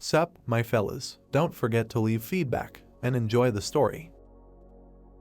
Sup, my fellas, don't forget to leave feedback and enjoy the story.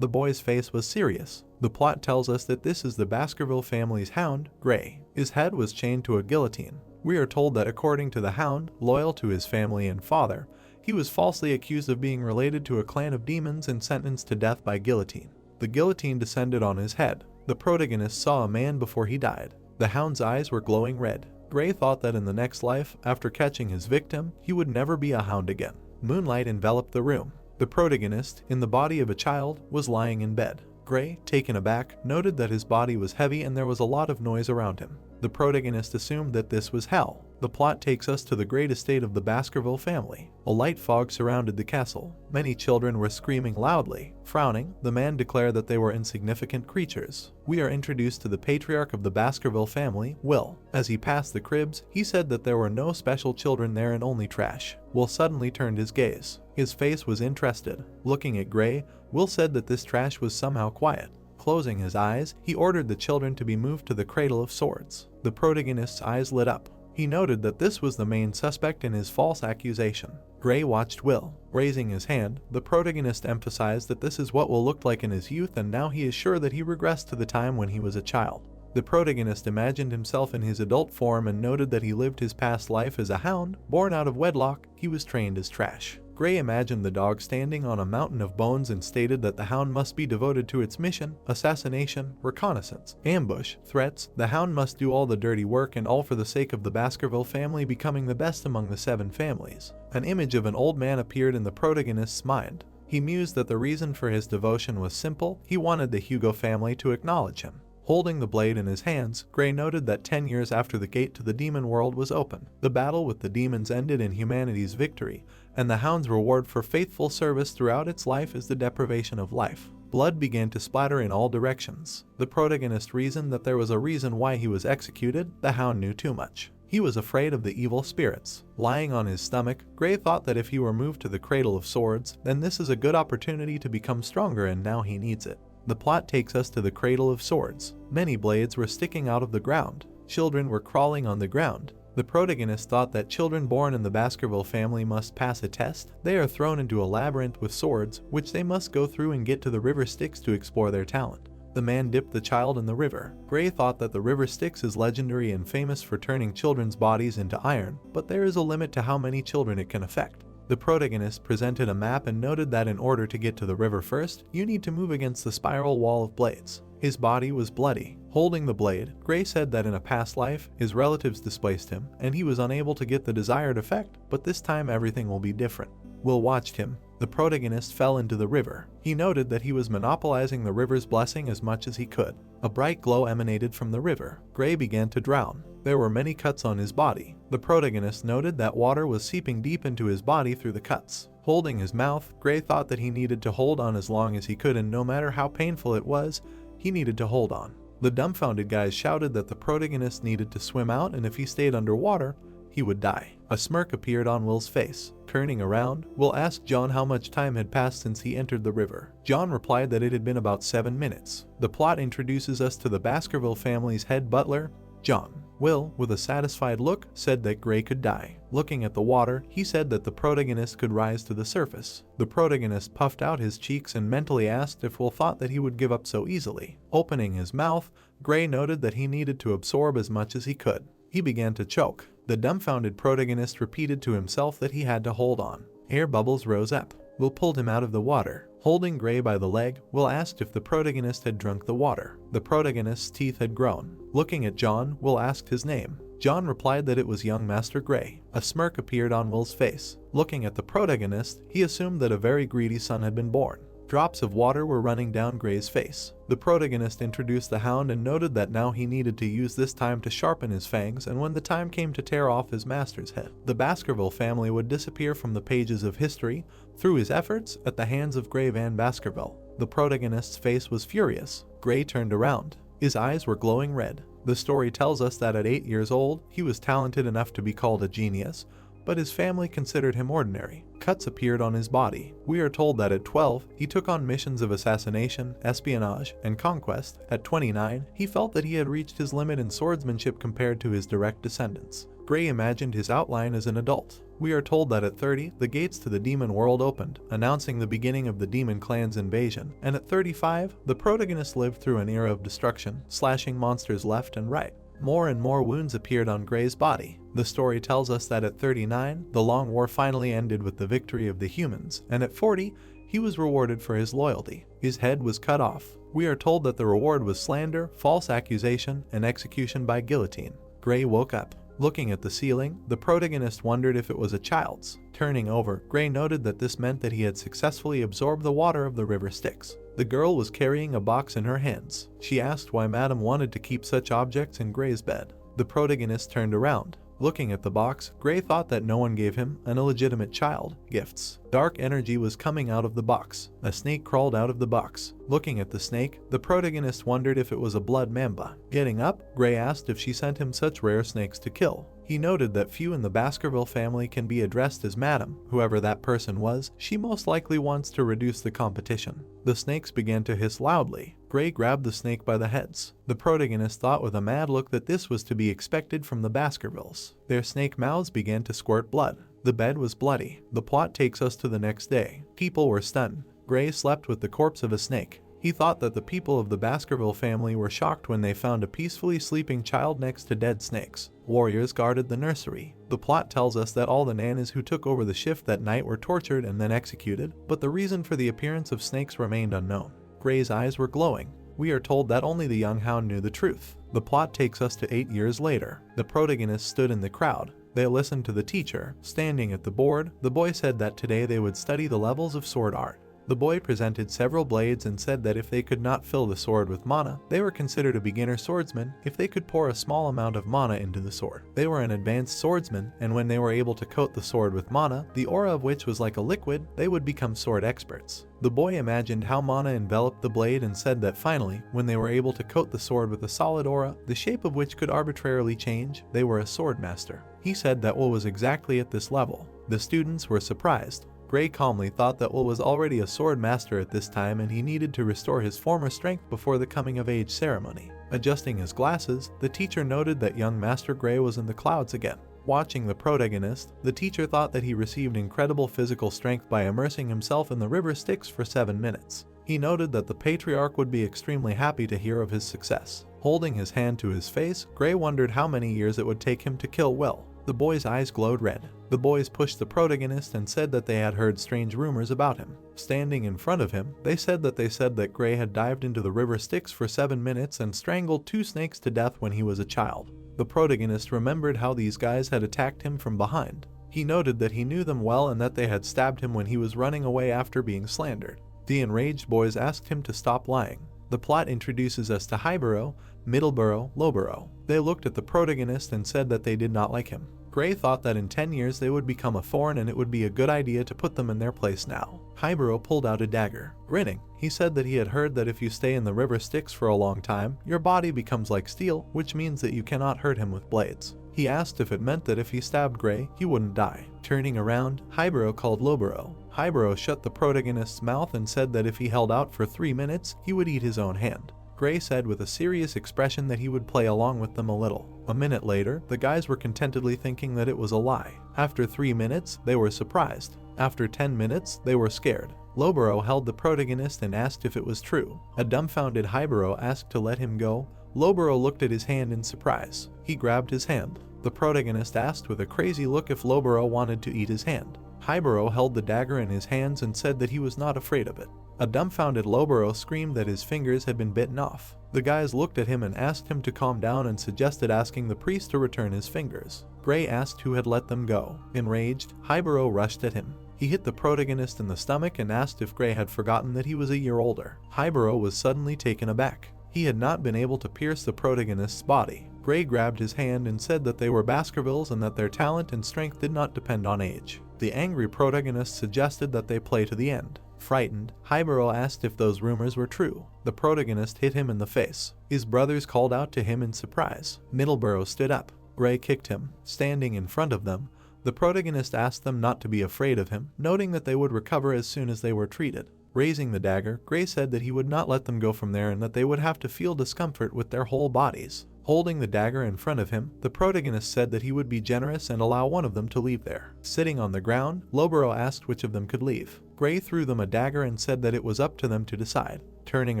The boy's face was serious. The plot tells us that this is the Baskerville family's hound, Gray. His head was chained to a guillotine. We are told that according to the hound, loyal to his family and father, he was falsely accused of being related to a clan of demons and sentenced to death by guillotine. The guillotine descended on his head. The protagonist saw a man before he died. The hound's eyes were glowing red. Gray thought that in the next life, after catching his victim, he would never be a hound again. Moonlight enveloped the room. The protagonist, in the body of a child, was lying in bed. Gray, taken aback, noted that his body was heavy and there was a lot of noise around him. The protagonist assumed that this was hell. The plot takes us to the great estate of the Baskerville family. A light fog surrounded the castle. Many children were screaming loudly. Frowning, the man declared that they were insignificant creatures. We are introduced to the patriarch of the Baskerville family, Will. As he passed the cribs, he said that there were no special children there and only trash. Will suddenly turned his gaze. His face was interested. Looking at Gray, Will said that this trash was somehow quiet. Closing his eyes, he ordered the children to be moved to the Cradle of Swords. The protagonist's eyes lit up. He noted that this was the main suspect in his false accusation. Gray watched Will. Raising his hand, the protagonist emphasized that this is what Will looked like in his youth and now he is sure that he regressed to the time when he was a child. The protagonist imagined himself in his adult form and noted that he lived his past life as a hound. Born out of wedlock, he was trained as trash. Gray imagined the dog standing on a mountain of bones and stated that the hound must be devoted to its mission, assassination, reconnaissance, ambush, threats. The hound must do all the dirty work and all for the sake of the Baskerville family becoming the best among the 7 families. An image of an old man appeared in the protagonist's mind. He mused that the reason for his devotion was simple. He wanted the Hugo family to acknowledge him. Holding the blade in his hands, Gray noted that 10 years after the gate to the demon world was open, the battle with the demons ended in humanity's victory, and the hound's reward for faithful service throughout its life is the deprivation of life. Blood began to splatter in all directions. The protagonist reasoned that there was a reason why he was executed. The hound knew too much. He was afraid of the evil spirits. Lying on his stomach, Gray thought that if he were moved to the Cradle of Swords, then this is a good opportunity to become stronger and now he needs it. The plot takes us to the Cradle of Swords. Many blades were sticking out of the ground. Children were crawling on the ground. The protagonist thought that children born in the Baskerville family must pass a test. They are thrown into a labyrinth with swords, which they must go through and get to the river Styx to explore their talent. The man dipped the child in the river. Gray thought that the river Styx is legendary and famous for turning children's bodies into iron, but there is a limit to how many children it can affect. The protagonist presented a map and noted that in order to get to the river first, you need to move against the spiral wall of blades. His body was bloody. Holding the blade, Gray said that in a past life, his relatives displaced him, and he was unable to get the desired effect, but this time everything will be different. Will watched him. The protagonist fell into the river. He noted that he was monopolizing the river's blessing as much as he could. A bright glow emanated from the river. Gray began to drown. There were many cuts on his body. The protagonist noted that water was seeping deep into his body through the cuts. Holding his mouth, Gray thought that he needed to hold on as long as he could, and no matter how painful it was, he needed to hold on. The dumbfounded guys shouted that the protagonist needed to swim out, and if he stayed underwater, he would die. A smirk appeared on Will's face. Turning around, Will asked John how much time had passed since he entered the river. John replied that it had been about 7 minutes. The plot introduces us to the Baskerville family's head butler, John. Will, with a satisfied look, said that Gray could die. Looking at the water, he said that the protagonist could rise to the surface. The protagonist puffed out his cheeks and mentally asked if Will thought that he would give up so easily. Opening his mouth, Gray noted that he needed to absorb as much as he could. He began to choke. The dumbfounded protagonist repeated to himself that he had to hold on. Air bubbles rose up. Will pulled him out of the water. Holding Gray by the leg, Will asked if the protagonist had drunk the water. The protagonist's teeth had grown. Looking at John, Will asked his name. John replied that it was young Master Gray. A smirk appeared on Will's face. Looking at the protagonist, he assumed that a very greedy son had been born. Drops of water were running down Gray's face. The protagonist introduced the hound and noted that now he needed to use this time to sharpen his fangs, and when the time came to tear off his master's head, the Baskerville family would disappear from the pages of history through his efforts at the hands of Gray Van Baskerville. The protagonist's face was furious. Gray turned around. His eyes were glowing red. The story tells us that at 8 years old, he was talented enough to be called a genius, but his family considered him ordinary. Cuts appeared on his body. We are told that at 12, he took on missions of assassination, espionage, and conquest. At 29, he felt that he had reached his limit in swordsmanship compared to his direct descendants. Gray imagined his outline as an adult. We are told that at 30, the gates to the demon world opened, announcing the beginning of the demon clan's invasion, and at 35, the protagonist lived through an era of destruction, slashing monsters left and right. More and more wounds appeared on Gray's body. The story tells us that at 39, the long war finally ended with the victory of the humans, and at 40, he was rewarded for his loyalty. His head was cut off. We are told that the reward was slander, false accusation, and execution by guillotine. Gray woke up. Looking at the ceiling, the protagonist wondered if it was a child's. Turning over, Gray noted that this meant that he had successfully absorbed the water of the river Styx. The girl was carrying a box in her hands. She asked why Madame wanted to keep such objects in Gray's bed. The protagonist turned around. Looking at the box, Gray thought that no one gave him, an illegitimate child, gifts. Dark energy was coming out of the box. A snake crawled out of the box. Looking at the snake, the protagonist wondered if it was a blood mamba. Getting up, Gray asked if she sent him such rare snakes to kill. He noted that few in the Baskerville family can be addressed as Madam. Whoever that person was, she most likely wants to reduce the competition. The snakes began to hiss loudly. Gray grabbed the snake by the heads. The protagonist thought with a mad look that this was to be expected from the Baskervilles. Their snake mouths began to squirt blood. The bed was bloody. The plot takes us to the next day. People were stunned. Gray slept with the corpse of a snake. He thought that the people of the Baskerville family were shocked when they found a peacefully sleeping child next to dead snakes. Warriors guarded the nursery. The plot tells us that all the nannies who took over the shift that night were tortured and then executed, but the reason for the appearance of snakes remained unknown. Gray's eyes were glowing. We are told that only the young hound knew the truth. The plot takes us to 8 years later. The protagonist stood in the crowd. They listened to the teacher. Standing at the board, the boy said that today they would study the levels of sword art. The boy presented several blades and said that if they could not fill the sword with mana, they were considered a beginner swordsman if they could pour a small amount of mana into the sword. They were an advanced swordsman, and when they were able to coat the sword with mana, the aura of which was like a liquid, they would become sword experts. The boy imagined how mana enveloped the blade and said that finally, when they were able to coat the sword with a solid aura, the shape of which could arbitrarily change, they were a sword master. He said that Will was exactly at this level. The students were surprised. Gray calmly thought that Will was already a sword master at this time and he needed to restore his former strength before the coming-of-age ceremony. Adjusting his glasses, the teacher noted that young Master Gray was in the clouds again. Watching the protagonist, the teacher thought that he received incredible physical strength by immersing himself in the river Styx for 7 minutes. He noted that the patriarch would be extremely happy to hear of his success. Holding his hand to his face, Gray wondered how many years it would take him to kill Will. The boy's eyes glowed red. The boys pushed the protagonist and said that they had heard strange rumors about him. Standing in front of him, they said that Gray had dived into the river Styx for 7 minutes and strangled 2 snakes to death when he was a child. The protagonist remembered how these guys had attacked him from behind. He noted that he knew them well and that they had stabbed him when he was running away after being slandered. The enraged boys asked him to stop lying. The plot introduces us to Highborough, Middleborough, Lowborough. They looked at the protagonist and said that they did not like him. Gray thought that in 10 years they would become a thorn and it would be a good idea to put them in their place now. Highborough pulled out a dagger. Grinning, he said that he had heard that if you stay in the river Styx for a long time, your body becomes like steel, which means that you cannot hurt him with blades. He asked if it meant that if he stabbed Gray, he wouldn't die. Turning around, Highborough called Lowborough. Highborough shut the protagonist's mouth and said that if he held out for 3 minutes, he would eat his own hand. Gray said with a serious expression that he would play along with them a little. A minute later, the guys were contentedly thinking that it was a lie. After 3 minutes, they were surprised. After 10 minutes, they were scared. Lowborough held the protagonist and asked if it was true. A dumbfounded Highborough asked to let him go. Lowborough looked at his hand in surprise. He grabbed his hand. The protagonist asked with a crazy look if Lowborough wanted to eat his hand. Highborough held the dagger in his hands and said that he was not afraid of it. A dumbfounded Lowborough screamed that his fingers had been bitten off. The guys looked at him and asked him to calm down and suggested asking the priest to return his fingers. Gray asked who had let them go. Enraged, Highborough rushed at him. He hit the protagonist in the stomach and asked if Gray had forgotten that he was a year older. Highborough was suddenly taken aback. He had not been able to pierce the protagonist's body. Gray grabbed his hand and said that they were Baskervilles and that their talent and strength did not depend on age. The angry protagonist suggested that they play to the end. Frightened, Highborough asked if those rumors were true. The protagonist hit him in the face. His brothers called out to him in surprise. Middleborough stood up. Gray kicked him. Standing in front of them, the protagonist asked them not to be afraid of him, noting that they would recover as soon as they were treated. Raising the dagger, Gray said that he would not let them go from there and that they would have to feel discomfort with their whole bodies. Holding the dagger in front of him, the protagonist said that he would be generous and allow one of them to leave there. Sitting on the ground, Loboro asked which of them could leave. Gray threw them a dagger and said that it was up to them to decide. Turning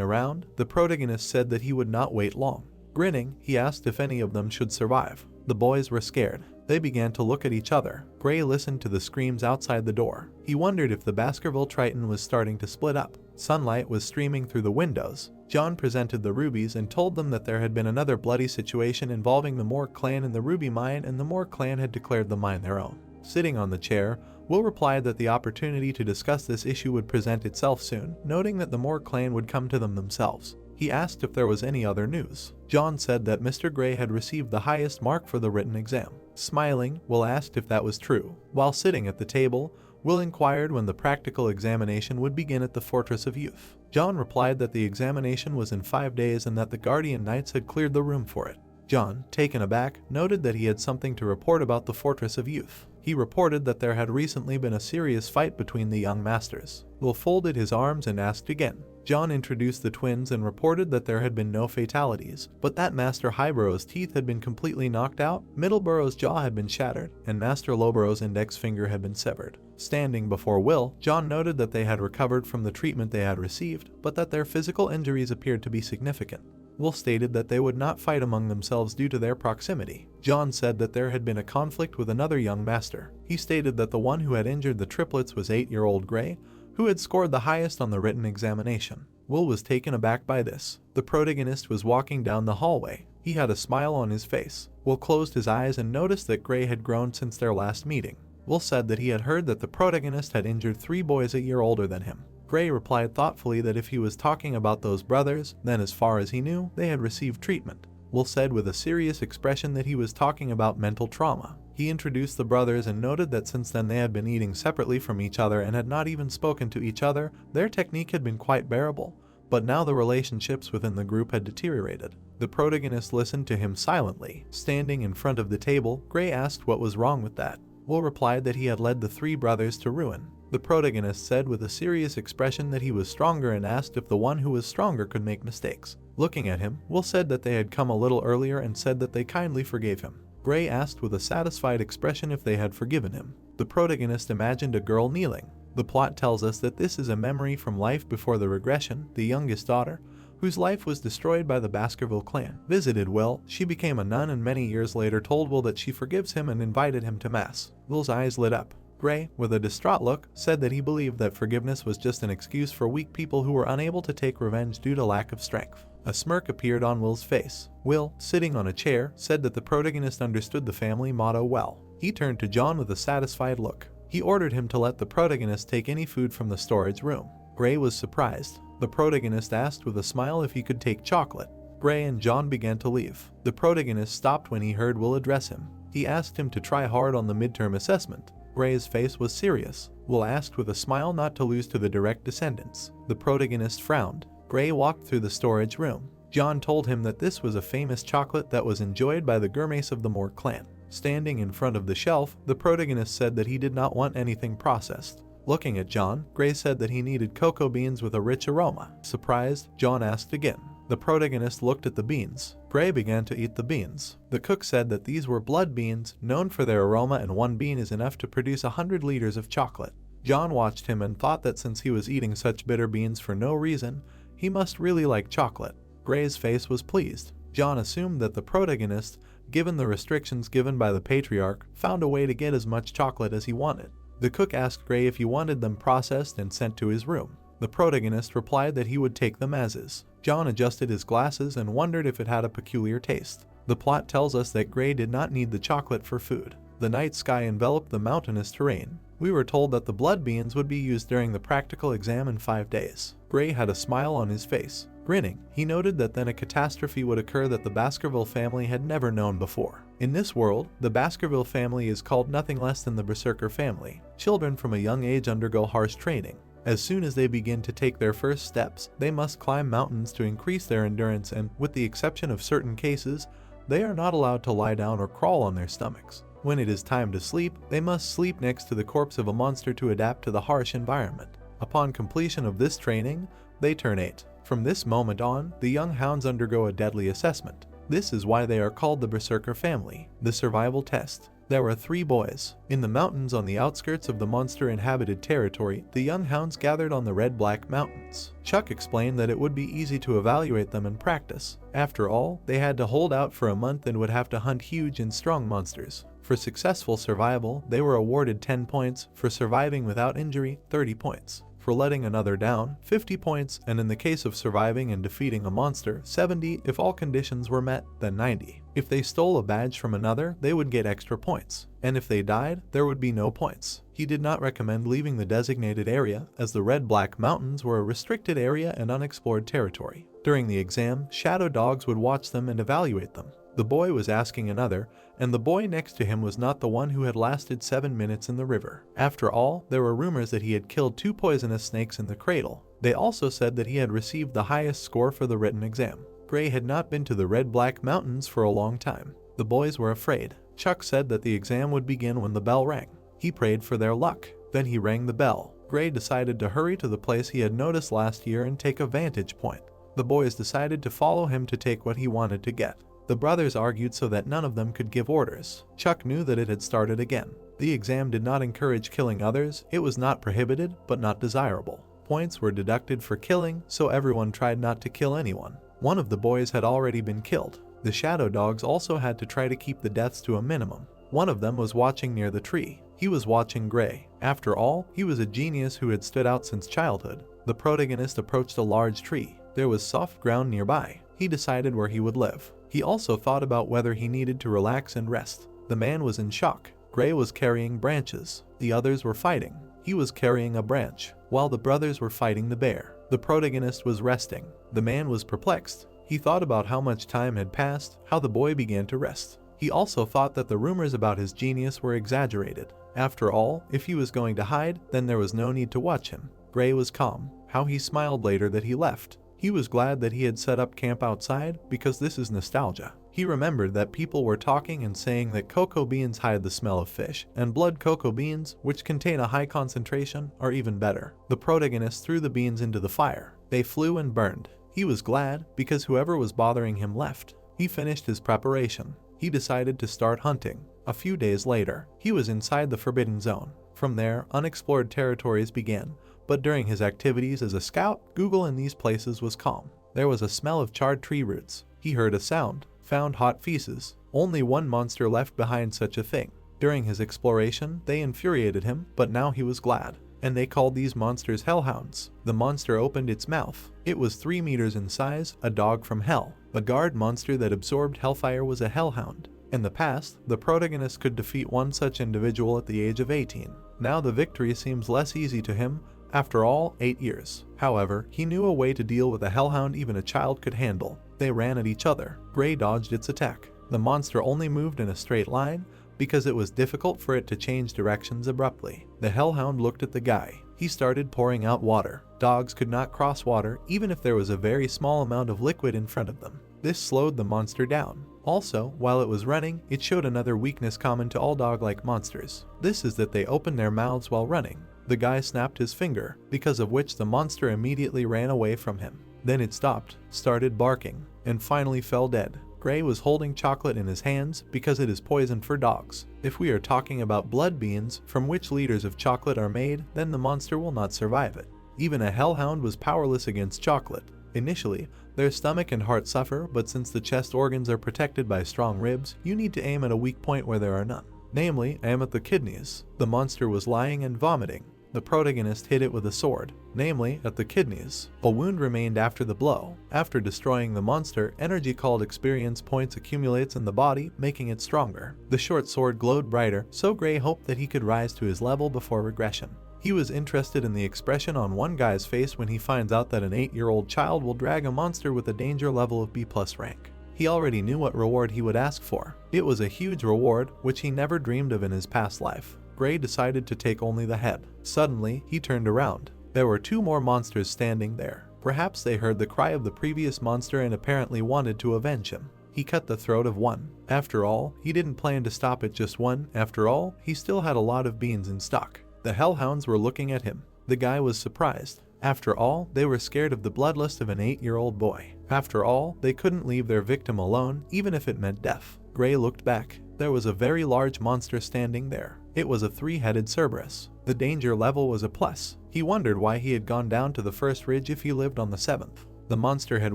around, the protagonist said that he would not wait long. Grinning, he asked if any of them should survive. The boys were scared. They began to look at each other. Gray listened to the screams outside the door. He wondered if the Baskerville Triton was starting to split up. Sunlight was streaming through the windows. John presented the rubies and told them that there had been another bloody situation involving the Moore clan in the ruby mine, and the Moore clan had declared the mine their own. Sitting on the chair, Will replied that the opportunity to discuss this issue would present itself soon, noting that the Moore clan would come to them themselves. He asked if there was any other news. John said that Mr. Gray had received the highest mark for the written exam. Smiling, Will asked if that was true. While sitting at the table, Will inquired when the practical examination would begin at the Fortress of Youth. John replied that the examination was in 5 days and that the Guardian Knights had cleared the room for it. John, taken aback, noted that he had something to report about the Fortress of Youth. He reported that there had recently been a serious fight between the young masters. Will folded his arms and asked again. John introduced the twins and reported that there had been no fatalities, but that Master Highborough's teeth had been completely knocked out, Middleborough's jaw had been shattered, and Master Lowborough's index finger had been severed. Standing before Will, John noted that they had recovered from the treatment they had received, but that their physical injuries appeared to be significant. Will stated that they would not fight among themselves due to their proximity. John said that there had been a conflict with another young master. He stated that the one who had injured the triplets was 8-year-old Gray, who had scored the highest on the written examination. Will was taken aback by this. The protagonist was walking down the hallway. He had a smile on his face. Will closed his eyes and noticed that Gray had grown since their last meeting. Will said that he had heard that the protagonist had injured 3 boys a year older than him. Gray replied thoughtfully that if he was talking about those brothers, then as far as he knew, they had received treatment. Will said with a serious expression that he was talking about mental trauma. He introduced the brothers and noted that since then they had been eating separately from each other and had not even spoken to each other. Their technique had been quite bearable, but now the relationships within the group had deteriorated. The protagonist listened to him silently. Standing in front of the table, Gray asked what was wrong with that. Will replied that he had led the 3 brothers to ruin. The protagonist said with a serious expression that he was stronger and asked if the one who was stronger could make mistakes. Looking at him, Will said that they had come a little earlier and said that they kindly forgave him. Gray asked with a satisfied expression if they had forgiven him. The protagonist imagined a girl kneeling. The plot tells us that this is a memory from life before the regression. The youngest daughter, whose life was destroyed by the Baskerville clan, visited Will. She became a nun and many years later told Will that she forgives him and invited him to mass. Will's eyes lit up. Gray, with a distraught look, said that he believed that forgiveness was just an excuse for weak people who were unable to take revenge due to lack of strength. A smirk appeared on Will's face. Will, sitting on a chair, said that the protagonist understood the family motto well. He turned to John with a satisfied look. He ordered him to let the protagonist take any food from the storage room. Gray was surprised. The protagonist asked with a smile if he could take chocolate. Gray and John began to leave. The protagonist stopped when he heard Will address him. He asked him to try hard on the midterm assessment. Gray's face was serious. Will asked with a smile not to lose to the direct descendants. The protagonist frowned. Gray walked through the storage room. John told him that this was a famous chocolate that was enjoyed by the gourmets of the Moore clan. Standing in front of the shelf, the protagonist said that he did not want anything processed. Looking at John, Gray said that he needed cocoa beans with a rich aroma. Surprised, John asked again. The protagonist looked at the beans. Gray began to eat the beans. The cook said that these were blood beans, known for their aroma, and 1 bean is enough to produce 100 liters of chocolate. John watched him and thought that since he was eating such bitter beans for no reason, he must really like chocolate. Gray's face was pleased. John assumed that the protagonist, given the restrictions given by the patriarch, found a way to get as much chocolate as he wanted. The cook asked Gray if he wanted them processed and sent to his room. The protagonist replied that he would take them as is. John adjusted his glasses and wondered if it had a peculiar taste. The plot tells us that Gray did not need the chocolate for food. The night sky enveloped the mountainous terrain. We were told that the blood beans would be used during the practical exam in 5 days. Gray had a smile on his face. Grinning, he noted that then a catastrophe would occur that the Baskerville family had never known before. In this world, the Baskerville family is called nothing less than the Berserker family. Children from a young age undergo harsh training. As soon as they begin to take their first steps, they must climb mountains to increase their endurance, and, with the exception of certain cases, they are not allowed to lie down or crawl on their stomachs. When it is time to sleep, they must sleep next to the corpse of a monster to adapt to the harsh environment. Upon completion of this training, they turn 8. From this moment on, the young hounds undergo a deadly assessment. This is why they are called the Berserker family. The survival test. There were 3 boys. In the mountains on the outskirts of the monster-inhabited territory, the young hounds gathered on the Red-Black Mountains. Chuck explained that it would be easy to evaluate them in practice. After all, they had to hold out for a month and would have to hunt huge and strong monsters. For successful survival, they were awarded 10 points, for surviving without injury, 30 points. For letting another down, 50 points, and in the case of surviving and defeating a monster, 70 if all conditions were met, then 90. If they stole a badge from another, they would get extra points, and if they died, there would be no points. He did not recommend leaving the designated area, as the Red-Black Mountains were a restricted area and unexplored territory. During the exam, shadow dogs would watch them and evaluate them. The boy was asking another, and the boy next to him was not the one who had lasted 7 minutes in the river. After all, there were rumors that he had killed 2 poisonous snakes in the cradle. They also said that he had received the highest score for the written exam. Gray had not been to the Red-Black Mountains for a long time. The boys were afraid. Chuck said that the exam would begin when the bell rang. He prayed for their luck. Then he rang the bell. Gray decided to hurry to the place he had noticed last year and take a vantage point. The boys decided to follow him to take what he wanted to get. The brothers argued so that none of them could give orders. Chuck knew that it had started again. The exam did not encourage killing others. It was not prohibited, but not desirable. Points were deducted for killing, so everyone tried not to kill anyone. One of the boys had already been killed. The shadow dogs also had to try to keep the deaths to a minimum. One of them was watching near the tree. He was watching Gray. After all, he was a genius who had stood out since childhood. The protagonist approached a large tree. There was soft ground nearby. He decided where he would live. He also thought about whether he needed to relax and rest. The man was in shock. Gray was carrying branches. The others were fighting. He was carrying a branch, while the brothers were fighting the bear. The protagonist was resting. The man was perplexed. He thought about how much time had passed, how the boy began to rest. He also thought that the rumors about his genius were exaggerated. After all, if he was going to hide, then there was no need to watch him. Gray was calm. How he smiled later that he left. He was glad that he had set up camp outside, because this is nostalgia. He remembered that people were talking and saying that cocoa beans hide the smell of fish, and blood cocoa beans, which contain a high concentration, are even better. The protagonist threw the beans into the fire. They flew and burned. He was glad, because whoever was bothering him left. He finished his preparation. He decided to start hunting. A few days later, he was inside the Forbidden Zone. From there, unexplored territories began. But during his activities as a scout, Google in these places was calm. There was a smell of charred tree roots. He heard a sound, found hot feces. Only one monster left behind such a thing. During his exploration, they infuriated him, but now he was glad. And they called these monsters hellhounds. The monster opened its mouth. It was 3 meters in size, a dog from hell. The guard monster that absorbed hellfire was a hellhound. In the past, the protagonist could defeat one such individual at the age of 18. Now the victory seems less easy to him. After all, 8 years. However, he knew a way to deal with a hellhound even a child could handle. They ran at each other. Gray dodged its attack. The monster only moved in a straight line because it was difficult for it to change directions abruptly. The hellhound looked at the guy. He started pouring out water. Dogs could not cross water even if there was a very small amount of liquid in front of them. This slowed the monster down. Also, while it was running, it showed another weakness common to all dog-like monsters. This is that they open their mouths while running. The guy snapped his finger, because of which the monster immediately ran away from him. Then it stopped, started barking, and finally fell dead. Gray was holding chocolate in his hands because it is poison for dogs. If we are talking about blood beans, from which liters of chocolate are made, then the monster will not survive it. Even a hellhound was powerless against chocolate. Initially, their stomach and heart suffer, but since the chest organs are protected by strong ribs, you need to aim at a weak point where there are none. Namely, aim at the kidneys. The monster was lying and vomiting. The protagonist hit it with a sword, namely at the kidneys. A wound remained after the blow. After destroying the monster, energy called experience points accumulates in the body, making it stronger. The short sword glowed brighter, so Gray hoped that he could rise to his level before regression. He was interested in the expression on one guy's face when he finds out that an 8-year-old child will drag a monster with a danger level of B+ rank. He already knew what reward he would ask for. It was a huge reward, which he never dreamed of in his past life. Gray decided to take only the head. Suddenly, he turned around. There were 2 more monsters standing there. Perhaps they heard the cry of the previous monster and apparently wanted to avenge him. He cut the throat of one. After all, he didn't plan to stop at just one. After all, he still had a lot of beans in stock. The hellhounds were looking at him. The guy was surprised. After all, they were scared of the bloodlust of an 8-year-old boy. After all, they couldn't leave their victim alone, even if it meant death. Gray looked back. There was a very large monster standing there. It was a three-headed Cerberus. The danger level was a plus. He wondered why he had gone down to the first ridge if he lived on the seventh. The monster had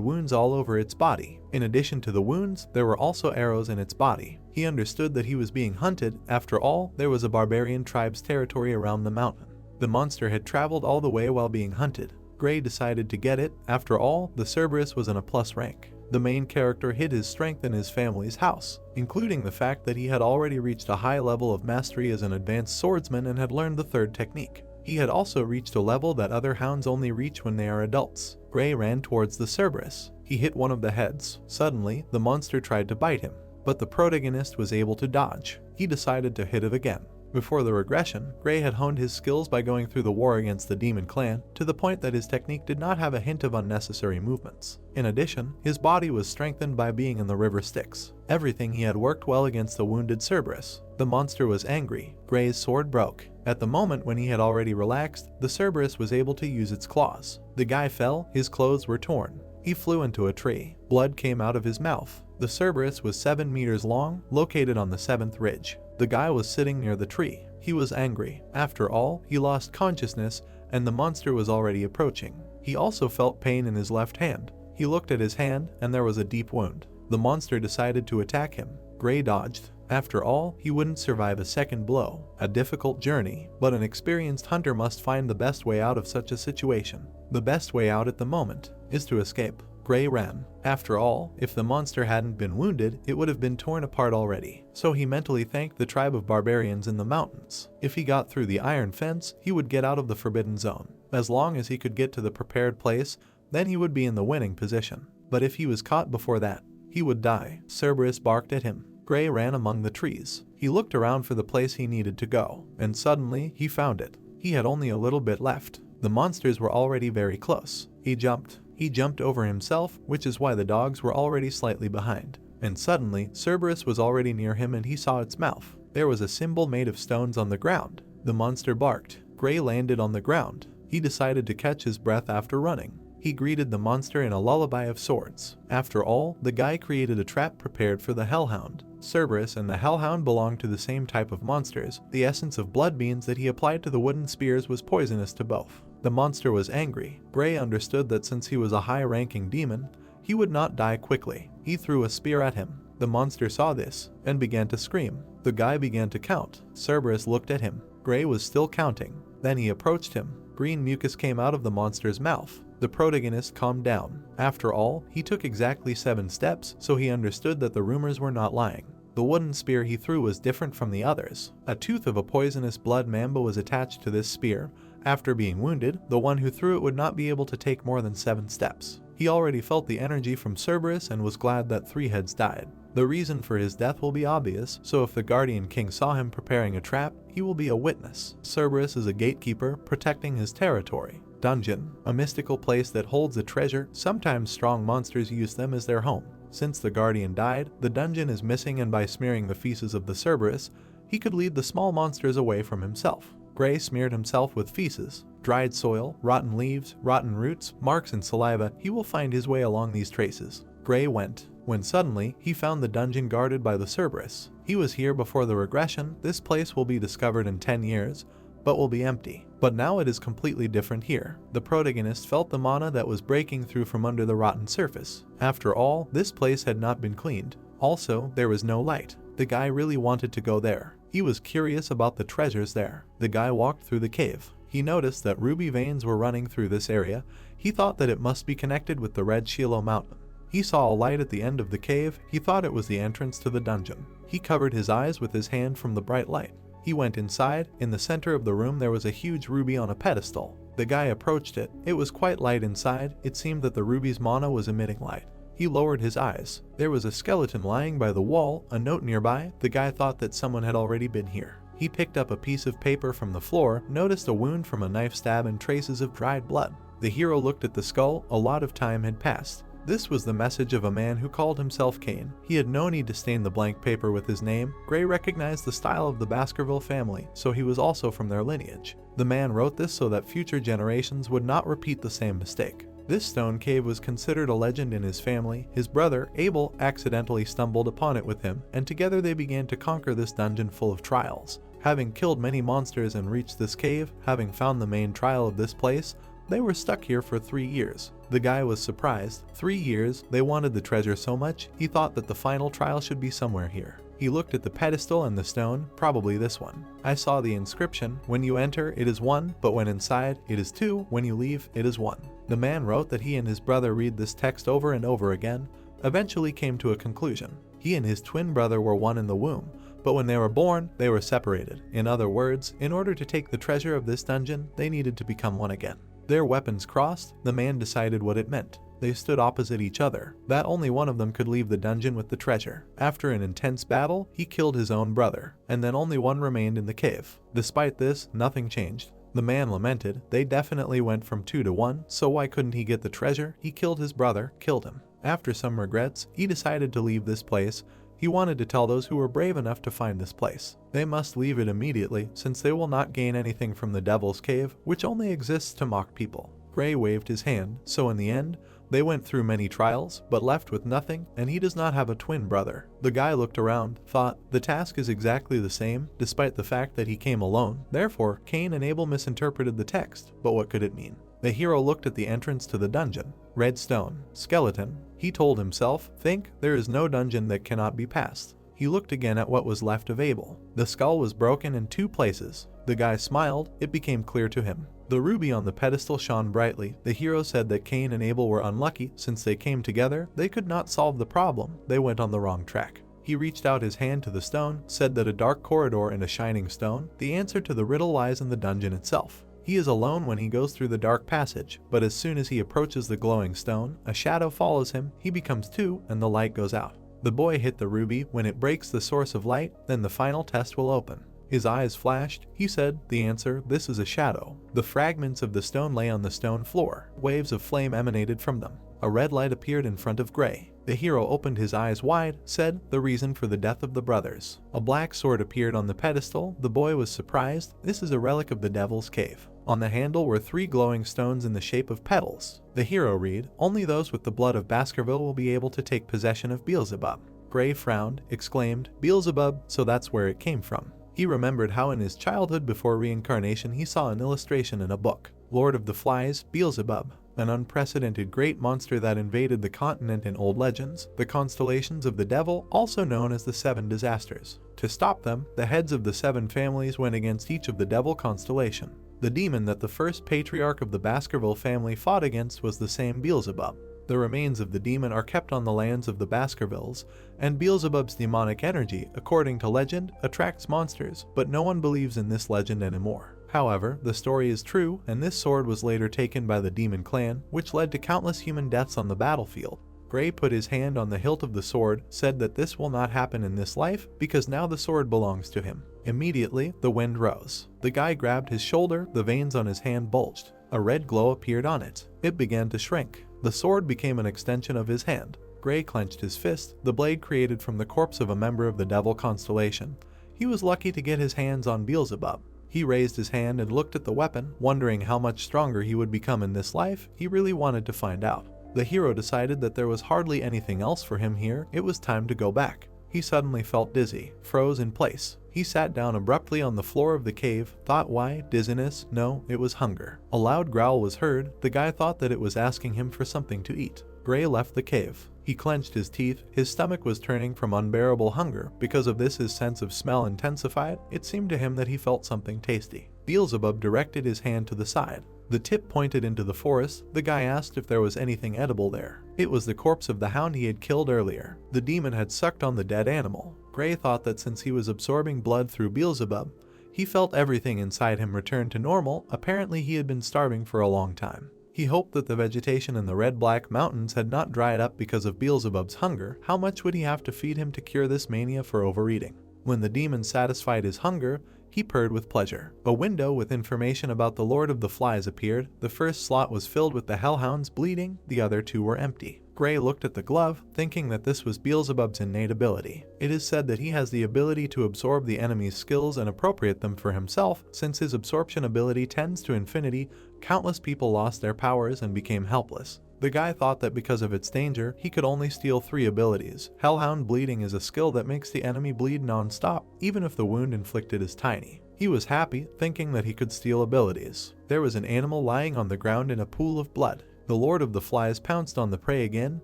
wounds all over its body. In addition to the wounds, there were also arrows in its body. He understood that he was being hunted. After all, there was a barbarian tribe's territory around the mountain. The monster had traveled all the way while being hunted. Gray decided to get it. After all, the Cerberus was in a plus rank. The main character hid his strength in his family's house, including the fact that he had already reached a high level of mastery as an advanced swordsman and had learned the third technique. He had also reached a level that other hounds only reach when they are adults. Gray ran towards the Cerberus. He hit one of the heads. Suddenly, the monster tried to bite him, but the protagonist was able to dodge. He decided to hit it again. Before the regression, Gray had honed his skills by going through the war against the demon clan, to the point that his technique did not have a hint of unnecessary movements. In addition, his body was strengthened by being in the river Styx. Everything he had worked well against the wounded Cerberus. The monster was angry. Gray's sword broke. At the moment when he had already relaxed, the Cerberus was able to use its claws. The guy fell, his clothes were torn. He flew into a tree. Blood came out of his mouth. The Cerberus was 7 meters long, located on the 7th ridge. The guy was sitting near the tree. He was angry. After all, he lost consciousness, and the monster was already approaching. He also felt pain in his left hand. He looked at his hand, and there was a deep wound. The monster decided to attack him. Gray dodged. After all, he wouldn't survive a second blow. A difficult journey, but an experienced hunter must find the best way out of such a situation. The best way out at the moment is to escape. Gray ran. After all, if the monster hadn't been wounded, it would have been torn apart already. So he mentally thanked the tribe of barbarians in the mountains. If he got through the iron fence, he would get out of the forbidden zone. As long as he could get to the prepared place, then he would be in the winning position. But if he was caught before that, he would die. Cerberus barked at him. Gray ran among the trees. He looked around for the place he needed to go, and suddenly he found it. He had only a little bit left. The monsters were already very close. He jumped over himself, which is why the dogs were already slightly behind. And suddenly, Cerberus was already near him and he saw its mouth. There was a symbol made of stones on the ground. The monster barked. Gray landed on the ground. He decided to catch his breath after running. He greeted the monster in a lullaby of swords. After all, the guy created a trap prepared for the Hellhound. Cerberus and the Hellhound belonged to the same type of monsters. The essence of blood beans that he applied to the wooden spears was poisonous to both. The monster was angry. Gray understood that since he was a high-ranking demon, he would not die quickly. He threw a spear at him. The monster saw this and began to scream. The guy began to count. Cerberus looked at him. Gray was still counting. Then he approached him. Green mucus came out of the monster's mouth. The protagonist calmed down. After all, he took exactly 7 steps, so he understood that the rumors were not lying. The wooden spear he threw was different from the others. A tooth of a poisonous blood mamba was attached to this spear. After being wounded, the one who threw it would not be able to take more than 7 steps. He already felt the energy from Cerberus and was glad that 3 heads died. The reason for his death will be obvious, so if the Guardian King saw him preparing a trap, he will be a witness. Cerberus is a gatekeeper, protecting his territory. Dungeon, a mystical place that holds a treasure. Sometimes strong monsters use them as their home. Since the Guardian died, the dungeon is missing, and by smearing the feces of the Cerberus, he could lead the small monsters away from himself. Gray smeared himself with feces, dried soil, rotten leaves, rotten roots, marks and saliva. He will find his way along these traces. Gray went, when suddenly he found the dungeon guarded by the Cerberus. He was here before the regression. This place will be discovered in 10 years, but will be empty. But now it is completely different here. The protagonist felt the mana that was breaking through from under the rotten surface. After all, this place had not been cleaned. Also, there was no light. The guy really wanted to go there. He was curious about the treasures there. The guy walked through the cave. He noticed that ruby veins were running through this area. He thought that it must be connected with the Red Shiloh Mountain. He saw a light at the end of the cave. He thought it was the entrance to the dungeon. He covered his eyes with his hand from the bright light. He went inside. In the center of the room there was a huge ruby on a pedestal. The guy approached it. It was quite light inside. It seemed that the ruby's mana was emitting light. He lowered his eyes. There was a skeleton lying by the wall, a note nearby. The guy thought that someone had already been here. He picked up a piece of paper from the floor, noticed a wound from a knife stab and traces of dried blood. The hero looked at the skull. A lot of time had passed. This was the message of a man who called himself Cain. He had no need to stain the blank paper with his name. Gray recognized the style of the Baskerville family, so he was also from their lineage. The man wrote this so that future generations would not repeat the same mistake. This stone cave was considered a legend in his family. His brother, Abel, accidentally stumbled upon it with him, and together they began to conquer this dungeon full of trials. Having killed many monsters and reached this cave, having found the main trial of this place, they were stuck here for 3 years. The guy was surprised. 3 years, they wanted the treasure so much, he thought that the final trial should be somewhere here. He looked at the pedestal and the stone, probably this one. I saw the inscription, when you enter it is 1, but when inside it is 2, when you leave it is 1. The man wrote that he and his brother read this text over and over again, eventually came to a conclusion. He and his twin brother were one in the womb, but when they were born, they were separated. In other words, in order to take the treasure of this dungeon, they needed to become one again. Their weapons crossed, the man decided what it meant. They stood opposite each other, that only one of them could leave the dungeon with the treasure. After an intense battle, he killed his own brother, and then only one remained in the cave. Despite this, nothing changed. The man lamented, they definitely went from 2 to 1, so why couldn't he get the treasure? He killed his brother, killed him. After some regrets, he decided to leave this place. He wanted to tell those who were brave enough to find this place. They must leave it immediately, since they will not gain anything from the Devil's Cave, which only exists to mock people. Gray waved his hand, so in the end, they went through many trials, but left with nothing, and he does not have a twin brother. The guy looked around, thought, the task is exactly the same, despite the fact that he came alone. Therefore, Cain and Abel misinterpreted the text, but what could it mean? The hero looked at the entrance to the dungeon. Red stone, skeleton. He told himself, think, there is no dungeon that cannot be passed. He looked again at what was left of Abel. The skull was broken in 2 places. The guy smiled, it became clear to him. The ruby on the pedestal shone brightly. The hero said that Cain and Abel were unlucky. Since they came together, they could not solve the problem. They went on the wrong track. He reached out his hand to the stone, said that a dark corridor and a shining stone. The answer to the riddle lies in the dungeon itself. He is alone when he goes through the dark passage, but as soon as he approaches the glowing stone, a shadow follows him, he becomes 2, and the light goes out. The boy hit the ruby. When it breaks the source of light, then the final test will open. His eyes flashed. He said, the answer, this is a shadow. The fragments of the stone lay on the stone floor. Waves of flame emanated from them. A red light appeared in front of Gray. The hero opened his eyes wide, said, the reason for the death of the brothers. A black sword appeared on the pedestal. The boy was surprised. This is a relic of the Devil's Cave. On the handle were 3 glowing stones in the shape of petals. The hero read, only those with the blood of Baskerville will be able to take possession of Beelzebub. Gray frowned, exclaimed, Beelzebub, so that's where it came from. He remembered how in his childhood before reincarnation he saw an illustration in a book. Lord of the Flies, Beelzebub, an unprecedented great monster that invaded the continent in old legends, the constellations of the devil, also known as the 7 disasters. To stop them, the heads of the 7 families went against each of the devil constellation. The demon that the first patriarch of the Baskerville family fought against was the same Beelzebub. The remains of the demon are kept on the lands of the Baskervilles, and Beelzebub's demonic energy, according to legend, attracts monsters, but no one believes in this legend anymore. However, the story is true, and this sword was later taken by the demon clan, which led to countless human deaths on the battlefield. Gray put his hand on the hilt of the sword, said that this will not happen in this life, because now the sword belongs to him. Immediately, the wind rose. The guy grabbed his shoulder, the veins on his hand bulged. A red glow appeared on it. It began to shrink. The sword became an extension of his hand. Gray clenched his fist, the blade created from the corpse of a member of the Devil constellation. He was lucky to get his hands on Beelzebub. He raised his hand and looked at the weapon, wondering how much stronger he would become in this life. He really wanted to find out. The hero decided that there was hardly anything else for him here. It was time to go back. He suddenly felt dizzy, froze in place. He sat down abruptly on the floor of the cave, thought why, dizziness? No, it was hunger. A loud growl was heard. The guy thought that it was asking him for something to eat. Gray left the cave. He clenched his teeth. His stomach was turning from unbearable hunger. Because of this, his sense of smell intensified. It seemed to him that he felt something tasty. Beelzebub directed his hand to the side. The tip pointed into the forest. The guy asked if there was anything edible there. It was the corpse of the hound he had killed earlier. The demon had sucked on the dead animal. Gray thought that since he was absorbing blood through Beelzebub, he felt everything inside him return to normal. Apparently he had been starving for a long time. He hoped that the vegetation in the red-black mountains had not dried up because of Beelzebub's hunger. How much would he have to feed him to cure this mania for overeating? When the demon satisfied his hunger, he purred with pleasure. A window with information about the Lord of the Flies appeared. The first slot was filled with the hellhounds bleeding, the other 2 were empty. Gray looked at the glove, thinking that this was Beelzebub's innate ability. It is said that he has the ability to absorb the enemy's skills and appropriate them for himself. Since his absorption ability tends to infinity, countless people lost their powers and became helpless. The guy thought that because of its danger, he could only steal 3 abilities. Hellhound Bleeding is a skill that makes the enemy bleed non-stop, even if the wound inflicted is tiny. He was happy, thinking that he could steal abilities. There was an animal lying on the ground in a pool of blood. The Lord of the Flies pounced on the prey again.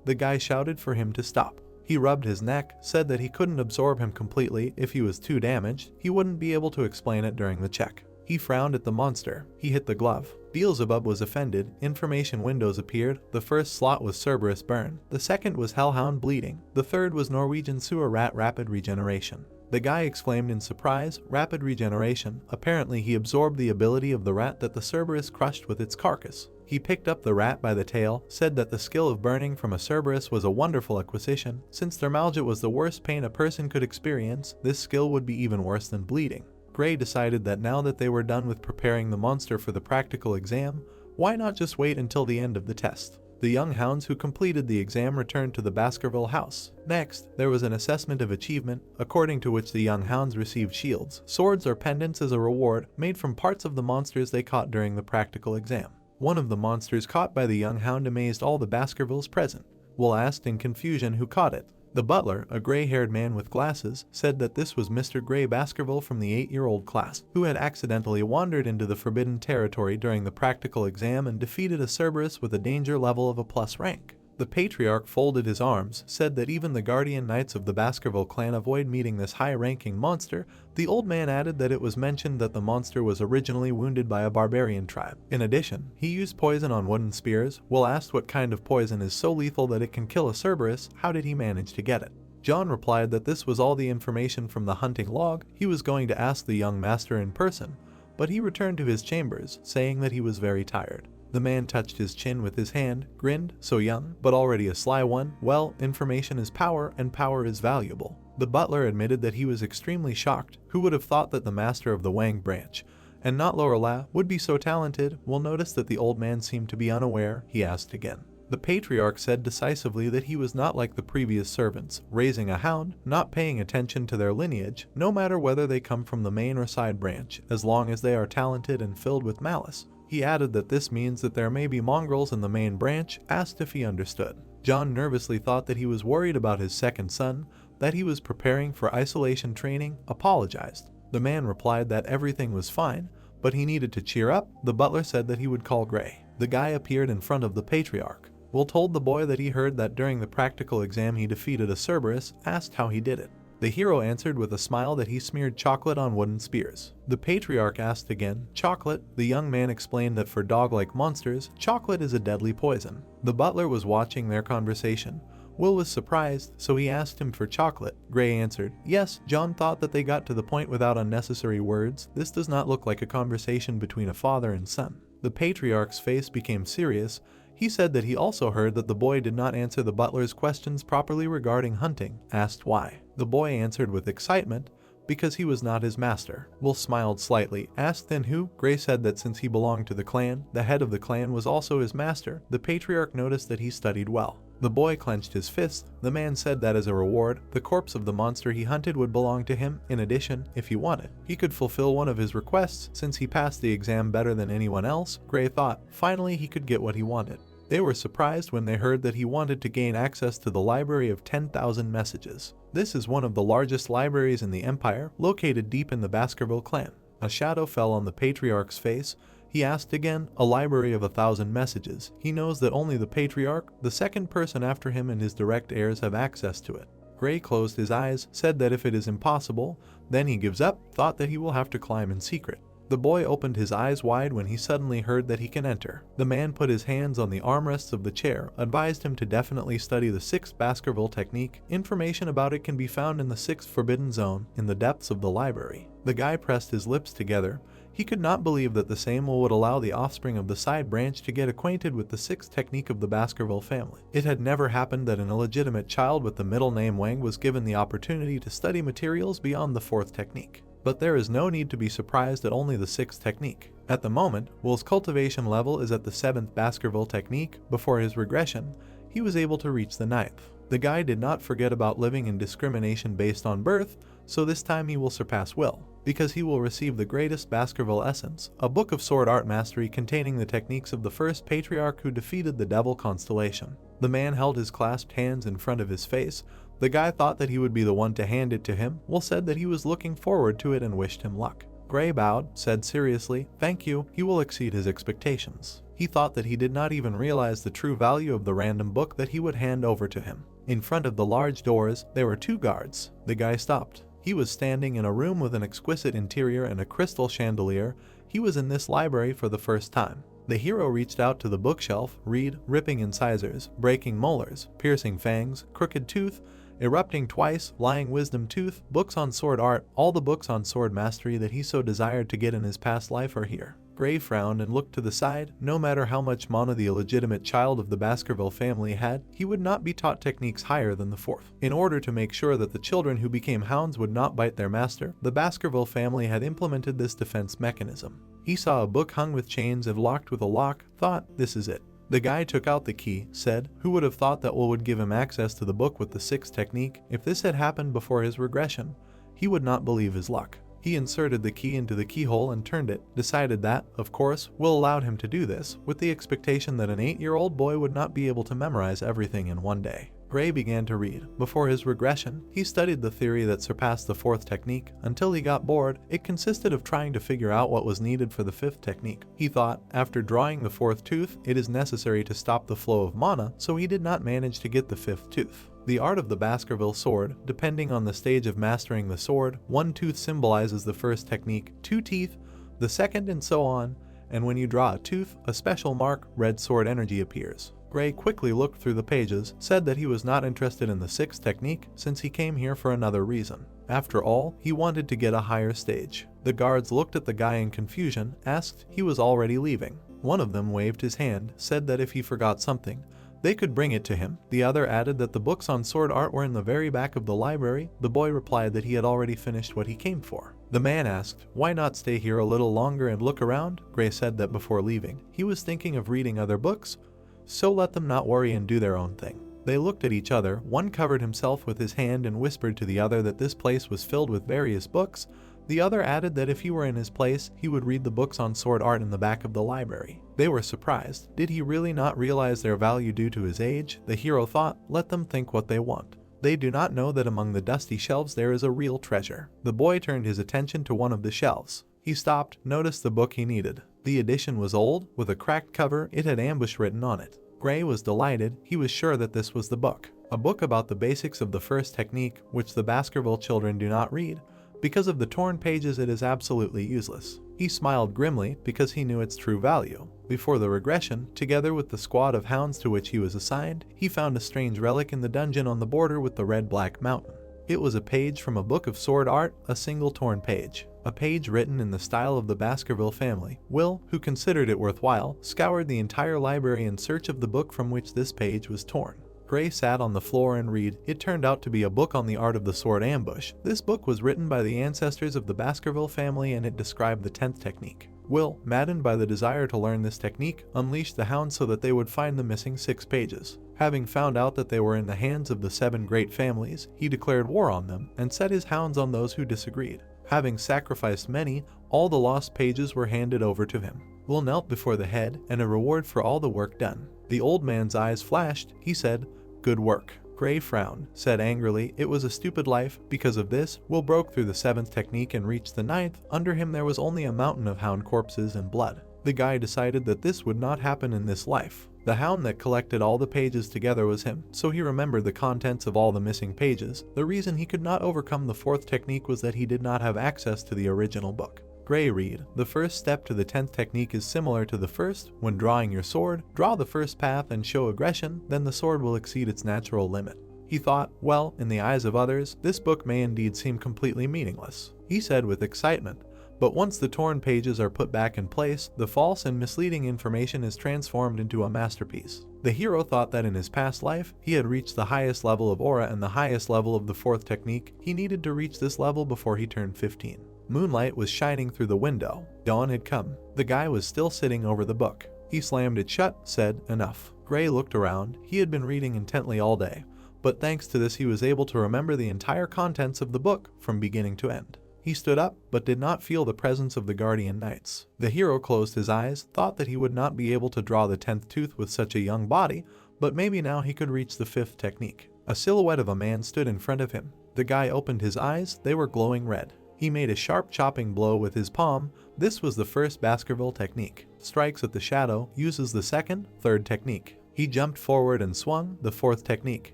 The guy shouted for him to stop. He rubbed his neck, said that he couldn't absorb him completely if he was too damaged. He wouldn't be able to explain it during the check. He frowned at the monster. He hit the glove. Beelzebub was offended. Information windows appeared. The first slot was Cerberus Burn. The second was Hellhound Bleeding. The third was Norwegian Sewer Rat Rapid Regeneration. The guy exclaimed in surprise, "Rapid regeneration." Apparently he absorbed the ability of the rat that the Cerberus crushed with its carcass. He picked up the rat by the tail, said that the skill of burning from a Cerberus was a wonderful acquisition. Since thermalgia was the worst pain a person could experience, this skill would be even worse than bleeding. Gray decided that now that they were done with preparing the monster for the practical exam, why not just wait until the end of the test? The young hounds who completed the exam returned to the Baskerville house. Next, there was an assessment of achievement, according to which the young hounds received shields, swords or pendants as a reward, made from parts of the monsters they caught during the practical exam. One of the monsters caught by the young hound amazed all the Baskervilles present. Will asked in confusion who caught it. The butler, a gray-haired man with glasses, said that this was Mr. Gray Baskerville from the 8-year-old class, who had accidentally wandered into the forbidden territory during the practical exam and defeated a Cerberus with a danger level of a plus rank. The patriarch folded his arms, said that even the guardian knights of the Baskerville clan avoid meeting this high-ranking monster. The old man added that it was mentioned that the monster was originally wounded by a barbarian tribe. In addition, he used poison on wooden spears. Will asked what kind of poison is so lethal that it can kill a Cerberus. How did he manage to get it? John replied that this was all the information from the hunting log. He was going to ask the young master in person, but he returned to his chambers, saying that he was very tired. The man touched his chin with his hand, grinned, so young, but already a sly one. Well, information is power, and power is valuable. The butler admitted that he was extremely shocked. Who would have thought that the master of the Wang branch, and not Lorelei, would be so talented? Will notice that the old man seemed to be unaware. He asked again. The patriarch said decisively that he was not like the previous servants, raising a hound, not paying attention to their lineage, no matter whether they come from the main or side branch, as long as they are talented and filled with malice. He added that this means that there may be mongrels in the main branch. Asked if he understood. John nervously thought that he was worried about his second son, that he was preparing for isolation training, apologized. The man replied that everything was fine, but he needed to cheer up. The butler said that he would call Gray. The guy appeared in front of the patriarch. Will told the boy that he heard that during the practical exam he defeated a Cerberus, asked how he did it. The hero answered with a smile that he smeared chocolate on wooden spears. The patriarch asked again, "Chocolate?" The young man explained that for dog-like monsters, chocolate is a deadly poison. The butler was watching their conversation. Will was surprised, so he asked him for chocolate. Gray answered, "Yes." John thought that they got to the point without unnecessary words. This does not look like a conversation between a father and son. The patriarch's face became serious. He said that he also heard that the boy did not answer the butler's questions properly regarding hunting. Asked why. The boy answered with excitement, because he was not his master. Will smiled slightly. Asked then who? Gray said that since he belonged to the clan, the head of the clan was also his master. The patriarch noticed that he studied well. The boy clenched his fist. The man said that as a reward, the corpse of the monster he hunted would belong to him. In addition, if he wanted, he could fulfill one of his requests. Since he passed the exam better than anyone else, Gray thought, finally he could get what he wanted. They were surprised when they heard that he wanted to gain access to the library of 10,000 messages. This is one of the largest libraries in the Empire, located deep in the Baskerville clan. A shadow fell on the patriarch's face. He asked again, a library of 1,000 messages. He knows that only the patriarch, the second person after him, and his direct heirs have access to it. Gray closed his eyes, said that if it is impossible, then he gives up, thought that he will have to climb in secret. The boy opened his eyes wide when he suddenly heard that he can enter. The man put his hands on the armrests of the chair, advised him to definitely study the 6th Baskerville technique. Information about it can be found in the 6th Forbidden Zone, in the depths of the library. The guy pressed his lips together. He could not believe that the same will would allow the offspring of the side branch to get acquainted with the 6th technique of the Baskerville family. It had never happened that an illegitimate child with the middle name Wang was given the opportunity to study materials beyond the 4th technique. But there is no need to be surprised at only the 6th technique. At the moment, Will's cultivation level is at the 7th Baskerville technique. Before his regression, he was able to reach the 9th. The guy did not forget about living in discrimination based on birth, so this time he will surpass Will, because he will receive the greatest Baskerville essence, a book of sword art mastery containing the techniques of the first patriarch who defeated the devil constellation. The man held his clasped hands in front of his face. The guy thought that he would be the one to hand it to him. Will said that he was looking forward to it and wished him luck. Gray bowed, said seriously, "Thank you, he will exceed his expectations." He thought that he did not even realize the true value of the random book that he would hand over to him. In front of the large doors, there were 2 guards. The guy stopped. He was standing in a room with an exquisite interior and a crystal chandelier. He was in this library for the first time. The hero reached out to the bookshelf, read, ripping incisors, breaking molars, piercing fangs, crooked tooth, erupting twice, lying wisdom tooth, books on sword art, all the books on sword mastery that he so desired to get in his past life are here. Gray frowned and looked to the side. No matter how much mana the illegitimate child of the Baskerville family had, he would not be taught techniques higher than the 4th. In order to make sure that the children who became hounds would not bite their master, the Baskerville family had implemented this defense mechanism. He saw a book hung with chains and locked with a lock, thought, "This is it." The guy took out the key, said, "Who would have thought that Will would give him access to the book with the 6th technique? If this had happened before his regression, he would not believe his luck." He inserted the key into the keyhole and turned it, decided that, of course, Will allowed him to do this, with the expectation that an 8-year-old boy would not be able to memorize everything in one day. Gray began to read. Before his regression, he studied the theory that surpassed the 4th technique until he got bored. It consisted of trying to figure out what was needed for the 5th technique. He thought, after drawing the 4th tooth, it is necessary to stop the flow of mana, so he did not manage to get the 5th tooth. The art of the Baskerville sword, depending on the stage of mastering the sword, 1 tooth symbolizes the 1st technique, 2 teeth, the 2nd, and so on, and when you draw a tooth, a special mark, red sword energy appears. Gray quickly looked through the pages, said that he was not interested in the 6th technique since he came here for another reason. After all, he wanted to get a higher stage. The guards looked at the guy in confusion, asked he was already leaving. One of them waved his hand, said that if he forgot something, they could bring it to him. The other added that the books on sword art were in the very back of the library. The boy replied that he had already finished what he came for. The man asked, "Why not stay here a little longer and look around?" Gray said that before leaving, he was thinking of reading other books, so let them not worry and do their own thing. They looked at each other. One covered himself with his hand and whispered to the other that this place was filled with various books. The other added that if he were in his place, he would read the books on sword art in the back of the library. They were surprised. Did he really not realize their value due to his age? The hero thought, let them think what they want. They do not know that among the dusty shelves there is a real treasure. The boy turned his attention to one of the shelves. He stopped, noticed the book he needed. The edition was old, with a cracked cover. It had ambush written on it. Gray was delighted. He was sure that this was the book. A book about the basics of the 1st technique, which the Baskerville children do not read. Because of the torn pages, it is absolutely useless. He smiled grimly because he knew its true value. Before the regression, together with the squad of hounds to which he was assigned, he found a strange relic in the dungeon on the border with the red-black mountain. It was a page from a book of sword art, a single torn page. A page written in the style of the Baskerville family. Will, who considered it worthwhile, scoured the entire library in search of the book from which this page was torn. Gray sat on the floor and read. It turned out to be a book on the art of the sword ambush. This book was written by the ancestors of the Baskerville family and it described the 10th technique. Will, maddened by the desire to learn this technique, unleashed the hounds so that they would find the missing 6 pages. Having found out that they were in the hands of the 7 great families, he declared war on them and set his hounds on those who disagreed. Having sacrificed many, all the lost pages were handed over to him. Will knelt before the head and a reward for all the work done. The old man's eyes flashed. He said, "Good work." Gray frowned, said angrily, "It was a stupid life. Because of this, Will broke through the 7th technique and reached the 9th. Under him there was only a mountain of hound corpses and blood." The guy decided that this would not happen in this life. The hound that collected all the pages together was him, so he remembered the contents of all the missing pages. The reason he could not overcome the 4th technique was that he did not have access to the original book. Gray read, "The first step to the 10th technique is similar to the first. When drawing your sword, draw the first path and show aggression, then the sword will exceed its natural limit." He thought, well, in the eyes of others, this book may indeed seem completely meaningless. He said with excitement, but once the torn pages are put back in place, the false and misleading information is transformed into a masterpiece. The hero thought that in his past life, he had reached the highest level of aura and the highest level of the 4th technique. He needed to reach this level before he turned 15. Moonlight was shining through the window. Dawn had come. The guy was still sitting over the book. He slammed it shut, said, "Enough." Gray looked around. He had been reading intently all day, but thanks to this he was able to remember the entire contents of the book from beginning to end. He stood up, but did not feel the presence of the guardian knights. The hero closed his eyes, thought that he would not be able to draw the 10th tooth with such a young body, but maybe now he could reach the 5th technique. A silhouette of a man stood in front of him. The guy opened his eyes, they were glowing red. He made a sharp chopping blow with his palm. This was the first Baskerville technique. Strikes at the shadow, uses the 2nd, 3rd technique. He jumped forward and swung, the 4th technique.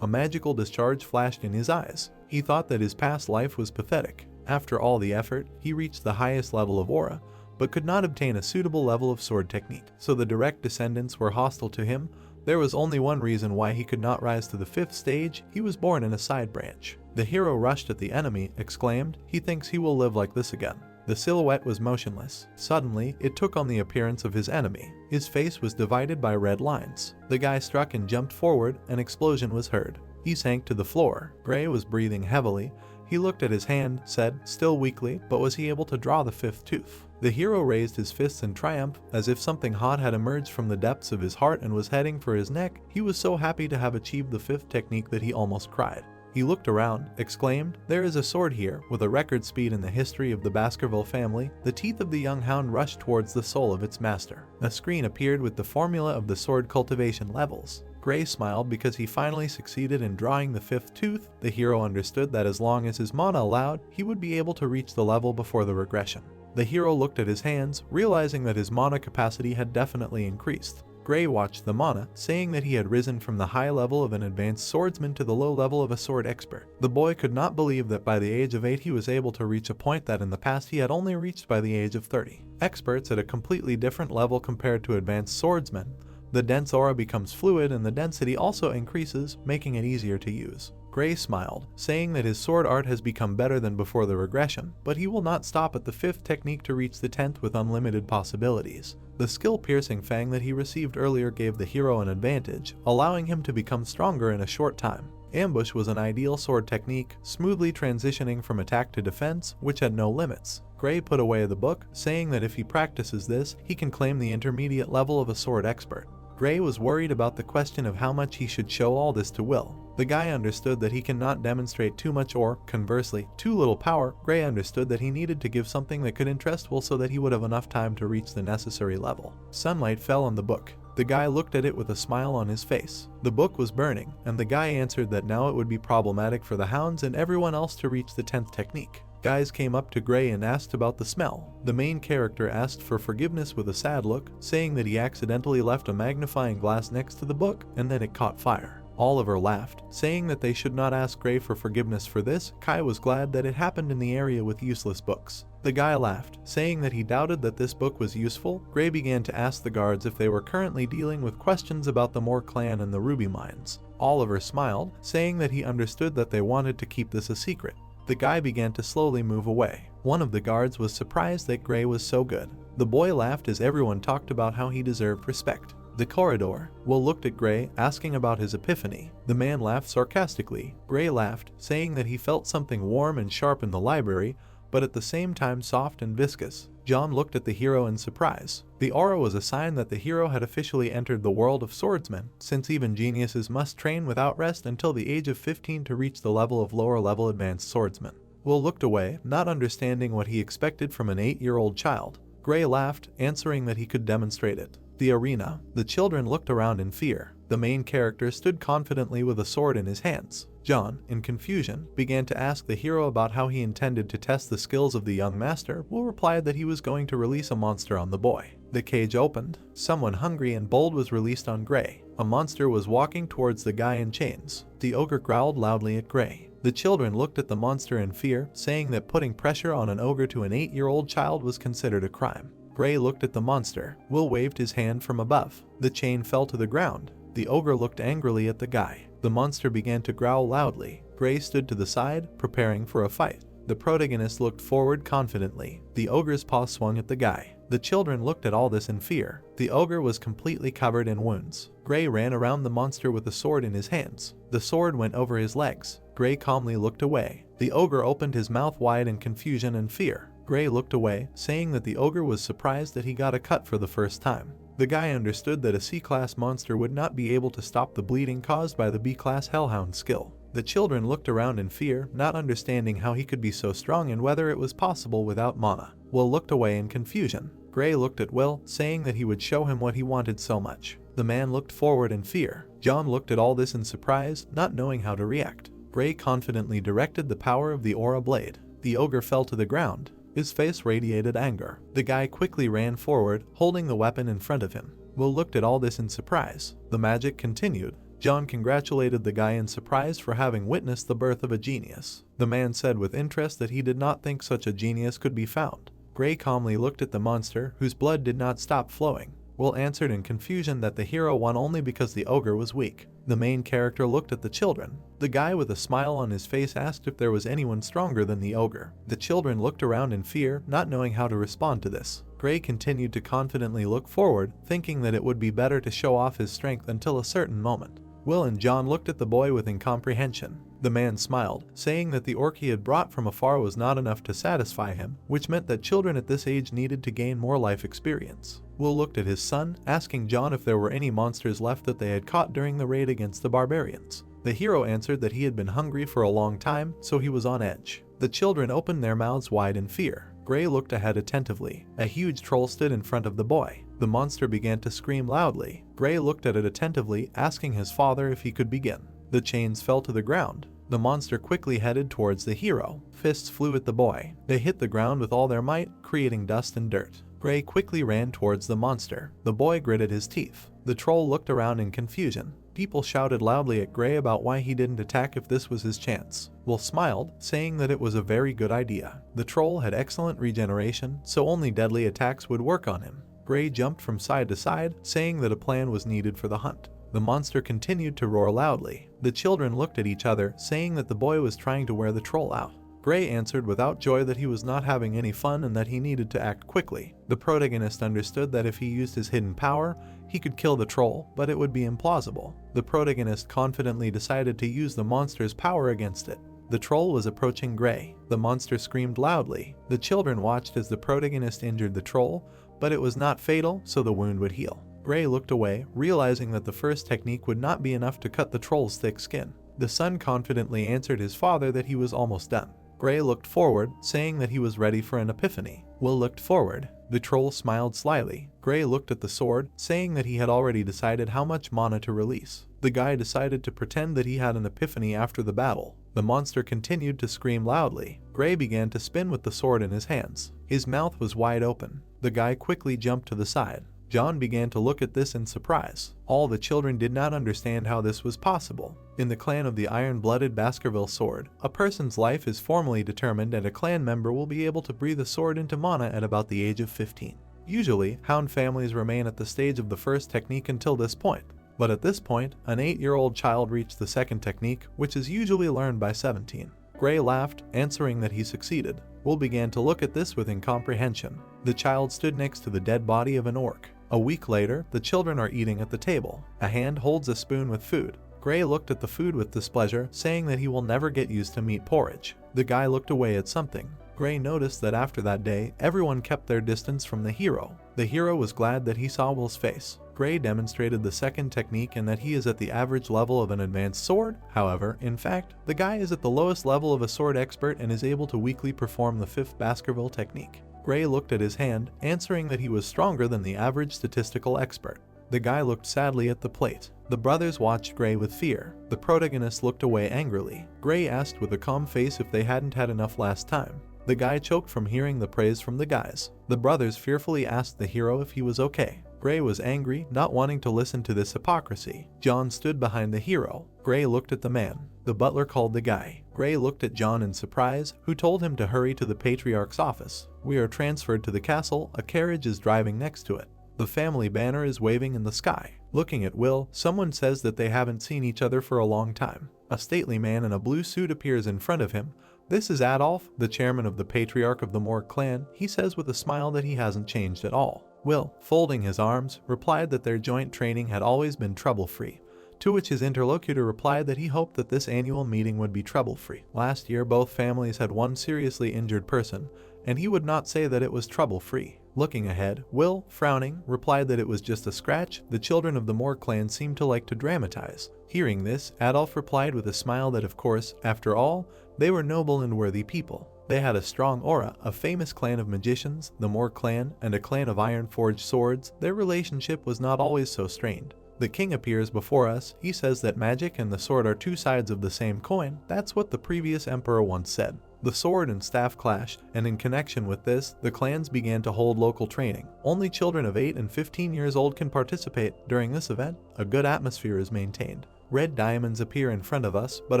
A magical discharge flashed in his eyes. He thought that his past life was pathetic. After all the effort, he reached the highest level of aura, but could not obtain a suitable level of sword technique. So the direct descendants were hostile to him. There was only one reason why he could not rise to the 5th stage. He was born in a side branch. The hero rushed at the enemy, exclaimed, "He thinks he will live like this again." The silhouette was motionless. Suddenly, it took on the appearance of his enemy. His face was divided by red lines. The guy struck and jumped forward. An explosion was heard. He sank to the floor. Gray was breathing heavily. He looked at his hand, said, still weakly, but was he able to draw the 5th tooth? The hero raised his fists in triumph, as if something hot had emerged from the depths of his heart and was heading for his neck. He was so happy to have achieved the 5th technique that he almost cried. He looked around, exclaimed, "There is a sword here." With a record speed in the history of the Baskerville family, the teeth of the young hound rushed towards the soul of its master. A screen appeared with the formula of the sword cultivation levels. Gray smiled because he finally succeeded in drawing the 5th tooth. The hero understood that as long as his mana allowed, he would be able to reach the level before the regression. The hero looked at his hands, realizing that his mana capacity had definitely increased. Gray watched the mana, saying that he had risen from the high level of an advanced swordsman to the low level of a sword expert. The boy could not believe that by the age of 8 he was able to reach a point that in the past he had only reached by the age of 30. Experts at a completely different level compared to advanced swordsmen. The dense aura becomes fluid and the density also increases, making it easier to use. Gray smiled, saying that his sword art has become better than before the regression, but he will not stop at the 5th technique to reach the 10th with unlimited possibilities. The skill-piercing fang that he received earlier gave the hero an advantage, allowing him to become stronger in a short time. Ambush was an ideal sword technique, smoothly transitioning from attack to defense, which had no limits. Gray put away the book, saying that if he practices this, he can claim the intermediate level of a sword expert. Gray was worried about the question of how much he should show all this to Will. The guy understood that he cannot demonstrate too much or, conversely, too little power. Gray understood that he needed to give something that could interest Will so that he would have enough time to reach the necessary level. Sunlight fell on the book. The guy looked at it with a smile on his face. The book was burning, and the guy answered that now it would be problematic for the hounds and everyone else to reach the 10th technique. Guys came up to Gray and asked about the smell. The main character asked for forgiveness with a sad look, saying that he accidentally left a magnifying glass next to the book and then it caught fire. Oliver laughed, saying that they should not ask Gray for forgiveness for this. Kai was glad that it happened in the area with useless books. The guy laughed, saying that he doubted that this book was useful. Gray began to ask the guards if they were currently dealing with questions about the Moore clan and the ruby mines. Oliver smiled, saying that he understood that they wanted to keep this a secret. The guy began to slowly move away. One of the guards was surprised that Gray was so good. The boy laughed as everyone talked about how he deserved respect. The corridor. Will looked at Gray, asking about his epiphany. The man laughed sarcastically. Gray laughed, saying that he felt something warm and sharp in the library, but at the same time soft and viscous. John looked at the hero in surprise. The aura was a sign that the hero had officially entered the world of swordsmen, since even geniuses must train without rest until the age of 15 to reach the level of lower-level advanced swordsmen. Will looked away, not understanding what he expected from an 8-year-old child. Gray laughed, answering that he could demonstrate it. The arena. The children looked around in fear. The main character stood confidently with a sword in his hands. John, in confusion, began to ask the hero about how he intended to test the skills of the young master. Will replied that he was going to release a monster on the boy. The cage opened. Someone hungry and bold was released on Gray. A monster was walking towards the guy in chains. The ogre growled loudly at Gray. The children looked at the monster in fear, saying that putting pressure on an ogre to an 8-year-old child was considered a crime. Gray looked at the monster. Will waved his hand from above. The chain fell to the ground. The ogre looked angrily at the guy. The monster began to growl loudly. Gray stood to the side, preparing for a fight. The protagonist looked forward confidently. The ogre's paw swung at the guy. The children looked at all this in fear. The ogre was completely covered in wounds. Gray ran around the monster with a sword in his hands. The sword went over his legs. Gray calmly looked away. The ogre opened his mouth wide in confusion and fear. Gray looked away, saying that the ogre was surprised that he got a cut for the first time. The guy understood that a C-class monster would not be able to stop the bleeding caused by the B-class Hellhound skill. The children looked around in fear, not understanding how he could be so strong and whether it was possible without mana. Will looked away in confusion. Gray looked at Will, saying that he would show him what he wanted so much. The man looked forward in fear. John looked at all this in surprise, not knowing how to react. Gray confidently directed the power of the aura blade. The ogre fell to the ground. His face radiated anger. The guy quickly ran forward, holding the weapon in front of him. Will looked at all this in surprise. The magic continued. John congratulated the guy in surprise for having witnessed the birth of a genius. The man said with interest that he did not think such a genius could be found. Gray calmly looked at the monster, whose blood did not stop flowing. Will answered in confusion that the hero won only because the ogre was weak. The main character looked at the children. The guy with a smile on his face asked if there was anyone stronger than the ogre. The children looked around in fear, not knowing how to respond to this. Gray continued to confidently look forward, thinking that it would be better to show off his strength until a certain moment. Will and John looked at the boy with incomprehension. The man smiled, saying that the orc he had brought from afar was not enough to satisfy him, which meant that children at this age needed to gain more life experience. Will looked at his son, asking John if there were any monsters left that they had caught during the raid against the barbarians. The hero answered that he had been hungry for a long time, so he was on edge. The children opened their mouths wide in fear. Gray looked ahead attentively. A huge troll stood in front of the boy. The monster began to scream loudly. Gray looked at it attentively, asking his father if he could begin. The chains fell to the ground. The monster quickly headed towards the hero. Fists flew at the boy. They hit the ground with all their might, creating dust and dirt. Gray quickly ran towards the monster. The boy gritted his teeth. The troll looked around in confusion. People shouted loudly at Gray about why he didn't attack if this was his chance. Will smiled, saying that it was a very good idea. The troll had excellent regeneration, so only deadly attacks would work on him. Gray jumped from side to side, saying that a plan was needed for the hunt. The monster continued to roar loudly. The children looked at each other, saying that the boy was trying to wear the troll out. Gray answered without joy that he was not having any fun and that he needed to act quickly. The protagonist understood that if he used his hidden power, he could kill the troll, but it would be implausible. The protagonist confidently decided to use the monster's power against it. The troll was approaching Gray. The monster screamed loudly. The children watched as the protagonist injured the troll, but it was not fatal, so the wound would heal. Gray looked away, realizing that the first technique would not be enough to cut the troll's thick skin. The son confidently answered his father that he was almost done. Gray looked forward, saying that he was ready for an epiphany. Will looked forward. The troll smiled slyly. Gray looked at the sword, saying that he had already decided how much mana to release. The guy decided to pretend that he had an epiphany after the battle. The monster continued to scream loudly. Gray began to spin with the sword in his hands. His mouth was wide open. The guy quickly jumped to the side. John began to look at this in surprise. All the children did not understand how this was possible. In the clan of the iron-blooded Baskerville sword, a person's life is formally determined and a clan member will be able to breathe a sword into mana at about the age of 15. Usually, hound families remain at the stage of the first technique until this point. But at this point, an 8-year-old child reached the second technique, which is usually learned by 17. Gray laughed, answering that he succeeded. Will began to look at this with incomprehension. The child stood next to the dead body of an orc. A week later, the children are eating at the table. A hand holds a spoon with food. Gray looked at the food with displeasure, saying that he will never get used to meat porridge. The guy looked away at something. Gray noticed that after that day, everyone kept their distance from the hero. The hero was glad that he saw Will's face. Gray demonstrated the second technique and that he is at the average level of an advanced sword. However, in fact, the guy is at the lowest level of a sword expert and is able to weakly perform the 5th Baskerville technique. Gray looked at his hand, answering that he was stronger than the average statistical expert. The guy looked sadly at the plate. The brothers watched Gray with fear. The protagonist looked away angrily. Gray asked with a calm face if they hadn't had enough last time. The guy choked from hearing the praise from the guys. The brothers fearfully asked the hero if he was okay. Gray was angry, not wanting to listen to this hypocrisy. John stood behind the hero. Gray looked at the man. The butler called the guy. Gray looked at John in surprise, who told him to hurry to the patriarch's office. We are transferred to the castle. A carriage is driving next to it. The family banner is waving in the sky. Looking at Will, someone says that they haven't seen each other for a long time. A stately man in a blue suit appears in front of him. This is Adolf, the chairman of the patriarch of the Morg clan. He says with a smile that he hasn't changed at all. Will, folding his arms, replied that their joint training had always been trouble-free, to which his interlocutor replied that he hoped that this annual meeting would be trouble-free. Last year, both families had one seriously injured person, and he would not say that it was trouble-free. Looking ahead, Will, frowning, replied that it was just a scratch. The children of the Morg clan seemed to like to dramatize. Hearing this, Adolf replied with a smile that of course, after all, they were noble and worthy people. They had a strong aura, a famous clan of magicians, the Morg clan, and a clan of iron-forged swords. Their relationship was not always so strained. The king appears before us. He says that magic and the sword are two sides of the same coin. That's what the previous emperor once said. The sword and staff clashed, and in connection with this, the clans began to hold local training. Only children of 8 and 15 years old can participate. During this event, a good atmosphere is maintained. Red diamonds appear in front of us, but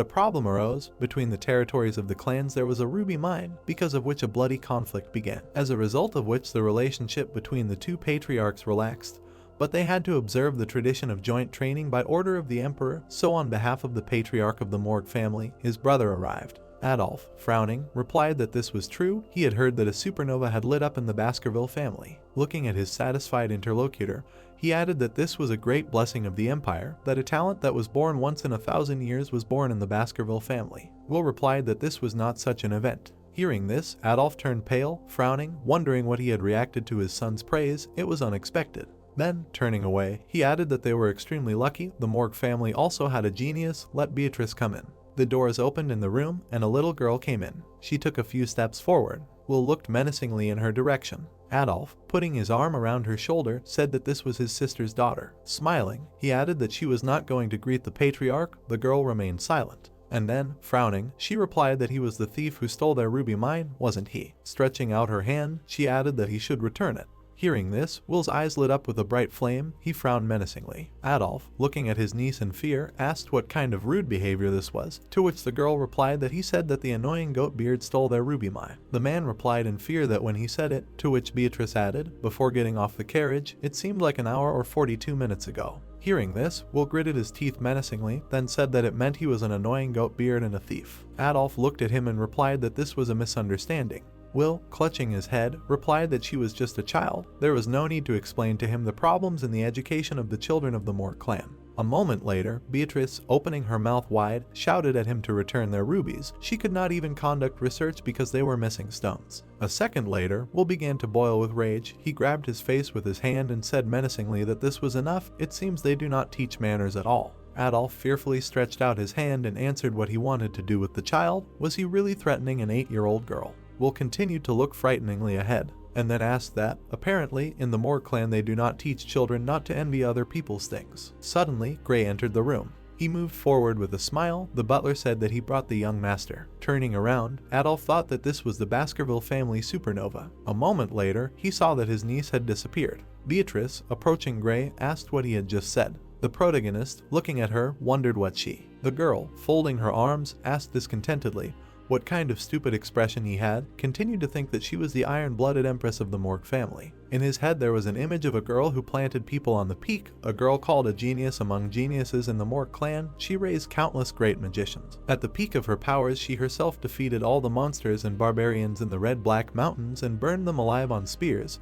a problem arose. Between the territories of the clans there was a ruby mine, because of which a bloody conflict began, as a result of which the relationship between the two patriarchs relaxed. But they had to observe the tradition of joint training by order of the emperor, so on behalf of the patriarch of the Morg family, his brother arrived. Adolf, frowning, replied that this was true. He had heard that a supernova had lit up in the Baskerville family. Looking at his satisfied interlocutor, he added that this was a great blessing of the empire, that a talent that was born once in 1,000 years was born in the Baskerville family. Will replied that this was not such an event. Hearing this, Adolf turned pale, frowning, wondering what he had reacted to his son's praise. It was unexpected. Then, turning away, he added that they were extremely lucky. The Morg family also had a genius. Let Beatrice come in. The doors opened in the room, and a little girl came in. She took a few steps forward. Will looked menacingly in her direction. Adolf, putting his arm around her shoulder, said that this was his sister's daughter. Smiling, he added that she was not going to greet the patriarch. The girl remained silent. And then, frowning, she replied that he was the thief who stole their ruby mine, wasn't he? Stretching out her hand, she added that he should return it. Hearing this, Will's eyes lit up with a bright flame. He frowned menacingly. Adolf, looking at his niece in fear, asked what kind of rude behavior this was, to which the girl replied that he said that the annoying goat beard stole their ruby mine. The man replied in fear that when he said it, to which Beatrice added, before getting off the carriage, it seemed like an hour or 42 minutes ago. Hearing this, Will gritted his teeth menacingly, then said that it meant he was an annoying goat beard and a thief. Adolf looked at him and replied that this was a misunderstanding. Will, clutching his head, replied that she was just a child. There was no need to explain to him the problems in the education of the children of the Morg clan. A moment later, Beatrice, opening her mouth wide, shouted at him to return their rubies. She could not even conduct research because they were missing stones. A second later, Will began to boil with rage. He grabbed his face with his hand and said menacingly that this was enough. It seems they do not teach manners at all. Adolf fearfully stretched out his hand and answered what he wanted to do with the child. Was he really threatening an 8-year-old girl? Will continued to look frighteningly ahead, and then asked that, apparently, in the Morg clan they do not teach children not to envy other people's things. Suddenly, Gray entered the room. He moved forward with a smile. The butler said that he brought the young master. Turning around, Adolf thought that this was the Baskerville family supernova. A moment later, he saw that his niece had disappeared. Beatrice, approaching Gray, asked what he had just said. The protagonist, looking at her, wondered what she. The girl, folding her arms, asked discontentedly what kind of stupid expression he had, continued to think that she was the iron-blooded empress of the Morg family. In his head there was an image of a girl who planted people on the peak, a girl called a genius among geniuses in the Morg clan. She raised countless great magicians. At the peak of her powers, she herself defeated all the monsters and barbarians in the Red-Black Mountains and burned them alive on spears,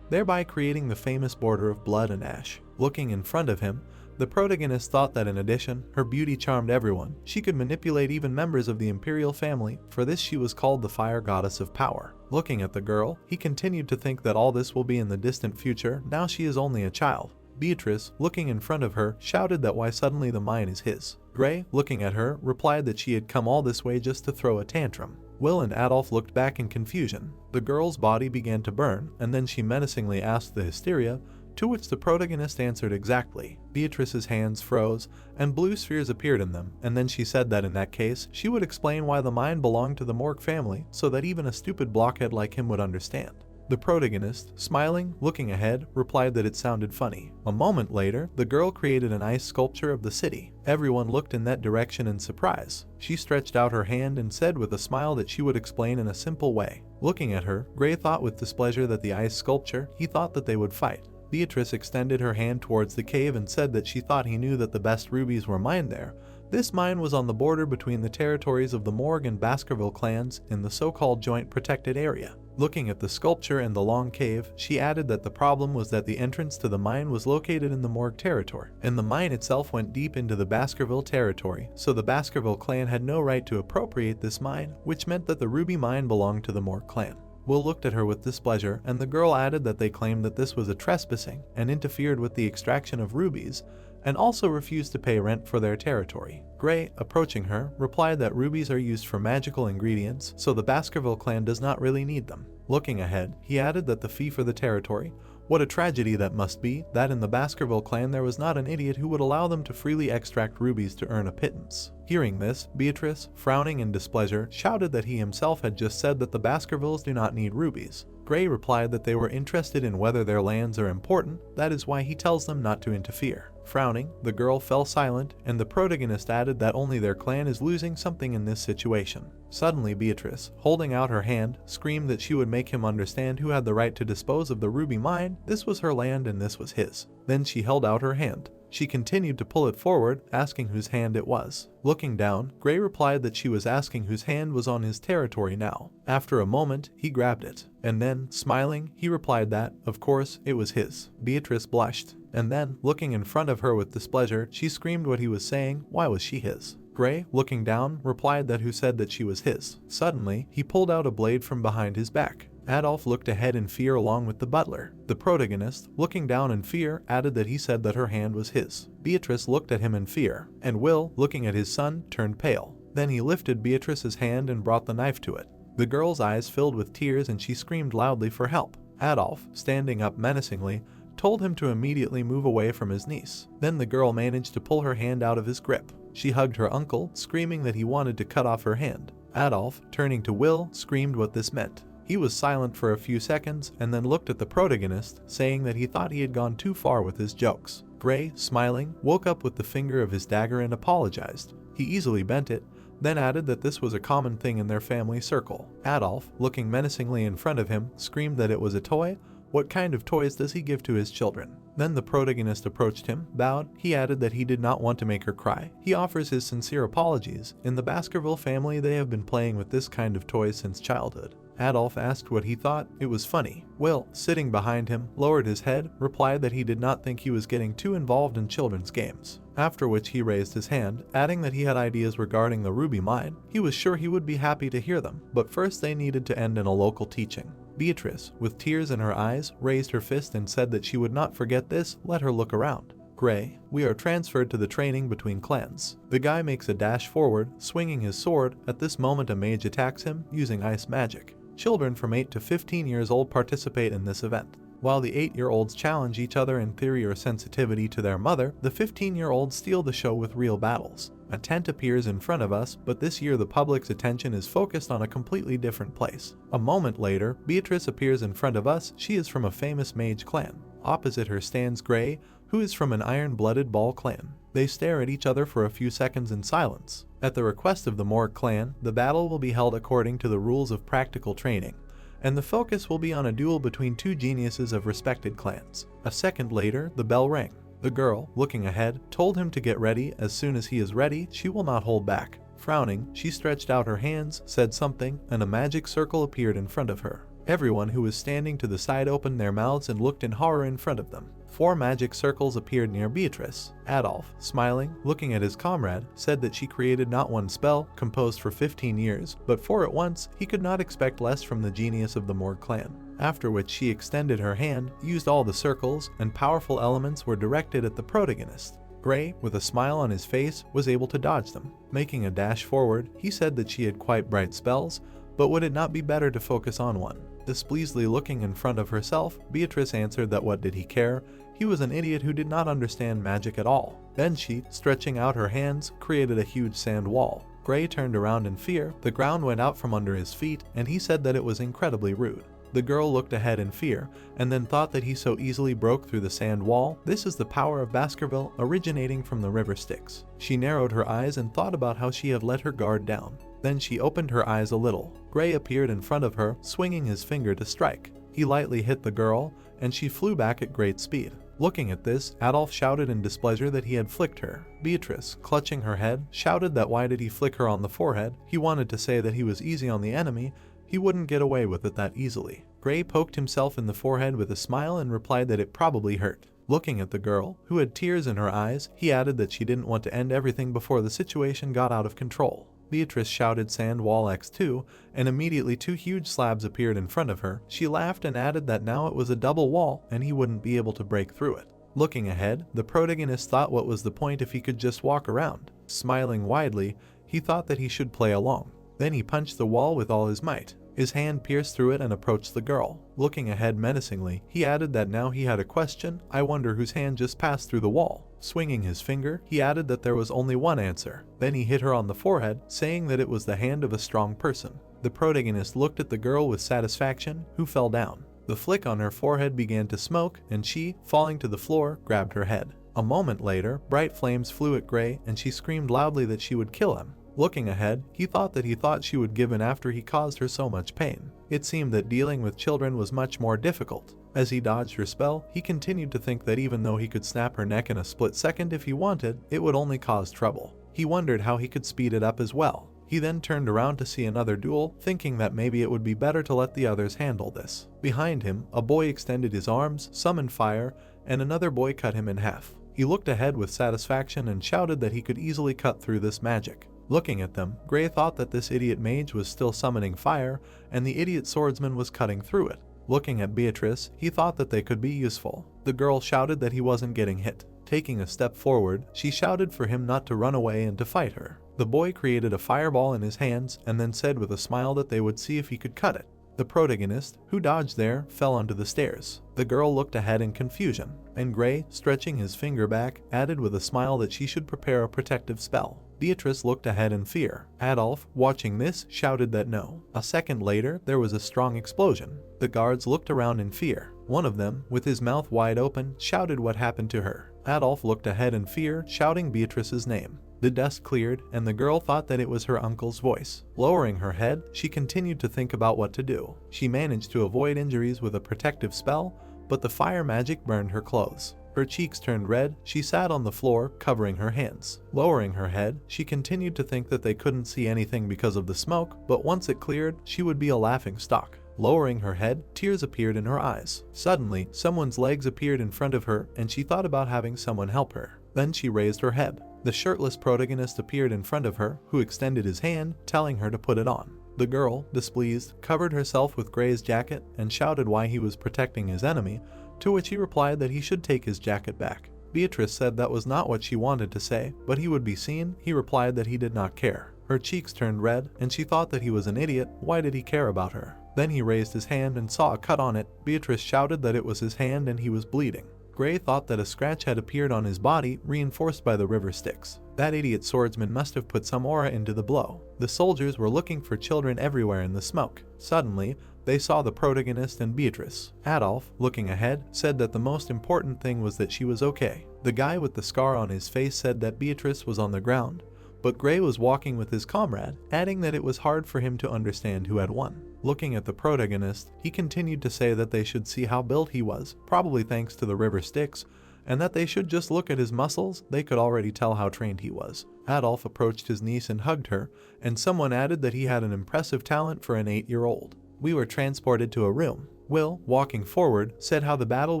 thereby creating the famous border of blood and ash. Looking in front of him, the protagonist thought that in addition, her beauty charmed everyone. She could manipulate even members of the imperial family. For this she was called the fire goddess of power. Looking at the girl, he continued to think that all this will be in the distant future. Now she is only a child. Beatrice, looking in front of her, shouted that why suddenly the mine is his. Gray, looking at her, replied that she had come all this way just to throw a tantrum. Will and Adolf looked back in confusion. The girl's body began to burn, and then she menacingly asked the hysteria, to which the protagonist answered exactly. Beatrice's hands froze, and blue spheres appeared in them, and then she said that in that case, she would explain why the mine belonged to the Morg family, so that even a stupid blockhead like him would understand. The protagonist, smiling, looking ahead, replied that it sounded funny. A moment later, the girl created an ice sculpture of the city. Everyone looked in that direction in surprise. She stretched out her hand and said with a smile that she would explain in a simple way. Looking at her, Gray thought with displeasure that the ice sculpture, he thought that they would fight. Beatrice extended her hand towards the cave and said that she thought he knew that the best rubies were mined there. This mine was on the border between the territories of the Morg and Baskerville clans in the so-called joint protected area. Looking at the sculpture and the long cave, she added that the problem was that the entrance to the mine was located in the Morg territory, and the mine itself went deep into the Baskerville territory, so the Baskerville clan had no right to appropriate this mine, which meant that the ruby mine belonged to the Morg clan. Will looked at her with displeasure, and the girl added that they claimed that this was a trespassing and interfered with the extraction of rubies, and also refused to pay rent for their territory. Gray, approaching her, replied that rubies are used for magical ingredients, so the Baskerville clan does not really need them. Looking ahead, he added that the fee for the territory, what a tragedy that must be, that in the Baskerville clan there was not an idiot who would allow them to freely extract rubies to earn a pittance. Hearing this, Beatrice, frowning in displeasure, shouted that he himself had just said that the Baskervilles do not need rubies. Gray replied that they were interested in whether their lands are important, that is why he tells them not to interfere. Frowning, the girl fell silent, and the protagonist added that only their clan is losing something in this situation. Suddenly Beatrice, holding out her hand, screamed that she would make him understand who had the right to dispose of the ruby mine. This was her land and this was his. Then she held out her hand. She continued to pull it forward, asking whose hand it was. Looking down, Gray replied that she was asking whose hand was on his territory now. After a moment, he grabbed it, and then, smiling, he replied that, of course, it was his. Beatrice blushed, and then, looking in front of her with displeasure, she screamed what he was saying. Why was she his? Gray, looking down, replied that who said that she was his. Suddenly, he pulled out a blade from behind his back. Adolf looked ahead in fear along with the butler. The protagonist, looking down in fear, added that he said that her hand was his. Beatrice looked at him in fear, and Will, looking at his son, turned pale. Then he lifted Beatrice's hand and brought the knife to it. The girl's eyes filled with tears and she screamed loudly for help. Adolf, standing up menacingly, told him to immediately move away from his niece. Then the girl managed to pull her hand out of his grip. She hugged her uncle, screaming that he wanted to cut off her hand. Adolf, turning to Will, screamed what this meant. He was silent for a few seconds and then looked at the protagonist, saying that he thought he had gone too far with his jokes. Gray, smiling, woke up with the finger of his dagger and apologized. He easily bent it, then added that this was a common thing in their family circle. Adolf, looking menacingly in front of him, screamed that it was a toy. What kind of toys does he give to his children? Then the protagonist approached him, bowed. He added that he did not want to make her cry. He offers his sincere apologies. In the Baskerville family, they have been playing with this kind of toys since childhood. Adolf asked what he thought. It was funny. Will, sitting behind him, lowered his head, replied that he did not think he was getting too involved in children's games. After which he raised his hand, adding that he had ideas regarding the ruby mine. He was sure he would be happy to hear them, but first they needed to end in a local teaching. Beatrice, with tears in her eyes, raised her fist and said that she would not forget this. Let her look around. Gray, we are transferred to the training between clans. The guy makes a dash forward, swinging his sword. At this moment a mage attacks him, using ice magic. Children from 8 to 15 years old participate in this event. While the 8-year-olds challenge each other in theory or sensitivity to their mother, the 15-year-olds steal the show with real battles. A tent appears in front of us, but this year the public's attention is focused on a completely different place. A moment later, Beatrice appears in front of us. She is from a famous mage clan. Opposite her stands Gray, who is from an iron-blooded Ball clan. They stare at each other for a few seconds in silence. At the request of the Morg clan, the battle will be held according to the rules of practical training, and the focus will be on a duel between two geniuses of respected clans. A second later, the bell rang. The girl, looking ahead, told him to get ready. As soon as he is ready, she will not hold back. Frowning, she stretched out her hands, said something, and a magic circle appeared in front of her. Everyone who was standing to the side opened their mouths and looked in horror in front of them. 4 magic circles appeared near Beatrice. Adolf, smiling, looking at his comrade, said that she created not one spell, composed for 15 years, but 4 at once. He could not expect less from the genius of the Morg clan. After which she extended her hand, used all the circles, and powerful elements were directed at the protagonist. Gray, with a smile on his face, was able to dodge them. Making a dash forward, he said that she had quite bright spells, but would it not be better to focus on one? Displeasedly looking in front of herself, Beatrice answered that what did he care? He was an idiot who did not understand magic at all. Then she, stretching out her hands, created a huge sand wall. Gray turned around in fear. The ground went out from under his feet, and he said that it was incredibly rude. The girl looked ahead in fear, and then thought that he so easily broke through the sand wall. This is the power of Baskerville, originating from the river Styx. She narrowed her eyes and thought about how she had let her guard down. Then she opened her eyes a little. Gray appeared in front of her, swinging his finger to strike. He lightly hit the girl, and she flew back at great speed. Looking at this, Adolf shouted in displeasure that he had flicked her. Beatrice, clutching her head, shouted that why did he flick her on the forehead? He wanted to say that he was easy on the enemy. He wouldn't get away with it that easily. Gray poked himself in the forehead with a smile and replied that it probably hurt. Looking at the girl, who had tears in her eyes, he added that she didn't want to end everything before the situation got out of control. Beatrice shouted Sand Wall X2, and immediately 2 huge slabs appeared in front of her. She laughed and added that now it was a double wall and he wouldn't be able to break through it. Looking ahead, the protagonist thought what was the point if he could just walk around. Smiling widely, he thought that he should play along. Then he punched the wall with all his might. His hand pierced through it and approached the girl. Looking ahead menacingly, he added that now he had a question. I wonder whose hand just passed through the wall. Swinging his finger, he added that there was only one answer. Then he hit her on the forehead, saying that it was the hand of a strong person. The protagonist looked at the girl with satisfaction, who fell down. The flick on her forehead began to smoke, and she, falling to the floor, grabbed her head. A moment later, bright flames flew at Gray, and she screamed loudly that she would kill him. Looking ahead, he thought she would give in after he caused her so much pain. It seemed that dealing with children was much more difficult. As he dodged her spell, he continued to think that even though he could snap her neck in a split second if he wanted, it would only cause trouble. He wondered how he could speed it up as well. He then turned around to see another duel, thinking that maybe it would be better to let the others handle this. Behind him, a boy extended his arms, summoned fire, and another boy cut him in half. He looked ahead with satisfaction and shouted that he could easily cut through this magic. Looking at them, Gray thought that this idiot mage was still summoning fire, and the idiot swordsman was cutting through it. Looking at Beatrice, he thought that they could be useful. The girl shouted that he wasn't getting hit. Taking a step forward, she shouted for him not to run away and to fight her. The boy created a fireball in his hands and then said with a smile that they would see if he could cut it. The protagonist, who dodged there, fell onto the stairs. The girl looked ahead in confusion, and Gray, stretching his finger back, added with a smile that she should prepare a protective spell. Beatrice looked ahead in fear. Adolf, watching this, shouted that no. A second later, there was a strong explosion. The guards looked around in fear. One of them, with his mouth wide open, shouted what happened to her. Adolf looked ahead in fear, shouting Beatrice's name. The dust cleared, and the girl thought that it was her uncle's voice. Lowering her head, she continued to think about what to do. She managed to avoid injuries with a protective spell, but the fire magic burned her clothes. Her cheeks turned red, she sat on the floor, covering her hands. Lowering her head, she continued to think that they couldn't see anything because of the smoke, but once it cleared, she would be a laughing stock. Lowering her head, tears appeared in her eyes. Suddenly, someone's legs appeared in front of her, and she thought about having someone help her. Then she raised her head. The shirtless protagonist appeared in front of her, who extended his hand, telling her to put it on. The girl, displeased, covered herself with Gray's jacket and shouted why he was protecting his enemy, to which he replied that he should take his jacket back. Beatrice said that was not what she wanted to say, but he would be seen. He replied that he did not care. Her cheeks turned red, and she thought that he was an idiot. Why did he care about her? Then he raised his hand and saw a cut on it. Beatrice shouted that it was his hand and he was bleeding. Gray thought that a scratch had appeared on his body, reinforced by the river Styx. That idiot swordsman must have put some aura into the blow. The soldiers were looking for children everywhere in the smoke. Suddenly, they saw the protagonist and Beatrice. Adolf, looking ahead, said that the most important thing was that she was okay. The guy with the scar on his face said that Beatrice was on the ground, but Gray was walking with his comrade, adding that it was hard for him to understand who had won. Looking at the protagonist, he continued to say that they should see how built he was, probably thanks to the river Styx, and that they should just look at his muscles. They could already tell how trained he was. Adolf approached his niece and hugged her, and someone added that he had an impressive talent for an 8-year-old. We were transported to a room. Will, walking forward, said how the battle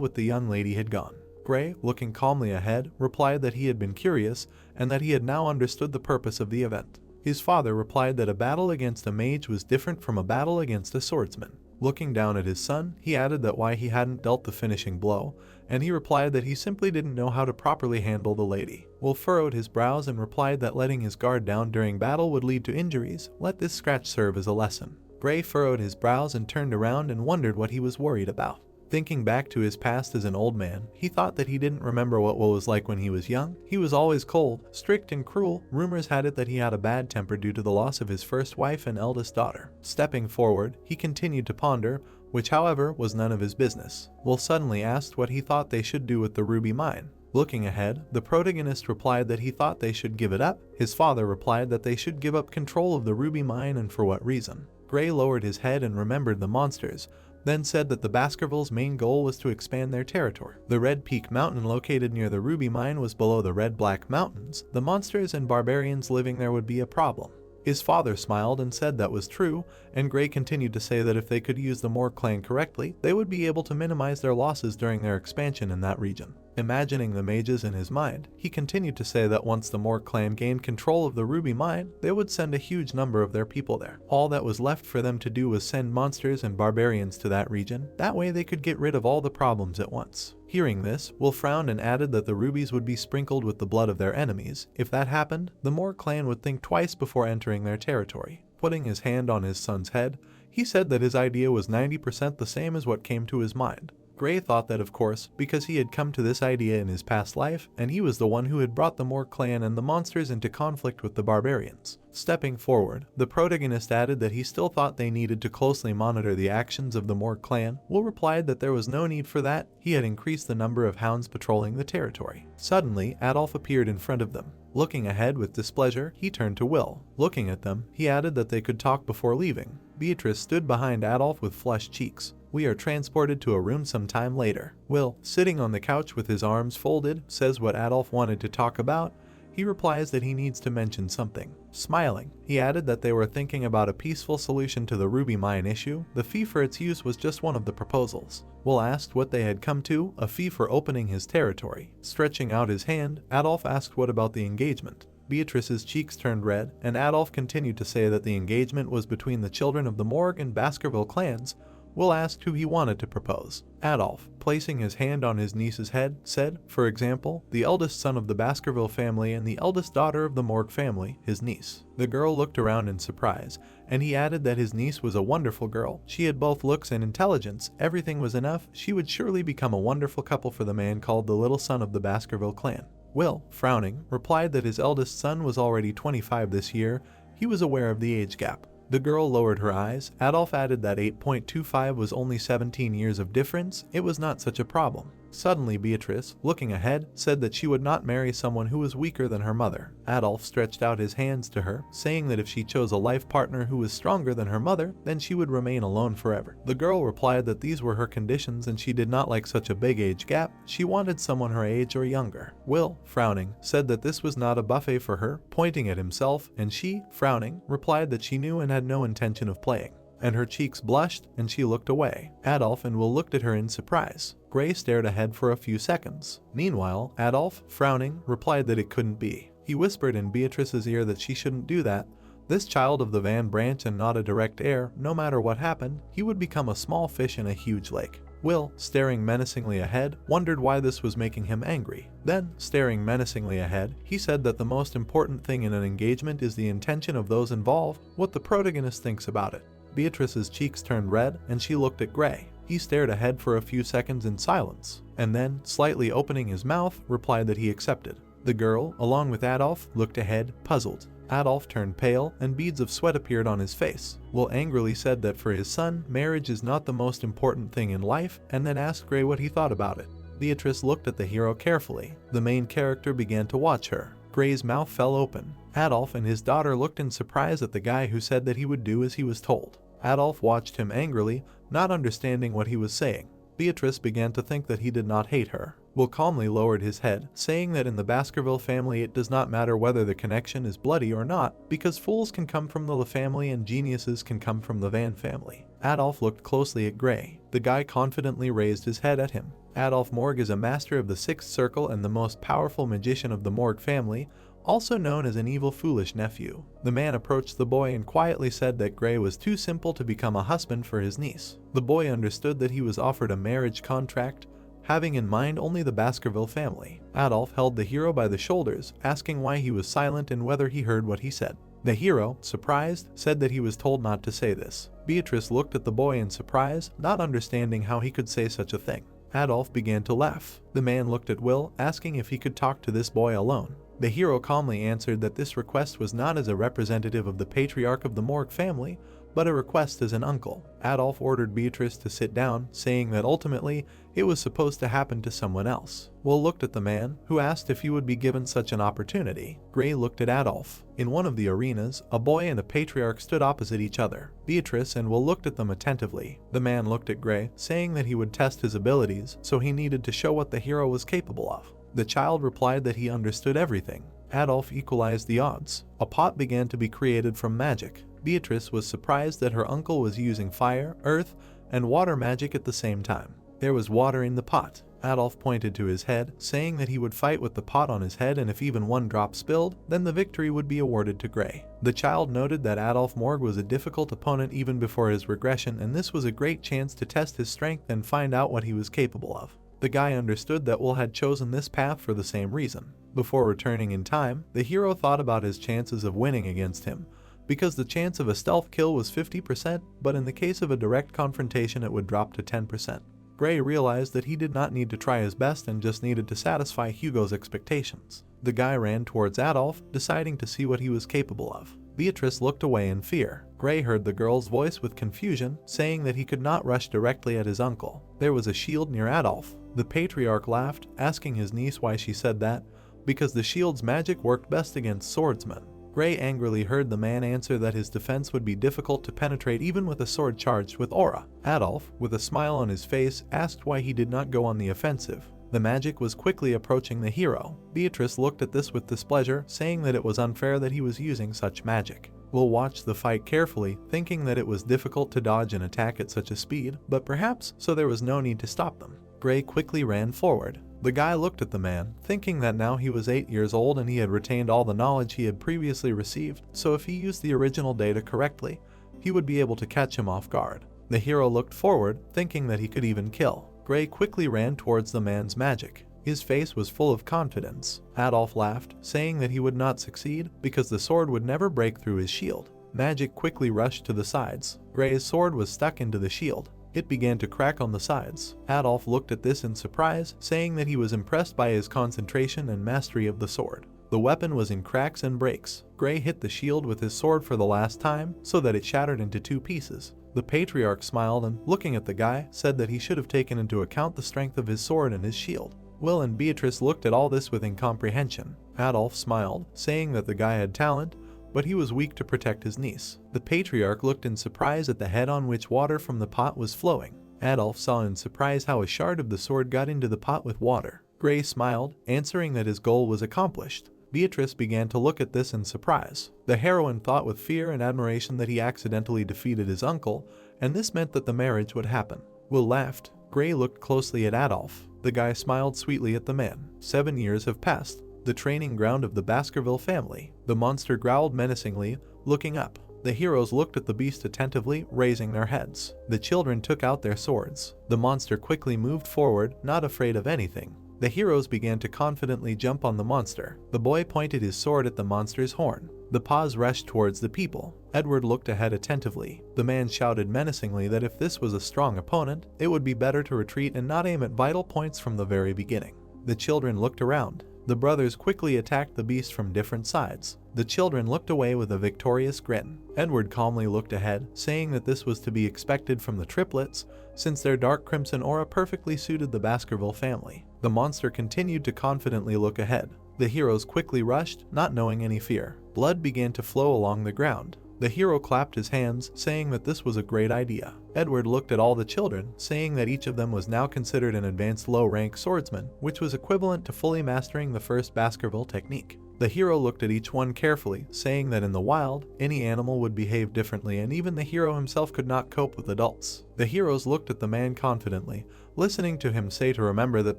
with the young lady had gone. Gray, looking calmly ahead, replied that he had been curious and that he had now understood the purpose of the event. His father replied that a battle against a mage was different from a battle against a swordsman. Looking down at his son, he added that why he hadn't dealt the finishing blow, and he replied that he simply didn't know how to properly handle the lady. Will furrowed his brows and replied that letting his guard down during battle would lead to injuries. Let this scratch serve as a lesson. Gray furrowed his brows and turned around and wondered what he was worried about. Thinking back to his past as an old man, he thought that he didn't remember what Will was like when he was young. He was always cold, strict and cruel. Rumors had it that he had a bad temper due to the loss of his first wife and eldest daughter. Stepping forward, he continued to ponder, which however was none of his business. Will suddenly asked what he thought they should do with the ruby mine. Looking ahead, the protagonist replied that he thought they should give it up. His father replied that they should give up control of the ruby mine and for what reason. Gray lowered his head and remembered the monsters, then said that the Baskerville's main goal was to expand their territory. The Red Peak Mountain located near the ruby mine was below the Red Black Mountains. The monsters and barbarians living there would be a problem. His father smiled and said that was true, and Gray continued to say that if they could use the Moor clan correctly, they would be able to minimize their losses during their expansion in that region. Imagining the mages in his mind, he continued to say that once the Morg clan gained control of the Ruby Mine, they would send a huge number of their people there. All that was left for them to do was send monsters and barbarians to that region. That way they could get rid of all the problems at once. Hearing this, Will frowned and added that the rubies would be sprinkled with the blood of their enemies. If that happened, the Morg clan would think twice before entering their territory. Putting his hand on his son's head, he said that his idea was 90% the same as what came to his mind. Gray thought that, of course, because he had come to this idea in his past life, and he was the one who had brought the Morg clan and the monsters into conflict with the barbarians. Stepping forward, the protagonist added that he still thought they needed to closely monitor the actions of the Morg clan. Will replied that there was no need for that, he had increased the number of hounds patrolling the territory. Suddenly, Adolf appeared in front of them. Looking ahead with displeasure, he turned to Will. Looking at them, he added that they could talk before leaving. Beatrice stood behind Adolf with flushed cheeks. We are transported to a room some time later. Will, sitting on the couch with his arms folded, says what Adolf wanted to talk about. He replies that he needs to mention something. Smiling, he added that they were thinking about a peaceful solution to the Ruby Mine issue. The fee for its use was just one of the proposals. Will asked what they had come to, a fee for opening his territory. Stretching out his hand, Adolf asked what about the engagement. Beatrice's cheeks turned red, and Adolf continued to say that the engagement was between the children of the Morg and Baskerville clans. Will asked who he wanted to propose. Adolf, placing his hand on his niece's head, said, for example, the eldest son of the Baskerville family and the eldest daughter of the Morg family, his niece. The girl looked around in surprise, and he added that his niece was a wonderful girl. She had both looks and intelligence. Everything was enough. She would surely become a wonderful couple for the man called the little son of the Baskerville clan. Will, frowning, replied that his eldest son was already 25 this year. He was aware of the age gap. The girl lowered her eyes. Adolf added that 8.25 was only 17 years of difference. It was not such a problem. Suddenly Beatrice, looking ahead, said that she would not marry someone who was weaker than her mother. Adolf stretched out his hands to her, saying that if she chose a life partner who was stronger than her mother, then she would remain alone forever. The girl replied that these were her conditions and she did not like such a big age gap. She wanted someone her age or younger. Will, frowning, said that this was not a buffet for her, pointing at himself, and she, frowning, replied that she knew and had no intention of playing. And her cheeks blushed, and she looked away. Adolf and Will looked at her in surprise. Gray stared ahead for a few seconds. Meanwhile, Adolf, frowning, replied that it couldn't be. He whispered in Beatrice's ear that she shouldn't do that. This child of the Van branch and not a direct heir, no matter what happened, he would become a small fish in a huge lake. Will, staring menacingly ahead, wondered why this was making him angry. Then, staring menacingly ahead, he said that the most important thing in an engagement is the intention of those involved, what the protagonist thinks about it. Beatrice's cheeks turned red, and she looked at Gray. He stared ahead for a few seconds in silence, and then, slightly opening his mouth, replied that he accepted. The girl, along with Adolf, looked ahead, puzzled. Adolf turned pale, and beads of sweat appeared on his face. Will angrily said that for his son, marriage is not the most important thing in life, and then asked Gray what he thought about it. Beatrice looked at the hero carefully. The main character began to watch her. Gray's mouth fell open. Adolf and his daughter looked in surprise at the guy who said that he would do as he was told. Adolf watched him angrily, not understanding what he was saying. Beatrice began to think that he did not hate her. Will calmly lowered his head, saying that in the Baskerville family it does not matter whether the connection is bloody or not, because fools can come from the family and geniuses can come from the Van family. Adolf looked closely at Gray. The guy confidently raised his head at him. Adolf Morg is a master of the Sixth Circle and the most powerful magician of the Morg family, also known as an evil foolish nephew. The man approached the boy and quietly said that Gray was too simple to become a husband for his niece. The boy understood that he was offered a marriage contract, having in mind only the Baskerville family. Adolf held the hero by the shoulders, asking why he was silent and whether he heard what he said. The hero, surprised, said that he was told not to say this. Beatrice looked at the boy in surprise, not understanding how he could say such a thing. Adolf began to laugh. The man looked at Will, asking if he could talk to this boy alone. The hero calmly answered that this request was not as a representative of the patriarch of the Morg family, but a request as an uncle. Adolf ordered Beatrice to sit down, saying that ultimately it was supposed to happen to someone else. Will looked at the man, who asked if he would be given such an opportunity. Gray looked at Adolf. In one of the arenas, a boy and a patriarch stood opposite each other. Beatrice and Will looked at them attentively. The man looked at Gray, saying that he would test his abilities, so he needed to show what the hero was capable of. The child replied that he understood everything. Adolf equalized the odds. A pot began to be created from magic. Beatrice was surprised that her uncle was using fire, earth, and water magic at the same time. There was water in the pot. Adolf pointed to his head, saying that he would fight with the pot on his head, and if even one drop spilled, then the victory would be awarded to Gray. The child noted that Adolf Morg was a difficult opponent even before his regression, and this was a great chance to test his strength and find out what he was capable of. The guy understood that Will had chosen this path for the same reason. Before returning in time, the hero thought about his chances of winning against him, because the chance of a stealth kill was 50%, but in the case of a direct confrontation it would drop to 10%. Gray realized that he did not need to try his best and just needed to satisfy Hugo's expectations. The guy ran towards Adolf, deciding to see what he was capable of. Beatrice looked away in fear. Gray heard the girl's voice with confusion, saying that he could not rush directly at his uncle. There was a shield near Adolf. The patriarch laughed, asking his niece why she said that, because the shield's magic worked best against swordsmen. Gray angrily heard the man answer that his defense would be difficult to penetrate even with a sword charged with aura. Adolf, with a smile on his face, asked why he did not go on the offensive. The magic was quickly approaching the hero. Beatrice looked at this with displeasure, saying that it was unfair that he was using such magic. Will watched the fight carefully, thinking that it was difficult to dodge an attack at such a speed, but perhaps so there was no need to stop them. Gray quickly ran forward. The guy looked at the man, thinking that now he was 8 years old and he had retained all the knowledge he had previously received, so if he used the original data correctly, he would be able to catch him off guard. The hero looked forward, thinking that he could even kill. Gray quickly ran towards the man's magic. His face was full of confidence. Adolf laughed, saying that he would not succeed because the sword would never break through his shield. Magic quickly rushed to the sides. Gray's sword was stuck into the shield. It began to crack on the sides. Adolf looked at this in surprise, saying that he was impressed by his concentration and mastery of the sword. The weapon was in cracks and breaks. Gray hit the shield with his sword for the last time, so that it shattered into 2 pieces. The patriarch smiled and, looking at the guy, said that he should have taken into account the strength of his sword and his shield. Will and Beatrice looked at all this with incomprehension. Adolf smiled, saying that the guy had talent, but he was weak to protect his niece. The patriarch looked in surprise at the head on which water from the pot was flowing. Adolf saw in surprise how a shard of the sword got into the pot with water. Gray smiled, answering that his goal was accomplished. Beatrice began to look at this in surprise. The heroine thought with fear and admiration that he accidentally defeated his uncle, and this meant that the marriage would happen. Will laughed. Gray looked closely at Adolf. The guy smiled sweetly at the man. 7 years have passed. The training ground of the Baskerville family. The monster growled menacingly, looking up. The heroes looked at the beast attentively, raising their heads. The children took out their swords. The monster quickly moved forward, not afraid of anything. The heroes began to confidently jump on the monster. The boy pointed his sword at the monster's horn. The paws rushed towards the people. Edward looked ahead attentively. The man shouted menacingly that if this was a strong opponent, it would be better to retreat and not aim at vital points from the very beginning. The children looked around. The brothers quickly attacked the beast from different sides. The children looked away with a victorious grin. Edward calmly looked ahead, saying that this was to be expected from the triplets, since their dark crimson aura perfectly suited the Baskerville family. The monster continued to confidently look ahead. The heroes quickly rushed, not knowing any fear. Blood began to flow along the ground. The hero clapped his hands, saying that this was a great idea. Edward looked at all the children, saying that each of them was now considered an advanced low-rank swordsman, which was equivalent to fully mastering the first Baskerville technique. The hero looked at each one carefully, saying that in the wild, any animal would behave differently and even the hero himself could not cope with adults. The heroes looked at the man confidently, listening to him say to remember that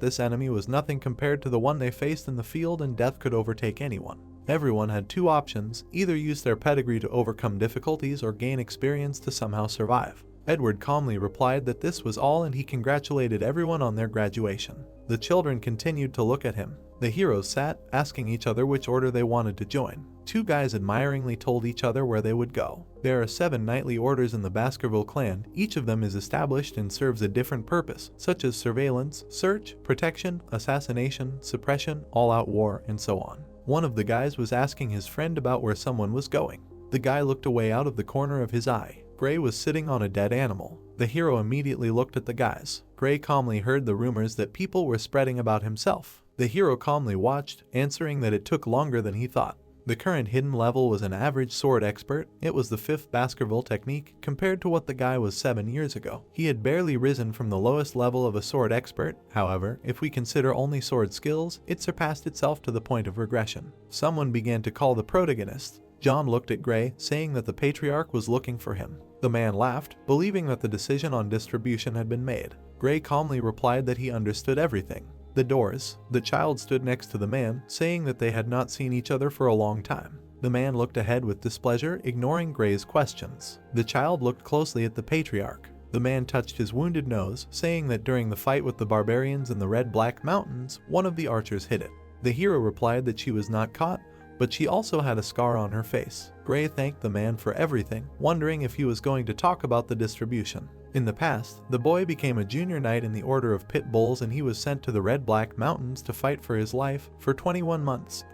this enemy was nothing compared to the one they faced in the field and death could overtake anyone. Everyone had 2 options, either use their pedigree to overcome difficulties or gain experience to somehow survive. Edward calmly replied that this was all and he congratulated everyone on their graduation. The children continued to look at him. The heroes sat, asking each other which order they wanted to join. 2 guys admiringly told each other where they would go. There are 7 knightly orders in the Baskerville clan. Each of them is established and serves a different purpose, such as surveillance, search, protection, assassination, suppression, all-out war, and so on. One of the guys was asking his friend about where someone was going. The guy looked away out of the corner of his eye. Gray was sitting on a dead animal. The hero immediately looked at the guys. Gray calmly heard the rumors that people were spreading about himself. The hero calmly watched, answering that it took longer than he thought. The current hidden level was an average sword expert. It was the 5th Baskerville technique compared to what the guy was 7 years ago. He had barely risen from the lowest level of a sword expert. However, if we consider only sword skills, it surpassed itself to the point of regression. Someone began to call the protagonist. John looked at Gray, saying that the patriarch was looking for him. The man laughed, believing that the decision on distribution had been made. Gray calmly replied that he understood everything. The doors. The child stood next to the man, saying that they had not seen each other for a long time. The man looked ahead with displeasure, ignoring Gray's questions. The child looked closely at the patriarch. The man touched his wounded nose, saying that during the fight with the barbarians in the Red-Black Mountains, one of the archers hit it. The hero replied that she was not caught, but she also had a scar on her face. Gray thanked the man for everything, wondering if he was going to talk about the distribution. In the past, the boy became a junior knight in the Order of Pit Bulls, and he was sent to the Red-Black Mountains to fight for his life for 21 months.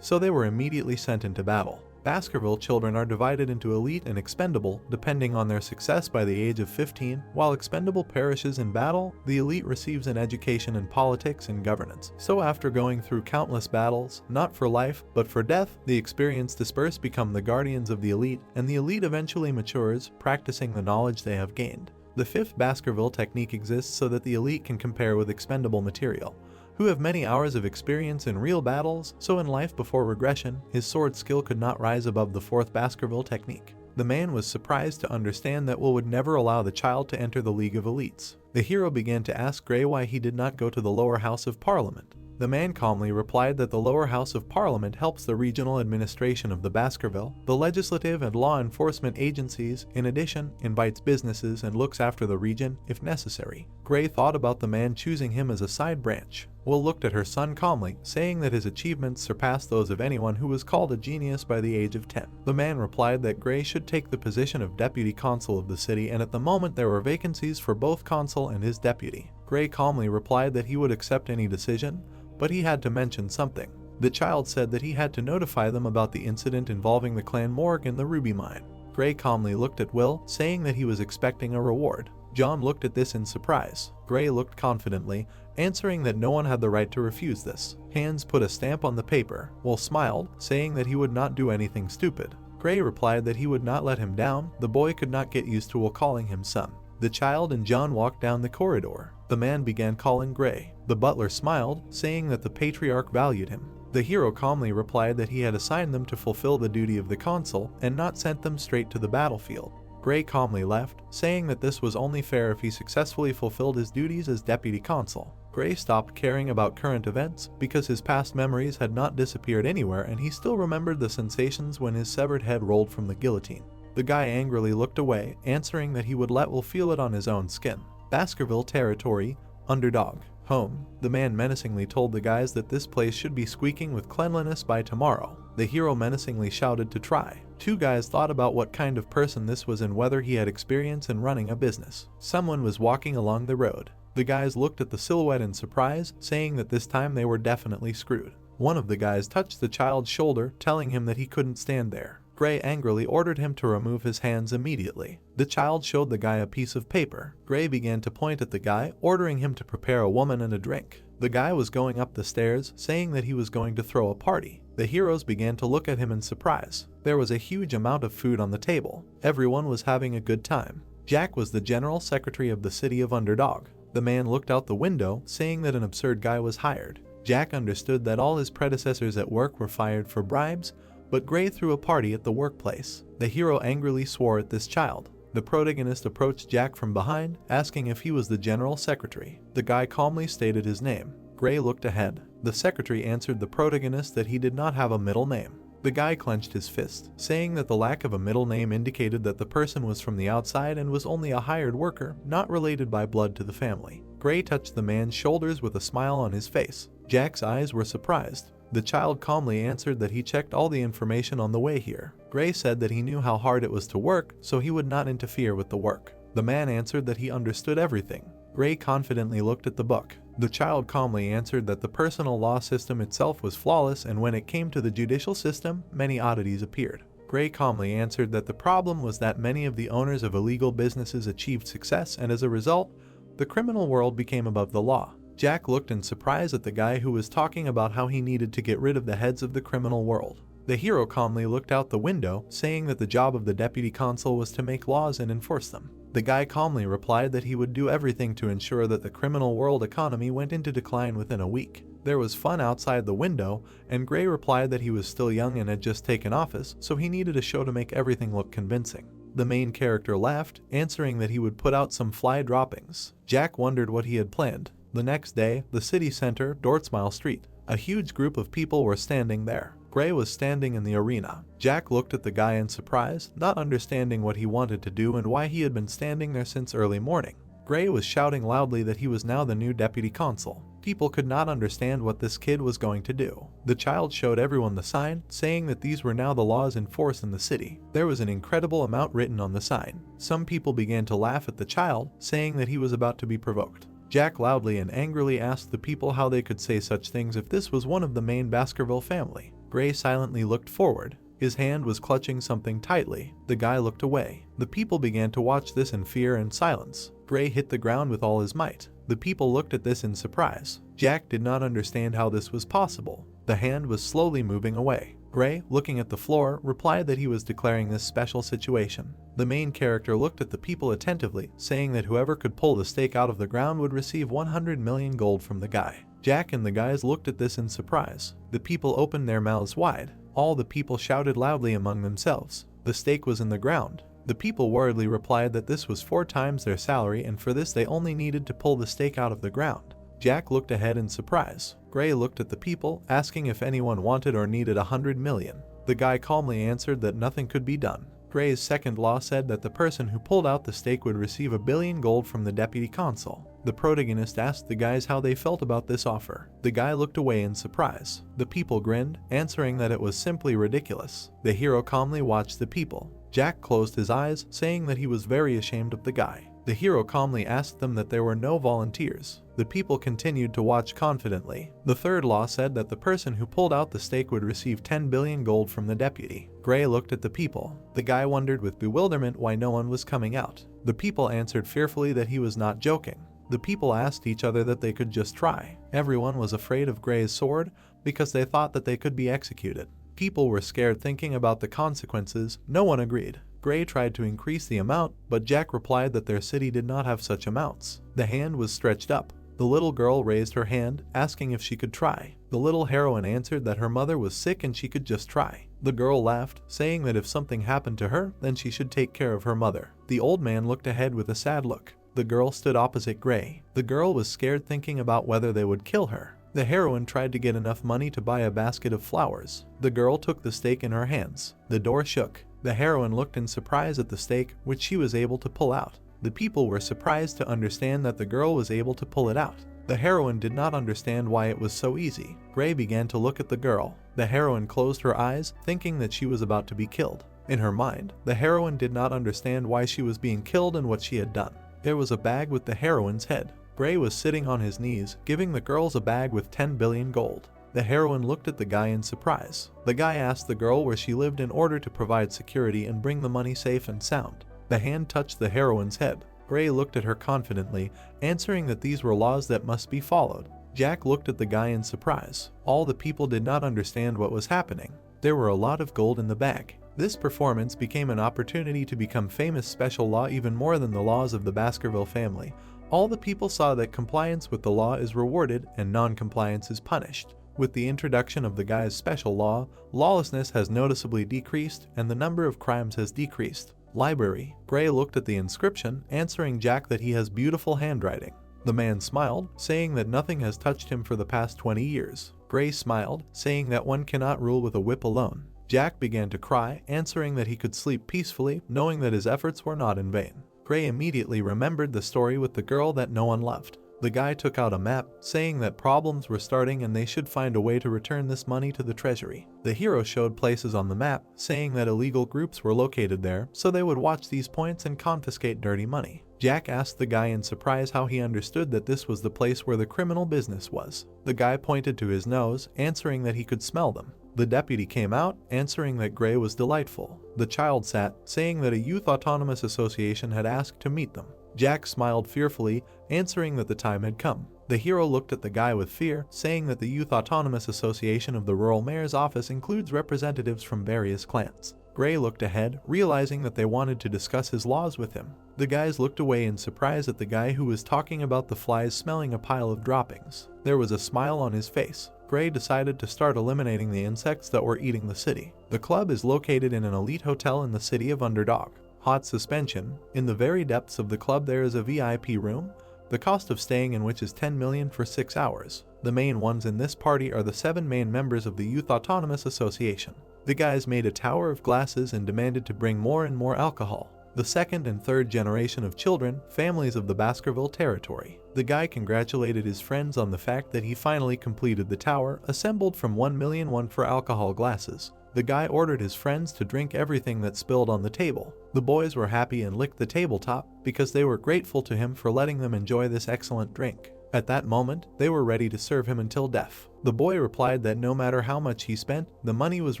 So they were immediately sent into battle. Baskerville children are divided into elite and expendable, depending on their success by the age of 15. While expendable perishes in battle, the elite receives an education in politics and governance. So after going through countless battles, not for life, but for death, the experienced dispersed become the guardians of the elite, and the elite eventually matures, practicing the knowledge they have gained. The fifth Baskerville technique exists so that the elite can compare with expendable material, who have many hours of experience in real battles, so in life before regression, his sword skill could not rise above the fourth Baskerville technique. The man was surprised to understand that Will would never allow the child to enter the League of Elites. The hero began to ask Gray why he did not go to the lower house of Parliament. The man calmly replied that the lower house of Parliament helps the regional administration of the Baskerville, the legislative and law enforcement agencies, in addition, invites businesses and looks after the region if necessary. Gray thought about the man choosing him as a side branch. Will looked at her son calmly, saying that his achievements surpassed those of anyone who was called a genius by the age of 10. The man replied that Gray should take the position of deputy consul of the city, and at the moment there were vacancies for both consul and his deputy. Gray calmly replied that he would accept any decision, but he had to mention something. The child said that he had to notify them about the incident involving the clan Morg and the ruby mine. Gray calmly looked at Will, saying that he was expecting a reward. John looked at this in surprise. Gray looked confidently, answering that no one had the right to refuse this. Hands put a stamp on the paper. Will smiled, saying that he would not do anything stupid. Gray replied that he would not let him down. The boy could not get used to Will calling him son. The child and John walked down the corridor. The man began calling Gray. The butler smiled, saying that the patriarch valued him. The hero calmly replied that he had assigned them to fulfill the duty of the consul and not sent them straight to the battlefield. Gray calmly left, saying that this was only fair if he successfully fulfilled his duties as deputy consul. Gray stopped caring about current events because his past memories had not disappeared anywhere, and he still remembered the sensations when his severed head rolled from the guillotine. The guy angrily looked away, answering that he would let Will feel it on his own skin. Baskerville territory, underdog, home. The man menacingly told the guys that this place should be squeaking with cleanliness by tomorrow. The hero menacingly shouted to try. Two guys thought about what kind of person this was and whether he had experience in running a business. Someone was walking along the road. The guys looked at the silhouette in surprise, saying that this time they were definitely screwed. One of the guys touched the child's shoulder, telling him that he couldn't stand there. Gray angrily ordered him to remove his hands immediately. The child showed the guy a piece of paper. Gray began to point at the guy, ordering him to prepare a woman and a drink. The guy was going up the stairs, saying that he was going to throw a party. The heroes began to look at him in surprise. There was a huge amount of food on the table. Everyone was having a good time. Jack was the general secretary of the city of Underdog. The man looked out the window, saying that an absurd guy was hired. Jack understood that all his predecessors at work were fired for bribes, but Gray threw a party at the workplace. The hero angrily swore at this child. The protagonist approached Jack from behind, asking if he was the general secretary. The guy calmly stated his name. Gray looked ahead. The secretary answered the protagonist that he did not have a middle name. The guy clenched his fist, saying that the lack of a middle name indicated that the person was from the outside and was only a hired worker, not related by blood to the family. Gray touched the man's shoulders with a smile on his face. Jack's eyes were surprised. The child calmly answered that he checked all the information on the way here. Gray said that he knew how hard it was to work, so he would not interfere with the work. The man answered that he understood everything. Gray confidently looked at the book. The child calmly answered that the personal law system itself was flawless, and when it came to the judicial system, many oddities appeared. Gray calmly answered that the problem was that many of the owners of illegal businesses achieved success, and as a result, the criminal world became above the law. Jack looked in surprise at the guy who was talking about how he needed to get rid of the heads of the criminal world. The hero calmly looked out the window, saying that the job of the deputy consul was to make laws and enforce them. The guy calmly replied that he would do everything to ensure that the criminal world economy went into decline within a week. There was fun outside the window, and Gray replied that he was still young and had just taken office, so he needed a show to make everything look convincing. The main character laughed, answering that he would put out some fly droppings. Jack wondered what he had planned. The next day, the city center, Dortsmile Street. A huge group of people were standing there. Gray was standing in the arena. Jack looked at the guy in surprise, not understanding what he wanted to do and why he had been standing there since early morning. Gray was shouting loudly that he was now the new deputy consul. People could not understand what this kid was going to do. The child showed everyone the sign, saying that these were now the laws in force in the city. There was an incredible amount written on the sign. Some people began to laugh at the child, saying that he was about to be provoked. Jack loudly and angrily asked the people how they could say such things if this was one of the main Baskerville family. Gray silently looked forward. His hand was clutching something tightly. The guy looked away. The people began to watch this in fear and silence. Gray hit the ground with all his might. The people looked at this in surprise. Jack did not understand how this was possible. The hand was slowly moving away. Gray, looking at the floor, replied that he was declaring this special situation. The main character looked at the people attentively, saying that whoever could pull the stake out of the ground would receive 100 million gold from the guy. Jack and the guys looked at this in surprise. The people opened their mouths wide. All the people shouted loudly among themselves. The stake was in the ground. The people worriedly replied that this was 4 times their salary and for this they only needed to pull the stake out of the ground. Jack looked ahead in surprise. Gray looked at the people, asking if anyone wanted or needed 100 million. The guy calmly answered that nothing could be done. Gray's second law said that the person who pulled out the stake would receive 1 billion gold from the deputy consul. The protagonist asked the guys how they felt about this offer. The guy looked away in surprise. The people grinned, answering that it was simply ridiculous. The hero calmly watched the people. Jack closed his eyes, saying that he was very ashamed of the guy. The hero calmly asked them that there were no volunteers. The people continued to watch confidently. The third law said that the person who pulled out the stake would receive 10 billion gold from the deputy. Gray looked at the people. The guy wondered with bewilderment why no one was coming out. The people answered fearfully that he was not joking. The people asked each other that they could just try. Everyone was afraid of Gray's sword because they thought that they could be executed. People were scared thinking about the consequences. No one agreed. Gray tried to increase the amount, but Jack replied that their city did not have such amounts. The hand was stretched up. The little girl raised her hand, asking if she could try. The little heroine answered that her mother was sick and she could just try. The girl laughed, saying that if something happened to her, then she should take care of her mother. The old man looked ahead with a sad look. The girl stood opposite Gray. The girl was scared thinking about whether they would kill her. The heroine tried to get enough money to buy a basket of flowers. The girl took the stake in her hands. The door shook. The heroine looked in surprise at the stake, which she was able to pull out. The people were surprised to understand that the girl was able to pull it out. The heroine did not understand why it was so easy. Gray began to look at the girl. The heroine closed her eyes, thinking that she was about to be killed. In her mind, the heroine did not understand why she was being killed and what she had done. There was a bag with the heroine's head. Gray was sitting on his knees, giving the girls a bag with 10 billion gold. The heroine looked at the guy in surprise. The guy asked the girl where she lived in order to provide security and bring the money safe and sound. The hand touched the heroine's head. Gray looked at her confidently, answering that these were laws that must be followed. Jack looked at the guy in surprise. All the people did not understand what was happening. There were a lot of gold in the bag. This performance became an opportunity to become famous special law even more than the laws of the Baskerville family. All the people saw that compliance with the law is rewarded and non-compliance is punished. With the introduction of the guy's special law, lawlessness has noticeably decreased and the number of crimes has decreased. Library. Gray looked at the inscription, answering Jack that he has beautiful handwriting. The man smiled, saying that nothing has touched him for the past 20 years. Gray smiled, saying that one cannot rule with a whip alone. Jack began to cry, answering that he could sleep peacefully, knowing that his efforts were not in vain. Gray immediately remembered the story with the girl that no one loved. The guy took out a map, saying that problems were starting and they should find a way to return this money to the treasury. The hero showed places on the map, saying that illegal groups were located there, so they would watch these points and confiscate dirty money. Jack asked the guy in surprise how he understood that this was the place where the criminal business was. The guy pointed to his nose, answering that he could smell them. The deputy came out, answering that Gray was delightful. The child sat, saying that a youth autonomous association had asked to meet them. Jack smiled fearfully, answering that the time had come. The hero looked at the guy with fear, saying that the Youth Autonomous Association of the Rural Mayor's office includes representatives from various clans. Gray looked ahead, realizing that they wanted to discuss his laws with him. The guys looked away in surprise at the guy who was talking about the flies smelling a pile of droppings. There was a smile on his face. Gray decided to start eliminating the insects that were eating the city. The club is located in an elite hotel in the city of Underdog. Hot suspension. In the very depths of the club there is a VIP room, the cost of staying in which is 10 million for 6 hours. The main ones in this party are the 7 main members of the Youth Autonomous Association. The guys made a tower of glasses and demanded to bring more and more alcohol. The second and third generation of children, families of the Baskerville territory. The guy congratulated his friends on the fact that he finally completed the tower, assembled from 1 million won for alcohol glasses. The guy ordered his friends to drink everything that spilled on the table. The boys were happy and licked the tabletop because they were grateful to him for letting them enjoy this excellent drink. At that moment, they were ready to serve him until death. The boy replied that no matter how much he spent, the money was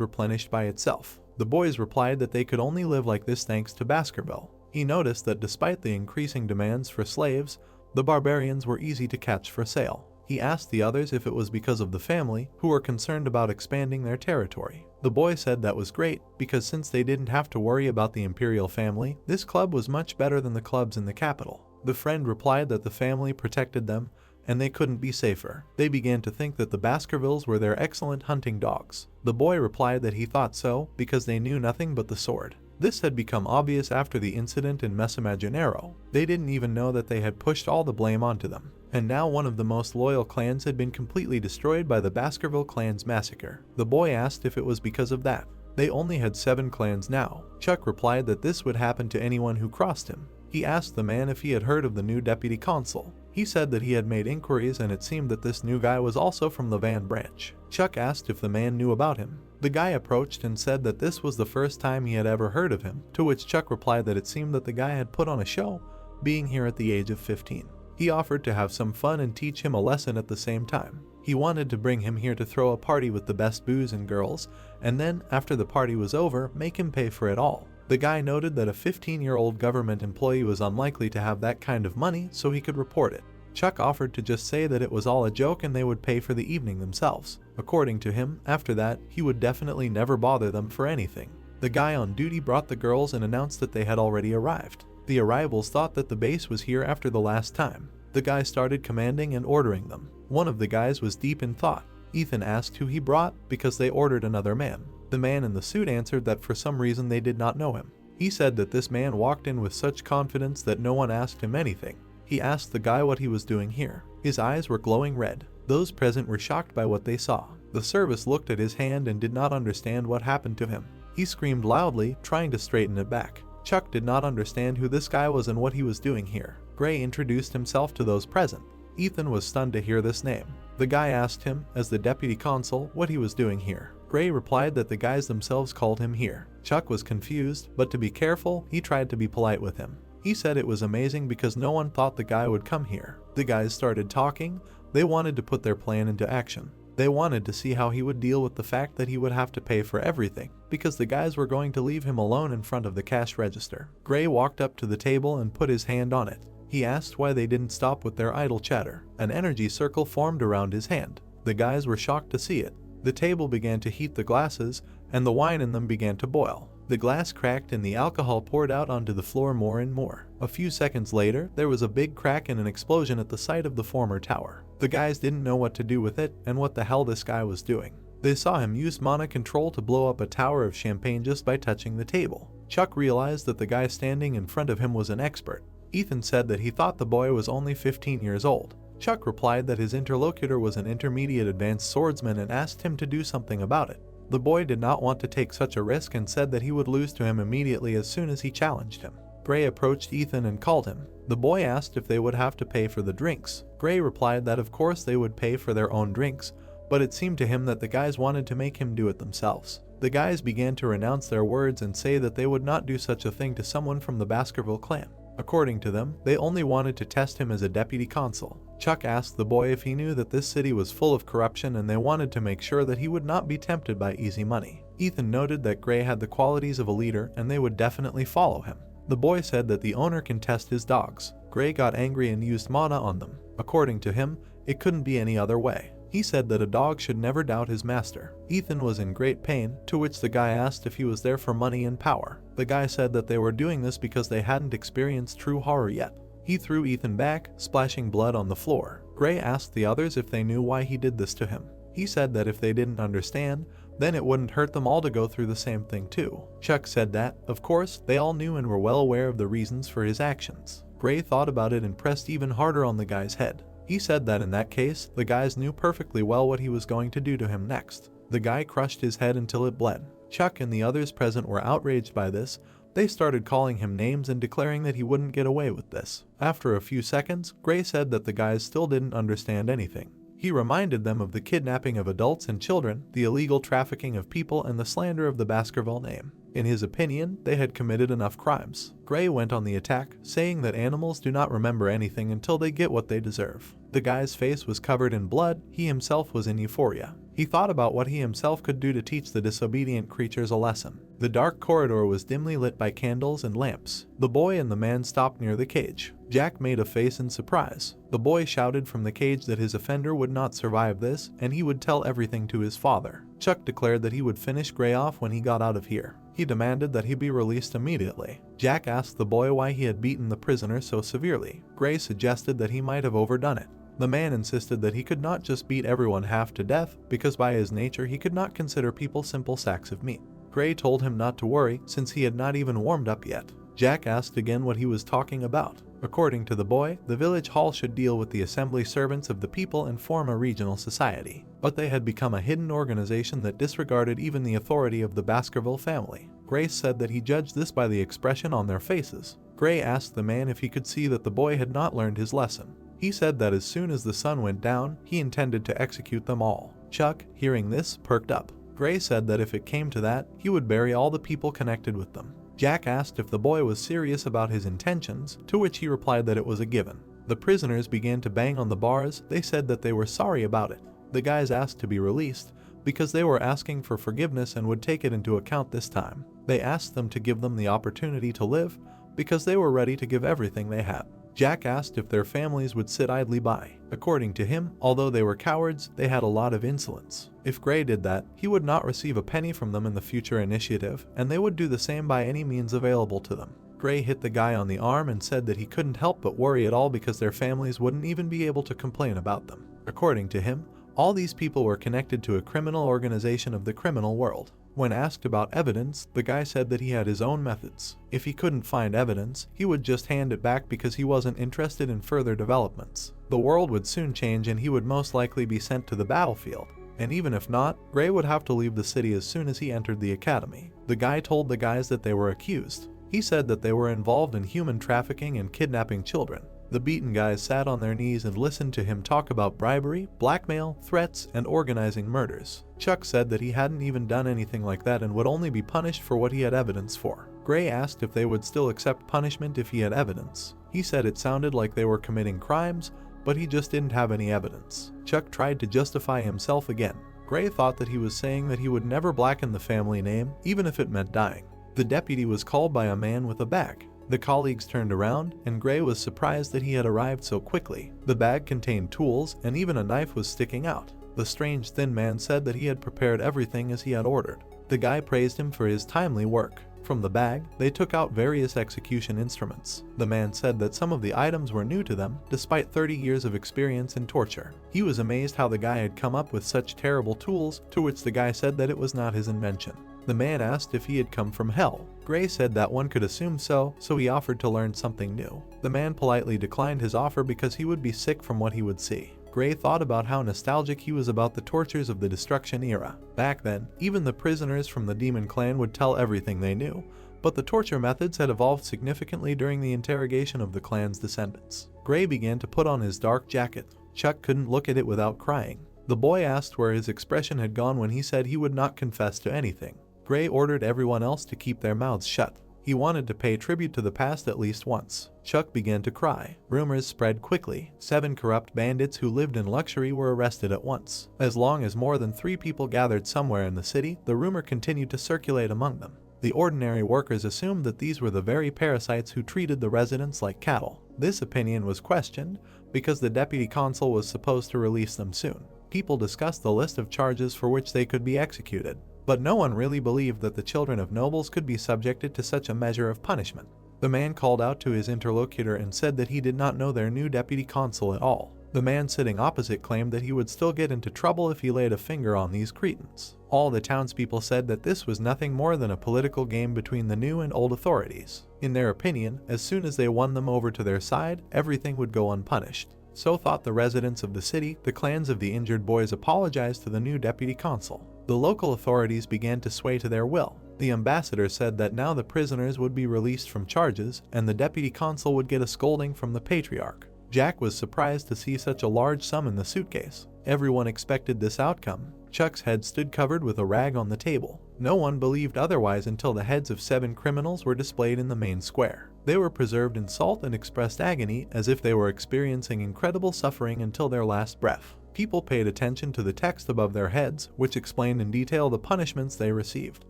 replenished by itself. The boys replied that they could only live like this thanks to Baskerville. He noticed that despite the increasing demands for slaves, the barbarians were easy to catch for sale. He asked the others if it was because of the family, who were concerned about expanding their territory. The boy said that was great, because since they didn't have to worry about the imperial family, this club was much better than the clubs in the capital. The friend replied that the family protected them, and they couldn't be safer. They began to think that the Baskervilles were their excellent hunting dogs. The boy replied that he thought so, because they knew nothing but the sword. This had become obvious after the incident in Mesa Imaginero. They didn't even know that they had pushed all the blame onto them. And now one of the most loyal clans had been completely destroyed by the Baskerville clan's massacre. The boy asked if it was because of that. They only had 7 clans now. Chuck replied that this would happen to anyone who crossed him. He asked the man if he had heard of the new deputy consul. He said that he had made inquiries and it seemed that this new guy was also from the Van branch. Chuck asked if the man knew about him. The guy approached and said that this was the first time he had ever heard of him, to which Chuck replied that it seemed that the guy had put on a show, being here at the age of 15. He offered to have some fun and teach him a lesson at the same time. He wanted to bring him here to throw a party with the best booze and girls, and then, after the party was over, make him pay for it all. The guy noted that a 15-year-old government employee was unlikely to have that kind of money, so he could report it. Chuck offered to just say that it was all a joke and they would pay for the evening themselves. According to him, after that, he would definitely never bother them for anything. The guy on duty brought the girls and announced that they had already arrived. The arrivals thought that the base was here after the last time. The guy started commanding and ordering them. One of the guys was deep in thought. Ethan asked who he brought because they ordered another man. The man in the suit answered that for some reason they did not know him. He said that this man walked in with such confidence that no one asked him anything. He asked the guy what he was doing here. His eyes were glowing red. Those present were shocked by what they saw. The service looked at his hand and did not understand what happened to him. He screamed loudly, trying to straighten it back. Chuck did not understand who this guy was and what he was doing here. Gray introduced himself to those present. Ethan was stunned to hear this name. The guy asked him, as the deputy consul, what he was doing here. Gray replied that the guys themselves called him here. Chuck was confused, but to be careful, he tried to be polite with him. He said it was amazing because no one thought the guy would come here. The guys started talking. They wanted to put their plan into action. They wanted to see how he would deal with the fact that he would have to pay for everything, because the guys were going to leave him alone in front of the cash register. Gray walked up to the table and put his hand on it. He asked why they didn't stop with their idle chatter. An energy circle formed around his hand. The guys were shocked to see it. The table began to heat the glasses, and the wine in them began to boil. The glass cracked and the alcohol poured out onto the floor more and more. A few seconds later, there was a big crack and an explosion at the site of the former tower. The guys didn't know what to do with it and what the hell this guy was doing. They saw him use mana control to blow up a tower of champagne just by touching the table. Chuck realized that the guy standing in front of him was an expert. Ethan said that he thought the boy was only 15 years old. Chuck replied that his interlocutor was an intermediate advanced swordsman and asked him to do something about it. The boy did not want to take such a risk and said that he would lose to him immediately as soon as he challenged him. Gray approached Ethan and called him. The boy asked if they would have to pay for the drinks. Gray replied that of course they would pay for their own drinks, but it seemed to him that the guys wanted to make him do it themselves. The guys began to renounce their words and say that they would not do such a thing to someone from the Baskerville clan. According to them, they only wanted to test him as a deputy consul. Chuck asked the boy if he knew that this city was full of corruption and they wanted to make sure that he would not be tempted by easy money. Ethan noted that Gray had the qualities of a leader and they would definitely follow him. The boy said that the owner can test his dogs. Gray got angry and used mana on them. According to him, it couldn't be any other way. He said that a dog should never doubt his master. Ethan was in great pain, to which the guy asked if he was there for money and power. The guy said that they were doing this because they hadn't experienced true horror yet. He threw Ethan back, splashing blood on the floor. Gray asked the others if they knew why he did this to him. He said that if they didn't understand, then it wouldn't hurt them all to go through the same thing too. Chuck said that, of course, they all knew and were well aware of the reasons for his actions. Gray thought about it and pressed even harder on the guy's head. He said that in that case, the guys knew perfectly well what he was going to do to him next. The guy crushed his head until it bled. Chuck and the others present were outraged by this. They started calling him names and declaring that he wouldn't get away with this. After a few seconds, Gray said that the guys still didn't understand anything. He reminded them of the kidnapping of adults and children, the illegal trafficking of people, and the slander of the Baskerville name. In his opinion, they had committed enough crimes. Gray went on the attack, saying that animals do not remember anything until they get what they deserve. The guy's face was covered in blood. He himself was in euphoria. He thought about what he himself could do to teach the disobedient creatures a lesson. The dark corridor was dimly lit by candles and lamps. The boy and the man stopped near the cage. Jack made a face in surprise. The boy shouted from the cage that his offender would not survive this, and he would tell everything to his father. Chuck declared that he would finish Gray off when he got out of here. He demanded that he be released immediately. Jack asked the boy why he had beaten the prisoner so severely. Gray suggested that he might have overdone it. The man insisted that he could not just beat everyone half to death, because by his nature he could not consider people simple sacks of meat. Gray told him not to worry, since he had not even warmed up yet. Jack asked again what he was talking about. According to the boy, the village hall should deal with the assembly servants of the people and form a regional society. But they had become a hidden organization that disregarded even the authority of the Baskerville family. Gray said that he judged this by the expression on their faces. Gray asked the man if he could see that the boy had not learned his lesson. He said that as soon as the sun went down, he intended to execute them all. Chuck, hearing this, perked up. Gray said that if it came to that, he would bury all the people connected with them. Jack asked if the boy was serious about his intentions, to which he replied that it was a given. The prisoners began to bang on the bars. They said that they were sorry about it. The guys asked to be released because they were asking for forgiveness and would take it into account this time. They asked them to give them the opportunity to live because they were ready to give everything they had. Jack asked if their families would sit idly by. According to him, although they were cowards, they had a lot of insolence. If Gray did that, he would not receive a penny from them in the future initiative, and they would do the same by any means available to them. Gray hit the guy on the arm and said that he couldn't help but worry at all because their families wouldn't even be able to complain about them. According to him, all these people were connected to a criminal organization of the criminal world. When asked about evidence, the guy said that he had his own methods. If he couldn't find evidence, he would just hand it back because he wasn't interested in further developments. The world would soon change and he would most likely be sent to the battlefield. And even if not, Gray would have to leave the city as soon as he entered the academy. The guy told the guys that they were accused. He said that they were involved in human trafficking and kidnapping children. The beaten guys sat on their knees and listened to him talk about bribery, blackmail, threats, and organizing murders. Chuck said that he hadn't even done anything like that and would only be punished for what he had evidence for. Gray asked if they would still accept punishment if he had evidence. He said it sounded like they were committing crimes, but he just didn't have any evidence. Chuck tried to justify himself again. Gray thought that he was saying that he would never blacken the family name, even if it meant dying. The deputy was called by a man with a bag. The colleagues turned around, and Gray was surprised that he had arrived so quickly. The bag contained tools, and even a knife was sticking out. The strange thin man said that he had prepared everything as he had ordered. The guy praised him for his timely work. From the bag, they took out various execution instruments. The man said that some of the items were new to them, despite 30 years of experience in torture. He was amazed how the guy had come up with such terrible tools, to which the guy said that it was not his invention. The man asked if he had come from hell. Gray said that one could assume so he offered to learn something new. The man politely declined his offer because he would be sick from what he would see. Gray thought about how nostalgic he was about the tortures of the Destruction era. Back then, even the prisoners from the Demon Clan would tell everything they knew, but the torture methods had evolved significantly during the interrogation of the clan's descendants. Gray began to put on his dark jacket. Chuck couldn't look at it without crying. The boy asked where his expression had gone when he said he would not confess to anything. Gray ordered everyone else to keep their mouths shut. He wanted to pay tribute to the past at least once. Chuck began to cry. Rumors spread quickly. 7 corrupt bandits who lived in luxury were arrested at once. As long as more than 3 people gathered somewhere in the city, the rumor continued to circulate among them. The ordinary workers assumed that these were the very parasites who treated the residents like cattle. This opinion was questioned because the deputy consul was supposed to release them soon. People discussed the list of charges for which they could be executed. But no one really believed that the children of nobles could be subjected to such a measure of punishment. The man called out to his interlocutor and said that he did not know their new deputy consul at all. The man sitting opposite claimed that he would still get into trouble if he laid a finger on these cretins. All the townspeople said that this was nothing more than a political game between the new and old authorities. In their opinion, as soon as they won them over to their side, everything would go unpunished. So thought the residents of the city. The clans of the injured boys apologized to the new deputy consul. The local authorities began to sway to their will. The ambassador said that now the prisoners would be released from charges, and the deputy consul would get a scolding from the patriarch. Jack was surprised to see such a large sum in the suitcase. Everyone expected this outcome. Chuck's head stood covered with a rag on the table. No one believed otherwise until the heads of 7 criminals were displayed in the main square. They were preserved in salt and expressed agony as if they were experiencing incredible suffering until their last breath. People paid attention to the text above their heads, which explained in detail the punishments they received.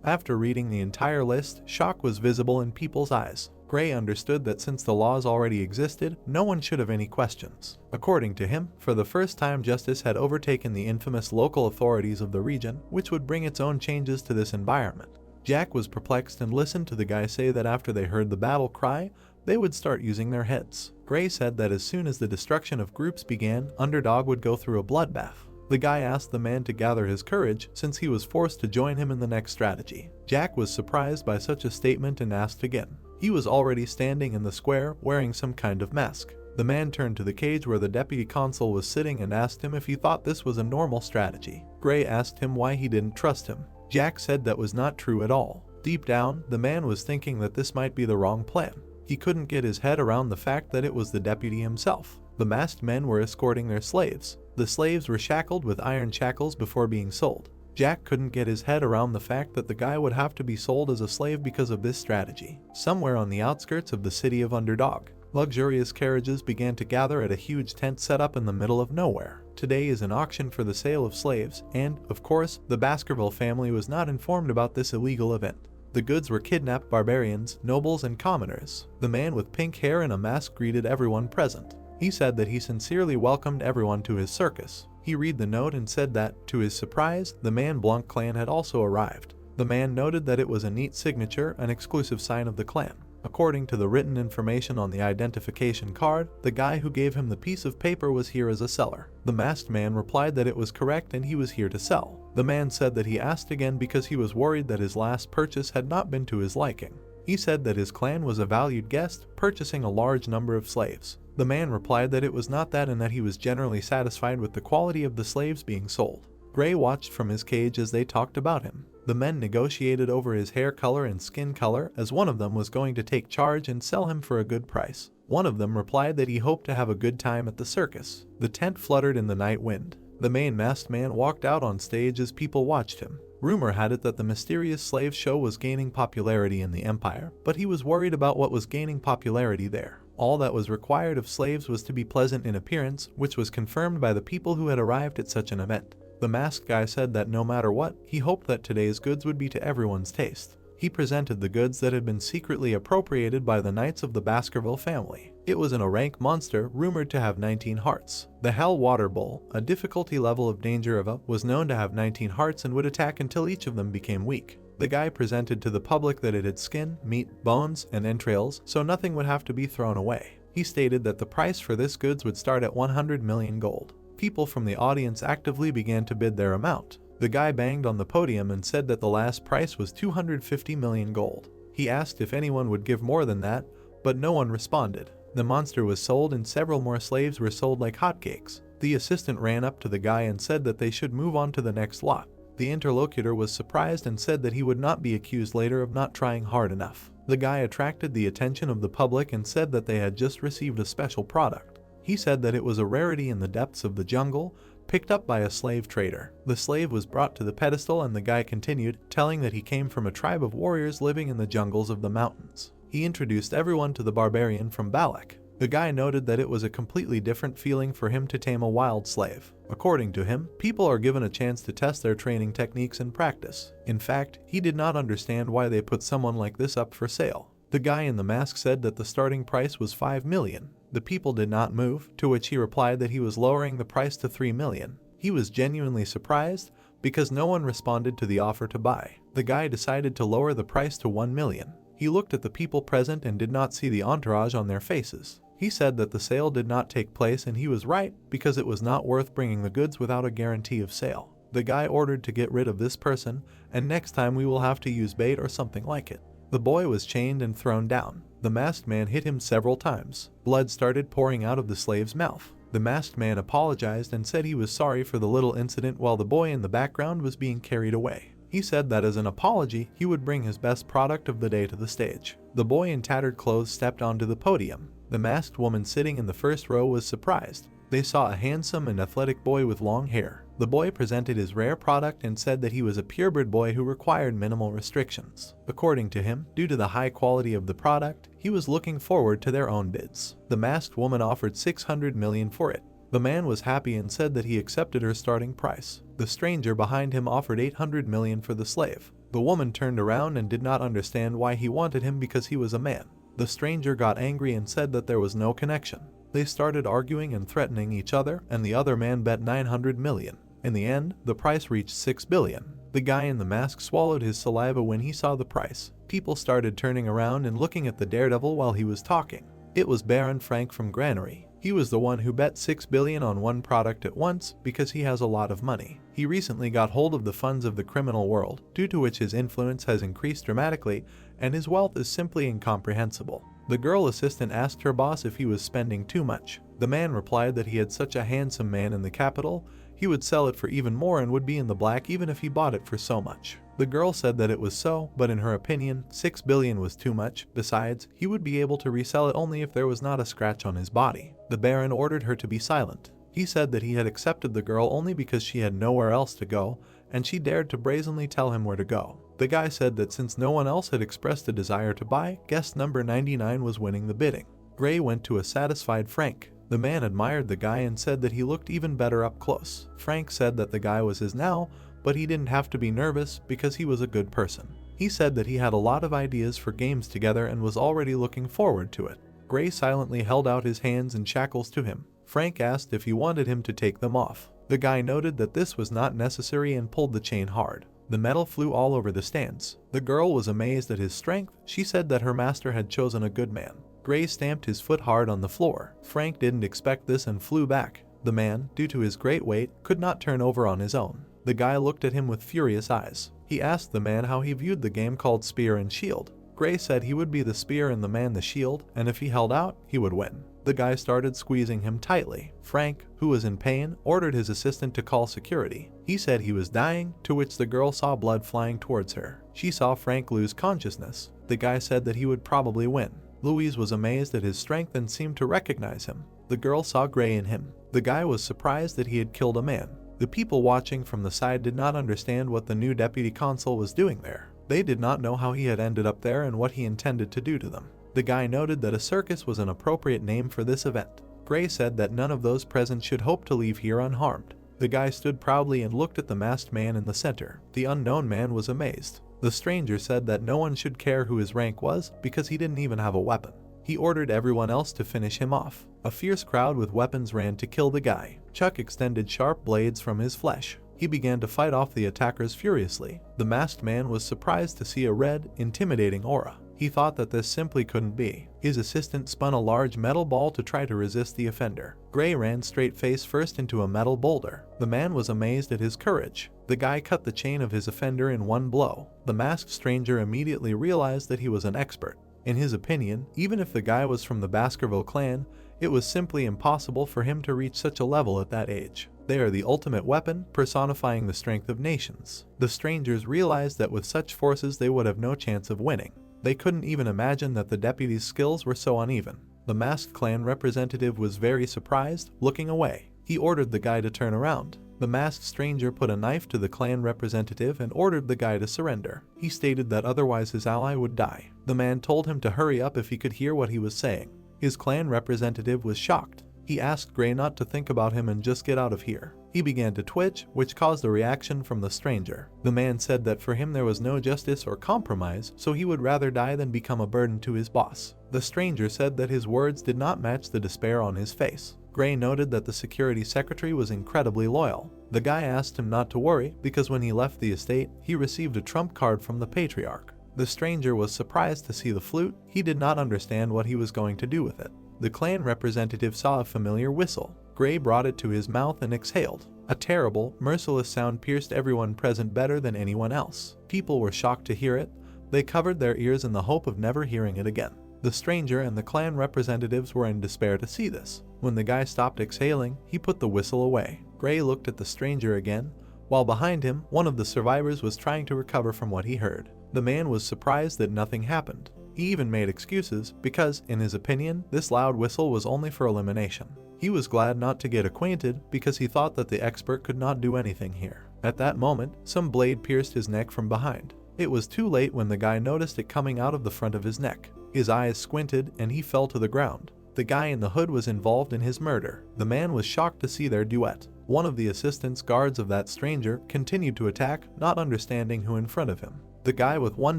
After reading the entire list, shock was visible in people's eyes. Gray understood that since the laws already existed, no one should have any questions. According to him, for the first time justice had overtaken the infamous local authorities of the region, which would bring its own changes to this environment. Jack was perplexed and listened to the guy say that after they heard the battle cry, they would start using their heads. Gray said that as soon as the destruction of groups began, Underdog would go through a bloodbath. The guy asked the man to gather his courage since he was forced to join him in the next strategy. Jack was surprised by such a statement and asked again. He was already standing in the square wearing some kind of mask. The man turned to the cage where the deputy consul was sitting and asked him if he thought this was a normal strategy. Gray asked him why he didn't trust him. Jack said that was not true at all. Deep down, the man was thinking that this might be the wrong plan. He couldn't get his head around the fact that it was the deputy himself. The masked men were escorting their slaves. The slaves were shackled with iron shackles before being sold. Jack couldn't get his head around the fact that the guy would have to be sold as a slave because of this strategy. Somewhere on the outskirts of the city of Underdog, luxurious carriages began to gather at a huge tent set up in the middle of nowhere. Today is an auction for the sale of slaves, and, of course, the Baskerville family was not informed about this illegal event. The goods were kidnapped barbarians, nobles, and commoners. The man with pink hair and a mask greeted everyone present. He said that he sincerely welcomed everyone to his circus. He read the note and said that, to his surprise, the Man Blanc clan had also arrived. The man noted that it was a neat signature, an exclusive sign of the clan. According to the written information on the identification card, the guy who gave him the piece of paper was here as a seller. The masked man replied that it was correct and he was here to sell. The man said that he asked again because he was worried that his last purchase had not been to his liking. He said that his clan was a valued guest, purchasing a large number of slaves. The man replied that it was not that and that he was generally satisfied with the quality of the slaves being sold. Gray watched from his cage as they talked about him. The men negotiated over his hair color and skin color, as one of them was going to take charge and sell him for a good price. One of them replied that he hoped to have a good time at the circus. The tent fluttered in the night wind. The main masked man walked out on stage as people watched him. Rumor had it that the mysterious slave show was gaining popularity in the empire, but he was worried about what was gaining popularity there. All that was required of slaves was to be pleasant in appearance, which was confirmed by the people who had arrived at such an event. The masked guy said that no matter what, he hoped that today's goods would be to everyone's taste. He presented the goods that had been secretly appropriated by the knights of the Baskerville family. It was an rank monster rumored to have 19 hearts. The Hell Water Bull, a difficulty level of danger of a, was known to have 19 hearts and would attack until each of them became weak. The guy presented to the public that it had skin, meat, bones, and entrails, so nothing would have to be thrown away. He stated that the price for this goods would start at 100 million gold. People from the audience actively began to bid their amount. The guy banged on the podium and said that the last price was 250 million gold. He asked if anyone would give more than that, but no one responded. The monster was sold and several more slaves were sold like hotcakes. The assistant ran up to the guy and said that they should move on to the next lot. The interlocutor was surprised and said that he would not be accused later of not trying hard enough. The guy attracted the attention of the public and said that they had just received a special product. He said that it was a rarity in the depths of the jungle, picked up by a slave trader. The slave was brought to the pedestal and the guy continued, telling that he came from a tribe of warriors living in the jungles of the mountains. He introduced everyone to the barbarian from Balak. The guy noted that it was a completely different feeling for him to tame a wild slave. According to him, people are given a chance to test their training techniques and practice. In fact, he did not understand why they put someone like this up for sale. The guy in the mask said that the starting price was 5 million. The people did not move, to which he replied that he was lowering the price to 3 million. He was genuinely surprised because no one responded to the offer to buy. The guy decided to lower the price to 1 million. He looked at the people present and did not see the entourage on their faces. He said that the sale did not take place, and he was right because it was not worth bringing the goods without a guarantee of sale. The guy ordered to get rid of this person, and next time we will have to use bait or something like it. The boy was chained and thrown down. The masked man hit him several times. Blood started pouring out of the slave's mouth. The masked man apologized and said he was sorry for the little incident while the boy in the background was being carried away. He said that as an apology, he would bring his best product of the day to the stage. The boy in tattered clothes stepped onto the podium. The masked woman sitting in the first row was surprised. They saw a handsome and athletic boy with long hair. The boy presented his rare product and said that he was a purebred boy who required minimal restrictions. According to him, due to the high quality of the product, he was looking forward to their own bids. The masked woman offered $600 million for it. The man was happy and said that he accepted her starting price. The stranger behind him offered $800 million for the slave. The woman turned around and did not understand why he wanted him because he was a man. The stranger got angry and said that there was no connection. They started arguing and threatening each other, and the other man bet $900 million. In the end, the price reached $6 billion. The guy in the mask swallowed his saliva when he saw the price. People started turning around and looking at the daredevil while he was talking. It was Baron Frank from Granary. He was the one who bet $6 billion on one product at once because he has a lot of money. He recently got hold of the funds of the criminal world, due to which his influence has increased dramatically, and his wealth is simply incomprehensible. The girl assistant asked her boss if he was spending too much. The man replied that he had such a handsome man in the capital, he would sell it for even more and would be in the black even if he bought it for so much. The girl said that it was so, but in her opinion, $6 billion was too much. Besides, he would be able to resell it only if there was not a scratch on his body. The Baron ordered her to be silent. He said that he had accepted the girl only because she had nowhere else to go, and she dared to brazenly tell him where to go. The guy said that since no one else had expressed a desire to buy, guest number 99 was winning the bidding. Gray went to a satisfied Frank. The man admired the guy and said that he looked even better up close. Frank said that the guy was his now, but he didn't have to be nervous because he was a good person. He said that he had a lot of ideas for games together and was already looking forward to it. Gray silently held out his hands in shackles to him. Frank asked if he wanted him to take them off. The guy noted that this was not necessary and pulled the chain hard. The metal flew all over the stands. The girl was amazed at his strength. She said that her master had chosen a good man. Gray stamped his foot hard on the floor. Frank didn't expect this and flew back. The man, due to his great weight, could not turn over on his own. The guy looked at him with furious eyes. He asked the man how he viewed the game called Spear and Shield. Gray said he would be the spear and the man the shield, and if he held out, he would win. The guy started squeezing him tightly. Frank, who was in pain, ordered his assistant to call security. He said he was dying, to which the girl saw blood flying towards her. She saw Frank lose consciousness. The guy said that he would probably win. Louise was amazed at his strength and seemed to recognize him. The girl saw Gray in him. The guy was surprised that he had killed a man. The people watching from the side did not understand what the new deputy consul was doing there. They did not know how he had ended up there and what he intended to do to them. The guy noted that a circus was an appropriate name for this event. Gray said that none of those present should hope to leave here unharmed. The guy stood proudly and looked at the masked man in the center. The unknown man was amazed. The stranger said that no one should care who his rank was because he didn't even have a weapon. He ordered everyone else to finish him off. A fierce crowd with weapons ran to kill the guy. Chuck extended sharp blades from his flesh. He began to fight off the attackers furiously. The masked man was surprised to see a red, intimidating aura. He thought that this simply couldn't be. His assistant spun a large metal ball to try to resist the offender. Gray ran straight face first into a metal boulder. The man was amazed at his courage. The guy cut the chain of his offender in one blow. The masked stranger immediately realized that he was an expert. In his opinion, even if the guy was from the Baskerville clan, it was simply impossible for him to reach such a level at that age. They are the ultimate weapon, personifying the strength of nations. The strangers realized that with such forces they would have no chance of winning. They couldn't even imagine that the deputy's skills were so uneven. The masked clan representative was very surprised, looking away. He ordered the guy to turn around. The masked stranger put a knife to the clan representative and ordered the guy to surrender. He stated that otherwise his ally would die. The man told him to hurry up if he could hear what he was saying. His clan representative was shocked. He asked Gray not to think about him and just get out of here. He began to twitch, which caused a reaction from the stranger. The man said that for him there was no justice or compromise, so he would rather die than become a burden to his boss. The stranger said that his words did not match the despair on his face. Gray noted that the security secretary was incredibly loyal. The guy asked him not to worry because when he left the estate, he received a trump card from the patriarch. The stranger was surprised to see the flute. He did not understand what he was going to do with it. The clan representative saw a familiar whistle. Gray brought it to his mouth and exhaled. A terrible, merciless sound pierced everyone present better than anyone else. People were shocked to hear it. They covered their ears in the hope of never hearing it again. The stranger and the clan representatives were in despair to see this. When the guy stopped exhaling, he put the whistle away. Gray looked at the stranger again, while behind him, one of the survivors was trying to recover from what he heard. The man was surprised that nothing happened. He even made excuses because, in his opinion, this loud whistle was only for elimination. He was glad not to get acquainted because he thought that the expert could not do anything here. At that moment, some blade pierced his neck from behind. It was too late when the guy noticed it coming out of the front of his neck. His eyes squinted and he fell to the ground. The guy in the hood was involved in his murder. The man was shocked to see their duet. One of the assistants guards of that stranger continued to attack, not understanding who in front of him. The guy with one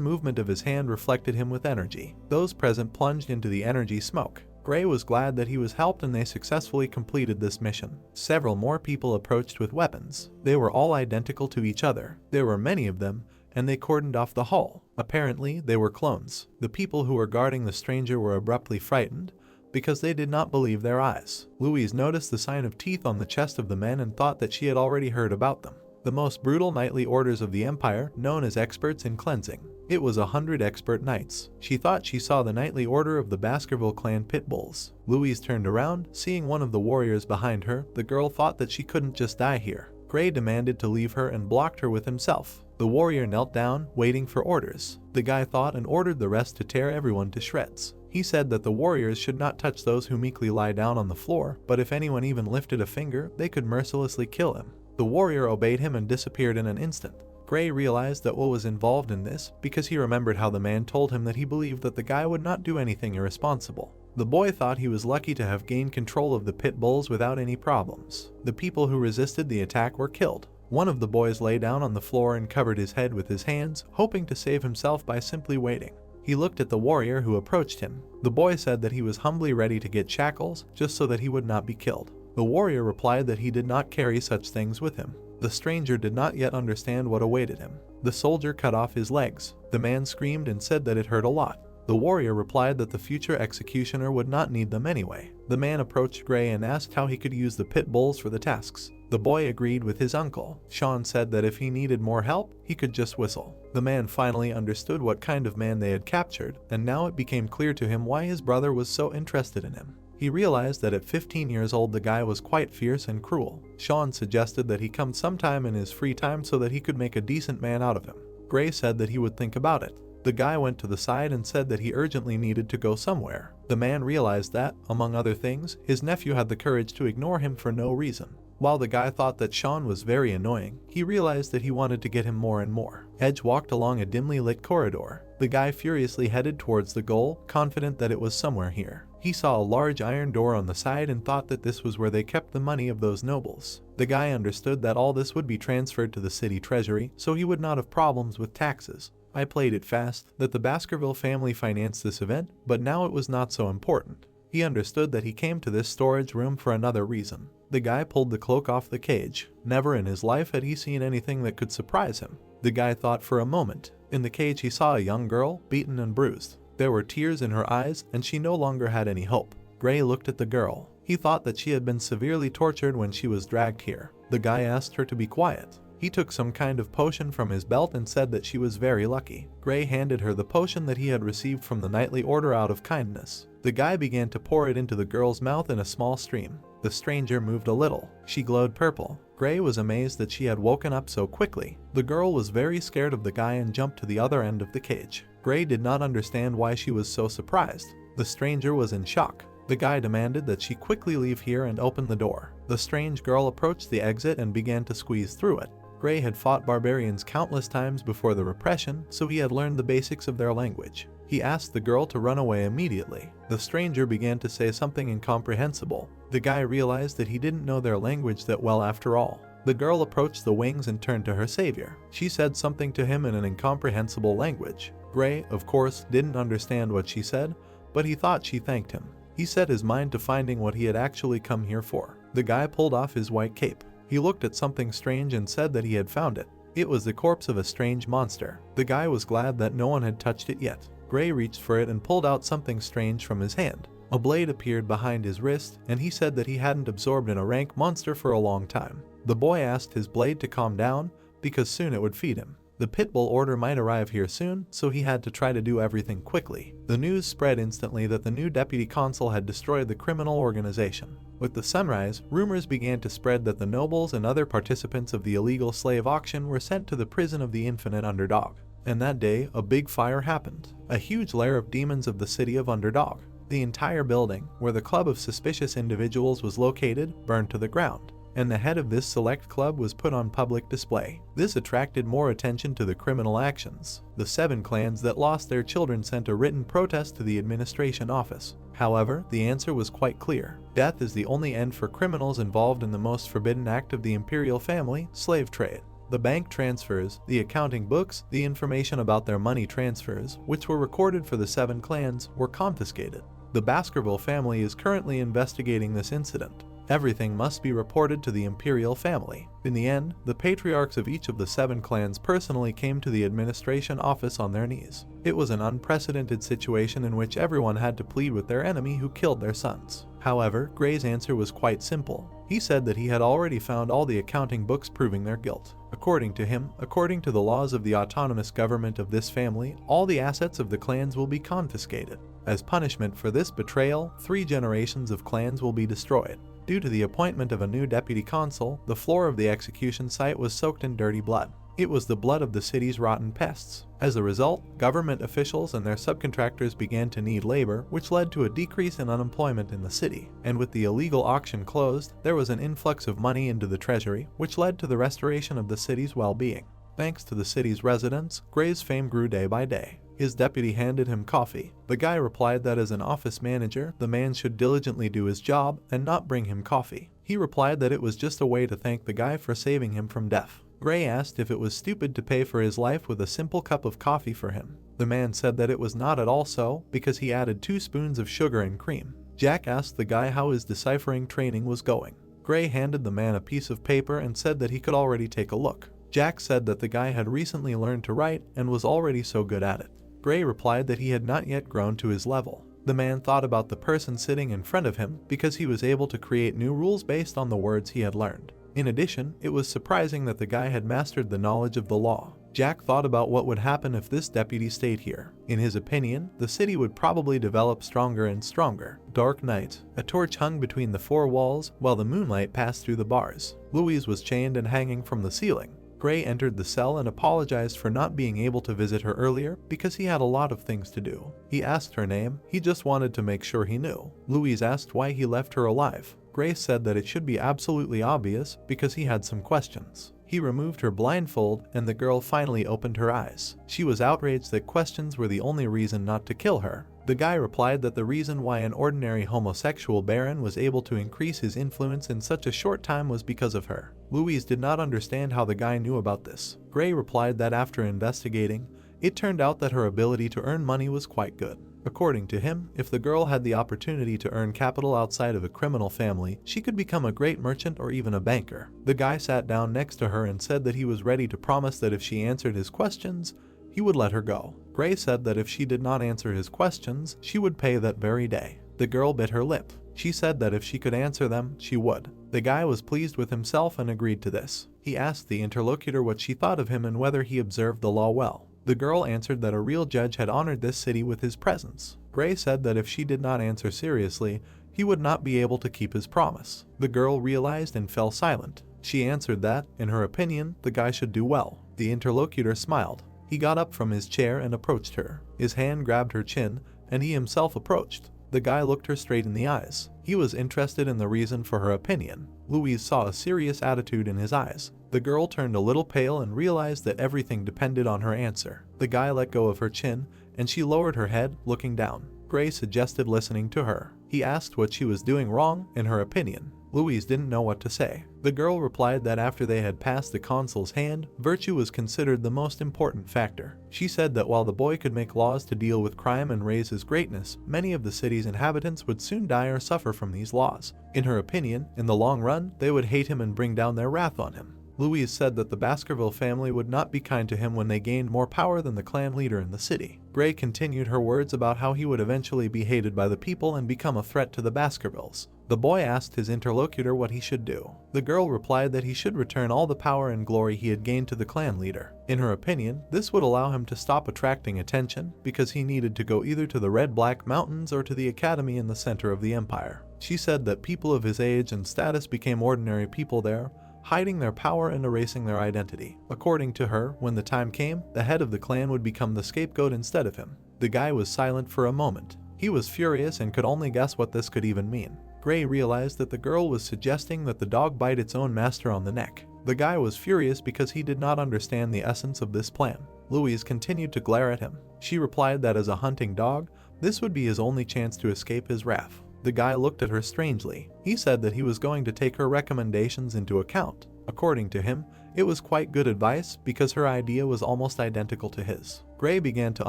movement of his hand reflected him with energy. Those present plunged into the energy smoke. Gray was glad that he was helped and they successfully completed this mission. Several more people approached with weapons. They were all identical to each other. There were many of them, and they cordoned off the hall. Apparently, they were clones. The people who were guarding the stranger were abruptly frightened because they did not believe their eyes. Louise noticed the sign of teeth on the chest of the men and thought that she had already heard about them. The most brutal knightly orders of the empire, known as experts in cleansing. It was 100 expert knights. She thought she saw the knightly order of the Baskerville clan pit bulls. Louise turned around, seeing one of the warriors behind her. The girl thought that she couldn't just die here. Gray demanded to leave her and blocked her with himself. The warrior knelt down, waiting for orders. The guy thought and ordered the rest to tear everyone to shreds. He said that the warriors should not touch those who meekly lie down on the floor, but if anyone even lifted a finger, they could mercilessly kill him. The warrior obeyed him and disappeared in an instant. Gray realized that what was involved in this because he remembered how the man told him that he believed that the guy would not do anything irresponsible. The boy thought he was lucky to have gained control of the pit bulls without any problems. The people who resisted the attack were killed. One of the boys lay down on the floor and covered his head with his hands, hoping to save himself by simply waiting. He looked at the warrior who approached him. The boy said that he was humbly ready to get shackles just so that he would not be killed. The warrior replied that he did not carry such things with him. The stranger did not yet understand what awaited him. The soldier cut off his legs. The man screamed and said that it hurt a lot. The warrior replied that the future executioner would not need them anyway. The man approached Gray and asked how he could use the pit bulls for the tasks. The boy agreed with his uncle. Sean said that if he needed more help, he could just whistle. The man finally understood what kind of man they had captured, and now it became clear to him why his brother was so interested in him. He realized that at 15 years old the guy was quite fierce and cruel. Sean suggested that he come sometime in his free time so that he could make a decent man out of him. Gray said that he would think about it. The guy went to the side and said that he urgently needed to go somewhere. The man realized that, among other things, his nephew had the courage to ignore him for no reason. While the guy thought that Sean was very annoying, he realized that he wanted to get him more and more. Edge walked along a dimly lit corridor. The guy furiously headed towards the goal, confident that it was somewhere here. He saw a large iron door on the side and thought that this was where they kept the money of those nobles. The guy understood that all this would be transferred to the city treasury, so he would not have problems with taxes. I played it fast, that the Baskerville family financed this event, but now it was not so important. He understood that he came to this storage room for another reason. The guy pulled the cloak off the cage. Never in his life had he seen anything that could surprise him. The guy thought for a moment. In the cage he saw a young girl, beaten and bruised. There were tears in her eyes, and she no longer had any hope. Gray looked at the girl. He thought that she had been severely tortured when she was dragged here. The guy asked her to be quiet. He took some kind of potion from his belt and said that she was very lucky. Gray handed her the potion that he had received from the knightly order out of kindness. The guy began to pour it into the girl's mouth in a small stream. The stranger moved a little. She glowed purple. Gray was amazed that she had woken up so quickly. The girl was very scared of the guy and jumped to the other end of the cage. Gray did not understand why she was so surprised. The stranger was in shock. The guy demanded that she quickly leave here and open the door. The strange girl approached the exit and began to squeeze through it. Gray had fought barbarians countless times before the repression, so he had learned the basics of their language. He asked the girl to run away immediately. The stranger began to say something incomprehensible. The guy realized that he didn't know their language that well after all. The girl approached the wings and turned to her savior. She said something to him in an incomprehensible language. Gray, of course, didn't understand what she said, but he thought she thanked him. He set his mind to finding what he had actually come here for. The guy pulled off his white cape. He looked at something strange and said that he had found it. It was the corpse of a strange monster. The guy was glad that no one had touched it yet. Gray reached for it and pulled out something strange from his hand. A blade appeared behind his wrist, and he said that he hadn't absorbed in a rank monster for a long time. The boy asked his blade to calm down, because soon it would feed him. The pitbull order might arrive here soon, so he had to try to do everything quickly. The news spread instantly that the new deputy consul had destroyed the criminal organization. With the sunrise, rumors began to spread that the nobles and other participants of the illegal slave auction were sent to the prison of the infinite Underdog. And that day, a big fire happened. A huge lair of demons of the city of Underdog. The entire building, where the club of suspicious individuals was located, burned to the ground, and the head of this select club was put on public display. This attracted more attention to the criminal actions. The 7 clans that lost their children sent a written protest to the administration office. However, the answer was quite clear. Death is the only end for criminals involved in the most forbidden act of the imperial family, slave trade. The bank transfers, the accounting books, the information about their money transfers, which were recorded for the 7 clans, were confiscated. The Baskerville family is currently investigating this incident. Everything must be reported to the imperial family. In the end, the patriarchs of each of the 7 clans personally came to the administration office on their knees. It was an unprecedented situation in which everyone had to plead with their enemy who killed their sons. However, Gray's answer was quite simple. He said that he had already found all the accounting books proving their guilt. According to him, according to the laws of the autonomous government of this family, all the assets of the clans will be confiscated. As punishment for this betrayal, 3 generations of clans will be destroyed. Due to the appointment of a new deputy consul, the floor of the execution site was soaked in dirty blood. It was the blood of the city's rotten pests. As a result, government officials and their subcontractors began to need labor, which led to a decrease in unemployment in the city. And with the illegal auction closed, there was an influx of money into the treasury, which led to the restoration of the city's well-being. Thanks to the city's residents, Gray's fame grew day by day. His deputy handed him coffee. The guy replied that as an office manager, the man should diligently do his job and not bring him coffee. He replied that it was just a way to thank the guy for saving him from death. Gray asked if it was stupid to pay for his life with a simple cup of coffee for him. The man said that it was not at all so, because he added 2 spoons of sugar and cream. Jack asked the guy how his deciphering training was going. Gray handed the man a piece of paper and said that he could already take a look. Jack said that the guy had recently learned to write and was already so good at it. Gray replied that he had not yet grown to his level. The man thought about the person sitting in front of him because he was able to create new rules based on the words he had learned. In addition, it was surprising that the guy had mastered the knowledge of the law. Jack thought about what would happen if this deputy stayed here. In his opinion, the city would probably develop stronger and stronger. Dark night. A torch hung between the 4 walls while the moonlight passed through the bars. Louise was chained and hanging from the ceiling. Gray entered the cell and apologized for not being able to visit her earlier because he had a lot of things to do. He asked her name. He just wanted to make sure he knew. Louise asked why he left her alive. Gray said that it should be absolutely obvious because he had some questions. He removed her blindfold and the girl finally opened her eyes. She was outraged that questions were the only reason not to kill her. The guy replied that the reason why an ordinary homosexual baron was able to increase his influence in such a short time was because of her. Louise did not understand how the guy knew about this. Gray replied that after investigating, it turned out that her ability to earn money was quite good. According to him, if the girl had the opportunity to earn capital outside of a criminal family, she could become a great merchant or even a banker. The guy sat down next to her and said that he was ready to promise that if she answered his questions, he would let her go. Gray said that if she did not answer his questions, she would pay that very day. The girl bit her lip. She said that if she could answer them, she would. The guy was pleased with himself and agreed to this. He asked the interlocutor what she thought of him and whether he observed the law well. The girl answered that a real judge had honored this city with his presence. Gray said that if she did not answer seriously, he would not be able to keep his promise. The girl realized and fell silent. She answered that, in her opinion, the guy should do well. The interlocutor smiled. He got up from his chair and approached her. His hand grabbed her chin, and he himself approached. The guy looked her straight in the eyes. He was interested in the reason for her opinion. Louise saw a serious attitude in his eyes. The girl turned a little pale and realized that everything depended on her answer. The guy let go of her chin, and she lowered her head, looking down. Gray suggested listening to her. He asked what she was doing wrong, in her opinion. Louise didn't know what to say. The girl replied that after they had passed the consul's hand, virtue was considered the most important factor. She said that while the boy could make laws to deal with crime and raise his greatness, many of the city's inhabitants would soon die or suffer from these laws. In her opinion, in the long run, they would hate him and bring down their wrath on him. Louise said that the Baskerville family would not be kind to him when they gained more power than the clan leader in the city. Gray continued her words about how he would eventually be hated by the people and become a threat to the Baskervilles. The boy asked his interlocutor what he should do. The girl replied that he should return all the power and glory he had gained to the clan leader. In her opinion, this would allow him to stop attracting attention because he needed to go either to the Red-Black Mountains or to the academy in the center of the empire. She said that people of his age and status became ordinary people there, hiding their power and erasing their identity. According to her, when the time came, the head of the clan would become the scapegoat instead of him. The guy was silent for a moment. He was furious and could only guess what this could even mean. Gray realized that the girl was suggesting that the dog bite its own master on the neck. The guy was furious because he did not understand the essence of this plan. Louise continued to glare at him. She replied that as a hunting dog, this would be his only chance to escape his wrath. The guy looked at her strangely. He said that he was going to take her recommendations into account. According to him, it was quite good advice because her idea was almost identical to his. Gray began to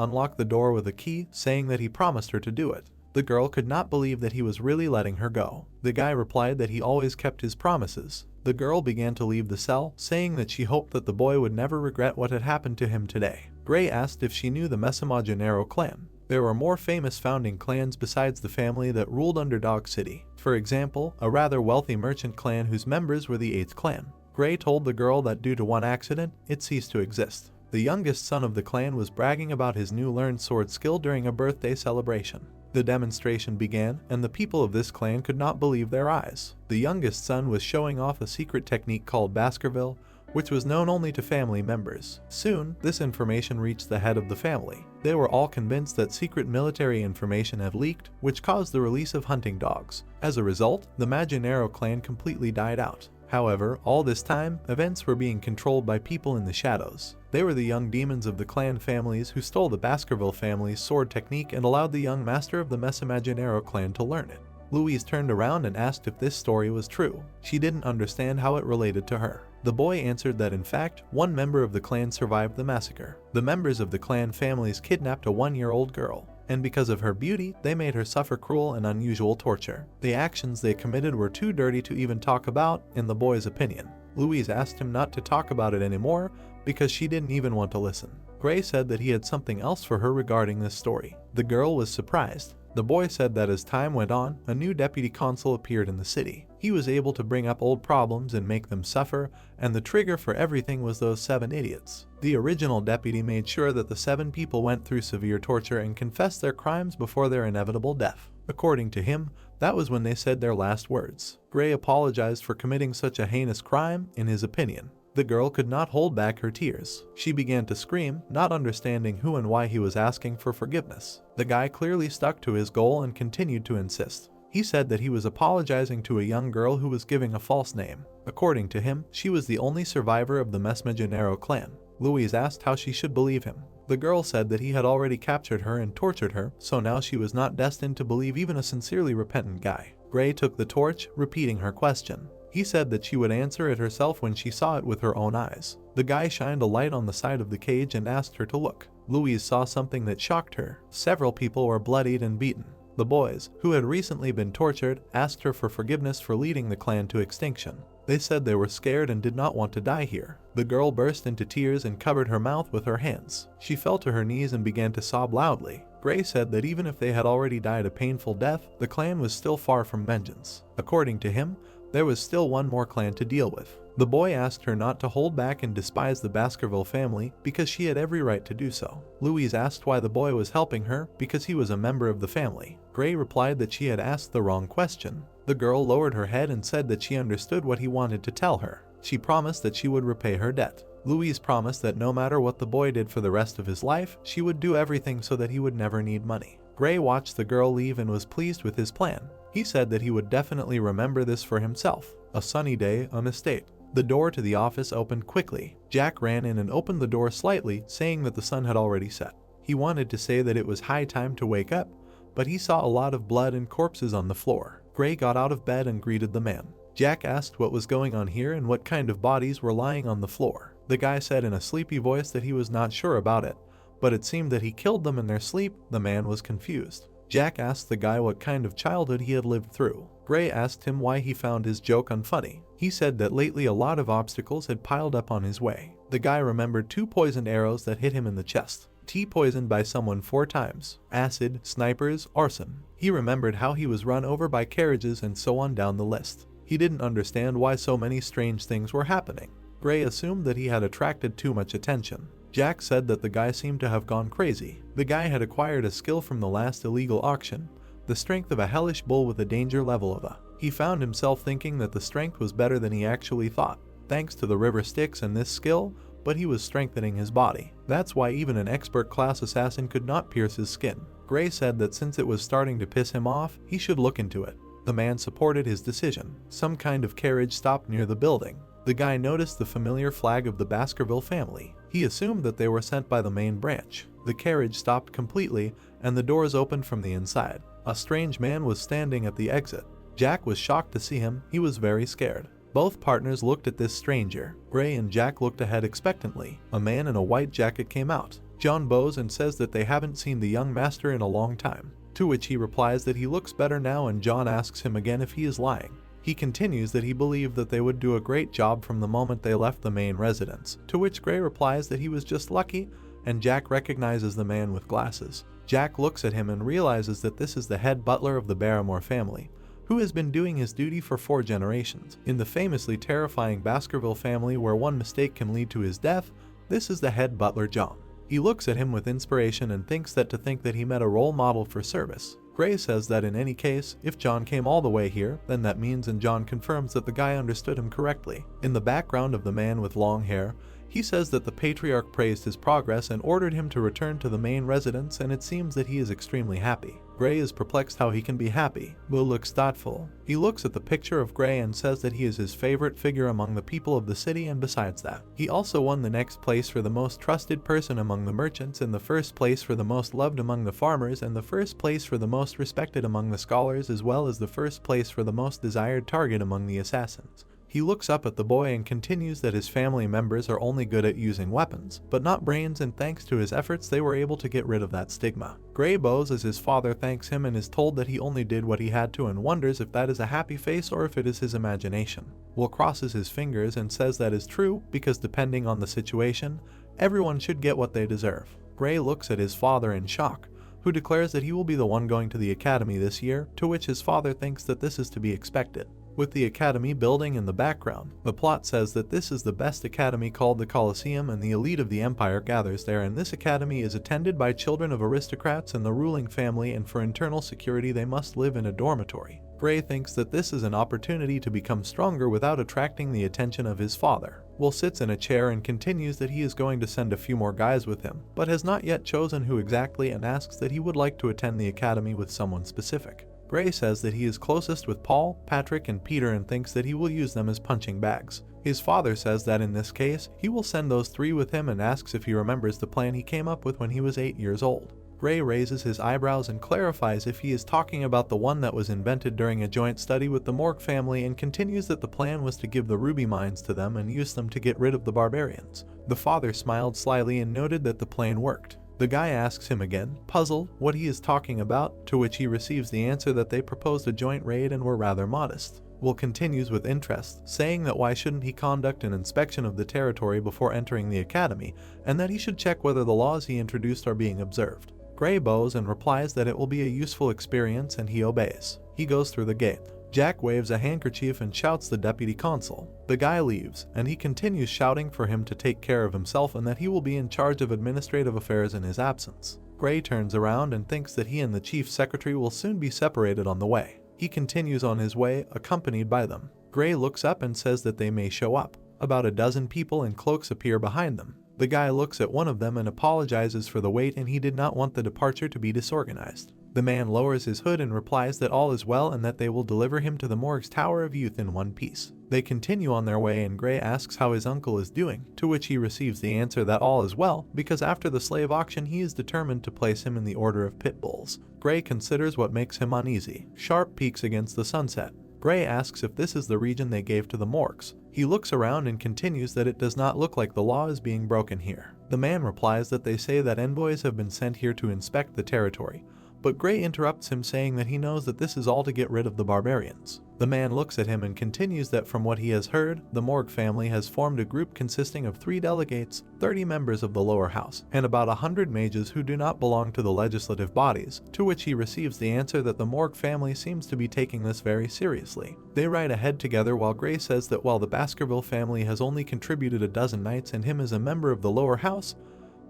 unlock the door with a key, saying that he promised her to do it. The girl could not believe that he was really letting her go. The guy replied that he always kept his promises. The girl began to leave the cell, saying that she hoped that the boy would never regret what had happened to him today. Gray asked if she knew the Messamaginero clan. There were more famous founding clans besides the family that ruled Underdog City. For example, a rather wealthy merchant clan whose members were the 8th clan. Gray told the girl that due to one accident, it ceased to exist. The youngest son of the clan was bragging about his new learned sword skill during a birthday celebration. The demonstration began, and the people of this clan could not believe their eyes. The youngest son was showing off a secret technique called Baskerville, which was known only to family members. Soon, this information reached the head of the family. They were all convinced that secret military information had leaked, which caused the release of hunting dogs. As a result, the Maginero clan completely died out. However, all this time, events were being controlled by people in the shadows. They were the young demons of the clan families who stole the Baskerville family's sword technique and allowed the young master of the Messamaginero clan to learn it. Louise turned around and asked if this story was true. She didn't understand how it related to her. The boy answered that in fact, one member of the clan survived the massacre. The members of the clan families kidnapped a 1-year-old girl, and because of her beauty, they made her suffer cruel and unusual torture. The actions they committed were too dirty to even talk about, in the boy's opinion. Louise asked him not to talk about it anymore because she didn't even want to listen. Gray said that he had something else for her regarding this story. The girl was surprised. The boy said that as time went on, a new deputy consul appeared in the city. He was able to bring up old problems and make them suffer, and the trigger for everything was those 7 idiots. The original deputy made sure that the 7 people went through severe torture and confessed their crimes before their inevitable death. According to him, that was when they said their last words. Gray apologized for committing such a heinous crime, in his opinion. The girl could not hold back her tears. She began to scream, not understanding who and why he was asking for forgiveness. The guy clearly stuck to his goal and continued to insist. He said that he was apologizing to a young girl who was giving a false name. According to him, she was the only survivor of the Messamaginero clan. Louise asked how she should believe him. The girl said that he had already captured her and tortured her, so now she was not destined to believe even a sincerely repentant guy. Gray took the torch, repeating her question. He said that she would answer it herself when she saw it with her own eyes. The guy shined a light on the side of the cage and asked her to look. Louise saw something that shocked her. Several people were bloodied and beaten. The boys, who had recently been tortured, asked her for forgiveness for leading the clan to extinction. They said they were scared and did not want to die here. The girl burst into tears and covered her mouth with her hands. She fell to her knees and began to sob loudly. Gray said that even if they had already died a painful death, the clan was still far from vengeance. According to him, there was still one more clan to deal with. The boy asked her not to hold back and despise the Baskerville family because she had every right to do so. Louise asked why the boy was helping her because he was a member of the family. Gray replied that she had asked the wrong question. The girl lowered her head and said that she understood what he wanted to tell her. She promised that she would repay her debt. Louise promised that no matter what the boy did for the rest of his life, she would do everything so that he would never need money. Gray watched the girl leave and was pleased with his plan. He said that he would definitely remember this for himself. A sunny day on estate. The door to the office opened quickly. Jack ran in and opened the door slightly, saying that the sun had already set. He wanted to say that it was high time to wake up, but he saw a lot of blood and corpses on the floor. Gray got out of bed and greeted the man. Jack asked what was going on here and what kind of bodies were lying on the floor. The guy said in a sleepy voice that he was not sure about it, but it seemed that he killed them in their sleep. The man was confused. Jack asked the guy what kind of childhood he had lived through. Gray asked him why he found his joke unfunny. He said that lately a lot of obstacles had piled up on his way. The guy remembered 2 poisoned arrows that hit him in the chest. Tea poisoned by someone 4 times. Acid, snipers, arson. He remembered how he was run over by carriages and so on down the list. He didn't understand why so many strange things were happening. Gray assumed that he had attracted too much attention. Jack said that the guy seemed to have gone crazy. The guy had acquired a skill from the last illegal auction, the strength of a hellish bull with a danger level of a. He found himself thinking that the strength was better than he actually thought, thanks to the river Styx and this skill, but he was strengthening his body. That's why even an expert class assassin could not pierce his skin. Gray said that since it was starting to piss him off, he should look into it. The man supported his decision. Some kind of carriage stopped near the building. The guy noticed the familiar flag of the Baskerville family. He assumed that they were sent by the main branch. The carriage stopped completely, and the doors opened from the inside. A strange man was standing at the exit. Jack was shocked to see him. He was very scared. Both partners looked at this stranger. Gray and Jack looked ahead expectantly. A man in a white jacket came out. John bows and says that they haven't seen the young master in a long time, to which he replies that he looks better now, and John asks him again if he is lying. He continues that he believed that they would do a great job from the moment they left the main residence, to which Gray replies that he was just lucky, and Jack recognizes the man with glasses. Jack looks at him and realizes that this is the head butler of the Barrymore family, who has been doing his duty for 4 generations. In the famously terrifying Baskerville family where one mistake can lead to his death, this is the head butler John. He looks at him with inspiration and thinks that he met a role model for service. Gray says that in any case, if John came all the way here, then that means, and John confirms that the guy understood him correctly. In the background of the man with long hair, he says that the patriarch praised his progress and ordered him to return to the main residence, and it seems that he is extremely happy. Gray is perplexed how he can be happy. Will looks thoughtful. He looks at the picture of Gray and says that he is his favorite figure among the people of the city, and besides that, he also won the next place for the most trusted person among the merchants, and the first place for the most loved among the farmers, and the first place for the most respected among the scholars, as well as the first place for the most desired target among the assassins. He looks up at the boy and continues that his family members are only good at using weapons, but not brains, and thanks to his efforts they were able to get rid of that stigma. Gray bows as his father thanks him and is told that he only did what he had to, and wonders if that is a happy face or if it is his imagination. Will crosses his fingers and says that is true, because depending on the situation, everyone should get what they deserve. Gray looks at his father in shock, who declares that he will be the one going to the academy this year, to which his father thinks that this is to be expected. With the academy building in the background, the plot says that this is the best academy called the Colosseum, and the elite of the empire gathers there, and this academy is attended by children of aristocrats and the ruling family, and for internal security they must live in a dormitory. Gray thinks that this is an opportunity to become stronger without attracting the attention of his father. Will sits in a chair and continues that he is going to send a few more guys with him, but has not yet chosen who exactly, and asks that he would like to attend the academy with someone specific. Gray says that he is closest with Paul, Patrick, and Peter, and thinks that he will use them as punching bags. His father says that in this case, he will send those 3 with him, and asks if he remembers the plan he came up with when he was 8 years old. Gray raises his eyebrows and clarifies if he is talking about the one that was invented during a joint study with the Morg family, and continues that the plan was to give the ruby mines to them and use them to get rid of the barbarians. The father smiled slyly and noted that the plan worked. The guy asks him again, puzzled, what he is talking about, to which he receives the answer that they proposed a joint raid and were rather modest. Will continues with interest, saying that why shouldn't he conduct an inspection of the territory before entering the academy, and that he should check whether the laws he introduced are being observed. Gray bows and replies that it will be a useful experience, and he obeys. He goes through the gate. Jack waves a handkerchief and shouts the deputy consul. The guy leaves, and he continues shouting for him to take care of himself and that he will be in charge of administrative affairs in his absence. Gray turns around and thinks that he and the chief secretary will soon be separated on the way. He continues on his way, accompanied by them. Gray looks up and says that they may show up. About a dozen people in cloaks appear behind them. The guy looks at one of them and apologizes for the wait, and he did not want the departure to be disorganized. The man lowers his hood and replies that all is well and that they will deliver him to the Morg's Tower of Youth in one piece. They continue on their way, and Gray asks how his uncle is doing, to which he receives the answer that all is well, because after the slave auction he is determined to place him in the order of pit bulls. Gray considers what makes him uneasy. Sharp peaks against the sunset. Gray asks if this is the region they gave to the Morgs. He looks around and continues that it does not look like the law is being broken here. The man replies that they say that envoys have been sent here to inspect the territory, but Gray interrupts him, saying that he knows that this is all to get rid of the barbarians. The man looks at him and continues that from what he has heard, the Morg family has formed a group consisting of 3 delegates, 30 members of the lower house, and about 100 mages who do not belong to the legislative bodies, to which he receives the answer that the Morg family seems to be taking this very seriously. They ride ahead together while Gray says that while the Baskerville family has only contributed a dozen knights and him as a member of the lower house,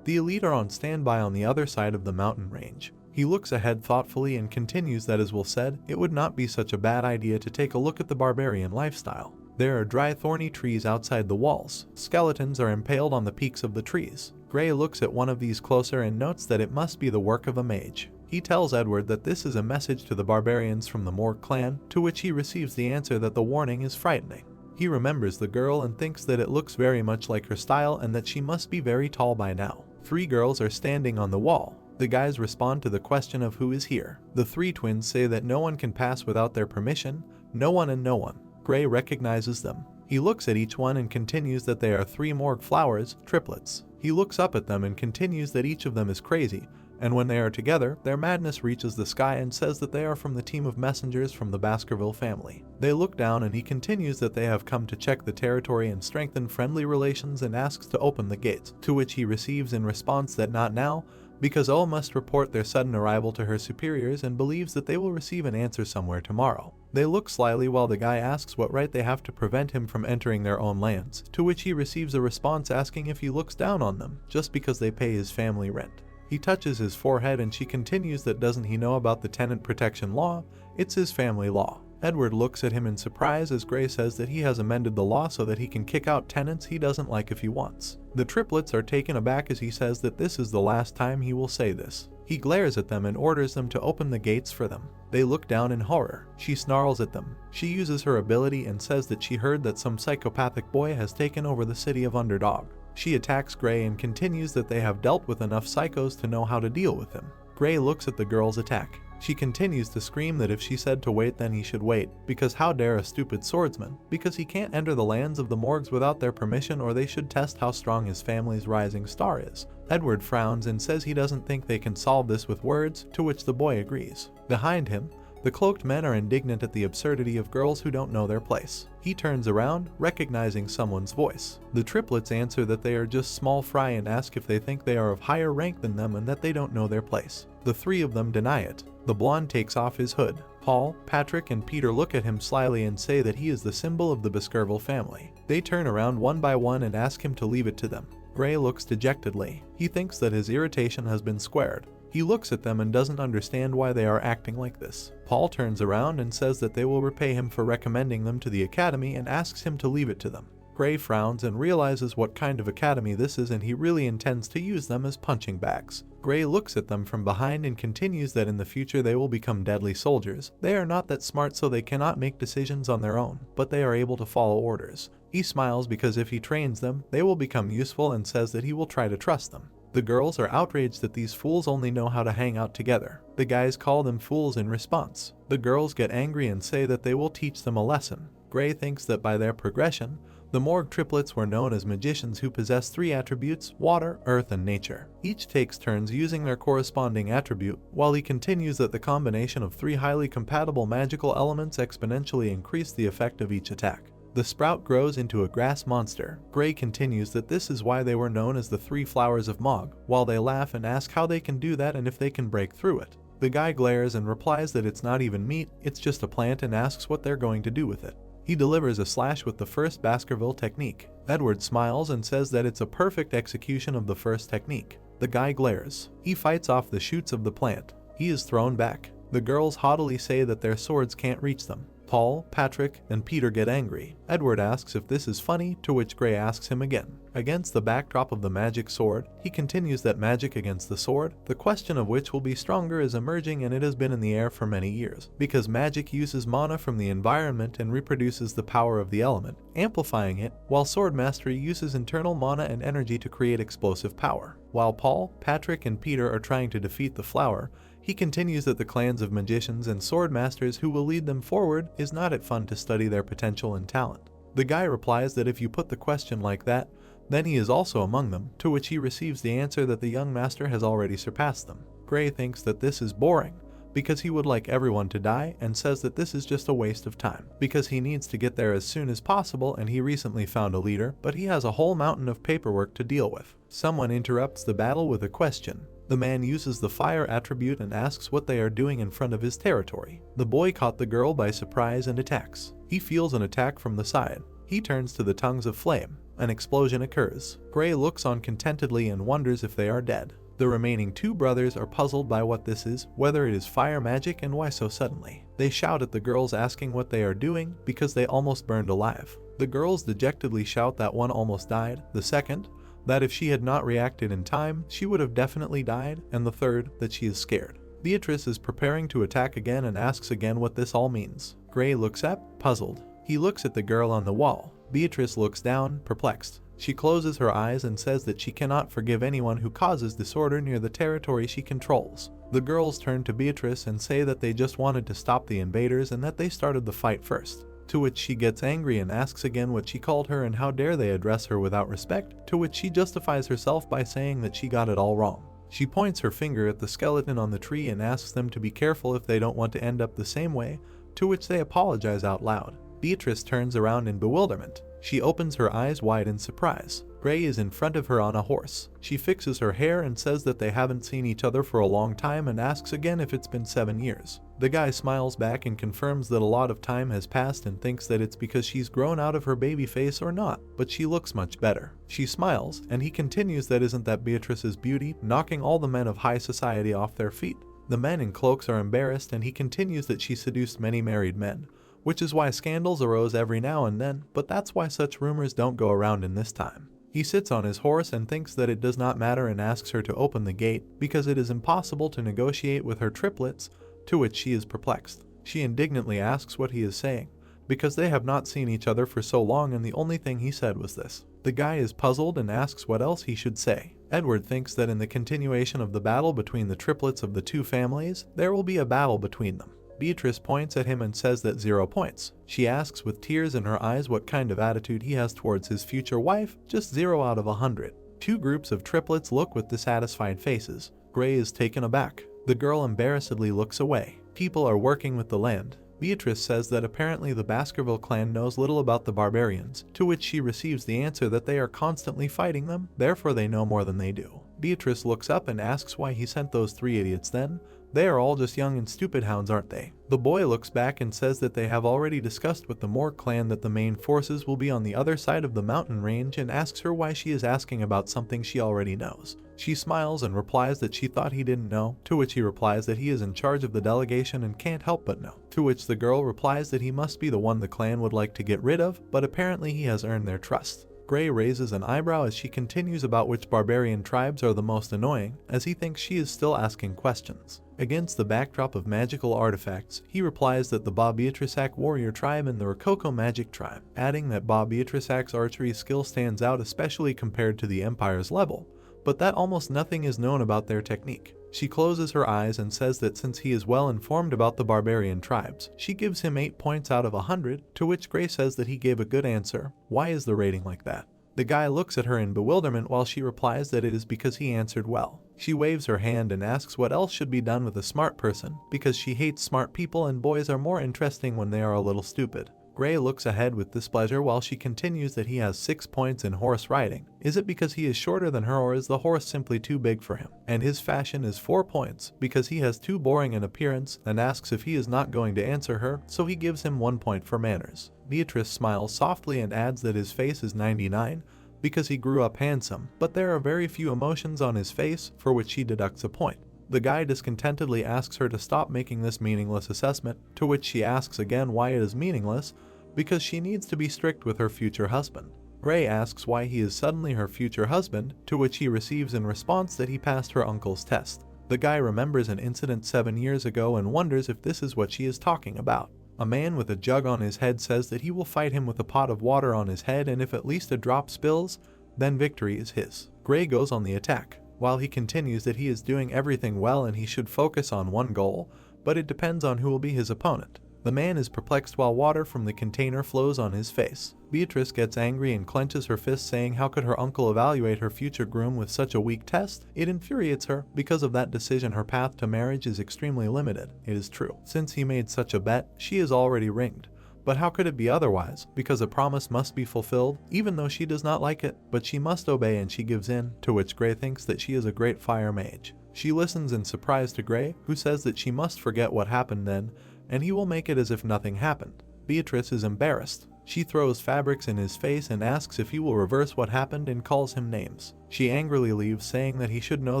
the elite are on standby on the other side of the mountain range. He looks ahead thoughtfully and continues that, as Will said, it would not be such a bad idea to take a look at the barbarian lifestyle. There are dry thorny trees outside the walls. Skeletons are impaled on the peaks of the trees. Gray looks at one of these closer and notes that it must be the work of a mage. He tells Edward that this is a message to the barbarians from the Morg clan, to which he receives the answer that the warning is frightening. He remembers the girl and thinks that it looks very much like her style and that she must be very tall by now. 3 girls are standing on the wall. The guys respond to the question of who is here. The 3 twins say that no one can pass without their permission, no one and no one. Gray recognizes them. He looks at each one and continues that they are 3 Morg flowers, triplets. He looks up at them and continues that each of them is crazy, and when they are together, their madness reaches the sky, and says that they are from the team of messengers from the Baskerville family. They look down and he continues that they have come to check the territory and strengthen friendly relations, and asks to open the gates, to which he receives in response that not now, because O must report their sudden arrival to her superiors and believes that they will receive an answer somewhere tomorrow. They look slyly while the guy asks what right they have to prevent him from entering their own lands, to which he receives a response asking if he looks down on them, just because they pay his family rent. He touches his forehead and she continues that doesn't he know about the tenant protection law? It's his family law. Edward looks at him in surprise as Gray says that he has amended the law so that he can kick out tenants he doesn't like if he wants. The triplets are taken aback as he says that this is the last time he will say this. He glares at them and orders them to open the gates for them. They look down in horror. She snarls at them. She uses her ability and says that she heard that some psychopathic boy has taken over the city of Underdog. She attacks Gray and continues that they have dealt with enough psychos to know how to deal with him. Gray looks at the girl's attack. She continues to scream that if she said to wait then he should wait, because how dare a stupid swordsman, because he can't enter the lands of the Morgs without their permission, or they should test how strong his family's rising star is. Edward frowns and says he doesn't think they can solve this with words, to which the boy agrees. Behind him, the cloaked men are indignant at the absurdity of girls who don't know their place. He turns around, recognizing someone's voice. The triplets answer that they are just small fry and ask if they think they are of higher rank than them and that they don't know their place. The 3 of them deny it. The blonde takes off his hood. Paul, Patrick, and Peter look at him slyly and say that he is the symbol of the Baskerville family. They turn around one by one and ask him to leave it to them. Gray looks dejectedly. He thinks that his irritation has been squared. He looks at them and doesn't understand why they are acting like this. Paul turns around and says that they will repay him for recommending them to the academy and asks him to leave it to them. Gray frowns and realizes what kind of academy this is, and he really intends to use them as punching bags. Gray looks at them from behind and continues that in the future they will become deadly soldiers. They are not that smart, so they cannot make decisions on their own, but they are able to follow orders. He smiles because if he trains them, they will become useful, and says that he will try to trust them. The girls are outraged that these fools only know how to hang out together. The guys call them fools in response. The girls get angry and say that they will teach them a lesson. Gray thinks that by their progression, the Morg triplets were known as magicians who possess 3 attributes: water, earth, and nature. Each takes turns using their corresponding attribute, while he continues that the combination of 3 highly compatible magical elements exponentially increase the effect of each attack. The sprout grows into a grass monster. Gray continues that this is why they were known as the 3 flowers of Mog, while they laugh and ask how they can do that and if they can break through it. The guy glares and replies that it's not even meat, it's just a plant, and asks what they're going to do with it. He delivers a slash with the first Baskerville technique. Edward smiles and says that it's a perfect execution of the first technique. The guy glares. He fights off the shoots of the plant. He is thrown back. The girls haughtily say that their swords can't reach them. Paul, Patrick, and Peter get angry. Edward asks if this is funny, to which Gray asks him again. Against the backdrop of the magic sword, he continues that magic against the sword, the question of which will be stronger, is emerging, and it has been in the air for many years, because magic uses mana from the environment and reproduces the power of the element, amplifying it, while sword mastery uses internal mana and energy to create explosive power. While Paul, Patrick, and Peter are trying to defeat the flower, he continues that the clans of magicians and sword masters who will lead them forward is not it fun to study their potential and talent. The guy replies that if you put the question like that, then he is also among them, to which he receives the answer that the young master has already surpassed them. Gray thinks that this is boring because he would like everyone to die and says that this is just a waste of time because he needs to get there as soon as possible and he recently found a leader, but he has a whole mountain of paperwork to deal with. Someone interrupts the battle with a question. The man uses the fire attribute and asks what they are doing in front of his territory. The boy caught the girl by surprise and attacks. He feels an attack from the side. He turns to the tongues of flame. An explosion occurs. Gray looks on contentedly and wonders if they are dead. The remaining two brothers are puzzled by what this is, whether it is fire magic and why so suddenly. They shout at the girls asking what they are doing because they almost burned alive. The girls dejectedly shout that one almost died, the second, that if she had not reacted in time, she would have definitely died, and the third, that she is scared. Beatrice is preparing to attack again and asks again what this all means. Gray looks up, puzzled. He looks at the girl on the wall. Beatrice looks down, perplexed. She closes her eyes and says that she cannot forgive anyone who causes disorder near the territory she controls. The girls turn to Beatrice and say that they just wanted to stop the invaders and that they started the fight first. To which she gets angry and asks again what she called her and how dare they address her without respect, to which she justifies herself by saying that she got it all wrong. She points her finger at the skeleton on the tree and asks them to be careful if they don't want to end up the same way, to which they apologize out loud. Beatrice turns around in bewilderment. She opens her eyes wide in surprise. Gray is in front of her on a horse. She fixes her hair and says that they haven't seen each other for a long time and asks again if it's been 7 years. The guy smiles back and confirms that a lot of time has passed and thinks that it's because she's grown out of her baby face or not, but she looks much better. She smiles, and he continues that isn't that Beatrice's beauty, knocking all the men of high society off their feet. The men in cloaks are embarrassed and he continues that she seduced many married men, which is why scandals arose every now and then, but that's why such rumors don't go around in this time. He sits on his horse and thinks that it does not matter and asks her to open the gate because it is impossible to negotiate with her triplets, to which she is perplexed. She indignantly asks what he is saying, because they have not seen each other for so long and the only thing he said was this. The guy is puzzled and asks what else he should say. Edward thinks that in the continuation of the battle between the triplets of the two families, there will be a battle between them. Beatrice points at him and says that 0 points. She asks with tears in her eyes what kind of attitude he has towards his future wife, just 0 out of 100. Two groups of triplets look with dissatisfied faces. Gray is taken aback. The girl embarrassedly looks away. People are working with the land. Beatrice says that apparently the Baskerville clan knows little about the barbarians, to which she receives the answer that they are constantly fighting them, therefore they know more than they do. Beatrice looks up and asks why he sent those 3 idiots then. They are all just young and stupid hounds, aren't they? The boy looks back and says that they have already discussed with the Moore clan that the main forces will be on the other side of the mountain range and asks her why she is asking about something she already knows. She smiles and replies that she thought he didn't know, to which he replies that he is in charge of the delegation and can't help but know. To which the girl replies that he must be the one the clan would like to get rid of, but apparently he has earned their trust. Gray raises an eyebrow as she continues about which barbarian tribes are the most annoying, as he thinks she is still asking questions. Against the backdrop of magical artifacts, he replies that the Ba Beatrisac warrior tribe and the Rococo magic tribe, adding that Ba Beatrisac's archery skill stands out especially compared to the Empire's level, but that almost nothing is known about their technique. She closes her eyes and says that since he is well informed about the barbarian tribes, she gives him 8 points out of 100, to which Gray says that he gave a good answer. Why is the rating like that? The guy looks at her in bewilderment while she replies that it is because he answered well. She waves her hand and asks what else should be done with a smart person, because she hates smart people and boys are more interesting when they are a little stupid. Gray looks ahead with displeasure while she continues that he has 6 points in horse riding. Is it because he is shorter than her or is the horse simply too big for him? And his fashion is 4 points because he has too boring an appearance and asks if he is not going to answer her, so he gives him 1 point for manners. Beatrice smiles softly and adds that his face is 99 because he grew up handsome, but there are very few emotions on his face, for which she deducts a point. The guy discontentedly asks her to stop making this meaningless assessment, to which she asks again why it is meaningless, because she needs to be strict with her future husband. Gray asks why he is suddenly her future husband, to which he receives in response that he passed her uncle's test. The guy remembers an incident 7 years ago and wonders if this is what she is talking about. A man with a jug on his head says that he will fight him with a pot of water on his head, and if at least a drop spills, then victory is his. Gray goes on the attack, while he continues that he is doing everything well and he should focus on one goal, but it depends on who will be his opponent. The man is perplexed while water from the container flows on his face. Beatrice gets angry and clenches her fist, saying how could her uncle evaluate her future groom with such a weak test? It infuriates her. Because of that decision, her path to marriage is extremely limited. It is true. Since he made such a bet, she is already ringed. But how could it be otherwise? Because a promise must be fulfilled, even though she does not like it, but she must obey, and she gives in, to which Gray thinks that she is a great fire mage. She listens in surprise to Gray, who says that she must forget what happened then, and he will make it as if nothing happened. Beatrice is embarrassed. She throws fabrics in his face and asks if he will reverse what happened and calls him names. She angrily leaves, saying that he should know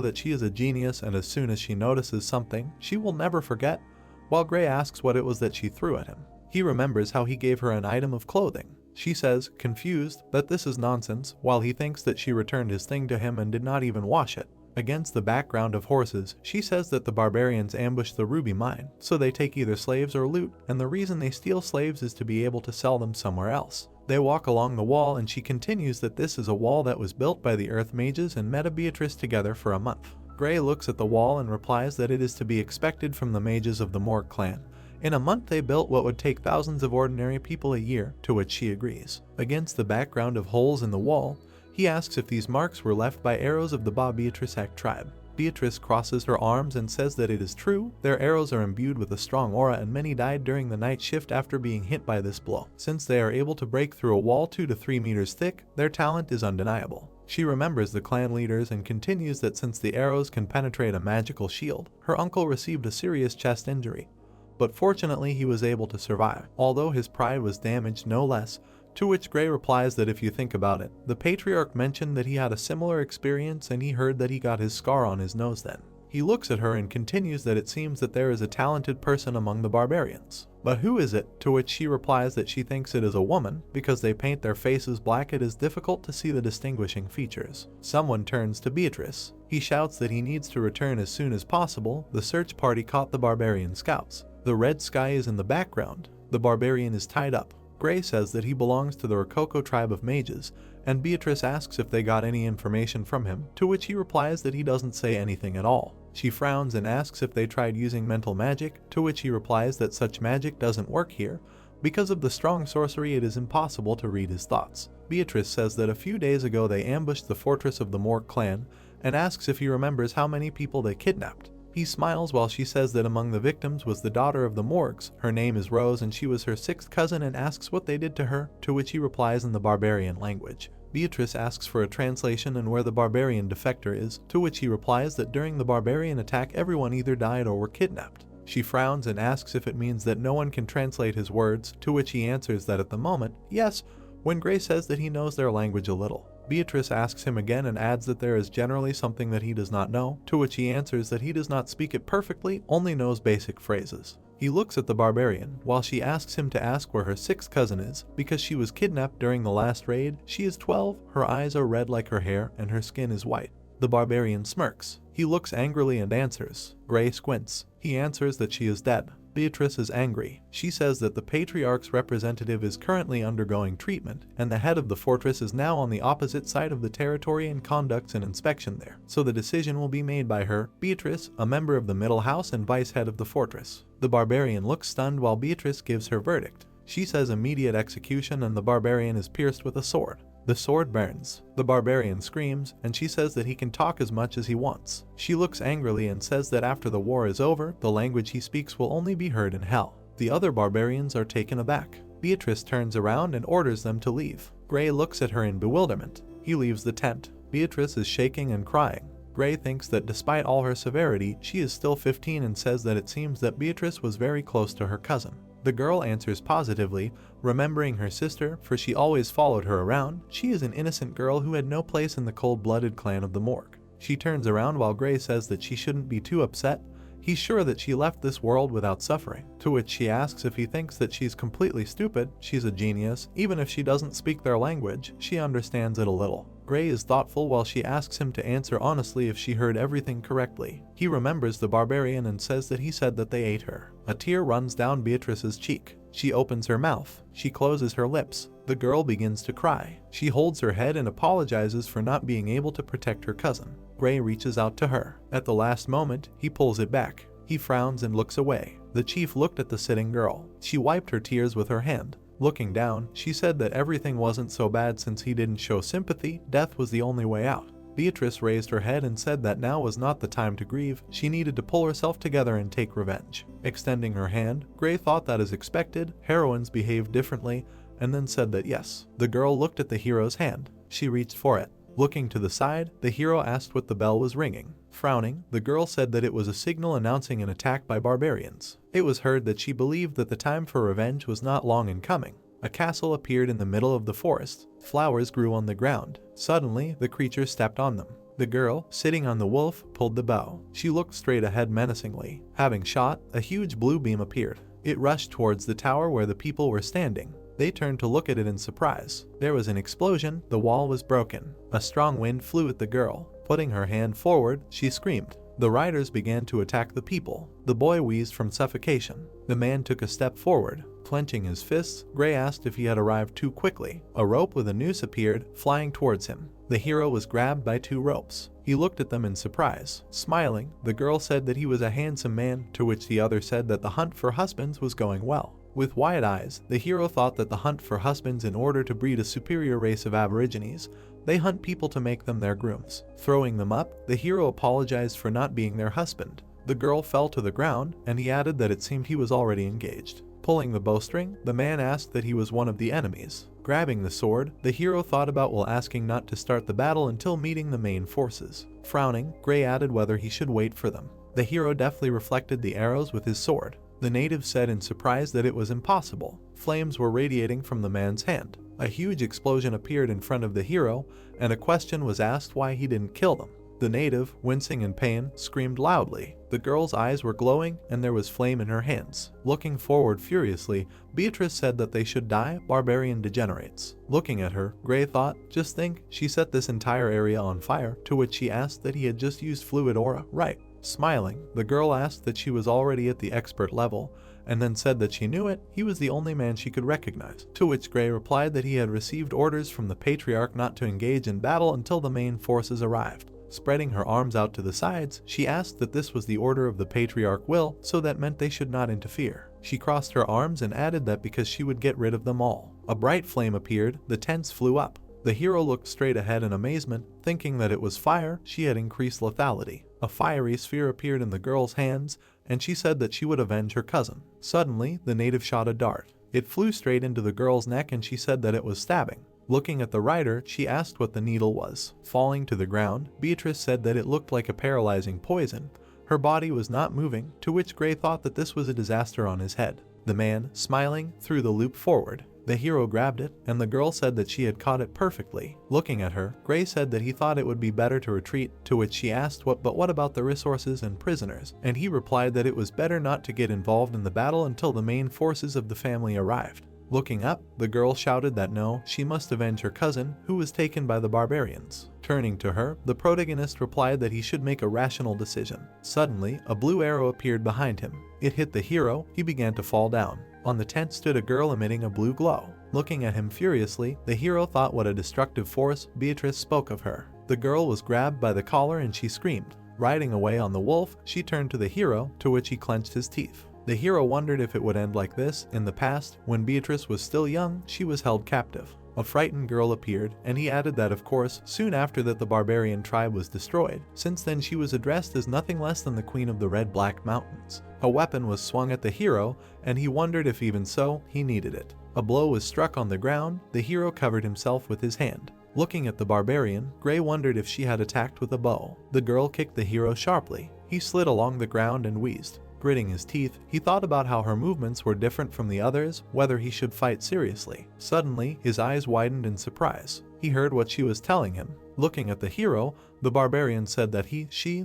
that she is a genius, and as soon as she notices something, she will never forget, while Gray asks what it was that she threw at him. He remembers how he gave her an item of clothing. She says, confused, that this is nonsense, while he thinks that she returned his thing to him and did not even wash it. Against the background of horses, she says that the barbarians ambushed the ruby mine, so they take either slaves or loot, and the reason they steal slaves is to be able to sell them somewhere else. They walk along the wall, and she continues that this is a wall that was built by the Earth Mages and Meta Beatrice together for a month. Gray looks at the wall and replies that it is to be expected from the mages of the Morg clan. In a month they built what would take thousands of ordinary people a year, to which she agrees. Against the background of holes in the wall, he asks if these marks were left by arrows of the Ba Beatriceac tribe. Beatrice crosses her arms and says that it is true. Their arrows are imbued with a strong aura, and many died during the night shift after being hit by this blow. Since they are able to break through a wall 2 to 3 meters thick, their talent is undeniable. She remembers the clan leaders and continues that since the arrows can penetrate a magical shield, her uncle received a serious chest injury. But fortunately he was able to survive, although his pride was damaged no less, to which Gray replies that if you think about it, the patriarch mentioned that he had a similar experience and he heard that he got his scar on his nose then. He looks at her and continues that it seems that there is a talented person among the barbarians. But who is it? To which she replies that she thinks it is a woman, because they paint their faces black it is difficult to see the distinguishing features. Someone turns to Beatrice. He shouts that he needs to return as soon as possible. The search party caught the barbarian scouts. The red sky is in the background. The barbarian is tied up. Gray says that he belongs to the Rococo tribe of mages, and Beatrice asks if they got any information from him, to which he replies that he doesn't say anything at all. She frowns and asks if they tried using mental magic, to which he replies that such magic doesn't work here. Because of the strong sorcery, it is impossible to read his thoughts. Beatrice says that a few days ago they ambushed the fortress of the Morg clan, and asks if he remembers how many people they kidnapped. He smiles while she says that among the victims was the daughter of the Morgs. Her name is Rose and she was her 6th cousin, and asks what they did to her, to which he replies in the barbarian language. Beatrice asks for a translation and where the barbarian defector is, to which he replies that during the barbarian attack everyone either died or were kidnapped. She frowns and asks if it means that no one can translate his words, to which he answers that at the moment, yes, when Gray says that he knows their language a little. Beatrice asks him again and adds that there is generally something that he does not know, to which he answers that he does not speak it perfectly, only knows basic phrases. He looks at the barbarian, while she asks him to ask where her 6th cousin is, because she was kidnapped during the last raid. She is 12, her eyes are red like her hair, and her skin is white. The barbarian smirks. He looks angrily and answers. Gray squints. He answers that she is dead. Beatrice is angry. She says that the patriarch's representative is currently undergoing treatment, and the head of the fortress is now on the opposite side of the territory and conducts an inspection there, so the decision will be made by her, Beatrice, a member of the middle house and vice head of the fortress. The barbarian looks stunned while Beatrice gives her verdict. She says immediate execution, and the barbarian is pierced with a sword. The sword burns. The barbarian screams, and she says that he can talk as much as he wants. She looks angrily and says that after the war is over, the language he speaks will only be heard in hell. The other barbarians are taken aback. Beatrice turns around and orders them to leave. Gray looks at her in bewilderment. He leaves the tent. Beatrice is shaking and crying. Gray thinks that despite all her severity, she is still 15 and says that it seems that Beatrice was very close to her cousin. The girl answers positively, remembering her sister, for she always followed her around. She is an innocent girl who had no place in the cold-blooded clan of the Morg. She turns around while Gray says that she shouldn't be too upset. He's sure that she left this world without suffering, to which she asks if he thinks that she's completely stupid. She's a genius. Even if she doesn't speak their language, she understands it a little. Gray is thoughtful while she asks him to answer honestly if she heard everything correctly. He remembers the barbarian and says that he said that they ate her. A tear runs down Beatrice's cheek. She opens her mouth. She closes her lips. The girl begins to cry. She holds her head and apologizes for not being able to protect her cousin. Gray reaches out to her. At the last moment, he pulls it back. He frowns and looks away. The chief looked at the sitting girl. She wiped her tears with her hand. Looking down, she said that everything wasn't so bad since he didn't show sympathy, death was the only way out. Beatrice raised her head and said that now was not the time to grieve, she needed to pull herself together and take revenge. Extending her hand, Gray thought that as expected, heroines behaved differently, and then said that yes. The girl looked at the hero's hand. She reached for it. Looking to the side, the hero asked what the bell was ringing. Frowning, the girl said that it was a signal announcing an attack by barbarians. It was heard that she believed that the time for revenge was not long in coming. A castle appeared in the middle of the forest. Flowers grew on the ground. Suddenly, the creature stepped on them. The girl, sitting on the wolf, pulled the bow. She looked straight ahead menacingly. Having shot, a huge blue beam appeared. It rushed towards the tower where the people were standing. They turned to look at it in surprise. There was an explosion, the wall was broken. A strong wind flew at the girl. Putting her hand forward, she screamed. The riders began to attack the people. The boy wheezed from suffocation. The man took a step forward. Clenching his fists, Gray asked if he had arrived too quickly. A rope with a noose appeared, flying towards him. The hero was grabbed by 2 ropes. He looked at them in surprise. Smiling, the girl said that he was a handsome man, to which the other said that the hunt for husbands was going well. With wide eyes, the hero thought that the hunt for husbands in order to breed a superior race of aborigines. They hunt people to make them their grooms. Throwing them up, the hero apologized for not being their husband. The girl fell to the ground, and he added that it seemed he was already engaged. Pulling the bowstring, the man asked that he was one of the enemies. Grabbing the sword, the hero thought about while asking not to start the battle until meeting the main forces. Frowning, Gray added whether he should wait for them. The hero deftly reflected the arrows with his sword. The native said in surprise that it was impossible. Flames were radiating from the man's hand. A huge explosion appeared in front of the hero, and a question was asked why he didn't kill them. The native, wincing in pain, screamed loudly. The girl's eyes were glowing, and there was flame in her hands. Looking forward furiously, Beatrice said that they should die, barbarian degenerates. Looking at her, Gray thought, just think, she set this entire area on fire, to which she asked that he had just used fluid aura, right? Smiling, the girl asked that she was already at the expert level, and then said that she knew it, he was the only man she could recognize. To which Gray replied that he had received orders from the patriarch not to engage in battle until the main forces arrived. Spreading her arms out to the sides, she asked that this was the order of the patriarch will, so that meant they should not interfere. She crossed her arms and added that because she would get rid of them all. A bright flame appeared, the tents flew up. The hero looked straight ahead in amazement, thinking that it was fire. She had increased lethality. A fiery sphere appeared in the girl's hands, and she said that she would avenge her cousin. Suddenly, the native shot a dart. It flew straight into the girl's neck, and she said that it was stabbing. Looking at the rider, she asked what the needle was. Falling to the ground, Beatrice said that it looked like a paralyzing poison. Her body was not moving, to which Gray thought that this was a disaster on his head. The man, smiling, threw the loop forward. The hero grabbed it, and the girl said that she had caught it perfectly. Looking at her, Gray said that he thought it would be better to retreat, to which she asked what about the resources and prisoners, and he replied that it was better not to get involved in the battle until the main forces of the family arrived. Looking up, the girl shouted that no, she must avenge her cousin, who was taken by the barbarians. Turning to her, the protagonist replied that he should make a rational decision. Suddenly, a blue arrow appeared behind him. It hit the hero, he began to fall down. On the tent stood a girl emitting a blue glow. Looking at him furiously, the hero thought what a destructive force. Beatrice spoke of her. The girl was grabbed by the collar and she screamed. Riding away on the wolf, she turned to the hero, to which he clenched his teeth. The hero wondered if it would end like this. In the past, when Beatrice was still young, she was held captive. A frightened girl appeared, and he added that of course, soon after that the barbarian tribe was destroyed. Since then she was addressed as nothing less than the Queen of the Red-Black Mountains. A weapon was swung at the hero, and he wondered if even so, he needed it. A blow was struck on the ground, the hero covered himself with his hand. Looking at the barbarian, Gray wondered if she had attacked with a bow. The girl kicked the hero sharply. He slid along the ground and wheezed. Gritting his teeth, he thought about how her movements were different from the others, whether he should fight seriously. Suddenly, his eyes widened in surprise. He heard what she was telling him. Looking at the hero, the barbarian said that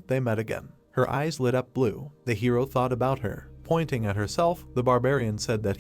they met again. Her eyes lit up blue. The hero thought about her. Pointing at herself, the barbarian said that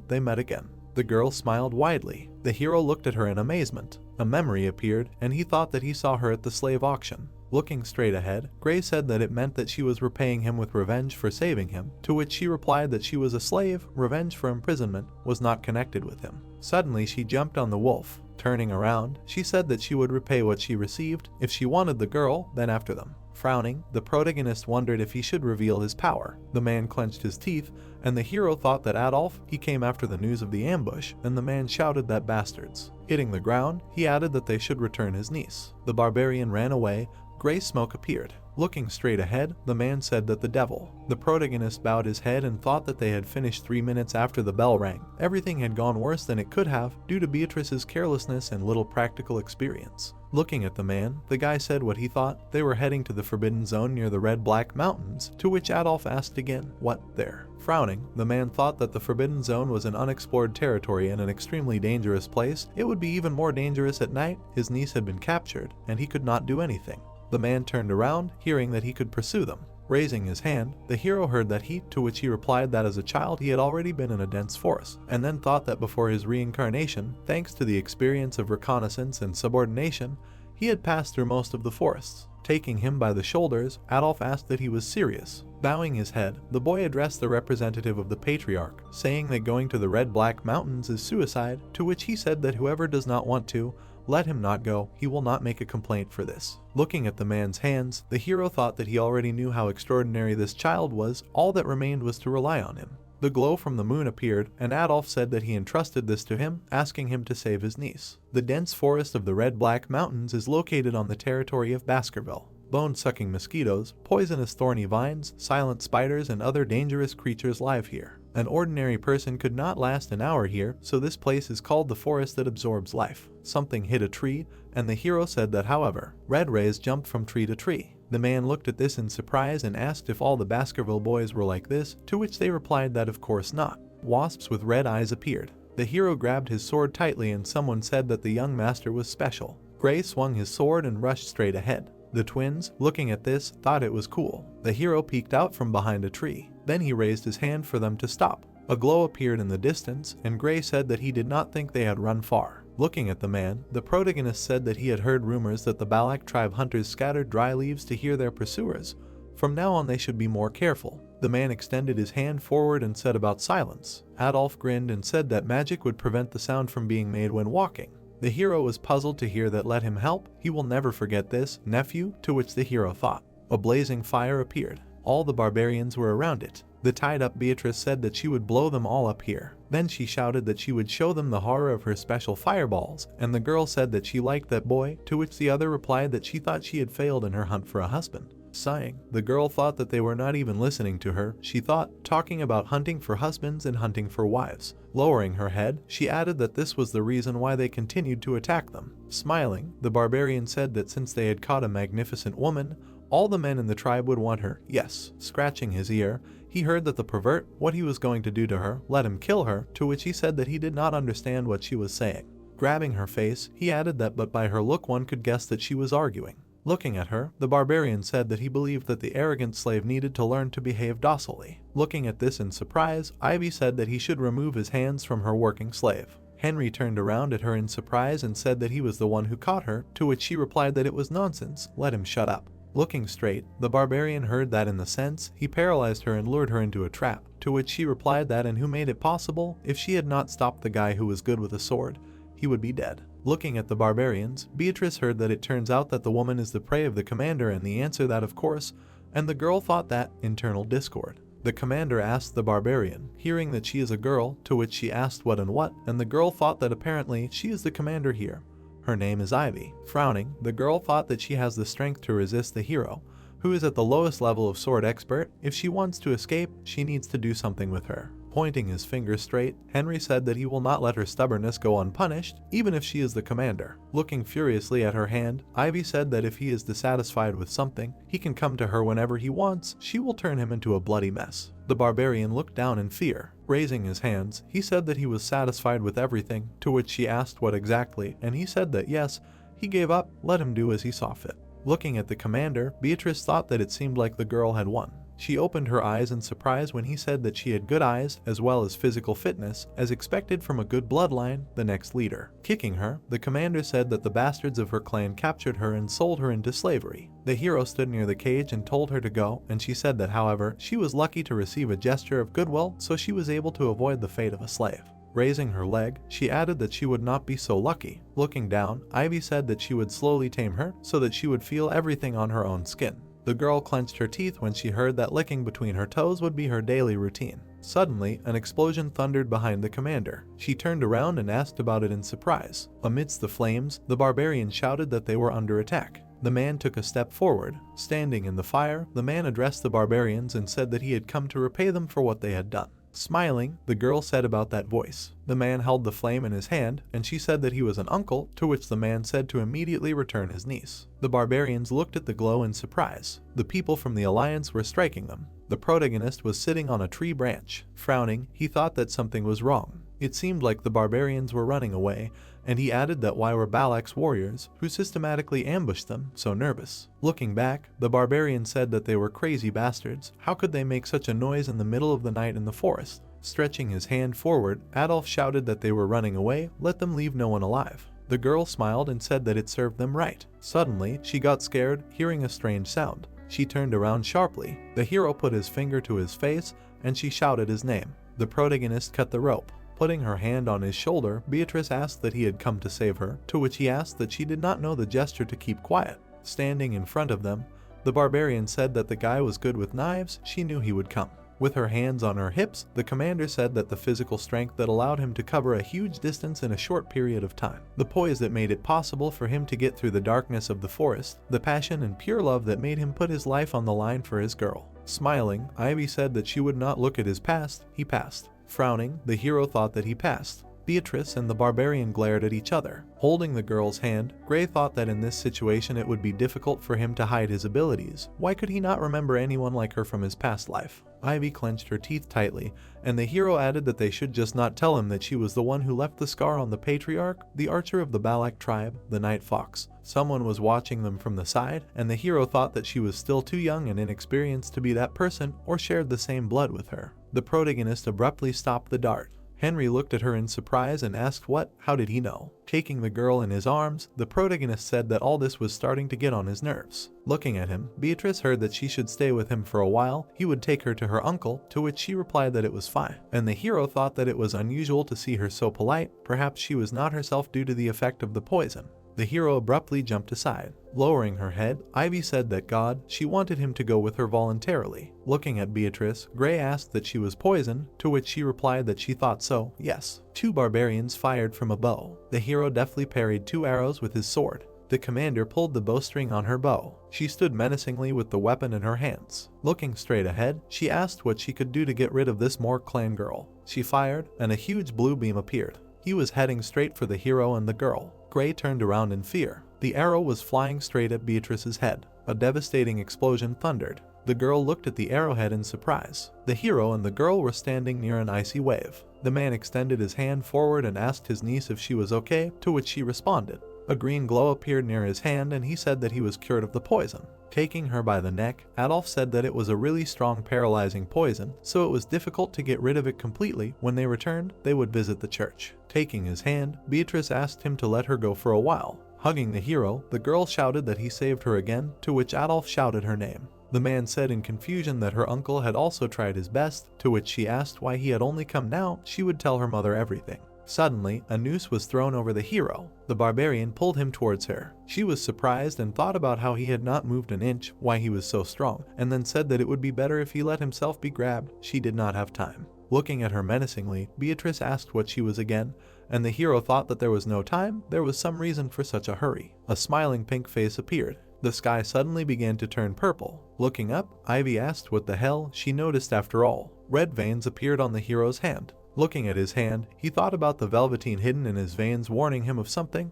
they met again. The girl smiled widely. The hero looked at her in amazement. A memory appeared, and he thought that he saw her at the slave auction. Looking straight ahead, Gray said that it meant that she was repaying him with revenge for saving him, to which she replied that she was a slave, revenge for imprisonment was not connected with him. Suddenly she jumped on the wolf. Turning around, she said that she would repay what she received. If she wanted the girl, then after them. Frowning, the protagonist wondered if he should reveal his power. The man clenched his teeth, and the hero thought that Adolf, he came after the news of the ambush, and the man shouted that bastards. Hitting the ground, he added that they should return his niece. The barbarian ran away. Gray smoke appeared. Looking straight ahead, the man said that the devil. The protagonist bowed his head and thought that they had finished 3 minutes after the bell rang. Everything had gone worse than it could have, due to Beatrice's carelessness and little practical experience. Looking at the man, the guy said what he thought. They were heading to the Forbidden Zone near the Red Black Mountains, to which Adolf asked again, what there? Frowning, the man thought that the Forbidden Zone was an unexplored territory and an extremely dangerous place. It would be even more dangerous at night. His niece had been captured, and he could not do anything. The man turned around, hearing that he could pursue them. Raising his hand, the hero heard that to which he replied that as a child he had already been in a dense forest, and then thought that before his reincarnation, thanks to the experience of reconnaissance and subordination, he had passed through most of the forests. Taking him by the shoulders, Adolf asked that he was serious. Bowing his head, the boy addressed the representative of the patriarch, saying that going to the Red Black Mountains is suicide, to which he said that whoever does not want to, let him not go, he will not make a complaint for this. Looking at the man's hands, the hero thought that he already knew how extraordinary this child was. All that remained was to rely on him. The glow from the moon appeared, and Adolf said that he entrusted this to him, asking him to save his niece. The dense forest of the Red Black Mountains is located on the territory of Baskerville. Bone-sucking mosquitoes, poisonous thorny vines, silent spiders, and other dangerous creatures live here. An ordinary person could not last an hour here, so this place is called the forest that absorbs life. Something hit a tree, and the hero said that however, red rays jumped from tree to tree. The man looked at this in surprise and asked if all the Baskerville boys were like this, to which they replied that of course not. Wasps with red eyes appeared. The hero grabbed his sword tightly and someone said that the young master was special. Gray swung his sword and rushed straight ahead. The twins, looking at this, thought it was cool. The hero peeked out from behind a tree. Then he raised his hand for them to stop. A glow appeared in the distance, and Gray said that he did not think they had run far. Looking at the man, the protagonist said that he had heard rumors that the Balak tribe hunters scattered dry leaves to hear their pursuers. From now on they should be more careful. The man extended his hand forward and said about silence. Adolf grinned and said that magic would prevent the sound from being made when walking. The hero was puzzled to hear that let him help. He will never forget this, nephew, to which the hero thought. A blazing fire appeared. All the barbarians were around it. The tied-up Beatrice said that she would blow them all up here. Then she shouted that she would show them the horror of her special fireballs, and the girl said that she liked that boy, to which the other replied that she thought she had failed in her hunt for a husband. Sighing, the girl thought that they were not even listening to her. She thought, talking about hunting for husbands and hunting for wives. Lowering her head, she added that this was the reason why they continued to attack them. Smiling, the barbarian said that since they had caught a magnificent woman, all the men in the tribe would want her. Yes, scratching his ear, he heard that the pervert, what he was going to do to her, let him kill her, to which he said that he did not understand what she was saying. Grabbing her face, he added that but by her look one could guess that she was arguing. Looking at her, the barbarian said that he believed that the arrogant slave needed to learn to behave docilely. Looking at this in surprise, Ivy said that he should remove his hands from her working slave. Henry turned around at her in surprise and said that he was the one who caught her, to which she replied that it was nonsense, let him shut up. Looking straight, the barbarian heard that in the sense, he paralyzed her and lured her into a trap, to which she replied that and who made it possible, if she had not stopped the guy who was good with a sword, he would be dead. Looking at the barbarians, Beatrice heard that it turns out that the woman is the prey of the commander and the answer that of course, and the girl thought that, internal discord. The commander asked the barbarian, hearing that she is a girl, to which she asked what, and the girl thought that apparently she is the commander here. Her name is Ivy. Frowning, the girl thought that she has the strength to resist the hero, who is at the lowest level of sword expert. If she wants to escape, she needs to do something with her. Pointing his finger straight, Henry said that he will not let her stubbornness go unpunished, even if she is the commander. Looking furiously at her hand, Ivy said that if he is dissatisfied with something, he can come to her whenever he wants. She will turn him into a bloody mess. The barbarian looked down in fear. Raising his hands, he said that he was satisfied with everything, to which she asked what exactly, and he said that yes, he gave up, let him do as he saw fit. Looking at the commander, Beatrice thought that it seemed like the girl had won. She opened her eyes in surprise when he said that she had good eyes, as well as physical fitness, as expected from a good bloodline, the next leader. Kicking her, the commander said that the bastards of her clan captured her and sold her into slavery. The hero stood near the cage and told her to go, and she said that however, she was lucky to receive a gesture of goodwill, so she was able to avoid the fate of a slave. Raising her leg, she added that she would not be so lucky. Looking down, Ivy said that she would slowly tame her, so that she would feel everything on her own skin. The girl clenched her teeth when she heard that licking between her toes would be her daily routine. Suddenly, an explosion thundered behind the commander. She turned around and asked about it in surprise. Amidst the flames, the barbarians shouted that they were under attack. The man took a step forward. Standing in the fire, the man addressed the barbarians and said that he had come to repay them for what they had done. Smiling, the girl said about that voice. The man held the flame in his hand, and she said that he was an uncle, to which the man said to immediately return his niece. The barbarians looked at the glow in surprise. The people from the Alliance were striking them. The protagonist was sitting on a tree branch. Frowning, he thought that something was wrong. It seemed like the barbarians were running away, and he added that why were Balak's warriors, who systematically ambushed them, so nervous. Looking back, the barbarian said that they were crazy bastards. How could they make such a noise in the middle of the night in the forest? Stretching his hand forward, Adolf shouted that they were running away, let them leave no one alive. The girl smiled and said that it served them right. Suddenly, she got scared, hearing a strange sound. She turned around sharply. The hero put his finger to his face, and she shouted his name. The protagonist cut the rope. Putting her hand on his shoulder, Beatrice asked that he had come to save her, to which he asked that she did not know the gesture to keep quiet. Standing in front of them, the barbarian said that the guy was good with knives, she knew he would come. With her hands on her hips, the commander said that the physical strength that allowed him to cover a huge distance in a short period of time, the poise that made it possible for him to get through the darkness of the forest, the passion and pure love that made him put his life on the line for his girl. Smiling, Ivy said that she would not look at his past, he passed. Frowning, the hero thought that he passed. Beatrice and the barbarian glared at each other. Holding the girl's hand, Gray thought that in this situation it would be difficult for him to hide his abilities. Why could he not remember anyone like her from his past life? Ivy clenched her teeth tightly, and the hero added that they should just not tell him that she was the one who left the scar on the patriarch, the archer of the Balak tribe, the Night Fox. Someone was watching them from the side, and the hero thought that she was still too young and inexperienced to be that person or shared the same blood with her. The protagonist abruptly stopped the dart. Henry looked at her in surprise and asked how did he know? Taking the girl in his arms, the protagonist said that all this was starting to get on his nerves. Looking at him, Beatrice heard that she should stay with him for a while, he would take her to her uncle, to which she replied that it was fine. And the hero thought that it was unusual to see her so polite, perhaps she was not herself due to the effect of the poison. The hero abruptly jumped aside. Lowering her head, Ivy said that she wanted him to go with her voluntarily. Looking at Beatrice, Gray asked that she was poisoned, to which she replied that she thought so, yes. Two barbarians fired from a bow. The hero deftly parried 2 arrows with his sword. The commander pulled the bowstring on her bow. She stood menacingly with the weapon in her hands. Looking straight ahead, she asked what she could do to get rid of this Mork clan girl. She fired, and a huge blue beam appeared. He was heading straight for the hero and the girl. Gray turned around in fear. The arrow was flying straight at Beatrice's head. A devastating explosion thundered. The girl looked at the arrowhead in surprise. The hero and the girl were standing near an icy wave. The man extended his hand forward and asked his niece if she was okay, to which she responded. A green glow appeared near his hand and he said that he was cured of the poison. Taking her by the neck, Adolf said that it was a really strong paralyzing poison, so it was difficult to get rid of it completely. When they returned, they would visit the church. Taking his hand, Beatrice asked him to let her go for a while. Hugging the hero, the girl shouted that he saved her again, to which Adolf shouted her name. The man said in confusion that her uncle had also tried his best, to which she asked why he had only come now. She would tell her mother everything. Suddenly, a noose was thrown over the hero. The barbarian pulled him towards her. She was surprised and thought about how he had not moved an inch, why he was so strong, and then said that it would be better if he let himself be grabbed. She did not have time. Looking at her menacingly, Beatrice asked what she was again, and the hero thought that there was no time, there was some reason for such a hurry. A smiling pink face appeared. The sky suddenly began to turn purple. Looking up, Ivy asked what the hell she noticed after all. Red veins appeared on the hero's hand. Looking at his hand, he thought about the velveteen hidden in his veins warning him of something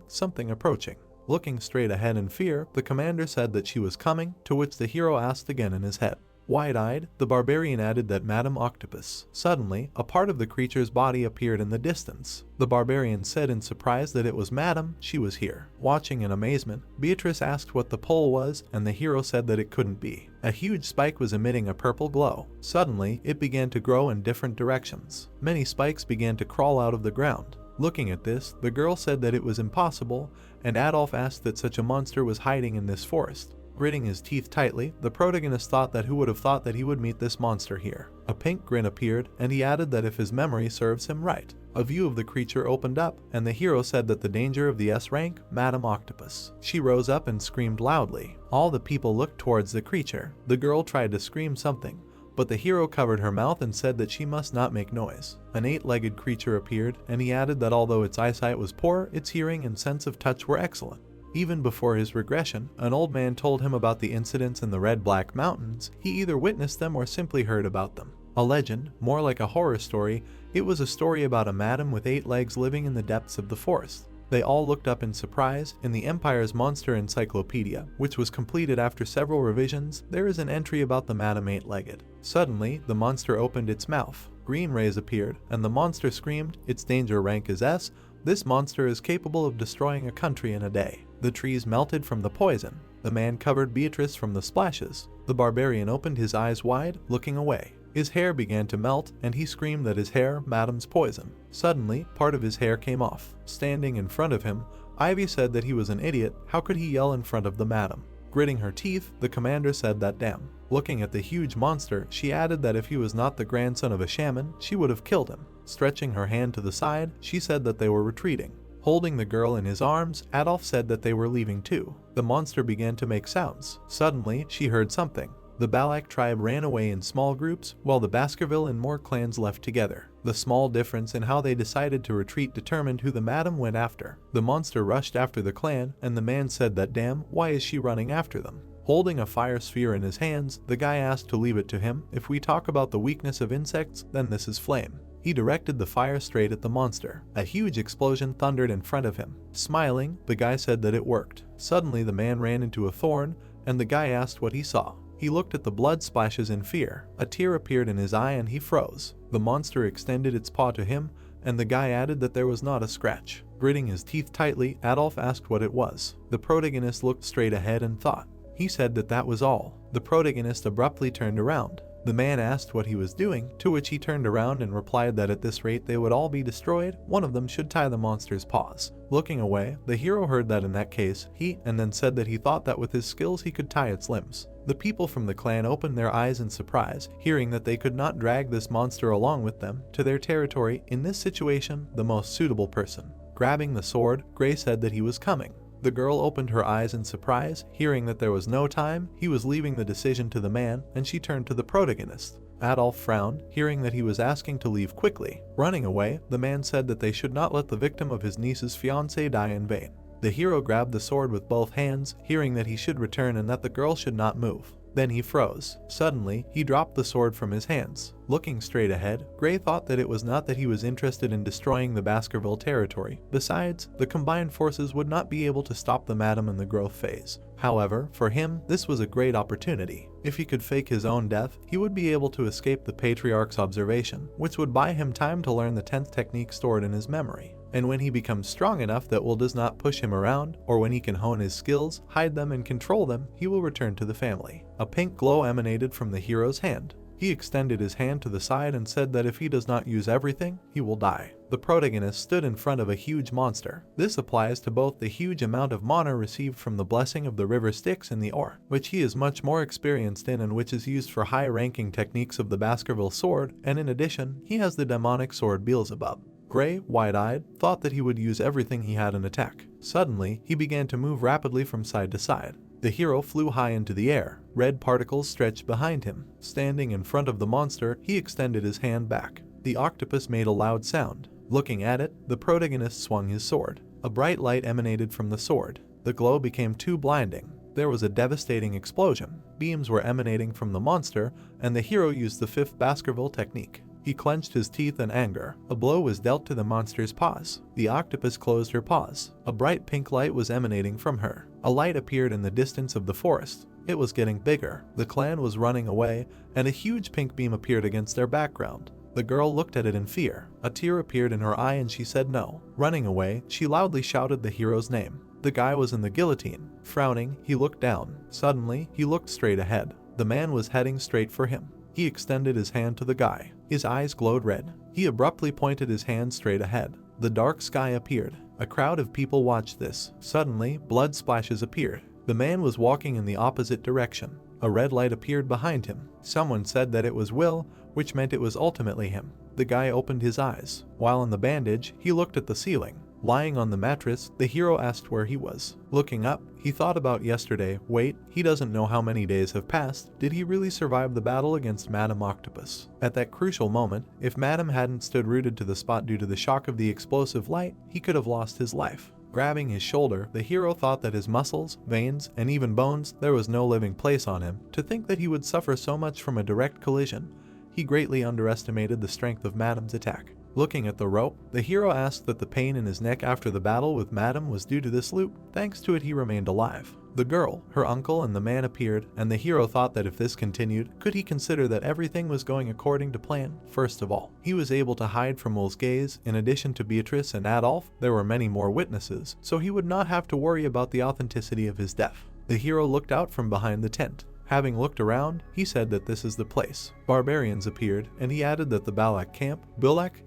approaching. Looking straight ahead in fear, the commander said that she was coming, to which the hero asked again in his head. Wide-eyed, the barbarian added that Madam Octopus. Suddenly, a part of the creature's body appeared in the distance. The barbarian said in surprise that it was Madam, she was here. Watching in amazement, Beatrice asked what the pole was, and the hero said that it couldn't be. A huge spike was emitting a purple glow. Suddenly, it began to grow in different directions. Many spikes began to crawl out of the ground. Looking at this, the girl said that it was impossible, and Adolf asked that such a monster was hiding in this forest. Gritting his teeth tightly, the protagonist thought that who would have thought that he would meet this monster here. A pink grin appeared, and he added that if his memory serves him right. A view of the creature opened up, and the hero said that the danger of the S-rank, Madam Octopus. She rose up and screamed loudly. All the people looked towards the creature. The girl tried to scream something, but the hero covered her mouth and said that she must not make noise. An 8-legged creature appeared, and he added that although its eyesight was poor, its hearing and sense of touch were excellent. Even before his regression, an old man told him about the incidents in the Red-Black Mountains. He either witnessed them or simply heard about them. A legend, more like a horror story, it was a story about a madam with 8 legs living in the depths of the forest. They all looked up in surprise. In the Empire's Monster Encyclopedia, which was completed after several revisions, there is an entry about the Madam 8-legged. Suddenly, the monster opened its mouth. Green rays appeared, and the monster screamed, "Its danger rank is S. This monster is capable of destroying a country in a day." The trees melted from the poison. The man covered Beatrice from the splashes. The barbarian opened his eyes wide, looking away. His hair began to melt, and he screamed that his hair, Madam's poison. Suddenly, part of his hair came off. Standing in front of him, Ivy said that he was an idiot. How could he yell in front of the madam? Gritting her teeth, the commander said that damn. Looking at the huge monster, she added that if he was not the grandson of a shaman, she would have killed him. Stretching her hand to the side, she said that they were retreating. Holding the girl in his arms, Adolf said that they were leaving too. The monster began to make sounds. Suddenly, she heard something. The Balak tribe ran away in small groups, while the Baskerville and more clans left together. The small difference in how they decided to retreat determined who the madam went after. The monster rushed after the clan, and the man said that damn, why is she running after them? Holding a fire sphere in his hands, the guy asked to leave it to him. If we talk about the weakness of insects, then this is flame. He directed the fire straight at the monster. A huge explosion thundered in front of him. Smiling, the guy said that it worked. Suddenly the man ran into a thorn, and the guy asked what he saw. He looked at the blood splashes in fear. A tear appeared in his eye and he froze. The monster extended its paw to him, and the guy added that there was not a scratch. Gritting his teeth tightly, Adolf asked what it was. The protagonist looked straight ahead and thought. He said that that was all. The protagonist abruptly turned around. The man asked what he was doing, to which he turned around and replied that at this rate they would all be destroyed. One of them should tie the monster's paws. Looking away, the hero heard that in that case, and then said that he thought that with his skills he could tie its limbs. The people from the clan opened their eyes in surprise, hearing that they could not drag this monster along with them to their territory. In this situation, the most suitable person. Grabbing the sword, Gray said that he was coming. The girl opened her eyes in surprise, hearing that there was no time. He was leaving the decision to the man, and she turned to the protagonist. Adolf frowned, hearing that he was asking to leave quickly. Running away, the man said that they should not let the victim of his niece's fiancé die in vain. The hero grabbed the sword with both hands, hearing that he should return and that the girl should not move. Then he froze. Suddenly, he dropped the sword from his hands. Looking straight ahead, Gray thought that it was not that he was interested in destroying the Baskerville territory. Besides, the combined forces would not be able to stop the madam in the growth phase. However, for him, this was a great opportunity. If he could fake his own death, he would be able to escape the Patriarch's observation, which would buy him time to learn the 10th technique stored in his memory. And when he becomes strong enough that Will does not push him around, or when he can hone his skills, hide them and control them, he will return to the family. A pink glow emanated from the hero's hand. He extended his hand to the side and said that if he does not use everything, he will die. The protagonist stood in front of a huge monster. This applies to both the huge amount of mana received from the blessing of the river Styx and the ore, which he is much more experienced in and which is used for high-ranking techniques of the Baskerville sword, and in addition, he has the demonic sword Beelzebub. Gray, wide-eyed, thought that he would use everything he had in attack. Suddenly, he began to move rapidly from side to side. The hero flew high into the air. Red particles stretched behind him. Standing in front of the monster, he extended his hand back. The octopus made a loud sound. Looking at it, the protagonist swung his sword. A bright light emanated from the sword. The glow became too blinding. There was a devastating explosion. Beams were emanating from the monster, and the hero used the 5th Baskerville technique. He clenched his teeth in anger. A blow was dealt to the monster's paws. The octopus closed her paws. A bright pink light was emanating from her. A light appeared in the distance of the forest. It was getting bigger. The clan was running away, and a huge pink beam appeared against their background. The girl looked at it in fear. A tear appeared in her eye and she said no. Running away, she loudly shouted the hero's name. The guy was in the guillotine. Frowning, he looked down. Suddenly, he looked straight ahead. The man was heading straight for him. He extended his hand to the guy. His eyes glowed red. He abruptly pointed his hand straight ahead. The dark sky appeared. A crowd of people watched this. Suddenly, blood splashes appeared. The man was walking in the opposite direction. A red light appeared behind him. Someone said that it was Will, which meant it was ultimately him. The guy opened his eyes. While in the bandage, he looked at the ceiling. Lying on the mattress, the hero asked where he was. Looking up, he thought about yesterday. Wait, he doesn't know how many days have passed. Did he really survive the battle against Madame Octopus? At that crucial moment, if Madame hadn't stood rooted to the spot due to the shock of the explosive light, he could have lost his life. Grabbing his shoulder, the hero thought that his muscles, veins, and even bones, there was no living place on him. To think that he would suffer so much from a direct collision, he greatly underestimated the strength of Madame's attack. Looking at the rope, the hero asked that the pain in his neck after the battle with Madame was due to this loop. Thanks to it, he remained alive. The girl, her uncle, and the man appeared, and the hero thought that if this continued, could he consider that everything was going according to plan? First of all, he was able to hide from Will's gaze. In addition to Beatrice and Adolf, there were many more witnesses, so he would not have to worry about the authenticity of his death. The hero looked out from behind the tent. Having looked around, he said that this is the place. Barbarians appeared, and he added that the Balak camp,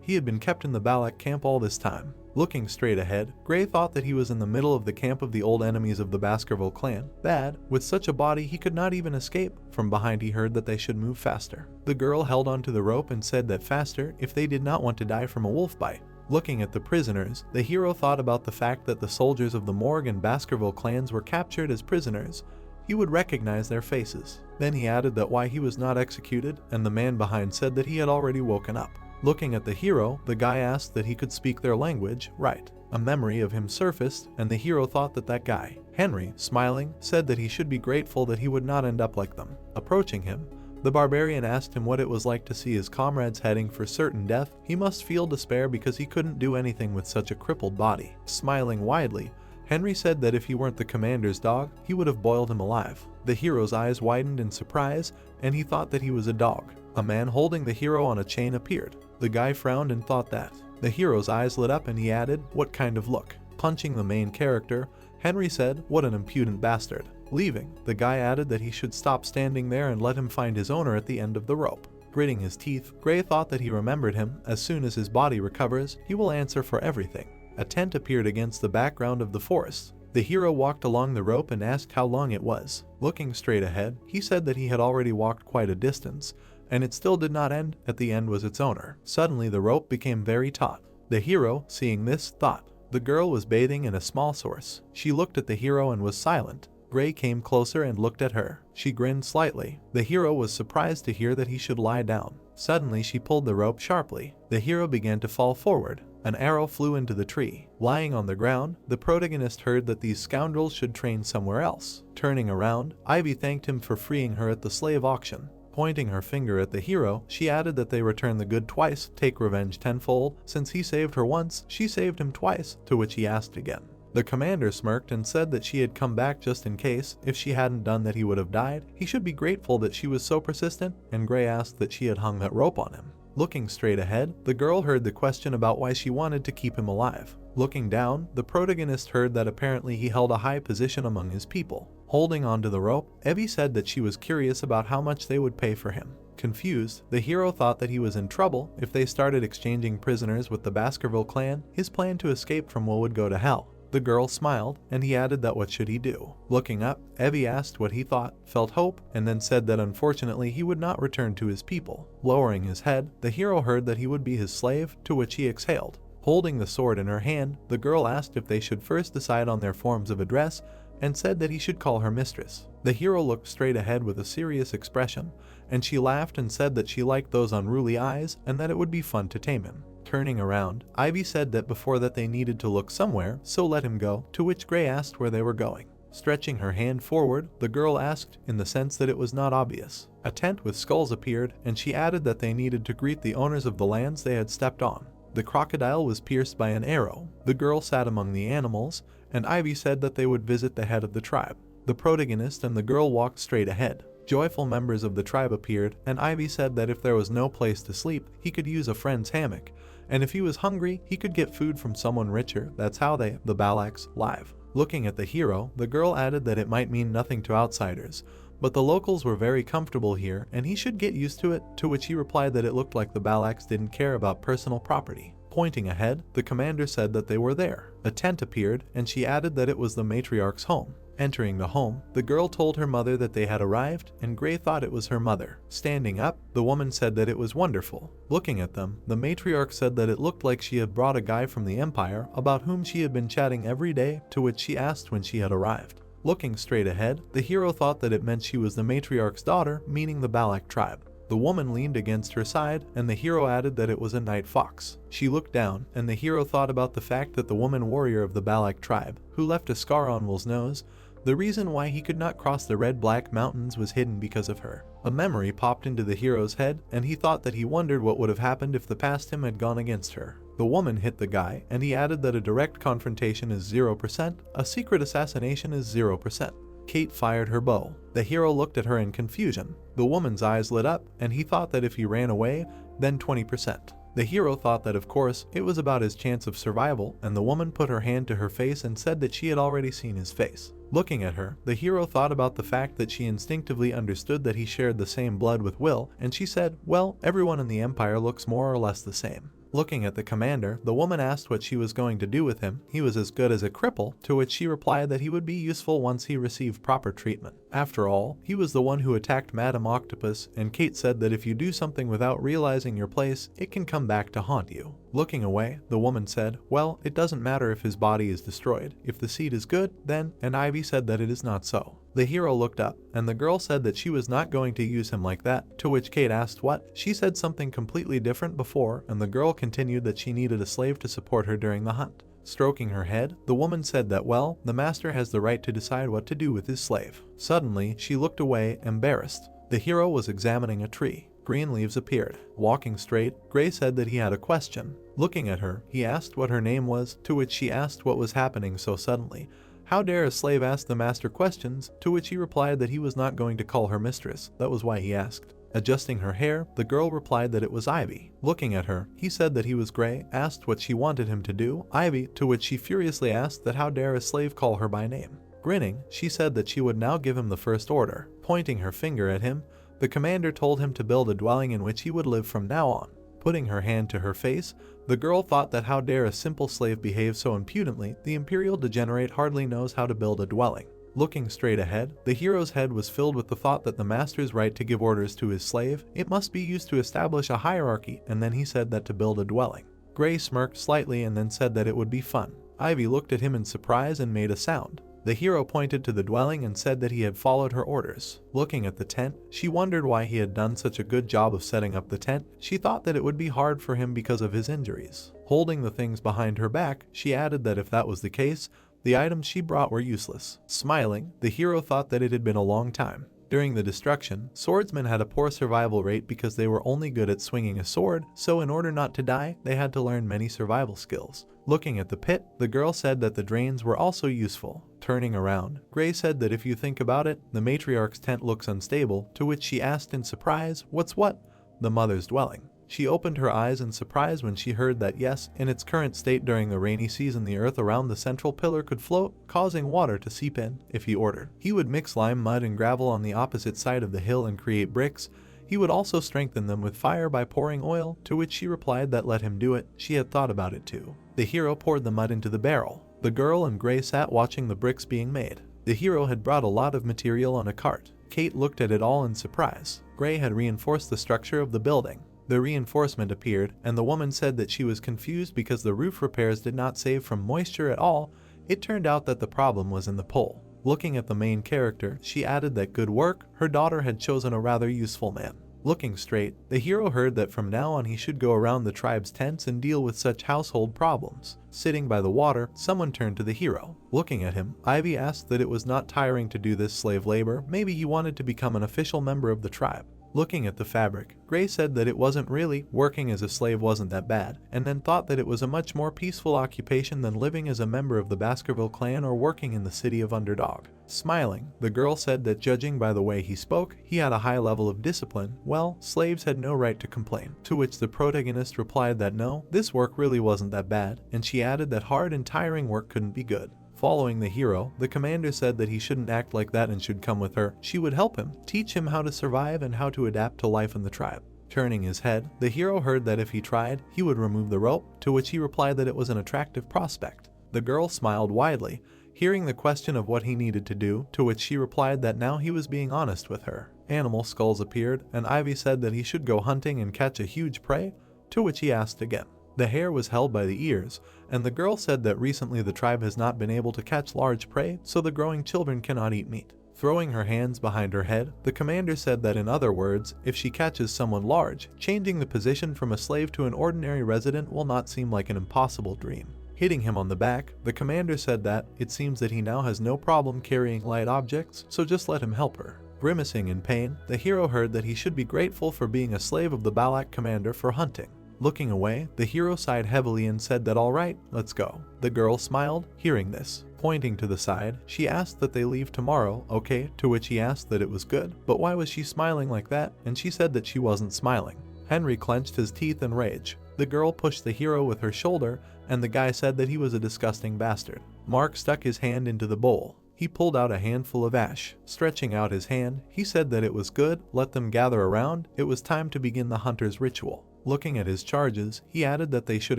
he had been kept in the Balak camp all this time. Looking straight ahead, Gray thought that he was in the middle of the camp of the old enemies of the Baskerville clan. Bad, with such a body he could not even escape. From behind he heard that they should move faster. The girl held onto the rope and said that faster if they did not want to die from a wolf bite. Looking at the prisoners, the hero thought about the fact that the soldiers of the Morgue and Baskerville clans were captured as prisoners. He would recognize their faces. Then he added that why he was not executed, and the man behind said that he had already woken up. Looking at the hero, the guy asked that he could speak their language, right. A memory of him surfaced, and the hero thought that that guy, Henry, smiling, said that he should be grateful that he would not end up like them. Approaching him, the barbarian asked him what it was like to see his comrades heading for certain death. He must feel despair because he couldn't do anything with such a crippled body. Smiling widely, Henry said that if he weren't the commander's dog, he would have boiled him alive. The hero's eyes widened in surprise, and he thought that he was a dog. A man holding the hero on a chain appeared. The guy frowned and thought that. The hero's eyes lit up and he added, "What kind of look?" Punching the main character, Henry said, "What an impudent bastard." Leaving, the guy added that he should stop standing there and let him find his owner at the end of the rope. Gritting his teeth, Gray thought that he remembered him. As soon as his body recovers, he will answer for everything. A tent appeared against the background of the forest. The hero walked along the rope and asked how long it was. Looking straight ahead, he said that he had already walked quite a distance, and it still did not end. At the end was its owner. Suddenly the rope became very taut. The hero, seeing this, thought the girl was bathing in a small source. She looked at the hero and was silent. Gray came closer and looked at her. She grinned slightly. The hero was surprised to hear that he should lie down. Suddenly she pulled the rope sharply. The hero began to fall forward. An arrow flew into the tree. Lying on the ground, the protagonist heard that these scoundrels should train somewhere else. Turning around, Ivy thanked him for freeing her at the slave auction. Pointing her finger at the hero, she added that they return the good twice, take revenge tenfold. Since he saved her once, she saved him twice, to which he asked again. The commander smirked and said that she had come back just in case. If she hadn't done that, he would have died. He should be grateful that she was so persistent, and Gray asked that she had hung that rope on him. Looking straight ahead, the girl heard the question about why she wanted to keep him alive. Looking down, the protagonist heard that apparently he held a high position among his people. Holding onto the rope, Evie said that she was curious about how much they would pay for him. Confused, the hero thought that he was in trouble if they started exchanging prisoners with the Baskerville clan. His plan to escape from Will would go to hell. The girl smiled, and he added that what should he do? Looking up, Evie asked what he thought, felt hope, and then said that unfortunately he would not return to his people. Lowering his head, the hero heard that he would be his slave, to which he exhaled. Holding the sword in her hand, the girl asked if they should first decide on their forms of address, and said that he should call her mistress. The hero looked straight ahead with a serious expression, and she laughed and said that she liked those unruly eyes and that it would be fun to tame him. Turning around, Ivy said that before that they needed to look somewhere, so let him go, to which Gray asked where they were going. Stretching her hand forward, the girl asked, in the sense that it was not obvious. A tent with skulls appeared, and she added that they needed to greet the owners of the lands they had stepped on. The crocodile was pierced by an arrow. The girl sat among the animals, and Ivy said that they would visit the head of the tribe. The protagonist and the girl walked straight ahead. Joyful members of the tribe appeared, and Ivy said that if there was no place to sleep, he could use a friend's hammock, and if he was hungry, he could get food from someone richer. That's how they, the Balaks, live. Looking at the hero, the girl added that it might mean nothing to outsiders, but the locals were very comfortable here, and he should get used to it, to which he replied that it looked like the Balaks didn't care about personal property. Pointing ahead, the commander said that they were there. A tent appeared, and she added that it was the matriarch's home. Entering the home, the girl told her mother that they had arrived, and Gray thought it was her mother. Standing up, the woman said that it was wonderful. Looking at them, the matriarch said that it looked like she had brought a guy from the Empire about whom she had been chatting every day, to which she asked when she had arrived. Looking straight ahead, the hero thought that it meant she was the matriarch's daughter, meaning the Balak tribe. The woman leaned against her side, and the hero added that it was a night fox. She looked down, and the hero thought about the fact that the woman warrior of the Balak tribe, who left a scar on Will's nose, the reason why he could not cross the red-black mountains was hidden because of her. A memory popped into the hero's head, and he thought that he wondered what would have happened if the past him had gone against her. The woman hit the guy, and he added that a direct confrontation is 0%, a secret assassination is 0%. Kate fired her bow. The hero looked at her in confusion. The woman's eyes lit up, and he thought that if he ran away, then 20%. The hero thought that of course it was about his chance of survival, and the woman put her hand to her face and said that she had already seen his face. Looking at her, the hero thought about the fact that she instinctively understood that he shared the same blood with Will, and she said, well, everyone in the Empire looks more or less the same. Looking at the commander, the woman asked what she was going to do with him. He was as good as a cripple, to which she replied that he would be useful once he received proper treatment. After all, he was the one who attacked Madame Octopus, and Kate said that if you do something without realizing your place, it can come back to haunt you. Looking away, the woman said, well, it doesn't matter if his body is destroyed. If the seed is good, then, and Ivy said that it is not so. The hero looked up, and the girl said that she was not going to use him like that, to which Kate asked what. She said something completely different before, and the girl continued that she needed a slave to support her during the hunt. Stroking her head, the woman said that well, the master has the right to decide what to do with his slave. Suddenly, she looked away, embarrassed. The hero was examining a tree. Green leaves appeared. Walking straight, Gray said that he had a question. Looking at her, he asked what her name was, to which she asked what was happening so suddenly. How dare a slave ask the master questions, to which he replied that he was not going to call her mistress, that was why he asked. Adjusting her hair, the girl replied that it was Ivy. Looking at her, he said that he was Gray, asked what she wanted him to do, Ivy, to which she furiously asked that how dare a slave call her by name. Grinning, she said that she would now give him the first order. Pointing her finger at him, the commander told him to build a dwelling in which he would live from now on. Putting her hand to her face, the girl thought that how dare a simple slave behave so impudently, the imperial degenerate hardly knows how to build a dwelling. Looking straight ahead, the hero's head was filled with the thought that the master's right to give orders to his slave, it must be used to establish a hierarchy, and then he said that to build a dwelling. Gray smirked slightly and then said that it would be fun. Ivy looked at him in surprise and made a sound. The hero pointed to the dwelling and said that he had followed her orders. Looking at the tent, she wondered why he had done such a good job of setting up the tent. She thought that it would be hard for him because of his injuries. Holding the things behind her back, she added that if that was the case, the items she brought were useless. Smiling, the hero thought that it had been a long time. During the destruction, swordsmen had a poor survival rate because they were only good at swinging a sword, so in order not to die, they had to learn many survival skills. Looking at the pit, the girl said that the drains were also useful. Turning around, Gray said that if you think about it, the matriarch's tent looks unstable, to which she asked in surprise, what's what? The mother's dwelling. She opened her eyes in surprise when she heard that yes, in its current state during the rainy season the earth around the central pillar could float, causing water to seep in, if he ordered. He would mix lime, mud, and gravel on the opposite side of the hill and create bricks. He would also strengthen them with fire by pouring oil, to which she replied that let him do it, she had thought about it too. The hero poured the mud into the barrel. The girl and Gray sat watching the bricks being made. The hero had brought a lot of material on a cart. Kate looked at it all in surprise. Gray had reinforced the structure of the building. The reinforcement appeared, and the woman said that she was confused because the roof repairs did not save from moisture at all. It turned out that the problem was in the pole. Looking at the main character, she added that good work, her daughter had chosen a rather useful man. Looking straight, the hero heard that from now on he should go around the tribe's tents and deal with such household problems. Sitting by the water, someone turned to the hero. Looking at him, Ivy asked that it was not tiring to do this slave labor, maybe he wanted to become an official member of the tribe. Looking at the fabric, Gray said that it wasn't really, working as a slave wasn't that bad, and then thought that it was a much more peaceful occupation than living as a member of the Baskerville clan or working in the city of Underdog. Smiling, the girl said that judging by the way he spoke, he had a high level of discipline. Well, slaves had no right to complain. To which the protagonist replied that no, this work really wasn't that bad, and she added that hard and tiring work couldn't be good. Following the hero, the commander said that he shouldn't act like that and should come with her. She would help him, teach him how to survive and how to adapt to life in the tribe. Turning his head, the hero heard that if he tried, he would remove the rope, to which he replied that it was an attractive prospect. The girl smiled widely. hearing the question of what he needed to do, to which she replied that now he was being honest with her. Animal skulls appeared, and Ivy said that he should go hunting and catch a huge prey, to which he asked again. The hair was held by the ears, and the girl said that recently the tribe has not been able to catch large prey, so the growing children cannot eat meat. Throwing her hands behind her head, the commander said that in other words, if she catches someone large, changing the position from a slave to an ordinary resident will not seem like an impossible dream. Hitting him on the back, the commander said that it seems that he now has no problem carrying light objects, so just let him help her. Grimacing in pain, the hero heard that he should be grateful for being a slave of the Balak commander for hunting. Looking away, the hero sighed heavily and said that alright, let's go. The girl smiled, hearing this. Pointing to the side, she asked that they leave tomorrow, okay, to which he asked that it was good, but why was she smiling like that, and she said that she wasn't smiling. Henry clenched his teeth in rage. The girl pushed the hero with her shoulder, and the guy said that he was a disgusting bastard. Mark stuck his hand into the bowl. He pulled out a handful of ash. Stretching out his hand, he said that it was good, let them gather around, it was time to begin the hunter's ritual. Looking at his charges, he added that they should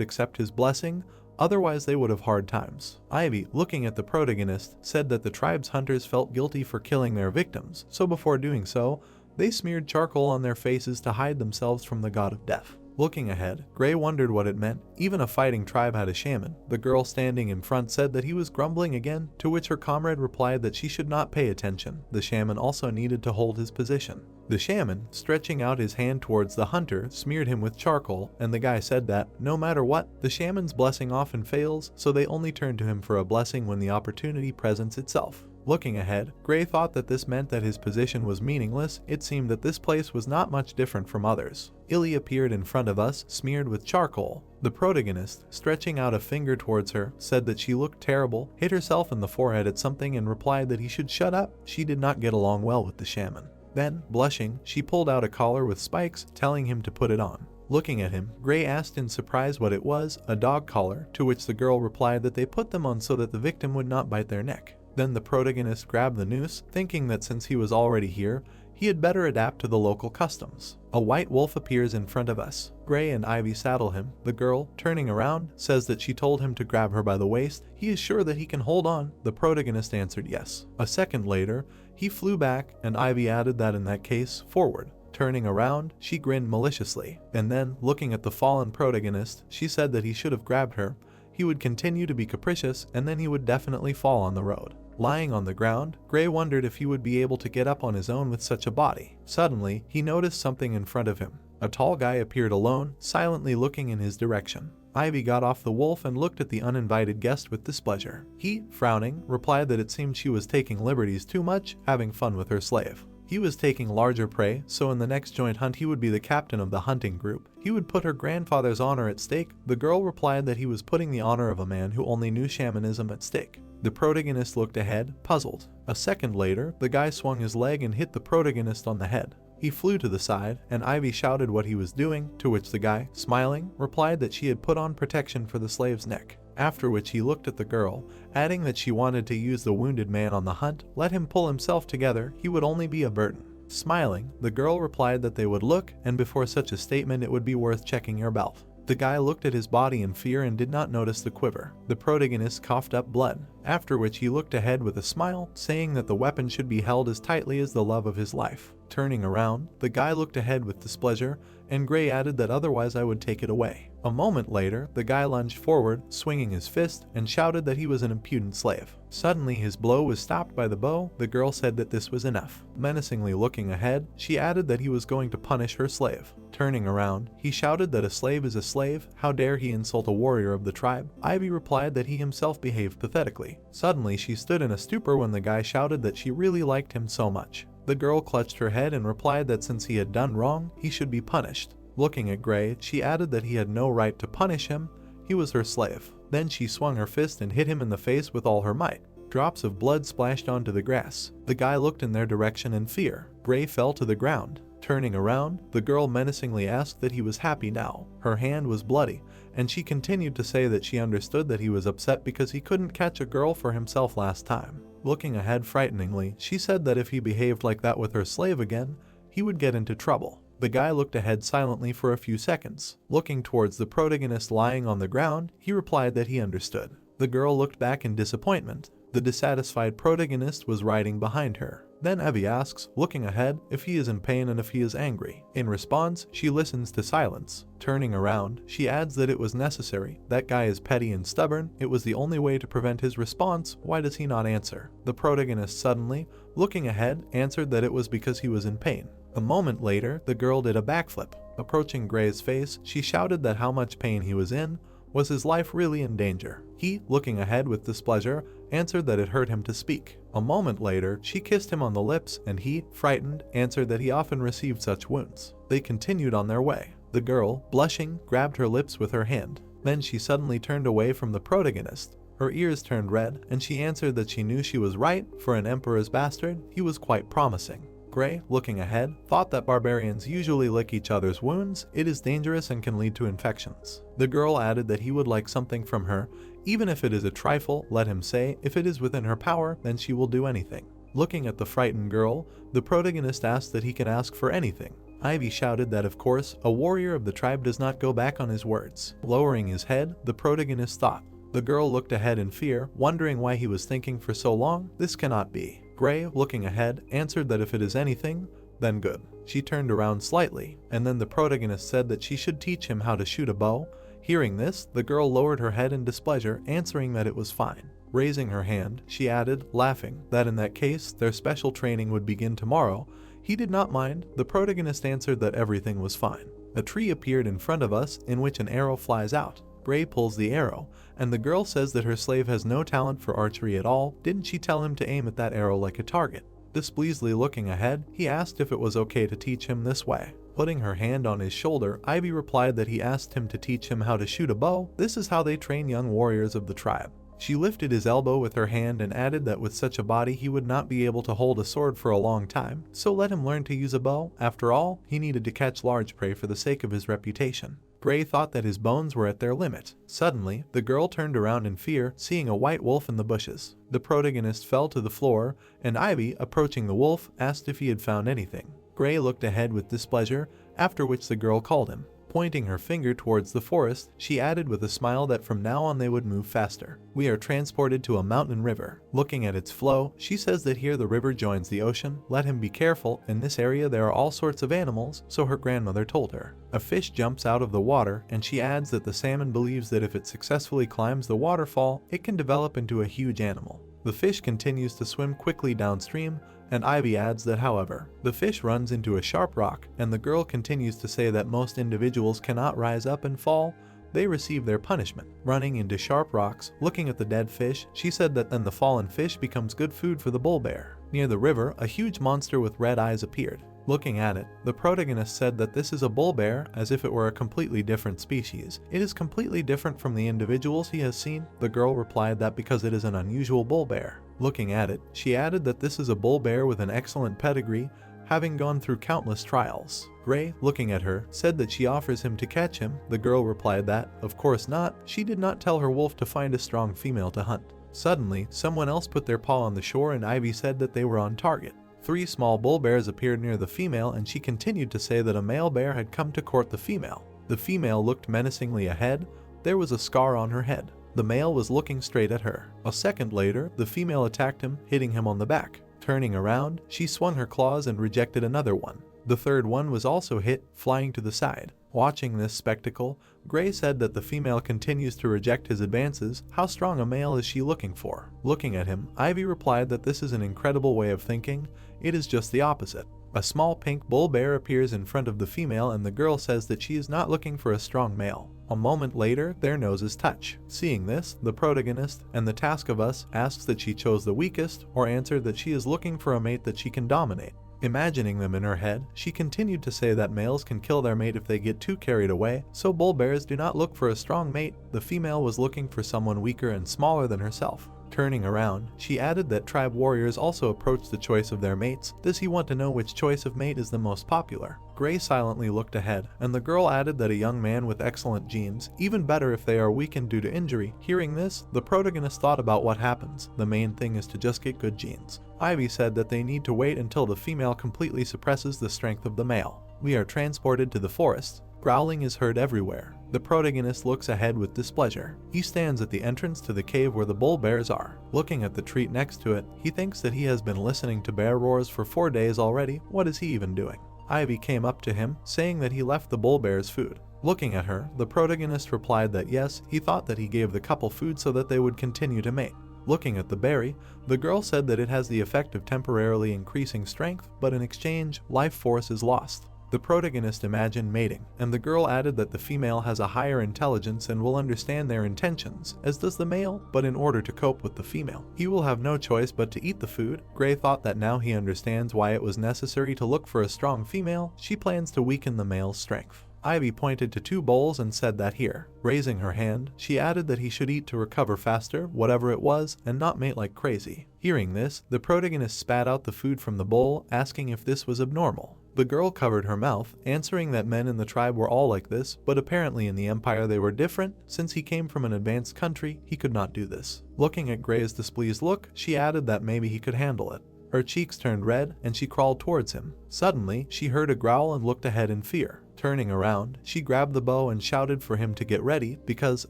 accept his blessing, otherwise they would have hard times. Ivy, looking at the protagonist, said that the tribe's hunters felt guilty for killing their victims, so before doing so, they smeared charcoal on their faces to hide themselves from the god of death. Looking ahead, Gray wondered what it meant. Even a fighting tribe had a shaman. The girl standing in front said that he was grumbling again, to which her comrade replied that she should not pay attention. The shaman also needed to hold his position. The shaman, stretching out his hand towards the hunter, smeared him with charcoal, and the guy said that, no matter what, the shaman's blessing often fails, so they only turn to him for a blessing when the opportunity presents itself. Looking ahead, Gray thought that this meant that his position was meaningless. It seemed that this place was not much different from others. Illy appeared in front of us, smeared with charcoal. The protagonist, stretching out a finger towards her, said that she looked terrible, hit herself in the forehead at something and replied that he should shut up. She did not get along well with the shaman. Then, blushing, she pulled out a collar with spikes, telling him to put it on. Looking at him, Gray asked in surprise what it was, a dog collar, to which the girl replied that they put them on so that the victim would not bite their neck. Then the protagonist grabbed the noose, thinking that since he was already here, he had better adapt to the local customs. A white wolf appears in front of us. Gray and Ivy saddle him. The girl, turning around, says that she told him to grab her by the waist. He is sure that he can hold on. The protagonist answered yes. A second later, he flew back, and Ivy added that in that case, forward. Turning around, she grinned maliciously, and then, looking at the fallen protagonist, she said that he should have grabbed her. He would continue to be capricious, and then he would definitely fall on the road. Lying on the ground, Gray wondered if he would be able to get up on his own with such a body. Suddenly, he noticed something in front of him. A tall guy appeared alone, silently looking in his direction. Ivy got off the wolf and looked at the uninvited guest with displeasure. He, frowning, replied that it seemed she was taking liberties too much, having fun with her slave. He was taking larger prey, so in the next joint hunt he would be the captain of the hunting group. He would put her grandfather's honor at stake. The girl replied that he was putting the honor of a man who only knew shamanism at stake. The protagonist looked ahead, puzzled. A second later, the guy swung his leg and hit the protagonist on the head. He flew to the side, and Ivy shouted what he was doing, to which the guy, smiling, replied that she had put on protection for the slave's neck. After which he looked at the girl, adding that she wanted to use the wounded man on the hunt, let him pull himself together, he would only be a burden. Smiling, the girl replied that they would look, and before such a statement it would be worth checking your belt. The guy looked at his body in fear and did not notice the quiver. The protagonist coughed up blood, after which he looked ahead with a smile, saying that the weapon should be held as tightly as the love of his life. Turning around, the guy looked ahead with displeasure, and Gray added that otherwise I would take it away. A moment later, the guy lunged forward, swinging his fist, and shouted that he was an impudent slave. Suddenly his blow was stopped by the bow. The girl said that this was enough. Menacingly looking ahead, she added that he was going to punish her slave. Turning around, he shouted that a slave is a slave, how dare he insult a warrior of the tribe. Ivy replied that he himself behaved pathetically. Suddenly she stood in a stupor when the guy shouted that she really liked him so much. The girl clutched her head and replied that since he had done wrong, he should be punished. Looking at Gray, she added that he had no right to punish him, he was her slave. Then she swung her fist and hit him in the face with all her might. Drops of blood splashed onto the grass. The guy looked in their direction in fear. Gray fell to the ground. Turning around, the girl menacingly asked that he was happy now. Her hand was bloody, and she continued to say that she understood that he was upset because he couldn't catch a girl for himself last time. Looking ahead frighteningly, she said that if he behaved like that with her slave again, he would get into trouble. The guy looked ahead silently for a few seconds. Looking towards the protagonist lying on the ground, he replied that he understood. The girl looked back in disappointment. The dissatisfied protagonist was riding behind her. Then Evie asks, looking ahead, if he is in pain and if he is angry. In response, she listens to silence. Turning around, she adds that it was necessary. That guy is petty and stubborn. It was the only way to prevent his response. Why does he not answer? The protagonist suddenly, looking ahead, answered that it was because he was in pain. A moment later, the girl did a backflip. Approaching Gray's face, she shouted that how much pain he was in. Was his life really in danger? He, looking ahead with displeasure, answered that it hurt him to speak. A moment later, she kissed him on the lips, and he, frightened, answered that he often received such wounds. They continued on their way. The girl, blushing, grabbed her lips with her hand. Then she suddenly turned away from the protagonist. Her ears turned red, and she answered that she knew she was right. For an emperor's bastard, he was quite promising. Gray, looking ahead, thought that barbarians usually lick each other's wounds. It is dangerous and can lead to infections. The girl added that he would like something from her, even if it is a trifle. Let him say, if it is within her power, then she will do anything. Looking at the frightened girl, the protagonist asked that he can ask for anything. Ivy shouted that of course, a warrior of the tribe does not go back on his words. Lowering his head, the protagonist thought. The girl looked ahead in fear, wondering why he was thinking for so long. This cannot be. Gray, looking ahead, answered that if it is anything, then good. She turned around slightly, and then the protagonist said that she should teach him how to shoot a bow. Hearing this, the girl lowered her head in displeasure, answering that it was fine. Raising her hand, she added, laughing, that in that case, their special training would begin tomorrow. He did not mind. The protagonist answered that everything was fine. A tree appeared in front of us, in which an arrow flies out. Gray pulls the arrow, and the girl says that her slave has no talent for archery at all. Didn't she tell him to aim at that arrow like a target? Displeasedly looking ahead, he asked if it was okay to teach him this way. Putting her hand on his shoulder, Ivy replied that he asked him to teach him how to shoot a bow. This is how they train young warriors of the tribe. She lifted his elbow with her hand and added that with such a body he would not be able to hold a sword for a long time, so let him learn to use a bow. After all, he needed to catch large prey for the sake of his reputation. Gray thought that his bones were at their limit. Suddenly, the girl turned around in fear, seeing a white wolf in the bushes. The protagonist fell to the floor, and Ivy, approaching the wolf, asked if he had found anything. Gray looked ahead with displeasure, after which the girl called him. Pointing her finger towards the forest, she added with a smile that from now on they would move faster. We are transported to a mountain river. Looking at its flow, she says that here the river joins the ocean. Let him be careful. In this area there are all sorts of animals, so her grandmother told her. A fish jumps out of the water, and she adds that the salmon believes that if it successfully climbs the waterfall, it can develop into a huge animal. The fish continues to swim quickly downstream, and Ivy adds that however, the fish runs into a sharp rock, and the girl continues to say that most individuals cannot rise up and fall. They receive their punishment. Running into sharp rocks, looking at the dead fish, she said that then the fallen fish becomes good food for the bull bear. Near the river, a huge monster with red eyes appeared. Looking at it, the protagonist said that this is a bull bear, as if it were a completely different species. It is completely different from the individuals he has seen. The girl replied that because it is an unusual bull bear. Looking at it, she added that this is a bull bear with an excellent pedigree, having gone through countless trials. Gray, looking at her, said that she offers him to catch him. The girl replied that, of course not. She did not tell her wolf to find a strong female to hunt. Suddenly, someone else put their paw on the shore, and Ivy said that they were on target. 3 small bull bears appeared near the female, and she continued to say that a male bear had come to court the female. The female looked menacingly ahead. There was a scar on her head. The male was looking straight at her. A second later, the female attacked him, hitting him on the back. Turning around, she swung her claws and rejected another one. The third one was also hit, flying to the side. Watching this spectacle, Gray said that the female continues to reject his advances. How strong a male is she looking for? Looking at him, Ivy replied that this is an incredible way of thinking. It is just the opposite. A small pink bull bear appears in front of the female, and the girl says that she is not looking for a strong male. A moment later, their noses touch. Seeing this, the protagonist, and the task of us, asks that she chose the weakest, or answered that she is looking for a mate that she can dominate. Imagining them in her head, she continued to say that males can kill their mate if they get too carried away, so bull bears do not look for a strong mate. The female was looking for someone weaker and smaller than herself. Turning around, she added that tribe warriors also approach the choice of their mates. Does he want to know which choice of mate is the most popular? Gray silently looked ahead, and the girl added that a young man with excellent genes, even better if they are weakened due to injury. Hearing this, the protagonist thought about what happens. The main thing is to just get good genes. Ivy said that they need to wait until the female completely suppresses the strength of the male. We are transported to the forest. Growling is heard everywhere. The protagonist looks ahead with displeasure. He stands at the entrance to the cave where the bull bears are. Looking at the treat next to it, he thinks that he has been listening to bear roars for 4 days already. What is he even doing? Ivy came up to him, saying that he left the bull bear's food. Looking at her, the protagonist replied that yes, he thought that he gave the couple food so that they would continue to mate. Looking at the berry, the girl said that it has the effect of temporarily increasing strength, but in exchange, life force is lost. The protagonist imagined mating, and the girl added that the female has a higher intelligence and will understand their intentions, as does the male, but in order to cope with the female, he will have no choice but to eat the food. Gray thought that now he understands why it was necessary to look for a strong female. She plans to weaken the male's strength. Ivy pointed to 2 bowls and said that here. Raising her hand, she added that he should eat to recover faster, whatever it was, and not mate like crazy. Hearing this, the protagonist spat out the food from the bowl, asking if this was abnormal. The girl covered her mouth, answering that men in the tribe were all like this, but apparently in the empire they were different. Since he came from an advanced country, he could not do this. Looking at Gray's displeased look, she added that maybe he could handle it. Her cheeks turned red, and she crawled towards him. Suddenly, she heard a growl and looked ahead in fear. Turning around, she grabbed the bow and shouted for him to get ready, because,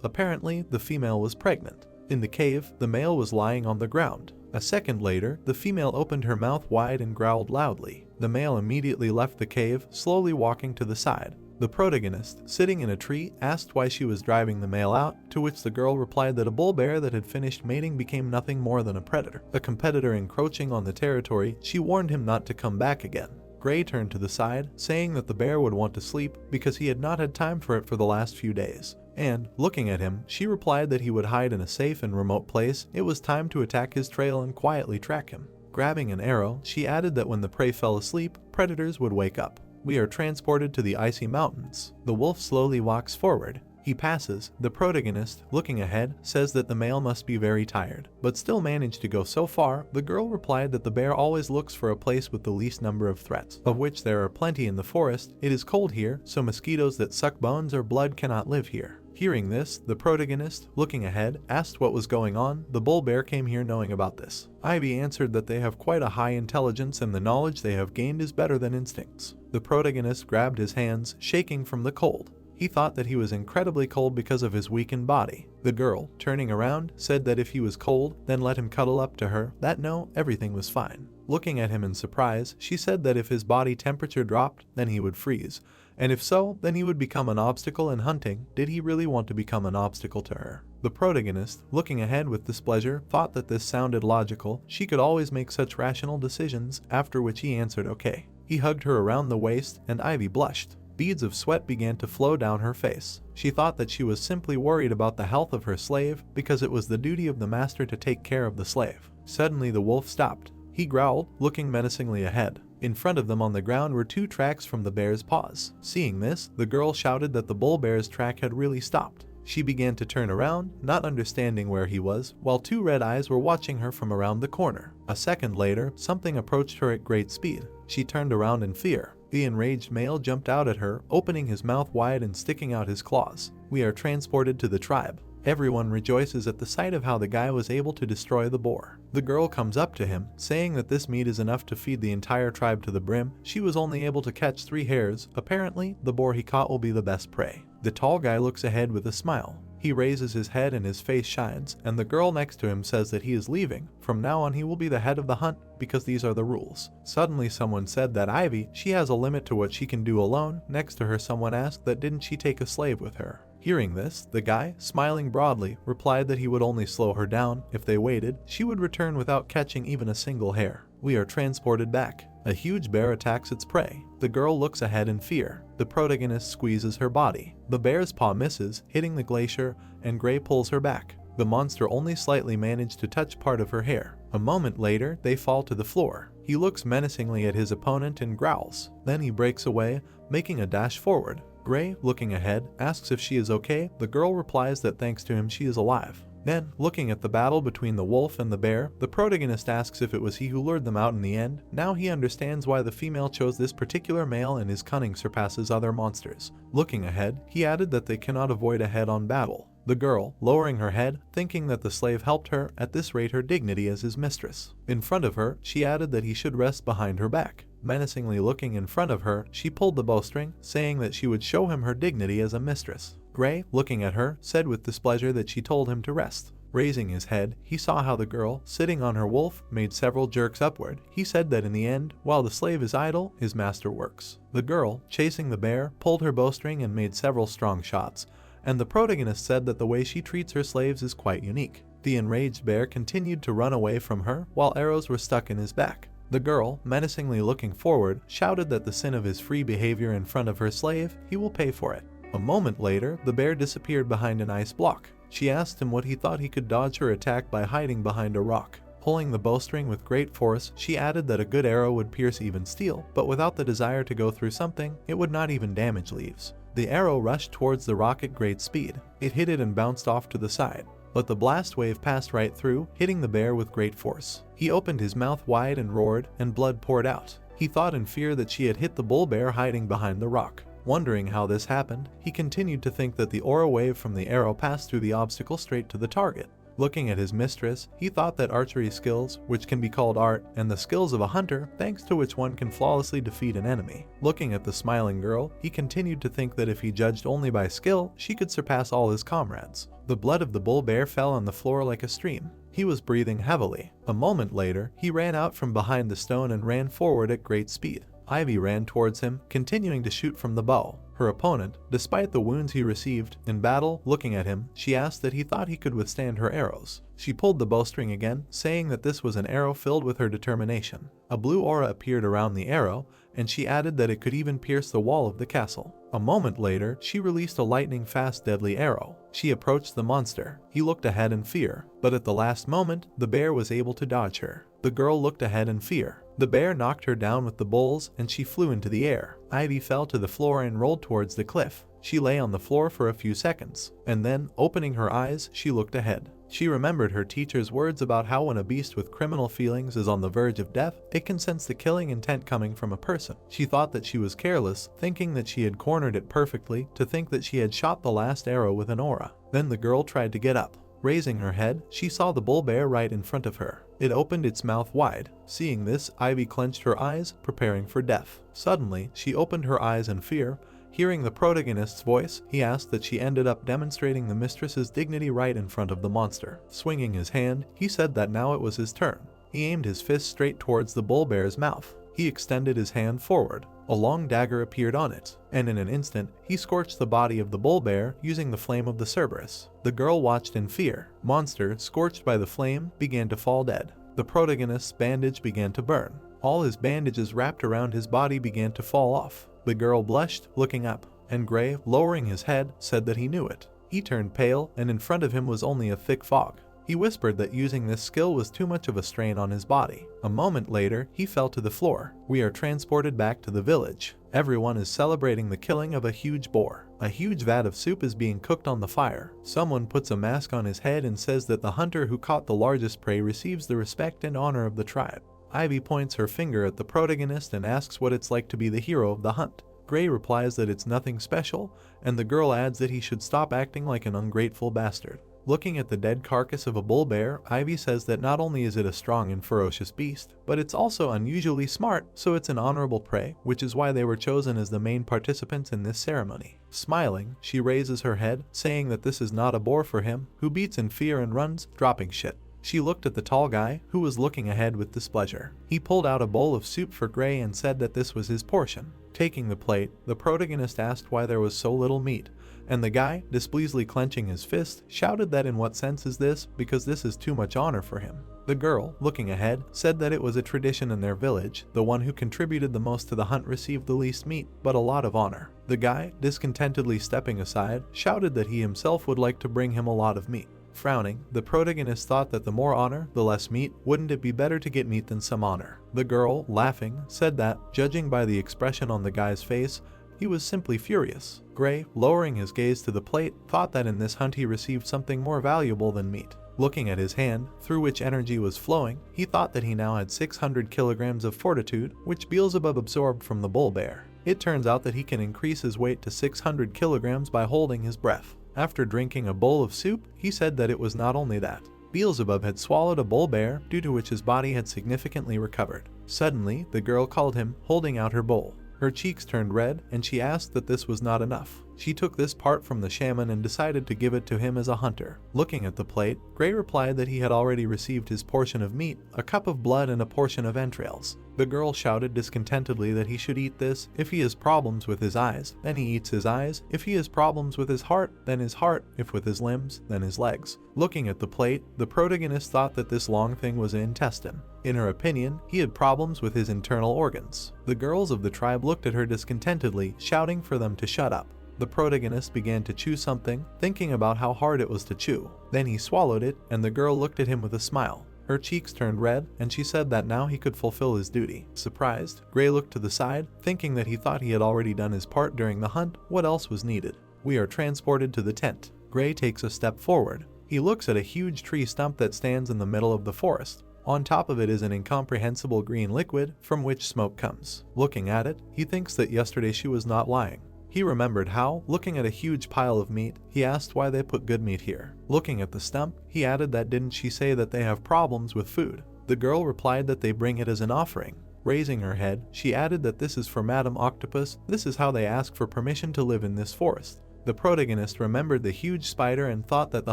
apparently, the female was pregnant. In the cave, the male was lying on the ground. A second later, the female opened her mouth wide and growled loudly. The male immediately left the cave, slowly walking to the side. The protagonist, sitting in a tree, asked why she was driving the male out, to which the girl replied that a bull bear that had finished mating became nothing more than a predator. A competitor encroaching on the territory, she warned him not to come back again. Gray turned to the side, saying that the bear would want to sleep because he had not had time for it for the last few days. And, looking at him, she replied that he would hide in a safe and remote place. It was time to attack his trail and quietly track him. Grabbing an arrow, she added that when the prey fell asleep, predators would wake up. We are transported to the icy mountains. The wolf slowly walks forward. He passes. The protagonist, looking ahead, says that the male must be very tired, but still managed to go so far. The girl replied that the bear always looks for a place with the least number of threats, of which there are plenty in the forest. It is cold here, so mosquitoes that suck bones or blood cannot live here. Hearing this, the protagonist, looking ahead, asked what was going on. The bull bear came here knowing about this. Ivy answered that they have quite a high intelligence and the knowledge they have gained is better than instincts. The protagonist grabbed his hands, shaking from the cold. He thought that he was incredibly cold because of his weakened body. The girl, turning around, said that if he was cold, then let him cuddle up to her, that no, everything was fine. Looking at him in surprise, she said that if his body temperature dropped, then he would freeze. And if so, then he would become an obstacle in hunting. Did he really want to become an obstacle to her? The protagonist, looking ahead with displeasure, thought that this sounded logical. She could always make such rational decisions, after which he answered okay. He hugged her around the waist, and Ivy blushed. Beads of sweat began to flow down her face. She thought that she was simply worried about the health of her slave, because it was the duty of the master to take care of the slave. Suddenly the wolf stopped. He growled, looking menacingly ahead. In front of them on the ground were 2 tracks from the bear's paws. Seeing this, the girl shouted that the bull bear's track had really stopped. She began to turn around, not understanding where he was, while 2 red eyes were watching her from around the corner. A second later, something approached her at great speed. She turned around in fear. The enraged male jumped out at her, opening his mouth wide and sticking out his claws. We are transported to the tribe. Everyone rejoices at the sight of how the guy was able to destroy the boar. The girl comes up to him, saying that this meat is enough to feed the entire tribe to the brim. She was only able to catch 3 hares. Apparently, the boar he caught will be the best prey. The tall guy looks ahead with a smile. He raises his head and his face shines, and the girl next to him says that he is leaving. From now on he will be the head of the hunt, because these are the rules. Suddenly someone said that Ivy, she has a limit to what she can do alone. Next to her someone asked that didn't she take a slave with her. Hearing this, the guy, smiling broadly, replied that he would only slow her down. If they waited, she would return without catching even a single hair. We are transported back. A huge bear attacks its prey. The girl looks ahead in fear. The protagonist squeezes her body. The bear's paw misses, hitting the glacier, and Gray pulls her back. The monster only slightly managed to touch part of her hair. A moment later, they fall to the floor. He looks menacingly at his opponent and growls. Then he breaks away, making a dash forward. Gray, looking ahead, asks if she is okay. The girl replies that thanks to him she is alive. Then, looking at the battle between the wolf and the bear, the protagonist asks if it was he who lured them out in the end. Now he understands why the female chose this particular male, and his cunning surpasses other monsters. Looking ahead, he added that they cannot avoid a head-on battle. The girl, lowering her head, thinking that the slave helped her, at this rate her dignity as his mistress. In front of her, she added that he should rest behind her back. Menacingly looking in front of her, she pulled the bowstring, saying that she would show him her dignity as a mistress. Gray, looking at her, said with displeasure that she told him to rest. Raising his head, he saw how the girl, sitting on her wolf, made several jerks upward. He said that in the end, while the slave is idle, his master works. The girl, chasing the bear, pulled her bowstring and made several strong shots, and the protagonist said that the way she treats her slaves is quite unique. The enraged bear continued to run away from her while arrows were stuck in his back. The girl, menacingly looking forward, shouted that the sin of his free behavior in front of her slave, he will pay for it. A moment later, the bear disappeared behind an ice block. She asked him what he thought he could dodge her attack by hiding behind a rock. Pulling the bowstring with great force, she added that a good arrow would pierce even steel, but without the desire to go through something, it would not even damage leaves. The arrow rushed towards the rock at great speed. It hit it and bounced off to the side, but the blast wave passed right through, hitting the bear with great force. He opened his mouth wide and roared, and blood poured out. He thought in fear that she had hit the bull bear hiding behind the rock. Wondering how this happened, he continued to think that the aura wave from the arrow passed through the obstacle straight to the target. Looking at his mistress, he thought that archery skills, which can be called art, and the skills of a hunter, thanks to which one can flawlessly defeat an enemy. Looking at the smiling girl, he continued to think that if he judged only by skill, she could surpass all his comrades. The blood of the bull bear fell on the floor like a stream. He was breathing heavily. A moment later, he ran out from behind the stone and ran forward at great speed. Ivy ran towards him, continuing to shoot from the bow. Her opponent, despite the wounds he received in battle, looking at him, she asked that he thought he could withstand her arrows. She pulled the bowstring again, saying that this was an arrow filled with her determination. A blue aura appeared around the arrow, and she added that it could even pierce the wall of the castle. A moment later, she released a lightning-fast deadly arrow. She approached the monster. He looked ahead in fear, but at the last moment, the bear was able to dodge her. The girl looked ahead in fear. The bear knocked her down with the bowls, and she flew into the air. Ivy fell to the floor and rolled towards the cliff. She lay on the floor for a few seconds, and then, opening her eyes, she looked ahead. She remembered her teacher's words about how when a beast with criminal feelings is on the verge of death, it can sense the killing intent coming from a person. She thought that she was careless, thinking that she had cornered it perfectly, to think that she had shot the last arrow with an aura. Then the girl tried to get up. Raising her head, she saw the bull bear right in front of her. It opened its mouth wide. Seeing this, Ivy clenched her eyes, preparing for death. Suddenly, she opened her eyes in fear. Hearing the protagonist's voice, he asked that she ended up demonstrating the mistress's dignity right in front of the monster. Swinging his hand, he said that now it was his turn. He aimed his fist straight towards the bull bear's mouth. He extended his hand forward. A long dagger appeared on it, and in an instant, he scorched the body of the bull bear using the flame of the Cerberus. The girl watched in fear. Monster, scorched by the flame, began to fall dead. The protagonist's bandage began to burn. All his bandages wrapped around his body began to fall off. The girl blushed, looking up, and Gray, lowering his head, said that he knew it. He turned pale, and in front of him was only a thick fog. He whispered that using this skill was too much of a strain on his body. A moment later, he fell to the floor. We are transported back to the village. Everyone is celebrating the killing of a huge boar. A huge vat of soup is being cooked on the fire. Someone puts a mask on his head and says that the hunter who caught the largest prey receives the respect and honor of the tribe. Ivy points her finger at the protagonist and asks what it's like to be the hero of the hunt. Gray replies that it's nothing special, and the girl adds that he should stop acting like an ungrateful bastard. Looking at the dead carcass of a bull bear, Ivy says that not only is it a strong and ferocious beast, but it's also unusually smart, so it's an honorable prey, which is why they were chosen as the main participants in this ceremony. Smiling, she raises her head, saying that this is not a boar for him, who beats in fear and runs, dropping shit. She looked at the tall guy, who was looking ahead with displeasure. He pulled out a bowl of soup for Gray and said that this was his portion. Taking the plate, the protagonist asked why there was so little meat, and the guy, displeasedly clenching his fist, shouted that in what sense is this, because this is too much honor for him. The girl, looking ahead, said that it was a tradition in their village. The one who contributed the most to the hunt received the least meat, but a lot of honor. The guy, discontentedly stepping aside, shouted that he himself would like to bring him a lot of meat. Frowning, the protagonist thought that the more honor, the less meat. Wouldn't it be better to get meat than some honor? The girl, laughing, said that, judging by the expression on the guy's face, he was simply furious. Gray, lowering his gaze to the plate, thought that in this hunt he received something more valuable than meat. Looking at his hand, through which energy was flowing, he thought that he now had 600 kilograms of fortitude, which Beelzebub absorbed from the bull bear. It turns out that he can increase his weight to 600 kilograms by holding his breath. After drinking a bowl of soup, he said that it was not only that. Beelzebub had swallowed a bull bear, due to which his body had significantly recovered. Suddenly, the girl called him, holding out her bowl. Her cheeks turned red, and she asked that this was not enough. She took this part from the shaman and decided to give it to him as a hunter. Looking at the plate, Gray replied that he had already received his portion of meat, a cup of blood and a portion of entrails. The girl shouted discontentedly that he should eat this. If he has problems with his eyes, then he eats his eyes. If he has problems with his heart, then his heart. If with his limbs, then his legs. Looking at the plate, the protagonist thought that this long thing was an intestine. In her opinion, he had problems with his internal organs. The girls of the tribe looked at her discontentedly, shouting for them to shut up. The protagonist began to chew something, thinking about how hard it was to chew. Then he swallowed it, and the girl looked at him with a smile. Her cheeks turned red, and she said that now he could fulfill his duty. Surprised, Gray looked to the side, thinking that he thought he had already done his part during the hunt. What else was needed? We are transported to the tent. Gray takes a step forward. He looks at a huge tree stump that stands in the middle of the forest. On top of it is an incomprehensible green liquid, from which smoke comes. Looking at it, he thinks that yesterday she was not lying. He remembered how, looking at a huge pile of meat, he asked why they put good meat here. Looking at the stump, he added that didn't she say that they have problems with food? The girl replied that they bring it as an offering. Raising her head, she added that this is for Madam Octopus. This is how they ask for permission to live in this forest. The protagonist remembered the huge spider and thought that the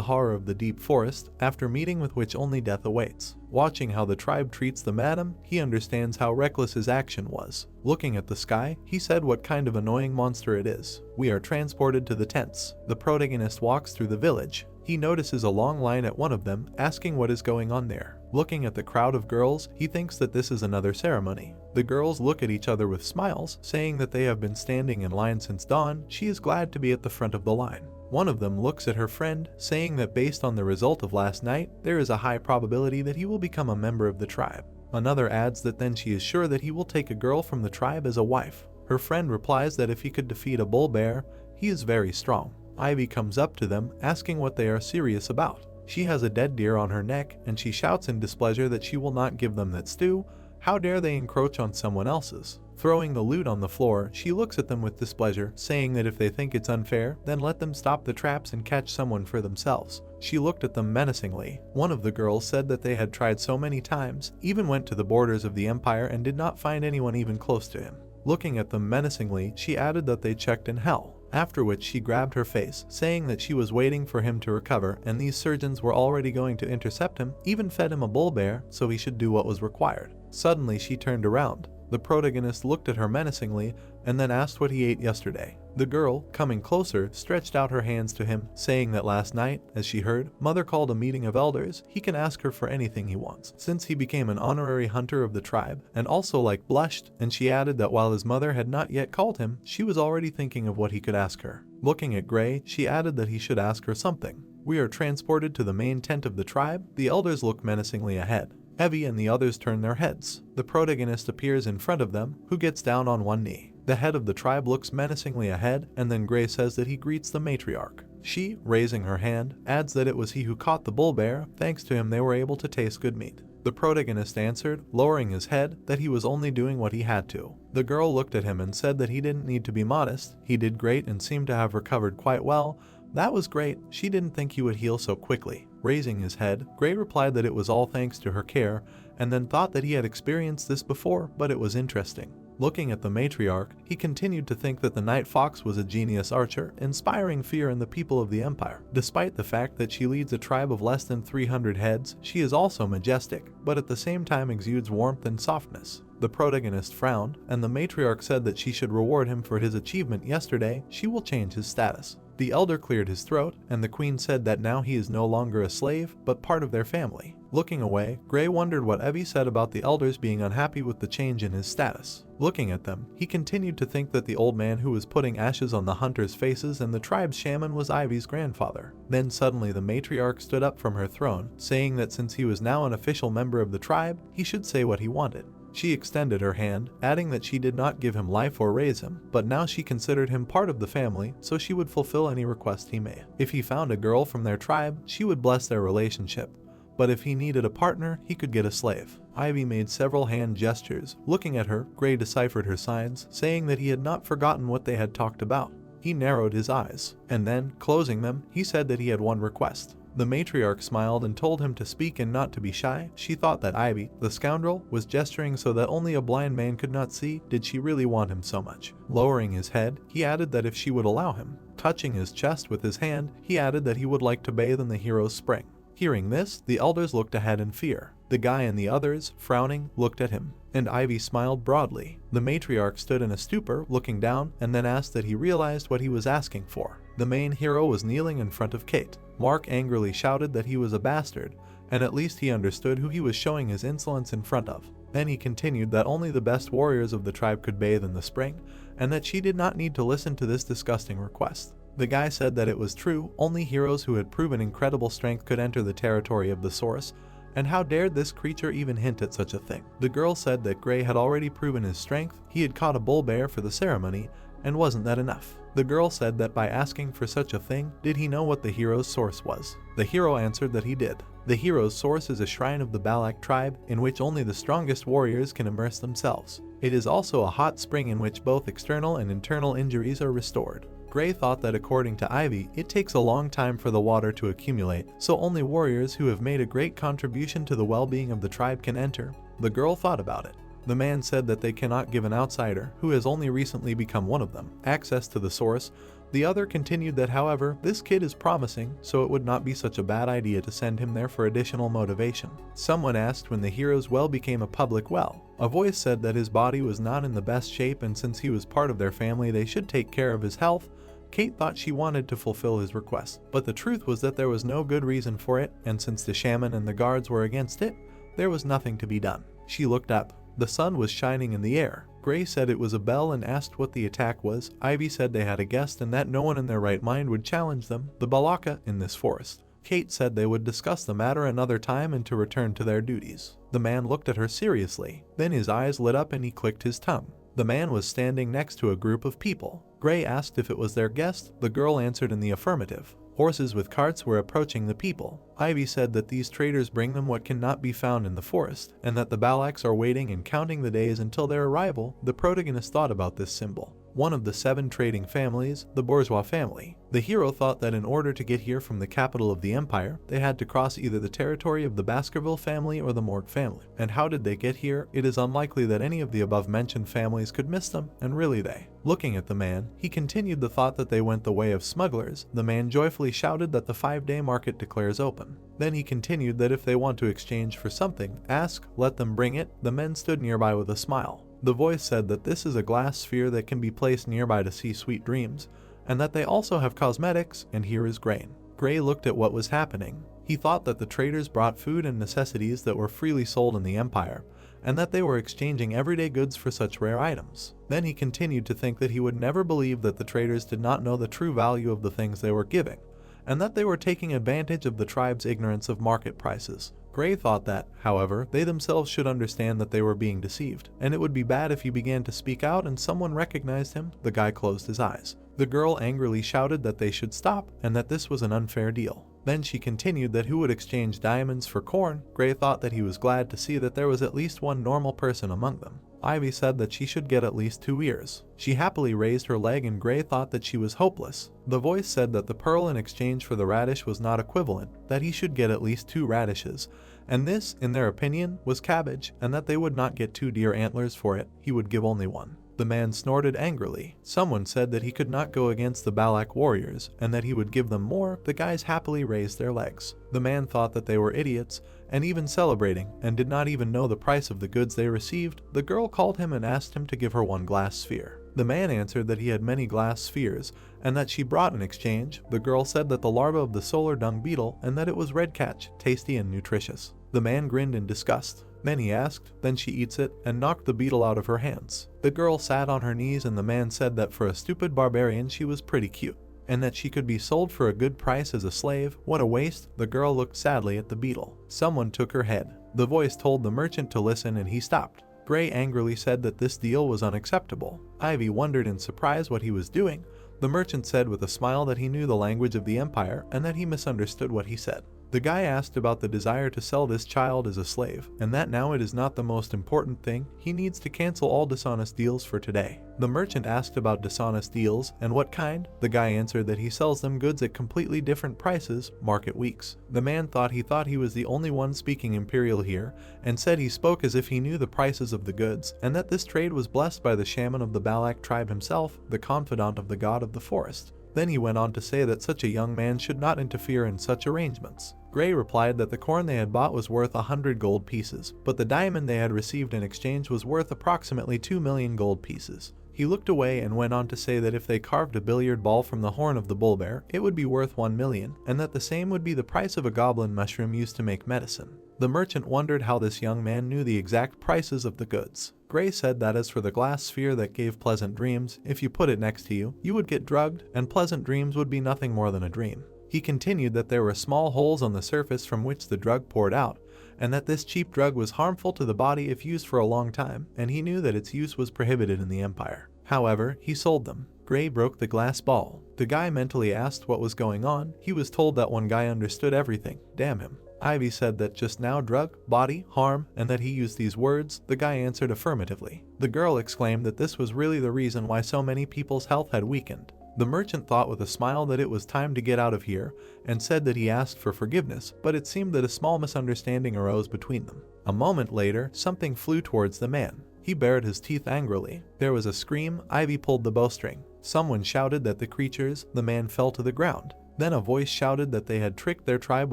horror of the deep forest, after meeting with which only death awaits. Watching how the tribe treats the madam, he understands how reckless his action was. Looking at the sky, he said what kind of annoying monster it is. We are transported to the tents. The protagonist walks through the village. He notices a long line at one of them, asking what is going on there. Looking at the crowd of girls, he thinks that this is another ceremony. The girls look at each other with smiles, saying that they have been standing in line since dawn. She is glad to be at the front of the line. One of them looks at her friend, saying that based on the result of last night, there is a high probability that he will become a member of the tribe. Another adds that then she is sure that he will take a girl from the tribe as a wife. Her friend replies that if he could defeat a bull bear, he is very strong. Ivy comes up to them, asking what they are serious about. She has a dead deer on her neck, and she shouts in displeasure that she will not give them that stew. How dare they encroach on someone else's? Throwing the loot on the floor, she looks at them with displeasure, saying that if they think it's unfair, then let them stop the traps and catch someone for themselves. She looked at them menacingly. One of the girls said that they had tried so many times, even went to the borders of the empire and did not find anyone even close to him. Looking at them menacingly, she added that they checked in hell. After which she grabbed her face, saying that she was waiting for him to recover and these surgeons were already going to intercept him, even fed him a bull bear, so he should do what was required. Suddenly she turned around. The protagonist looked at her menacingly and then asked what he ate yesterday. The girl, coming closer, stretched out her hands to him, saying that last night, as she heard, Mother called a meeting of elders. He can ask her for anything he wants, since he became an honorary hunter of the tribe, and also blushed, and she added that while his mother had not yet called him, she was already thinking of what he could ask her. Looking at Gray, she added that he should ask her something. We are transported to the main tent of the tribe. The elders look menacingly ahead. Evie and the others turn their heads. The protagonist appears in front of them, who gets down on one knee. The head of the tribe looks menacingly ahead, and then Gray says that he greets the matriarch. She, raising her hand, adds that it was he who caught the bull bear. Thanks to him they were able to taste good meat. The protagonist answered, lowering his head, that he was only doing what he had to. The girl looked at him and said that he didn't need to be modest. He did great and seemed to have recovered quite well. That was great. She didn't think he would heal so quickly. Raising his head, Gray replied that it was all thanks to her care, and then thought that he had experienced this before, but it was interesting. Looking at the matriarch, he continued to think that the Night Fox was a genius archer, inspiring fear in the people of the empire. Despite the fact that she leads a tribe of less than 300 heads, she is also majestic, but at the same time exudes warmth and softness. The protagonist frowned, and the matriarch said that she should reward him for his achievement yesterday. She will change his status. The elder cleared his throat, and the queen said that now he is no longer a slave, but part of their family. Looking away, Gray wondered what Evie said about the elders being unhappy with the change in his status. Looking at them, he continued to think that the old man who was putting ashes on the hunters' faces and the tribe's shaman was Ivy's grandfather. Then suddenly the matriarch stood up from her throne, saying that since he was now an official member of the tribe, he should say what he wanted. She extended her hand, adding that she did not give him life or raise him, but now she considered him part of the family, so she would fulfill any request he made. If he found a girl from their tribe, she would bless their relationship. But if he needed a partner, he could get a slave. Ivy made several hand gestures. Looking at her, Gray deciphered her signs, saying that he had not forgotten what they had talked about. He narrowed his eyes, and then, closing them, he said that he had one request. The matriarch smiled and told him to speak and not to be shy. She thought that Ivy, the scoundrel, was gesturing so that only a blind man could not see. Did she really want him so much? Lowering his head, he added that if she would allow him. Touching his chest with his hand, he added that he would like to bathe in the hero's spring. Hearing this, the elders looked ahead in fear. The guy and the others, frowning, looked at him, and Ivy smiled broadly. The matriarch stood in a stupor, looking down, and then asked that he realized what he was asking for. The main hero was kneeling in front of Kate. Mark angrily shouted that he was a bastard, and at least he understood who he was showing his insolence in front of. Then he continued that only the best warriors of the tribe could bathe in the spring, and that she did not need to listen to this disgusting request. The guy said that it was true, only heroes who had proven incredible strength could enter the territory of the source, and how dared this creature even hint at such a thing? The girl said that Gray had already proven his strength, he had caught a bull bear for the ceremony, and wasn't that enough? The girl said that by asking for such a thing, did he know what the hero's source was? The hero answered that he did. The hero's source is a shrine of the Balak tribe, in which only the strongest warriors can immerse themselves. It is also a hot spring in which both external and internal injuries are restored. Gray thought that according to Ivy, it takes a long time for the water to accumulate, so only warriors who have made a great contribution to the well-being of the tribe can enter. The girl thought about it. The man said that they cannot give an outsider, who has only recently become one of them, access to the source. The other continued that however, this kid is promising, so it would not be such a bad idea to send him there for additional motivation. Someone asked when the hero's well became a public well. A voice said that his body was not in the best shape, and since he was part of their family they should take care of his health. Kate thought she wanted to fulfill his request, but the truth was that there was no good reason for it, and since the shaman and the guards were against it, there was nothing to be done. She looked up. The sun was shining in the air. Gray said it was a bell and asked what the attack was. Ivy said they had a guest and that no one in their right mind would challenge them, the Balaka, in this forest. Kate said they would discuss the matter another time and to return to their duties. The man looked at her seriously. Then his eyes lit up and he clicked his tongue. The man was standing next to a group of people. Gray asked if it was their guest. The girl answered in the affirmative. Horses with carts were approaching the people. Ivy said that these traders bring them what cannot be found in the forest, and that the Balaks are waiting and counting the days until their arrival. The protagonist thought about this symbol. One of the 7 trading families, the bourgeois family. The hero thought that in order to get here from the capital of the empire, they had to cross either the territory of the Baskerville family or the Mort family. And how did they get here? It is unlikely that any of the above-mentioned families could miss them, and really they. Looking at the man, he continued the thought that they went the way of smugglers. The man joyfully shouted that the 5-day market declares open. Then he continued that if they want to exchange for something, ask, let them bring it. The men stood nearby with a smile. The voice said that this is a glass sphere that can be placed nearby to see sweet dreams, and that they also have cosmetics, and here is grain. Gray looked at what was happening. He thought that the traders brought food and necessities that were freely sold in the empire, and that they were exchanging everyday goods for such rare items. Then he continued to think that he would never believe that the traders did not know the true value of the things they were giving, and that they were taking advantage of the tribe's ignorance of market prices. Gray thought that, however, they themselves should understand that they were being deceived, and it would be bad if he began to speak out and someone recognized him. The guy closed his eyes. The girl angrily shouted that they should stop, and that this was an unfair deal. Then she continued that who would exchange diamonds for corn. Gray thought that he was glad to see that there was at least one normal person among them. Ivy said that she should get at least 2 ears. She happily raised her leg and Gray thought that she was hopeless. The voice said that the pearl in exchange for the radish was not equivalent, that he should get at least 2 radishes, and this, in their opinion, was cabbage, and that they would not get 2 deer antlers for it, he would give only 1. The man snorted angrily. Someone said that he could not go against the Balak warriors, and that he would give them more. The guys happily raised their legs. The man thought that they were idiots, and even celebrating, and did not even know the price of the goods they received. The girl called him and asked him to give her 1 glass sphere. The man answered that he had many glass spheres, and that she brought in exchange. The girl said that the larva of the solar dung beetle, and that it was red catch, tasty and nutritious. The man grinned in disgust. Then he asked, then she eats it, and knocked the beetle out of her hands. The girl sat on her knees and the man said that for a stupid barbarian she was pretty cute, and that she could be sold for a good price as a slave. What a waste. The girl looked sadly at the beetle. Someone took her head. The voice told the merchant to listen and he stopped. Gray angrily said that this deal was unacceptable. Ivy wondered in surprise what he was doing. The merchant said with a smile that he knew the language of the empire and that he misunderstood what he said. The guy asked about the desire to sell this child as a slave, and that now it is not the most important thing, he needs to cancel all dishonest deals for today. The merchant asked about dishonest deals, and what kind? The guy answered that he sells them goods at completely different prices, market weeks. The man thought he was the only one speaking imperial here, and said he spoke as if he knew the prices of the goods, and that this trade was blessed by the shaman of the Balak tribe himself, the confidant of the god of the forest. Then he went on to say that such a young man should not interfere in such arrangements. Gray replied that the corn they had bought was worth 100 gold pieces, but the diamond they had received in exchange was worth approximately 2 million gold pieces. He looked away and went on to say that if they carved a billiard ball from the horn of the bull bear, it would be worth 1 million, and that the same would be the price of a goblin mushroom used to make medicine. The merchant wondered how this young man knew the exact prices of the goods. Gray said that as for the glass sphere that gave pleasant dreams, if you put it next to you, you would get drugged, and pleasant dreams would be nothing more than a dream. He continued that there were small holes on the surface from which the drug poured out, and that this cheap drug was harmful to the body if used for a long time, and he knew that its use was prohibited in the empire. However, he sold them. Gray broke the glass ball. The guy mentally asked what was going on. He was told that one guy understood everything. Damn him. Ivy said that just now drug, body, harm, and that he used these words. The guy answered affirmatively. The girl exclaimed that this was really the reason why so many people's health had weakened. The merchant thought with a smile that it was time to get out of here, and said that he asked for forgiveness, but it seemed that a small misunderstanding arose between them. A moment later, something flew towards the man. He bared his teeth angrily. There was a scream. Ivy pulled the bowstring. Someone shouted that the man fell to the ground. Then a voice shouted that they had tricked their tribe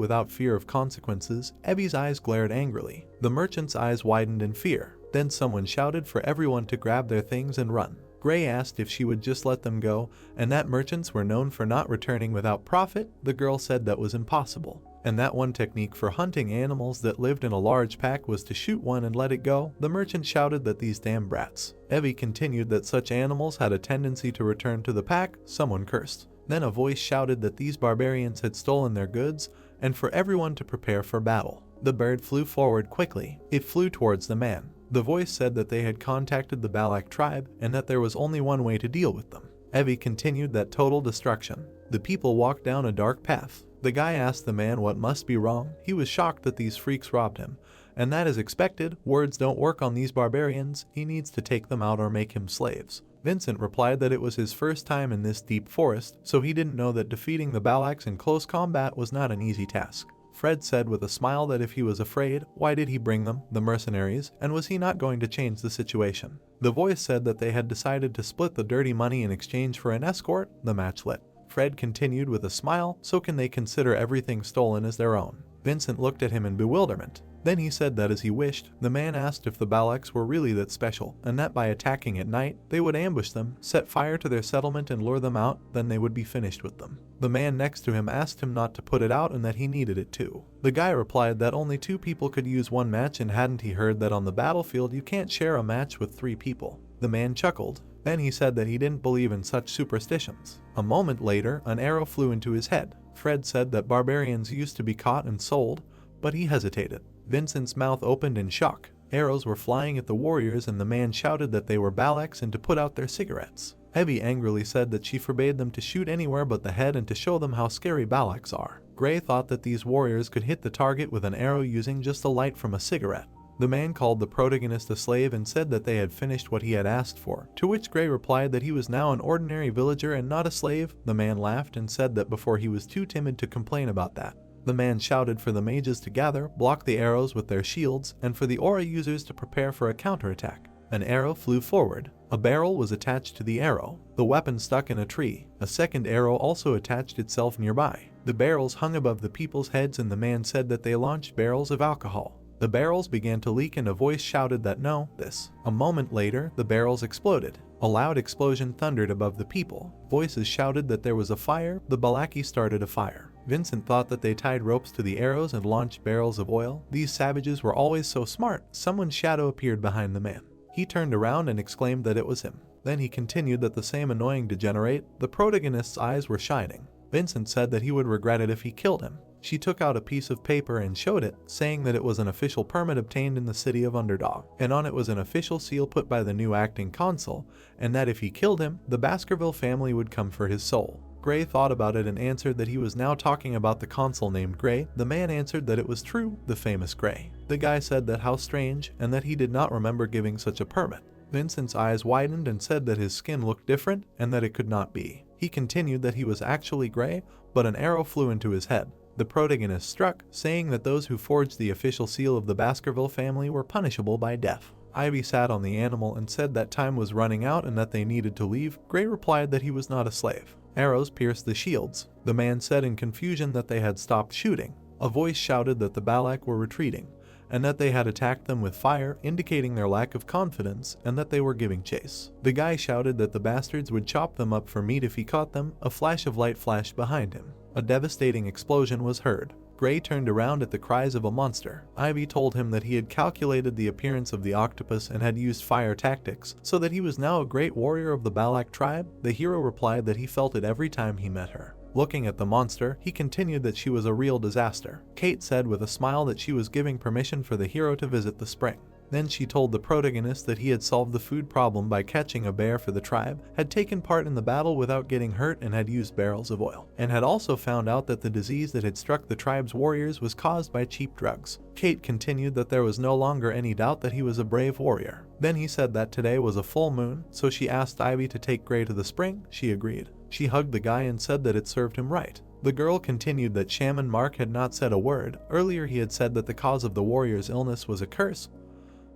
without fear of consequences. Evie's eyes glared angrily. The merchant's eyes widened in fear. Then someone shouted for everyone to grab their things and run. Gray asked if she would just let them go, and that merchants were known for not returning without profit. The girl said that was impossible, and that one technique for hunting animals that lived in a large pack was to shoot one and let it go. The merchant shouted that these damn brats. Evie continued that such animals had a tendency to return to the pack. Someone cursed. Then a voice shouted that these barbarians had stolen their goods, and for everyone to prepare for battle. The bird flew forward quickly. It flew towards the man. The voice said that they had contacted the Balak tribe, and that there was only one way to deal with them. Evie continued that total destruction. The people walked down a dark path. The guy asked the man what must be wrong. He was shocked that these freaks robbed him, and that is expected. Words don't work on these barbarians. He needs to take them out or make him slaves. Vincent replied that it was his first time in this deep forest, so he didn't know that defeating the Balaks in close combat was not an easy task. Fred said with a smile that if he was afraid, why did he bring them, the mercenaries, and was he not going to change the situation? The voice said that they had decided to split the dirty money in exchange for an escort. The match lit. Fred continued with a smile, so can they consider everything stolen as their own? Vincent looked at him in bewilderment. Then he said that as he wished. The man asked if the Balaks were really that special, and that by attacking at night, they would ambush them, set fire to their settlement and lure them out, then they would be finished with them. The man next to him asked him not to put it out and that he needed it too. The guy replied that only 2 people could use one match, and hadn't he heard that on the battlefield you can't share a match with 3 people? The man chuckled. Then he said that he didn't believe in such superstitions. A moment later, an arrow flew into his head. Fred said that barbarians used to be caught and sold, but he hesitated. Vincent's mouth opened in shock. Arrows were flying at the warriors, and the man shouted that they were Balaks and to put out their cigarettes. Evie angrily said that she forbade them to shoot anywhere but the head and to show them how scary Balaks are. Gray thought that these warriors could hit the target with an arrow using just the light from a cigarette. The man called the protagonist a slave and said that they had finished what he had asked for, to which Gray replied that he was now an ordinary villager and not a slave. The man laughed and said that before he was too timid to complain about that. The man shouted for the mages to gather, block the arrows with their shields, and for the aura users to prepare for a counterattack. An arrow flew forward. A barrel was attached to the arrow. The weapon stuck in a tree. A second arrow also attached itself nearby. The barrels hung above the people's heads, and the man said that they launched barrels of alcohol. The barrels began to leak, and a voice shouted that no, this. A moment later, the barrels exploded. A loud explosion thundered above the people. Voices shouted that there was a fire. The Balaki started a fire. Vincent thought that they tied ropes to the arrows and launched barrels of oil. These savages were always so smart. Someone's shadow appeared behind the man. He turned around and exclaimed that it was him. Then he continued that the same annoying degenerate. The protagonist's eyes were shining. Vincent said that he would regret it if he killed him. She took out a piece of paper and showed it, saying that it was an official permit obtained in the city of Underdog, and on it was an official seal put by the new acting consul, and that if he killed him, the Baskerville family would come for his soul. Gray thought about it and answered that he was now talking about the consul named Gray. The man answered that it was true, the famous Gray. The guy said that how strange, and that he did not remember giving such a permit. Vincent's eyes widened and said that his skin looked different and that it could not be. He continued that he was actually Gray, but an arrow flew into his head. The protagonist struck, saying that those who forged the official seal of the Baskerville family were punishable by death. Ivy sat on the animal and said that time was running out and that they needed to leave. Gray replied that he was not a slave. Arrows pierced the shields. The man said in confusion that they had stopped shooting. A voice shouted that the Balak were retreating, and that they had attacked them with fire, indicating their lack of confidence, and that they were giving chase. The guy shouted that the bastards would chop them up for meat if he caught them. A flash of light flashed behind him. A devastating explosion was heard. Gray turned around at the cries of a monster. Ivy told him that he had calculated the appearance of the octopus and had used fire tactics, so that he was now a great warrior of the Balak tribe. The hero replied that he felt it every time he met her. Looking at the monster, he continued that she was a real disaster. Kate said with a smile that she was giving permission for the hero to visit the spring. Then she told the protagonist that he had solved the food problem by catching a bear for the tribe, had taken part in the battle without getting hurt and had used barrels of oil, and had also found out that the disease that had struck the tribe's warriors was caused by cheap drugs. Kate continued that there was no longer any doubt that he was a brave warrior. Then he said that today was a full moon, so she asked Ivy to take Gray to the spring. She agreed. She hugged the guy and said that it served him right. The girl continued that Shaman Mark had not said a word. Earlier he had said that the cause of the warrior's illness was a curse,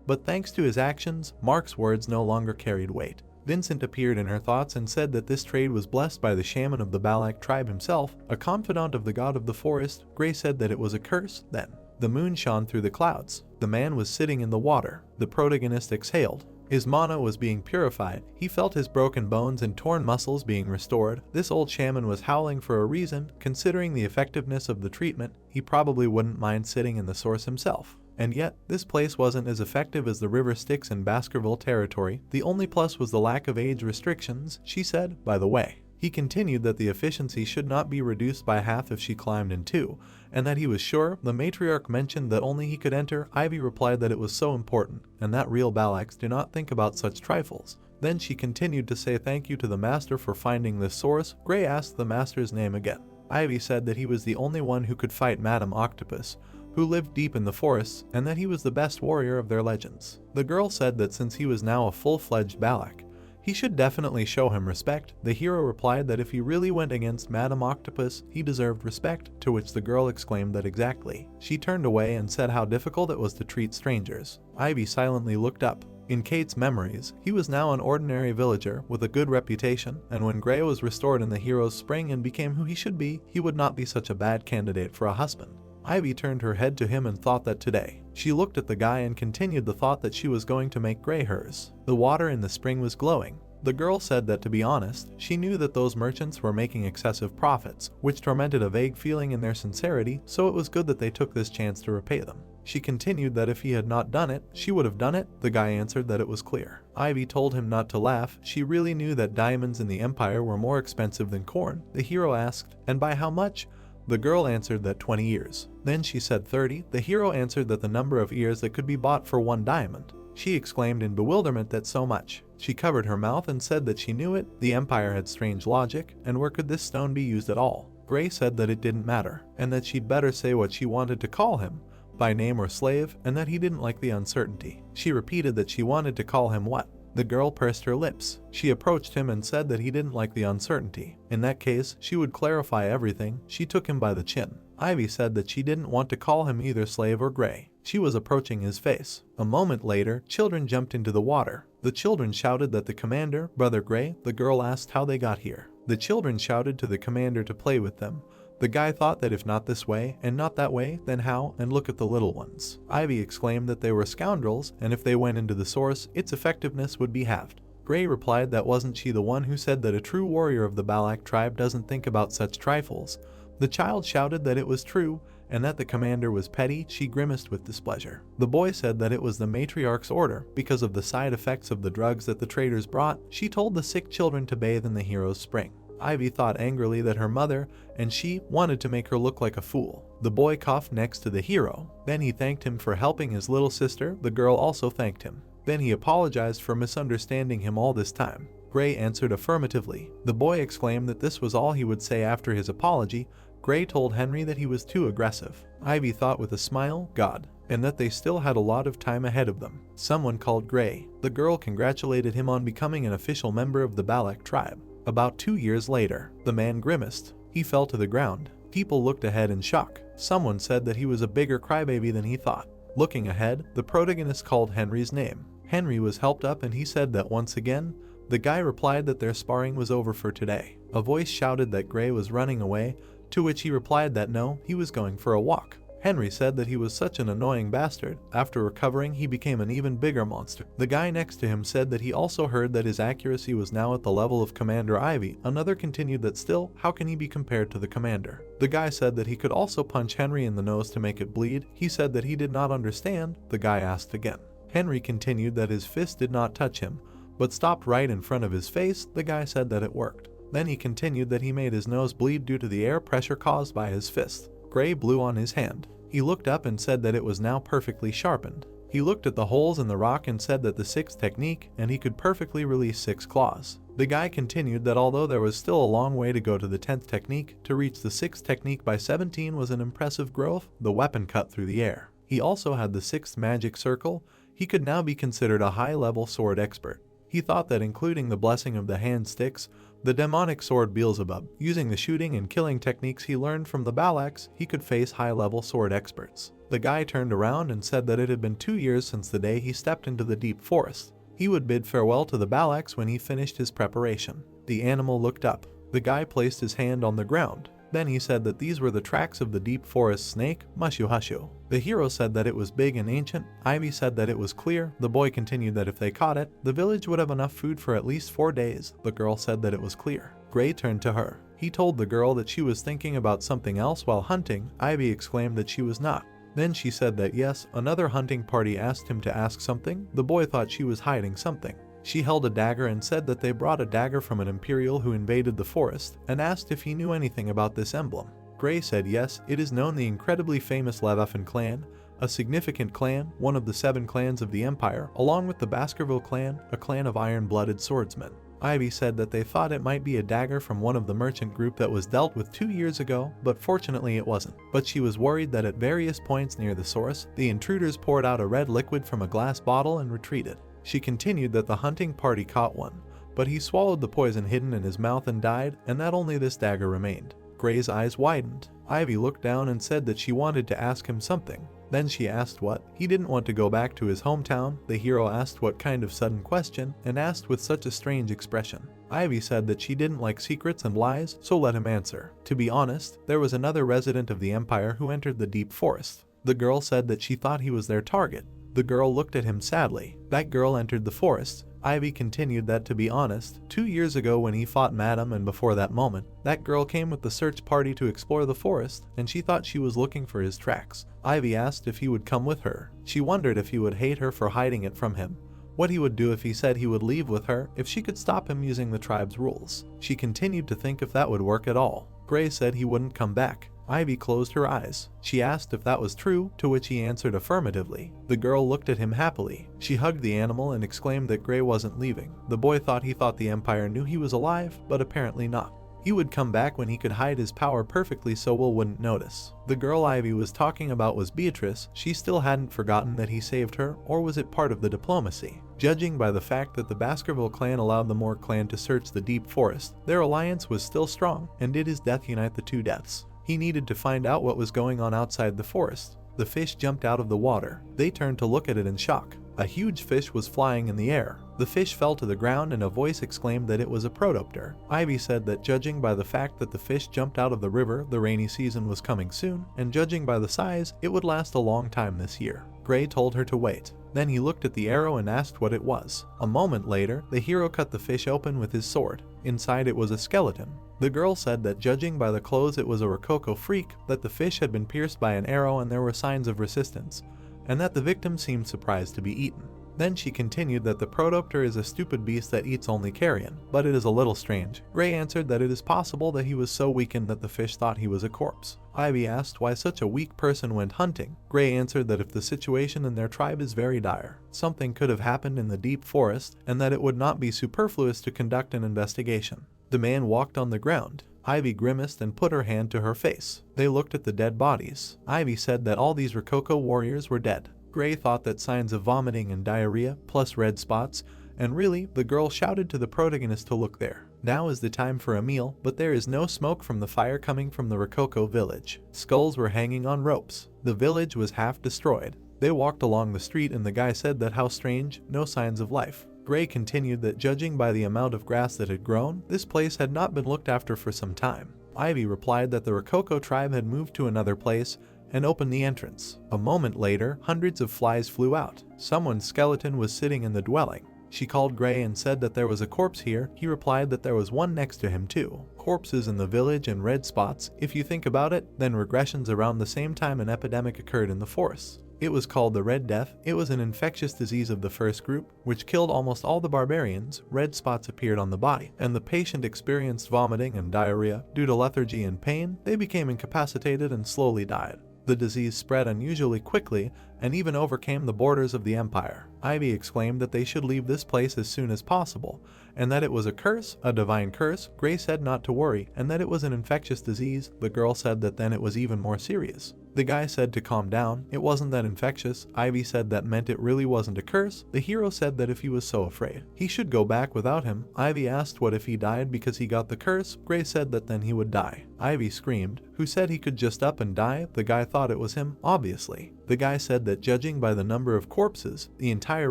but thanks to his actions, Mark's words no longer carried weight. Vincent appeared in her thoughts and said that this trade was blessed by the shaman of the Balak tribe himself, a confidant of the god of the forest. Gray said that it was a curse. Then the moon shone through the clouds. The man was sitting in the water. The protagonist exhaled. His mana was being purified. He felt his broken bones and torn muscles being restored. This old shaman was howling for a reason. Considering the effectiveness of the treatment, he probably wouldn't mind sitting in the source himself. And yet, this place wasn't as effective as the river Styx in Baskerville territory. The only plus was the lack of age restrictions, she said, by the way. He continued that the efficiency should not be reduced by half if she climbed in two, and that he was sure. The matriarch mentioned that only he could enter. Ivy replied that it was so important, and that real Balaks do not think about such trifles. Then she continued to say thank you to the master for finding this source. Gray asked the master's name again. Ivy said that he was the only one who could fight Madame Octopus, who lived deep in the forests, and that he was the best warrior of their legends. The girl said that since he was now a full-fledged Balak, he should definitely show him respect. The hero replied that if he really went against Madame Octopus, he deserved respect, to which the girl exclaimed that exactly. She turned away and said how difficult it was to treat strangers. Ivy silently looked up. In Kate's memories, he was now an ordinary villager with a good reputation, and when Gray was restored in the hero's spring and became who he should be, he would not be such a bad candidate for a husband. Ivy turned her head to him and thought that today. She looked at the guy and continued the thought that she was going to make Gray hers. The water in the spring was glowing. The girl said that to be honest, she knew that those merchants were making excessive profits, which tormented a vague feeling in their sincerity, so it was good that they took this chance to repay them. She continued that if he had not done it, she would have done it. The guy answered that it was clear. Ivy told him not to laugh. She really knew that diamonds in the empire were more expensive than corn. The hero asked, and by how much? The girl answered that 20 years. Then she said 30. The hero answered that the number of ears that could be bought for 1 diamond. She exclaimed in bewilderment that so much. She covered her mouth and said that she knew it. The empire had strange logic, and where could this stone be used at all? Gray said that it didn't matter, and that she'd better say what she wanted to call him, by name or slave, and that he didn't like the uncertainty. She repeated that she wanted to call him what? The girl pursed her lips. She approached him and said that he didn't like the uncertainty. In that case, she would clarify everything. She took him by the chin. Ivy said that she didn't want to call him either slave or Gray. She was approaching his face. A moment later, children jumped into the water. The children shouted that the commander, Brother Gray. The girl asked how they got here. The children shouted to the commander to play with them. The guy thought that if not this way, and not that way, then how? And look at the little ones. Ivy exclaimed that they were scoundrels, and if they went into the source, its effectiveness would be halved. Gray replied that wasn't she the one who said that a true warrior of the Balak tribe doesn't think about such trifles. The child shouted that it was true, and that the commander was petty. She grimaced with displeasure. The boy said that it was the matriarch's order, because of the side effects of the drugs that the traders brought. She told the sick children to bathe in the hero's spring. Ivy thought angrily that her mother and she wanted to make her look like a fool. The boy coughed next to the hero. Then he thanked him for helping his little sister. The girl also thanked him. Then he apologized for misunderstanding him all this time. Gray answered affirmatively. The boy exclaimed that this was all he would say after his apology. Gray told Henry that he was too aggressive. Ivy thought with a smile, God, and that they still had a lot of time ahead of them. Someone called Gray. The girl congratulated him on becoming an official member of the Balak tribe. About 2 years later, the man grimaced. He fell to the ground. People looked ahead in shock. Someone said that he was a bigger crybaby than he thought. Looking ahead, the protagonist called Henry's name. Henry was helped up and he said that once again, the guy replied that their sparring was over for today. A voice shouted that Gray was running away, to which he replied that no, he was going for a walk. Henry said that he was such an annoying bastard. After recovering, he became an even bigger monster. The guy next to him said that he also heard that his accuracy was now at the level of Commander Ivy. Another continued that still, how can he be compared to the commander? The guy said that he could also punch Henry in the nose to make it bleed. He said that he did not understand. The guy asked again. Henry continued that his fist did not touch him, but stopped right in front of his face. The guy said that it worked. Then he continued that he made his nose bleed due to the air pressure caused by his fist. Gray blew on his hand. He looked up and said that it was now perfectly sharpened. He looked at the holes in the rock and said that the 6th technique, and he could perfectly release 6 claws. The guy continued that although there was still a long way to go to the 10th technique, to reach the 6th technique by 17 was an impressive growth. The weapon cut through the air. He also had the 6th magic circle. He could now be considered a high-level sword expert. He thought that including the blessing of the hand sticks, the demonic sword Beelzebub, using the shooting and killing techniques he learned from the Balaks, he could face high-level sword experts. The guy turned around and said that it had been 2 years since the day he stepped into the deep forest. He would bid farewell to the Balaks when he finished his preparation. The animal looked up. The guy placed his hand on the ground. Then he said that these were the tracks of the deep forest snake, Mushu. The hero said that it was big and ancient. Ivy said that it was clear. The boy continued that if they caught it, the village would have enough food for at least 4 days. The girl said that it was clear. Gray turned to her. He told the girl that she was thinking about something else while hunting. Ivy exclaimed that she was not. Then she said that yes, another hunting party asked him to ask something. The boy thought she was hiding something. She held a dagger and said that they brought a dagger from an Imperial who invaded the forest, and asked if he knew anything about this emblem. Gray said yes, it is known the incredibly famous Leviathan clan, a significant clan, one of the 7 clans of the Empire, along with the Baskerville clan, a clan of iron-blooded swordsmen. Ivy said that they thought it might be a dagger from one of the merchant group that was dealt with 2 years ago, but fortunately it wasn't. But she was worried that at various points near the source, the intruders poured out a red liquid from a glass bottle and retreated. She continued that the hunting party caught one, but he swallowed the poison hidden in his mouth and died, and that only this dagger remained. Gray's eyes widened. Ivy looked down and said that she wanted to ask him something. Then she asked what. He didn't want to go back to his hometown. The hero asked what kind of sudden question, and asked with such a strange expression. Ivy said that she didn't like secrets and lies, so let him answer. To be honest, there was another resident of the Empire who entered the deep forest. The girl said that she thought he was their target. The girl looked at him sadly. That girl entered the forest. Ivy continued that to be honest, 2 years ago when he fought Madame and before that moment, that girl came with the search party to explore the forest, and she thought she was looking for his tracks. Ivy asked if he would come with her. She wondered if he would hate her for hiding it from him, what he would do if he said he would leave with her, if she could stop him using the tribe's rules. She continued to think if that would work at all. Gray said he wouldn't come back. Ivy closed her eyes. She asked if that was true, to which he answered affirmatively. The girl looked at him happily. She hugged the animal and exclaimed that Gray wasn't leaving. The boy thought the Empire knew he was alive, but apparently not. He would come back when he could hide his power perfectly so Will wouldn't notice. The girl Ivy was talking about was Beatrice. She still hadn't forgotten that he saved her, or was it part of the diplomacy? Judging by the fact that the Baskerville clan allowed the Moore clan to search the deep forest, their alliance was still strong, and did his death unite the 2 deaths? He needed to find out what was going on outside the forest. The fish jumped out of the water. They turned to look at it in shock. A huge fish was flying in the air. The fish fell to the ground and a voice exclaimed that it was a protopter. Ivy said that judging by the fact that the fish jumped out of the river, the rainy season was coming soon, and judging by the size, it would last a long time this year. Gray told her to wait. Then he looked at the arrow and asked what it was. A moment later, the hero cut the fish open with his sword. Inside it was a skeleton. The girl said that judging by the clothes it was a Rococo freak, that the fish had been pierced by an arrow and there were signs of resistance, and that the victim seemed surprised to be eaten. Then she continued that the Protopter is a stupid beast that eats only carrion, but it is a little strange. Gray answered that it is possible that he was so weakened that the fish thought he was a corpse. Ivy asked why such a weak person went hunting. Gray answered that if the situation in their tribe is very dire, something could have happened in the deep forest, and that it would not be superfluous to conduct an investigation. The man walked on the ground. Ivy grimaced and put her hand to her face. They looked at the dead bodies. Ivy said that all these Rococo warriors were dead. Gray thought that signs of vomiting and diarrhea, plus red spots, and really, the girl shouted to the protagonist to look there. Now is the time for a meal, but there is no smoke from the fire coming from the Rococo village. Skulls were hanging on ropes. The village was half destroyed. They walked along the street and the guy said that how strange, no signs of life. Gray continued that judging by the amount of grass that had grown, this place had not been looked after for some time. Ivy replied that the Rococo tribe had moved to another place and opened the entrance. A moment later, hundreds of flies flew out. Someone's skeleton was sitting in the dwelling. She called Gray and said that there was a corpse here. He replied that there was one next to him too. Corpses in the village and red spots. If you think about it, then regressions around the same time an epidemic occurred in the forests. It was called the Red Death. It was an infectious disease of the first group, which killed almost all the barbarians. Red spots appeared on the body, and the patient experienced vomiting and diarrhea. Due to lethargy and pain, they became incapacitated and slowly died. The disease spread unusually quickly and even overcame the borders of the empire. Ivy exclaimed that they should leave this place as soon as possible, and that it was a curse, a divine curse. Gray said not to worry, and that it was an infectious disease. The girl said that then it was even more serious. The guy said to calm down, it wasn't that infectious. Ivy said that meant it really wasn't a curse. The hero said that if he was so afraid, he should go back without him. Ivy asked what if he died because he got the curse. Gray said that then he would die. Ivy screamed, who said he could just up and die. The guy thought it was him, obviously. The guy said that judging by the number of corpses, the entire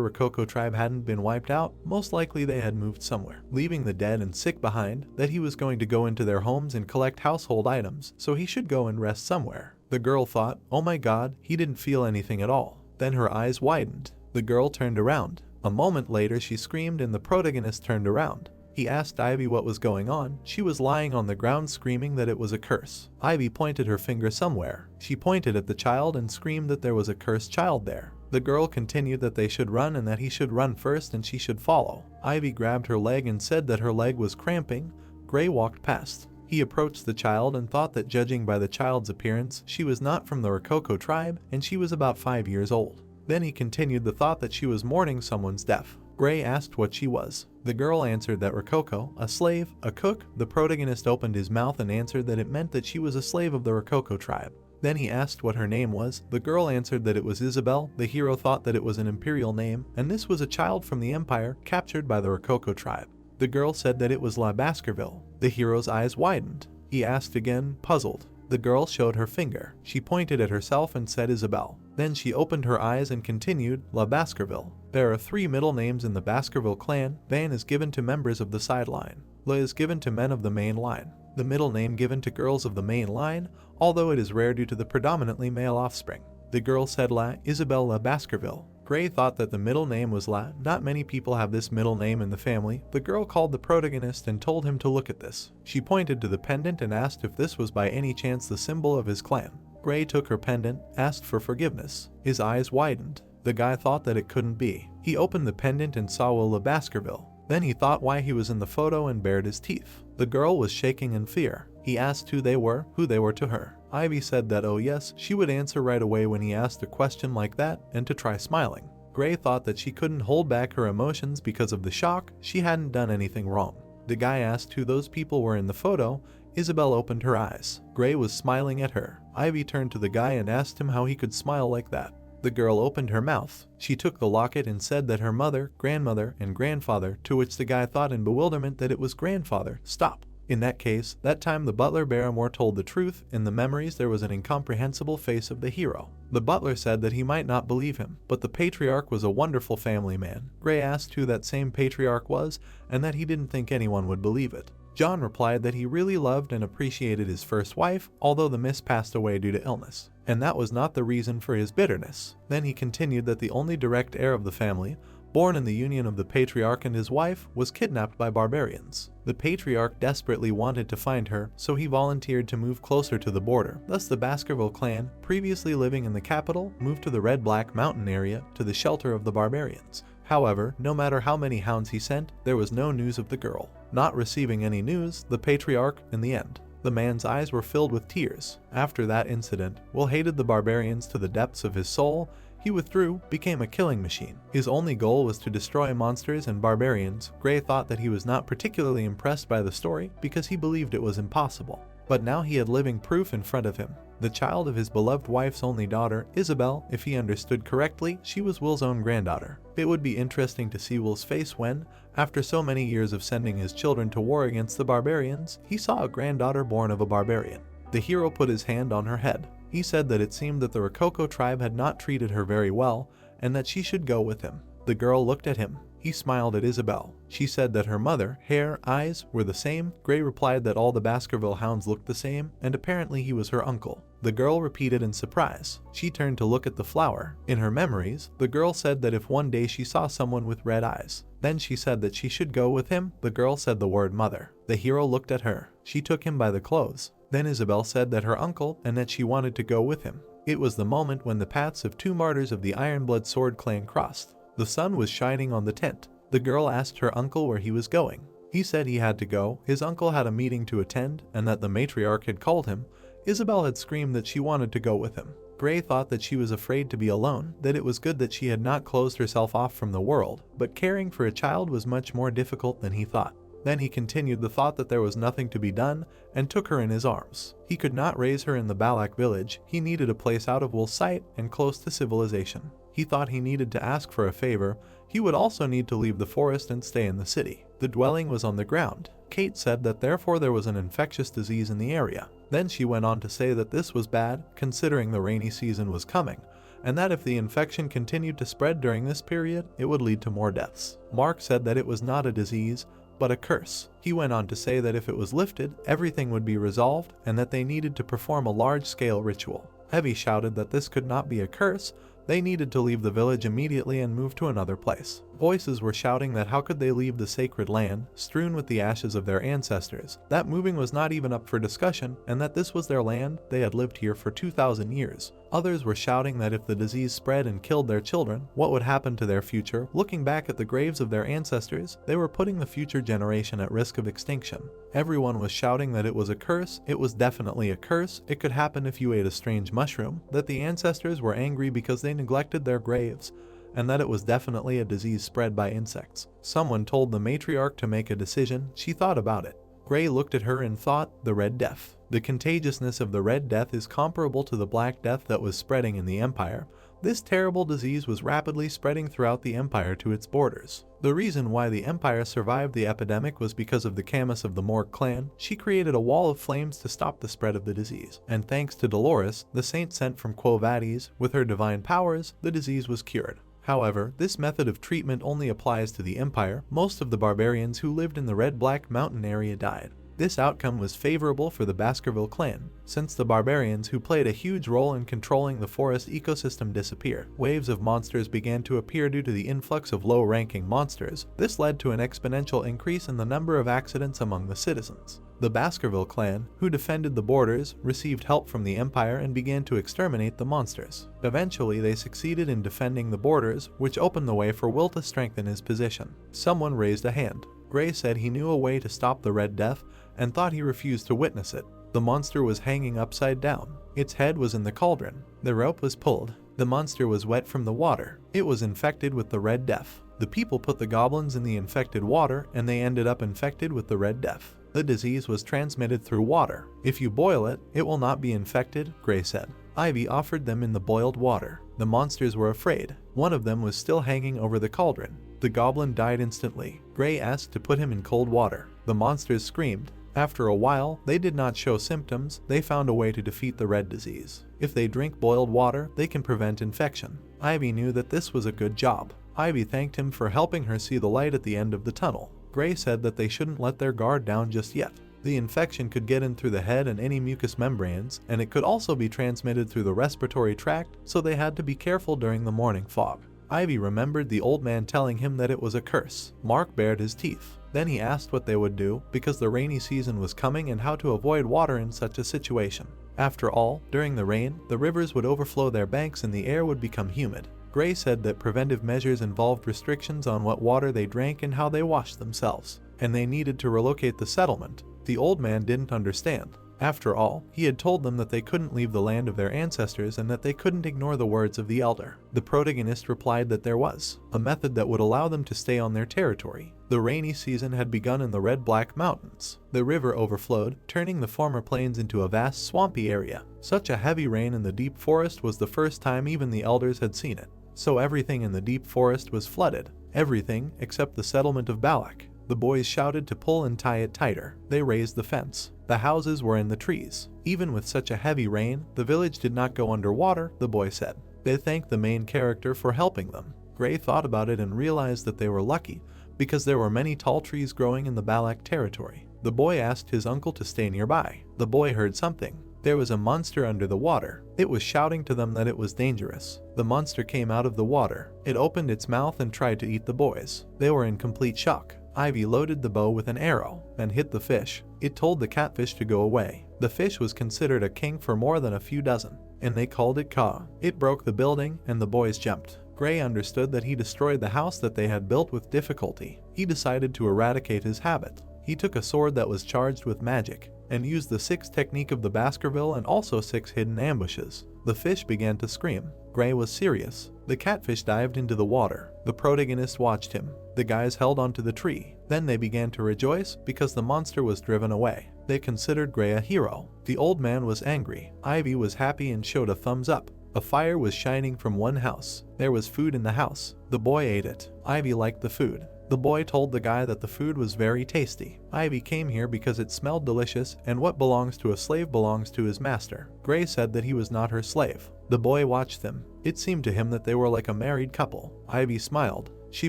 Rococo tribe hadn't been wiped out. Most likely they had moved somewhere, leaving the dead and sick behind, that he was going to go into their homes and collect household items, so he should go and rest somewhere. The girl thought, oh my god, he didn't feel anything at all. Then her eyes widened. The girl turned around. A moment later she screamed and the protagonist turned around. He asked Ivy what was going on. She was lying on the ground screaming that it was a curse. Ivy pointed her finger somewhere. She pointed at the child and screamed that there was a cursed child there. The girl continued that they should run and that he should run first and she should follow. Ivy grabbed her leg and said that her leg was cramping. Gray walked past. He approached the child and thought that judging by the child's appearance, she was not from the Rococo tribe and she was about 5 years old. Then he continued the thought that she was mourning someone's death. Gray asked what she was. The girl answered that Rococo, a slave, a cook. The protagonist opened his mouth and answered that it meant that she was a slave of the Rococo tribe. Then he asked what her name was. The girl answered that it was Isabel. The hero thought that it was an imperial name, and this was a child from the empire captured by the Rococo tribe. The girl said that it was La Baskerville. The hero's eyes widened. He asked again, puzzled. The girl showed her finger. She pointed at herself and said Isabel. Then she opened her eyes and continued, La Baskerville. There are 3 middle names in the Baskerville clan. Van is given to members of the sideline. La is given to men of the main line. The middle name given to girls of the main line, although it is rare due to the predominantly male offspring. The girl said La Isabel La Baskerville. Gray thought that the middle name was La. Not many people have this middle name in the family. The girl called the protagonist and told him to look at this. She pointed to the pendant and asked if this was by any chance the symbol of his clan. Gray took her pendant, asked for forgiveness. His eyes widened. The guy thought that it couldn't be. He opened the pendant and saw La Baskerville. Then he thought why he was in the photo and bared his teeth. The girl was shaking in fear. He asked who they were to her. Ivy said that oh yes, she would answer right away when he asked a question like that, and to try smiling. Gray thought that she couldn't hold back her emotions because of the shock. She hadn't done anything wrong. The guy asked who those people were in the photo. Isabel opened her eyes. Gray was smiling at her. Ivy turned to the guy and asked him how he could smile like that. The girl opened her mouth. She took the locket and said that her mother, grandmother, and grandfather, to which the guy thought in bewilderment that it was grandfather. Stop. In that case, that time the butler Barrymore told the truth. In the memories there was an incomprehensible face of the hero. The butler said that he might not believe him, but the patriarch was a wonderful family man. Gray asked who that same patriarch was, and that he didn't think anyone would believe it. John replied that he really loved and appreciated his first wife, although the miss passed away due to illness, and that was not the reason for his bitterness. Then he continued that the only direct heir of the family, born in the union of the patriarch and his wife, was kidnapped by barbarians. The patriarch desperately wanted to find her, so he volunteered to move closer to the border. Thus the Baskerville clan, previously living in the capital, moved to the Red Black Mountain area to the shelter of the barbarians. However, no matter how many hounds he sent, there was no news of the girl. Not receiving any news, the patriarch, in the end. The man's eyes were filled with tears. After that incident, Will hated the barbarians to the depths of his soul. He withdrew, became a killing machine. His only goal was to destroy monsters and barbarians. Gray thought that he was not particularly impressed by the story because he believed it was impossible. But now he had living proof in front of him. The child of his beloved wife's only daughter, Isabel. If he understood correctly, she was Will's own granddaughter. It would be interesting to see Will's face when, after so many years of sending his children to war against the barbarians, he saw a granddaughter born of a barbarian. The hero put his hand on her head. He said that it seemed that the Rococo tribe had not treated her very well, and that she should go with him. The girl looked at him. He smiled at Isabel. She said that her mother, hair, eyes were the same. Gray replied that all the Baskerville hounds looked the same, and apparently he was her uncle. The girl repeated in surprise. She turned to look at the flower. In her memories, the girl said that if one day she saw someone with red eyes, then she said that she should go with him. The girl said the word mother. The hero looked at her. She took him by the clothes. Then Isabel said that her uncle and that she wanted to go with him. It was the moment when the paths of two martyrs of the Ironblood Sword clan crossed. The sun was shining on the tent. The girl asked her uncle where he was going. He said he had to go. His uncle had a meeting to attend and that the matriarch had called him. Isabel had screamed that she wanted to go with him. Gray thought that she was afraid to be alone, that it was good that she had not closed herself off from the world, but caring for a child was much more difficult than he thought. Then he continued the thought that there was nothing to be done and took her in his arms. He could not raise her in the Balak village. He needed a place out of Will's sight and close to civilization. He thought he needed to ask for a favor. He would also need to leave the forest and stay in the city. The dwelling was on the ground. Kate said that therefore there was an infectious disease in the area. Then she went on to say that this was bad, considering the rainy season was coming, and that if the infection continued to spread during this period, it would lead to more deaths. Mark said that it was not a disease, but a curse. He went on to say that if it was lifted, everything would be resolved, and that they needed to perform a large-scale ritual. Heavy shouted that this could not be a curse. They needed to leave the village immediately and move to another place. Voices were shouting that how could they leave the sacred land, strewn with the ashes of their ancestors, that moving was not even up for discussion, and that this was their land, they had lived here for 2,000 years. Others were shouting that if the disease spread and killed their children, what would happen to their future? Looking back at the graves of their ancestors, they were putting the future generation at risk of extinction. Everyone was shouting that it was a curse. It was definitely a curse. It could happen if you ate a strange mushroom, that the ancestors were angry because they neglected their graves, and that it was definitely a disease spread by insects. Someone told the matriarch to make a decision. She thought about it. Gray looked at her and thought, the Red Death. The contagiousness of the Red Death is comparable to the Black Death that was spreading in the Empire. This terrible disease was rapidly spreading throughout the Empire to its borders. The reason why the Empire survived the epidemic was because of the Camus of the Morg clan. She created a wall of flames to stop the spread of the disease. And thanks to Dolores, the saint sent from Quo Vadis, with her divine powers, the disease was cured. However, this method of treatment only applies to the Empire. Most of the barbarians who lived in the Red-Black Mountain area died. This outcome was favorable for the Baskerville clan, since the barbarians who played a huge role in controlling the forest ecosystem disappeared. Waves of monsters began to appear due to the influx of low-ranking monsters. This led to an exponential increase in the number of accidents among the citizens. The Baskerville clan, who defended the borders, received help from the Empire and began to exterminate the monsters. Eventually, they succeeded in defending the borders, which opened the way for Will to strengthen his position. Someone raised a hand. Gray said he knew a way to stop the Red Death and thought he refused to witness it. The monster was hanging upside down. Its head was in the cauldron. The rope was pulled. The monster was wet from the water. It was infected with the Red Death. The people put the goblins in the infected water and they ended up infected with the Red Death. The disease was transmitted through water. If you boil it, it will not be infected, Gray said. Ivy offered them in the boiled water. The monsters were afraid. One of them was still hanging over the cauldron. The goblin died instantly. Gray asked to put him in cold water. The monsters screamed. After a while, they did not show symptoms. They found a way to defeat the red disease. If they drink boiled water, they can prevent infection. Ivy knew that this was a good job. Ivy thanked him for helping her see the light at the end of the tunnel. Gray said that they shouldn't let their guard down just yet. The infection could get in through the head and any mucous membranes, and it could also be transmitted through the respiratory tract, so they had to be careful during the morning fog. Ivy remembered the old man telling him that it was a curse. Mark bared his teeth. Then he asked what they would do, because the rainy season was coming, and how to avoid water in such a situation. After all, during the rain, the rivers would overflow their banks and the air would become humid. Gray said that preventive measures involved restrictions on what water they drank and how they washed themselves, and they needed to relocate the settlement. The old man didn't understand. After all, he had told them that they couldn't leave the land of their ancestors and that they couldn't ignore the words of the elder. The protagonist replied that there was a method that would allow them to stay on their territory. The rainy season had begun in the Red Black Mountains. The river overflowed, turning the former plains into a vast swampy area. Such a heavy rain in the deep forest was the first time even the elders had seen it. So everything in the deep forest was flooded. Everything except the settlement of Balak. The boys shouted to pull and tie it tighter. They raised the fence. The houses were in the trees. Even with such a heavy rain, the village did not go underwater, the boy said. They thanked the main character for helping them. Gray thought about it and realized that they were lucky, because there were many tall trees growing in the Balak territory. The boy asked his uncle to stay nearby. The boy heard something. There was a monster under the water. It was shouting to them that it was dangerous. The monster came out of the water. It opened its mouth and tried to eat the boys. They were in complete shock. Ivy loaded the bow with an arrow and hit the fish. It told the catfish to go away. The fish was considered a king for more than a few dozen, and they called it Ka. It broke the building and the boys jumped. Gray understood that he destroyed the house that they had built with difficulty. He decided to eradicate his habit. He took a sword that was charged with magic and used the 6 technique of the Baskerville and also 6 hidden ambushes. The fish began to scream. Gray was serious. The catfish dived into the water. The protagonist watched him. The guys held onto the tree. Then they began to rejoice because the monster was driven away. They considered Gray a hero. The old man was angry. Ivy was happy and showed a thumbs up. A fire was shining from one house. There was food in the house. The boy ate it. Ivy liked the food. The boy told the guy that the food was very tasty. Ivy came here because it smelled delicious, and what belongs to a slave belongs to his master. Gray said that he was not her slave. The boy watched them. It seemed to him that they were like a married couple. Ivy smiled. She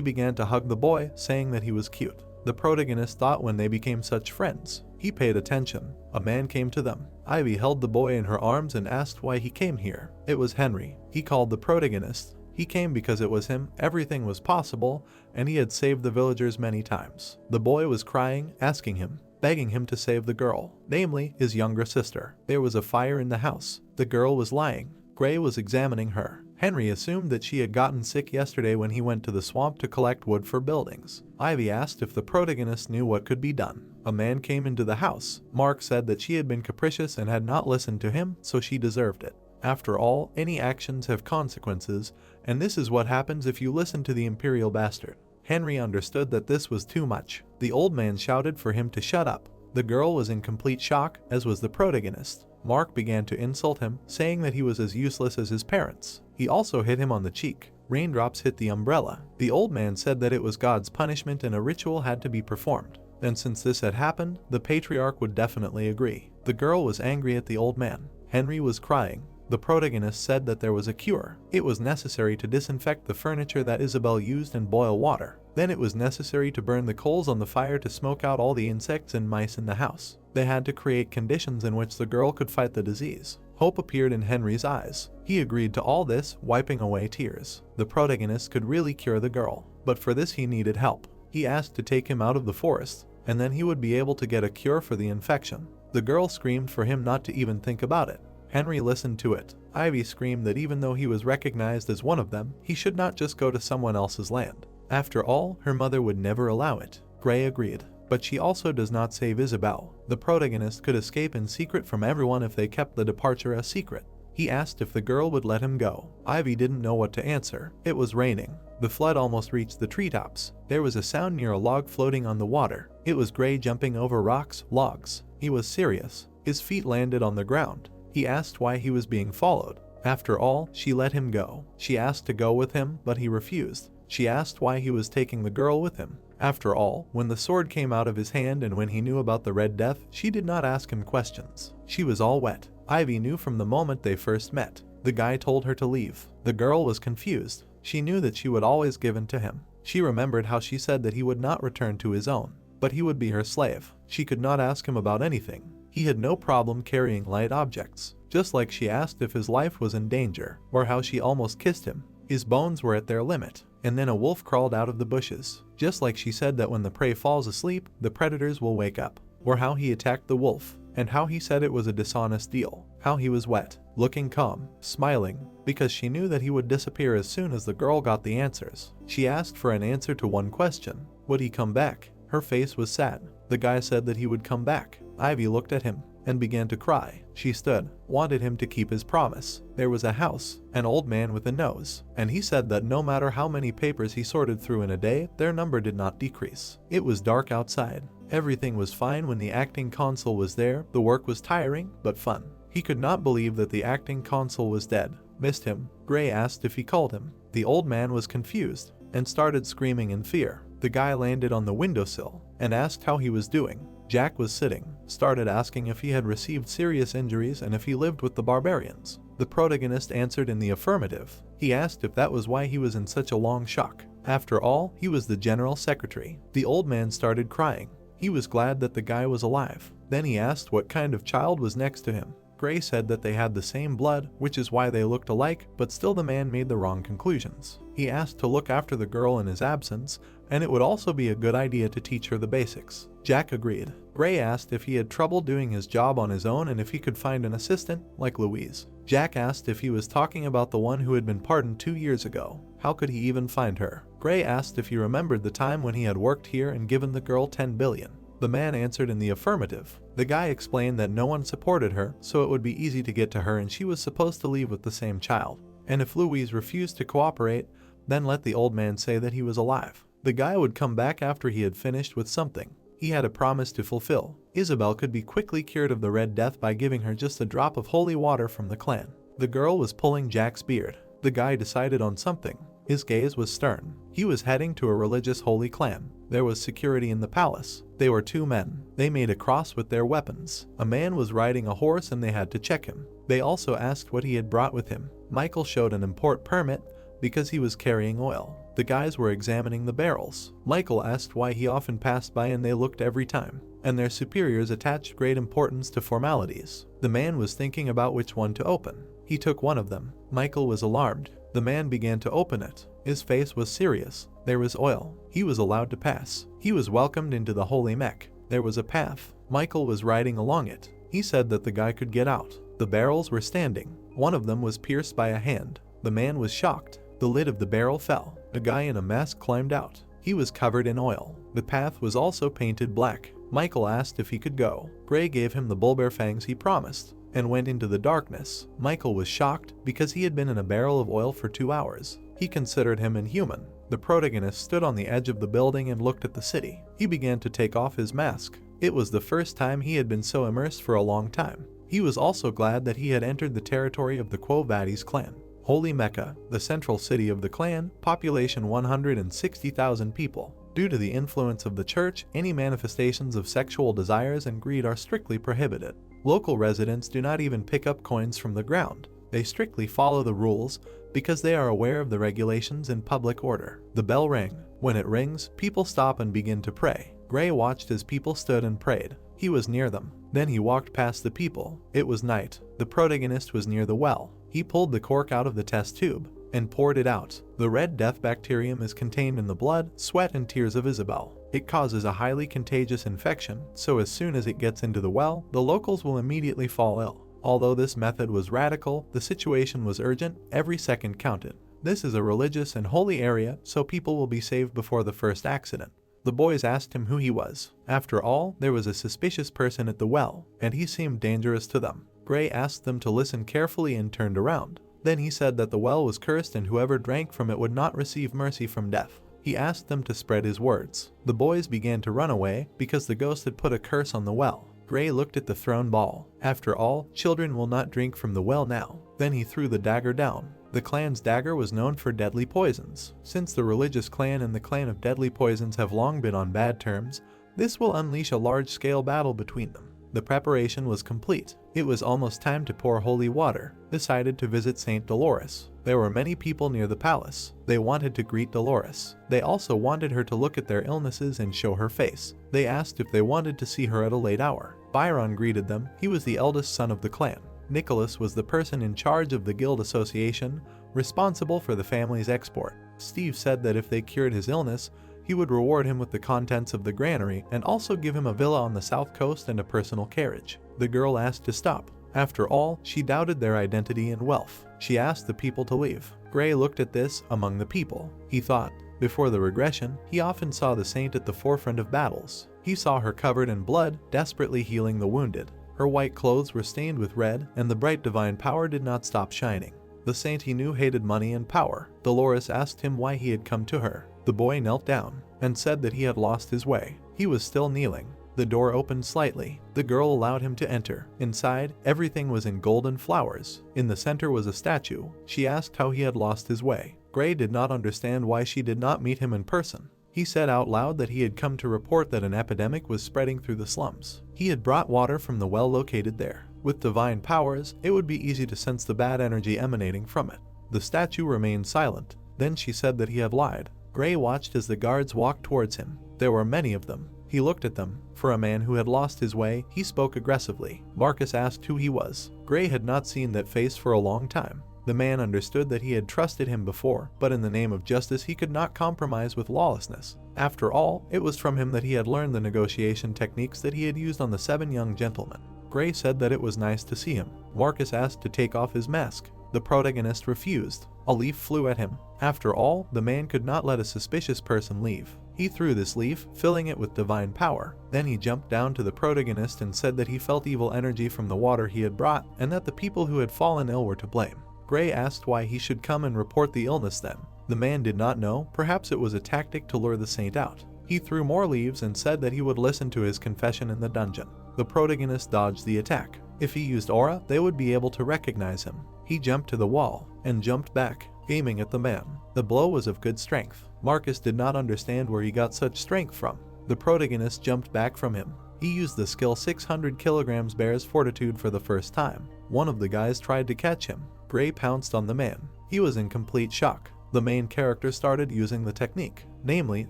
began to hug the boy, saying that he was cute. The protagonist thought when they became such friends. He paid attention. A man came to them. Ivy held the boy in her arms and asked why he came here. It was Henry. He called the protagonist. He came because it was him, everything was possible, and he had saved the villagers many times. The boy was crying, asking him, begging him to save the girl, namely, his younger sister. There was a fire in the house. The girl was lying. Gray was examining her. Henry assumed that she had gotten sick yesterday when he went to the swamp to collect wood for buildings. Ivy asked if the protagonist knew what could be done. A man came into the house. Mark said that she had been capricious and had not listened to him, so she deserved it. After all, any actions have consequences, and this is what happens if you listen to the imperial bastard. Henry understood that this was too much. The old man shouted for him to shut up. The girl was in complete shock, as was the protagonist. Mark began to insult him, saying that he was as useless as his parents. He also hit him on the cheek. Raindrops hit the umbrella. The old man said that it was God's punishment and a ritual had to be performed. And since this had happened, the patriarch would definitely agree. The girl was angry at the old man. Henry was crying. The protagonist said that there was a cure. It was necessary to disinfect the furniture that Isabel used and boil water. Then it was necessary to burn the coals on the fire to smoke out all the insects and mice in the house. They had to create conditions in which the girl could fight the disease. Hope appeared in Henry's eyes. He agreed to all this, wiping away tears. The protagonist could really cure the girl, but for this he needed help. He asked to take him out of the forest, and then he would be able to get a cure for the infection. The girl screamed for him not to even think about it. Henry listened to it. Ivy screamed that even though he was recognized as one of them, he should not just go to someone else's land. After all, her mother would never allow it. Gray agreed. But she also does not save Isabel. The protagonist could escape in secret from everyone if they kept the departure a secret. He asked if the girl would let him go. Ivy didn't know what to answer. It was raining. The flood almost reached the treetops. There was a sound near a log floating on the water. It was Gray jumping over rocks, logs. He was serious. His feet landed on the ground. He asked why he was being followed. After all, she let him go. She asked to go with him, but he refused. She asked why he was taking the girl with him. After all, when the sword came out of his hand and when he knew about the Red Death, she did not ask him questions. She was all wet. Ivy knew from the moment they first met. The guy told her to leave. The girl was confused. She knew that she would always give in to him. She remembered how she said that he would not return to his own, but he would be her slave. She could not ask him about anything. He had no problem carrying light objects, just like she asked if his life was in danger, or how she almost kissed him. His bones were at their limit, and then a wolf crawled out of the bushes, just like she said that when the prey falls asleep, the predators will wake up, or how he attacked the wolf, and how he said it was a dishonest deal. how he was wet, looking calm, smiling, because she knew that he would disappear as soon as the girl got the answers. She asked for an answer to one question: would he come back? Her face was sad. The guy said that he would come back. Ivy looked at him and began to cry. She stood, wanted him to keep his promise. There was a house, an old man with a nose, and he said that no matter how many papers he sorted through in a day, their number did not decrease. It was dark outside. Everything was fine when the acting consul was there. The work was tiring, but fun. He could not believe that the acting consul was dead. Missed him. Gray asked if he called him. The old man was confused and started screaming in fear. The guy landed on the windowsill and asked how he was doing. Jack was sitting, started asking if he had received serious injuries and if he lived with the barbarians. The protagonist answered in the affirmative. He asked if that was why he was in such a long shock. After all, he was the general secretary. The old man started crying. He was glad that the guy was alive. Then he asked what kind of child was next to him. Gray said that they had the same blood, which is why they looked alike, but still the man made the wrong conclusions. He asked to look after the girl in his absence, and it would also be a good idea to teach her the basics. Jack agreed. Gray asked if he had trouble doing his job on his own and if he could find an assistant, like Louise. Jack asked if he was talking about the one who had been pardoned 2 years ago. How could he even find her? Gray asked if he remembered the time when he had worked here and given the girl 10 billion. The man answered in the affirmative. The guy explained that no one supported her, so it would be easy to get to her and she was supposed to leave with the same child. And if Louise refused to cooperate, then let the old man say that he was alive. The guy would come back after he had finished with something. He had a promise to fulfill. Isabel could be quickly cured of the Red Death by giving her just a drop of holy water from the clan. The girl was pulling Jack's beard. The guy decided on something. His gaze was stern. He was heading to a religious holy clan. There was security in the palace. They were 2 men. They made a cross with their weapons. A man was riding a horse and they had to check him. They also asked what he had brought with him. Michael showed an import permit because he was carrying oil. The guys were examining the barrels. Michael asked why he often passed by and they looked every time. And their superiors attached great importance to formalities. The man was thinking about which one to open. He took one of them. Michael was alarmed. The man began to open it. His face was serious. There was oil. He was allowed to pass. He was welcomed into the holy mech. There was a path. Michael was riding along it. He said that the guy could get out. The barrels were standing. One of them was pierced by a hand. The man was shocked. The lid of the barrel fell. A guy in a mask climbed out. He was covered in oil. The path was also painted black. Michael asked if he could go. Gray gave him the bullbear fangs he promised and went into the darkness. Michael was shocked because he had been in a barrel of oil for 2 hours. He considered him inhuman. The protagonist stood on the edge of the building and looked at the city. He began to take off his mask. It was the first time he had been so immersed for a long time. He was also glad that he had entered the territory of the Quo Vadis clan. Holy Mecca, the central city of the clan, population 160,000 people. Due to the influence of the church, any manifestations of sexual desires and greed are strictly prohibited. Local residents do not even pick up coins from the ground. They strictly follow the rules because they are aware of the regulations and public order. The bell rang. When it rings, people stop and begin to pray. Gray watched as people stood and prayed. He was near them. Then he walked past the people. It was night. The protagonist was near the well. He pulled the cork out of the test tube and poured it out. The Red Death bacterium is contained in the blood, sweat, and tears of Isabel. It causes a highly contagious infection, so as soon as it gets into the well, the locals will immediately fall ill. Although this method was radical, the situation was urgent. Every second counted. This is a religious and holy area, so people will be saved before the first accident. The boys asked him who he was. After all, there was a suspicious person at the well, and he seemed dangerous to them. Gray asked them to listen carefully and turned around. Then he said that the well was cursed and whoever drank from it would not receive mercy from death. He asked them to spread his words. The boys began to run away because the ghost had put a curse on the well. Gray looked at the thrown ball. After all, children will not drink from the well now. Then he threw the dagger down. The clan's dagger was known for deadly poisons. Since the religious clan and the clan of deadly poisons have long been on bad terms, this will unleash a large-scale battle between them. The preparation was complete. It was almost time to pour holy water. Decided to visit St. Dolores. There were many people near the palace. They wanted to greet Dolores. They also wanted her to look at their illnesses and show her face. They asked if they wanted to see her at a late hour. Byron greeted them. He was the eldest son of the clan. Nicholas was the person in charge of the guild association, responsible for the family's export. Steve said that if they cured his illness, he would reward him with the contents of the granary and also give him a villa on the south coast and a personal carriage. The girl asked to stop. After all, she doubted their identity and wealth. She asked the people to leave. Gray looked at this among the people. He thought, before the regression, he often saw the saint at the forefront of battles. He saw her covered in blood, desperately healing the wounded. Her white clothes were stained with red, and the bright divine power did not stop shining. The saint he knew hated money and power. Dolores asked him why he had come to her. The boy knelt down and said that he had lost his way. He was still kneeling. The door opened slightly. The girl allowed him to enter. Inside, everything was in golden flowers. In the center was a statue. She asked how he had lost his way. Gray did not understand why she did not meet him in person. He said out loud that he had come to report that an epidemic was spreading through the slums. He had brought water from the well located there. With divine powers, it would be easy to sense the bad energy emanating from it. The statue remained silent. Then she said that he had lied. Gray watched as the guards walked towards him. There were many of them. He looked at them. For a man who had lost his way, he spoke aggressively. Marcus asked who he was. Gray had not seen that face for a long time. The man understood that he had trusted him before, but in the name of justice he could not compromise with lawlessness. After all, it was from him that he had learned the negotiation techniques that he had used on the 7 young gentlemen. Gray said that it was nice to see him. Marcus asked to take off his mask. The protagonist refused. A leaf flew at him. After all, the man could not let a suspicious person leave. He threw this leaf, filling it with divine power. Then he jumped down to the protagonist and said that he felt evil energy from the water he had brought, and that the people who had fallen ill were to blame. Gray asked why he should come and report the illness then. The man did not know. Perhaps it was a tactic to lure the saint out. He threw more leaves and said that he would listen to his confession in the dungeon. The protagonist dodged the attack. If he used aura, they would be able to recognize him. He jumped to the wall and jumped back, aiming at the man. The blow was of good strength. Marcus did not understand where he got such strength from. The protagonist jumped back from him. He used the skill 600 kilograms bear's fortitude for the first time. One of the guys tried to catch him. Gray pounced on the man. He was in complete shock. The main character started using the technique, namely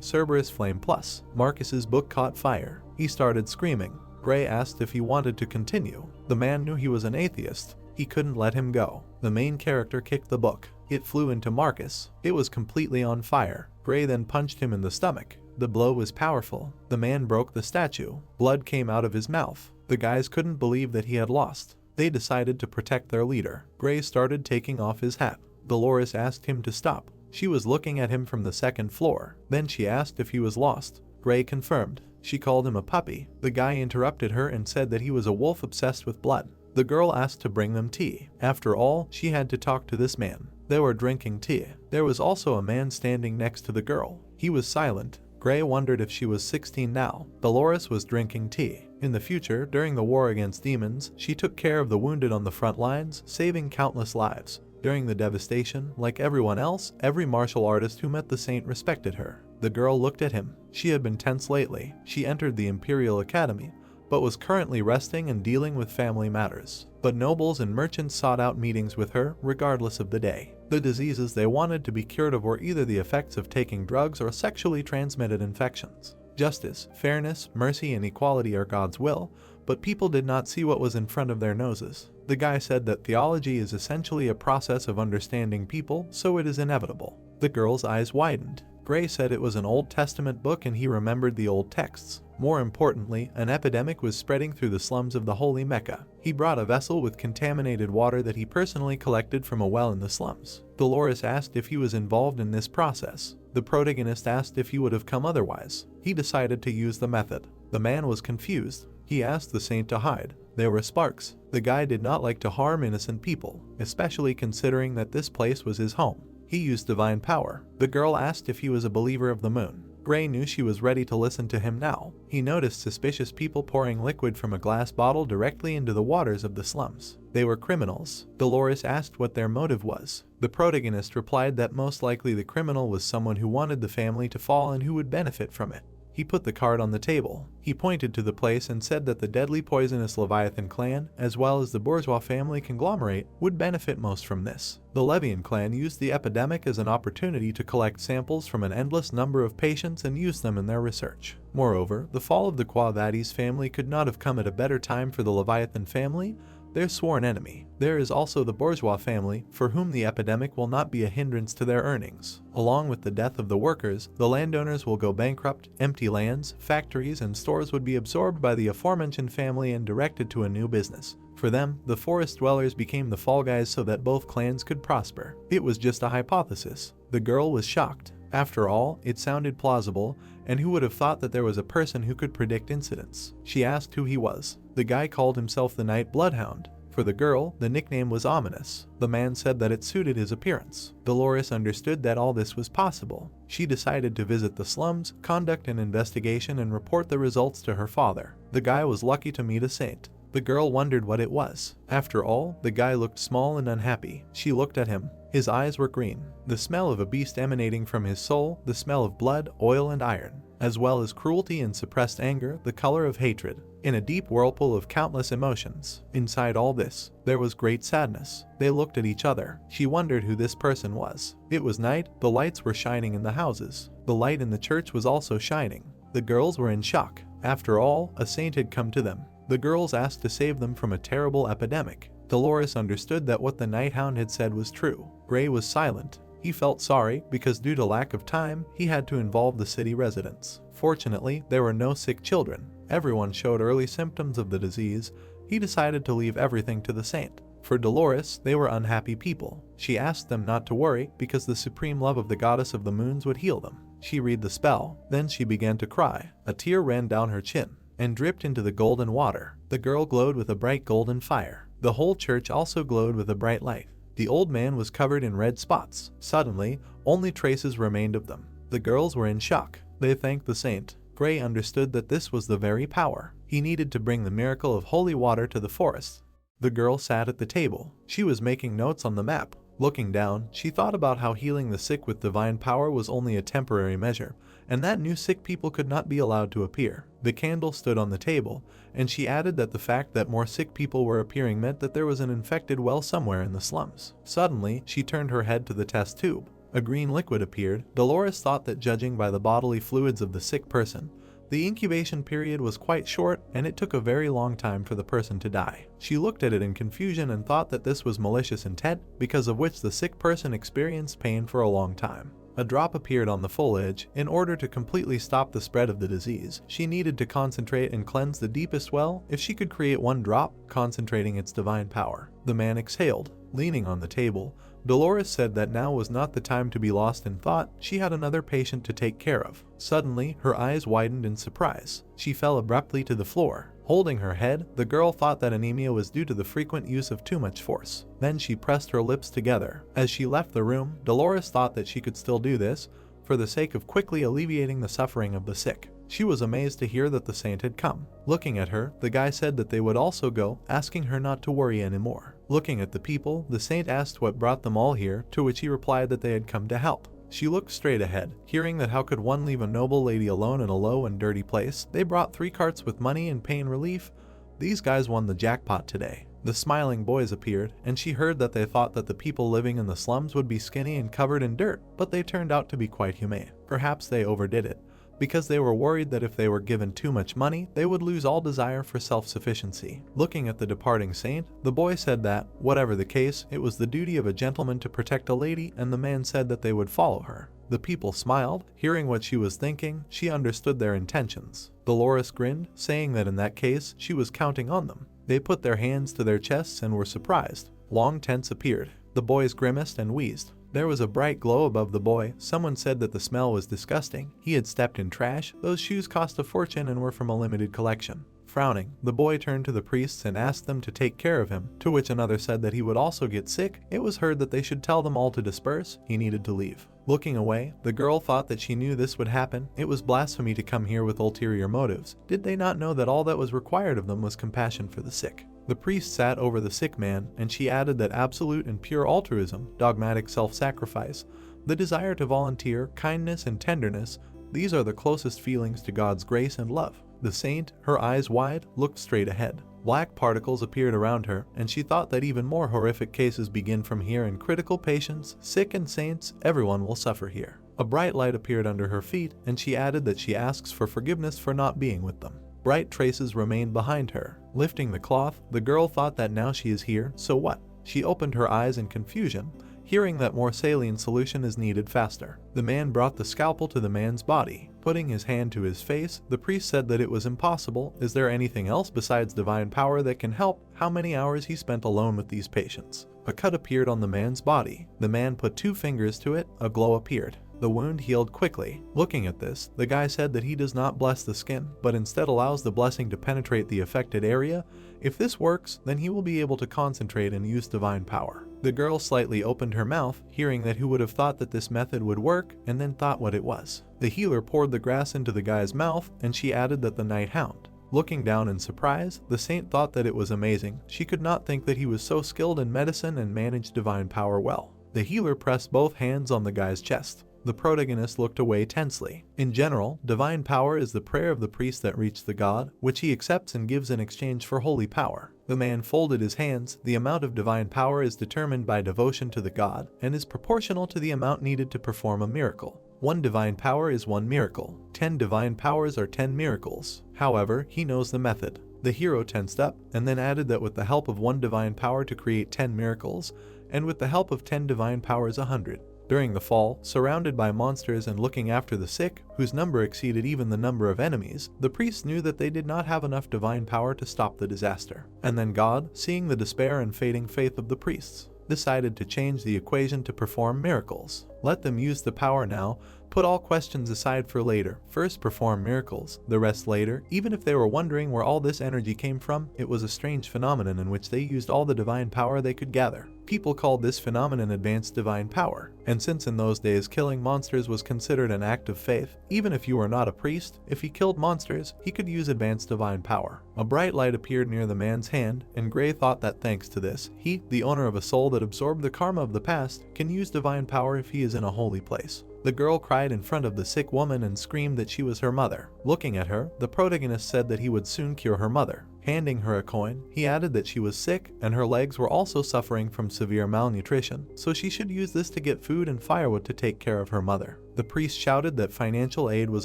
Cerberus Flame Plus. Marcus's book caught fire. He started screaming. Gray asked if he wanted to continue. The man knew he was an atheist. He couldn't let him go. The main character kicked the book. It flew into Marcus. It was completely on fire. Gray then punched him in the stomach. The blow was powerful. The man broke the statue. Blood came out of his mouth. The guys couldn't believe that he had lost. They decided to protect their leader. Gray started taking off his hat. Dolores asked him to stop. She was looking at him from the 2nd floor. Then she asked if he was lost. Gray confirmed. She called him a puppy. The guy interrupted her and said that he was a wolf obsessed with blood. The girl asked to bring them tea. After all, she had to talk to this man. They were drinking tea. There was also a man standing next to the girl. He was silent. Gray wondered if she was 16 now. Dolores was drinking tea. In the future, during the war against demons, she took care of the wounded on the front lines, saving countless lives. During the devastation, like everyone else, every martial artist who met the saint respected her. The girl looked at him. She had been tense lately. She entered the Imperial Academy, but was currently resting and dealing with family matters. But nobles and merchants sought out meetings with her, regardless of the day. The diseases they wanted to be cured of were either the effects of taking drugs or sexually transmitted infections. Justice, fairness, mercy, and equality are God's will, but people did not see what was in front of their noses. The guy said that theology is essentially a process of understanding people, so it is inevitable. The girl's eyes widened. Gray said it was an Old Testament book and he remembered the old texts. More importantly, an epidemic was spreading through the slums of the holy Mecca. He brought a vessel with contaminated water that he personally collected from a well in the slums. Dolores asked if he was involved in this process. The protagonist asked if he would have come otherwise. He decided to use the method. The man was confused. He asked the saint to hide. There were sparks. The guy did not like to harm innocent people, especially considering that this place was his home. He used divine power. The girl asked if he was a believer of the moon. Gray knew she was ready to listen to him now. He noticed suspicious people pouring liquid from a glass bottle directly into the waters of the slums. They were criminals. Dolores asked what their motive was. The protagonist replied that most likely the criminal was someone who wanted the family to fall and who would benefit from it. He put the card on the table. He pointed to the place and said that the deadly poisonous Leviathan clan, as well as the bourgeois family conglomerate, would benefit most from this. The Levian clan used the epidemic as an opportunity to collect samples from an endless number of patients and use them in their research. Moreover, the fall of the Quavades family could not have come at a better time for the Leviathan family, their sworn enemy. There is also the bourgeois family, for whom the epidemic will not be a hindrance to their earnings. Along with the death of the workers, the landowners will go bankrupt, empty lands, factories, and stores would be absorbed by the aforementioned family and directed to a new business. For them, the forest dwellers became the fall guys so that both clans could prosper. It was just a hypothesis. The girl was shocked. After all, it sounded plausible, and who would have thought that there was a person who could predict incidents? She asked who he was. The guy called himself the Night Bloodhound. For the girl, the nickname was ominous. The man said that it suited his appearance. Dolores understood that all this was possible. She decided to visit the slums, conduct an investigation, and report the results to her father. The guy was lucky to meet a saint. The girl wondered what it was. After all, the guy looked small and unhappy. She looked at him. His eyes were green, the smell of a beast emanating from his soul, the smell of blood, oil, and iron, as well as cruelty and suppressed anger, the color of hatred, in a deep whirlpool of countless emotions. Inside all this, there was great sadness. They looked at each other. She wondered who this person was. It was night, the lights were shining in the houses. The light in the church was also shining. The girls were in shock. After all, a saint had come to them. The girls asked to save them from a terrible epidemic. Dolores understood that what the Night Hound had said was true. Gray was silent. He felt sorry because due to lack of time, he had to involve the city residents. Fortunately, there were no sick children. Everyone showed early symptoms of the disease. He decided to leave everything to the saint. For Dolores, they were unhappy people. She asked them not to worry because the supreme love of the goddess of the moons would heal them. She read the spell. Then she began to cry. A tear ran down her chin and dripped into the golden water. The girl glowed with a bright golden fire. The whole church also glowed with a bright light. The old man was covered in red spots. Suddenly, only traces remained of them. The girls were in shock. They thanked the saint. Gray understood that this was the very power. He needed to bring the miracle of holy water to the forest. The girl sat at the table. She was making notes on the map. Looking down, she thought about how healing the sick with divine power was only a temporary measure, and that new sick people could not be allowed to appear. The candle stood on the table, and she added that the fact that more sick people were appearing meant that there was an infected well somewhere in the slums. Suddenly, she turned her head to the test tube. A green liquid appeared. Dolores thought that judging by the bodily fluids of the sick person, the incubation period was quite short, and it took a very long time for the person to die. She looked at it in confusion and thought that this was malicious intent, because of which the sick person experienced pain for a long time. A drop appeared on the foliage. In order to completely stop the spread of the disease, she needed to concentrate and cleanse the deepest well. If she could create one drop, concentrating its divine power. The man exhaled. Leaning on the table, Dolores said that now was not the time to be lost in thought. She had another patient to take care of. Suddenly, her eyes widened in surprise. She fell abruptly to the floor. Holding her head, the girl thought that anemia was due to the frequent use of too much force. Then she pressed her lips together. As she left the room, Dolores thought that she could still do this, for the sake of quickly alleviating the suffering of the sick. She was amazed to hear that the saint had come. Looking at her, the guy said that they would also go, asking her not to worry anymore. Looking at the people, the saint asked what brought them all here, to which he replied that they had come to help. She looked straight ahead, hearing that how could one leave a noble lady alone in a low and dirty place. They brought 3 carts with money and pain relief. These guys won the jackpot today. The smiling boys appeared, and she heard that they thought that the people living in the slums would be skinny and covered in dirt, but they turned out to be quite humane. Perhaps they overdid it, because they were worried that if they were given too much money, they would lose all desire for self-sufficiency. Looking at the departing saint, the boy said that, whatever the case, it was the duty of a gentleman to protect a lady, and the man said that they would follow her. The people smiled. Hearing what she was thinking, she understood their intentions. Dolores grinned, saying that in that case, she was counting on them. They put their hands to their chests and were surprised. Long tents appeared. The boys grimaced and wheezed. There was a bright glow above the boy. Someone said that the smell was disgusting. He had stepped in trash. Those shoes cost a fortune and were from a limited collection. Frowning, the boy turned to the priests and asked them to take care of him, to which another said that he would also get sick. It was heard that they should tell them all to disperse. He needed to leave. Looking away, the girl thought that she knew this would happen. It was blasphemy to come here with ulterior motives. Did they not know that all that was required of them was compassion for the sick? The priest sat over the sick man, and she added that absolute and pure altruism, dogmatic self-sacrifice, the desire to volunteer, kindness and tenderness, these are the closest feelings to God's grace and love. The saint, her eyes wide, looked straight ahead. Black particles appeared around her, and she thought that even more horrific cases begin from here, and critical patients, sick and saints, everyone will suffer here. A bright light appeared under her feet, and she added that she asks for forgiveness for not being with them. Bright traces remained behind her. Lifting the cloth, the girl thought that now she is here, so what? She opened her eyes in confusion, hearing that more saline solution is needed faster. The man brought the scalpel to the man's body. Putting his hand to his face, the priest said that it was impossible. Is there anything else besides divine power that can help? How many hours he spent alone with these patients. A cut appeared on the man's body. The man put 2 fingers to it, a glow appeared. The wound healed quickly. Looking at this, the guy said that he does not bless the skin, but instead allows the blessing to penetrate the affected area. If this works, then he will be able to concentrate and use divine power. The girl slightly opened her mouth, hearing that who would have thought that this method would work, and then thought what it was. The healer poured the grass into the guy's mouth, and she added that the night hound. Looking down in surprise, the saint thought that it was amazing. She could not think that he was so skilled in medicine and managed divine power well. The healer pressed both hands on the guy's chest. The protagonist looked away tensely. In general, divine power is the prayer of the priest that reached the god, which he accepts and gives in exchange for holy power. The man folded his hands. The amount of divine power is determined by devotion to the god, and is proportional to the amount needed to perform a miracle. 1 divine power is 1 miracle. 10 divine powers are 10 miracles. However, he knows the method. The hero tensed up, and then added that with the help of 1 divine power to create 10 miracles, and with the help of 10 divine powers 100. During the fall, surrounded by monsters and looking after the sick, whose number exceeded even the number of enemies, the priests knew that they did not have enough divine power to stop the disaster. And then God, seeing the despair and fading faith of the priests, decided to change the equation to perform miracles. Let them use the power now. Put all questions aside for later. First perform miracles, the rest later. Even if they were wondering where all this energy came from, it was a strange phenomenon in which they used all the divine power they could gather. People called this phenomenon advanced divine power, and since in those days killing monsters was considered an act of faith, even if you were not a priest, if he killed monsters, he could use advanced divine power. A bright light appeared near the man's hand, and Gray thought that thanks to this, he, the owner of a soul that absorbed the karma of the past, can use divine power if he is in a holy place. The girl cried in front of the sick woman and screamed that she was her mother. Looking at her, the protagonist said that he would soon cure her mother. Handing her a coin, he added that she was sick and her legs were also suffering from severe malnutrition, so she should use this to get food and firewood to take care of her mother. The priest shouted that financial aid was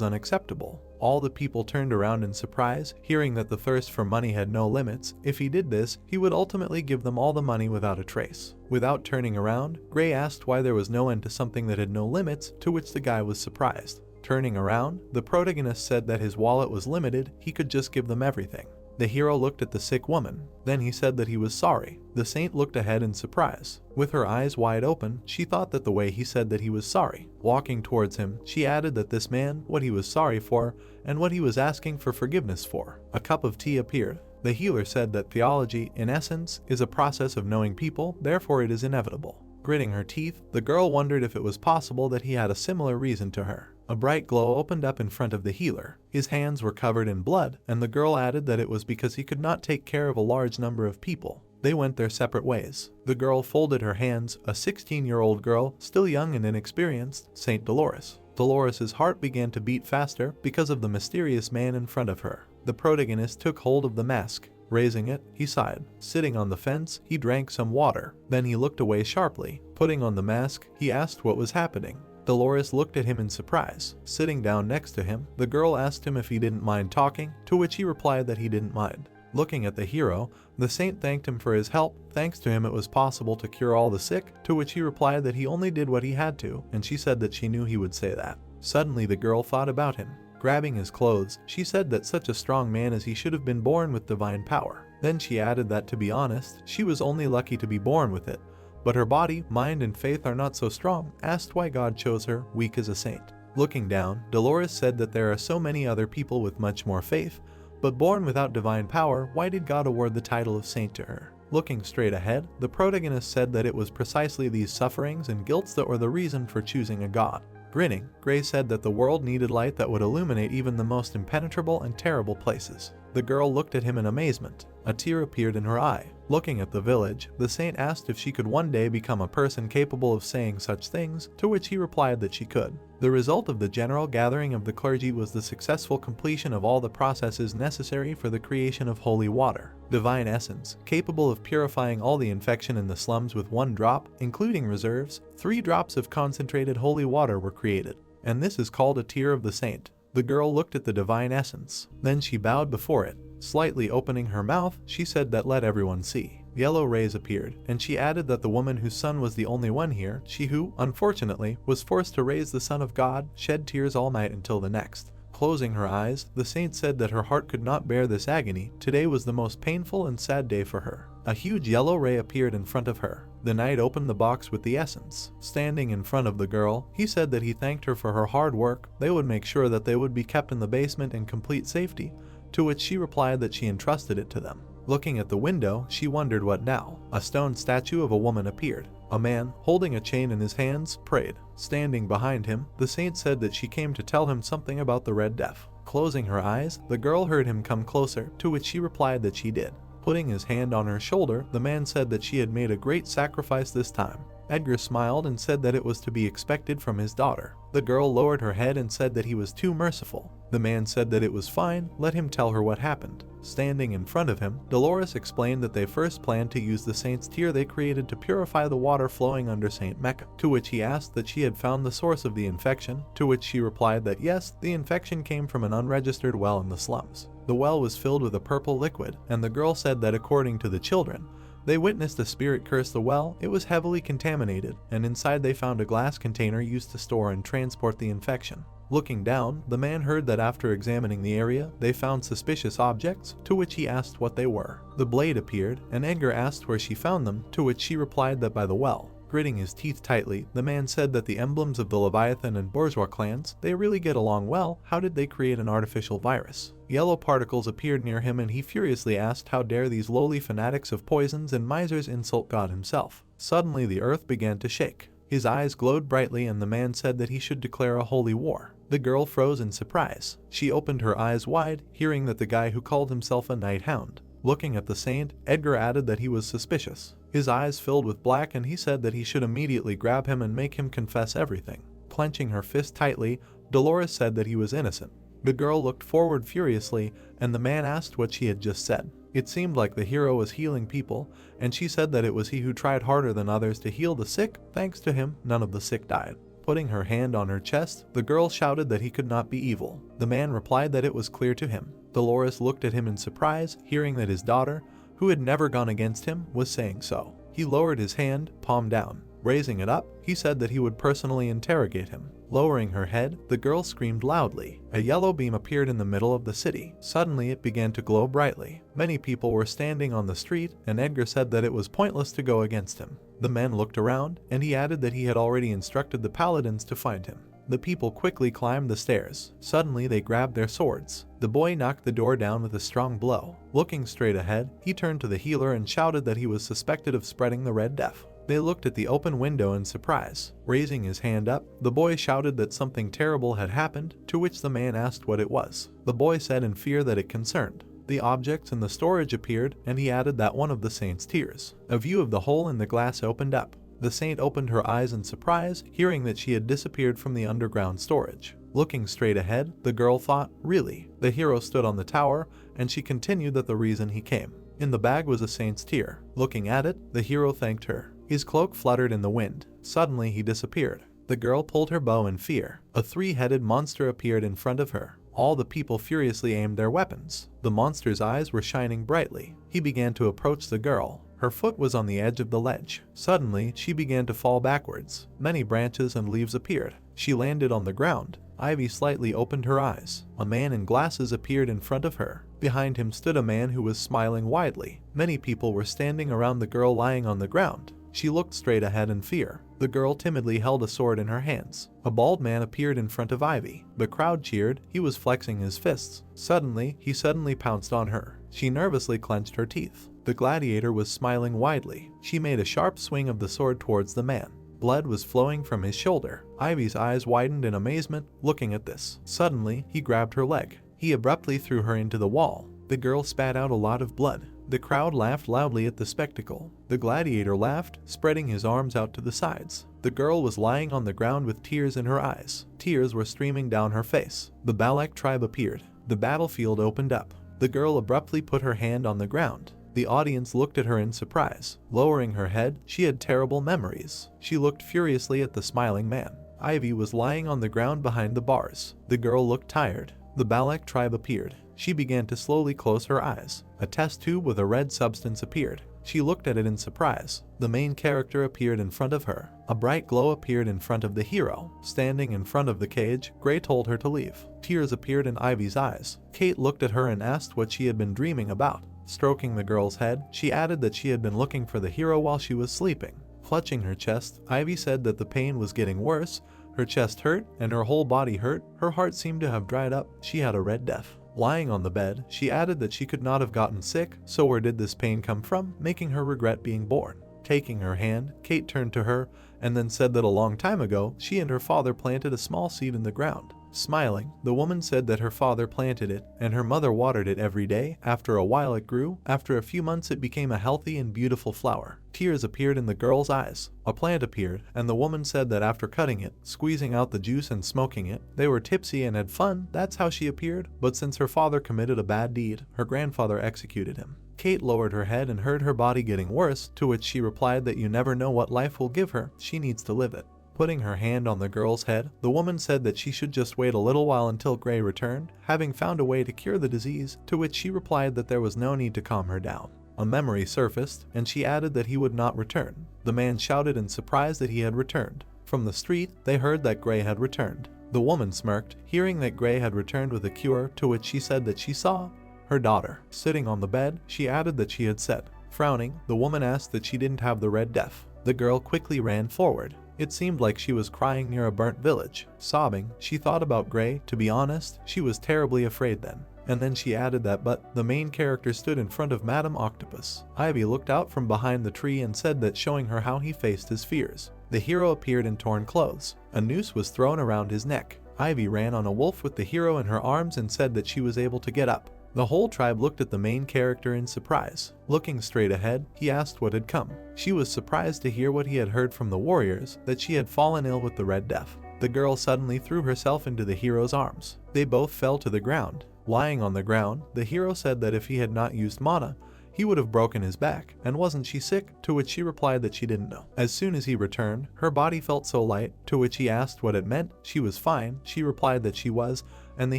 unacceptable. All the people turned around in surprise, hearing that the thirst for money had no limits. If he did this, he would ultimately give them all the money without a trace. Without turning around, Gray asked why there was no end to something that had no limits, to which the guy was surprised. Turning around, the protagonist said that his wallet was limited, he could just give them everything. The hero looked at the sick woman. Then he said that he was sorry. The saint looked ahead in surprise. With her eyes wide open, she thought that the way he said that he was sorry. Walking towards him, she added that this man, what he was sorry for, and what he was asking for forgiveness for. A cup of tea appeared. The healer said that theology, in essence, is a process of knowing people, therefore it is inevitable. Gritting her teeth, the girl wondered if it was possible that he had a similar reason to her. A bright glow opened up in front of the healer. His hands were covered in blood, and the girl added that it was because he could not take care of a large number of people. They went their separate ways. The girl folded her hands, a 16-year-old girl, still young and inexperienced, Saint Dolores. Dolores's heart began to beat faster because of the mysterious man in front of her. The protagonist took hold of the mask. Raising it, he sighed. Sitting on the fence, he drank some water. Then he looked away sharply. Putting on the mask, he asked what was happening. Dolores looked at him in surprise. Sitting down next to him, the girl asked him if he didn't mind talking, to which he replied that he didn't mind. Looking at the hero, the saint thanked him for his help. Thanks to him it was possible to cure all the sick, to which he replied that he only did what he had to, and she said that she knew he would say that. Suddenly the girl thought about him. Grabbing his clothes, she said that such a strong man as he should have been born with divine power. Then she added that to be honest, she was only lucky to be born with it. But her body, mind, and faith are not so strong, asked why God chose her, weak as a saint. Looking down, Dolores said that there are so many other people with much more faith, but born without divine power, why did God award the title of saint to her? Looking straight ahead, the protagonist said that it was precisely these sufferings and guilts that were the reason for choosing a god. Grinning, Gray said that the world needed light that would illuminate even the most impenetrable and terrible places. The girl looked at him in amazement. A tear appeared in her eye. Looking at the village, the saint asked if she could one day become a person capable of saying such things, to which he replied that she could. The result of the general gathering of the clergy was the successful completion of all the processes necessary for the creation of holy water. Divine essence, capable of purifying all the infection in the slums with 1 drop, including reserves. 3 drops of concentrated holy water were created, and this is called a tear of the saint. The girl looked at the divine essence. Then she bowed before it. Slightly opening her mouth, she said that let everyone see. Yellow rays appeared, and she added that the woman whose son was the only one here, she who, unfortunately, was forced to raise the Son of God, shed tears all night until the next. Closing her eyes, the saint said that her heart could not bear this agony. Today was the most painful and sad day for her. A huge yellow ray appeared in front of her. The knight opened the box with the essence. Standing in front of the girl, he said that he thanked her for her hard work. They would make sure that they would be kept in the basement in complete safety, to which she replied that she entrusted it to them. Looking at the window, she wondered what now. A stone statue of a woman appeared. A man, holding a chain in his hands, prayed. Standing behind him, the saint said that she came to tell him something about the Red Death. Closing her eyes, the girl heard him come closer, to which she replied that she did. Putting his hand on her shoulder, the man said that she had made a great sacrifice this time. Edgar smiled and said that it was to be expected from his daughter. The girl lowered her head and said that he was too merciful. The man said that it was fine, let him tell her what happened. Standing in front of him, Dolores explained that they first planned to use the saint's tear they created to purify the water flowing under Saint Mecca, to which he asked that she had found the source of the infection, to which she replied that yes, the infection came from an unregistered well in the slums. The well was filled with a purple liquid, and the girl said that according to the children, they witnessed a spirit curse the well. It was heavily contaminated, and inside they found a glass container used to store and transport the infection. Looking down, the man heard that after examining the area, they found suspicious objects, to which he asked what they were. The blade appeared, and Edgar asked where she found them, to which she replied that by the well. Gritting his teeth tightly, the man said that the emblems of the Leviathan and Bourgeois clans, they really get along well. How did they create an artificial virus? Yellow particles appeared near him, and he furiously asked how dare these lowly fanatics of poisons and misers insult God himself. Suddenly the earth began to shake. His eyes glowed brightly, and the man said that he should declare a holy war. The girl froze in surprise. She opened her eyes wide, hearing that the guy who called himself a night hound. Looking at the saint, Edgar added that he was suspicious. His eyes filled with black, and he said that he should immediately grab him and make him confess everything. Clenching her fist tightly, Dolores said that he was innocent. The girl looked forward furiously, and the man asked what she had just said. It seemed like the hero was healing people, and she said that it was he who tried harder than others to heal the sick. Thanks to him, none of the sick died. Putting her hand on her chest, the girl shouted that he could not be evil. The man replied that it was clear to him. Dolores looked at him in surprise, hearing that his daughter, who had never gone against him, was saying so. He lowered his hand, palm down. Raising it up, he said that he would personally interrogate him. Lowering her head, the girl screamed loudly. A yellow beam appeared in the middle of the city. Suddenly it began to glow brightly. Many people were standing on the street, and Edgar said that it was pointless to go against him. The men looked around, and he added that he had already instructed the paladins to find him. The people quickly climbed the stairs. Suddenly they grabbed their swords. The boy knocked the door down with a strong blow. Looking straight ahead, he turned to the healer and shouted that he was suspected of spreading the Red Death. They looked at the open window in surprise. Raising his hand up, the boy shouted that something terrible had happened, to which the man asked what it was. The boy said in fear that it concerned. The objects in the storage appeared, and he added that one of the saint's tears. A view of the hole in the glass opened up. The saint opened her eyes in surprise, hearing that she had disappeared from the underground storage. Looking straight ahead, the girl thought, really? The hero stood on the tower, and she continued that the reason he came. In the bag was a saint's tear. Looking at it, the hero thanked her. His cloak fluttered in the wind. Suddenly he disappeared. The girl pulled her bow in fear. A three-headed monster appeared in front of her. All the people furiously aimed their weapons. The monster's eyes were shining brightly. He began to approach the girl. Her foot was on the edge of the ledge. Suddenly, she began to fall backwards. Many branches and leaves appeared. She landed on the ground. Ivy slightly opened her eyes. A man in glasses appeared in front of her. Behind him stood a man who was smiling widely. Many people were standing around the girl lying on the ground. She looked straight ahead in fear. The girl timidly held a sword in her hands. A bald man appeared in front of Ivy. The crowd cheered. He was flexing his fists. Suddenly, he pounced on her. She nervously clenched her teeth. The gladiator was smiling widely. She made a sharp swing of the sword towards the man. Blood was flowing from his shoulder. Ivy's eyes widened in amazement, looking at this. Suddenly, he grabbed her leg. He abruptly threw her into the wall. The girl spat out a lot of blood. The crowd laughed loudly at the spectacle. The gladiator laughed, spreading his arms out to the sides. The girl was lying on the ground with tears in her eyes. Tears were streaming down her face. The Balak tribe appeared. The battlefield opened up. The girl abruptly put her hand on the ground. The audience looked at her in surprise. Lowering her head, she had terrible memories. She looked furiously at the smiling man. Ivy was lying on the ground behind the bars. The girl looked tired. The Balak tribe appeared. She began to slowly close her eyes. A test tube with a red substance appeared. She looked at it in surprise. The main character appeared in front of her. A bright glow appeared in front of the hero. Standing in front of the cage, Gray told her to leave. Tears appeared in Ivy's eyes. Kate looked at her and asked what she had been dreaming about. Stroking the girl's head, she added that she had been looking for the hero while she was sleeping. Clutching her chest, Ivy said that the pain was getting worse. Her chest hurt, and her whole body hurt. Her heart seemed to have dried up. She had a red death. Lying on the bed, she added that she could not have gotten sick, so where did this pain come from, making her regret being born. Taking her hand, Kate turned to her, and then said that a long time ago, she and her father planted a small seed in the ground. Smiling, the woman said that her father planted it, and her mother watered it every day. After a while it grew. After a few months it became a healthy and beautiful flower. Tears appeared in the girl's eyes. A plant appeared, and the woman said that after cutting it, squeezing out the juice and smoking it, they were tipsy and had fun. That's how she appeared. But since her father committed a bad deed, her grandfather executed him. Kate lowered her head and heard her body getting worse, to which she replied that you never know what life will give her. She needs to live it. Putting her hand on the girl's head, the woman said that she should just wait a little while until Gray returned, having found a way to cure the disease, to which she replied that there was no need to calm her down. A memory surfaced, and she added that he would not return. The man shouted in surprise that he had returned. From the street, they heard that Gray had returned. The woman smirked, hearing that Gray had returned with a cure, to which she said that she saw her daughter. Sitting on the bed, she added that she had said. Frowning, the woman asked that she didn't have the red death. The girl quickly ran forward. It seemed like she was crying near a burnt village. Sobbing, she thought about Gray. To be honest, she was terribly afraid then. And then she added that but the main character stood in front of Madame Octopus. Ivy looked out from behind the tree and said that, showing her how he faced his fears. The hero appeared in torn clothes. A noose was thrown around his neck. Ivy ran on a wolf with the hero in her arms and said that she was able to get up. The whole tribe looked at the main character in surprise. Looking straight ahead, he asked what had come. She was surprised to hear what he had heard from the warriors, that she had fallen ill with the Red Death. The girl suddenly threw herself into the hero's arms. They both fell to the ground. Lying on the ground, the hero said that if he had not used mana, he would have broken his back, and wasn't she sick? To which she replied that she didn't know. As soon as he returned, her body felt so light, to which he asked what it meant. She was fine. She replied that she was, and the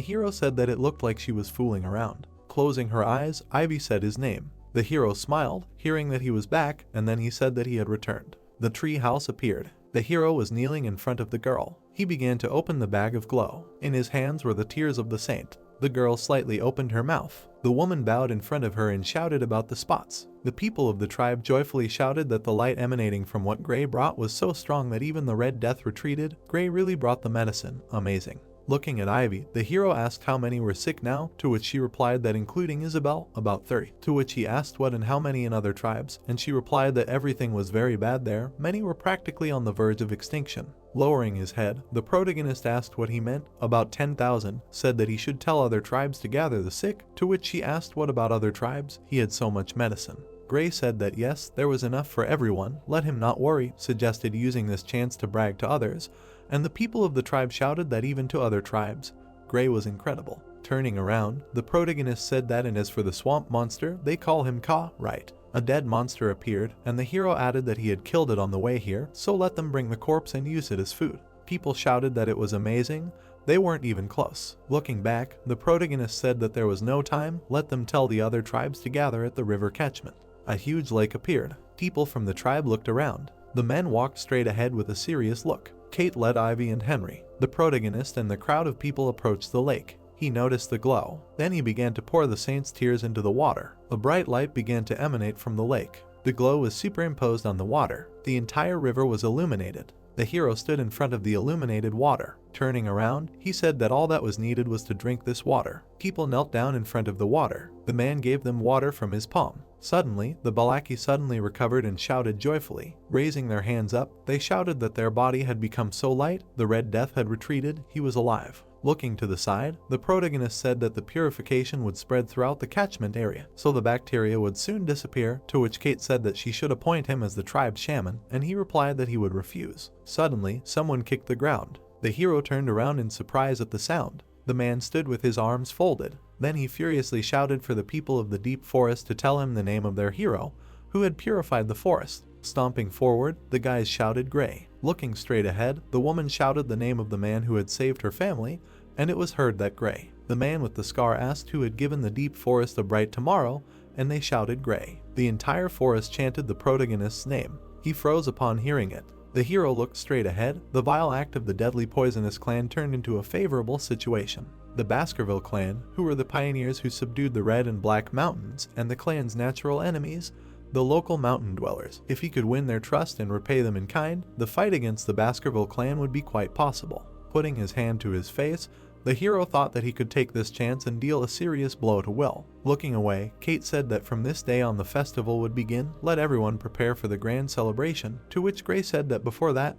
hero said that it looked like she was fooling around. Closing her eyes, Ivy said his name. The hero smiled, hearing that he was back, and then he said that he had returned. The tree house appeared. The hero was kneeling in front of the girl. He began to open the bag of glow. In his hands were the tears of the saint. The girl slightly opened her mouth. The woman bowed in front of her and shouted about the spots. The people of the tribe joyfully shouted that the light emanating from what Gray brought was so strong that even the Red Death retreated. Gray really brought the medicine. Amazing. Looking at Ivy, the hero asked how many were sick now, to which she replied that including Isabel, about 30. To which he asked what and how many in other tribes, and she replied that everything was very bad there. Many were practically on the verge of extinction. Lowering his head, the protagonist asked what he meant. About 10,000, said that he should tell other tribes to gather the sick, to which she asked what about other tribes. He had so much medicine. Gray said that yes, there was enough for everyone, let him not worry, suggested using this chance to brag to others, and the people of the tribe shouted that even to other tribes. Gray was incredible. Turning around, the protagonist said that, and as for the swamp monster, they call him Ka, right? A dead monster appeared, and the hero added that he had killed it on the way here, so let them bring the corpse and use it as food. People shouted that it was amazing. They weren't even close. Looking back, the protagonist said that there was no time, let them tell the other tribes to gather at the river catchment. A huge lake appeared. People from the tribe looked around. The men walked straight ahead with a serious look. Kate led Ivy and Henry. The protagonist and the crowd of people approached the lake. He noticed the glow. Then he began to pour the saint's tears into the water. A bright light began to emanate from the lake. The glow was superimposed on the water. The entire river was illuminated. The hero stood in front of the illuminated water. Turning around, he said that all that was needed was to drink this water. People knelt down in front of the water. The man gave them water from his palm. Suddenly, the Balaki suddenly recovered and shouted joyfully. Raising their hands up, they shouted that their body had become so light, the Red Death had retreated, he was alive. Looking to the side, the protagonist said that the purification would spread throughout the catchment area, so the bacteria would soon disappear, to which Kate said that she should appoint him as the tribe's shaman, and he replied that he would refuse. Suddenly, someone kicked the ground. The hero turned around in surprise at the sound. The man stood with his arms folded. Then he furiously shouted for the people of the deep forest to tell him the name of their hero, who had purified the forest. Stomping forward, the guys shouted Gray. Looking straight ahead, the woman shouted the name of the man who had saved her family, and it was heard that Gray, the man with the scar, asked who had given the deep forest a bright tomorrow, and they shouted Gray. The entire forest chanted the protagonist's name. He froze upon hearing it. The hero looked straight ahead. The vile act of the deadly poisonous clan turned into a favorable situation. The Baskerville clan, who were the pioneers who subdued the Red and Black Mountains, and the clan's natural enemies, the local mountain dwellers. If he could win their trust and repay them in kind, the fight against the Baskerville clan would be quite possible. Putting his hand to his face, the hero thought that he could take this chance and deal a serious blow to Will. Looking away, Kate said that from this day on the festival would begin. Let everyone prepare for the grand celebration, to which Gray said that before that,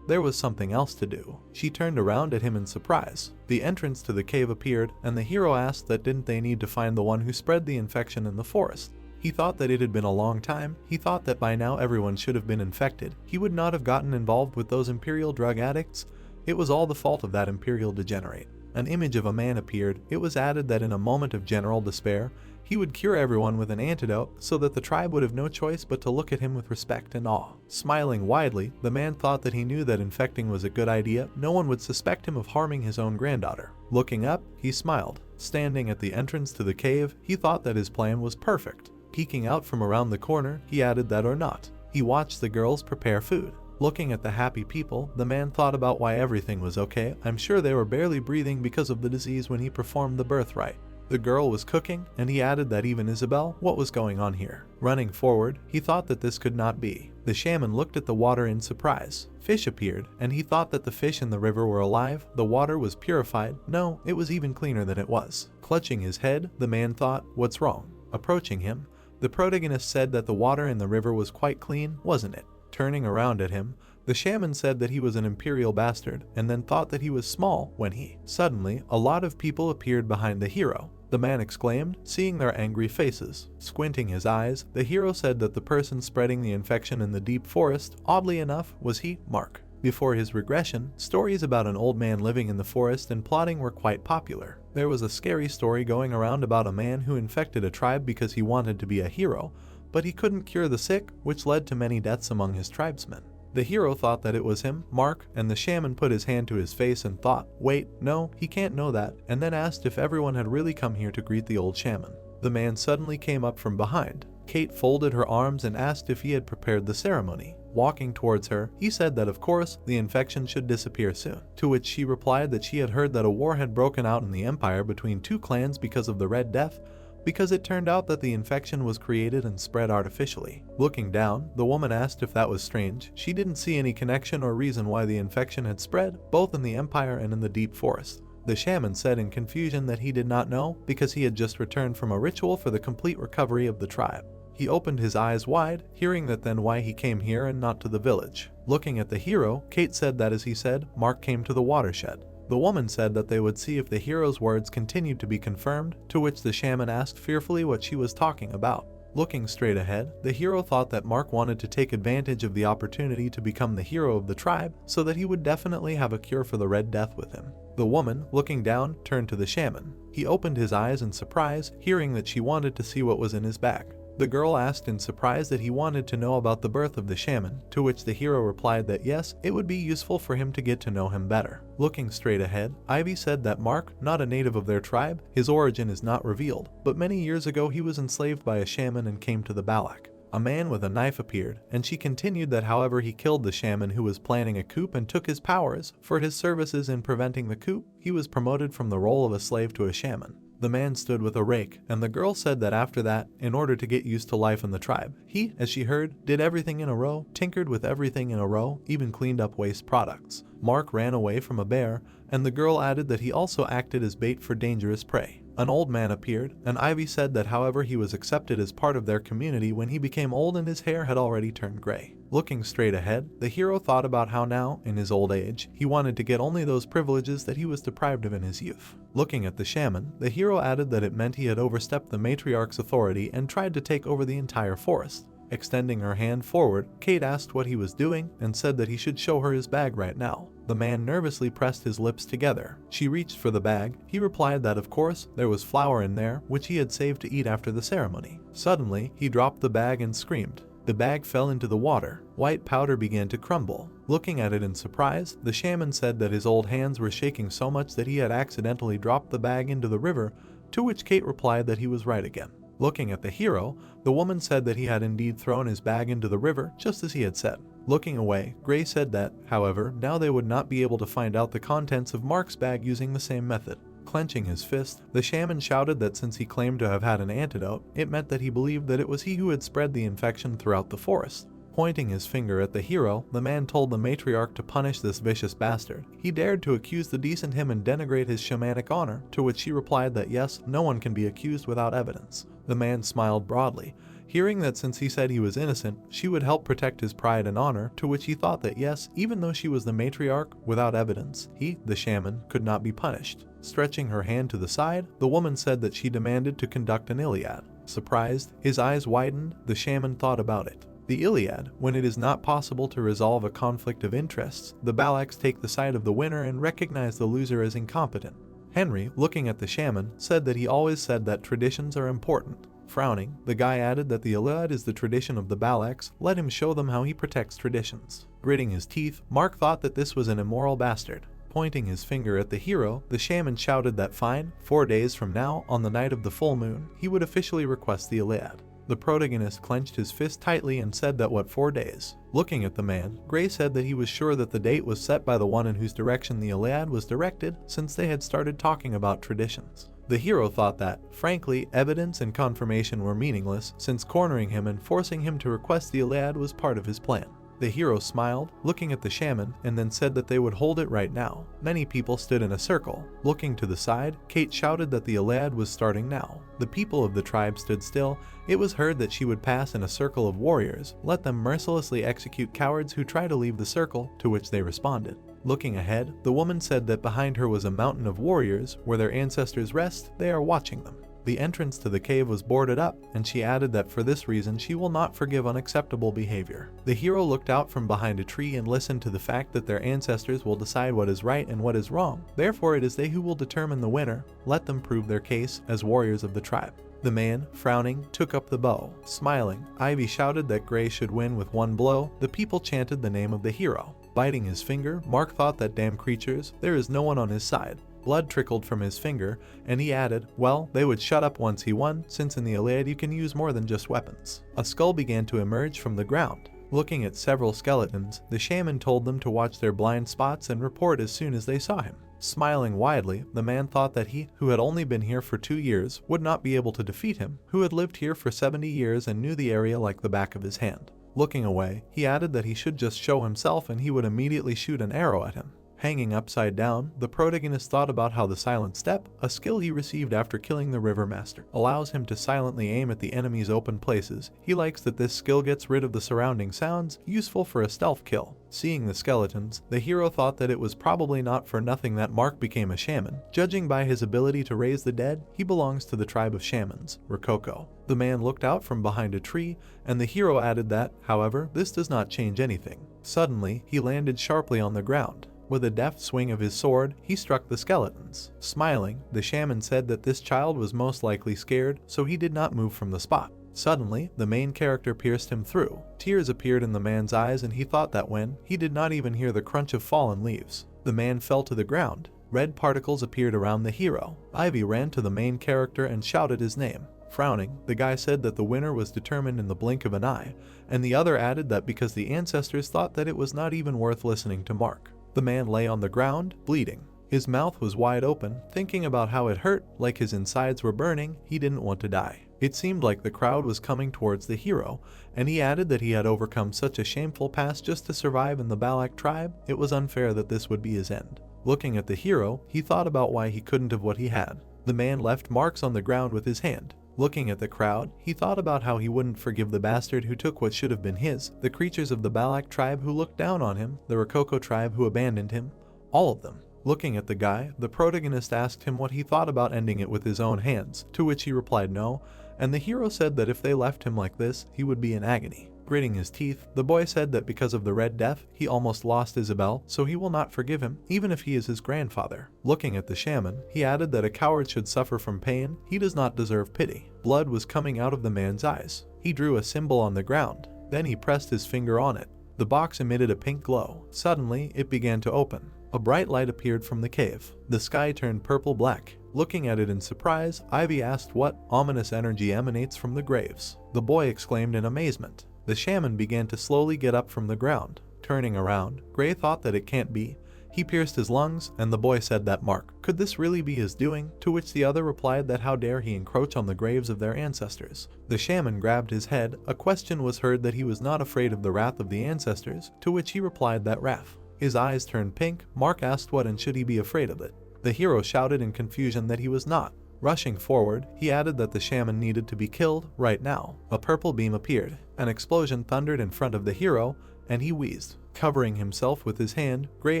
there was something else to do. She turned around at him in surprise. The entrance to the cave appeared, and the hero asked that didn't they need to find the one who spread the infection in the forest. He thought that it had been a long time. He thought that by now everyone should have been infected. He would not have gotten involved with those Imperial drug addicts. It was all the fault of that Imperial degenerate. An image of a man appeared. It was added that in a moment of general despair, he would cure everyone with an antidote so that the tribe would have no choice but to look at him with respect and awe. Smiling widely, the man thought that he knew that infecting was a good idea. No one would suspect him of harming his own granddaughter. Looking up, he smiled. Standing at the entrance to the cave, he thought that his plan was perfect. Peeking out from around the corner, he added that or not. He watched the girls prepare food. Looking at the happy people, the man thought about why everything was okay. I'm sure they were barely breathing because of the disease when he performed the birthright. The girl was cooking, and he added that even Isabel, what was going on here? Running forward, he thought that this could not be. The shaman looked at the water in surprise. Fish appeared, and he thought that the fish in the river were alive. The water was purified. No, it was even cleaner than it was. Clutching his head, the man thought, what's wrong? Approaching him, the protagonist said that the water in the river was quite clean, wasn't it? Turning around at him, the shaman said that he was an Imperial bastard, and then thought that he was small when he. Suddenly, a lot of people appeared behind the hero. The man exclaimed, seeing their angry faces. Squinting his eyes, the hero said that the person spreading the infection in the deep forest, oddly enough, was he, Mark. Before his regression, stories about an old man living in the forest and plotting were quite popular. There was a scary story going around about a man who infected a tribe because he wanted to be a hero, but he couldn't cure the sick, which led to many deaths among his tribesmen. The hero thought that it was him, Mark, and the shaman put his hand to his face and thought, wait, no, he can't know that, and then asked if everyone had really come here to greet the old shaman. The man suddenly came up from behind. Kate folded her arms and asked if he had prepared the ceremony. Walking towards her, he said that of course, the infection should disappear soon, to which she replied that she had heard that a war had broken out in the Empire between two clans because of the Red Death, because it turned out that the infection was created and spread artificially. Looking down, the woman asked if that was strange. She didn't see any connection or reason why the infection had spread, both in the Empire and in the deep forest. The shaman said in confusion that he did not know because he had just returned from a ritual for the complete recovery of the tribe. He opened his eyes wide, hearing that then why he came here and not to the village. Looking at the hero, Kate said that as he said, Mark came to the watershed. The woman said that they would see if the hero's words continued to be confirmed, to which the shaman asked fearfully what she was talking about. Looking straight ahead, the hero thought that Mark wanted to take advantage of the opportunity to become the hero of the tribe, so that he would definitely have a cure for the Red Death with him. The woman, looking down, turned to the shaman. He opened his eyes in surprise, hearing that she wanted to see what was in his bag. The girl asked in surprise that he wanted to know about the birth of the shaman, to which the hero replied that yes, it would be useful for him to get to know him better. Looking straight ahead, Ivy said that Mark, not a native of their tribe, his origin is not revealed, but many years ago he was enslaved by a shaman and came to the Balak. A man with a knife appeared, and she continued that however he killed the shaman who was planning a coup and took his powers. For his services in preventing the coup, he was promoted from the role of a slave to a shaman. The man stood with a rake, and the girl said that after that, in order to get used to life in the tribe, he, as she heard, did everything in a row, tinkered with everything in a row, even cleaned up waste products. Mark ran away from a bear, and the girl added that he also acted as bait for dangerous prey. An old man appeared, and Ivy said that however he was accepted as part of their community when he became old and his hair had already turned gray. Looking straight ahead, the hero thought about how now, in his old age, he wanted to get only those privileges that he was deprived of in his youth. Looking at the shaman, the hero added that it meant he had overstepped the matriarch's authority and tried to take over the entire forest. Extending her hand forward, Kate asked what he was doing and said that he should show her his bag right now. The man nervously pressed his lips together. She reached for the bag. He replied that of course, there was flour in there, which he had saved to eat after the ceremony. Suddenly, he dropped the bag and screamed. The bag fell into the water. White powder began to crumble. Looking at it in surprise, the shaman said that his old hands were shaking so much that he had accidentally dropped the bag into the river, to which Kate replied that he was right again. Looking at the hero, the woman said that he had indeed thrown his bag into the river, just as he had said. Looking away, Gray said that, however, now they would not be able to find out the contents of Mark's bag using the same method. Clenching his fist, the shaman shouted that since he claimed to have had an antidote, it meant that he believed that it was he who had spread the infection throughout the forest. Pointing his finger at the hero, the man told the matriarch to punish this vicious bastard. He dared to accuse the decent him and denigrate his shamanic honor, to which she replied that yes, no one can be accused without evidence. The man smiled broadly, hearing that since he said he was innocent, she would help protect his pride and honor, to which he thought that yes, even though she was the matriarch, without evidence, he, the shaman, could not be punished. Stretching her hand to the side, the woman said that she demanded to conduct an Iliad. Surprised, his eyes widened, the shaman thought about it. The Iliad, when it is not possible to resolve a conflict of interests, the Balaks take the side of the winner and recognize the loser as incompetent. Henry, looking at the shaman, said that he always said that traditions are important. Frowning, the guy added that the Iliad is the tradition of the Balaks, let him show them how he protects traditions. Gritting his teeth, Mark thought that this was an immoral bastard. Pointing his finger at the hero, the shaman shouted that fine, 4 days from now, on the night of the full moon, he would officially request the Iliad. The protagonist clenched his fist tightly and said that what 4 days? Looking at the man, Gray said that he was sure that the date was set by the one in whose direction the Iliad was directed, since they had started talking about traditions. The hero thought that, frankly, evidence and confirmation were meaningless, since cornering him and forcing him to request the Iliad was part of his plan. The hero smiled, looking at the shaman, and then said that they would hold it right now. Many people stood in a circle. Looking to the side, Kate shouted that the Iliad was starting now. The people of the tribe stood still. It was heard that she would pass in a circle of warriors, let them mercilessly execute cowards who try to leave the circle, to which they responded. Looking ahead, the woman said that behind her was a mountain of warriors, where their ancestors rest, they are watching them. The entrance to the cave was boarded up, and she added that for this reason she will not forgive unacceptable behavior. The hero looked out from behind a tree and listened to the fact that their ancestors will decide what is right and what is wrong. Therefore it is they who will determine the winner. Let them prove their case as warriors of the tribe. The man, frowning, took up the bow. Smiling, Ivy shouted that Gray should win with one blow. The people chanted the name of the hero. Biting his finger, Mark thought that damn creatures, there is no one on his side. Blood trickled from his finger, and he added, well, they would shut up once he won, since in the Iliad you can use more than just weapons. A skull began to emerge from the ground. Looking at several skeletons, the shaman told them to watch their blind spots and report as soon as they saw him. Smiling widely, the man thought that he, who had only been here for 2 years, would not be able to defeat him, who had lived here for 70 years and knew the area like the back of his hand. Looking away, he added that he should just show himself and he would immediately shoot an arrow at him. Hanging upside down, the protagonist thought about how the silent step, a skill he received after killing the river master, allows him to silently aim at the enemy's open places. He likes that this skill gets rid of the surrounding sounds, useful for a stealth kill. Seeing the skeletons, the hero thought that it was probably not for nothing that Mark became a shaman. Judging by his ability to raise the dead, he belongs to the tribe of shamans, Rococo. The man looked out from behind a tree, and the hero added that, however, this does not change anything. Suddenly, he landed sharply on the ground. With a deft swing of his sword, he struck the skeletons. Smiling, the shaman said that this child was most likely scared, so he did not move from the spot. Suddenly, the main character pierced him through. Tears appeared in the man's eyes and he thought that when, he did not even hear the crunch of fallen leaves. The man fell to the ground. Red particles appeared around the hero. Ivy ran to the main character and shouted his name. Frowning, the guy said that the winner was determined in the blink of an eye, and the other added that because the ancestors thought that it was not even worth listening to Mark. The man lay on the ground, bleeding. His mouth was wide open, thinking about how it hurt, like his insides were burning. He didn't want to die. It seemed like the crowd was coming towards the hero, and he added that he had overcome such a shameful past just to survive in the Balak tribe. It was unfair that this would be his end. Looking at the hero, he thought about why he couldn't have what he had. The man left marks on the ground with his hand. Looking at the crowd, he thought about how he wouldn't forgive the bastard who took what should have been his, the creatures of the Balak tribe who looked down on him, the Rococo tribe who abandoned him, all of them. Looking at the guy, the protagonist asked him what he thought about ending it with his own hands, to which he replied no, and the hero said that if they left him like this, he would be in agony. Gritting his teeth, the boy said that because of the Red Death, he almost lost Isabel, so he will not forgive him, even if he is his grandfather. Looking at the shaman, he added that a coward should suffer from pain. He does not deserve pity. Blood was coming out of the man's eyes. He drew a symbol on the ground. Then he pressed his finger on it. The box emitted a pink glow. Suddenly, it began to open. A bright light appeared from the cave. The sky turned purple-black. Looking at it in surprise, Ivy asked what ominous energy emanates from the graves. The boy exclaimed in amazement. The shaman began to slowly get up from the ground. Turning around, Gray thought that it can't be. He pierced his lungs, and the boy said that Mark, could this really be his doing? To which the other replied that how dare he encroach on the graves of their ancestors. The shaman grabbed his head. A question was heard that he was not afraid of the wrath of the ancestors, to which he replied that wrath. His eyes turned pink. Mark asked what and should he be afraid of it. The hero shouted in confusion that he was not. Rushing forward, he added that the shaman needed to be killed right now. A purple beam appeared. An explosion thundered in front of the hero, and he wheezed. Covering himself with his hand, Gray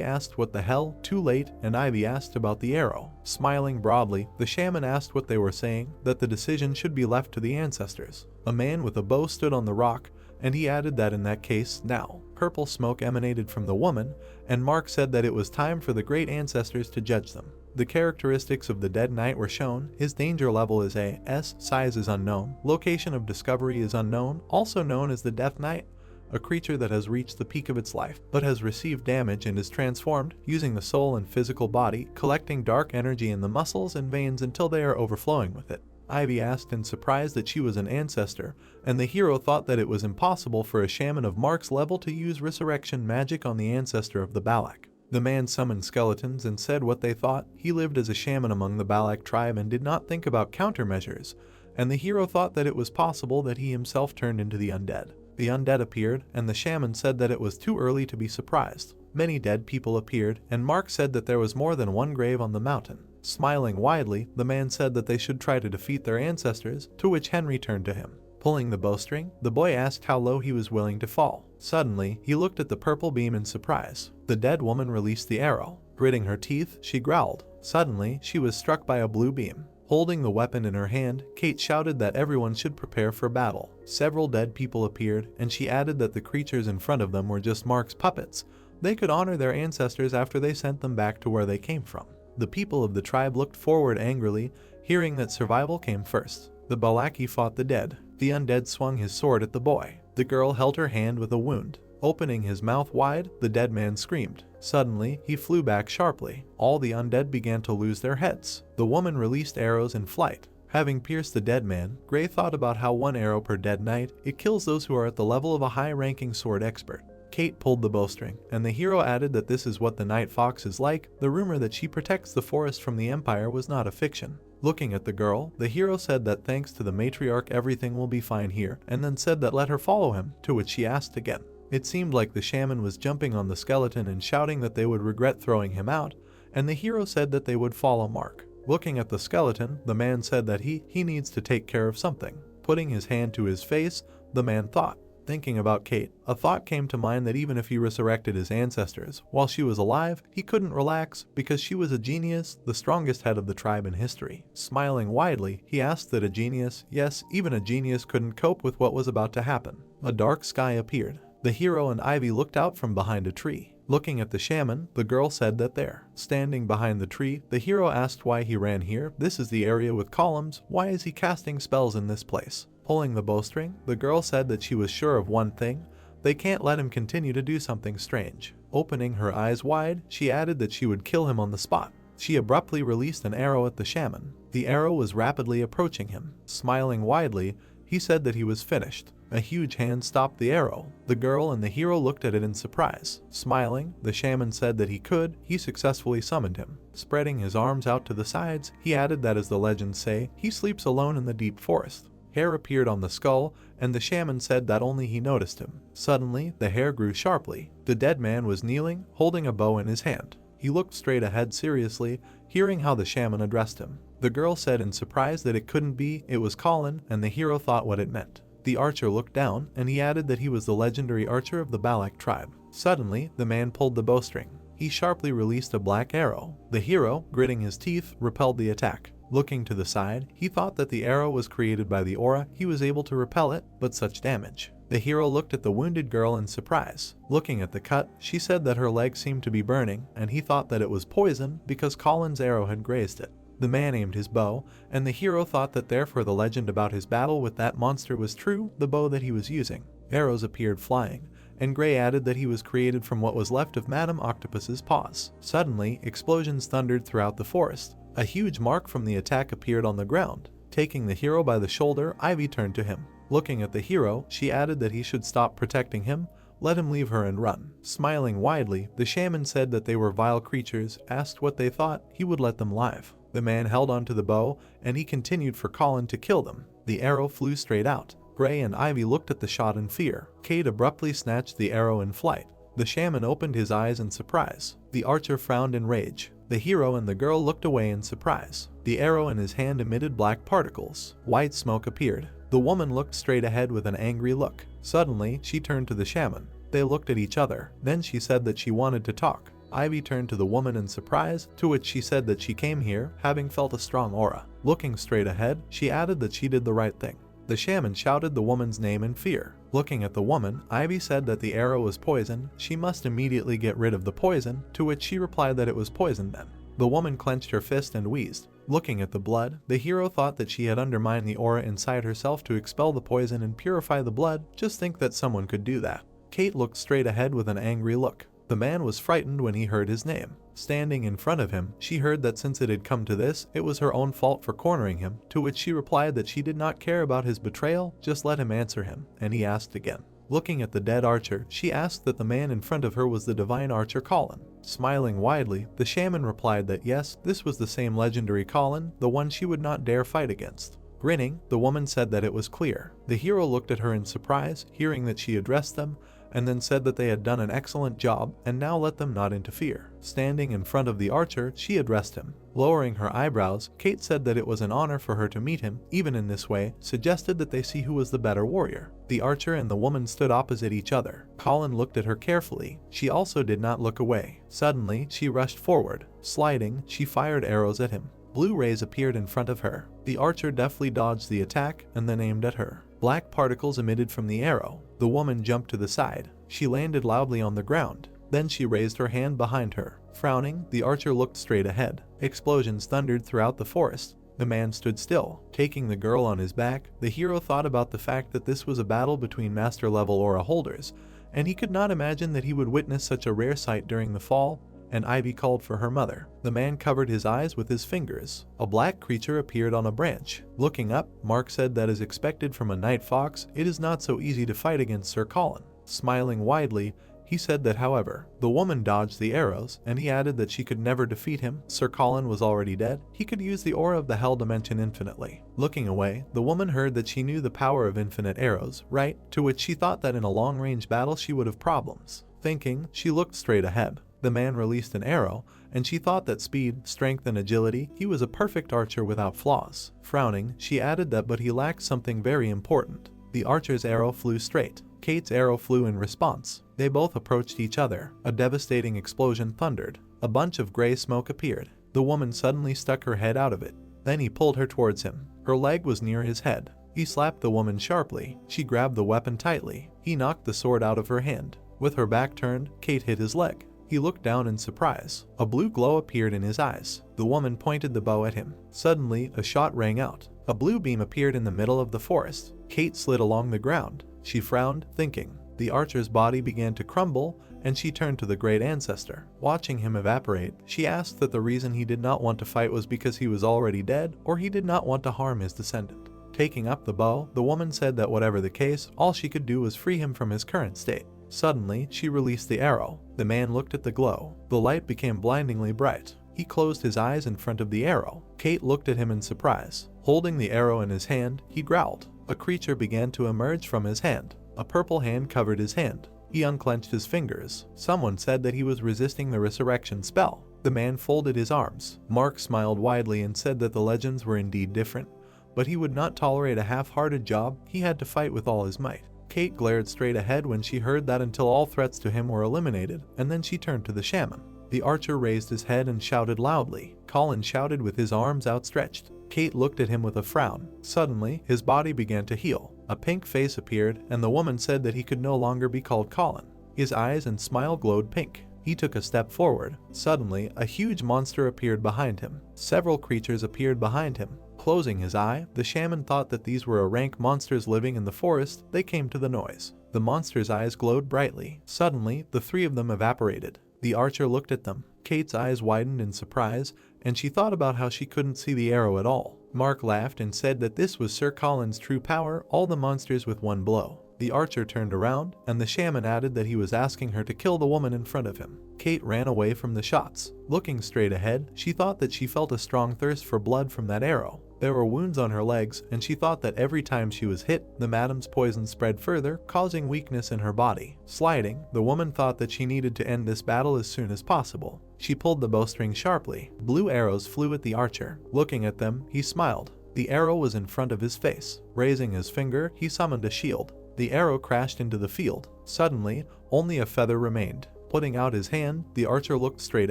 asked what the hell, too late, and Ivy asked about the arrow. Smiling broadly, the shaman asked what they were saying, that the decision should be left to the ancestors. A man with a bow stood on the rock, and he added that in that case, now. Purple smoke emanated from the woman, and Mark said that it was time for the great ancestors to judge them. The characteristics of the dead knight were shown. His danger level is A, S, size is unknown, location of discovery is unknown, also known as the Death Knight, a creature that has reached the peak of its life, but has received damage and is transformed, using the soul and physical body, collecting dark energy in the muscles and veins until they are overflowing with it. Ivy asked in surprise that she was an ancestor, and the hero thought that it was impossible for a shaman of Mark's level to use resurrection magic on the ancestor of the Balak. The man summoned skeletons and said what they thought. He lived as a shaman among the Balak tribe and did not think about countermeasures, and the hero thought that it was possible that he himself turned into the undead. The undead appeared, and the shaman said that it was too early to be surprised. Many dead people appeared, and Mark said that there was more than one grave on the mountain. Smiling widely, the man said that they should try to defeat their ancestors, to which Henry turned to him. Pulling the bowstring, the boy asked how low he was willing to fall. Suddenly, he looked at the purple beam in surprise. The dead woman released the arrow. Gritting her teeth, she growled. Suddenly, she was struck by a blue beam. Holding the weapon in her hand, Kate shouted that everyone should prepare for battle. Several dead people appeared, and she added that the creatures in front of them were just Mark's puppets. They could honor their ancestors after they sent them back to where they came from. The people of the tribe looked forward angrily, hearing that survival came first. The Balaki fought the dead. The undead swung his sword at the boy. The girl held her hand with a wound. Opening his mouth wide, the dead man screamed. Suddenly, he flew back sharply. All the undead began to lose their heads. The woman released arrows in flight. Having pierced the dead man, Gray thought about how one arrow per dead knight, it kills those who are at the level of a high-ranking sword expert. Kate pulled the bowstring, and the hero added that this is what the night fox is like. The rumor that she protects the forest from the Empire was not a fiction. Looking at the girl, the hero said that thanks to the matriarch everything will be fine here, and then said that let her follow him, to which she asked again. It seemed like the shaman was jumping on the skeleton and shouting that they would regret throwing him out, and the hero said that they would follow Mark. Looking at the skeleton, the man said that he needs to take care of something. Putting his hand to his face, the man thought. Thinking about Kate, a thought came to mind that even if he resurrected his ancestors while she was alive, he couldn't relax because she was a genius, the strongest head of the tribe in history. Smiling widely, he asked that a genius, yes, even a genius couldn't cope with what was about to happen. A dark sky appeared. The hero and Ivy looked out from behind a tree. Looking at the shaman, the girl said that there. Standing behind the tree, the hero asked why he ran here. This is the area with columns. Why is he casting spells in this place? Pulling the bowstring, the girl said that she was sure of one thing. They can't let him continue to do something strange. Opening her eyes wide, she added that she would kill him on the spot. She abruptly released an arrow at the shaman. The arrow was rapidly approaching him. Smiling widely, he said that he was finished. A huge hand stopped the arrow. The girl and the hero looked at it in surprise. Smiling, the shaman said that he successfully summoned him. Spreading his arms out to the sides, he added that as the legends say, he sleeps alone in the deep forest. Hair appeared on the skull, and the shaman said that only he noticed him. Suddenly, the hair grew sharply. The dead man was kneeling, holding a bow in his hand. He looked straight ahead seriously, hearing how the shaman addressed him. The girl said in surprise that it couldn't be, it was Colin, and the hero thought what it meant. The archer looked down, and he added that he was the legendary archer of the Balak tribe. Suddenly, the man pulled the bowstring. He sharply released a black arrow. The hero, gritting his teeth, repelled the attack. Looking to the side, he thought that the arrow was created by the aura. He was able to repel it, but such damage. The hero looked at the wounded girl in surprise. Looking at the cut, she said that her leg seemed to be burning, and he thought that it was poison because Colin's arrow had grazed it. The man aimed his bow, and the hero thought that therefore the legend about his battle with that monster was true, the bow that he was using. Arrows appeared flying, and Gray added that he was created from what was left of Madame Octopus's paws. Suddenly, explosions thundered throughout the forest. A huge mark from the attack appeared on the ground. Taking the hero by the shoulder, Ivy turned to him. Looking at the hero, she added that he should stop protecting him, let him leave her and run. Smiling widely, the shaman said that they were vile creatures, asked what they thought, he would let them live. The man held onto the bow, and he continued for Colin to kill them. The arrow flew straight out. Gray and Ivy looked at the shot in fear. Kate abruptly snatched the arrow in flight. The shaman opened his eyes in surprise. The archer frowned in rage. The hero and the girl looked away in surprise. The arrow in his hand emitted black particles. White smoke appeared. The woman looked straight ahead with an angry look. Suddenly, she turned to the shaman. They looked at each other. Then she said that she wanted to talk. Ivy turned to the woman in surprise, to which she said that she came here, having felt a strong aura. Looking straight ahead, she added that she did the right thing. The shaman shouted the woman's name in fear. Looking at the woman, Ivy said that the arrow was poison, she must immediately get rid of the poison, to which she replied that it was poison then. The woman clenched her fist and wheezed. Looking at the blood, the hero thought that she had undermined the aura inside herself to expel the poison and purify the blood. Just think that someone could do that. Kate looked straight ahead with an angry look. The man was frightened when he heard his name. Standing in front of him, she heard that since it had come to this, it was her own fault for cornering him, to which she replied that she did not care about his betrayal, just let him answer him, and he asked again. Looking at the dead archer, she asked that the man in front of her was the divine archer Colin. Smiling widely, the shaman replied that yes, this was the same legendary Colin, the one she would not dare fight against. Grinning, the woman said that it was clear. The hero looked at her in surprise, hearing that she addressed them, and then said that they had done an excellent job and now let them not interfere. Standing in front of the archer, she addressed him. Lowering her eyebrows, Kate said that it was an honor for her to meet him, even in this way, suggested that they see who was the better warrior. The archer and the woman stood opposite each other. Colin looked at her carefully. She also did not look away. Suddenly, she rushed forward. Sliding, she fired arrows at him. Blue rays appeared in front of her. The archer deftly dodged the attack and then aimed at her. Black particles emitted from the arrow. The woman jumped to the side. She landed loudly on the ground. Then she raised her hand behind her. Frowning, the archer looked straight ahead. Explosions thundered throughout the forest. The man stood still. Taking the girl on his back, the hero thought about the fact that this was a battle between master-level aura holders, and he could not imagine that he would witness such a rare sight during the fall, and Ivy called for her mother. The man covered his eyes with his fingers. A black creature appeared on a branch. Looking up, Mark said that as expected from a night fox, it is not so easy to fight against Sir Colin. Smiling widely, he said that however, the woman dodged the arrows, and he added that she could never defeat him. Sir Colin was already dead. He could use the aura of the Hell Dimension infinitely. Looking away, the woman heard that she knew the power of infinite arrows, right? To which she thought that in a long-range battle she would have problems. Thinking, she looked straight ahead. The man released an arrow, and she thought that speed, strength, and agility, he was a perfect archer without flaws. Frowning, she added that but he lacked something very important. The archer's arrow flew straight. Kate's arrow flew in response. They both approached each other. A devastating explosion thundered. A bunch of gray smoke appeared. The woman suddenly stuck her head out of it. Then he pulled her towards him. Her leg was near his head. He slapped the woman sharply. She grabbed the weapon tightly. He knocked the sword out of her hand. With her back turned, Kate hit his leg. He looked down in surprise. A blue glow appeared in his eyes. The woman pointed the bow at him. Suddenly, a shot rang out. A blue beam appeared in the middle of the forest. Kate slid along the ground. She frowned, thinking. The archer's body began to crumble, and she turned to the great ancestor. Watching him evaporate, she asked that the reason he did not want to fight was because he was already dead, or he did not want to harm his descendant. Taking up the bow, the woman said that whatever the case, all she could do was free him from his current state. Suddenly, she released the arrow. The man looked at the glow. The light became blindingly bright. He closed his eyes in front of the arrow. Kate looked at him in surprise. Holding the arrow in his hand, he growled. A creature began to emerge from his hand. A purple hand covered his hand. He unclenched his fingers. Someone said that he was resisting the resurrection spell. The man folded his arms. Mark smiled widely and said that the legends were indeed different, but he would not tolerate a half-hearted job. He had to fight with all his might. Kate glared straight ahead when she heard that until all threats to him were eliminated, and then she turned to the shaman. The archer raised his head and shouted loudly. Colin shouted with his arms outstretched. Kate looked at him with a frown. Suddenly, his body began to heal. A pink face appeared, and the woman said that he could no longer be called Colin. His eyes and smile glowed pink. He took a step forward. Suddenly, a huge monster appeared behind him. Several creatures appeared behind him. Closing his eye, the shaman thought that these were rank monsters living in the forest. They came to the noise. The monster's eyes glowed brightly. Suddenly, the three of them evaporated. The archer looked at them. Kate's eyes widened in surprise, and she thought about how she couldn't see the arrow at all. Mark laughed and said that this was Sir Colin's true power, all the monsters with one blow. The archer turned around, and the shaman added that he was asking her to kill the woman in front of him. Kate ran away from the shots. Looking straight ahead, she thought that she felt a strong thirst for blood from that arrow. There were wounds on her legs, and she thought that every time she was hit, the madam's poison spread further, causing weakness in her body. Sliding, the woman thought that she needed to end this battle as soon as possible. She pulled the bowstring sharply. Blue arrows flew at the archer. Looking at them, he smiled. The arrow was in front of his face. Raising his finger, he summoned a shield. The arrow crashed into the field. Suddenly, only a feather remained. Putting out his hand, the archer looked straight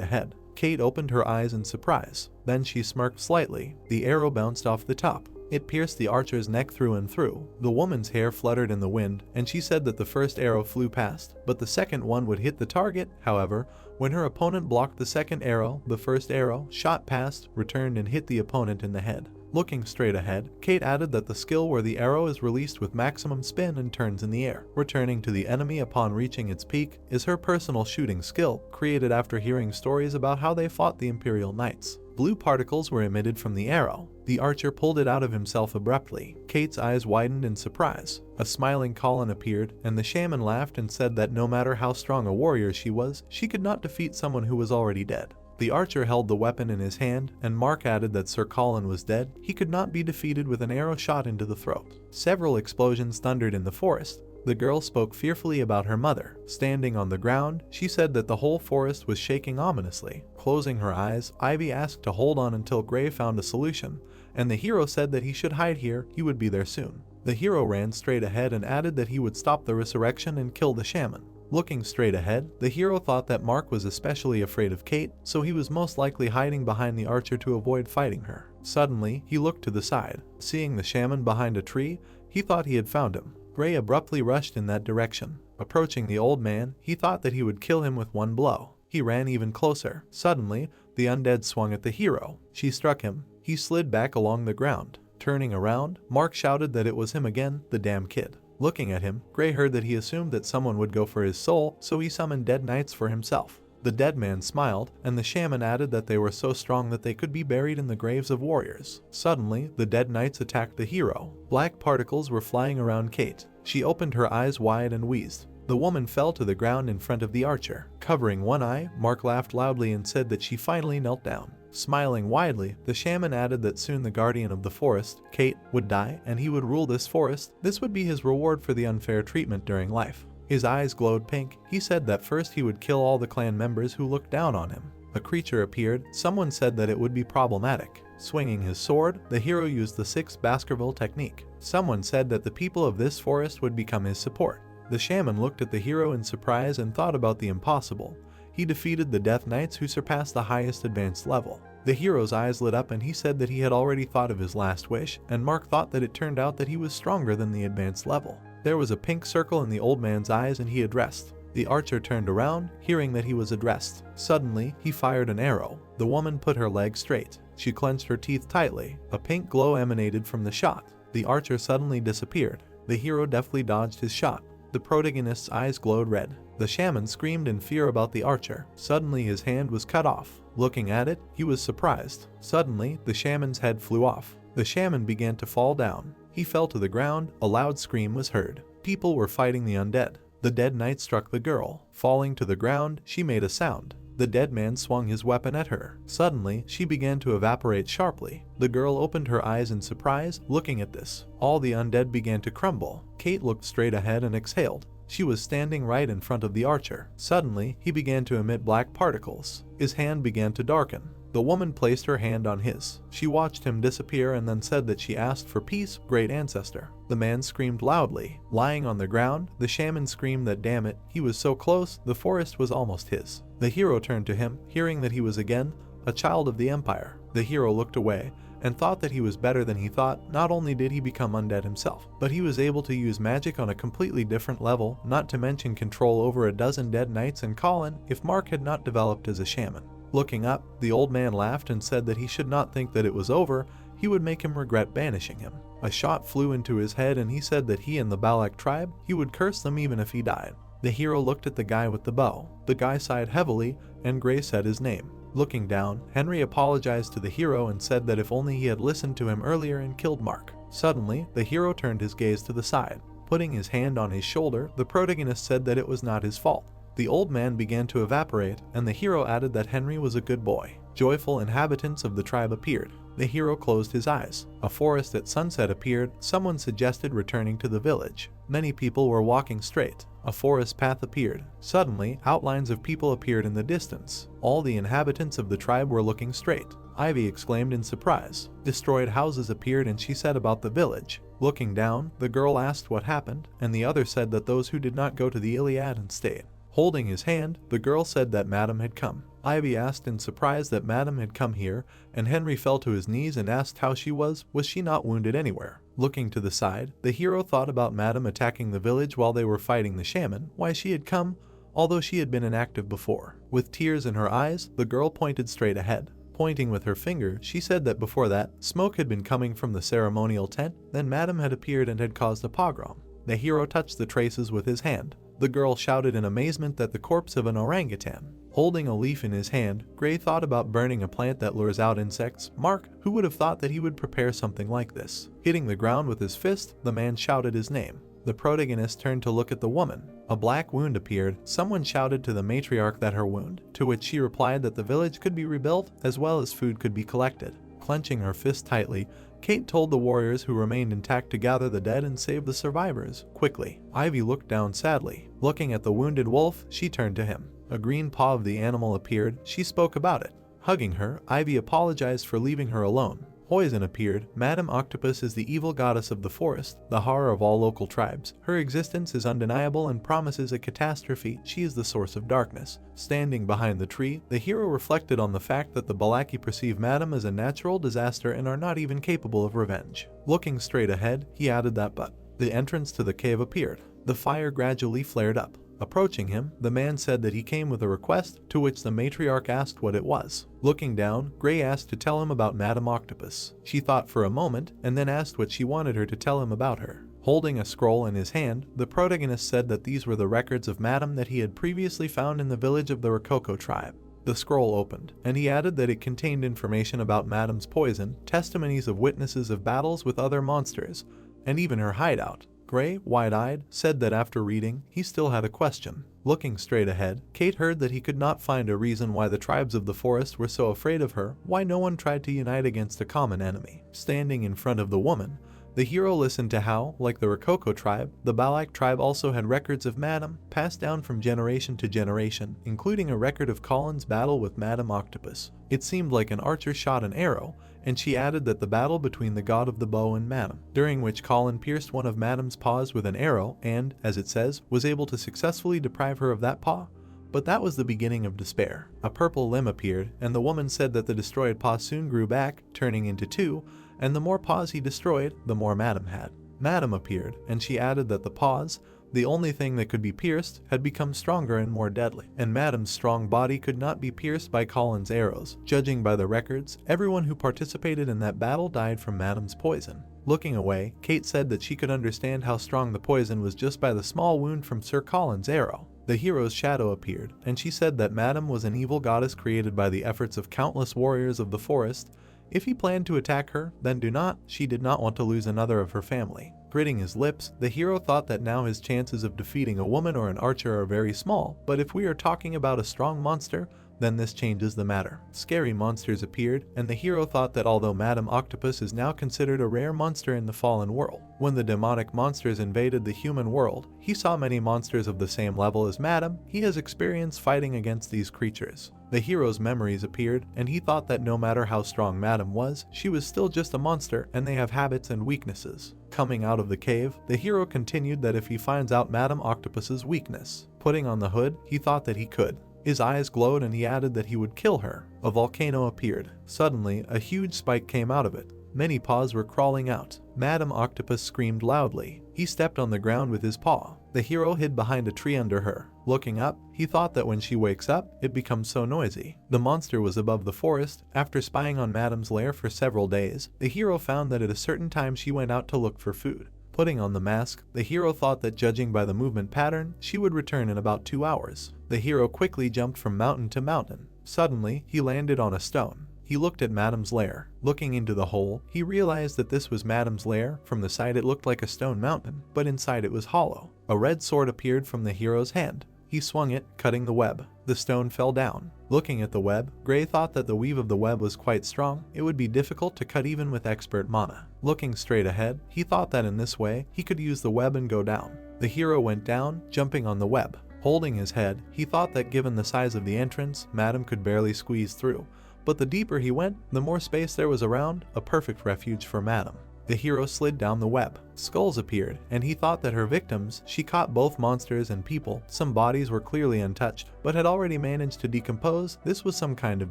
ahead. Kate opened her eyes in surprise. Then she smirked slightly. The arrow bounced off the top. It pierced the archer's neck through and through. The woman's hair fluttered in the wind, and she said that the first arrow flew past, but the second one would hit the target. However, when her opponent blocked the second arrow, the first arrow shot past, returned and hit the opponent in the head. Looking straight ahead, Kate added that the skill where the arrow is released with maximum spin and turns in the air, returning to the enemy upon reaching its peak, is her personal shooting skill, created after hearing stories about how they fought the Imperial Knights. Blue particles were emitted from the arrow. The archer pulled it out of himself abruptly. Kate's eyes widened in surprise. A smiling Colin appeared, and the shaman laughed and said that no matter how strong a warrior she was, she could not defeat someone who was already dead. The archer held the weapon in his hand, and Mark added that Sir Colin was dead. He could not be defeated with an arrow shot into the throat. Several explosions thundered in the forest. The girl spoke fearfully about her mother. Standing on the ground, she said that the whole forest was shaking ominously. Closing her eyes, Ivy asked to hold on until Gray found a solution, and the hero said that he should hide here, he would be there soon. The hero ran straight ahead and added that he would stop the resurrection and kill the shaman. Looking straight ahead, the hero thought that Mark was especially afraid of Kate, so he was most likely hiding behind the archer to avoid fighting her. Suddenly, he looked to the side. Seeing the shaman behind a tree, he thought he had found him. Gray abruptly rushed in that direction. Approaching the old man, he thought that he would kill him with one blow. He ran even closer. Suddenly, the undead swung at the hero. She struck him. He slid back along the ground. Turning around, Mark shouted that it was him again, the damn kid. Looking at him, Gray heard that he assumed that someone would go for his soul, so he summoned dead knights for himself. The dead man smiled, and the shaman added that they were so strong that they could be buried in the graves of warriors. Suddenly, the dead knights attacked the hero. Black particles were flying around Kate. She opened her eyes wide and wheezed. The woman fell to the ground in front of the archer. Covering one eye, Mark laughed loudly and said that she finally knelt down. Smiling widely, the shaman added that soon the guardian of the forest, Kate, would die and he would rule this forest. This would be his reward for the unfair treatment during life. His eyes glowed pink. He said that first he would kill all the clan members who looked down on him. A creature appeared. Someone said that it would be problematic. Swinging his sword, the hero used the 6th Baskerville technique. Someone said that the people of this forest would become his support. The shaman looked at the hero in surprise and thought about the impossible. He defeated the Death Knights who surpassed the highest advanced level. The hero's eyes lit up and he said that he had already thought of his last wish, and Mark thought that it turned out that he was stronger than the advanced level. There was a pink circle in the old man's eyes and he addressed. The archer turned around, hearing that he was addressed. Suddenly, he fired an arrow. The woman put her leg straight. She clenched her teeth tightly. A pink glow emanated from the shot. The archer suddenly disappeared. The hero deftly dodged his shot. The protagonist's eyes glowed red. The shaman screamed in fear about the archer. Suddenly his hand was cut off. Looking at it, he was surprised. Suddenly, the shaman's head flew off. The shaman began to fall down. He fell to the ground. A loud scream was heard. People were fighting the undead. The dead knight struck the girl. Falling to the ground, she made a sound. The dead man swung his weapon at her. Suddenly, she began to evaporate sharply. The girl opened her eyes in surprise, looking at this. All the undead began to crumble. Kate looked straight ahead and exhaled. She was standing right in front of the archer. Suddenly, he began to emit black particles. His hand began to darken. The woman placed her hand on his. She watched him disappear and then said that she asked for peace, great ancestor. The man screamed loudly. Lying on the ground, the shaman screamed that damn it, he was so close, the forest was almost his. The hero turned to him, hearing that he was again a child of the Empire. The hero looked away and thought that he was better than he thought. Not only did he become undead himself, but he was able to use magic on a completely different level, not to mention control over a dozen dead knights and Colin if Mark had not developed as a shaman. Looking up, the old man laughed and said that he should not think that it was over. he would make him regret banishing him. A shot flew into his head and he said that he and the Balak tribe, he would curse them even if he died. The hero looked at the guy with the bow. The guy sighed heavily, and Gray said his name. Looking down, Henry apologized to the hero and said that if only he had listened to him earlier and killed Mark. Suddenly, the hero turned his gaze to the side. Putting his hand on his shoulder, the protagonist said that it was not his fault. The old man began to evaporate, and the hero added that Henry was a good boy. Joyful inhabitants of the tribe appeared. The hero closed his eyes. A forest at sunset appeared. Someone suggested returning to the village. Many people were walking straight. A forest path appeared. Suddenly, outlines of people appeared in the distance. All the inhabitants of the tribe were looking straight. Ivy exclaimed in surprise. Destroyed houses appeared and she said about the village. Looking down, the girl asked what happened, and the other said that those who did not go to the Iliad and stayed. Holding his hand, the girl said that Madam had come. Ivy asked in surprise that Madam had come here, and Henry fell to his knees and asked how she was she not wounded anywhere? Looking to the side, the hero thought about Madam attacking the village while they were fighting the shaman, why she had come, although she had been inactive before. With tears in her eyes, the girl pointed straight ahead. Pointing with her finger, she said that before that, smoke had been coming from the ceremonial tent, then Madam had appeared and had caused a pogrom. The hero touched the traces with his hand. The girl shouted in amazement that the corpse of an orangutan. Holding a leaf in his hand, Gray thought about burning a plant that lures out insects. Mark, who would have thought that he would prepare something like this? Hitting the ground with his fist, the man shouted his name. The protagonist turned to look at the woman. A black wound appeared. Someone shouted to the matriarch that her wound, to which she replied that the village could be rebuilt as well as food could be collected. Clenching her fist tightly, Kate told the warriors who remained intact to gather the dead and save the survivors, quickly. Ivy looked down sadly. Looking at the wounded wolf, she turned to him. A green paw of the animal appeared. She spoke about it. Hugging her, Ivy apologized for leaving her alone. Poison appeared. Madam Octopus is the evil goddess of the forest, the horror of all local tribes. Her existence is undeniable and promises a catastrophe. She is the source of darkness. Standing behind the tree, the hero reflected on the fact that the Balaki perceive Madam as a natural disaster and are not even capable of revenge. Looking straight ahead, he added that the entrance to the cave appeared. The fire gradually flared up. Approaching him, the man said that he came with a request, to which the matriarch asked what it was. Looking down, Gray asked to tell him about Madam Octopus. She thought for a moment, and then asked what she wanted her to tell him about her. Holding a scroll in his hand, the protagonist said that these were the records of Madam that he had previously found in the village of the Rococo tribe. The scroll opened, and he added that it contained information about Madam's poison, testimonies of witnesses of battles with other monsters, and even her hideout. Gray, wide-eyed, said that after reading, he still had a question. Looking straight ahead, Kate heard that he could not find a reason why the tribes of the forest were so afraid of her, why no one tried to unite against a common enemy. Standing in front of the woman, the hero listened to how, like the Rococo tribe, the Balak tribe also had records of Madam, passed down from generation to generation, including a record of Colin's battle with Madam Octopus. It seemed like an archer shot an arrow, and she added that the battle between the god of the bow and Madam, during which Colin pierced one of Madam's paws with an arrow and, as it says, was able to successfully deprive her of that paw. But that was the beginning of despair. A purple limb appeared, and the woman said that the destroyed paw soon grew back, turning into two, and the more paws he destroyed, the more Madam had. Madam appeared, and she added that the paws, the only thing that could be pierced, had become stronger and more deadly, and Madam's strong body could not be pierced by Colin's arrows. Judging by the records, everyone who participated in that battle died from Madam's poison. Looking away, Kate said that she could understand how strong the poison was just by the small wound from Sir Colin's arrow. The hero's shadow appeared, and she said that Madam was an evil goddess created by the efforts of countless warriors of the forest. If he planned to attack her, then do not. She did not want to lose another of her family. Gritting his lips, the hero thought that now his chances of defeating a woman or an archer are very small, but if we are talking about a strong monster, then this changes the matter. Scary monsters appeared, and the hero thought that although Madam Octopus is now considered a rare monster in the fallen world, when the demonic monsters invaded the human world, he saw many monsters of the same level as Madam. He has experienced fighting against these creatures. The hero's memories appeared, and he thought that no matter how strong Madam was, she was still just a monster, and they have habits and weaknesses. Coming out of the cave, the hero continued that if he finds out Madam Octopus's weakness, putting on the hood, he thought that he could. His eyes glowed and he added that he would kill her. A volcano appeared. Suddenly, a huge spike came out of it. Many paws were crawling out. Madam Octopus screamed loudly. He stepped on the ground with his paw. The hero hid behind a tree under her. Looking up, he thought that when she wakes up, it becomes so noisy. The monster was above the forest. After spying on Madame's lair for several days, the hero found that at a certain time she went out to look for food. Putting on the mask, the hero thought that judging by the movement pattern, she would return in about 2 hours. The hero quickly jumped from mountain to mountain. Suddenly, he landed on a stone. He looked at Madame's lair. Looking into the hole, he realized that this was Madame's lair. From the side it looked like a stone mountain, but inside it was hollow. A red sword appeared from the hero's hand. He swung it, cutting the web. The stone fell down. Looking at the web, Gray thought that the weave of the web was quite strong. It would be difficult to cut even with expert mana. Looking straight ahead, he thought that in this way, he could use the web and go down. The hero went down, jumping on the web. Holding his head, he thought that given the size of the entrance, Madame could barely squeeze through. But the deeper he went, the more space there was around, a perfect refuge for Madame. The hero slid down the web. Skulls appeared, and he thought that her victims, she caught both monsters and people. Some bodies were clearly untouched, but had already managed to decompose. This was some kind of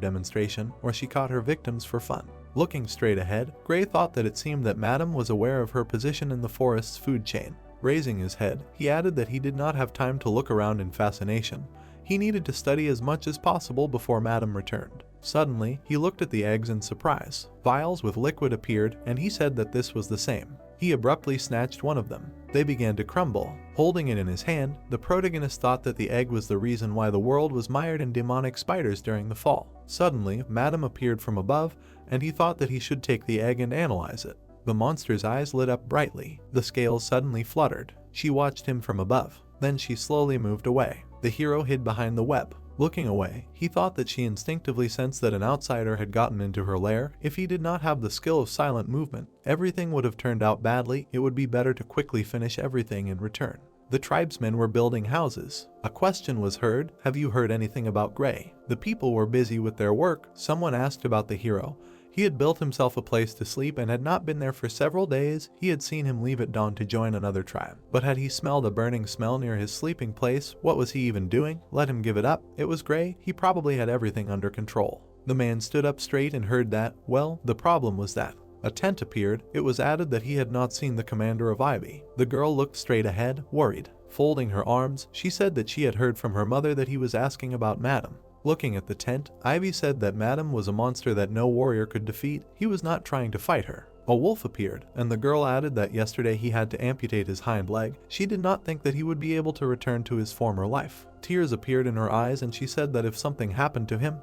demonstration, or she caught her victims for fun. Looking straight ahead, Gray thought that it seemed that Madame was aware of her position in the forest's food chain. Raising his head, he added that he did not have time to look around in fascination. He needed to study as much as possible before Madame returned. Suddenly, he looked at the eggs in surprise. Vials with liquid appeared, and he said that this was the same. He abruptly snatched one of them. They began to crumble. Holding it in his hand, the protagonist thought that the egg was the reason why the world was mired in demonic spiders during the fall. Suddenly, Madame appeared from above, and he thought that he should take the egg and analyze it. The monster's eyes lit up brightly. The scales suddenly fluttered. She watched him from above. Then she slowly moved away. The hero hid behind the web. Looking away, he thought that she instinctively sensed that an outsider had gotten into her lair. If he did not have the skill of silent movement, everything would have turned out badly. It would be better to quickly finish everything in return. The tribesmen were building houses. A question was heard, "Have you heard anything about Gray?" The people were busy with their work. Someone asked about the hero. He had built himself a place to sleep and had not been there for several days. He had seen him leave at dawn to join another tribe. But had he smelled a burning smell near his sleeping place? What was he even doing? Let him give it up. It was Gray. He probably had everything under control. The man stood up straight and heard that. Well, the problem was that a tent appeared. It was added that he had not seen the commander of Ivy. The girl looked straight ahead, worried. Folding her arms, she said that she had heard from her mother that he was asking about Madame. Looking at the tent, Ivy said that Madame was a monster that no warrior could defeat. He was not trying to fight her. A wolf appeared, and the girl added that yesterday he had to amputate his hind leg. She did not think that he would be able to return to his former life. Tears appeared in her eyes, and she said that if something happened to him,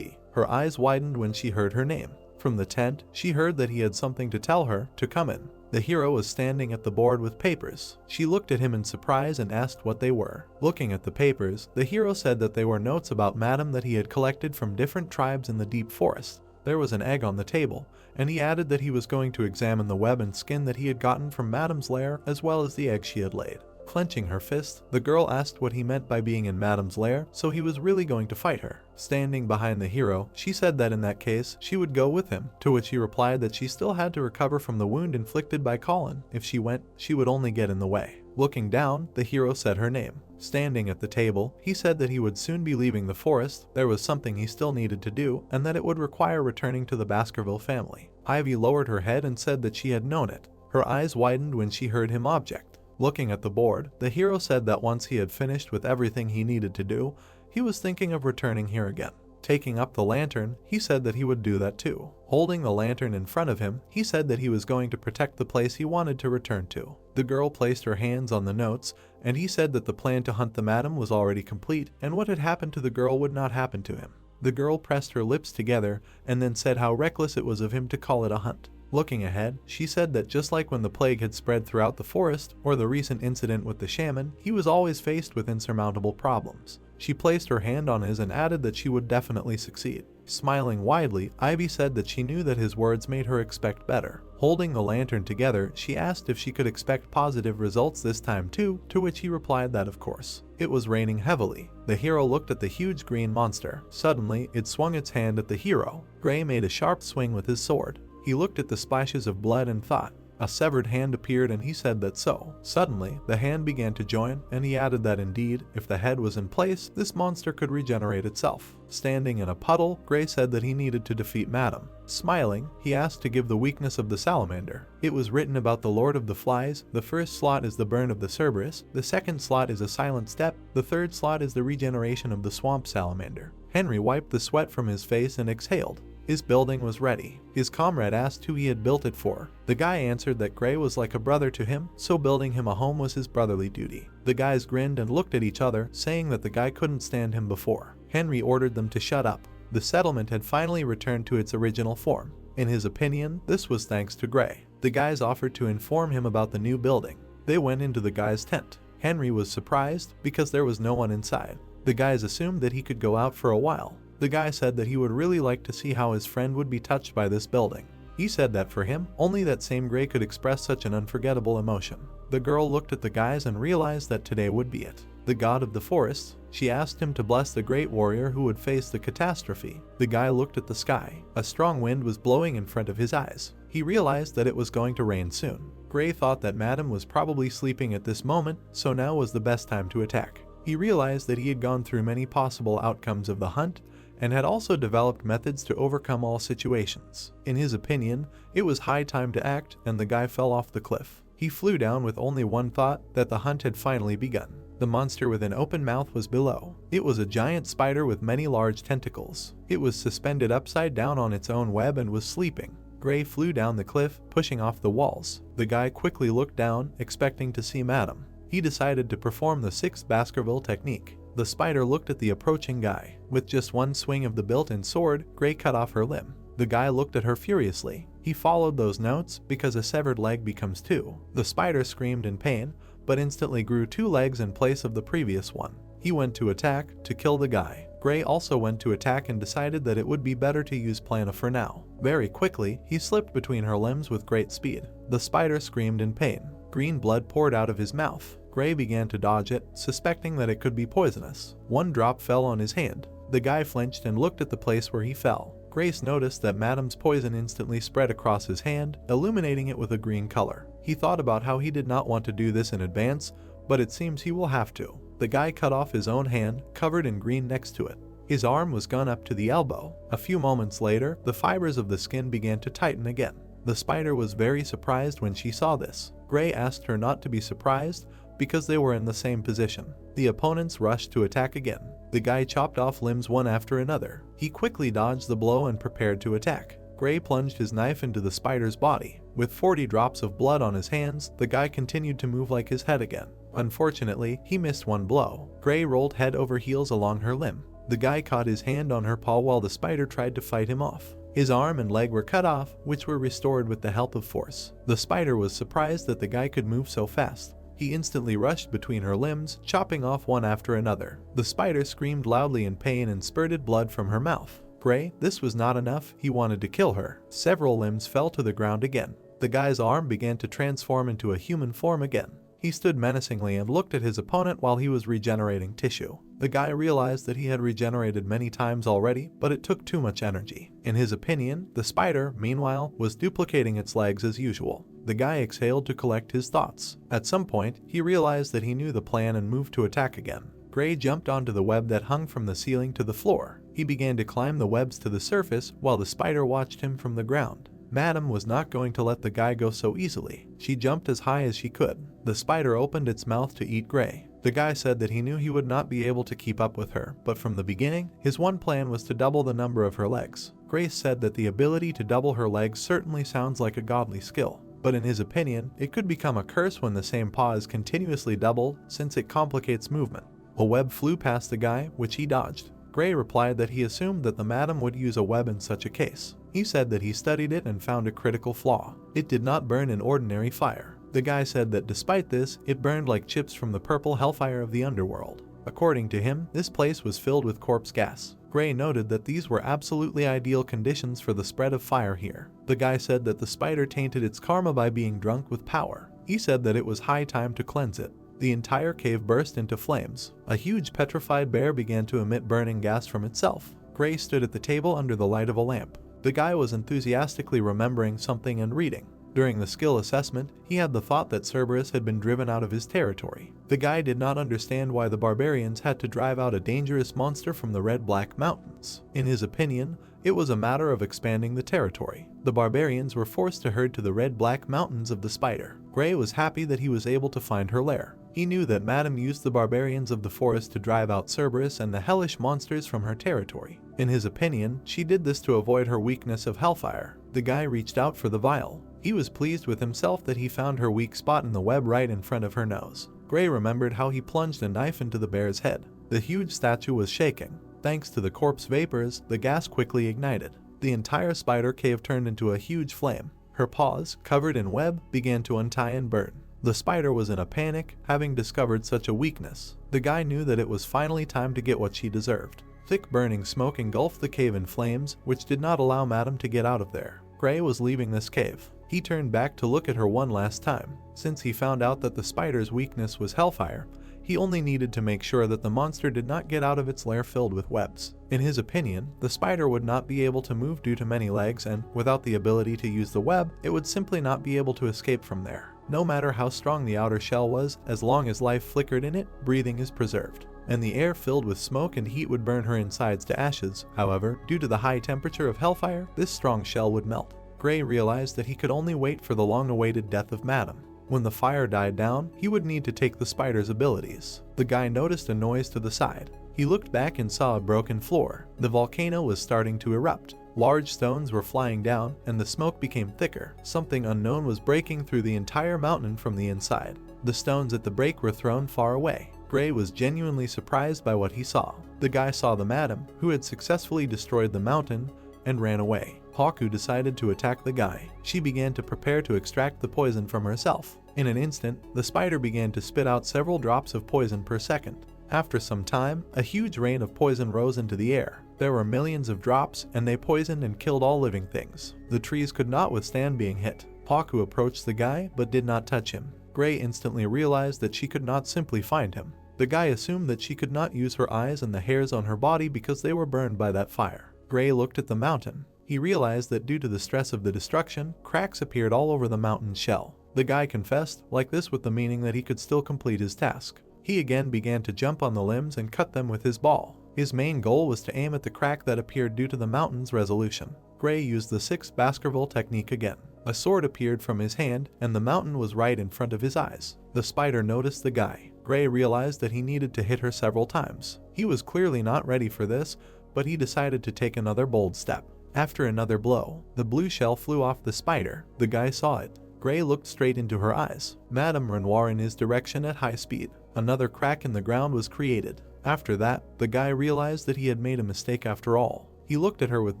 her eyes widened when she heard her name. From the tent, she heard that he had something to tell her, to come in. The hero was standing at the board with papers. She looked at him in surprise and asked what they were. Looking at the papers, the hero said that they were notes about Madame that he had collected from different tribes in the deep forest. There was an egg on the table, and he added that he was going to examine the web and skin that he had gotten from Madame's lair, as well as the egg she had laid. Clenching her fist, the girl asked what he meant by being in Madame's lair, so he was really going to fight her. Standing behind the hero, she said that in that case, she would go with him, to which he replied that she still had to recover from the wound inflicted by Colin. If she went, she would only get in the way. Looking down, the hero said her name. Standing at the table, he said that he would soon be leaving the forest. There was something he still needed to do, and that it would require returning to the Baskerville family. Ivy lowered her head and said that she had known it. Her eyes widened when she heard him object. Looking at the board, the hero said that once he had finished with everything he needed to do, he was thinking of returning here again. Taking up the lantern, he said that he would do that too. Holding the lantern in front of him, he said that he was going to protect the place he wanted to return to. The girl placed her hands on the notes, and he said that the plan to hunt the Madame was already complete, and what had happened to the girl would not happen to him. The girl pressed her lips together, and then said how reckless it was of him to call it a hunt. Looking ahead, she said that just like when the plague had spread throughout the forest, or the recent incident with the shaman, he was always faced with insurmountable problems. She placed her hand on his and added that she would definitely succeed. Smiling widely, Ivy said that she knew that his words made her expect better. Holding the lantern together, she asked if she could expect positive results this time too, to which he replied that of course. It was raining heavily. The hero looked at the huge green monster. Suddenly, it swung its hand at the hero. Gray made a sharp swing with his sword. He looked at the splashes of blood and thought, A severed hand appeared and he said that so. Suddenly, the hand began to join, and he added that indeed, if the head was in place, this monster could regenerate itself. Standing in a puddle, Gray said that he needed to defeat Madam. Smiling, he asked to give the weakness of the salamander. It was written about the Lord of the Flies. The first slot is the burn of the Cerberus, the second slot is a silent step, the third slot is the regeneration of the swamp salamander. Henry wiped the sweat from his face and exhaled. His building was ready. His comrade asked who he had built it for. The guy answered that Gray was like a brother to him, so building him a home was his brotherly duty. The guys grinned and looked at each other, saying that the guy couldn't stand him before. Henry ordered them to shut up. The settlement had finally returned to its original form. In his opinion, this was thanks to Gray. The guys offered to inform him about the new building. They went into the guy's tent. Henry was surprised because there was no one inside. The guys assumed that he could go out for a while. The guy said that he would really like to see how his friend would be touched by this building. He said that for him, only that same Gray could express such an unforgettable emotion. The girl looked at the guys and realized that today would be it. The god of the forests, she asked him to bless the great warrior who would face the catastrophe. The guy looked at the sky. A strong wind was blowing in front of his eyes. He realized that it was going to rain soon. Gray thought that Madam was probably sleeping at this moment, so now was the best time to attack. He realized that he had gone through many possible outcomes of the hunt, and had also developed methods to overcome all situations. In his opinion, it was high time to act, and the guy fell off the cliff. He flew down with only one thought, that the hunt had finally begun. The monster with an open mouth was below. It was a giant spider with many large tentacles. It was suspended upside down on its own web and was sleeping. Gray flew down the cliff, pushing off the walls. The guy quickly looked down, expecting to see Madam. He decided to perform the 6th Baskerville technique. The spider looked at the approaching guy. With just one swing of the built-in sword, Gray cut off her limb. The guy looked at her furiously. He followed those notes because a severed leg becomes 2. The spider screamed in pain, but instantly grew 2 legs in place of the previous one. He went to attack, to kill the guy. Gray also went to attack and decided that it would be better to use Plana for now. Very quickly, he slipped between her limbs with great speed. The spider screamed in pain. Green blood poured out of his mouth. Gray began to dodge it, suspecting that it could be poisonous. One drop fell on his hand. The guy flinched and looked at the place where he fell. Grace noticed that Madam's poison instantly spread across his hand, illuminating it with a green color. He thought about how he did not want to do this in advance, but it seems he will have to. The guy cut off his own hand, covered in green next to it. His arm was gone up to the elbow. A few moments later, the fibers of the skin began to tighten again. The spider was very surprised when she saw this. Gray asked her not to be surprised, because they were in the same position. The opponents rushed to attack again. The guy chopped off limbs one after another. He quickly dodged the blow and prepared to attack. Gray plunged his knife into the spider's body. With 40 drops of blood on his hands, the guy continued to move like his head again. Unfortunately, he missed one blow. Gray rolled head over heels along her limb. The guy caught his hand on her paw while the spider tried to fight him off. His arm and leg were cut off, which were restored with the help of force. The spider was surprised that the guy could move so fast. He instantly rushed between her limbs, chopping off one after another. The spider screamed loudly in pain and spurted blood from her mouth. Gray, this was not enough, he wanted to kill her. Several limbs fell to the ground again. The guy's arm began to transform into a human form again. He stood menacingly and looked at his opponent while he was regenerating tissue. The guy realized that he had regenerated many times already, but it took too much energy. In his opinion, the spider, meanwhile, was duplicating its legs as usual. The guy exhaled to collect his thoughts. At some point, he realized that he knew the plan and moved to attack again. Gray jumped onto the web that hung from the ceiling to the floor. He began to climb the webs to the surface while the spider watched him from the ground. Madam was not going to let the guy go so easily. She jumped as high as she could. The spider opened its mouth to eat Gray. The guy said that he knew he would not be able to keep up with her, but from the beginning, his one plan was to double the number of her legs. Grace said that the ability to double her legs certainly sounds like a godly skill, but in his opinion, it could become a curse when the same paw is continuously doubled since it complicates movement. A web flew past the guy, which he dodged. Gray replied that he assumed that the madam would use a web in such a case. He said that he studied it and found a critical flaw. It did not burn in ordinary fire. The guy said that despite this, it burned like chips from the purple hellfire of the underworld. According to him, this place was filled with corpse gas. Gray noted that these were absolutely ideal conditions for the spread of fire here. The guy said that the spider tainted its karma by being drunk with power. He said that it was high time to cleanse it. The entire cave burst into flames. A huge petrified bear began to emit burning gas from itself. Gray stood at the table under the light of a lamp. The guy was enthusiastically remembering something and reading. During the skill assessment, he had the thought that Cerberus had been driven out of his territory. The guy did not understand why the barbarians had to drive out a dangerous monster from the Red-Black Mountains. In his opinion, it was a matter of expanding the territory. The barbarians were forced to herd to the Red-Black Mountains of the Spider. Gray was happy that he was able to find her lair. He knew that Madame used the barbarians of the forest to drive out Cerberus and the hellish monsters from her territory. In his opinion, she did this to avoid her weakness of hellfire. The guy reached out for the vial. He was pleased with himself that he found her weak spot in the web right in front of her nose. Gray remembered how he plunged a knife into the bear's head. The huge statue was shaking. Thanks to the corpse vapors, the gas quickly ignited. The entire spider cave turned into a huge flame. Her paws, covered in web, began to untie and burn. The spider was in a panic, having discovered such a weakness. The guy knew that it was finally time to get what she deserved. Thick burning smoke engulfed the cave in flames, which did not allow Madame to get out of there. Gray was leaving this cave. He turned back to look at her one last time. Since he found out that the spider's weakness was hellfire, he only needed to make sure that the monster did not get out of its lair filled with webs. In his opinion, the spider would not be able to move due to many legs, and without the ability to use the web, it would simply not be able to escape from there. No matter how strong the outer shell was, as long as life flickered in it, breathing is preserved. And the air filled with smoke and heat would burn her insides to ashes. However, due to the high temperature of hellfire, this strong shell would melt. Gray realized that he could only wait for the long-awaited death of Madame. When the fire died down, he would need to take the spider's abilities. The guy noticed a noise to the side. He looked back and saw a broken floor. The volcano was starting to erupt. Large stones were flying down, and the smoke became thicker. Something unknown was breaking through the entire mountain from the inside. The stones at the break were thrown far away. Gray was genuinely surprised by what he saw. The guy saw the Madame, who had successfully destroyed the mountain, and ran away. Haku decided to attack the guy. She began to prepare to extract the poison from herself. In an instant, the spider began to spit out several drops of poison per second. After some time, a huge rain of poison rose into the air. There were millions of drops, and they poisoned and killed all living things. The trees could not withstand being hit. Haku approached the guy, but did not touch him. Gray instantly realized that she could not simply find him. The guy assumed that she could not use her eyes and the hairs on her body because they were burned by that fire. Gray looked at the mountain. He realized that due to the stress of the destruction, cracks appeared all over the mountain's shell. The guy confessed, like this with the meaning that he could still complete his task. He again began to jump on the limbs and cut them with his ball. His main goal was to aim at the crack that appeared due to the mountain's resolution. Gray used the 6th Baskerville technique again. A sword appeared from his hand, and the mountain was right in front of his eyes. The spider noticed the guy. Gray realized that he needed to hit her several times. He was clearly not ready for this, but he decided to take another bold step. After another blow, the blue shell flew off the spider. The guy saw it. Gray looked straight into her eyes. Madame Renoir in his direction at high speed. Another crack in the ground was created. After that, the guy realized that he had made a mistake after all. He looked at her with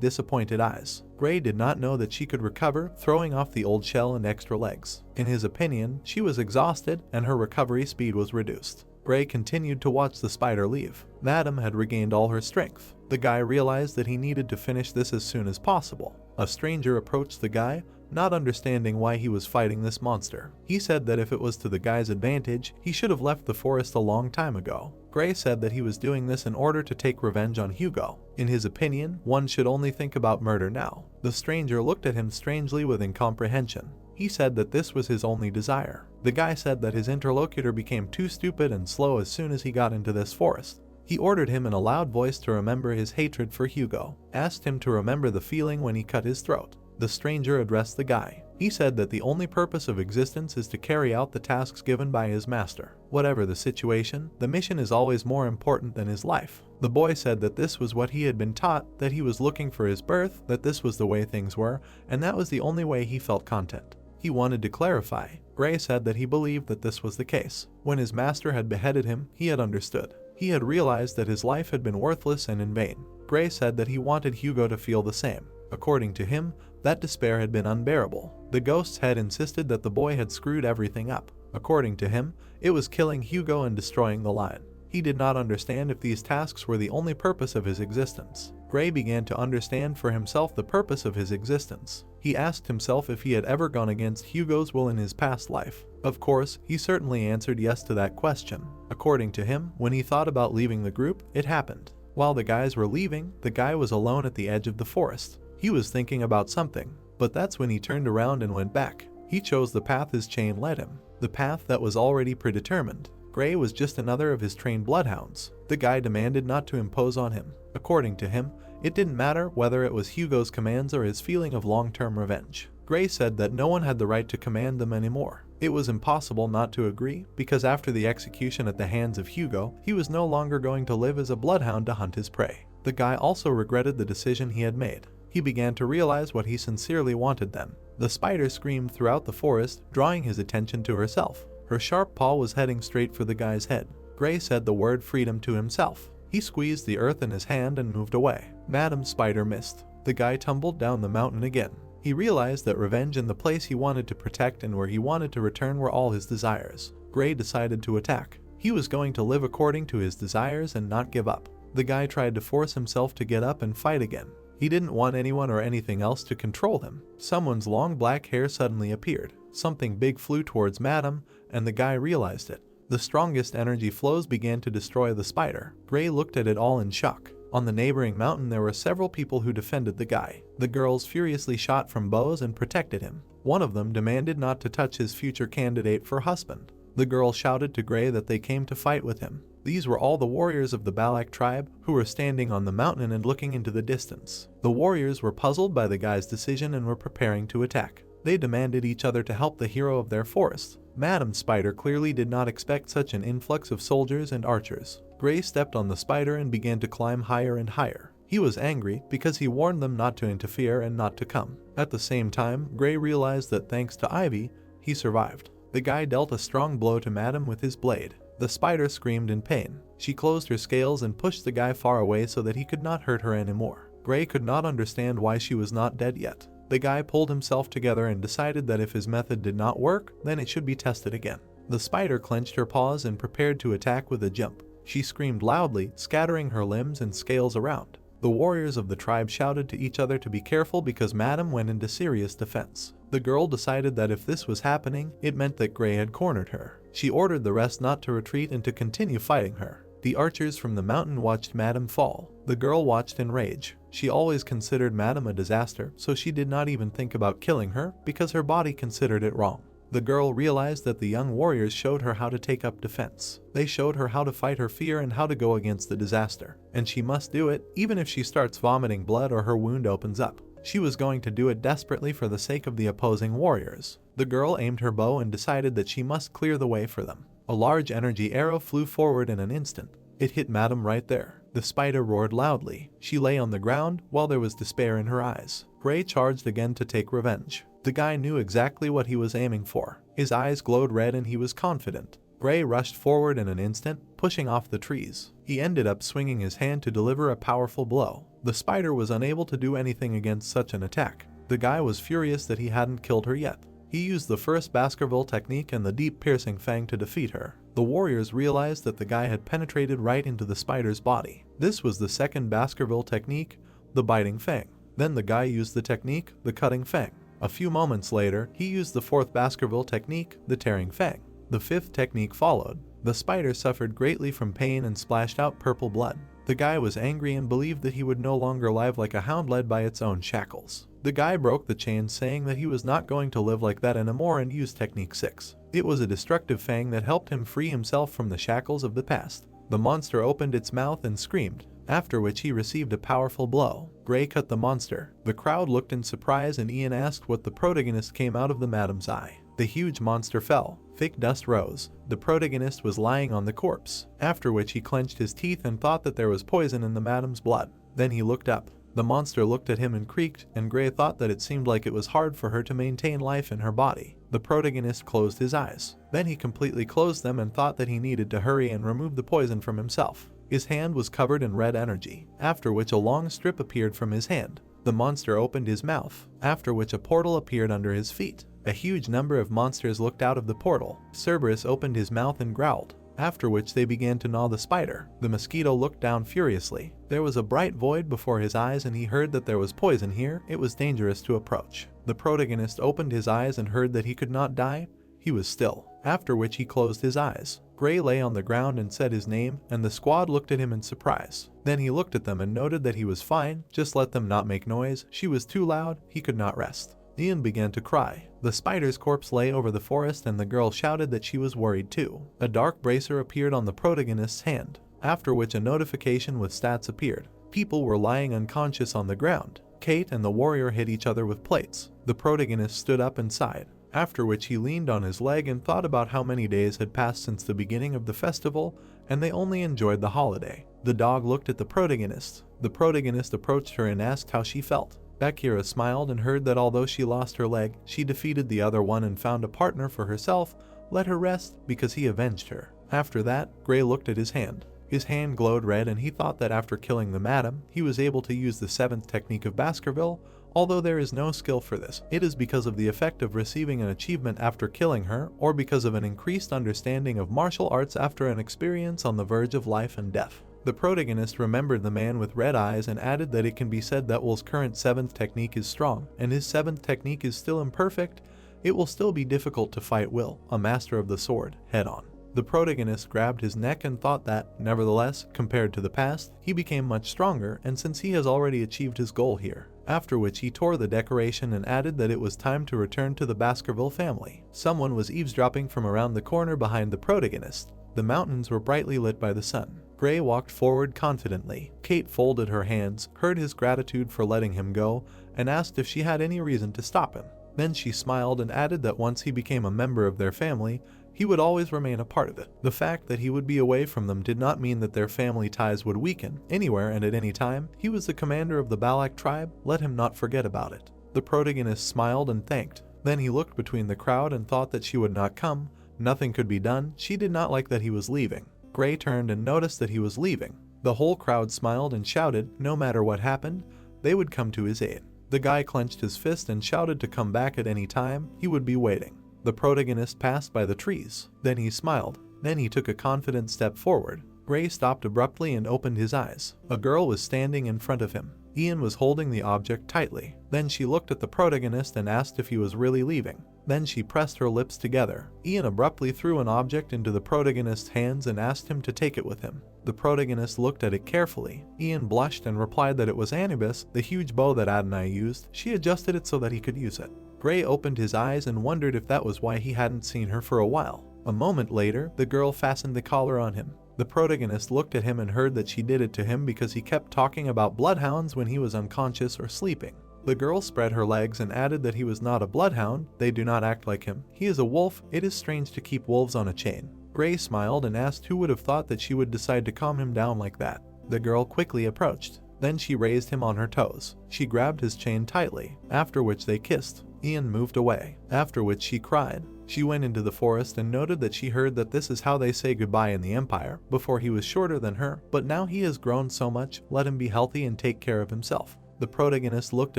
disappointed eyes. Gray did not know that she could recover, throwing off the old shell and extra legs. In his opinion, she was exhausted and her recovery speed was reduced. Gray continued to watch the spider leave. Madame had regained all her strength. The guy realized that he needed to finish this as soon as possible. A stranger approached the guy, not understanding why he was fighting this monster. He said that if it was to the guy's advantage, he should have left the forest a long time ago. Gray said that he was doing this in order to take revenge on Hugo. In his opinion, one should only think about murder now. The stranger looked at him strangely with incomprehension. He said that this was his only desire. The guy said that his interlocutor became too stupid and slow as soon as he got into this forest. He ordered him in a loud voice to remember his hatred for Hugo, asked him to remember the feeling when he cut his throat. The stranger addressed the guy. He said that the only purpose of existence is to carry out the tasks given by his master. Whatever the situation, the mission is always more important than his life. The boy said that this was what he had been taught, that he was looking for his birth, that this was the way things were, and that was the only way he felt content. He wanted to clarify. Gray said that he believed that this was the case. When his master had beheaded him, he had understood. He had realized that his life had been worthless and in vain. Gray said that he wanted Hugo to feel the same. According to him, that despair had been unbearable. The ghosts had insisted that the boy had screwed everything up. According to him, it was killing Hugo and destroying the line. He did not understand if these tasks were the only purpose of his existence. Gray began to understand for himself the purpose of his existence. He asked himself if he had ever gone against Hugo's will in his past life. Of course, he certainly answered yes to that question. According to him, when he thought about leaving the group, it happened. While the guys were leaving, the guy was alone at the edge of the forest. He was thinking about something, but that's when he turned around and went back. He chose the path his chain led him, the path that was already predetermined. Gray was just another of his trained bloodhounds. The guy demanded not to impose on him. According to him, it didn't matter whether it was Hugo's commands or his feeling of long-term revenge. Gray said that no one had the right to command them anymore. It was impossible not to agree, because after the execution at the hands of Hugo, he was no longer going to live as a bloodhound to hunt his prey. The guy also regretted the decision he had made. He began to realize what he sincerely wanted then. The spider screamed throughout the forest, drawing his attention to herself. Her sharp paw was heading straight for the guy's head. Gray said the word freedom to himself. He squeezed the earth in his hand and moved away. Madam Spider missed. The guy tumbled down the mountain again. He realized that revenge in the place he wanted to protect and where he wanted to return were all his desires. Gray decided to attack. He was going to live according to his desires and not give up. The guy tried to force himself to get up and fight again. He didn't want anyone or anything else to control him. Someone's long black hair suddenly appeared. Something big flew towards Madam, and the guy realized it. The strongest energy flows began to destroy the spider. Gray looked at it all in shock. On the neighboring mountain there were several people who defended the guy. The girls furiously shot from bows and protected him. One of them demanded not to touch his future candidate for husband. The girl shouted to Gray that they came to fight with him. These were all the warriors of the Balak tribe who were standing on the mountain and looking into the distance. The warriors were puzzled by the guy's decision and were preparing to attack. They demanded each other to help the hero of their forest. Madam Spider clearly did not expect such an influx of soldiers and archers. Gray stepped on the spider and began to climb higher and higher. He was angry because he warned them not to interfere and not to come. At the same time, Gray realized that thanks to Ivy, he survived. The guy dealt a strong blow to Madam with his blade. The spider screamed in pain. She closed her scales and pushed the guy far away so that he could not hurt her anymore. Gray could not understand why she was not dead yet. The guy pulled himself together and decided that if his method did not work, then it should be tested again. The spider clenched her paws and prepared to attack with a jump. She screamed loudly, scattering her limbs and scales around. The warriors of the tribe shouted to each other to be careful because Madam went into serious defense. The girl decided that if this was happening, it meant that Gray had cornered her. She ordered the rest not to retreat and to continue fighting her. The archers from the mountain watched Madam fall. The girl watched in rage. She always considered Madam a disaster, so she did not even think about killing her because her body considered it wrong. The girl realized that the young warriors showed her how to take up defense. They showed her how to fight her fear and how to go against the disaster. And she must do it, even if she starts vomiting blood or her wound opens up. She was going to do it desperately for the sake of the opposing warriors. The girl aimed her bow and decided that she must clear the way for them. A large energy arrow flew forward in an instant. It hit Madam right there. The spider roared loudly. She lay on the ground while there was despair in her eyes. Gray charged again to take revenge. The guy knew exactly what he was aiming for. His eyes glowed red and he was confident. Gray rushed forward in an instant, pushing off the trees. He ended up swinging his hand to deliver a powerful blow. The spider was unable to do anything against such an attack. The guy was furious that he hadn't killed her yet. He used the first Baskerville technique and the deep piercing fang to defeat her. The warriors realized that the guy had penetrated right into the spider's body. This was the second Baskerville technique, the biting fang. Then the guy used the technique, the cutting fang. A few moments later, he used the fourth Baskerville technique, the tearing fang. The fifth technique followed. The spider suffered greatly from pain and splashed out purple blood. The guy was angry and believed that he would no longer live like a hound led by its own shackles. The guy broke the chain, saying that he was not going to live like that anymore and used technique 6. It was a destructive fang that helped him free himself from the shackles of the past. The monster opened its mouth and screamed, after which he received a powerful blow. Gray cut the monster. The crowd looked in surprise and Ian asked what the protagonist came out of the madam's eye. The huge monster fell. Thick dust rose. The protagonist was lying on the corpse, after which he clenched his teeth and thought that there was poison in the madam's blood. Then he looked up. The monster looked at him and creaked, and Gray thought that it seemed like it was hard for her to maintain life in her body. The protagonist closed his eyes. Then he completely closed them and thought that he needed to hurry and remove the poison from himself. His hand was covered in red energy, after which a long strip appeared from his hand. The monster opened his mouth, after which a portal appeared under his feet. A huge number of monsters looked out of the portal. Cerberus opened his mouth and growled, after which they began to gnaw the spider. The mosquito looked down furiously. There was a bright void before his eyes and he heard that there was poison here. It was dangerous to approach. The protagonist opened his eyes and heard that he could not die. He was still, after which he closed his eyes. Gray lay on the ground and said his name, and the squad looked at him in surprise. Then he looked at them and noted that he was fine, just let them not make noise. She was too loud, he could not rest. Ian began to cry. The spider's corpse lay over the forest and the girl shouted that she was worried too. A dark bracer appeared on the protagonist's hand, after which a notification with stats appeared. People were lying unconscious on the ground. Kate and the warrior hit each other with plates. The protagonist stood up and sighed, after which he leaned on his leg and thought about how many days had passed since the beginning of the festival, and they only enjoyed the holiday. The dog looked at the protagonist. The protagonist approached her and asked how she felt. Bakira smiled and heard that although she lost her leg, she defeated the other one and found a partner for herself, let her rest because he avenged her. After that, Gray looked at his hand. His hand glowed red and he thought that after killing the madam, he was able to use the 7th technique of Baskerville. Although there is no skill for this, it is because of the effect of receiving an achievement after killing her, or because of an increased understanding of martial arts after an experience on the verge of life and death. The protagonist remembered the man with red eyes and added that it can be said that Will's current 7th technique is strong, and his 7th technique is still imperfect. It will still be difficult to fight Will, a master of the sword, head-on. The protagonist grabbed his neck and thought that, nevertheless, compared to the past, he became much stronger, and since he has already achieved his goal here. After which he tore the decoration and added that it was time to return to the Baskerville family. Someone was eavesdropping from around the corner behind the protagonist. The mountains were brightly lit by the sun. Gray walked forward confidently. Kate folded her hands, heard his gratitude for letting him go, and asked if she had any reason to stop him. Then she smiled and added that once he became a member of their family, he would always remain a part of it. The fact that he would be away from them did not mean that their family ties would weaken. Anywhere and at any time, he was the commander of the Balak tribe, let him not forget about it. The protagonist smiled and thanked. Then he looked between the crowd and thought that she would not come. Nothing could be done. She did not like that he was leaving. Gray turned and noticed that he was leaving. The whole crowd smiled and shouted, no matter what happened, they would come to his aid. The guy clenched his fist and shouted to come back at any time, he would be waiting. The protagonist passed by the trees. Then he smiled. Then he took a confident step forward. Gray stopped abruptly and opened his eyes. A girl was standing in front of him. Ian was holding the object tightly. Then she looked at the protagonist and asked if he was really leaving. Then she pressed her lips together. Ian abruptly threw an object into the protagonist's hands and asked him to take it with him. The protagonist looked at it carefully. Ian blushed and replied that it was Anubis, the huge bow that Adonai used. She adjusted it so that he could use it. Gray opened his eyes and wondered if that was why he hadn't seen her for a while. A moment later, the girl fastened the collar on him. The protagonist looked at him and heard that she did it to him because he kept talking about bloodhounds when he was unconscious or sleeping. The girl spread her legs and added that he was not a bloodhound, they do not act like him. He is a wolf, it is strange to keep wolves on a chain. Gray smiled and asked who would have thought that she would decide to calm him down like that. The girl quickly approached. Then she raised him on her toes. She grabbed his chain tightly, after which they kissed. Ian moved away, after which she cried. She went into the forest and noted that she heard that this is how they say goodbye in the Empire. Before he was shorter than her, but now he has grown so much, let him be healthy and take care of himself. The protagonist looked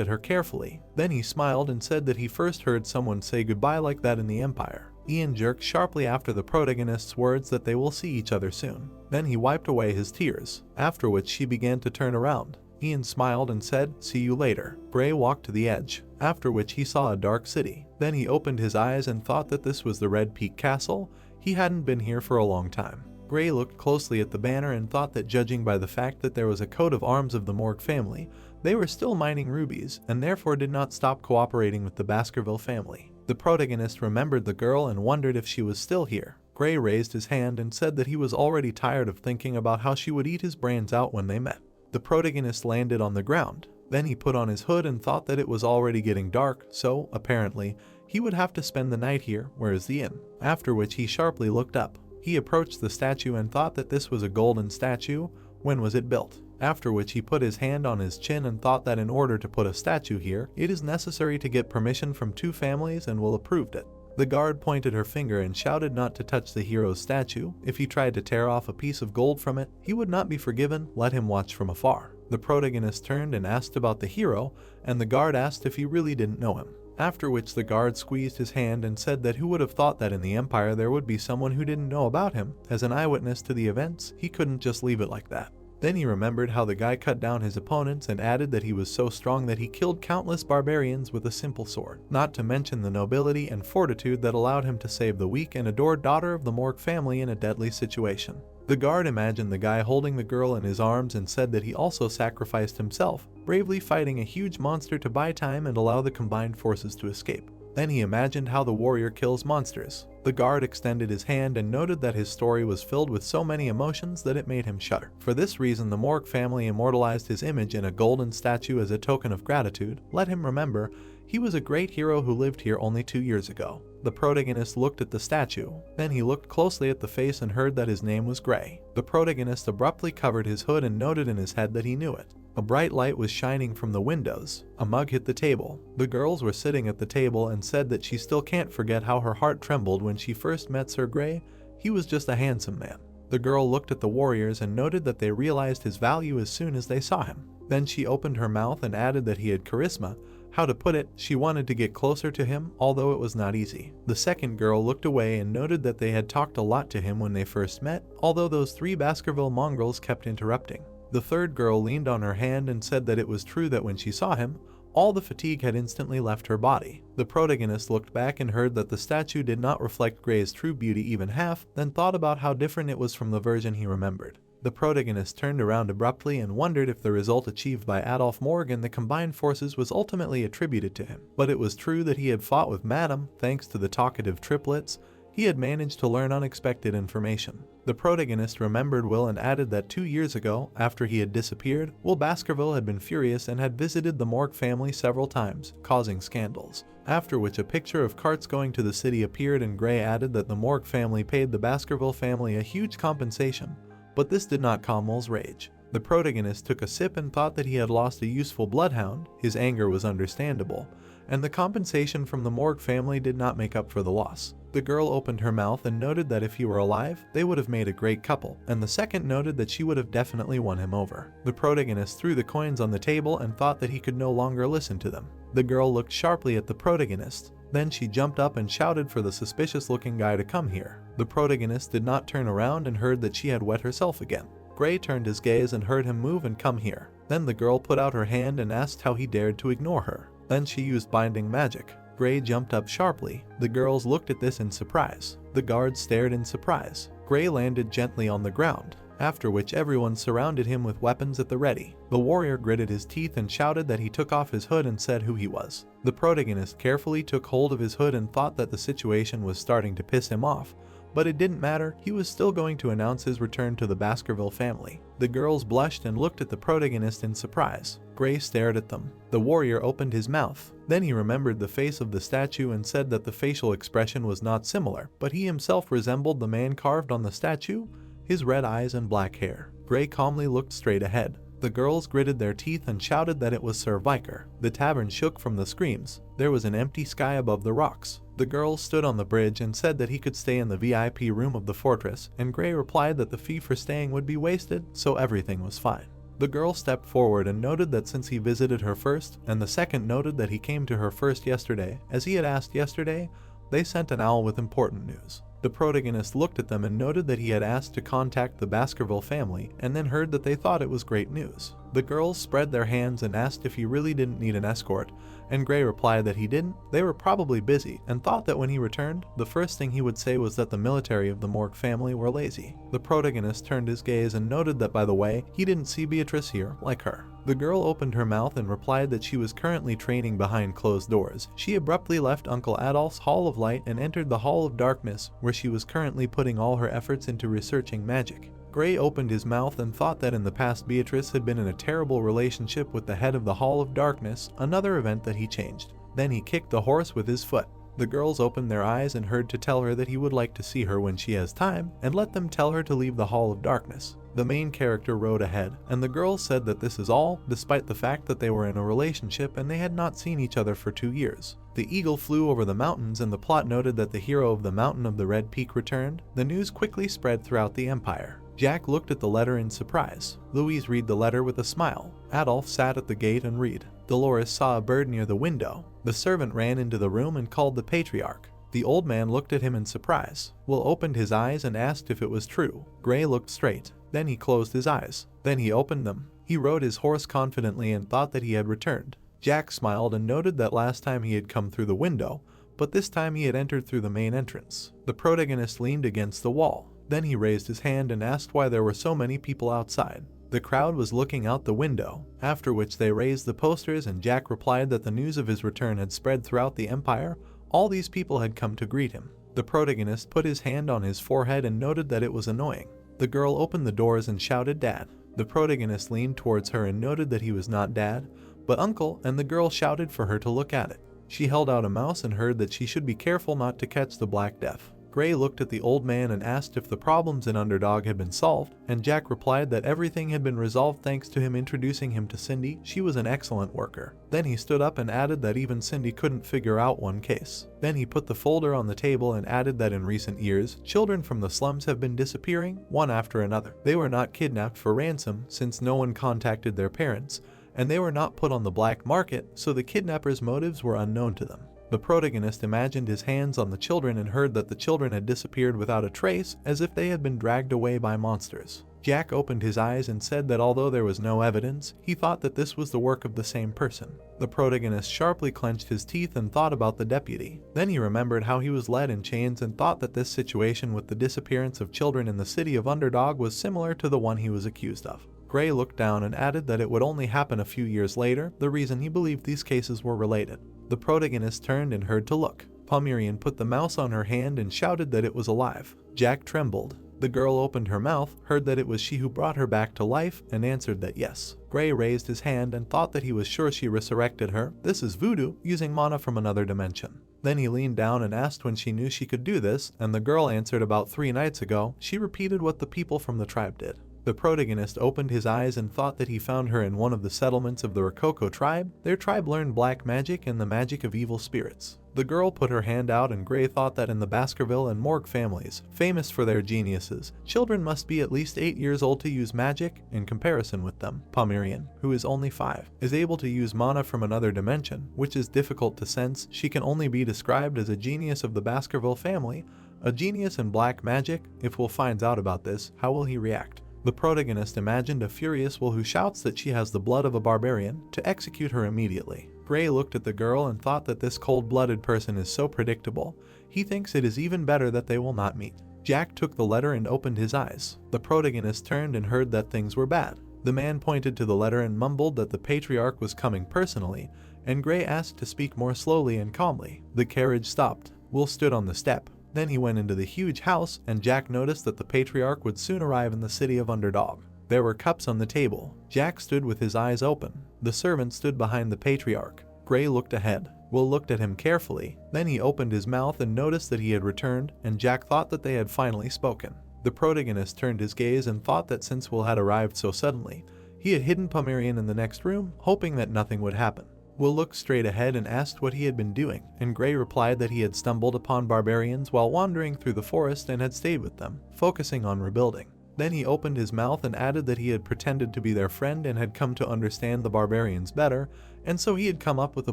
at her carefully. Then he smiled and said that he first heard someone say goodbye like that in the Empire. Ian jerked sharply after the protagonist's words that they will see each other soon. Then he wiped away his tears, after which she began to turn around. Ian smiled and said, "See you later." Gray walked to the edge, after which he saw a dark city. Then he opened his eyes and thought that this was the Red Peak Castle. He hadn't been here for a long time. Gray looked closely at the banner and thought that judging by the fact that there was a coat of arms of the Morgue family, they were still mining rubies and therefore did not stop cooperating with the Baskerville family. The protagonist remembered the girl and wondered if she was still here. Gray raised his hand and said that he was already tired of thinking about how she would eat his brains out when they met. The protagonist landed on the ground. Then he put on his hood and thought that it was already getting dark, so, apparently, he would have to spend the night here, where is the inn. After which he sharply looked up. He approached the statue and thought that this was a golden statue. When was it built? After which he put his hand on his chin and thought that in order to put a statue here, it is necessary to get permission from 2 families and Will approved it. The guard pointed her finger and shouted not to touch the hero's statue. If he tried to tear off a piece of gold from it, he would not be forgiven, let him watch from afar. The protagonist turned and asked about the hero, and the guard asked if he really didn't know him. After which the guard squeezed his hand and said that who would have thought that in the Empire there would be someone who didn't know about him. As an eyewitness to the events, he couldn't just leave it like that. Then he remembered how the guy cut down his opponents and added that he was so strong that he killed countless barbarians with a simple sword, not to mention the nobility and fortitude that allowed him to save the weak and adored daughter of the Morgue family in a deadly situation. The guard imagined the guy holding the girl in his arms and said that he also sacrificed himself, bravely fighting a huge monster to buy time and allow the combined forces to escape. Then he imagined how the warrior kills monsters. The guard extended his hand and noted that his story was filled with so many emotions that it made him shudder. For this reason, the Morg family immortalized his image in a golden statue as a token of gratitude. Let him remember, he was a great hero who lived here only 2 years ago. The protagonist looked at the statue. Then he looked closely at the face and heard that his name was Gray. The protagonist abruptly covered his hood and noted in his head that he knew it. A bright light was shining from the windows. A mug hit the table. The girls were sitting at the table and said that she still can't forget how her heart trembled when she first met Sir Gray. He was just a handsome man. The girl looked at the warriors and noted that they realized his value as soon as they saw him. Then she opened her mouth and added that he had charisma. How to put it, she wanted to get closer to him, although it was not easy. The second girl looked away and noted that they had talked a lot to him when they first met, although those 3 Baskerville mongrels kept interrupting. The third girl leaned on her hand and said that it was true that when she saw him, all the fatigue had instantly left her body. The protagonist looked back and heard that the statue did not reflect Gray's true beauty even half, then thought about how different it was from the version he remembered. The protagonist turned around abruptly and wondered if the result achieved by Adolf Morg and the combined forces was ultimately attributed to him. But it was true that he had fought with Madame, thanks to the talkative triplets. He had managed to learn unexpected information. The protagonist remembered Will and added that 2 years ago, after he had disappeared, Will Baskerville had been furious and had visited the Morg family several times, causing scandals. After which a picture of carts going to the city appeared and Gray added that the Morg family paid the Baskerville family a huge compensation. But this did not calm Will's rage. The protagonist took a sip and thought that he had lost a useful bloodhound. His anger was understandable, and the compensation from the Morg family did not make up for the loss. The girl opened her mouth and noted that if he were alive, they would have made a great couple, and the second noted that she would have definitely won him over. The protagonist threw the coins on the table and thought that he could no longer listen to them. The girl looked sharply at the protagonist. Then she jumped up and shouted for the suspicious-looking guy to come here. The protagonist did not turn around and heard that she had wet herself again. Gray turned his gaze and heard him move and come here. Then the girl put out her hand and asked how he dared to ignore her. Then she used binding magic. Gray jumped up sharply. The girls looked at this in surprise. The guards stared in surprise. Gray landed gently on the ground, after which everyone surrounded him with weapons at the ready. The warrior gritted his teeth and shouted that he took off his hood and said who he was. The protagonist carefully took hold of his hood and thought that the situation was starting to piss him off. But it didn't matter, he was still going to announce his return to the Baskerville family. The girls blushed and looked at the protagonist in surprise. Gray stared at them. The warrior opened his mouth. Then he remembered the face of the statue and said that the facial expression was not similar, but he himself resembled the man carved on the statue, his red eyes and black hair. Gray calmly looked straight ahead. The girls gritted their teeth and shouted that it was Sir Viker. The tavern shook from the screams. There was an empty sky above the rocks. The girls stood on the bridge and said that he could stay in the VIP room of the fortress, and Gray replied that the fee for staying would be wasted, so everything was fine. The girl stepped forward and noted that since he visited her first, and the second noted that he came to her first yesterday, as he had asked yesterday, they sent an owl with important news. The protagonist looked at them and noted that he had asked to contact the Baskerville family, and then heard that they thought it was great news. The girls spread their hands and asked if he really didn't need an escort, and Gray replied that he didn't. They were probably busy, and thought that when he returned, the first thing he would say was that the military of the Morg family were lazy. The protagonist turned his gaze and noted that, by the way, he didn't see Beatrice here, like her. The girl opened her mouth and replied that she was currently training behind closed doors. She abruptly left Uncle Adolf's Hall of Light and entered the Hall of Darkness, where she was currently putting all her efforts into researching magic. Gray opened his mouth and thought that in the past Beatrice had been in a terrible relationship with the head of the Hall of Darkness, another event that he changed. Then he kicked the horse with his foot. The girls opened their eyes and heard to tell her that he would like to see her when she has time, and let them tell her to leave the Hall of Darkness. The main character rode ahead, and the girls said that this is all, despite the fact that they were in a relationship and they had not seen each other for 2 years. The eagle flew over the mountains and the plot noted that the hero of the Mountain of the Red Peak returned. The news quickly spread throughout the empire. Jack looked at the letter in surprise. Louise read the letter with a smile. Adolf sat at the gate and read. Dolores saw a bird near the window. The servant ran into the room and called the patriarch. The old man looked at him in surprise. Will opened his eyes and asked if it was true. Gray looked straight. Then he closed his eyes. Then he opened them. He rode his horse confidently and thought that he had returned. Jack smiled and noted that last time he had come through the window, but this time he had entered through the main entrance. The protagonist leaned against the wall. Then he raised his hand and asked why there were so many people outside. The crowd was looking out the window, after which they raised the posters and Jack replied that the news of his return had spread throughout the empire. All these people had come to greet him. The protagonist put his hand on his forehead and noted that it was annoying. The girl opened the doors and shouted, "Dad." The protagonist leaned towards her and noted that he was not dad, but uncle, and the girl shouted for her to look at it. She held out a mouse and heard that she should be careful not to catch the Black Death. Gray looked at the old man and asked if the problems in Underdog had been solved, and Jack replied that everything had been resolved thanks to him introducing him to Cindy. She was an excellent worker. Then he stood up and added that even Cindy couldn't figure out one case. Then he put the folder on the table and added that in recent years, children from the slums have been disappearing, one after another. They were not kidnapped for ransom since no one contacted their parents, and they were not put on the black market, so the kidnappers' motives were unknown to them. The protagonist imagined his hands on the children and heard that the children had disappeared without a trace, as if they had been dragged away by monsters. Jack opened his eyes and said that although there was no evidence, he thought that this was the work of the same person. The protagonist sharply clenched his teeth and thought about the deputy. Then he remembered how he was led in chains and thought that this situation with the disappearance of children in the city of Underdog was similar to the one he was accused of. Gray looked down and added that it would only happen a few years later, the reason he believed these cases were related. The protagonist turned and heard to look. Pomerian put the mouse on her hand and shouted that it was alive. Jack trembled. The girl opened her mouth, heard that it was she who brought her back to life, and answered that yes. Gray raised his hand and thought that he was sure she resurrected her. This is voodoo, using mana from another dimension. Then he leaned down and asked when she knew she could do this, and the girl answered about 3 nights ago. She repeated what the people from the tribe did. The protagonist opened his eyes and thought that he found her in one of the settlements of the Rococo tribe. Their tribe learned black magic and the magic of evil spirits. The girl put her hand out and Gray thought that in the Baskerville and Morgue families, famous for their geniuses, children must be at least 8 years old to use magic. In comparison with them, Pomerian, who is only 5, is able to use mana from another dimension, which is difficult to sense. She can only be described as a genius of the Baskerville family, a genius in black magic. If Will finds out about this, how will he react? The protagonist imagined a furious Will who shouts that she has the blood of a barbarian, to execute her immediately. Gray looked at the girl and thought that this cold-blooded person is so predictable. He thinks it is even better that they will not meet. Jack took the letter and opened his eyes. The protagonist turned and heard that things were bad. The man pointed to the letter and mumbled that the patriarch was coming personally, and Gray asked to speak more slowly and calmly. The carriage stopped. Will stood on the step. Then he went into the huge house, and Jack noticed that the patriarch would soon arrive in the city of Underdog. There were cups on the table. Jack stood with his eyes open. The servant stood behind the patriarch. Gray looked ahead. Will looked at him carefully. Then he opened his mouth and noticed that he had returned, and Jack thought that they had finally spoken. The protagonist turned his gaze and thought that since Will had arrived so suddenly, he had hidden Pomerian in the next room, hoping that nothing would happen. Will looked straight ahead and asked what he had been doing, and Gray replied that he had stumbled upon barbarians while wandering through the forest and had stayed with them, focusing on rebuilding. Then he opened his mouth and added that he had pretended to be their friend and had come to understand the barbarians better, and so he had come up with a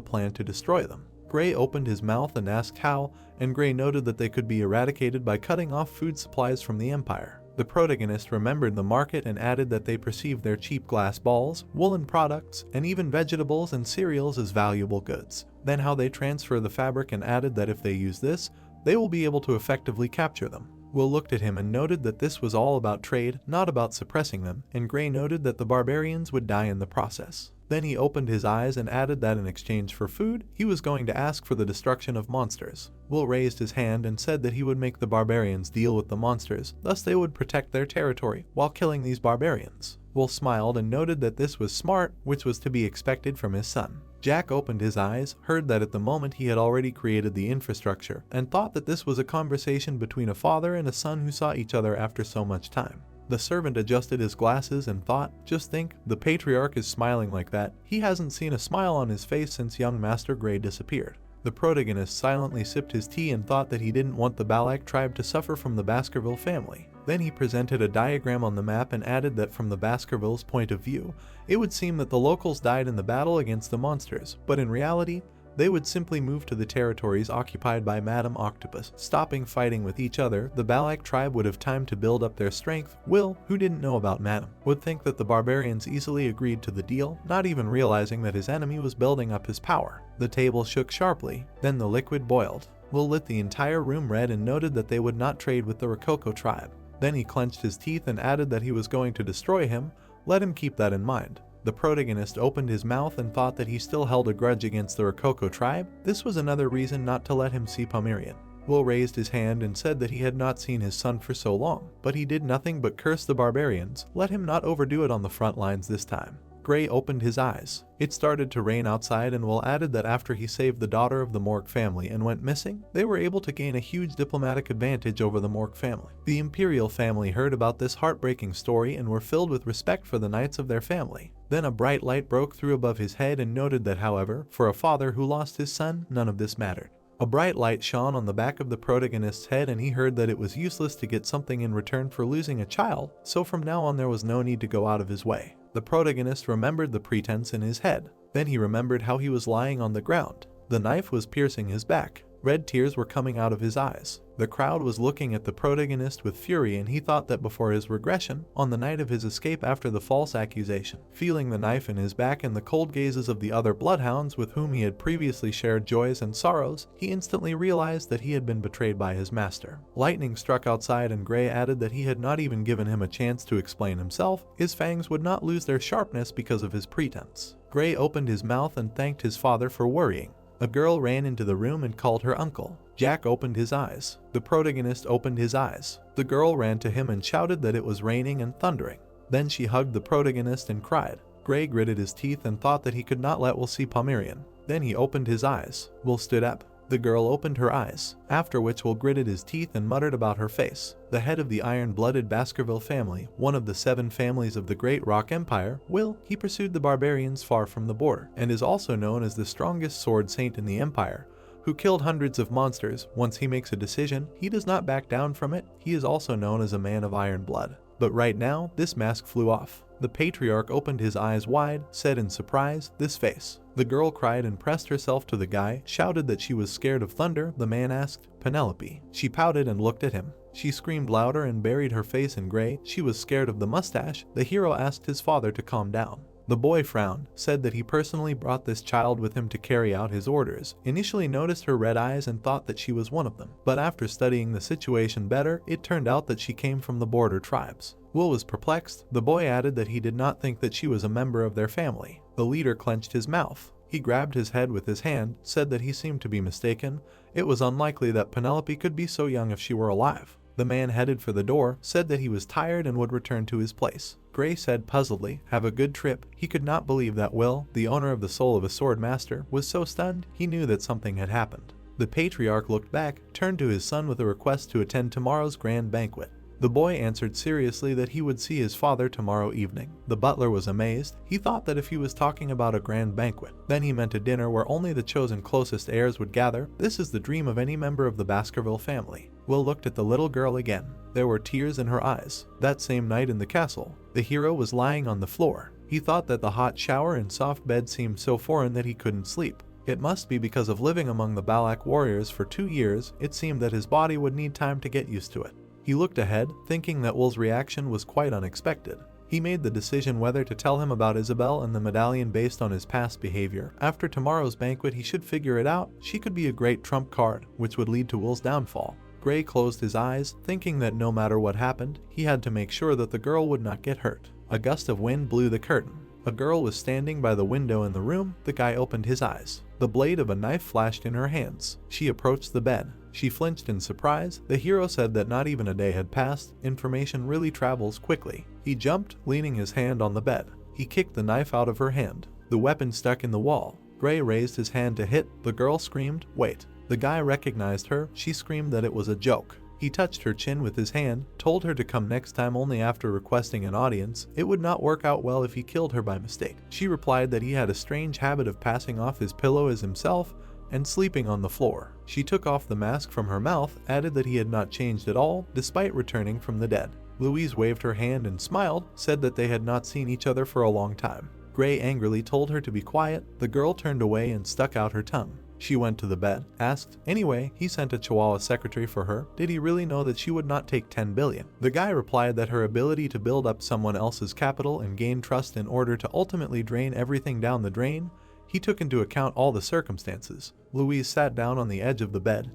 plan to destroy them. Gray opened his mouth and asked how, and Gray noted that they could be eradicated by cutting off food supplies from the empire. The protagonist remembered the market and added that they perceived their cheap glass balls, woolen products, and even vegetables and cereals as valuable goods. Then how they transfer the fabric and added that if they use this, they will be able to effectively capture them. Will looked at him and noted that this was all about trade, not about suppressing them, and Gray noted that the barbarians would die in the process. Then he opened his eyes and added that in exchange for food, he was going to ask for the destruction of monsters. Will raised his hand and said that he would make the barbarians deal with the monsters, thus they would protect their territory while killing these barbarians. Will smiled and noted that this was smart, which was to be expected from his son. Jack opened his eyes, heard that at the moment he had already created the infrastructure, and thought that this was a conversation between a father and a son who saw each other after so much time. The servant adjusted his glasses and thought, just think, the patriarch is smiling like that. He hasn't seen a smile on his face since young Master Gray disappeared. The protagonist silently sipped his tea and thought that he didn't want the Balak tribe to suffer from the Baskerville family. Then he presented a diagram on the map and added that from the Baskerville's point of view, it would seem that the locals died in the battle against the monsters, but in reality, they would simply move to the territories occupied by Madam Octopus. Stopping fighting with each other, the Balak tribe would have time to build up their strength. Will, who didn't know about Madam, would think that the barbarians easily agreed to the deal, not even realizing that his enemy was building up his power. The table shook sharply, then the liquid boiled. Will lit the entire room red and noted that they would not trade with the Rococo tribe. Then he clenched his teeth and added that he was going to destroy him. Let him keep that in mind. The protagonist opened his mouth and thought that he still held a grudge against the Rococo tribe. This was another reason not to let him see Pomeranian. Will raised his hand and said that he had not seen his son for so long, but he did nothing but curse the barbarians. Let him not overdo it on the front lines this time. Gray opened his eyes. It started to rain outside, and Will added that after he saved the daughter of the Mork family and went missing, they were able to gain a huge diplomatic advantage over the Mork family. The Imperial family heard about this heartbreaking story and were filled with respect for the knights of their family. Then a bright light broke through above his head and noted that, however, for a father who lost his son, none of this mattered. A bright light shone on the back of the protagonist's head, and he heard that it was useless to get something in return for losing a child, so from now on there was no need to go out of his way. The protagonist remembered the pretense in his head. Then he remembered how he was lying on the ground. The knife was piercing his back. Red tears were coming out of his eyes. The crowd was looking at the protagonist with fury, and he thought that before his regression, on the night of his escape after the false accusation, feeling the knife in his back and the cold gazes of the other bloodhounds with whom he had previously shared joys and sorrows, he instantly realized that he had been betrayed by his master. Lightning struck outside, and Gray added that he had not even given him a chance to explain himself. His fangs would not lose their sharpness because of his pretense. Gray opened his mouth and thanked his father for worrying. A girl ran into the room and called her uncle. Jack opened his eyes. The protagonist opened his eyes. The girl ran to him and shouted that it was raining and thundering. Then she hugged the protagonist and cried. Gray gritted his teeth and thought that he could not let Will see Pomeranian. Then he opened his eyes. Will stood up. The girl opened her eyes, after which Will gritted his teeth and muttered about her face. The head of the iron-blooded Baskerville family, one of the 7 families of the Great Rock Empire, Will, he pursued the barbarians far from the border, and is also known as the strongest sword saint in the empire, who killed hundreds of monsters. Once he makes a decision, he does not back down from it. He is also known as a man of iron blood. But right now, this mask flew off. The patriarch opened his eyes wide, said in surprise, "This face." The girl cried and pressed herself to the guy, shouted that she was scared of thunder. The man asked, "Penelope." She pouted and looked at him. She screamed louder and buried her face in gray. She was scared of the mustache. The hero asked his father to calm down. The boy frowned, said that he personally brought this child with him to carry out his orders, initially noticed her red eyes and thought that she was one of them. But after studying the situation better, it turned out that she came from the border tribes. Will was perplexed. The boy added that he did not think that she was a member of their family. The leader clenched his mouth. He grabbed his head with his hand, said that he seemed to be mistaken. It was unlikely that Penelope could be so young if she were alive. The man headed for the door, said that he was tired and would return to his place. Gray said puzzledly, "Have a good trip." He could not believe that Will, the owner of the soul of a sword master, was so stunned. He knew that something had happened. The patriarch looked back, turned to his son with a request to attend tomorrow's grand banquet. The boy answered seriously that he would see his father tomorrow evening. The butler was amazed. He thought that if he was talking about a grand banquet, then he meant a dinner where only the chosen closest heirs would gather. This is the dream of any member of the Baskerville family. Will looked at the little girl again. There were tears in her eyes. That same night in the castle, the hero was lying on the floor. He thought that the hot shower and soft bed seemed so foreign that he couldn't sleep. It must be because of living among the Balak warriors for 2 years. It seemed that his body would need time to get used to it. He looked ahead, thinking that Will's reaction was quite unexpected. He made the decision whether to tell him about Isabel and the medallion based on his past behavior. After tomorrow's banquet, he should figure it out. She could be a great trump card, which would lead to Will's downfall. Gray closed his eyes, thinking that no matter what happened, he had to make sure that the girl would not get hurt. A gust of wind blew the curtain. A girl was standing by the window in the room. The guy opened his eyes. The blade of a knife flashed in her hands. She approached the bed. She flinched in surprise. The hero said that not even a day had passed. Information really travels quickly. He jumped, leaning his hand on the bed. He kicked the knife out of her hand. The weapon stuck in the wall. Gray raised his hand to hit. The girl screamed, "Wait." The guy recognized her. She screamed that it was a joke. He touched her chin with his hand, told her to come next time only after requesting an audience. It would not work out well if he killed her by mistake. She replied that he had a strange habit of passing off his pillow as himself and sleeping on the floor. She took off the mask from her mouth, added that he had not changed at all, despite returning from the dead. Louise waved her hand and smiled, said that they had not seen each other for a long time. Gray angrily told her to be quiet. The girl turned away and stuck out her tongue. She went to the bed, asked, "Anyway, he sent a Chihuahua secretary for her. Did he really know that she would not take 10 billion? The guy replied that her ability to build up someone else's capital and gain trust in order to ultimately drain everything down the drain. He took into account all the circumstances. Louise sat down on the edge of the bed,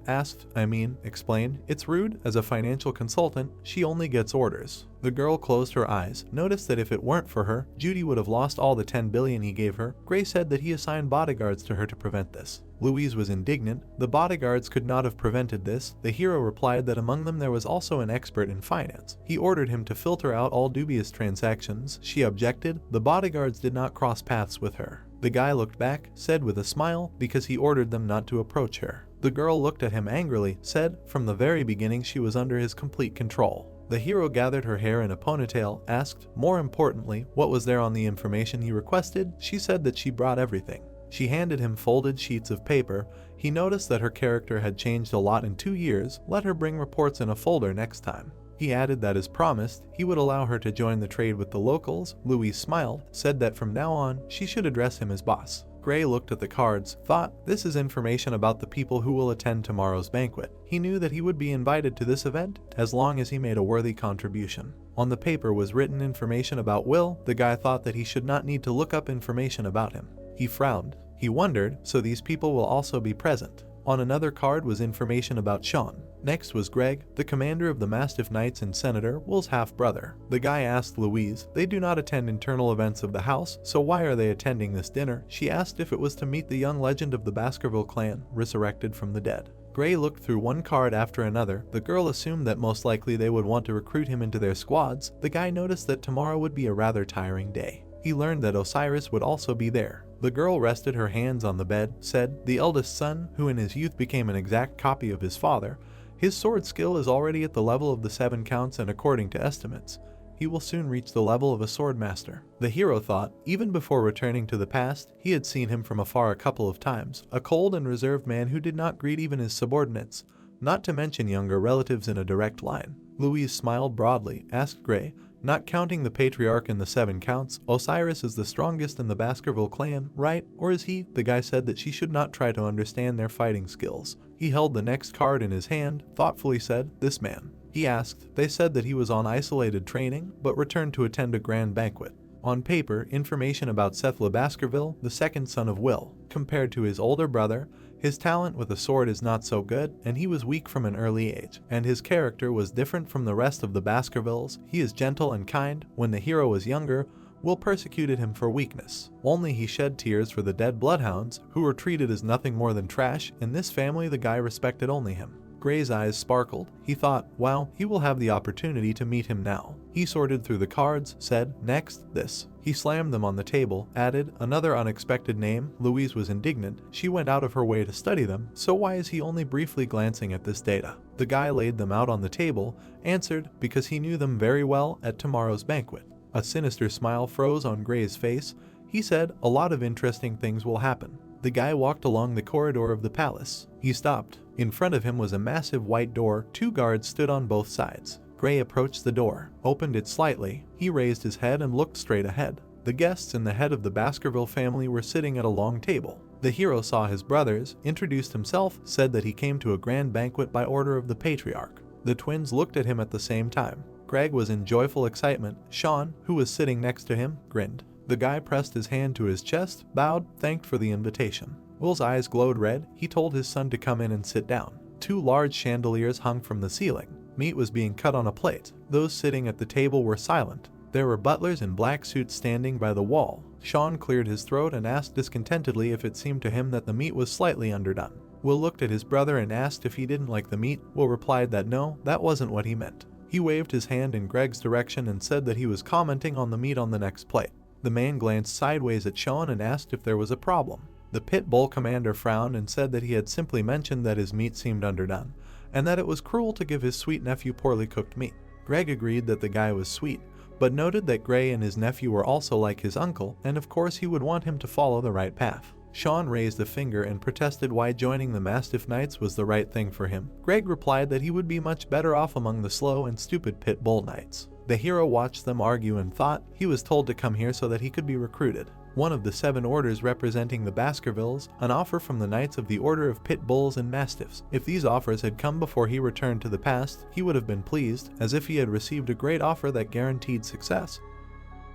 explained, "It's rude. As a financial consultant, she only gets orders." The girl closed her eyes, noticed that if it weren't for her, Judy would have lost all the 10 billion he gave her. Gray said that he assigned bodyguards to her to prevent this. Louise was indignant. The bodyguards could not have prevented this. The hero replied that among them there was also an expert in finance. He ordered him to filter out all dubious transactions. She objected. The bodyguards did not cross paths with her. The guy looked back, said with a smile, because he ordered them not to approach her. The girl looked at him angrily, said, from the very beginning she was under his complete control. The hero gathered her hair in a ponytail, asked, more importantly, what was there on the information he requested. She said that she brought everything. She handed him folded sheets of paper. He noticed that her character had changed a lot in 2 years. Let her bring reports in a folder next time. He added that as promised, he would allow her to join the trade with the locals. Louise smiled, said that from now on, she should address him as boss. Gray looked at the cards, thought, this is information about the people who will attend tomorrow's banquet. He knew that he would be invited to this event, as long as he made a worthy contribution. On the paper was written information about Will. The guy thought that he should not need to look up information about him. He frowned. He wondered, so these people will also be present. On another card was information about Sean. Next was Greg, the commander of the Mastiff Knights and Senator, Will's half-brother. The guy asked Louise, they do not attend internal events of the house, so why are they attending this dinner? She asked if it was to meet the young legend of the Baskerville clan, resurrected from the dead. Gray looked through one card after another. The girl assumed that most likely they would want to recruit him into their squads. The guy noticed that tomorrow would be a rather tiring day. He learned that Osiris would also be there. The girl rested her hands on the bed, said, the eldest son, who in his youth became an exact copy of his father, his sword skill is already at the level of the 7 counts, and according to estimates, he will soon reach the level of a sword master. The hero thought, even before returning to the past, he had seen him from afar a couple of times, a cold and reserved man who did not greet even his subordinates, not to mention younger relatives in a direct line. Louise smiled broadly, asked Gray, not counting the patriarch in the 7 counts, Osiris is the strongest in the Baskerville clan, right? Or is he? The guy said that she should not try to understand their fighting skills. He held the next card in his hand, thoughtfully said, this man. He asked, they said that he was on isolated training, but returned to attend a grand banquet. On paper, information about Sethla Baskerville, the second son of Will. Compared to his older brother, his talent with a sword is not so good, and he was weak from an early age, and his character was different from the rest of the Baskervilles. He is gentle and kind. When the hero was younger, Will persecuted him for weakness. Only he shed tears for the dead Bloodhounds, who were treated as nothing more than trash. In this family, the guy respected only him. Gray's eyes sparkled. He thought, wow, he will have the opportunity to meet him now. He sorted through the cards, said, next, this. He slammed them on the table, added, another unexpected name. Louise was indignant. She went out of her way to study them, so why is he only briefly glancing at this data? The guy laid them out on the table, answered, because he knew them very well at tomorrow's banquet. A sinister smile froze on Gray's face. He said, a lot of interesting things will happen. The guy walked along the corridor of the palace. He stopped. In front of him was a massive white door. 2 guards stood on both sides. Gray approached the door, opened it slightly. He raised his head and looked straight ahead. The guests and the head of the Baskerville family were sitting at a long table. The hero saw his brothers, introduced himself, said that he came to a grand banquet by order of the patriarch. The twins looked at him at the same time. Greg was in joyful excitement. Sean, who was sitting next to him, grinned. The guy pressed his hand to his chest, bowed, thanked for the invitation. Will's eyes glowed red. He told his son to come in and sit down. 2 large chandeliers hung from the ceiling. Meat was being cut on a plate. Those sitting at the table were silent. There were butlers in black suits standing by the wall. Sean cleared his throat and asked discontentedly if it seemed to him that the meat was slightly underdone. Will looked at his brother and asked if he didn't like the meat. Will replied that no, that wasn't what he meant. He waved his hand in Greg's direction and said that he was commenting on the meat on the next plate. The man glanced sideways at Sean and asked if there was a problem. The pit bull commander frowned and said that he had simply mentioned that his meat seemed underdone, and that it was cruel to give his sweet nephew poorly cooked meat. Greg agreed that the guy was sweet, but noted that Gray and his nephew were also like his uncle, and of course he would want him to follow the right path. Sean raised a finger and protested why joining the Mastiff Knights was the right thing for him. Greg replied that he would be much better off among the slow and stupid pit bull knights. The hero watched them argue and thought he was told to come here so that he could be recruited. One of the 7 orders representing the Baskervilles, an offer from the Knights of the Order of Pit Bulls and Mastiffs. If these offers had come before he returned to the past, he would have been pleased, as if he had received a great offer that guaranteed success.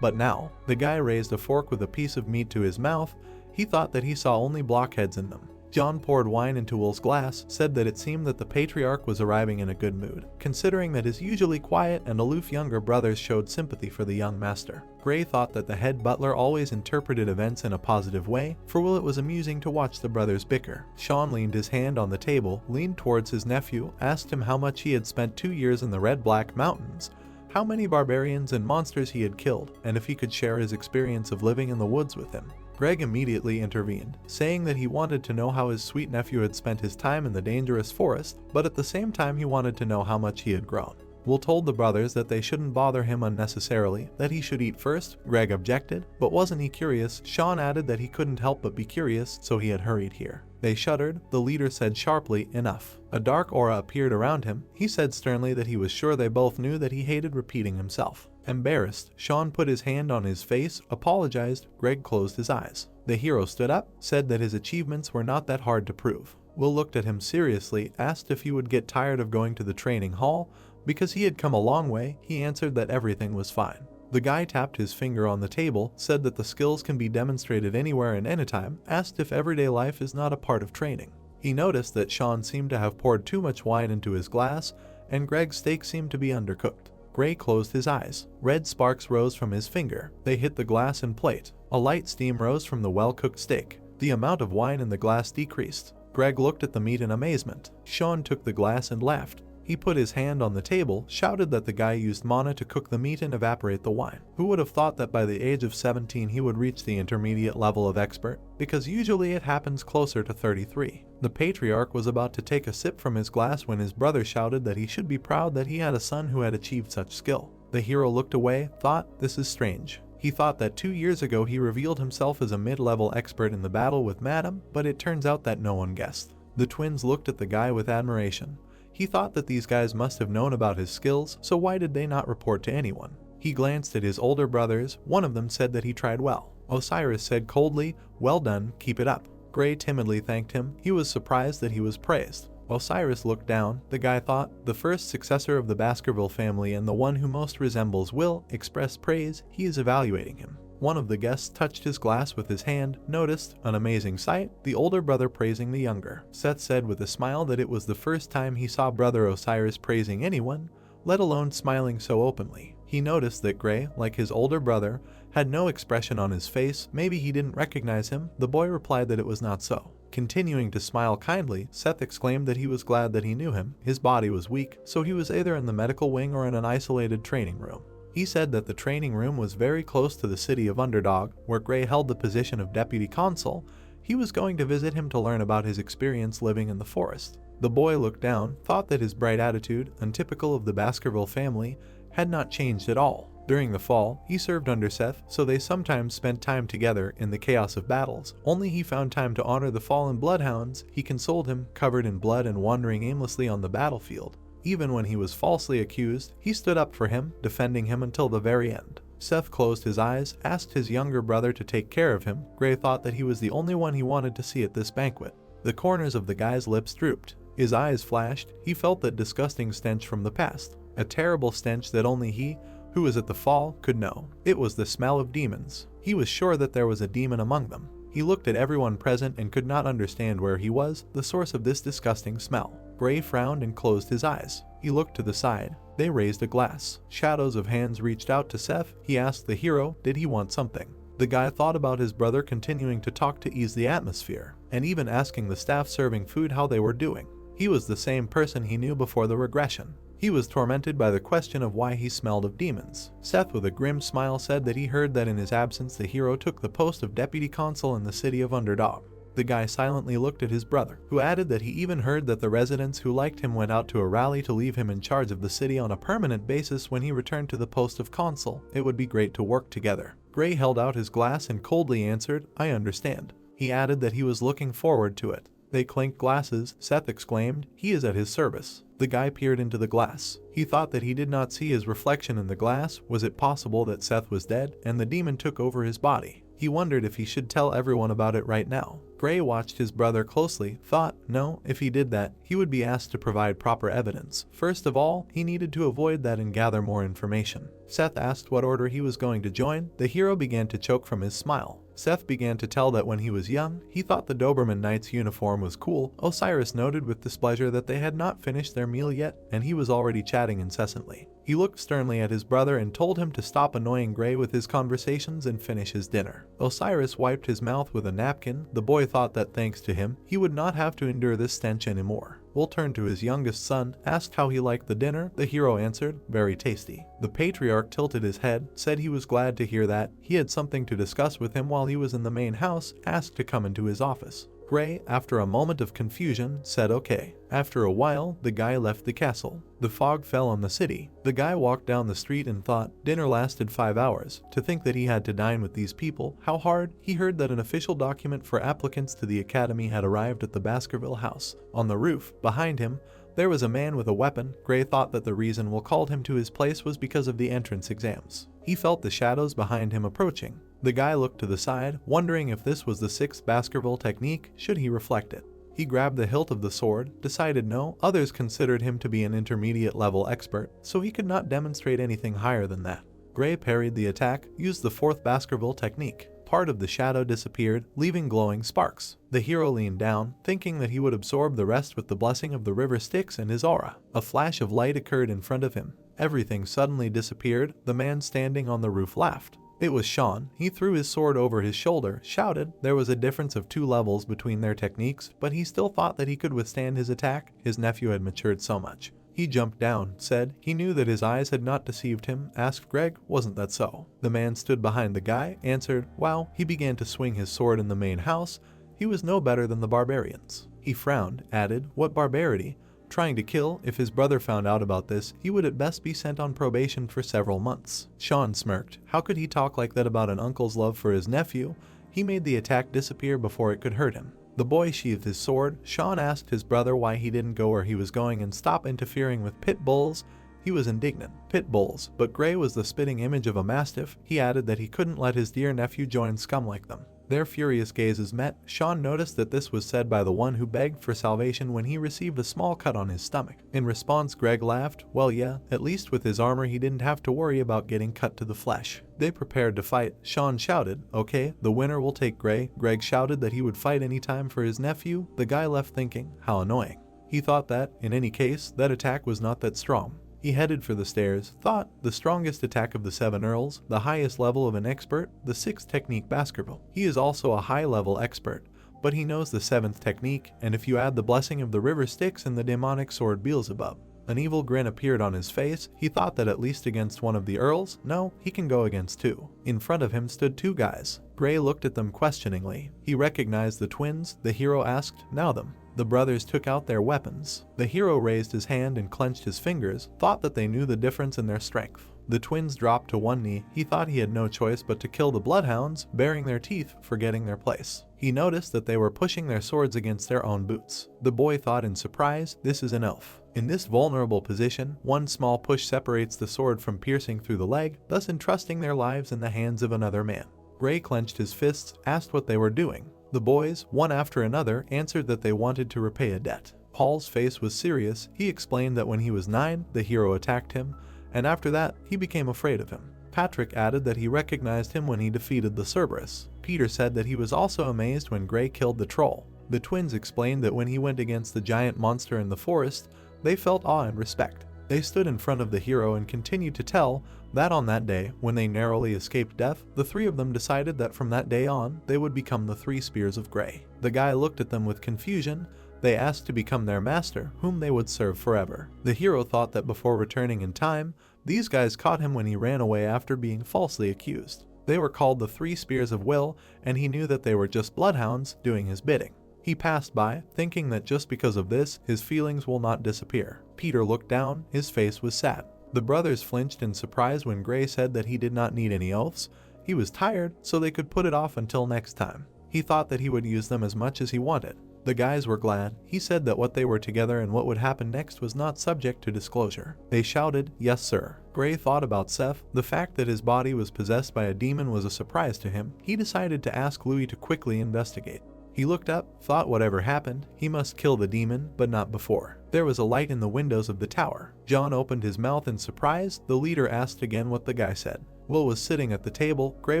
But now, the guy raised a fork with a piece of meat to his mouth. He thought that he saw only blockheads in them. John poured wine into Will's glass, said that it seemed that the patriarch was arriving in a good mood, considering that his usually quiet and aloof younger brothers showed sympathy for the young master. Gray thought that the head butler always interpreted events in a positive way. For Will, it was amusing to watch the brothers bicker. Sean leaned his hand on the table, leaned towards his nephew, asked him how much he had spent 2 years in the Red Black Mountains, how many barbarians and monsters he had killed, and if he could share his experience of living in the woods with him. Greg immediately intervened, saying that he wanted to know how his sweet nephew had spent his time in the dangerous forest, but at the same time he wanted to know how much he had grown. Will told the brothers that they shouldn't bother him unnecessarily, that he should eat first. Greg objected, but wasn't he curious? Sean added that he couldn't help but be curious, so he had hurried here. They shuddered. The leader said sharply, "Enough." A dark aura appeared around him. He said sternly that he was sure they both knew that he hated repeating himself. Embarrassed, Sean put his hand on his face, apologized. Greg closed his eyes. The hero stood up, said that his achievements were not that hard to prove. Will looked at him seriously, asked if he would get tired of going to the training hall. Because he had come a long way, he answered that everything was fine. The guy tapped his finger on the table, said that the skills can be demonstrated anywhere and anytime, asked if everyday life is not a part of training. He noticed that Sean seemed to have poured too much wine into his glass, and Greg's steak seemed to be undercooked. Gray closed his eyes. Red sparks rose from his finger. They hit the glass and plate. A light steam rose from the well-cooked steak. The amount of wine in the glass decreased. Greg looked at the meat in amazement. Sean took the glass and laughed. He put his hand on the table, shouted that the guy used mana to cook the meat and evaporate the wine. Who would have thought that by the age of 17 he would reach the intermediate level of expert? Because usually it happens closer to 33. The patriarch was about to take a sip from his glass when his brother shouted that he should be proud that he had a son who had achieved such skill. The hero looked away, thought, "This is strange." He thought that 2 years ago he revealed himself as a mid-level expert in the battle with Madam, but it turns out that no one guessed. The twins looked at the guy with admiration. He thought that these guys must have known about his skills, so why did they not report to anyone? He glanced at his older brothers. One of them said that he tried well. Osiris said coldly, "Well done, keep it up." Gray timidly thanked him. He was surprised that he was praised. Osiris looked down. The guy thought, the first successor of the Baskerville family and the one who most resembles Will expressed praise. He is evaluating him. One of the guests touched his glass with his hand, noticed, an amazing sight, the older brother praising the younger. Seth said with a smile that it was the first time he saw brother Osiris praising anyone, let alone smiling so openly. He noticed that Gray, like his older brother, had no expression on his face. Maybe he didn't recognize him. The boy replied that it was not so. Continuing to smile kindly, Seth exclaimed that he was glad that he knew him. His body was weak, so he was either in the medical wing or in an isolated training room. He said that the training room was very close to the city of Underdog, where Gray held the position of deputy consul. He was going to visit him to learn about his experience living in the forest. The boy looked down, thought that his bright attitude, untypical of the Baskerville family, had not changed at all. During the fall, he served under Seth, so they sometimes spent time together in the chaos of battles. Only he found time to honor the fallen Bloodhounds. He consoled him, covered in blood and wandering aimlessly on the battlefield. Even when he was falsely accused, he stood up for him, defending him until the very end. Seth closed his eyes, asked his younger brother to take care of him. Gray thought that he was the only one he wanted to see at this banquet. The corners of the guy's lips drooped. His eyes flashed. He felt that disgusting stench from the past. A terrible stench that only he, who was at the fall, could know. It was the smell of demons. He was sure that there was a demon among them. He looked at everyone present and could not understand where he was, the source of this disgusting smell. Gray frowned and closed his eyes. He looked to the side. They raised a glass. Shadows of hands reached out to Seth. He asked the hero, did he want something? The guy thought about his brother continuing to talk to ease the atmosphere, and even asking the staff serving food how they were doing. He was the same person he knew before the regression. He was tormented by the question of why he smelled of demons. Seth, with a grim smile, said that he heard that in his absence the hero took the post of deputy consul in the city of Underdog. The guy silently looked at his brother, who added that he even heard that the residents who liked him went out to a rally to leave him in charge of the city on a permanent basis when he returned to the post of consul. It would be great to work together. Gray held out his glass and coldly answered, I understand. He added that he was looking forward to it. They clinked glasses. Seth exclaimed, he is at his service. The guy peered into the glass. He thought that he did not see his reflection in the glass. Was it possible that Seth was dead and the demon took over his body? He wondered if he should tell everyone about it right now. Gray watched his brother closely, thought, no, if he did that, he would be asked to provide proper evidence. First of all, he needed to avoid that and gather more information. Seth asked what order he was going to join. The hero began to choke from his smile. Seth began to tell that when he was young, he thought the Doberman Knight's uniform was cool. Osiris noted with displeasure that they had not finished their meal yet, and he was already chatting incessantly. He looked sternly at his brother and told him to stop annoying Gray with his conversations and finish his dinner. Osiris wiped his mouth with a napkin. The boy thought that thanks to him, he would not have to endure this stench anymore. Will turned to his youngest son, asked how he liked the dinner. The hero answered, very tasty. The patriarch tilted his head, said he was glad to hear that. He had something to discuss with him while he was in the main house, asked to come into his office. Gray, after a moment of confusion, said okay. After a while, the guy left the castle. The fog fell on the city. The guy walked down the street and thought, dinner lasted 5 hours. To think that he had to dine with these people, how hard. He heard that an official document for applicants to the academy had arrived at the Baskerville house. On the roof, behind him, there was a man with a weapon. Gray thought that the reason Will called him to his place was because of the entrance exams. He felt the shadows behind him approaching. The guy looked to the side, wondering if this was the 6th Baskerville technique. Should he reflect it? He grabbed the hilt of the sword, decided no. Others considered him to be an intermediate level expert, so he could not demonstrate anything higher than that. Gray parried the attack, used the 4th Baskerville technique. Part of the shadow disappeared, leaving glowing sparks. The hero leaned down, thinking that he would absorb the rest with the blessing of the river Styx and his aura. A flash of light occurred in front of him. Everything suddenly disappeared. The man standing on the roof laughed. It was Sean. He threw his sword over his shoulder, shouted. There was a difference of 2 levels between their techniques, but he still thought that he could withstand his attack. His nephew had matured so much. He jumped down, said he knew that his eyes had not deceived him, asked Greg, wasn't that so? The man stood behind the guy, answered, wow. He began to swing his sword in the main house. He was no better than the barbarians. He frowned, added, what barbarity? Trying to kill. If his brother found out about this, he would at best be sent on probation for several months. Sean smirked. How could he talk like that about an uncle's love for his nephew? He made the attack disappear before it could hurt him. The boy sheathed his sword. Sean asked his brother why he didn't go where he was going and stop interfering with pit bulls. He was indignant. Pit bulls, but Gray was the spitting image of a mastiff. He added that he couldn't let his dear nephew join scum like them. Their furious gazes met. Sean noticed that this was said by the one who begged for salvation when he received a small cut on his stomach. In response, Greg laughed. Well, yeah, at least with his armor he didn't have to worry about getting cut to the flesh. They prepared to fight. Sean shouted, okay, the winner will take Gray. Greg shouted that he would fight anytime for his nephew. The guy left thinking, how annoying. He thought that, in any case, that attack was not that strong. He headed for the stairs, thought, the strongest attack of the 7 earls, the highest level of an expert, the 6th technique Baskerville. He is also a high-level expert, but he knows the 7th technique, and if you add the blessing of the river Styx and the demonic sword Beelzebub. An evil grin appeared on his face. He thought that at least against one of the earls, no, he can go against 2. In front of him stood 2 guys. Gray looked at them questioningly. He recognized the twins. The hero asked, now them. The brothers took out their weapons. The hero raised his hand and clenched his fingers, thought that they knew the difference in their strength. The twins dropped to one knee. He thought he had no choice but to kill the Bloodhounds, baring their teeth, forgetting their place. He noticed that they were pushing their swords against their own boots. The boy thought in surprise, this is an elf. In this vulnerable position, one small push separates the sword from piercing through the leg, thus entrusting their lives in the hands of another man. Gray clenched his fists, asked what they were doing. The boys, one after another, answered that they wanted to repay a debt. Paul's face was serious. He explained that when he was 9, the hero attacked him, and after that, he became afraid of him. Patrick added that he recognized him when he defeated the Cerberus. Peter said that he was also amazed when Gray killed the troll. The twins explained that when he went against the giant monster in the forest, they felt awe and respect. They stood in front of the hero and continued to tell that on that day, when they narrowly escaped death, the 3 of them decided that from that day on, they would become the 3 Spears of Gray. The guy looked at them with confusion. They asked to become their master, whom they would serve forever. The hero thought that before returning in time, these guys caught him when he ran away after being falsely accused. They were called the 3 Spears of Will, and he knew that they were just bloodhounds doing his bidding. He passed by, thinking that just because of this, his feelings will not disappear. Peter looked down. His face was sad. The brothers flinched in surprise when Gray said that he did not need any oaths. He was tired, so they could put it off until next time. He thought that he would use them as much as he wanted. The guys were glad. He said that what they were together and what would happen next was not subject to disclosure. They shouted, yes sir. Gray thought about Seth. The fact that his body was possessed by a demon was a surprise to him. He decided to ask Louis to quickly investigate. He looked up, thought whatever happened, he must kill the demon, but not before. There was a light in the windows of the tower. John opened his mouth in surprise. The leader asked again what the guy said. Will was sitting at the table. Gray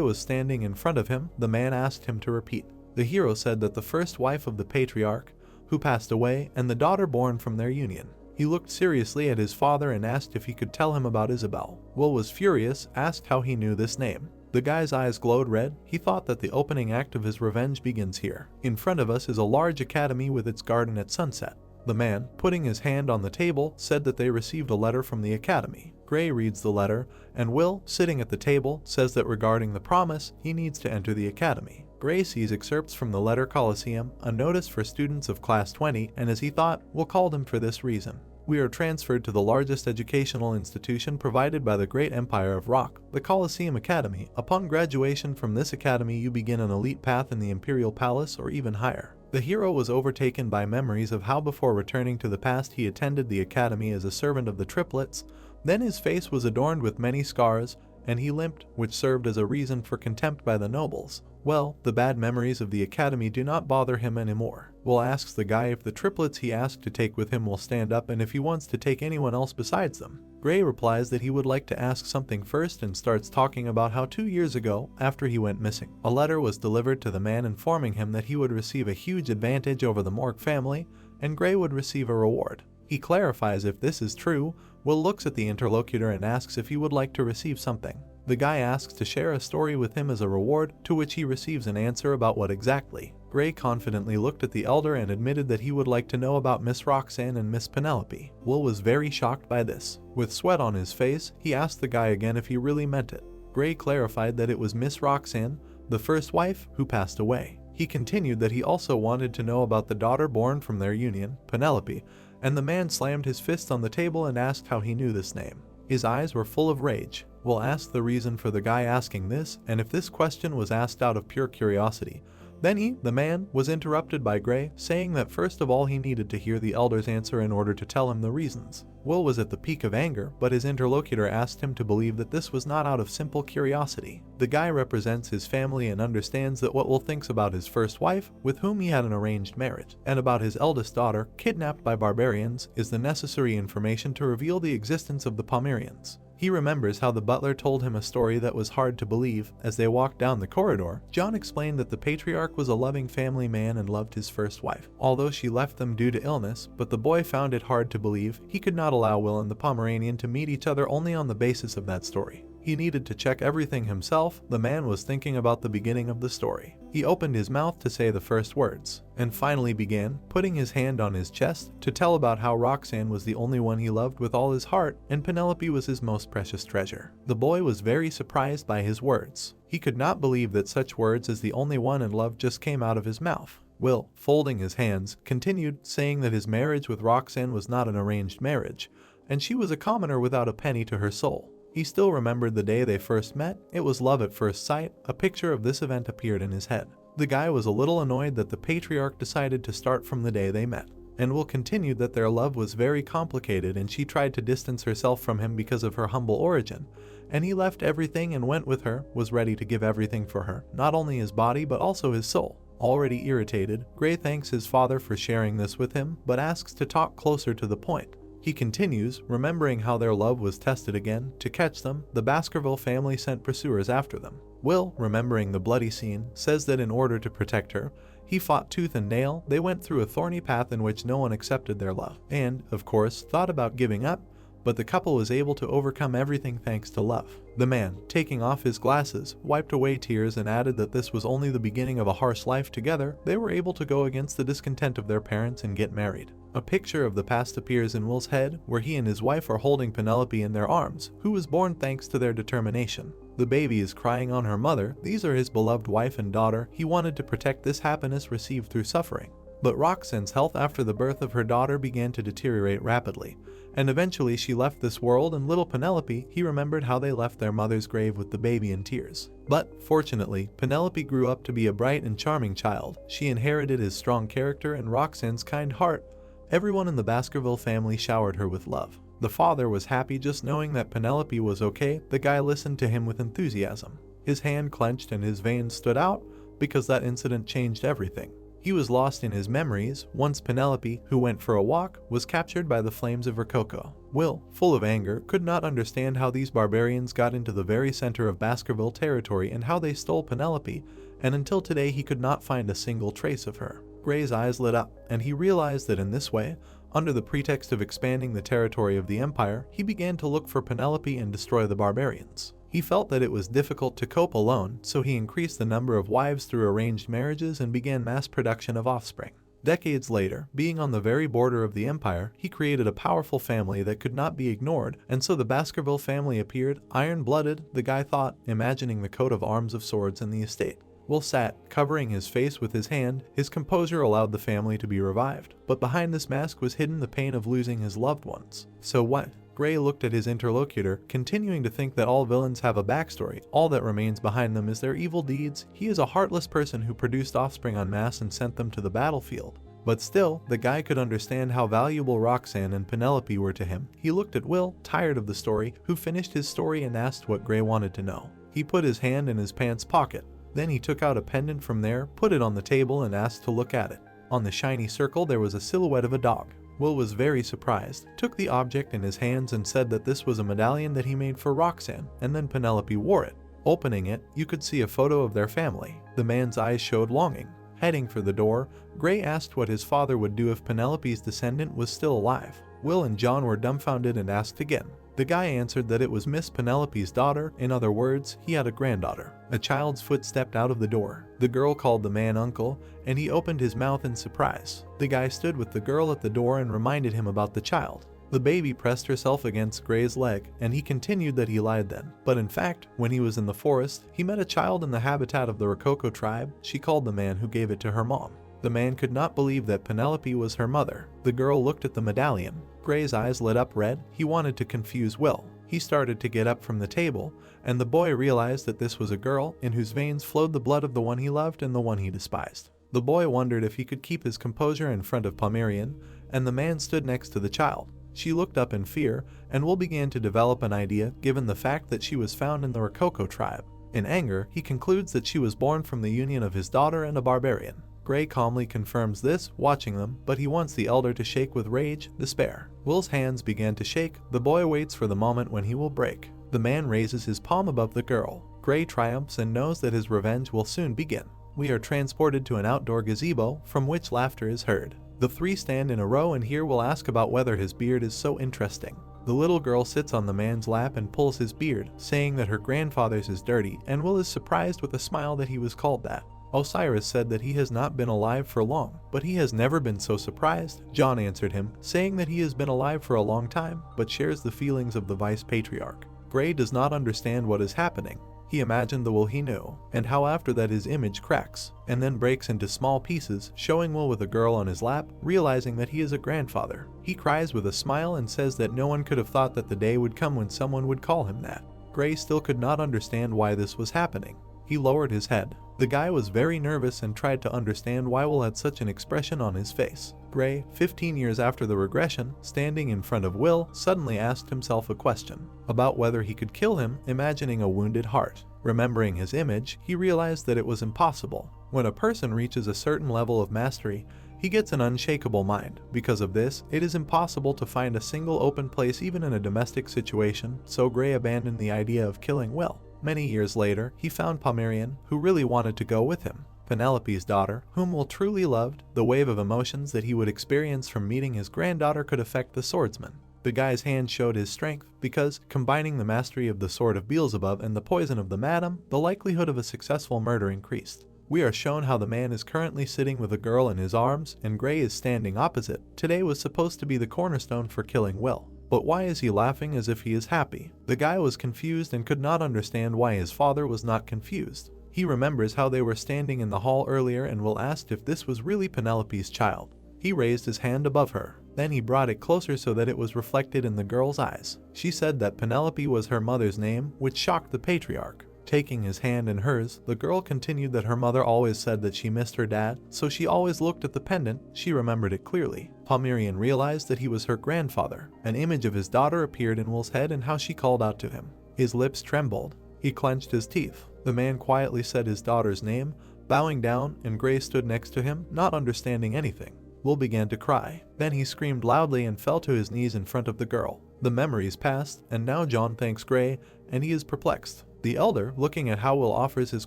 was standing in front of him. The man asked him to repeat. The hero said that the first wife of the patriarch, who passed away, and the daughter born from their union. He looked seriously at his father and asked if he could tell him about Isabel. Will was furious, asked how he knew this name. The guy's eyes glowed red. He thought that the opening act of his revenge begins here. In front of us is a large academy with its garden at sunset. The man, putting his hand on the table, said that they received a letter from the academy. Gray reads the letter, and Will, sitting at the table, says that regarding the promise, he needs to enter the academy. Gray sees excerpts from the letter Coliseum, a notice for students of class 20, and as he thought, Will called him for this reason. We are transferred to the largest educational institution provided by the great empire of rock, the Coliseum Academy. Upon graduation from this academy, you begin an elite path in the Imperial Palace or even higher. The hero was overtaken by memories of how before returning to the past he attended the academy as a servant of the triplets. Then his face was adorned with many scars, and he limped, which served as a reason for contempt by the nobles. Well, the bad memories of the academy do not bother him anymore. Will asks the guy if the triplets he asked to take with him will stand up and if he wants to take anyone else besides them. Gray replies that he would like to ask something first and starts talking about how 2 years ago, after he went missing, a letter was delivered to the man informing him that he would receive a huge advantage over the Morg family and Gray would receive a reward. He clarifies if this is true. Will looks at the interlocutor and asks if he would like to receive something. The guy asks to share a story with him as a reward, to which he receives an answer about what exactly. Gray confidently looked at the elder and admitted that he would like to know about Miss Roxanne and Miss Penelope. Will was very shocked by this. With sweat on his face, he asked the guy again if he really meant it. Gray clarified that it was Miss Roxanne, the first wife, who passed away. He continued that he also wanted to know about the daughter born from their union, Penelope, and the man slammed his fist on the table and asked how he knew this name. His eyes were full of rage. Will asked the reason for the guy asking this, and if this question was asked out of pure curiosity. Then he, the man, was interrupted by Gray, saying that first of all he needed to hear the elder's answer in order to tell him the reasons. Will was at the peak of anger, but his interlocutor asked him to believe that this was not out of simple curiosity. The guy represents his family and understands that what Will thinks about his first wife, with whom he had an arranged marriage, and about his eldest daughter, kidnapped by barbarians, is the necessary information to reveal the existence of the Pomerians. He remembers how the butler told him a story that was hard to believe. As they walked down the corridor, John explained that the patriarch was a loving family man and loved his first wife, although she left them due to illness, but the boy found it hard to believe. He could not allow Will and the Pomeranian to meet each other only on the basis of that story. He needed to check everything himself. The man was thinking about the beginning of the story. He opened his mouth to say the first words, and finally began, putting his hand on his chest, to tell about how Roxanne was the only one he loved with all his heart, and Penelope was his most precious treasure. The boy was very surprised by his words. He could not believe that such words as the only one in love just came out of his mouth. Will, folding his hands, continued, saying that his marriage with Roxanne was not an arranged marriage, and she was a commoner without a penny to her soul. He still remembered the day they first met. It was love at first sight. A picture of this event appeared in his head. The guy was a little annoyed that the patriarch decided to start from the day they met. And Will continued that their love was very complicated and she tried to distance herself from him because of her humble origin. And he left everything and went with her, was ready to give everything for her, not only his body but also his soul. Already irritated, Gray thanks his father for sharing this with him, but asks to talk closer to the point. He continues, remembering how their love was tested again. To catch them, the Baskerville family sent pursuers after them. Will, remembering the bloody scene, says that in order to protect her, he fought tooth and nail. They went through a thorny path in which no one accepted their love, and, of course, thought about giving up, but the couple was able to overcome everything thanks to love. The man, taking off his glasses, wiped away tears and added that this was only the beginning of a harsh life together. They were able to go against the discontent of their parents and get married. A picture of the past appears in Will's head, where he and his wife are holding Penelope in their arms, who was born thanks to their determination. The baby is crying on her mother. These are his beloved wife and daughter. He wanted to protect this happiness received through suffering. But Roxanne's health after the birth of her daughter began to deteriorate rapidly, and eventually she left this world, and little Penelope, he remembered how they left their mother's grave with the baby in tears. But, fortunately, Penelope grew up to be a bright and charming child. She inherited his strong character and Roxanne's kind heart. Everyone in the Baskerville family showered her with love. The father was happy just knowing that Penelope was okay. The guy listened to him with enthusiasm. His hand clenched and his veins stood out, because that incident changed everything. He was lost in his memories once Penelope, who went for a walk, was captured by the flames of Rococo. Will, full of anger, could not understand how these barbarians got into the very center of Baskerville territory and how they stole Penelope, and until today he could not find a single trace of her. Gray's eyes lit up, and he realized that in this way, under the pretext of expanding the territory of the Empire, he began to look for Penelope and destroy the barbarians. He felt that it was difficult to cope alone, so he increased the number of wives through arranged marriages and began mass production of offspring. Decades later, being on the very border of the Empire, he created a powerful family that could not be ignored, and so the Baskerville family appeared, iron-blooded, the guy thought, imagining the coat of arms of swords in the estate. Will sat, covering his face with his hand. His composure allowed the family to be revived, but behind this mask was hidden the pain of losing his loved ones. So what? Gray looked at his interlocutor, continuing to think that all villains have a backstory. All that remains behind them is their evil deeds. He is a heartless person who produced offspring en masse and sent them to the battlefield. But still, the guy could understand how valuable Roxanne and Penelope were to him. He looked at Will, tired of the story, who finished his story and asked what Gray wanted to know. He put his hand in his pants pocket. Then he took out a pendant from there, put it on the table, and asked to look at it. On the shiny circle there was a silhouette of a dog. Will was very surprised, took the object in his hands and said that this was a medallion that he made for Roxanne, and then Penelope wore it. Opening it, you could see a photo of their family. The man's eyes showed longing. Heading for the door, Gray asked what his father would do if Penelope's descendant was still alive. Will and John were dumbfounded and asked again. The guy answered that it was Miss Penelope's daughter. In other words, he had a granddaughter. A child's foot stepped out of the door. The girl called the man uncle, and he opened his mouth in surprise. The guy stood with the girl at the door and reminded him about the child. The baby pressed herself against Gray's leg, and he continued that he lied then. But in fact, when he was in the forest, he met a child in the habitat of the Rococo tribe. She called the man who gave it to her mom. The man could not believe that Penelope was her mother. The girl looked at the medallion. Gray's eyes lit up red. He wanted to confuse Will. He started to get up from the table, and the boy realized that this was a girl in whose veins flowed the blood of the one he loved and the one he despised. The boy wondered if he could keep his composure in front of Pomeranian, and the man stood next to the child. She looked up in fear, and Will began to develop an idea given the fact that she was found in the Rococo tribe. In anger, he concludes that she was born from the union of his daughter and a barbarian. Gray calmly confirms this, watching them, but he wants the elder to shake with rage, despair. Will's hands began to shake. The boy waits for the moment when he will break. The man raises his palm above the girl. Gray triumphs and knows that his revenge will soon begin. We are transported to an outdoor gazebo, from which laughter is heard. The three stand in a row, and here Will ask about whether his beard is so interesting. The little girl sits on the man's lap and pulls his beard, saying that her grandfather's is dirty, and Will is surprised with a smile that he was called that. Osiris said that he has not been alive for long, but he has never been so surprised. John answered him, saying that he has been alive for a long time, but shares the feelings of the vice-patriarch. Gray does not understand what is happening. He imagined the Will he knew, and how after that his image cracks, and then breaks into small pieces, showing Will with a girl on his lap, realizing that he is a grandfather. He cries with a smile and says that no one could have thought that the day would come when someone would call him that. Gray still could not understand why this was happening. He lowered his head. The guy was very nervous and tried to understand why Will had such an expression on his face. Gray, 15 years after the regression, standing in front of Will, suddenly asked himself a question about whether he could kill him, imagining a wounded heart. Remembering his image, he realized that it was impossible. When a person reaches a certain level of mastery, he gets an unshakable mind. Because of this, it is impossible to find a single open place even in a domestic situation, so Gray abandoned the idea of killing Will. Many years later, he found Pomeranian, who really wanted to go with him. Penelope's daughter, whom Will truly loved. The wave of emotions that he would experience from meeting his granddaughter could affect the swordsman. The guy's hand showed his strength, because, combining the mastery of the sword of Beelzebub and the poison of the madam, the likelihood of a successful murder increased. We are shown how the man is currently sitting with a girl in his arms, and Gray is standing opposite. Today was supposed to be the cornerstone for killing Will. But why is he laughing as if he is happy? The guy was confused and could not understand why his father was not confused. He remembers how they were standing in the hall earlier and Will asked if this was really Penelope's child. He raised his hand above her. Then he brought it closer so that it was reflected in the girl's eyes. She said that Penelope was her mother's name, which shocked the patriarch. Taking his hand in hers, the girl continued that her mother always said that she missed her dad, so she always looked at the pendant. She remembered it clearly. Pomeranian realized that he was her grandfather. An image of his daughter appeared in Will's head and how she called out to him. His lips trembled. He clenched his teeth. The man quietly said his daughter's name, Bowing down, and Gray stood next to him, not understanding anything. Will began to cry. Then he screamed loudly and fell to his knees in front of the girl. The memories passed, and now John thanks Gray, and he is perplexed. The elder, looking at how Will offers his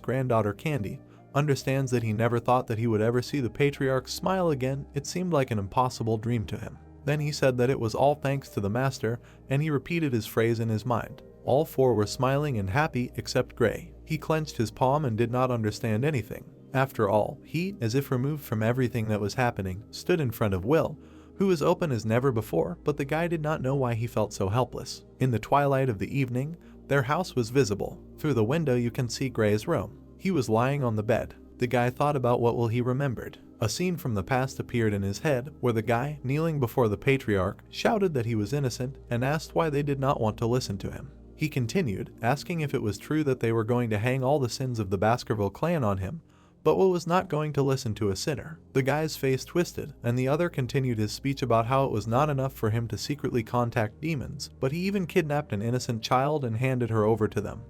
granddaughter candy, understands that he never thought that he would ever see the patriarch smile again. It seemed like an impossible dream to him. Then he said that it was all thanks to the master, and he repeated his phrase in his mind. All four were smiling and happy except Gray. He clenched his palm and did not understand anything. After all, he, as if removed from everything that was happening, stood in front of Will, who was open as never before, but the guy did not know why he felt so helpless. In the twilight of the evening, their house was visible. Through the window you can see Gray's room. He was lying on the bed. The guy thought about what Will he remembered. A scene from the past appeared in his head, where the guy, kneeling before the patriarch, shouted that he was innocent and asked why they did not want to listen to him. He continued, asking if it was true that they were going to hang all the sins of the Baskerville clan on him, but Will was not going to listen to a sinner. The guy's face twisted, and the other continued his speech about how it was not enough for him to secretly contact demons, but he even kidnapped an innocent child and handed her over to them.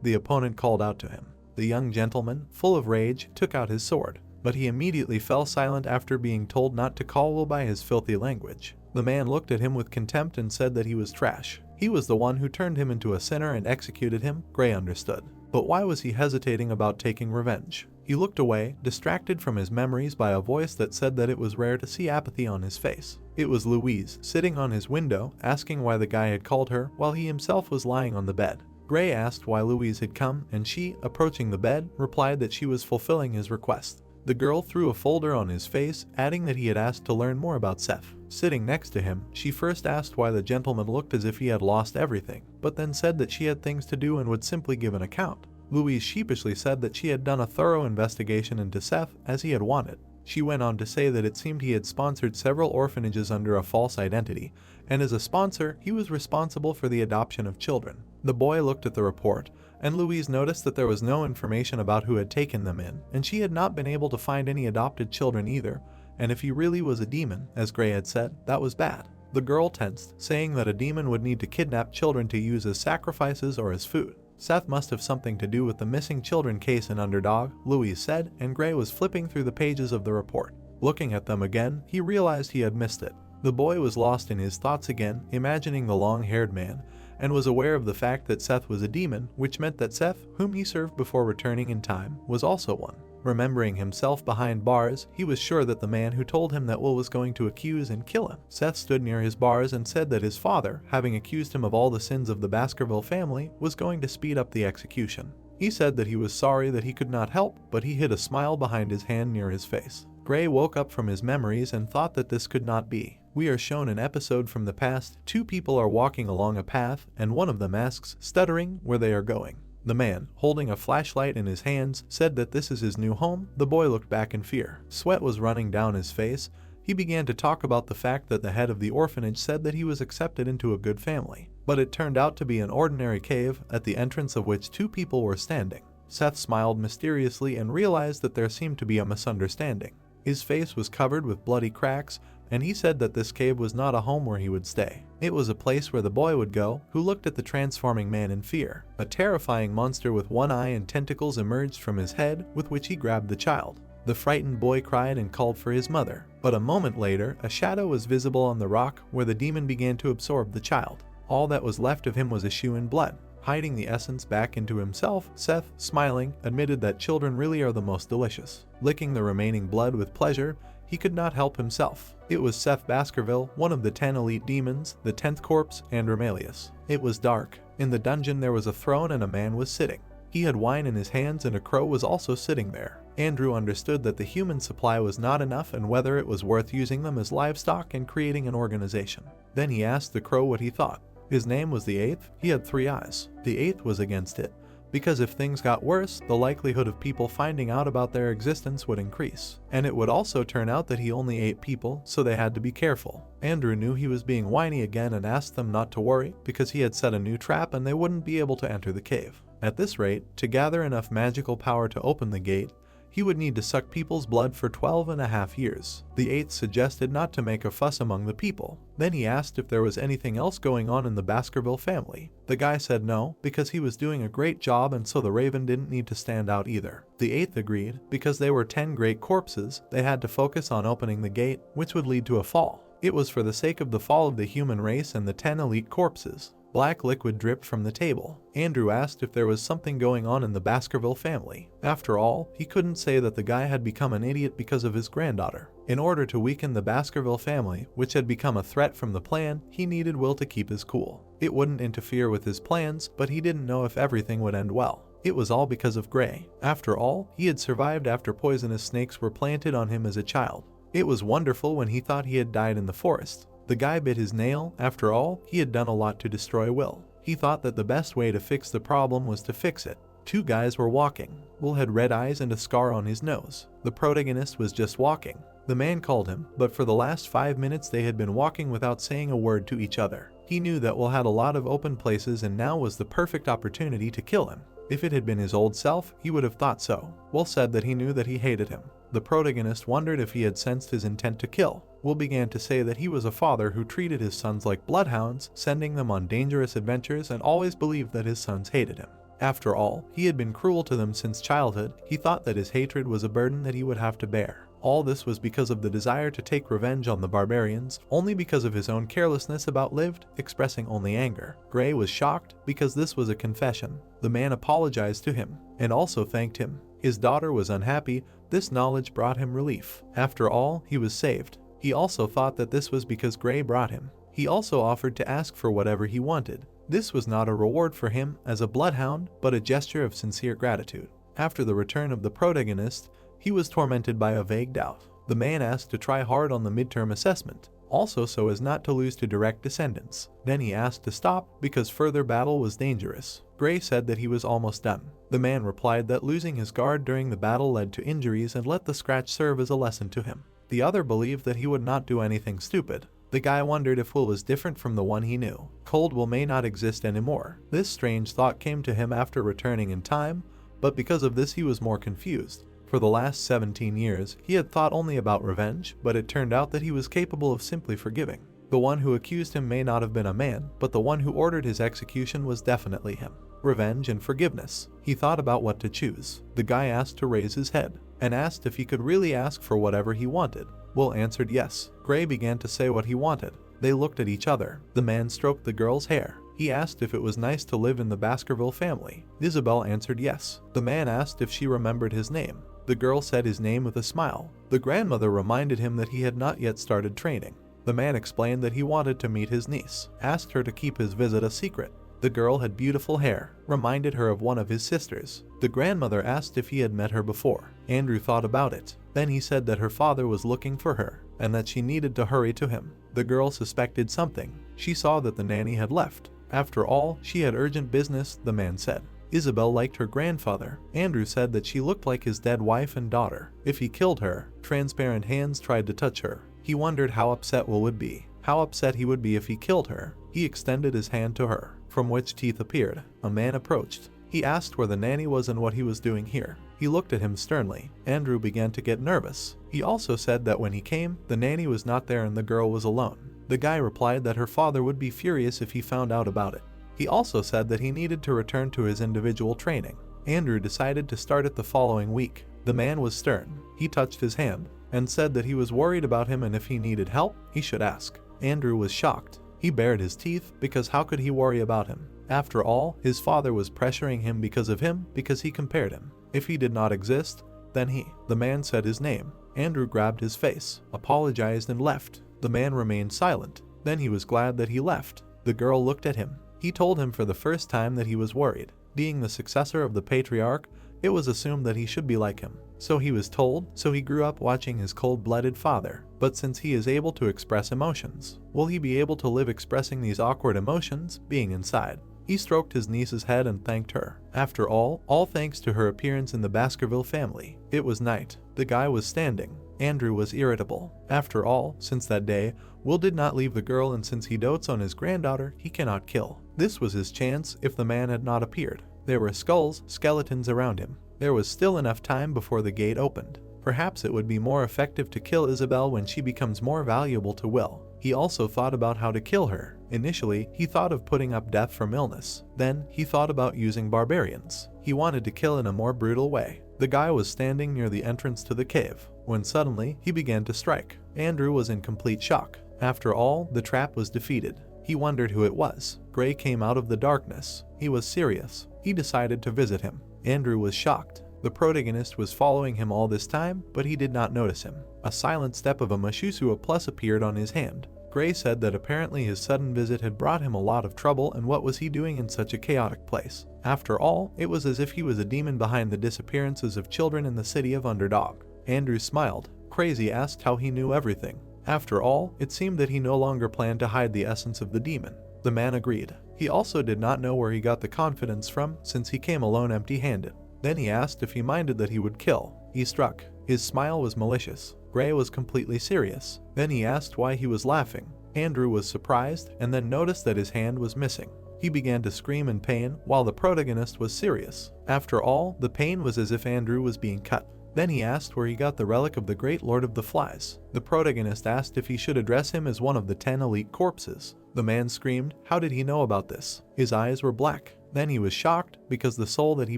The opponent called out to him. The young gentleman, full of rage, took out his sword, but he immediately fell silent after being told not to call Will by his filthy language. The man looked at him with contempt and said that he was trash. He was the one who turned him into a sinner and executed him. Gray understood. But why was he hesitating about taking revenge? He looked away, distracted from his memories by a voice that said that it was rare to see apathy on his face. It was Louise, sitting on his window, asking why the guy had called her while he himself was lying on the bed. Gray asked why Louise had come, and she, approaching the bed, replied that she was fulfilling his request. The girl threw a folder on his face, adding that he had asked to learn more about Seth. Sitting next to him, she first asked why the gentleman looked as if he had lost everything, but then said that she had things to do and would simply give an account. Louise sheepishly said that she had done a thorough investigation into Seth as he had wanted. She went on to say that it seemed he had sponsored several orphanages under a false identity, and as a sponsor, he was responsible for the adoption of children. The boy looked at the report, and Louise noticed that there was no information about who had taken them in, and she had not been able to find any adopted children either, and if he really was a demon, as Gray had said, that was bad. The girl tensed, saying that a demon would need to kidnap children to use as sacrifices or as food. Seth must have something to do with the missing children case in Underdog, Louise said, and Gray was flipping through the pages of the report. Looking at them again, he realized he had missed it. The boy was lost in his thoughts again, imagining the long-haired man, and was aware of the fact that Seth was a demon, which meant that Seth, whom he served before returning in time, was also one. Remembering himself behind bars, he was sure that the man who told him that Will was going to accuse and kill him. Seth stood near his bars and said that his father, having accused him of all the sins of the Baskerville family, was going to speed up the execution. He said that he was sorry that he could not help, but he hid a smile behind his hand near his face. Gray woke up from his memories and thought that this could not be. We are shown an episode from the past. Two people are walking along a path, and one of them asks, stuttering, where they are going. The man, holding a flashlight in his hands, said that this is his new home. The boy looked back in fear. Sweat was running down his face. He began to talk about the fact that the head of the orphanage said that he was accepted into a good family. But it turned out to be an ordinary cave, at the entrance of which two people were standing. Seth smiled mysteriously and realized that there seemed to be a misunderstanding. His face was covered with bloody cracks, and he said that this cave was not a home where he would stay. It was a place where the boy would go, who looked at the transforming man in fear. A terrifying monster with one eye and tentacles emerged from his head, with which he grabbed the child. The frightened boy cried and called for his mother. But a moment later, a shadow was visible on the rock where the demon began to absorb the child. All that was left of him was a shoe and blood. Hiding the essence back into himself, Seth, smiling, admitted that children really are the most delicious. Licking the remaining blood with pleasure, he could not help himself. It was Seth Baskerville, one of the 10 elite demons, the 10th corpse, and Remalius. It was dark. In the dungeon there was a throne and a man was sitting. He had wine in his hands and a crow was also sitting there. Andrew understood that the human supply was not enough and whether it was worth using them as livestock and creating an organization. Then he asked the crow what he thought. His name was the 8th. He had 3 eyes. The 8th was against it, because if things got worse, the likelihood of people finding out about their existence would increase. And it would also turn out that he only ate people, so they had to be careful. Andrew knew he was being whiny again and asked them not to worry, because he had set a new trap and they wouldn't be able to enter the cave. At this rate, to gather enough magical power to open the gate, he would need to suck people's blood for 12.5 years. The 8th suggested not to make a fuss among the people. Then he asked if there was anything else going on in the Baskerville family. The guy said no, because he was doing a great job and so the raven didn't need to stand out either. The 8th agreed, because they were 10 great corpses, they had to focus on opening the gate, which would lead to a fall. It was for the sake of the fall of the human race and the 10 elite corpses. Black liquid dripped from the table. Andrew asked if there was something going on in the Baskerville family. After all, he couldn't say that the guy had become an idiot because of his granddaughter. In order to weaken the Baskerville family, which had become a threat from the plan, he needed Will to keep his cool. It wouldn't interfere with his plans, but he didn't know if everything would end well. It was all because of Gray. After all, he had survived after poisonous snakes were planted on him as a child. It was wonderful when he thought he had died in the forest. The guy bit his nail. After all, he had done a lot to destroy Will. He thought that the best way to fix the problem was to fix it. 2 guys were walking. Will had red eyes and a scar on his nose. The protagonist was just walking. The man called him, but for the last 5 minutes they had been walking without saying a word to each other. He knew that Will had a lot of open places and now was the perfect opportunity to kill him. If it had been his old self, he would have thought so. Will said that he knew that he hated him. The protagonist wondered if he had sensed his intent to kill. Will began to say that he was a father who treated his sons like bloodhounds, sending them on dangerous adventures and always believed that his sons hated him. After all, he had been cruel to them since childhood. He thought that his hatred was a burden that he would have to bear. All this was because of the desire to take revenge on the barbarians, only because of his own carelessness about lived, expressing only anger. Gray was shocked because this was a confession. The man apologized to him and also thanked him. His daughter was unhappy. This knowledge brought him relief. After all, he was saved. He also thought that this was because Gray brought him. He also offered to ask for whatever he wanted. This was not a reward for him as a bloodhound, but a gesture of sincere gratitude. After the return of the protagonist, he was tormented by a vague doubt. The man asked to try hard on the midterm assessment, also so as not to lose to direct descendants. Then he asked to stop because further battle was dangerous. Gray said that he was almost done. The man replied that losing his guard during the battle led to injuries and let the scratch serve as a lesson to him. The other believed that he would not do anything stupid. The guy wondered if Will was different from the one he knew. Cold Will may not exist anymore. This strange thought came to him after returning in time, but because of this he was more confused. For the last 17 years, he had thought only about revenge, but it turned out that he was capable of simply forgiving. The one who accused him may not have been a man, but the one who ordered his execution was definitely him. Revenge and forgiveness. He thought about what to choose. The guy asked to raise his head, and asked if he could really ask for whatever he wanted. Will answered yes. Gray began to say what he wanted. They looked at each other. The man stroked the girl's hair. He asked if it was nice to live in the Baskerville family. Isabel answered yes. The man asked if she remembered his name. The girl said his name with a smile. The grandmother reminded him that he had not yet started training. The man explained that he wanted to meet his niece, asked her to keep his visit a secret. The girl had beautiful hair, reminded her of one of his sisters. The grandmother asked if he had met her before. Andrew thought about it. Then he said that her father was looking for her, and that she needed to hurry to him. The girl suspected something. She saw that the nanny had left. After all, she had urgent business, the man said. Isabel liked her grandfather. Andrew said that she looked like his dead wife and daughter. If he killed her, transparent hands tried to touch her. He wondered how upset Will would be. How upset he would be if he killed her. He extended his hand to her, from which teeth appeared. A man approached. He asked where the nanny was and what he was doing here. He looked at him sternly. Andrew began to get nervous. He also said that when he came, the nanny was not there and the girl was alone. The guy replied that her father would be furious if he found out about it. He also said that he needed to return to his individual training. Andrew decided to start it the following week. The man was stern. He touched his hand and said that he was worried about him and if he needed help, he should ask. Andrew was shocked. He bared his teeth because how could he worry about him? After all, his father was pressuring him because he compared him. If he did not exist, then he. The man said his name. Andrew grabbed his face, apologized and left. The man remained silent. Then he was glad that he left. The girl looked at him. He told him for the first time that he was worried. Being the successor of the patriarch, it was assumed that he should be like him. So he was told, so he grew up watching his cold-blooded father. But since he is able to express emotions, will he be able to live expressing these awkward emotions, being inside? He stroked his niece's head and thanked her. After all thanks to her appearance in the Baskerville family. It was night. The guy was standing. Andrew was irritable. After all, since that day, Will did not leave the girl, and since he dotes on his granddaughter, he cannot kill. This was his chance if the man had not appeared. There were skulls, skeletons around him. There was still enough time before the gate opened. Perhaps it would be more effective to kill Isabel when she becomes more valuable to Will. He also thought about how to kill her. Initially, he thought of putting up death from illness. Then, he thought about using barbarians. He wanted to kill in a more brutal way. The guy was standing near the entrance to the cave, when suddenly, he began to strike. Andrew was in complete shock. After all, the trap was defeated. He wondered who it was. Gray came out of the darkness. He was serious. He decided to visit him. Andrew was shocked. The protagonist was following him all this time, but he did not notice him. A silent step of a Mashusua Plus appeared on his hand. Gray said that apparently his sudden visit had brought him a lot of trouble, and what was he doing in such a chaotic place? After all, it was as if he was a demon behind the disappearances of children in the city of Underdog. Andrew smiled. Crazy asked how he knew everything. After all, it seemed that he no longer planned to hide the essence of the demon. The man agreed. He also did not know where he got the confidence from, since he came alone empty-handed. Then he asked if he minded that he would kill. He struck. His smile was malicious. Gray was completely serious. Then he asked why he was laughing. Andrew was surprised and then noticed that his hand was missing. He began to scream in pain while the protagonist was serious. After all, the pain was as if Andrew was being cut. Then he asked where he got the relic of the Great Lord of the Flies. The protagonist asked if he should address him as one of the 10 elite corpses. The man screamed, how did he know about this? His eyes were black. Then he was shocked because the soul that he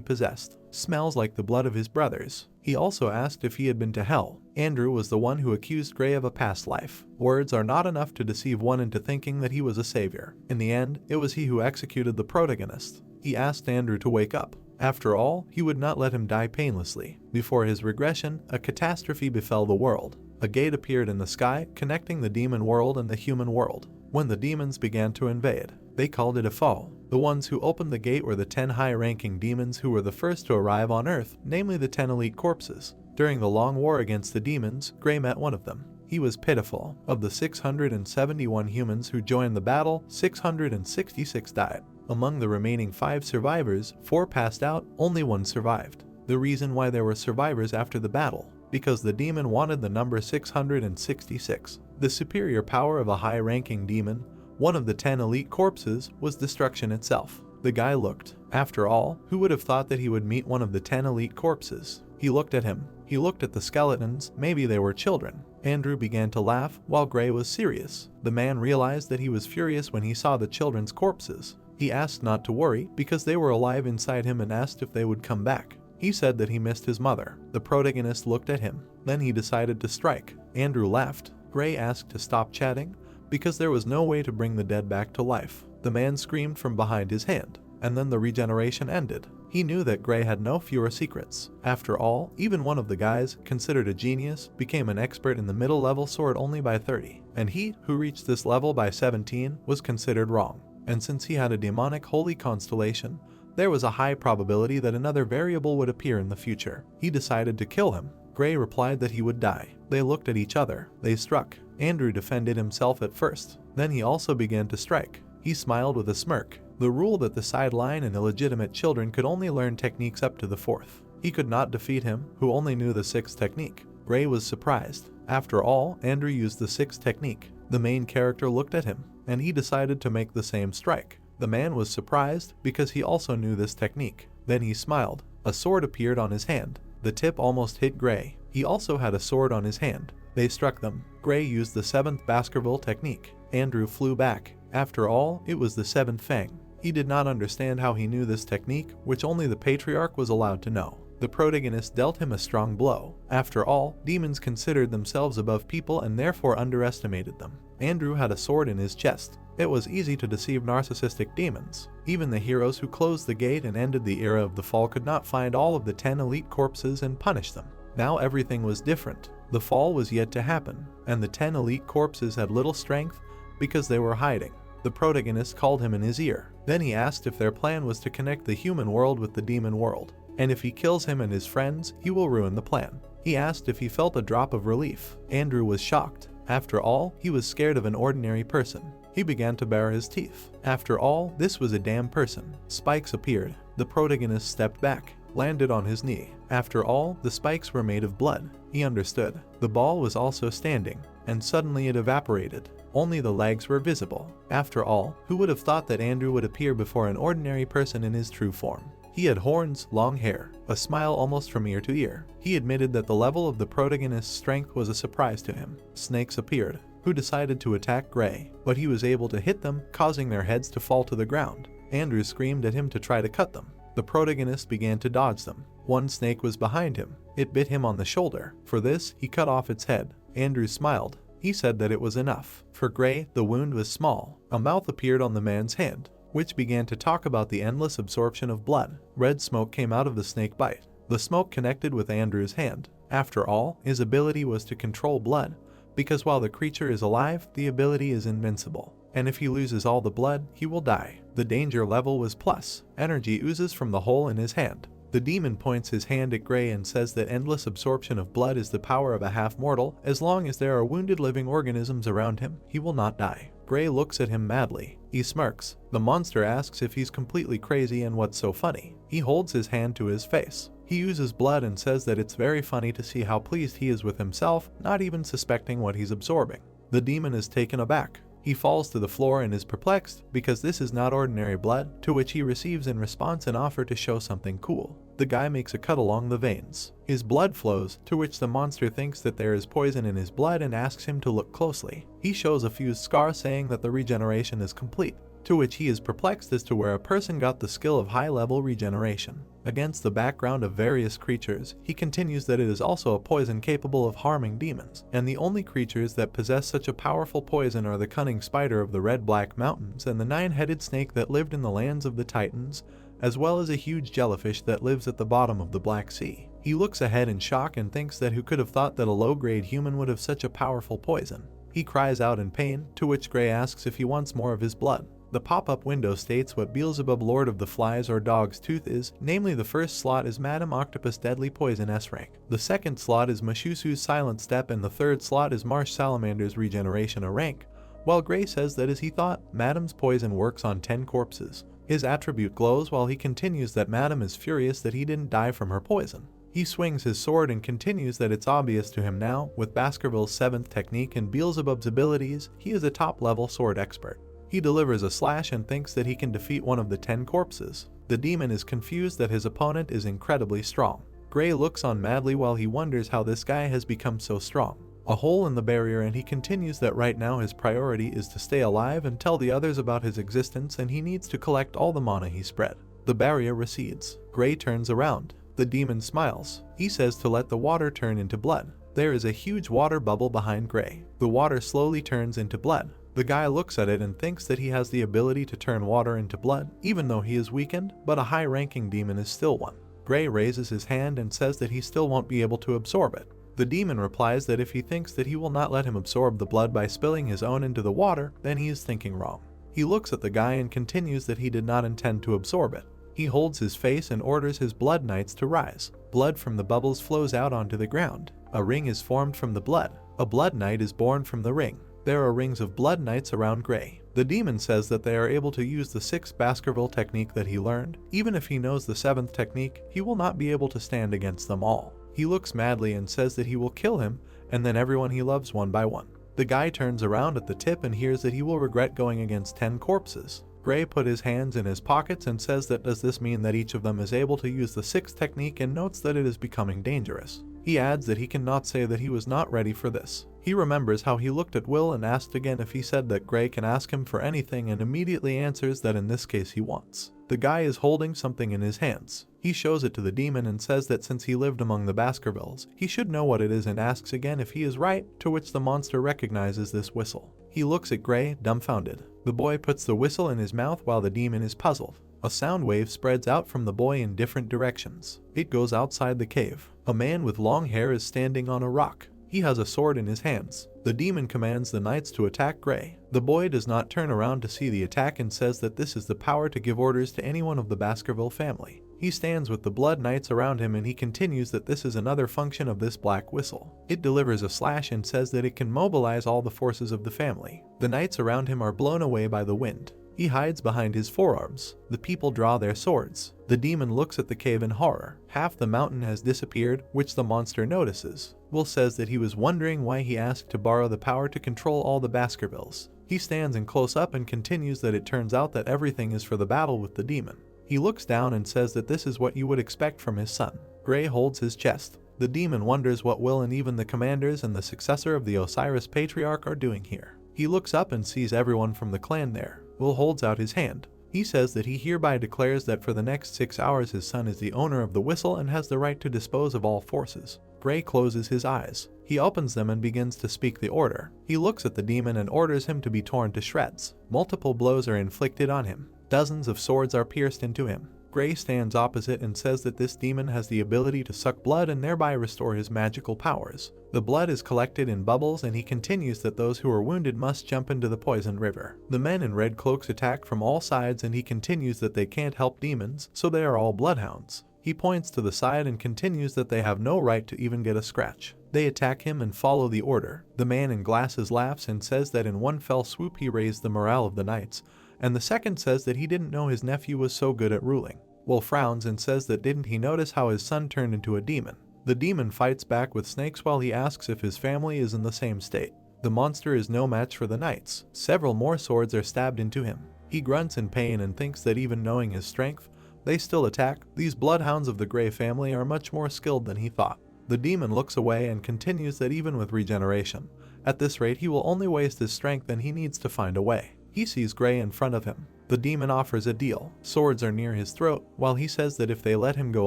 possessed smells like the blood of his brothers. He also asked if he had been to hell. Andrew was the one who accused Gray of a past life. Words are not enough to deceive one into thinking that he was a savior. In the end, it was he who executed the protagonist. He asked Andrew to wake up. After all, he would not let him die painlessly. Before his regression, a catastrophe befell the world. A gate appeared in the sky, connecting the demon world and the human world. When the demons began to invade, they called it a foe. The ones who opened the gate were the 10 high-ranking demons who were the first to arrive on Earth, namely the 10 elite corpses. During the long war against the demons, Gray met one of them. He was pitiful. Of the 671 humans who joined the battle, 666 died. Among the remaining 5 survivors, 4 passed out, only 1 survived. The reason why there were survivors after the battle, because the demon wanted the number 666. The superior power of a high-ranking demon, one of the 10 elite corpses, was destruction itself. The guy looked. After all, who would have thought that he would meet one of the 10 elite corpses? He looked at him. He looked at the skeletons, maybe they were children. Andrew began to laugh, while Gray was serious. The man realized that he was furious when he saw the children's corpses. He asked not to worry, because they were alive inside him, and asked if they would come back. He said that he missed his mother. The protagonist looked at him. Then he decided to strike. Andrew laughed. Gray asked to stop chatting, because there was no way to bring the dead back to life. The man screamed from behind his hand, and then the regeneration ended. He knew that Gray had no fewer secrets. After all, even one of the guys, considered a genius, became an expert in the middle level sword only by 30, and he, who reached this level by 17, was considered wrong. And since he had a demonic holy constellation, there was a high probability that another variable would appear in the future. He decided to kill him. Gray replied that he would die. They looked at each other. They struck. Andrew defended himself at first. Then he also began to strike. He smiled with a smirk. The rule that the sideline and illegitimate children could only learn techniques up to the 4th. He could not defeat him, who only knew the 6th technique. Gray was surprised. After all, Andrew used the 6th technique. The main character looked at him, and he decided to make the same strike. The man was surprised because he also knew this technique. Then he smiled. A sword appeared on his hand. The tip almost hit Gray. He also had a sword on his hand. They struck them. Gray used the 7th Baskerville technique. Andrew flew back. After all, it was the 7th Fang. He did not understand how he knew this technique, which only the Patriarch was allowed to know. The protagonist dealt him a strong blow. After all, demons considered themselves above people and therefore underestimated them. Andrew had a sword in his chest. It was easy to deceive narcissistic demons. Even the heroes who closed the gate and ended the era of the fall could not find all of the 10 elite corpses and punish them. Now everything was different. The fall was yet to happen, and the 10 elite corpses had little strength because they were hiding. The protagonist called him in his ear. Then he asked if their plan was to connect the human world with the demon world, and if he kills him and his friends, he will ruin the plan. He asked if he felt a drop of relief. Andrew was shocked. After all, he was scared of an ordinary person. He began to bare his teeth. After all, this was a damn person. Spikes appeared. The protagonist stepped back, landed on his knee. After all, the spikes were made of blood. He understood. The ball was also standing, and suddenly it evaporated. Only the legs were visible. After all, who would have thought that Andrew would appear before an ordinary person in his true form? He had horns, long hair, a smile almost from ear to ear. He admitted that the level of the protagonist's strength was a surprise to him. Snakes appeared, who decided to attack Gray, but he was able to hit them, causing their heads to fall to the ground. Andrew screamed at him to try to cut them. The protagonist began to dodge them. One snake was behind him. It bit him on the shoulder. For this, he cut off its head. Andrew smiled. He said that it was enough. For Gray, the wound was small. A mouth appeared on the man's hand, which began to talk about the endless absorption of blood. Red smoke came out of the snake bite. The smoke connected with Andrew's hand. After all, his ability was to control blood, because while the creature is alive, the ability is invincible. And if he loses all the blood, he will die. The danger level was plus. Energy oozes from the hole in his hand. The demon points his hand at Gray and says that endless absorption of blood is the power of a half-mortal. As long as there are wounded living organisms around him, he will not die. Gray looks at him madly. He smirks. The monster asks if he's completely crazy and what's so funny. He holds his hand to his face. He uses blood and says that it's very funny to see how pleased he is with himself, not even suspecting what he's absorbing. The demon is taken aback. He falls to the floor and is perplexed because this is not ordinary blood, to which he receives in response an offer to show something cool. The guy makes a cut along the veins. His blood flows, to which the monster thinks that there is poison in his blood and asks him to look closely. He shows a fused scar saying that the regeneration is complete, to which he is perplexed as to where a person got the skill of high-level regeneration. Against the background of various creatures, he continues that it is also a poison capable of harming demons, and the only creatures that possess such a powerful poison are the cunning spider of the red-black mountains and the 9-headed snake that lived in the lands of the Titans, as well as a huge jellyfish that lives at the bottom of the Black Sea. He looks ahead in shock and thinks that who could have thought that a low-grade human would have such a powerful poison. He cries out in pain, to which Gray asks if he wants more of his blood. The pop-up window states what Beelzebub Lord of the Flies or Dog's Tooth is, namely the first slot is Madam Octopus Deadly Poison S rank. The second slot is Mashusu's Silent Step and the third slot is Marsh Salamander's Regeneration A rank, while Gray says that as he thought, Madam's poison works on 10 corpses. His attribute glows while he continues that Madam is furious that he didn't die from her poison. He swings his sword and continues that it's obvious to him now, with Baskerville's 7th technique and Beelzebub's abilities, he is a top-level sword expert. He delivers a slash and thinks that he can defeat one of the 10 corpses. The demon is confused that his opponent is incredibly strong. Gray looks on madly while he wonders how this guy has become so strong. A hole in the barrier, and he continues that right now his priority is to stay alive and tell the others about his existence, and he needs to collect all the mana he spread. The barrier recedes. Gray turns around. The demon smiles. He says to let the water turn into blood. There is a huge water bubble behind Gray. The water slowly turns into blood. The guy looks at it and thinks that he has the ability to turn water into blood, even though he is weakened, but a high-ranking demon is still one. Gray raises his hand and says that he still won't be able to absorb it. The demon replies that if he thinks that he will not let him absorb the blood by spilling his own into the water, then he is thinking wrong. He looks at the guy and continues that he did not intend to absorb it. He holds his face and orders his blood knights to rise. Blood from the bubbles flows out onto the ground. A ring is formed from the blood. A blood knight is born from the ring. There are rings of blood knights around Gray. The demon says that they are able to use the 6th Baskerville technique that he learned. Even if he knows the 7th technique, he will not be able to stand against them all. He looks madly and says that he will kill him, and then everyone he loves one by one. The guy turns around at the tip and hears that he will regret going against 10 corpses. Gray put his hands in his pockets and says that does this mean that each of them is able to use the 6th technique, and notes that it is becoming dangerous. He adds that he cannot say that he was not ready for this. He remembers how he looked at Will and asked again if he said that Gray can ask him for anything, and immediately answers that in this case he wants. The guy is holding something in his hands. He shows it to the demon and says that since he lived among the Baskervilles, he should know what it is, and asks again if he is right, to which the monster recognizes this whistle. He looks at Gray, dumbfounded. The boy puts the whistle in his mouth while the demon is puzzled. A sound wave spreads out from the boy in different directions. It goes outside the cave. A man with long hair is standing on a rock. He has a sword in his hands. The demon commands the knights to attack Gray. The boy does not turn around to see the attack and says that this is the power to give orders to anyone of the Baskerville family. He stands with the blood knights around him and he continues that this is another function of this black whistle. It delivers a slash and says that it can mobilize all the forces of the family. The knights around him are blown away by the wind. He hides behind his forearms. The people draw their swords. The demon looks at the cave in horror. Half the mountain has disappeared, which the monster notices. Will says that he was wondering why he asked to borrow the power to control all the Baskervilles. He stands in close up and continues that it turns out that everything is for the battle with the demon. He looks down and says that this is what you would expect from his son. Gray holds his chest. The demon wonders what Will and even the commanders and the successor of the Osiris Patriarch are doing here. He looks up and sees everyone from the clan there. Will holds out his hand. He says that he hereby declares that for the next 6 hours his son is the owner of the whistle and has the right to dispose of all forces. Gray closes his eyes. He opens them and begins to speak the order. He looks at the demon and orders him to be torn to shreds. Multiple blows are inflicted on him. Dozens of swords are pierced into him. Gray stands opposite and says that this demon has the ability to suck blood and thereby restore his magical powers. The blood is collected in bubbles and he continues that those who are wounded must jump into the poisoned river. The men in red cloaks attack from all sides and he continues that they can't help demons, so they are all bloodhounds. He points to the side and continues that they have no right to even get a scratch. They attack him and follow the order. The man in glasses laughs and says that in one fell swoop he raised the morale of the knights, and the second says that he didn't know his nephew was so good at ruling. Will frowns and says that didn't he notice how his son turned into a demon. The demon fights back with snakes while he asks if his family is in the same state. The monster is no match for the knights. Several more swords are stabbed into him. He grunts in pain and thinks that even knowing his strength, they still attack. These bloodhounds of the Grey family are much more skilled than he thought. The demon looks away and continues that even with regeneration, at this rate he will only waste his strength and he needs to find a way. He sees Gray in front of him. The demon offers a deal. Swords are near his throat, while he says that if they let him go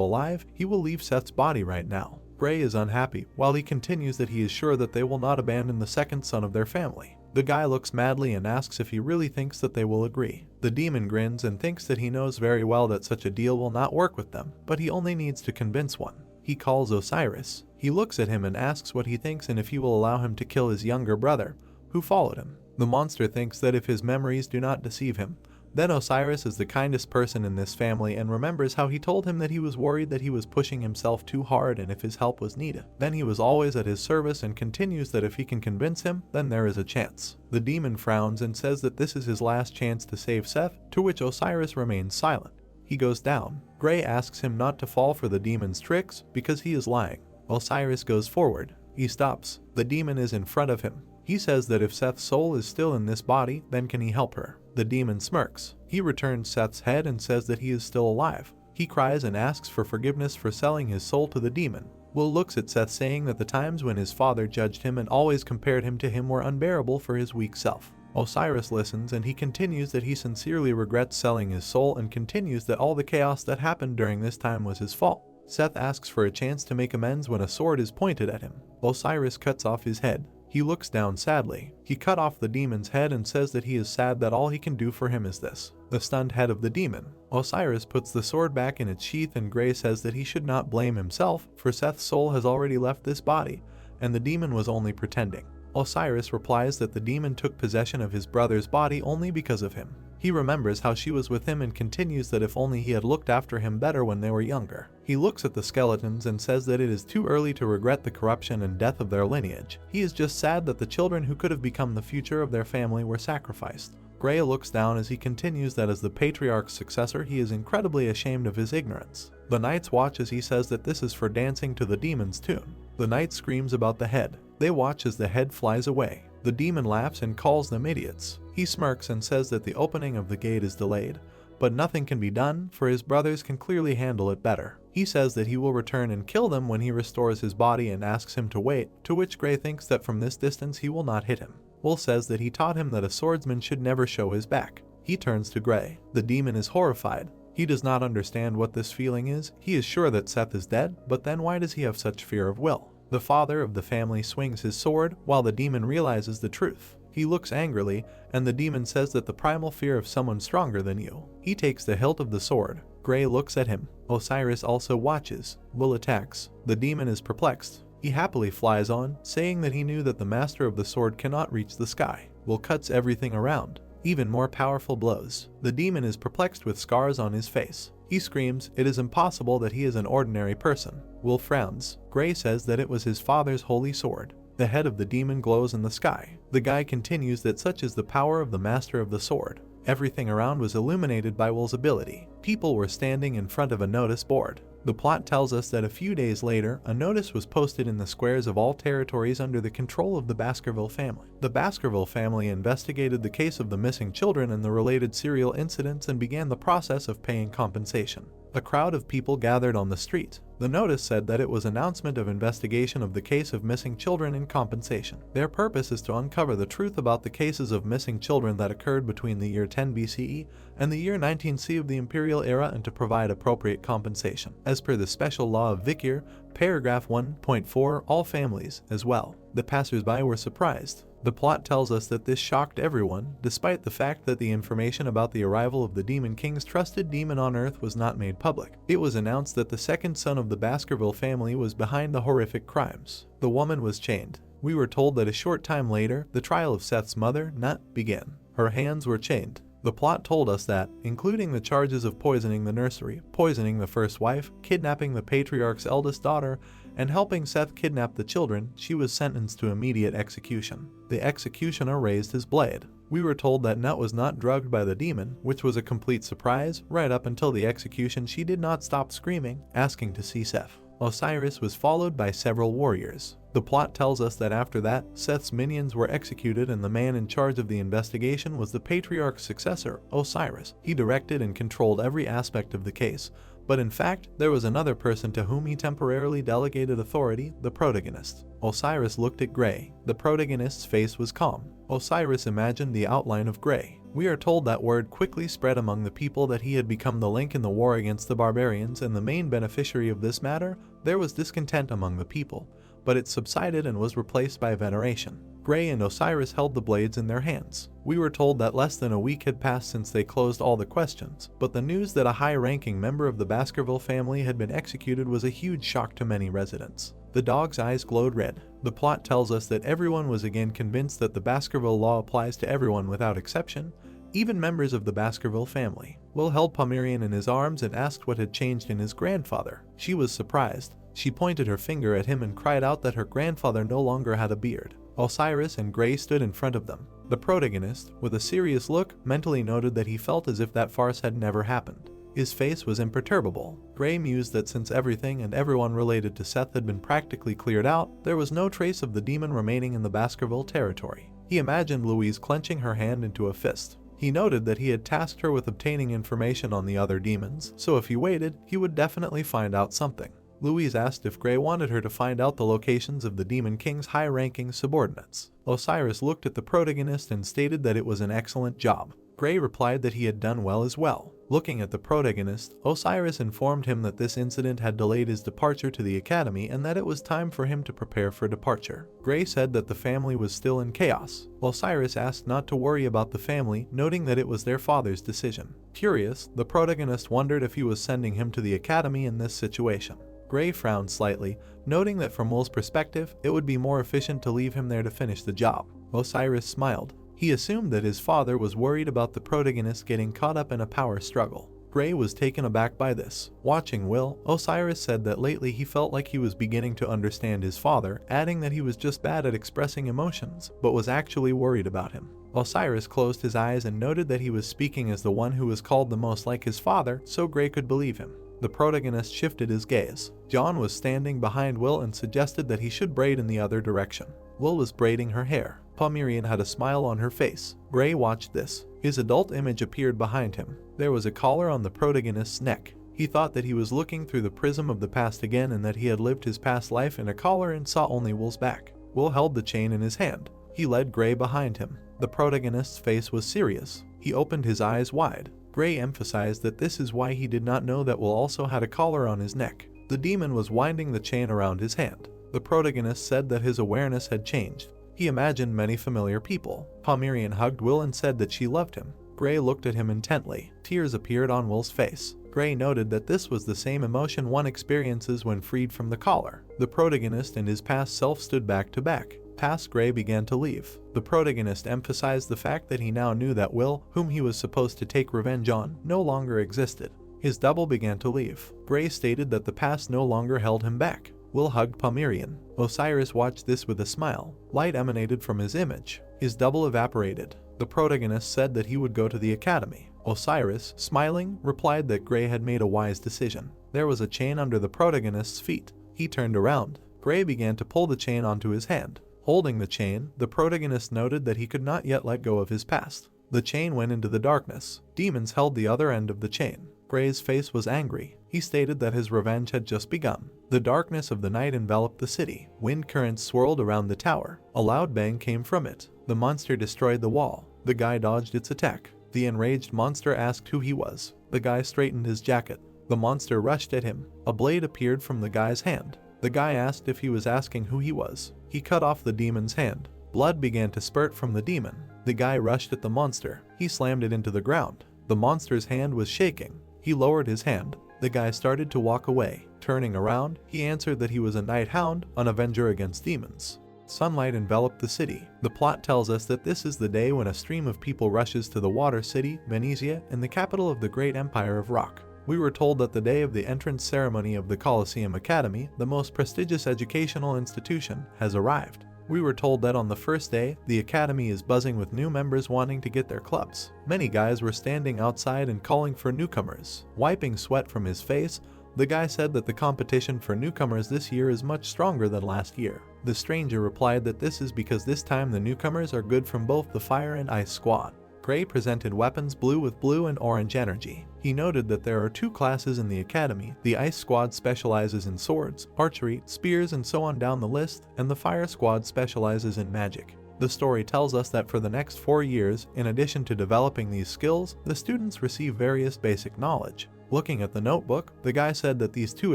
alive, he will leave Seth's body right now. Gray is unhappy, while he continues that he is sure that they will not abandon the second son of their family. The guy looks madly and asks if he really thinks that they will agree. The demon grins and thinks that he knows very well that such a deal will not work with them, but he only needs to convince one. He calls Osiris. He looks at him and asks what he thinks and if he will allow him to kill his younger brother, who followed him. The monster thinks that if his memories do not deceive him, then Osiris is the kindest person in this family and remembers how he told him that he was worried that he was pushing himself too hard and if his help was needed, then he was always at his service, and continues that if he can convince him, then there is a chance. The demon frowns and says that this is his last chance to save Seth, to which Osiris remains silent. He goes down. Gray asks him not to fall for the demon's tricks because he is lying. Osiris goes forward. He stops. The demon is in front of him. He says that if Seth's soul is still in this body, then can he help her? The demon smirks. He returns Seth's head and says that he is still alive. He cries and asks for forgiveness for selling his soul to the demon. Will looks at Seth saying that the times when his father judged him and always compared him to him were unbearable for his weak self. Osiris listens and he continues that he sincerely regrets selling his soul and continues that all the chaos that happened during this time was his fault. Seth asks for a chance to make amends when a sword is pointed at him. Osiris cuts off his head. He looks down sadly. He cut off the demon's head and says that he is sad that all he can do for him is this. The stunned head of the demon. Osiris puts the sword back in its sheath and Gray says that he should not blame himself, for Seth's soul has already left this body, and the demon was only pretending. Osiris replies that the demon took possession of his brother's body only because of him. He remembers how she was with him and continues that if only he had looked after him better when they were younger. He looks at the skeletons and says that it is too early to regret the corruption and death of their lineage. He is just sad that the children who could have become the future of their family were sacrificed. Gray looks down as he continues that as the patriarch's successor he is incredibly ashamed of his ignorance. The knights watch as he says that this is for dancing to the demon's tune. The knight screams about the head. They watch as the head flies away. The demon laughs and calls them idiots. He smirks and says that the opening of the gate is delayed, but nothing can be done, for his brothers can clearly handle it better. He says that he will return and kill them when he restores his body and asks him to wait, to which Gray thinks that from this distance he will not hit him. Will says that he taught him that a swordsman should never show his back. He turns to Gray. The demon is horrified. He does not understand what this feeling is. He is sure that Seth is dead, but then why does he have such fear of Will? The father of the family swings his sword, while the demon realizes the truth. He looks angrily, and the demon says that the primal fear of someone stronger than you. He takes the hilt of the sword. Gray looks at him. Osiris also watches. Will attacks. The demon is perplexed. He happily flies on, saying that he knew that the master of the sword cannot reach the sky. Will cuts everything around. Even more powerful blows. The demon is perplexed with scars on his face. He screams, it is impossible that he is an ordinary person. Will frowns. Gray says that it was his father's holy sword. The head of the demon glows in the sky. The guy continues that such is the power of the master of the sword. Everything around was illuminated by Will's ability. People were standing in front of a notice board. The plot tells us that a few days later, a notice was posted in the squares of all territories under the control of the Baskerville family. The Baskerville family investigated the case of the missing children and the related serial incidents and began the process of paying compensation. A crowd of people gathered on the street. The notice said that it was an announcement of investigation of the case of missing children and compensation. Their purpose is to uncover the truth about the cases of missing children that occurred between the year 10 BCE and the year 19 C of the imperial era and to provide appropriate compensation. As per the special law of Vikir, paragraph 1.4, all families as well. The passers-by were surprised. The plot tells us that this shocked everyone, despite the fact that the information about the arrival of the Demon King's trusted demon on Earth was not made public. It was announced that the second son of the Baskerville family was behind the horrific crimes. The woman was chained. We were told that a short time later, the trial of Seth's mother, Nut, began. Her hands were chained. The plot told us that, including the charges of poisoning the nursery, poisoning the first wife, kidnapping the patriarch's eldest daughter, and helping Seth kidnap the children, she was sentenced to immediate execution. The executioner raised his blade. We were told that Nut was not drugged by the demon, which was a complete surprise. Right up until the execution, she did not stop screaming, asking to see Seth. Osiris was followed by several warriors. The plot tells us that after that, Seth's minions were executed and the man in charge of the investigation was the patriarch's successor, Osiris. He directed and controlled every aspect of the case, but in fact, there was another person to whom he temporarily delegated authority, the protagonist. Osiris looked at Gray. The protagonist's face was calm. Osiris imagined the outline of Gray. We are told that word quickly spread among the people that he had become the link in the war against the barbarians and the main beneficiary of this matter. There was discontent among the people, but it subsided and was replaced by veneration. Gray and Osiris held the blades in their hands. We were told that less than a week had passed since they closed all the questions, but the news that a high-ranking member of the Baskerville family had been executed was a huge shock to many residents. The dog's eyes glowed red. The plot tells us that everyone was again convinced that the Baskerville law applies to everyone without exception, even members of the Baskerville family. Will held Pomeranian in his arms and asked what had changed in his grandfather. She was surprised. She pointed her finger at him and cried out that her grandfather no longer had a beard. Osiris and Gray stood in front of them. The protagonist, with a serious look, mentally noted that he felt as if that farce had never happened. His face was imperturbable. Gray mused that since everything and everyone related to Seth had been practically cleared out, there was no trace of the demon remaining in the Baskerville territory. He imagined Louise clenching her hand into a fist. He noted that he had tasked her with obtaining information on the other demons, so if he waited, he would definitely find out something. Louise asked if Gray wanted her to find out the locations of the Demon King's high-ranking subordinates. Osiris looked at the protagonist and stated that it was an excellent job. Gray replied that he had done well as well. Looking at the protagonist, Osiris informed him that this incident had delayed his departure to the academy and that it was time for him to prepare for departure. Gray said that the family was still in chaos. Osiris asked not to worry about the family, noting that it was their father's decision. Curious, the protagonist wondered if he was sending him to the academy in this situation. Gray frowned slightly, noting that from Will's perspective, it would be more efficient to leave him there to finish the job. Osiris smiled. He assumed that his father was worried about the protagonist getting caught up in a power struggle. Gray was taken aback by this. Watching Will, Osiris said that lately he felt like he was beginning to understand his father, adding that he was just bad at expressing emotions, but was actually worried about him. Osiris closed his eyes and noted that he was speaking as the one who was called the most like his father, so Gray could believe him. The protagonist shifted his gaze. John was standing behind Will and suggested that he should braid in the other direction. Will was braiding her hair. Pomeranian had a smile on her face. Gray watched this. His adult image appeared behind him. There was a collar on the protagonist's neck. He thought that he was looking through the prism of the past again and that he had lived his past life in a collar and saw only Will's back. Will held the chain in his hand. He led Gray behind him. The protagonist's face was serious. He opened his eyes wide. Gray emphasized that this is why he did not know that Will also had a collar on his neck. The demon was winding the chain around his hand. The protagonist said that his awareness had changed. He imagined many familiar people. Pomeranian hugged Will and said that she loved him. Gray looked at him intently. Tears appeared on Will's face. Gray noted that this was the same emotion one experiences when freed from the collar. The protagonist and his past self stood back to back. Past Gray began to leave. The protagonist emphasized the fact that he now knew that Will, whom he was supposed to take revenge on, no longer existed. His double began to leave. Gray stated that the past no longer held him back. Will hugged Pomeranian. Osiris watched this with a smile. Light emanated from his image. His double evaporated. The protagonist said that he would go to the academy. Osiris, smiling, replied that Gray had made a wise decision. There was a chain under the protagonist's feet. He turned around. Gray began to pull the chain onto his hand. Holding the chain, the protagonist noted that he could not yet let go of his past. The chain went into the darkness. Demons held the other end of the chain. Gray's face was angry. He stated that his revenge had just begun. The darkness of the night enveloped the city. Wind currents swirled around the tower. A loud bang came from it. The monster destroyed the wall. The guy dodged its attack. The enraged monster asked who he was. The guy straightened his jacket. The monster rushed at him. A blade appeared from the guy's hand. The guy asked if he was asking who he was. He cut off the demon's hand. Blood began to spurt from the demon. The guy rushed at the monster. He slammed it into the ground. The monster's hand was shaking. He lowered his hand. The guy started to walk away. Turning around, he answered that he was a night hound, an avenger against demons. Sunlight enveloped the city. The plot tells us that this is the day when a stream of people rushes to the water city, Venezia, and the capital of the great empire of rock. We were told that the day of the entrance ceremony of the Colosseum Academy, the most prestigious educational institution, has arrived. We were told that on the first day, the academy is buzzing with new members wanting to get their clubs. Many guys were standing outside and calling for newcomers. Wiping sweat from his face, the guy said that the competition for newcomers this year is much stronger than last year. The stranger replied that this is because this time the newcomers are good from both the fire and ice squad. Gray presented weapons blue with blue and orange energy. He noted that there are two classes in the academy. The ice squad specializes in swords, archery, spears, and so on down the list, and the fire squad specializes in magic. The story tells us that for the next 4 years, in addition to developing these skills, the students receive various basic knowledge. Looking at the notebook, the guy said that these two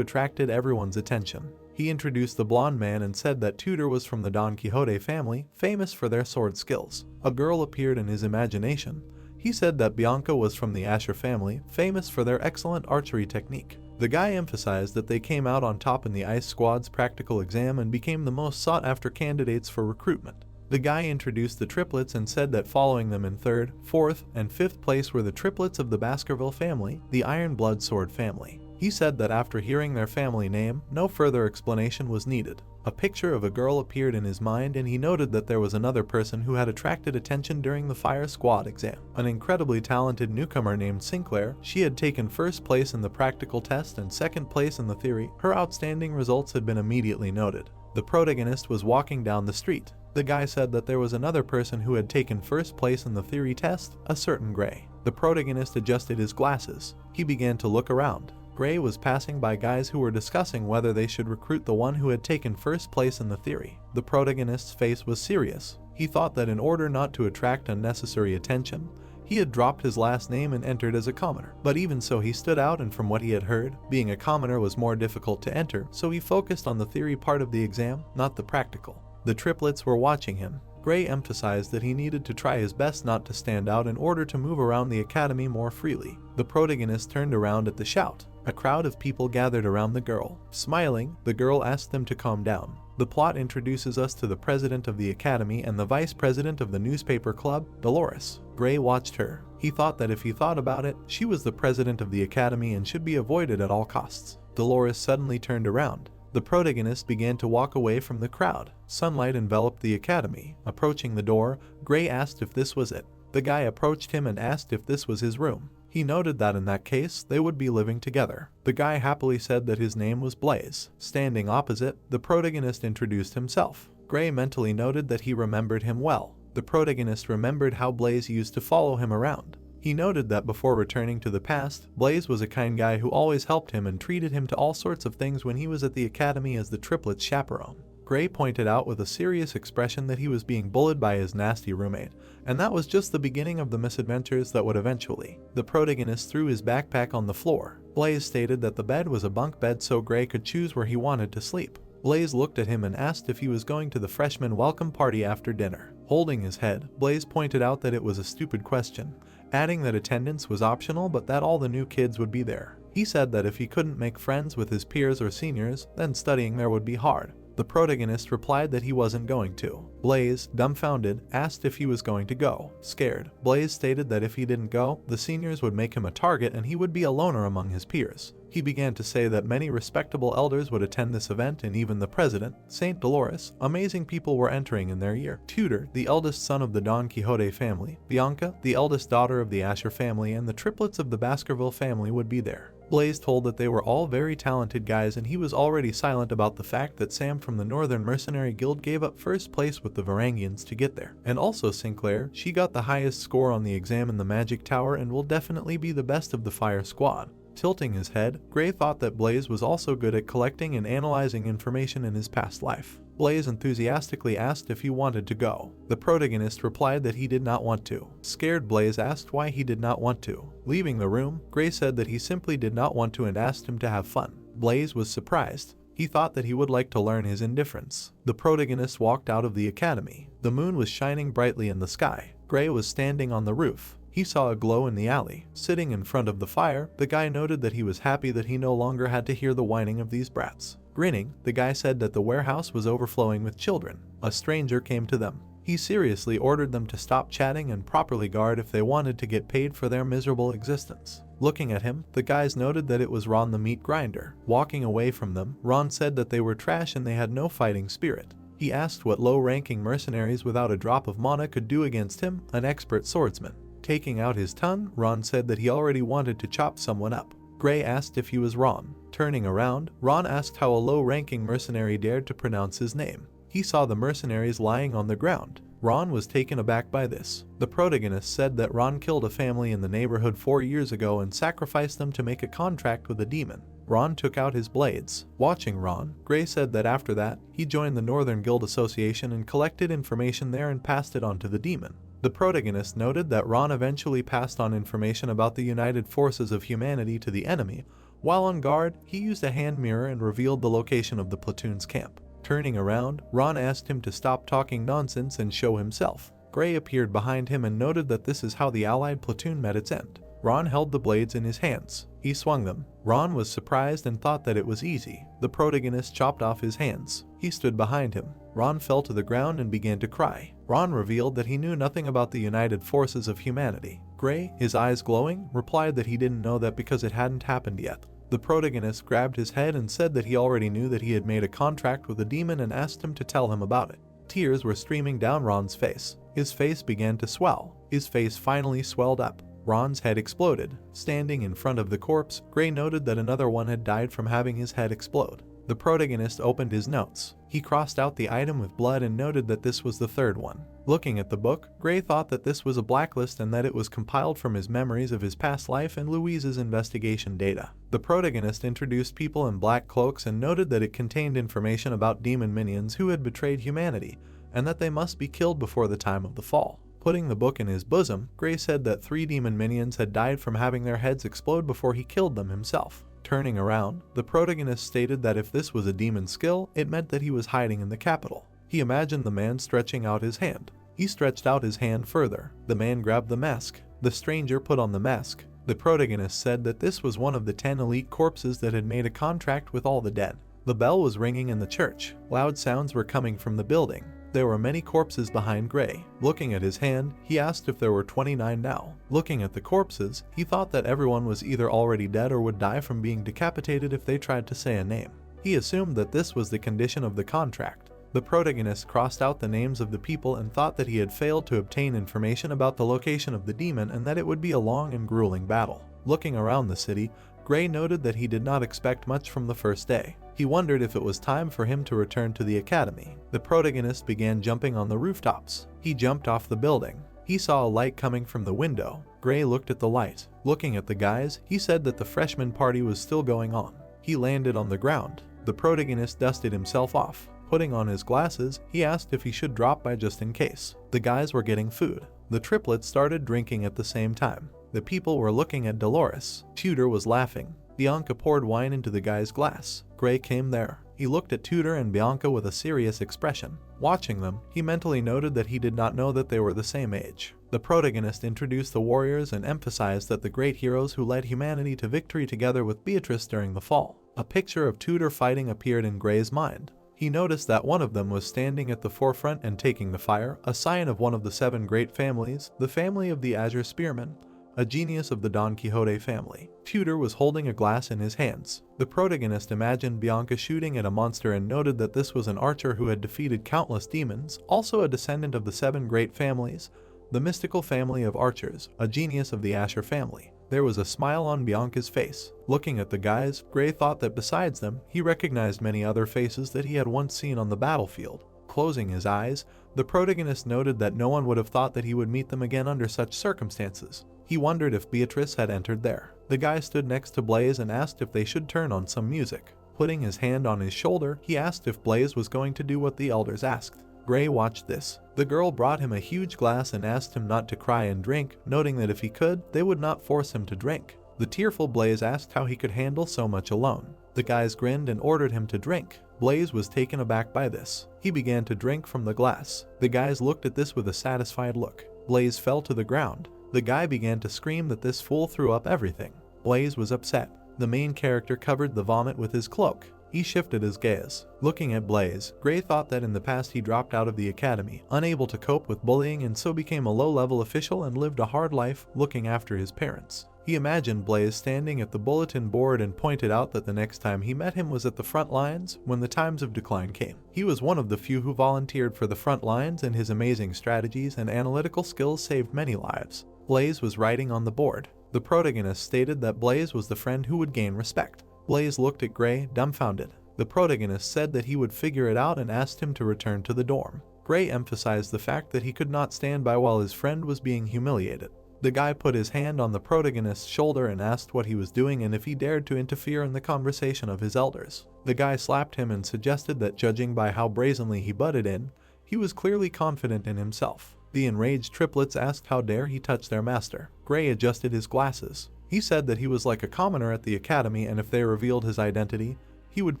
attracted everyone's attention. He introduced the blonde man and said that Tudor was from the Don Quixote family, famous for their sword skills. A girl appeared in his imagination. He said that Bianca was from the Asher family, famous for their excellent archery technique. The guy emphasized that they came out on top in the ice squad's practical exam and became the most sought-after candidates for recruitment. The guy introduced the triplets and said that following them in 3rd, 4th, and 5th place were the triplets of the Baskerville family, the Iron Blood Sword family. He said that after hearing their family name, no further explanation was needed. A picture of a girl appeared in his mind and he noted that there was another person who had attracted attention during the fire squad exam. An incredibly talented newcomer named Sinclair. She had taken 1st place in the practical test and 2nd place in the theory. Her outstanding results had been immediately noted. The protagonist was walking down the street. The guy said that there was another person who had taken 1st place in the theory test, a certain Gray. The protagonist adjusted his glasses. He began to look around. Gray was passing by guys who were discussing whether they should recruit the one who had taken 1st place in the theory. The protagonist's face was serious. He thought that in order not to attract unnecessary attention, he had dropped his last name and entered as a commoner. But even so, he stood out, and from what he had heard, being a commoner was more difficult to enter, so he focused on the theory part of the exam, not the practical. The triplets were watching him. Gray emphasized that he needed to try his best not to stand out in order to move around the academy more freely. The protagonist turned around at the shout. A crowd of people gathered around the girl. Smiling, the girl asked them to calm down. The plot introduces us to the president of the academy and the vice president of the newspaper club, Dolores. Gray watched her. He thought that if he thought about it, she was the president of the academy and should be avoided at all costs. Dolores suddenly turned around. The protagonist began to walk away from the crowd. Sunlight enveloped the academy. Approaching the door, Gray asked if this was it. The guy approached him and asked if this was his room. He noted that in that case, they would be living together. The guy happily said that his name was Blaze. Standing opposite, the protagonist introduced himself. Gray mentally noted that he remembered him well. The protagonist remembered how Blaze used to follow him around. He noted that before returning to the past, Blaze was a kind guy who always helped him and treated him to all sorts of things when he was at the academy as the triplets' chaperone. Gray pointed out with a serious expression that he was being bullied by his nasty roommate, and that was just the beginning of the misadventures that would eventually. The protagonist threw his backpack on the floor. Blaze stated that the bed was a bunk bed so Gray could choose where he wanted to sleep. Blaze looked at him and asked if he was going to the freshman welcome party after dinner. Holding his head, Blaze pointed out that it was a stupid question, adding that attendance was optional but that all the new kids would be there. He said that if he couldn't make friends with his peers or seniors, then studying there would be hard. The protagonist replied that he wasn't going to. Blaze, dumbfounded, asked if he was going to go. Scared, Blaze stated that if he didn't go, the seniors would make him a target and he would be a loner among his peers. He began to say that many respectable elders would attend this event and even the president, Saint Dolores. Amazing people were entering in their year. Tudor, the eldest son of the Don Quixote family, Bianca, the eldest daughter of the Asher family, and the triplets of the Baskerville family would be there. Blaze told that they were all very talented guys and he was already silent about the fact that Sam from the Northern Mercenary Guild gave up first place with the Varangians to get there. And also Sinclair, she got the highest score on the exam in the Magic Tower and will definitely be the best of the Fire Squad. Tilting his head, Gray thought that Blaze was also good at collecting and analyzing information in his past life. Blaze enthusiastically asked if he wanted to go. The protagonist replied that he did not want to. Scared, Blaze asked why he did not want to. Leaving the room, Gray said that he simply did not want to and asked him to have fun. Blaze was surprised. He thought that he would like to learn his indifference. The protagonist walked out of the academy. The moon was shining brightly in the sky. Gray was standing on the roof. He saw a glow in the alley. Sitting in front of the fire, the guy noted that he was happy that he no longer had to hear the whining of these brats. Grinning, the guy said that the warehouse was overflowing with children. A stranger came to them. He seriously ordered them to stop chatting and properly guard if they wanted to get paid for their miserable existence. Looking at him, the guys noted that it was Ron the meat grinder. Walking away from them, Ron said that they were trash and they had no fighting spirit. He asked what low-ranking mercenaries without a drop of mana could do against him, an expert swordsman. Taking out his tongue, Ron said that he already wanted to chop someone up. Gray asked if he was Ron. Turning around, Ron asked how a low-ranking mercenary dared to pronounce his name. He saw the mercenaries lying on the ground. Ron was taken aback by this. The protagonist said that Ron killed a family in the neighborhood 4 years ago and sacrificed them to make a contract with a demon. Ron took out his blades. Watching Ron, Gray said that after that, he joined the Northern Guild Association and collected information there and passed it on to the demon. The protagonist noted that Ron eventually passed on information about the united forces of humanity to the enemy. While on guard, he used a hand mirror and revealed the location of the platoon's camp. Turning around, Ron asked him to stop talking nonsense and show himself. Gray appeared behind him and noted that this is how the allied platoon met its end. Ron held the blades in his hands. He swung them. Ron was surprised and thought that it was easy. The protagonist chopped off his hands. He stood behind him. Ron fell to the ground and began to cry. Ron revealed that he knew nothing about the united forces of humanity. Gray, his eyes glowing, replied that he didn't know that because it hadn't happened yet. The protagonist grabbed his head and said that he already knew that he had made a contract with a demon and asked him to tell him about it. Tears were streaming down Ron's face. His face began to swell. His face finally swelled up. Ron's head exploded. Standing in front of the corpse, Gray noted that another one had died from having his head explode. The protagonist opened his notes. He crossed out the item with blood and noted that this was the third one. Looking at the book, Gray thought that this was a blacklist and that it was compiled from his memories of his past life and Louise's investigation data. The protagonist introduced people in black cloaks and noted that it contained information about demon minions who had betrayed humanity, and that they must be killed before the time of the fall. Putting the book in his bosom, Gray said that 3 demon minions had died from having their heads explode before he killed them himself. Turning around, the protagonist stated that if this was a demon skill, it meant that he was hiding in the capital. He imagined the man stretching out his hand. He stretched out his hand further. The man grabbed the mask. The stranger put on the mask. The protagonist said that this was one of the 10 elite corpses that had made a contract with all the dead. The bell was ringing in the church. Loud sounds were coming from the building. There were many corpses behind Gray. Looking at his hand, he asked if there were 29 now. Looking at the corpses, he thought that everyone was either already dead or would die from being decapitated if they tried to say a name. He assumed that this was the condition of the contract. The protagonist crossed out the names of the people and thought that he had failed to obtain information about the location of the demon and that it would be a long and grueling battle. Looking around the city, Gray noted that he did not expect much from the first day. He wondered if it was time for him to return to the academy. The protagonist began jumping on the rooftops. He jumped off the building. He saw a light coming from the window. Gray looked at the light. Looking at the guys, he said that the freshman party was still going on. He landed on the ground. The protagonist dusted himself off. Putting on his glasses, he asked if he should drop by just in case. The guys were getting food. The triplets started drinking at the same time. The people were looking at Dolores. Tudor was laughing. Bianca poured wine into the guy's glass. Gray came there. He looked at Tudor and Bianca with a serious expression. Watching them, he mentally noted that he did not know that they were the same age. The protagonist introduced the warriors and emphasized that the great heroes who led humanity to victory together with Beatrice during the fall. A picture of Tudor fighting appeared in Gray's mind. He noticed that one of them was standing at the forefront and taking the fire, a sign of one of the 7 great families, the family of the Azure Spearmen, a genius of the Don Quixote family. Tudor was holding a glass in his hands. The protagonist imagined Bianca shooting at a monster and noted that this was an archer who had defeated countless demons, also a descendant of the 7 great families, the mystical family of archers, a genius of the Azure family. There was a smile on Bianca's face. Looking at the guys, Gray thought that besides them, he recognized many other faces that he had once seen on the battlefield. Closing his eyes, the protagonist noted that no one would have thought that he would meet them again under such circumstances. He wondered if Beatrice had entered there. The guy stood next to Blaze and asked if they should turn on some music. Putting his hand on his shoulder, he asked if Blaze was going to do what the elders asked. Gray watched this. The girl brought him a huge glass and asked him not to cry and drink, noting that if he could, they would not force him to drink. The tearful Blaze asked how he could handle so much alone. The guys grinned and ordered him to drink. Blaze was taken aback by this. He began to drink from the glass. The guys looked at this with a satisfied look. Blaze fell to the ground. The guy began to scream that this fool threw up everything. Blaze was upset. The main character covered the vomit with his cloak. He shifted his gaze. Looking at Blaze, Gray thought that in the past he dropped out of the academy, unable to cope with bullying, and so became a low-level official and lived a hard life looking after his parents. He imagined Blaze standing at the bulletin board and pointed out that the next time he met him was at the front lines when the times of decline came. He was one of the few who volunteered for the front lines, and his amazing strategies and analytical skills saved many lives. Blaze was writing on the board. The protagonist stated that Blaze was the friend who would gain respect. Blaze looked at Gray, dumbfounded. The protagonist said that he would figure it out and asked him to return to the dorm. Gray emphasized the fact that he could not stand by while his friend was being humiliated. The guy put his hand on the protagonist's shoulder and asked what he was doing and if he dared to interfere in the conversation of his elders. The guy slapped him and suggested that judging by how brazenly he butted in, he was clearly confident in himself. The enraged triplets asked how dare he touch their master. Gray adjusted his glasses. He said that he was like a commoner at the academy, and if they revealed his identity, he would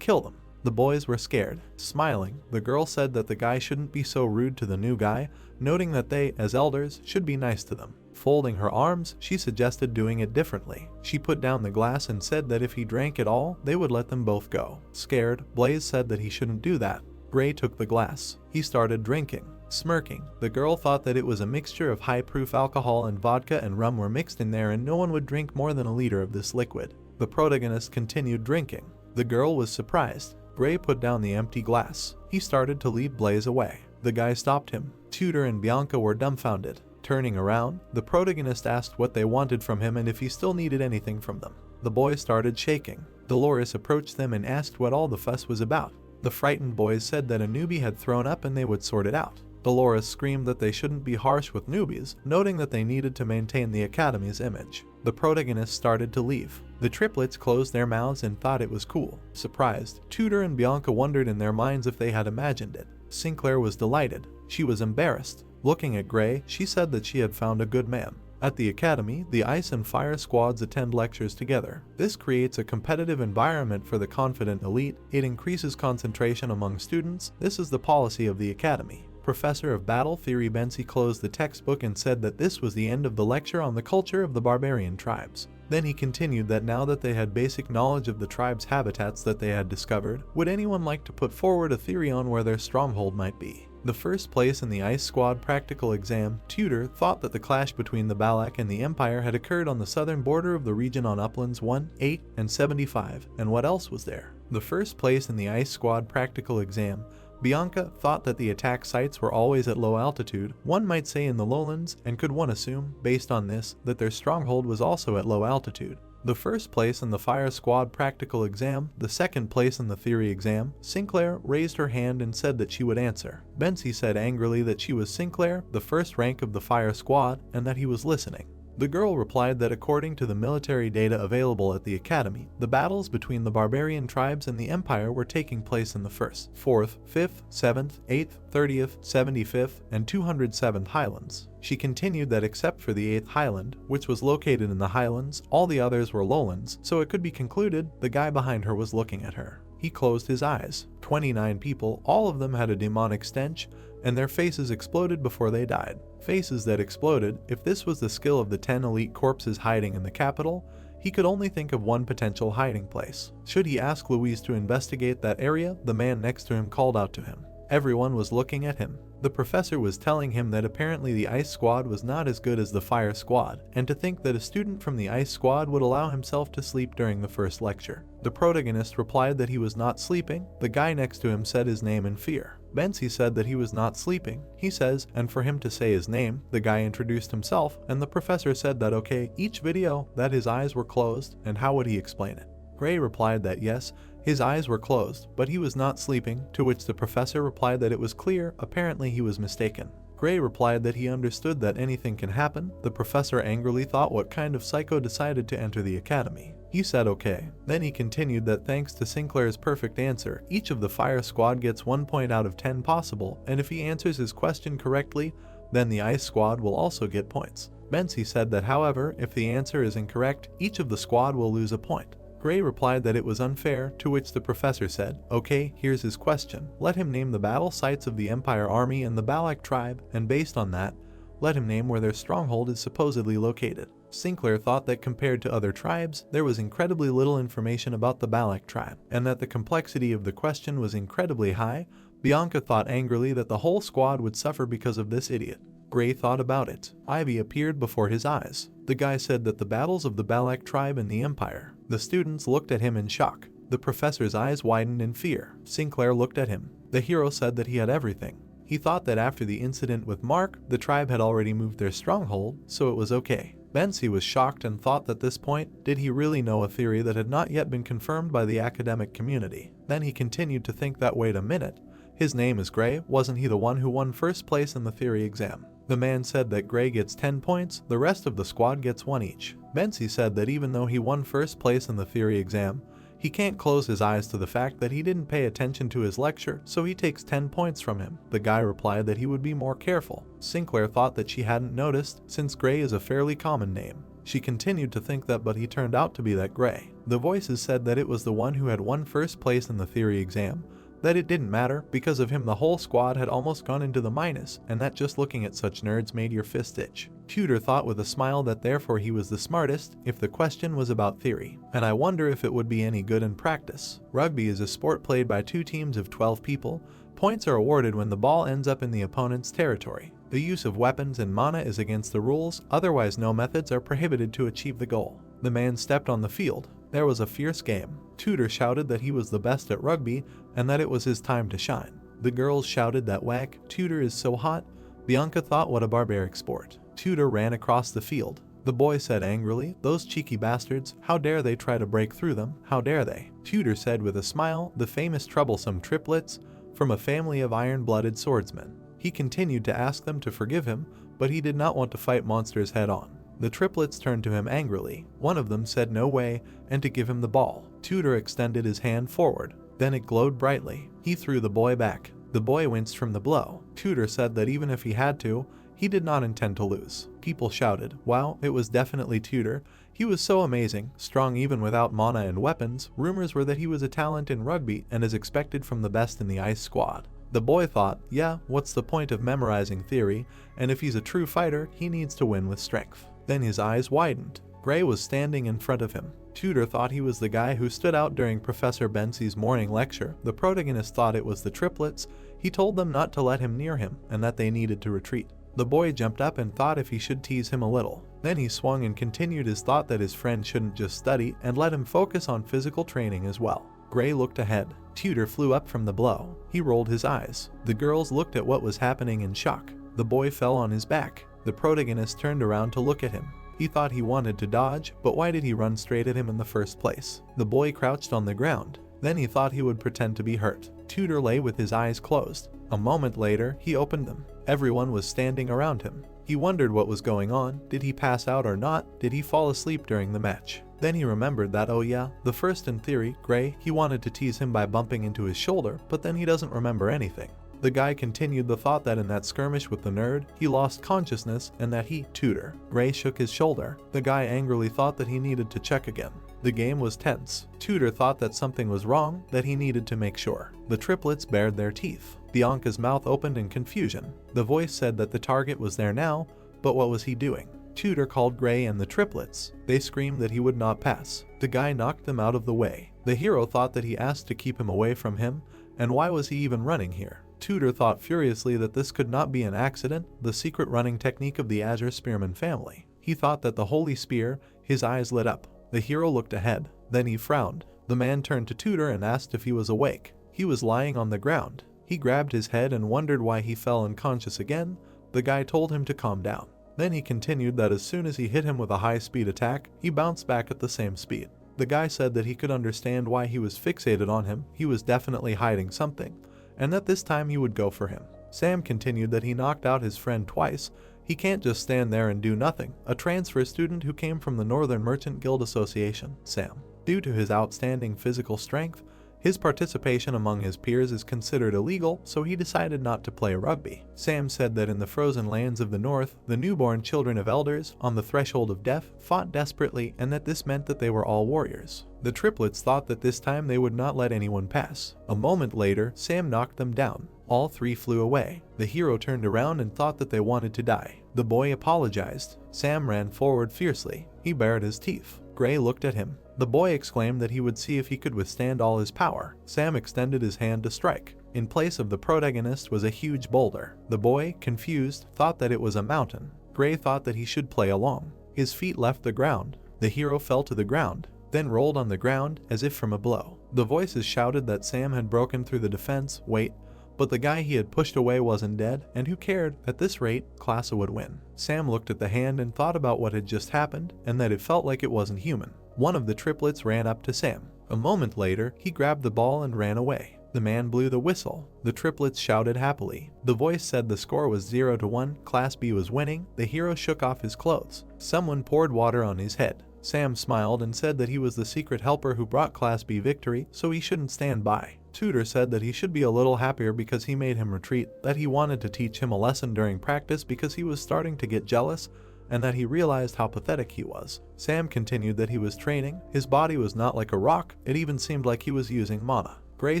kill them. The boys were scared. Smiling, the girl said that the guy shouldn't be so rude to the new guy, noting that they, as elders, should be nice to them. Folding her arms, she suggested doing it differently. She put down the glass and said that if he drank it all, they would let them both go. Scared, Blaze said that he shouldn't do that. Gray took the glass. He started drinking. Smirking, the girl thought that it was a mixture of high-proof alcohol and vodka and rum were mixed in there, and no one would drink more than a liter of this liquid. The protagonist continued drinking. The girl was surprised. Gray put down the empty glass. He started to lead Blaze away. The guy stopped him. Tudor and Bianca were dumbfounded. Turning around, the protagonist asked what they wanted from him and if he still needed anything from them. The boys started shaking. Dolores approached them and asked what all the fuss was about. The frightened boys said that a newbie had thrown up and they would sort it out. Dolores screamed that they shouldn't be harsh with newbies, noting that they needed to maintain the academy's image. The protagonist started to leave. The triplets closed their mouths and thought it was cool. Surprised, Tudor and Bianca wondered in their minds if they had imagined it. Sinclair was delighted. She was embarrassed. Looking at Gray, she said that she had found a good man. At the academy, the ice and fire squads attend lectures together. This creates a competitive environment for the confident elite. It increases concentration among students. This is the policy of the academy. Professor of Battle Theory Bensi closed the textbook and said that this was the end of the lecture on the culture of the barbarian tribes. Then he continued that now that they had basic knowledge of the tribe's habitats that they had discovered, would anyone like to put forward a theory on where their stronghold might be? The first place in the Ice Squad practical exam, Tudor thought that the clash between the Balak and the Empire had occurred on the southern border of the region on uplands 1, 8, and 75, and what else was there? The first place in the Ice Squad practical exam, Bianca thought that the attack sites were always at low altitude, one might say in the lowlands, and could one assume, based on this, that their stronghold was also at low altitude. The first place in the Fire Squad practical exam, the second place in the theory exam, Sinclair raised her hand and said that she would answer. Bensi said angrily that she was Sinclair, the first rank of the Fire Squad, and that he was listening. The girl replied that according to the military data available at the academy, the battles between the barbarian tribes and the Empire were taking place in the 1st, 4th, 5th, 7th, 8th, 30th, 75th, and 207th Highlands. She continued that except for the 8th Highland, which was located in the Highlands, all the others were lowlands, so it could be concluded the guy behind her was looking at her. He closed his eyes. 29 people, all of them had a demonic stench, and their faces exploded before they died. Faces that exploded. If this was the skill of the 10 elite corpses hiding in the capital, He could only think of one potential hiding place. Should he ask Louise to investigate that area? The man next to him called out to him. Everyone was looking at him. The professor was telling him that apparently the ice squad was not as good as the fire squad, and to think that a student from the ice squad would allow himself to sleep during the first lecture. The protagonist replied that he was not sleeping. The guy next to him said his name in fear. Bensi said that he was not sleeping. He says, and for him to say his name, the guy introduced himself, and the professor said that okay, each video, that his eyes were closed, and how would he explain it? Gray replied that yes, his eyes were closed, but he was not sleeping, to which the professor replied that it was clear, apparently he was mistaken. Gray replied that he understood that anything can happen. The professor angrily thought what kind of psycho decided to enter the academy. He said okay. Then he continued that thanks to Sinclair's perfect answer, each of the fire squad gets 1 point out of 10 possible, and if he answers his question correctly, then the ice squad will also get points. Bensi said that however, if the answer is incorrect, each of the squad will lose a point. Gray replied that it was unfair, to which the professor said, okay, here's his question. Let him name the battle sites of the Empire Army and the Balak tribe, and based on that, let him name where their stronghold is supposedly located. Sinclair thought that compared to other tribes, there was incredibly little information about the Balak tribe, and that the complexity of the question was incredibly high. Bianca thought angrily that the whole squad would suffer because of this idiot. Gray thought about it. Ivy appeared before his eyes. The guy said that the battles of the Balak tribe and the Empire. The students looked at him in shock. The professor's eyes widened in fear. Sinclair looked at him. The hero said that he had everything. He thought that after the incident with Mark, the tribe had already moved their stronghold, so it was okay. Bensi was shocked and thought that at this point, did he really know a theory that had not yet been confirmed by the academic community? Then he continued to think that wait a minute, his name is Gray, wasn't he the one who won first place in the theory exam? The man said that Gray gets 10 points, the rest of the squad gets 1 each. Bensi said that even though he won first place in the theory exam, he can't close his eyes to the fact that he didn't pay attention to his lecture, so he takes 10 points from him. The guy replied that he would be more careful. Sinclair thought that she hadn't noticed, since Gray is a fairly common name. She continued to think that, but he turned out to be that Gray. The voices said that it was the one who had won first place in the theory exam, that it didn't matter, because of him the whole squad had almost gone into the minus, and that just looking at such nerds made your fist itch. Tudor thought with a smile that therefore he was the smartest if the question was about theory, and I wonder if it would be any good in practice. Rugby is a sport played by 2 teams of 12 people. Points are awarded when the ball ends up in the opponent's territory. The use of weapons and mana is against the rules, otherwise no methods are prohibited to achieve the goal. The man stepped on the field. There was a fierce game. Tudor shouted that he was the best at rugby and that it was his time to shine. The girls shouted that whack, Tudor is so hot. Bianca thought what a barbaric sport. Tudor ran across the field. The boy said angrily, those cheeky bastards, how dare they try to break through them, how dare they? Tudor said with a smile, the famous troublesome triplets from a family of iron-blooded swordsmen. He continued to ask them to forgive him, but he did not want to fight monsters head-on. The triplets turned to him angrily. One of them said no way, and to give him the ball. Tudor extended his hand forward. Then it glowed brightly. He threw the boy back. The boy winced from the blow. Tudor said that even if he had to, he did not intend to lose. People shouted, wow, it was definitely Tudor. He was so amazing, strong even without mana and weapons. Rumors were that he was a talent in rugby and is expected from the best in the ice squad. The boy thought, yeah, what's the point of memorizing theory, and if he's a true fighter, he needs to win with strength. Then his eyes widened. Gray was standing in front of him. Tudor thought he was the guy who stood out during Professor Bensi's morning lecture. The protagonist thought it was the triplets. He told them not to let him near him and that they needed to retreat. The boy jumped up and thought if he should tease him a little. Then he swung and continued his thought that his friend shouldn't just study and let him focus on physical training as well. Gray looked ahead. Tudor flew up from the blow. He rolled his eyes. The girls looked at what was happening in shock. The boy fell on his back. The protagonist turned around to look at him. He thought he wanted to dodge, but why did he run straight at him in the first place? The boy crouched on the ground. Then he thought he would pretend to be hurt. Tudor lay with his eyes closed. A moment later, he opened them. Everyone was standing around him. He wondered what was going on. Did he pass out or not? Did he fall asleep during the match? Then he remembered that, oh yeah, the first in theory, Gray, he wanted to tease him by bumping into his shoulder, but then he doesn't remember anything. The guy continued the thought that in that skirmish with the nerd, he lost consciousness and that he, Tudor. Gray shook his shoulder. The guy angrily thought that he needed to check again. The game was tense. Tudor thought that something was wrong, that he needed to make sure. The triplets bared their teeth. Bianca's mouth opened in confusion. The voice said that the target was there now, but what was he doing? Tudor called Gray and the triplets. They screamed that he would not pass. The guy knocked them out of the way. The hero thought that he asked to keep him away from him, and why was he even running here? Tudor thought furiously that this could not be an accident, the secret running technique of the Azure Spearman family. He thought that the holy spear, his eyes lit up. The hero looked ahead, then he frowned. The man turned to Tudor and asked if he was awake. He was lying on the ground. He grabbed his head and wondered why he fell unconscious again. The guy told him to calm down. Then he continued that as soon as he hit him with a high-speed attack, he bounced back at the same speed. The guy said that he could understand why he was fixated on him, he was definitely hiding something, and that this time he would go for him. Sam continued that he knocked out his friend twice. He can't just stand there and do nothing. A transfer student who came from the Northern Merchant Guild Association, Sam. Due to his outstanding physical strength, his participation among his peers is considered illegal, so he decided not to play rugby. Sam said that in the frozen lands of the north, the newborn children of elders, on the threshold of death, fought desperately, and that this meant that they were all warriors. The triplets thought that this time they would not let anyone pass. A moment later, Sam knocked them down. All three flew away. The hero turned around and thought that they wanted to die. The boy apologized. Sam ran forward fiercely. He bared his teeth. Gray looked at him. The boy exclaimed that he would see if he could withstand all his power. Sam extended his hand to strike. In place of the protagonist was a huge boulder. The boy, confused, thought that it was a mountain. Gray thought that he should play along. His feet left the ground. The hero fell to the ground, then rolled on the ground as if from a blow. The voices shouted that Sam had broken through the defense. Wait, but the guy he had pushed away wasn't dead, and who cared? At this rate, Klasa would win. Sam looked at the hand and thought about what had just happened, and that it felt like it wasn't human. One of the triplets ran up to Sam. A moment later, he grabbed the ball and ran away. The man blew the whistle. The triplets shouted happily. The voice said the score was 0-1, Class B was winning. The hero shook off his clothes. Someone poured water on his head. Sam smiled and said that he was the secret helper who brought Class B victory, so he shouldn't stand by. Tudor said that he should be a little happier because he made him retreat, that he wanted to teach him a lesson during practice because he was starting to get jealous, and that he realized how pathetic he was. Sam continued that he was training. His body was not like a rock, it even seemed like he was using mana. Gray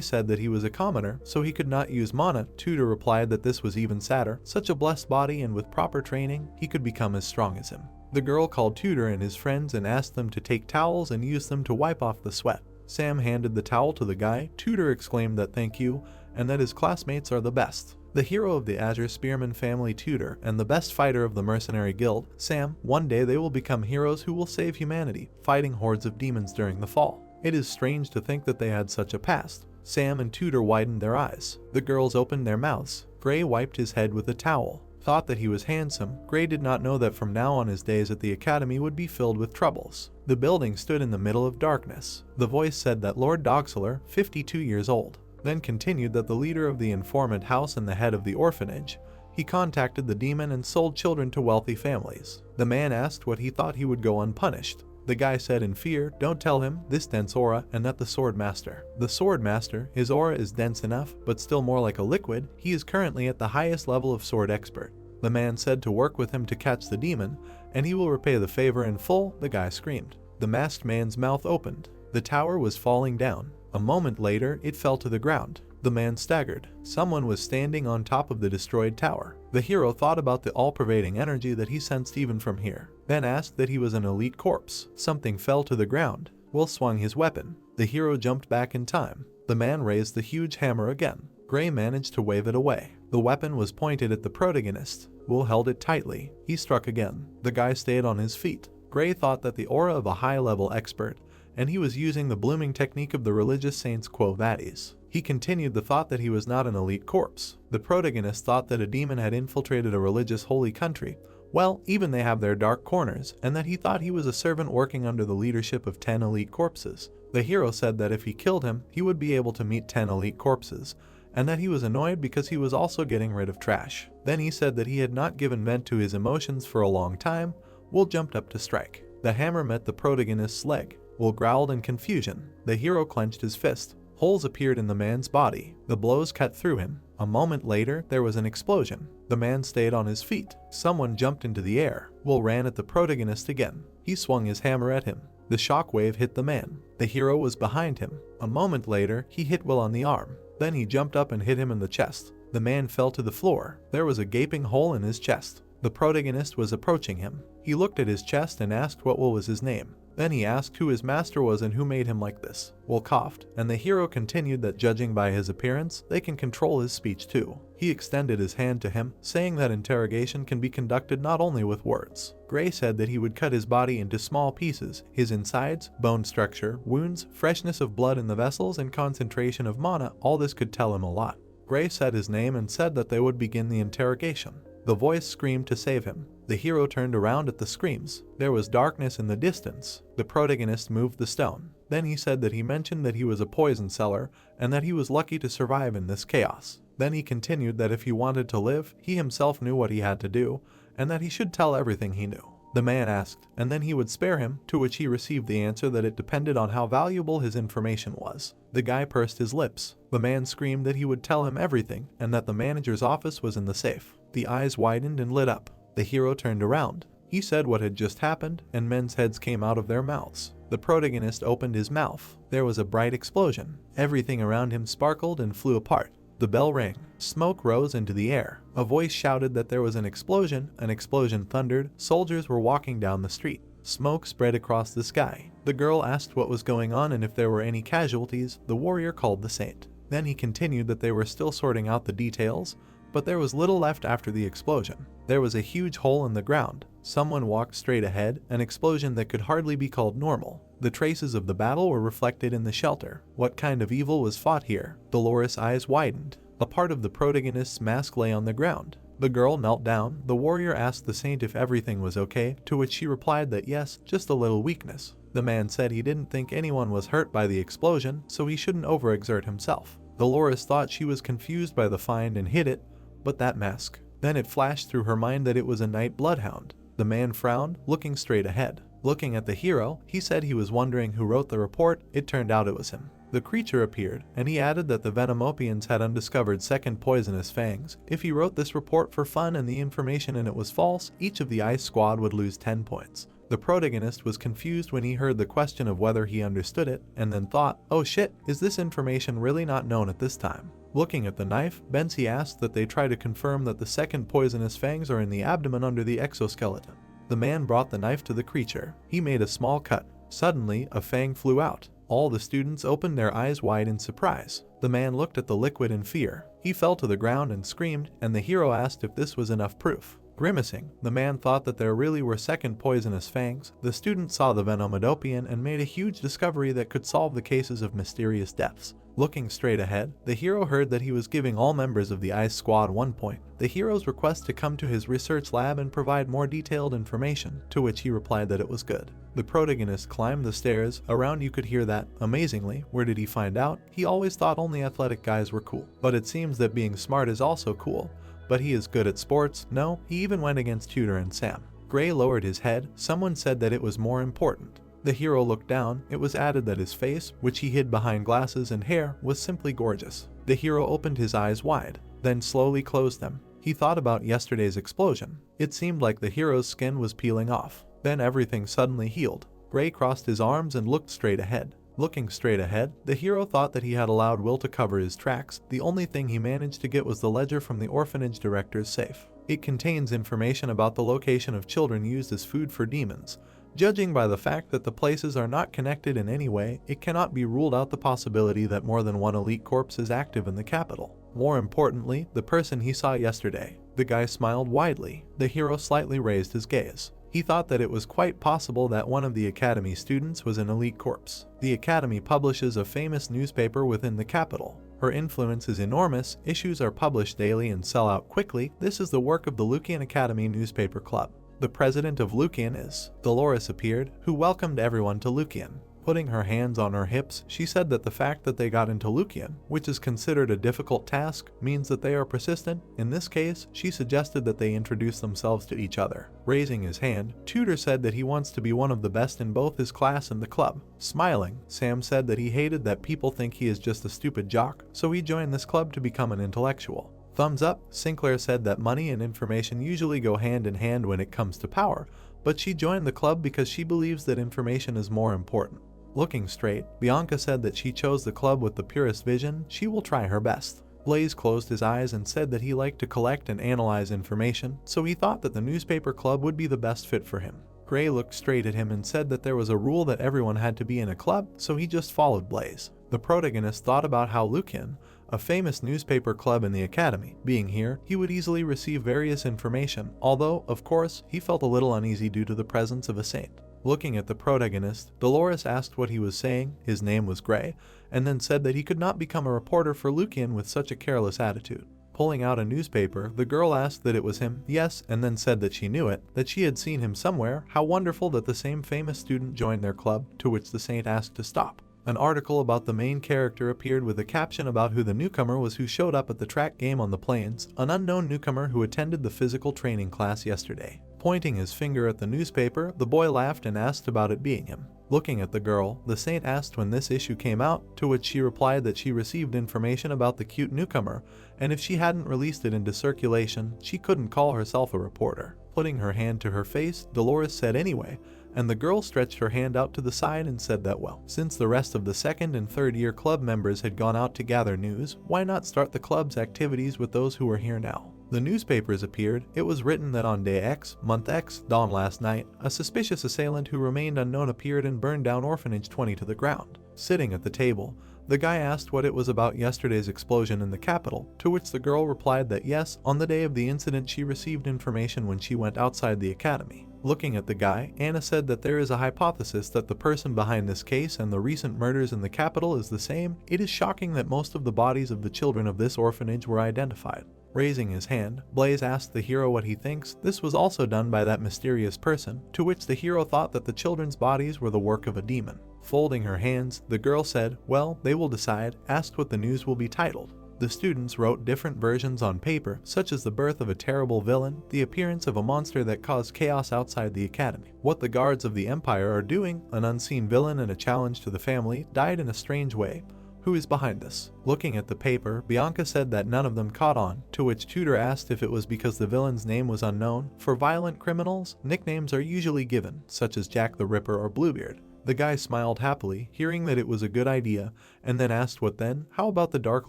said that he was a commoner, so he could not use mana. Tudor replied that this was even sadder. Such a blessed body, and with proper training, he could become as strong as him. The girl called Tudor and his friends and asked them to take towels and use them to wipe off the sweat. Sam handed the towel to the guy. Tudor exclaimed that thank you, and that his classmates are the best. The hero of the Azure Spearman family, Tudor, and the best fighter of the Mercenary Guild, Sam. One day they will become heroes who will save humanity, fighting hordes of demons during the fall. It is strange to think that they had such a past. Sam and Tudor widened their eyes. The girls opened their mouths. Gray wiped his head with a towel. Thought that he was handsome. Gray did not know that from now on his days at the academy would be filled with troubles. The building stood in the middle of darkness. The voice said that Lord Dogseller, 52 years old, then continued that the leader of the informant house and the head of the orphanage, he contacted the demon and sold children to wealthy families. The man asked what he thought he would go unpunished. The guy said in fear, don't tell him, this dense aura, and that the sword master. The sword master, his aura is dense enough, but still more like a liquid. He is currently at the highest level of sword expert. The man said to work with him to catch the demon, and he will repay the favor in full. The guy screamed. The masked man's mouth opened. The tower was falling down. A moment later, it fell to the ground. The man staggered. Someone was standing on top of the destroyed tower. The hero thought about the all-pervading energy that he sensed even from here, then asked that he was an elite corpse. Something fell to the ground. Will swung his weapon. The hero jumped back in time. The man raised the huge hammer again. Gray managed to wave it away. The weapon was pointed at the protagonist. Will held it tightly. He struck again. The guy stayed on his feet. Gray thought that the aura of a high-level expert, and he was using the blooming technique of the religious saints Quo Vadis. He continued the thought that he was not an elite corpse. The protagonist thought that a demon had infiltrated a religious holy country. Well, even they have their dark corners, and that he thought he was a servant working under the leadership of 10 elite corpses. The hero said that if he killed him, he would be able to meet 10 elite corpses, and that he was annoyed because he was also getting rid of trash. Then he said that he had not given vent to his emotions for a long time. Will jumped up to strike. The hammer met the protagonist's leg. Will growled in confusion. The hero clenched his fist. Holes appeared in the man's body. The blows cut through him. A moment later, there was an explosion. The man stayed on his feet. Someone jumped into the air. Will ran at the protagonist again. He swung his hammer at him. The shockwave hit the man. The hero was behind him. A moment later, he hit Will on the arm. Then he jumped up and hit him in the chest. The man fell to the floor. There was a gaping hole in his chest. The protagonist was approaching him. He looked at his chest and asked what was his name. Then he asked who his master was and who made him like this. Will coughed, and the hero continued that judging by his appearance, they can control his speech too. He extended his hand to him, saying that interrogation can be conducted not only with words. Gray said that he would cut his body into small pieces, his insides, bone structure, wounds, freshness of blood in the vessels, and concentration of mana. All this could tell him a lot. Gray said his name and said that they would begin the interrogation. The voice screamed to save him. The hero turned around at the screams. There was darkness in the distance. The protagonist moved the stone. Then he said that he mentioned that he was a poison seller and that he was lucky to survive in this chaos. Then he continued that if he wanted to live, he himself knew what he had to do and that he should tell everything he knew. The man asked, and then he would spare him, to which he received the answer that it depended on how valuable his information was. The guy pursed his lips. The man screamed that he would tell him everything and that the manager's office was in the safe. The eyes widened and lit up. The hero turned around. He said what had just happened, and men's heads came out of their mouths. The protagonist opened his mouth. There was a bright explosion. Everything around him sparkled and flew apart. The bell rang. Smoke rose into the air. A voice shouted that there was an explosion. An explosion thundered. Soldiers were walking down the street. Smoke spread across the sky. The girl asked what was going on and if there were any casualties. The warrior called the saint. Then he continued that they were still sorting out the details, but there was little left after the explosion. There was a huge hole in the ground. Someone walked straight ahead, an explosion that could hardly be called normal. The traces of the battle were reflected in the shelter. What kind of evil was fought here? Dolores' eyes widened. A part of the protagonist's mask lay on the ground. The girl knelt down. The warrior asked the saint if everything was okay, to which she replied that yes, just a little weakness. The man said he didn't think anyone was hurt by the explosion, so he shouldn't overexert himself. Dolores thought she was confused by the find and hid it, but that mask. Then it flashed through her mind that it was a night bloodhound. The man frowned, looking straight ahead. Looking at the hero, he said he was wondering who wrote the report. It turned out it was him. The creature appeared, and he added that the Venomopians had undiscovered second poisonous fangs. If he wrote this report for fun and the information in it was false, each of the Ice Squad would lose 10 points. The protagonist was confused when he heard the question of whether he understood it, and then thought, oh shit, is this information really not known at this time? Looking at the knife, Bensi asked that they try to confirm that the second poisonous fangs are in the abdomen under the exoskeleton. The man brought the knife to the creature. He made a small cut. Suddenly, a fang flew out. All the students opened their eyes wide in surprise. The man looked at the liquid in fear. He fell to the ground and screamed, and the hero asked if this was enough proof. Grimacing, the man thought that there really were second poisonous fangs. The student saw the Venomodopian and made a huge discovery that could solve the cases of mysterious deaths. Looking straight ahead, the hero heard that he was giving all members of the Ice Squad 1 point. The hero's request to come to his research lab and provide more detailed information, to which he replied that it was good. The protagonist climbed the stairs. Around you could hear that. Amazingly, where did he find out? He always thought only athletic guys were cool. But it seems that being smart is also cool. But he is good at sports? No, he even went against Tudor and Sam. Gray lowered his head. Someone said that it was more important. The hero looked down. It was added that his face, which he hid behind glasses and hair, was simply gorgeous. The hero opened his eyes wide, then slowly closed them. He thought about yesterday's explosion. It seemed like the hero's skin was peeling off. Then everything suddenly healed. Gray crossed his arms and looked straight ahead. Looking straight ahead, the hero thought that he had allowed Will to cover his tracks. The only thing he managed to get was the ledger from the orphanage director's safe. It contains information about the location of children used as food for demons. Judging by the fact that the places are not connected in any way, it cannot be ruled out the possibility that more than one elite corps is active in the capital. More importantly, the person he saw yesterday. The guy smiled widely. The hero slightly raised his gaze. He thought that it was quite possible that one of the Academy students was an elite corps. The Academy publishes a famous newspaper within the capital. Her influence is enormous. Issues are published daily and sell out quickly. This is the work of the Lucian Academy Newspaper Club. The president of Lucian is. Dolores appeared, who welcomed everyone to Lucian. Putting her hands on her hips, she said that the fact that they got into Lucian, which is considered a difficult task, means that they are persistent. In this case, she suggested that they introduce themselves to each other. Raising his hand, Tudor said that he wants to be one of the best in both his class and the club. Smiling, Sam said that he hated that people think he is just a stupid jock, so he joined this club to become an intellectual. Thumbs up, Sinclair said that money and information usually go hand in hand when it comes to power, but she joined the club because she believes that information is more important. Looking straight, Bianca said that she chose the club with the purest vision. She will try her best. Blaze closed his eyes and said that he liked to collect and analyze information, so he thought that the newspaper club would be the best fit for him. Gray looked straight at him and said that there was a rule that everyone had to be in a club, so he just followed Blaze. The protagonist thought about how Lucian, a famous newspaper club in the academy, being here, he would easily receive various information, although, of course, he felt a little uneasy due to the presence of a saint. Looking at the protagonist, Dolores asked what he was saying, his name was Gray, and then said that he could not become a reporter for Lucian with such a careless attitude. Pulling out a newspaper, the girl asked that it was him, yes, and then said that she knew it, that she had seen him somewhere, how wonderful that the same famous student joined their club, to which the saint asked to stop. An article about the main character appeared with a caption about who the newcomer was who showed up at the track game on the plains, an unknown newcomer who attended the physical training class yesterday. Pointing his finger at the newspaper, the boy laughed and asked about it being him. Looking at the girl, the saint asked when this issue came out, to which she replied that she received information about the cute newcomer, and if she hadn't released it into circulation, she couldn't call herself a reporter. Putting her hand to her face, Dolores said anyway, and the girl stretched her hand out to the side and said that well, since the rest of the second and third year club members had gone out to gather news, why not start the club's activities with those who were here now? The newspapers appeared. It was written that on day X, month X, dawn last night, a suspicious assailant who remained unknown appeared and burned down Orphanage 20 to the ground. Sitting at the table, the guy asked what it was about yesterday's explosion in the capital, to which the girl replied that yes, on the day of the incident she received information when she went outside the academy. Looking at the guy, Anna said that there is a hypothesis that the person behind this case and the recent murders in the capital is the same. It is shocking that most of the bodies of the children of this orphanage were identified. Raising his hand, Blaze asked the hero what he thinks this was also done by that mysterious person, to which the hero thought that the children's bodies were the work of a demon. Folding her hands, the girl said, well, they will decide, asked what the news will be titled. The students wrote different versions on paper, such as the birth of a terrible villain, the appearance of a monster that caused chaos outside the academy, what the guards of the Empire are doing, an unseen villain and a challenge to the family, died in a strange way. Who is behind this? Looking at the paper, Bianca said that none of them caught on, to which Tudor asked if it was because the villain's name was unknown. For violent criminals, nicknames are usually given, such as Jack the Ripper or Bluebeard. The guy smiled happily, hearing that it was a good idea, and then asked what then, how about the Dark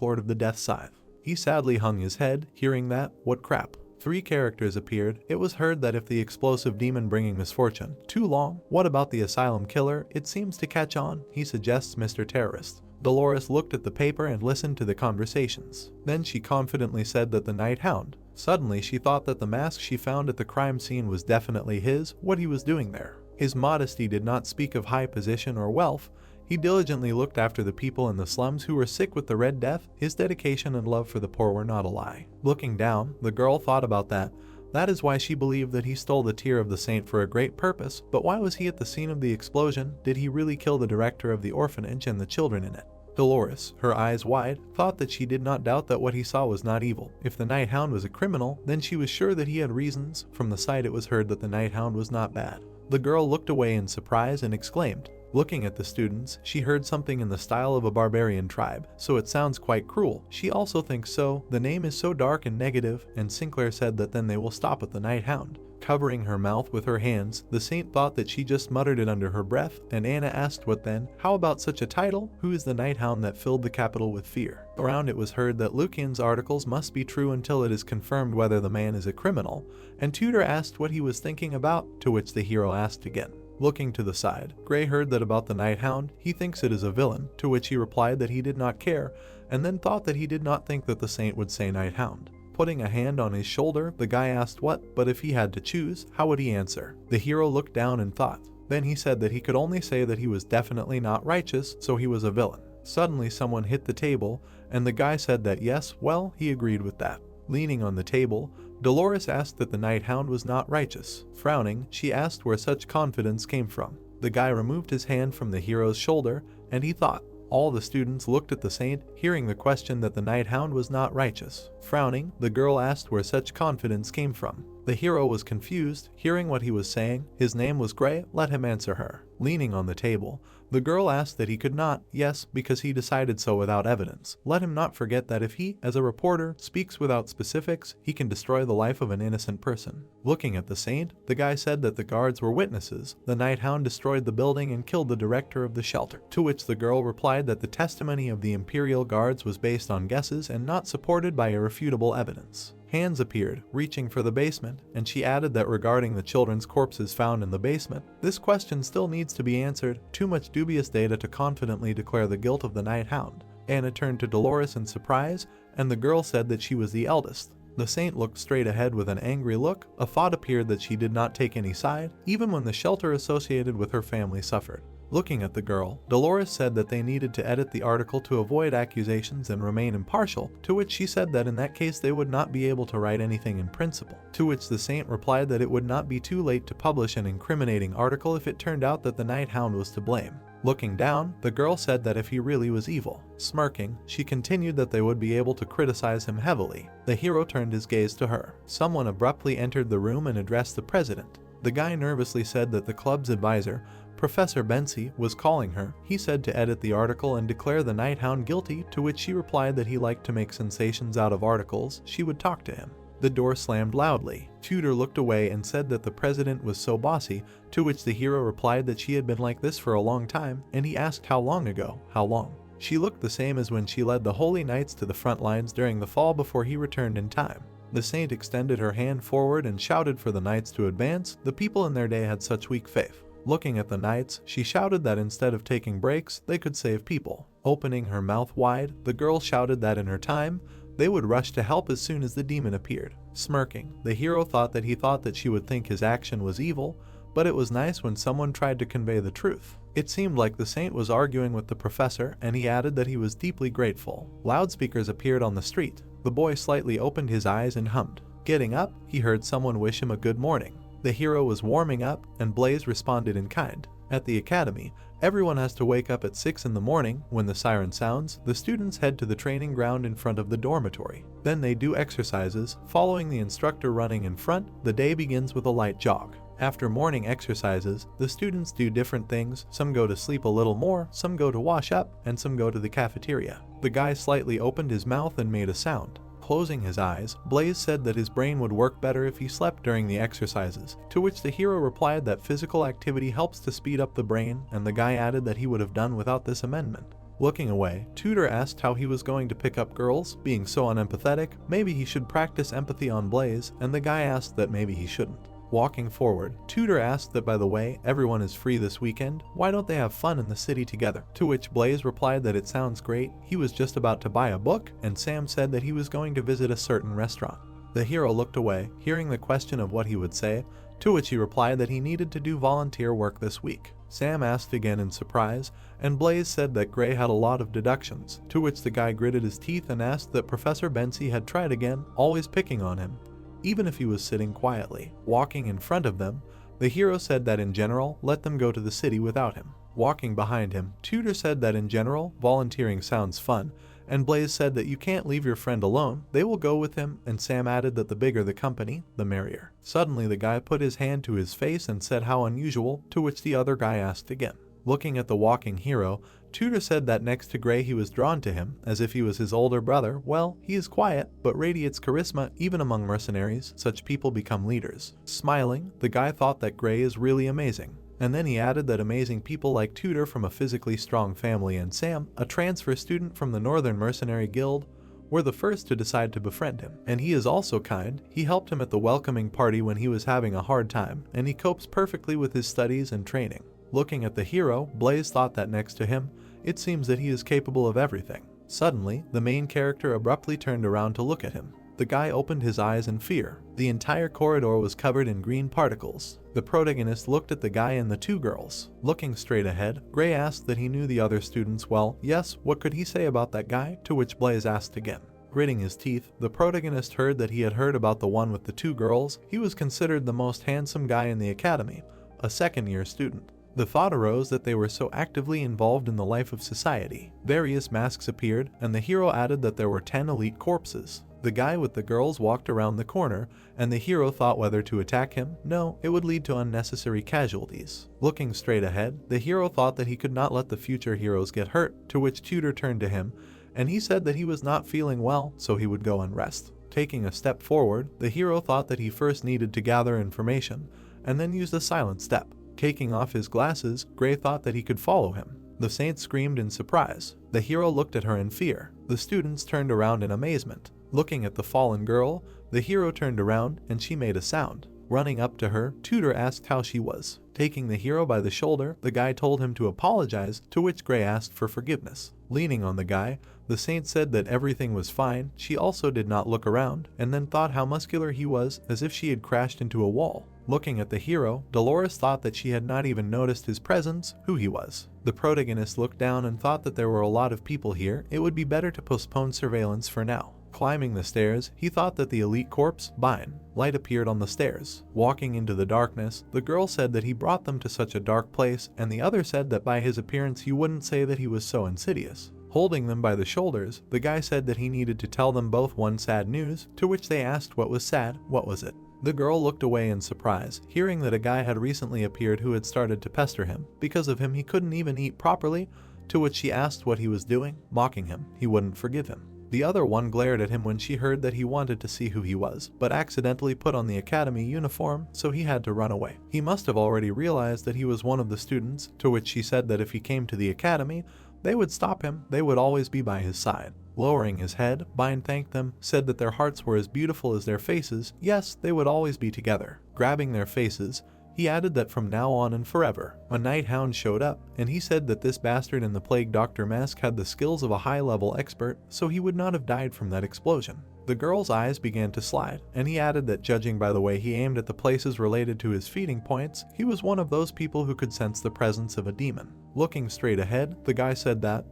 Lord of the Death Scythe? He sadly hung his head, hearing that, what crap. 3 characters appeared. It was heard that if the explosive demon bringing misfortune, too long, what about the asylum killer? It seems to catch on, he suggests Mr. Terrorist. Dolores looked at the paper and listened to the conversations. Then she confidently said that the Night Hound. Suddenly she thought that the mask she found at the crime scene was definitely his, what he was doing there. His modesty did not speak of high position or wealth. He diligently looked after the people in the slums who were sick with the Red Death. His dedication and love for the poor were not a lie. Looking down, the girl thought about that. That is why she believed that he stole the tear of the saint for a great purpose, but why was he at the scene of the explosion? Did he really kill the director of the orphanage and the children in it? Dolores, her eyes wide, thought that she did not doubt that what he saw was not evil. If the Night Hound was a criminal, then she was sure that he had reasons. From the sight it was heard that the Night Hound was not bad. The girl looked away in surprise and exclaimed. Looking at the students, she heard something in the style of a barbarian tribe, so it sounds quite cruel. She also thinks so. The name is so dark and negative, and Sinclair said that then they will stop at the Night Hound. Covering her mouth with her hands, the saint thought that she just muttered it under her breath, and Anna asked what then? How about such a title? Who is the Night Hound that filled the capital with fear? Around it was heard that Lucian's articles must be true until it is confirmed whether the man is a criminal, and Tudor asked what he was thinking about, to which the hero asked again. Looking to the side, Gray heard that about the Night Hound, he thinks it is a villain, to which he replied that he did not care, and then thought that he did not think that the saint would say Night Hound. Putting a hand on his shoulder, the guy asked what, but if he had to choose, how would he answer? The hero looked down and thought. Then he said that he could only say that he was definitely not righteous, so he was a villain. Suddenly someone hit the table, and the guy said that yes, well, he agreed with that. Leaning on the table, Dolores asked that the Night Hound was not righteous. Frowning, she asked where such confidence came from. The guy removed his hand from the hero's shoulder, and he thought. All the students looked at the saint, hearing the question that the Night Hound was not righteous. Frowning, the girl asked where such confidence came from. The hero was confused, hearing what he was saying. His name was Gray, let him answer her. Leaning on the table, the girl asked that he could not, yes, because he decided so without evidence. Let him not forget that if he, as a reporter, speaks without specifics, he can destroy the life of an innocent person. Looking at the saint, the guy said that the guards were witnesses. The Nighthound destroyed the building and killed the director of the shelter. To which the girl replied that the testimony of the Imperial Guards was based on guesses and not supported by irrefutable evidence. Hands appeared, reaching for the basement, and she added that regarding the children's corpses found in the basement, this question still needs to be answered. Too much dubious data to confidently declare the guilt of the Nighthound. Anna turned to Dolores in surprise, and the girl said that she was the eldest. The saint looked straight ahead with an angry look. A thought appeared that she did not take any side, even when the shelter associated with her family suffered. Looking at the girl, Dolores said that they needed to edit the article to avoid accusations and remain impartial, to which she said that in that case they would not be able to write anything in principle. To which the saint replied that it would not be too late to publish an incriminating article if it turned out that the Nighthound was to blame. Looking down, the girl said that if he really was evil. Smirking, she continued that they would be able to criticize him heavily. The hero turned his gaze to her. Someone abruptly entered the room and addressed the president. The guy nervously said that the club's advisor, Professor Bensi, was calling her. He said to edit the article and declare the Nighthound guilty, to which she replied that he liked to make sensations out of articles. She would talk to him. The door slammed loudly. Tudor looked away and said that the president was so bossy, to which the hero replied that she had been like this for a long time, and he asked how long ago. How long? She looked the same as when she led the Holy Knights to the front lines during the fall before he returned in time. The saint extended her hand forward and shouted for the knights to advance. The people in their day had such weak faith. Looking at the knights, she shouted that instead of taking breaks, they could save people. Opening her mouth wide, the girl shouted that in her time, they would rush to help as soon as the demon appeared. Smirking, the hero thought that she would think his action was evil, but it was nice when someone tried to convey the truth. It seemed like the saint was arguing with the professor, and he added that he was deeply grateful. Loudspeakers appeared on the street. The boy slightly opened his eyes and hummed. Getting up, he heard someone wish him a good morning. The hero was warming up, and Blaze responded in kind. At the academy, everyone has to wake up at 6 in the morning. When the siren sounds, the students head to the training ground in front of the dormitory. Then they do exercises, following the instructor running in front. The day begins with a light jog. After morning exercises, the students do different things. Some go to sleep a little more, some go to wash up, and some go to the cafeteria. The guy slightly opened his mouth and made a sound. Closing his eyes, Blaze said that his brain would work better if he slept during the exercises, to which the hero replied that physical activity helps to speed up the brain, and the guy added that he would have done without this amendment. Looking away, Tudor asked how he was going to pick up girls. Being so unempathetic, maybe he should practice empathy on Blaze, and the guy asked that maybe he shouldn't. Walking forward, Tudor asked that by the way, everyone is free this weekend, why don't they have fun in the city together? To which Blaze replied that it sounds great, he was just about to buy a book, and Sam said that he was going to visit a certain restaurant. The hero looked away, hearing the question of what he would say, to which he replied that he needed to do volunteer work this week. Sam asked again in surprise, and Blaze said that Gray had a lot of deductions, to which the guy gritted his teeth and asked that Professor Bensi had tried again, always picking on him, even if he was sitting quietly. Walking in front of them, the hero said that in general, let them go to the city without him. Walking behind him, Tudor said that in general, volunteering sounds fun, and Blaze said that you can't leave your friend alone, they will go with him, and Sam added that the bigger the company, the merrier. Suddenly the guy put his hand to his face and said how unusual, to which the other guy asked again. Looking at the walking hero, Tudor said that next to Gray he was drawn to him, as if he was his older brother. Well, he is quiet, but radiates charisma even among mercenaries. Such people become leaders. Smiling, the guy thought that Gray is really amazing. And then he added that amazing people like Tudor from a physically strong family and Sam, a transfer student from the Northern Mercenary Guild, were the first to decide to befriend him. And he is also kind. He helped him at the welcoming party when he was having a hard time, and he copes perfectly with his studies and training. Looking at the hero, Blaze thought that next to him, it seems that he is capable of everything. Suddenly, the main character abruptly turned around to look at him. The guy opened his eyes in fear. The entire corridor was covered in green particles. The protagonist looked at the guy and the two girls. Looking straight ahead, Gray asked that he knew the other students well. Yes, what could he say about that guy? To which Blaze asked again. Gritting his teeth, the protagonist heard that he had heard about the one with the two girls. He was considered the most handsome guy in the academy, a second-year student. The thought arose that they were so actively involved in the life of society. Various masks appeared, and the hero added that there were 10 elite corpses. The guy with the girls walked around the corner, and the hero thought whether to attack him. No, it would lead to unnecessary casualties. Looking straight ahead, the hero thought that he could not let the future heroes get hurt, to which Tutor turned to him, and he said that he was not feeling well, so he would go and rest. Taking a step forward, the hero thought that he first needed to gather information, and then used a silent step. Taking off his glasses, Gray thought that he could follow him. The saint screamed in surprise. The hero looked at her in fear. The students turned around in amazement. Looking at the fallen girl, the hero turned around and she made a sound. Running up to her, Tutor asked how she was. Taking the hero by the shoulder, the guy told him to apologize, to which Gray asked for forgiveness. Leaning on the guy, the saint said that everything was fine. She also did not look around, and then thought how muscular he was, as if she had crashed into a wall. Looking at the hero, Dolores thought that she had not even noticed his presence, who he was. The protagonist looked down and thought that there were a lot of people here. It would be better to postpone surveillance for now. Climbing the stairs, he thought that the elite corpse, Bine, light appeared on the stairs. Walking into the darkness, the girl said that he brought them to such a dark place, and the other said that by his appearance you wouldn't say that he was so insidious. Holding them by the shoulders, the guy said that he needed to tell them both one sad news, to which they asked what was sad. What was it? The girl looked away in surprise, hearing that a guy had recently appeared who had started to pester him. Because of him he couldn't even eat properly, to which she asked what he was doing, mocking him. He wouldn't forgive him. The other one glared at him when she heard that he wanted to see who he was, but accidentally put on the academy uniform, so he had to run away. He must have already realized that he was one of the students, to which she said that if he came to the academy, they would stop him. They would always be by his side. Lowering his head, Bine thanked them, said that their hearts were as beautiful as their faces. Yes, they would always be together. Grabbing their faces, he added that from now on and forever. A night hound showed up, and he said that this bastard in the plague doctor mask had the skills of a high-level expert, so he would not have died from that explosion. The girl's eyes began to slide, and he added that judging by the way he aimed at the places related to his feeding points, he was one of those people who could sense the presence of a demon. Looking straight ahead, the guy said that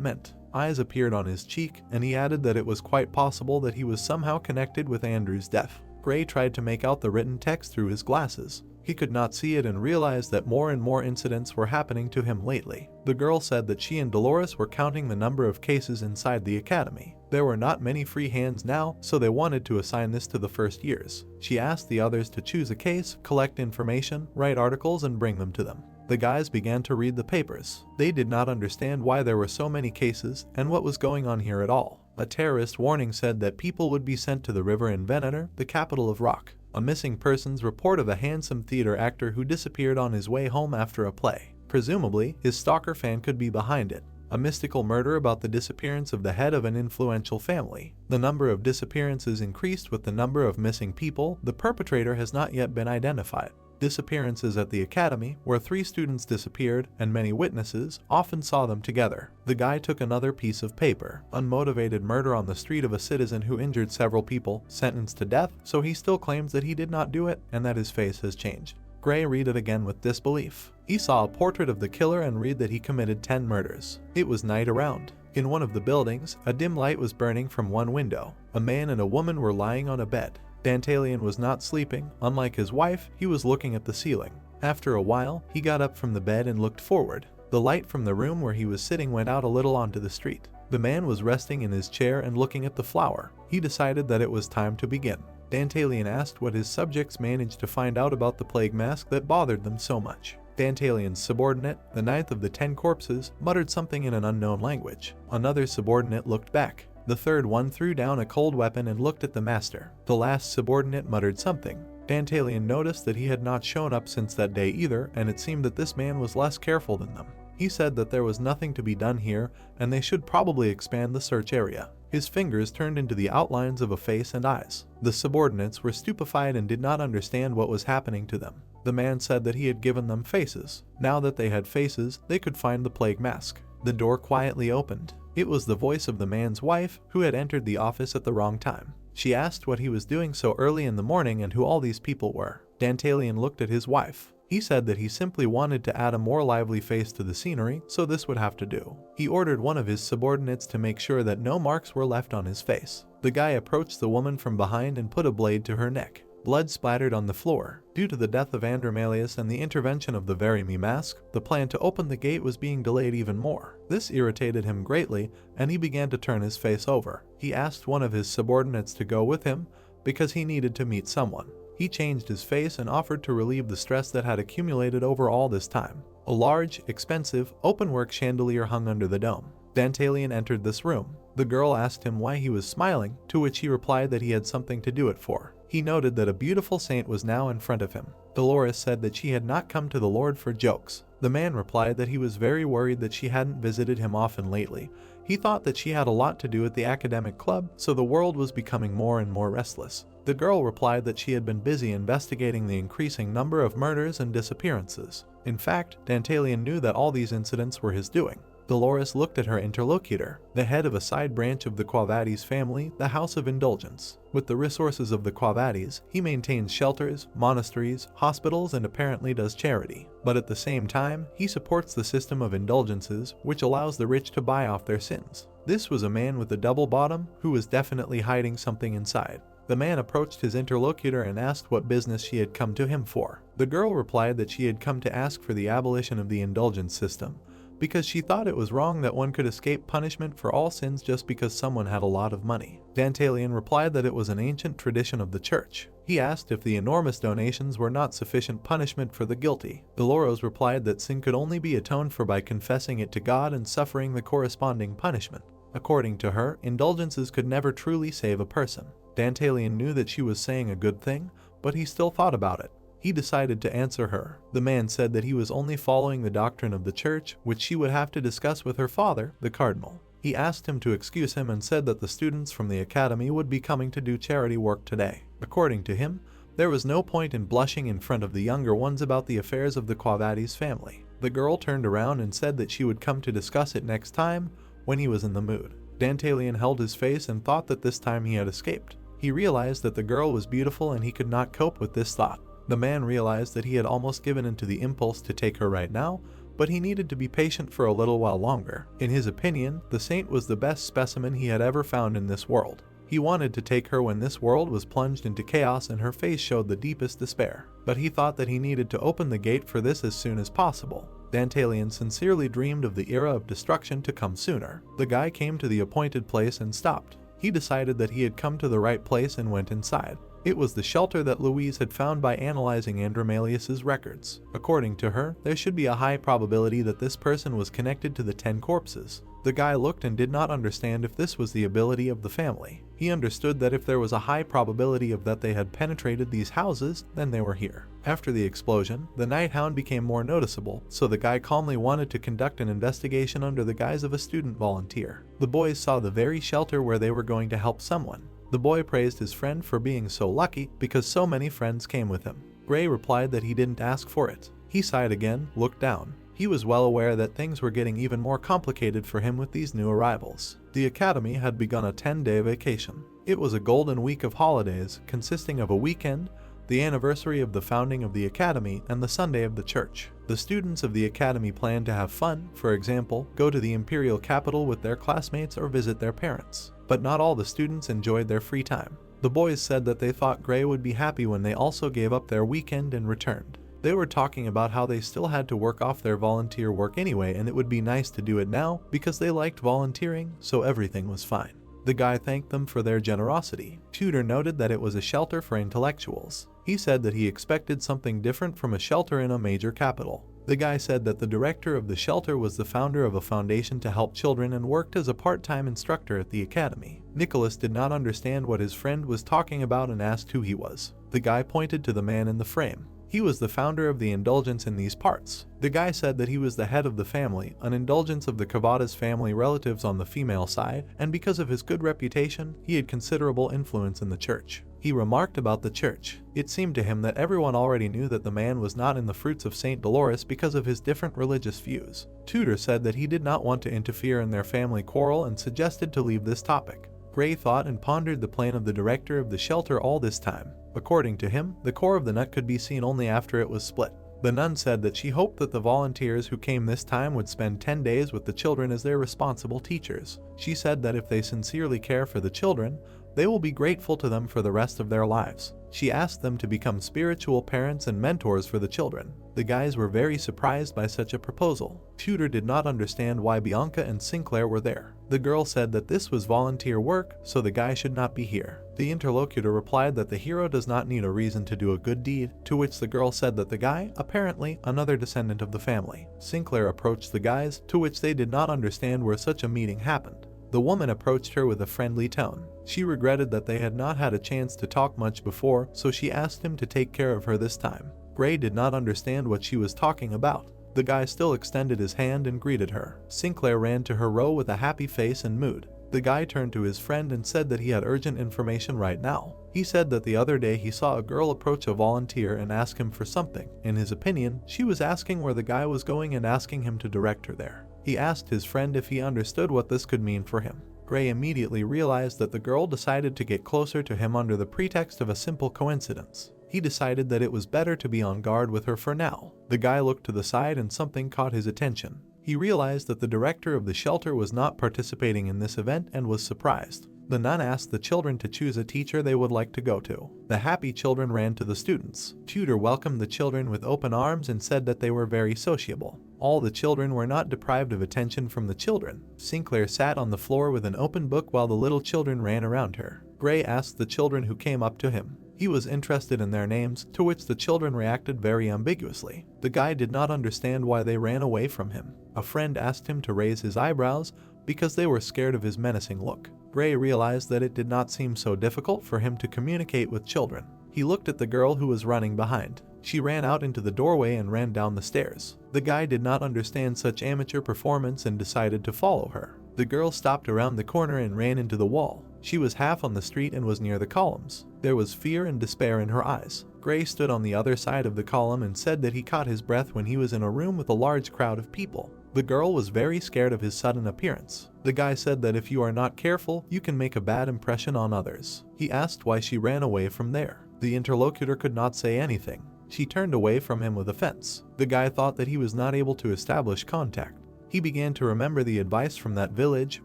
meant. Eyes appeared on his cheek, and he added that it was quite possible that he was somehow connected with Andrew's death. Gray tried to make out the written text through his glasses. He could not see it and realized that more and more incidents were happening to him lately. The girl said that she and Dolores were counting the number of cases inside the academy. There were not many free hands now, so they wanted to assign this to the first years. She asked the others to choose a case, collect information, write articles, and bring them to them. The guys began to read the papers. They did not understand why there were so many cases and what was going on here at all. A terrorist warning said that people would be sent to the river in Venator, the capital of Rock. A missing persons report of a handsome theater actor who disappeared on his way home after a play. Presumably, his stalker fan could be behind it. A mystical murder about the disappearance of the head of an influential family. The number of disappearances increased with the number of missing people. The perpetrator has not yet been identified. Disappearances at the academy, where 3 students disappeared, and many witnesses often saw them together. The guy took another piece of paper. Unmotivated murder on the street of a citizen who injured several people, sentenced to death, so he still claims that he did not do it and that his face has changed. Gray read it again with disbelief. He saw a portrait of the killer and read that he committed 10 murders. It was night around. In one of the buildings, a dim light was burning from one window. A man and a woman were lying on a bed. Dantalian was not sleeping. Unlike his wife, he was looking at the ceiling. After a while, he got up from the bed and looked forward. The light from the room where he was sitting went out a little onto the street. The man was resting in his chair and looking at the flower. He decided that it was time to begin. Dantalian asked what his subjects managed to find out about the plague mask that bothered them so much. Dantalian's subordinate, the 9th of the 10 corpses, muttered something in an unknown language. Another subordinate looked back. The third one threw down a cold weapon and looked at the master. The last subordinate muttered something. Dantalian noticed that he had not shown up since that day either, and it seemed that this man was less careful than them. He said that there was nothing to be done here, and they should probably expand the search area. His fingers turned into the outlines of a face and eyes. The subordinates were stupefied and did not understand what was happening to them. The man said that he had given them faces. Now that they had faces, they could find the plague mask. The door quietly opened. It was the voice of the man's wife, who had entered the office at the wrong time. She asked what he was doing so early in the morning and who all these people were. Dantalian looked at his wife. He said that he simply wanted to add a more lively face to the scenery, so this would have to do. He ordered one of his subordinates to make sure that no marks were left on his face. The guy approached the woman from behind and put a blade to her neck. Blood splattered on the floor. Due to the death of Andromalius and the intervention of the Very Me mask, the plan to open the gate was being delayed even more. This irritated him greatly, and he began to turn his face over. He asked one of his subordinates to go with him because he needed to meet someone. He changed his face and offered to relieve the stress that had accumulated over all this time. A large, expensive, open-work chandelier hung under the dome. Dantalian entered this room. The girl asked him why he was smiling, to which he replied that he had something to do it for. He noted that a beautiful saint was now in front of him. Dolores said that she had not come to the Lord for jokes. The man replied that he was very worried that she hadn't visited him often lately. He thought that she had a lot to do at the academic club, so the world was becoming more and more restless. The girl replied that she had been busy investigating the increasing number of murders and disappearances. In fact, Dantalian knew that all these incidents were his doing. Dolores looked at her interlocutor, the head of a side branch of the Quavades family, the House of Indulgence. With the resources of the Quavades, he maintains shelters, monasteries, hospitals, and apparently does charity. But at the same time, he supports the system of indulgences, which allows the rich to buy off their sins. This was a man with a double bottom, who was definitely hiding something inside. The man approached his interlocutor and asked what business she had come to him for. The girl replied that she had come to ask for the abolition of the indulgence system, because she thought it was wrong that one could escape punishment for all sins just because someone had a lot of money. Dantalian replied that it was an ancient tradition of the church. He asked if the enormous donations were not sufficient punishment for the guilty. Dolores replied that sin could only be atoned for by confessing it to God and suffering the corresponding punishment. According to her, indulgences could never truly save a person. Dantalian knew that she was saying a good thing, but he still thought about it. He decided to answer her. The man said that he was only following the doctrine of the church, which she would have to discuss with her father, the cardinal. He asked him to excuse him and said that the students from the academy would be coming to do charity work today. According to him, there was no point in blushing in front of the younger ones about the affairs of the Quavades family. The girl turned around and said that she would come to discuss it next time when he was in the mood. Dantalian held his face and thought that this time he had escaped. He realized that the girl was beautiful and he could not cope with this thought. The man realized that he had almost given in to the impulse to take her right now, but he needed to be patient for a little while longer. In his opinion, the saint was the best specimen he had ever found in this world. He wanted to take her when this world was plunged into chaos and her face showed the deepest despair. But he thought that he needed to open the gate for this as soon as possible. Dantalian sincerely dreamed of the era of destruction to come sooner. The guy came to the appointed place and stopped. He decided that he had come to the right place and went inside. It was the shelter that Louise had found by analyzing Andromalius's records. According to her, there should be a high probability that this person was connected to the 10 corpses. The guy looked and did not understand if this was the ability of the family. He understood that if there was a high probability of that they had penetrated these houses, then they were here. After the explosion, the night hound became more noticeable, so the guy calmly wanted to conduct an investigation under the guise of a student volunteer. The boys saw the very shelter where they were going to help someone. The boy praised his friend for being so lucky because so many friends came with him. Gray replied that he didn't ask for it. He sighed again, looked down. He was well aware that things were getting even more complicated for him with these new arrivals. The academy had begun a 10-day vacation. It was a golden week of holidays consisting of a weekend, the anniversary of the founding of the academy, and the Sunday of the church. The students of the academy planned to have fun, for example, go to the imperial capital with their classmates or visit their parents. But not all the students enjoyed their free time. The boys said that they thought Gray would be happy when they also gave up their weekend and returned. They were talking about how they still had to work off their volunteer work anyway, and it would be nice to do it now because they liked volunteering, so everything was fine. The guy thanked them for their generosity. Tudor noted that it was a shelter for intellectuals. He said that he expected something different from a shelter in a major capital. The guy said that the director of the shelter was the founder of a foundation to help children and worked as a part-time instructor at the academy. Nicholas did not understand what his friend was talking about and asked who he was. The guy pointed to the man in the frame. He was the founder of the indulgence in these parts. The guy said that he was the head of the family, an indulgence of the Cavadas family relatives on the female side, and because of his good reputation, he had considerable influence in the church. He remarked about the church. It seemed to him that everyone already knew that the man was not in the fruits of St. Dolores because of his different religious views. Tudor said that he did not want to interfere in their family quarrel and suggested to leave this topic. Gray thought and pondered the plan of the director of the shelter all this time. According to him, the core of the nut could be seen only after it was split. The nun said that she hoped that the volunteers who came this time would spend 10 days with the children as their responsible teachers. She said that if they sincerely care for the children, they will be grateful to them for the rest of their lives. She asked them to become spiritual parents and mentors for the children. The guys were very surprised by such a proposal. Tudor did not understand why Bianca and Sinclair were there. The girl said that this was volunteer work, so the guy should not be here. The interlocutor replied that the hero does not need a reason to do a good deed, to which the girl said that the guy, apparently another descendant of the family. Sinclair approached the guys, to which they did not understand where such a meeting happened. The woman approached her with a friendly tone. She regretted that they had not had a chance to talk much before, so she asked him to take care of her this time. Gray did not understand what she was talking about. The guy still extended his hand and greeted her. Sinclair ran to her row with a happy face and mood. The guy turned to his friend and said that he had urgent information right now. He said that the other day he saw a girl approach a volunteer and ask him for something. In his opinion, she was asking where the guy was going and asking him to direct her there. He asked his friend if he understood what this could mean for him. Gray immediately realized that the girl decided to get closer to him under the pretext of a simple coincidence. He decided that it was better to be on guard with her for now. The guy looked to the side and something caught his attention. He realized that the director of the shelter was not participating in this event and was surprised. The nun asked the children to choose a teacher they would like to go to. The happy children ran to the students. Tudor welcomed the children with open arms and said that they were very sociable. All the children were not deprived of attention from the children. Sinclair sat on the floor with an open book while the little children ran around her. Gray asked the children who came up to him. He was interested in their names, to which the children reacted very ambiguously. The guy did not understand why they ran away from him. A friend asked him to raise his eyebrows because they were scared of his menacing look. Gray realized that it did not seem so difficult for him to communicate with children. He looked at the girl who was running behind. She ran out into the doorway and ran down the stairs. The guy did not understand such amateur performance and decided to follow her. The girl stopped around the corner and ran into the wall. She was half on the street and was near the columns. There was fear and despair in her eyes. Gray stood on the other side of the column and said that he caught his breath when he was in a room with a large crowd of people. The girl was very scared of his sudden appearance. The guy said that if you are not careful, you can make a bad impression on others. He asked why she ran away from there. The interlocutor could not say anything. She turned away from him with offense. The guy thought that he was not able to establish contact. He began to remember the advice from that village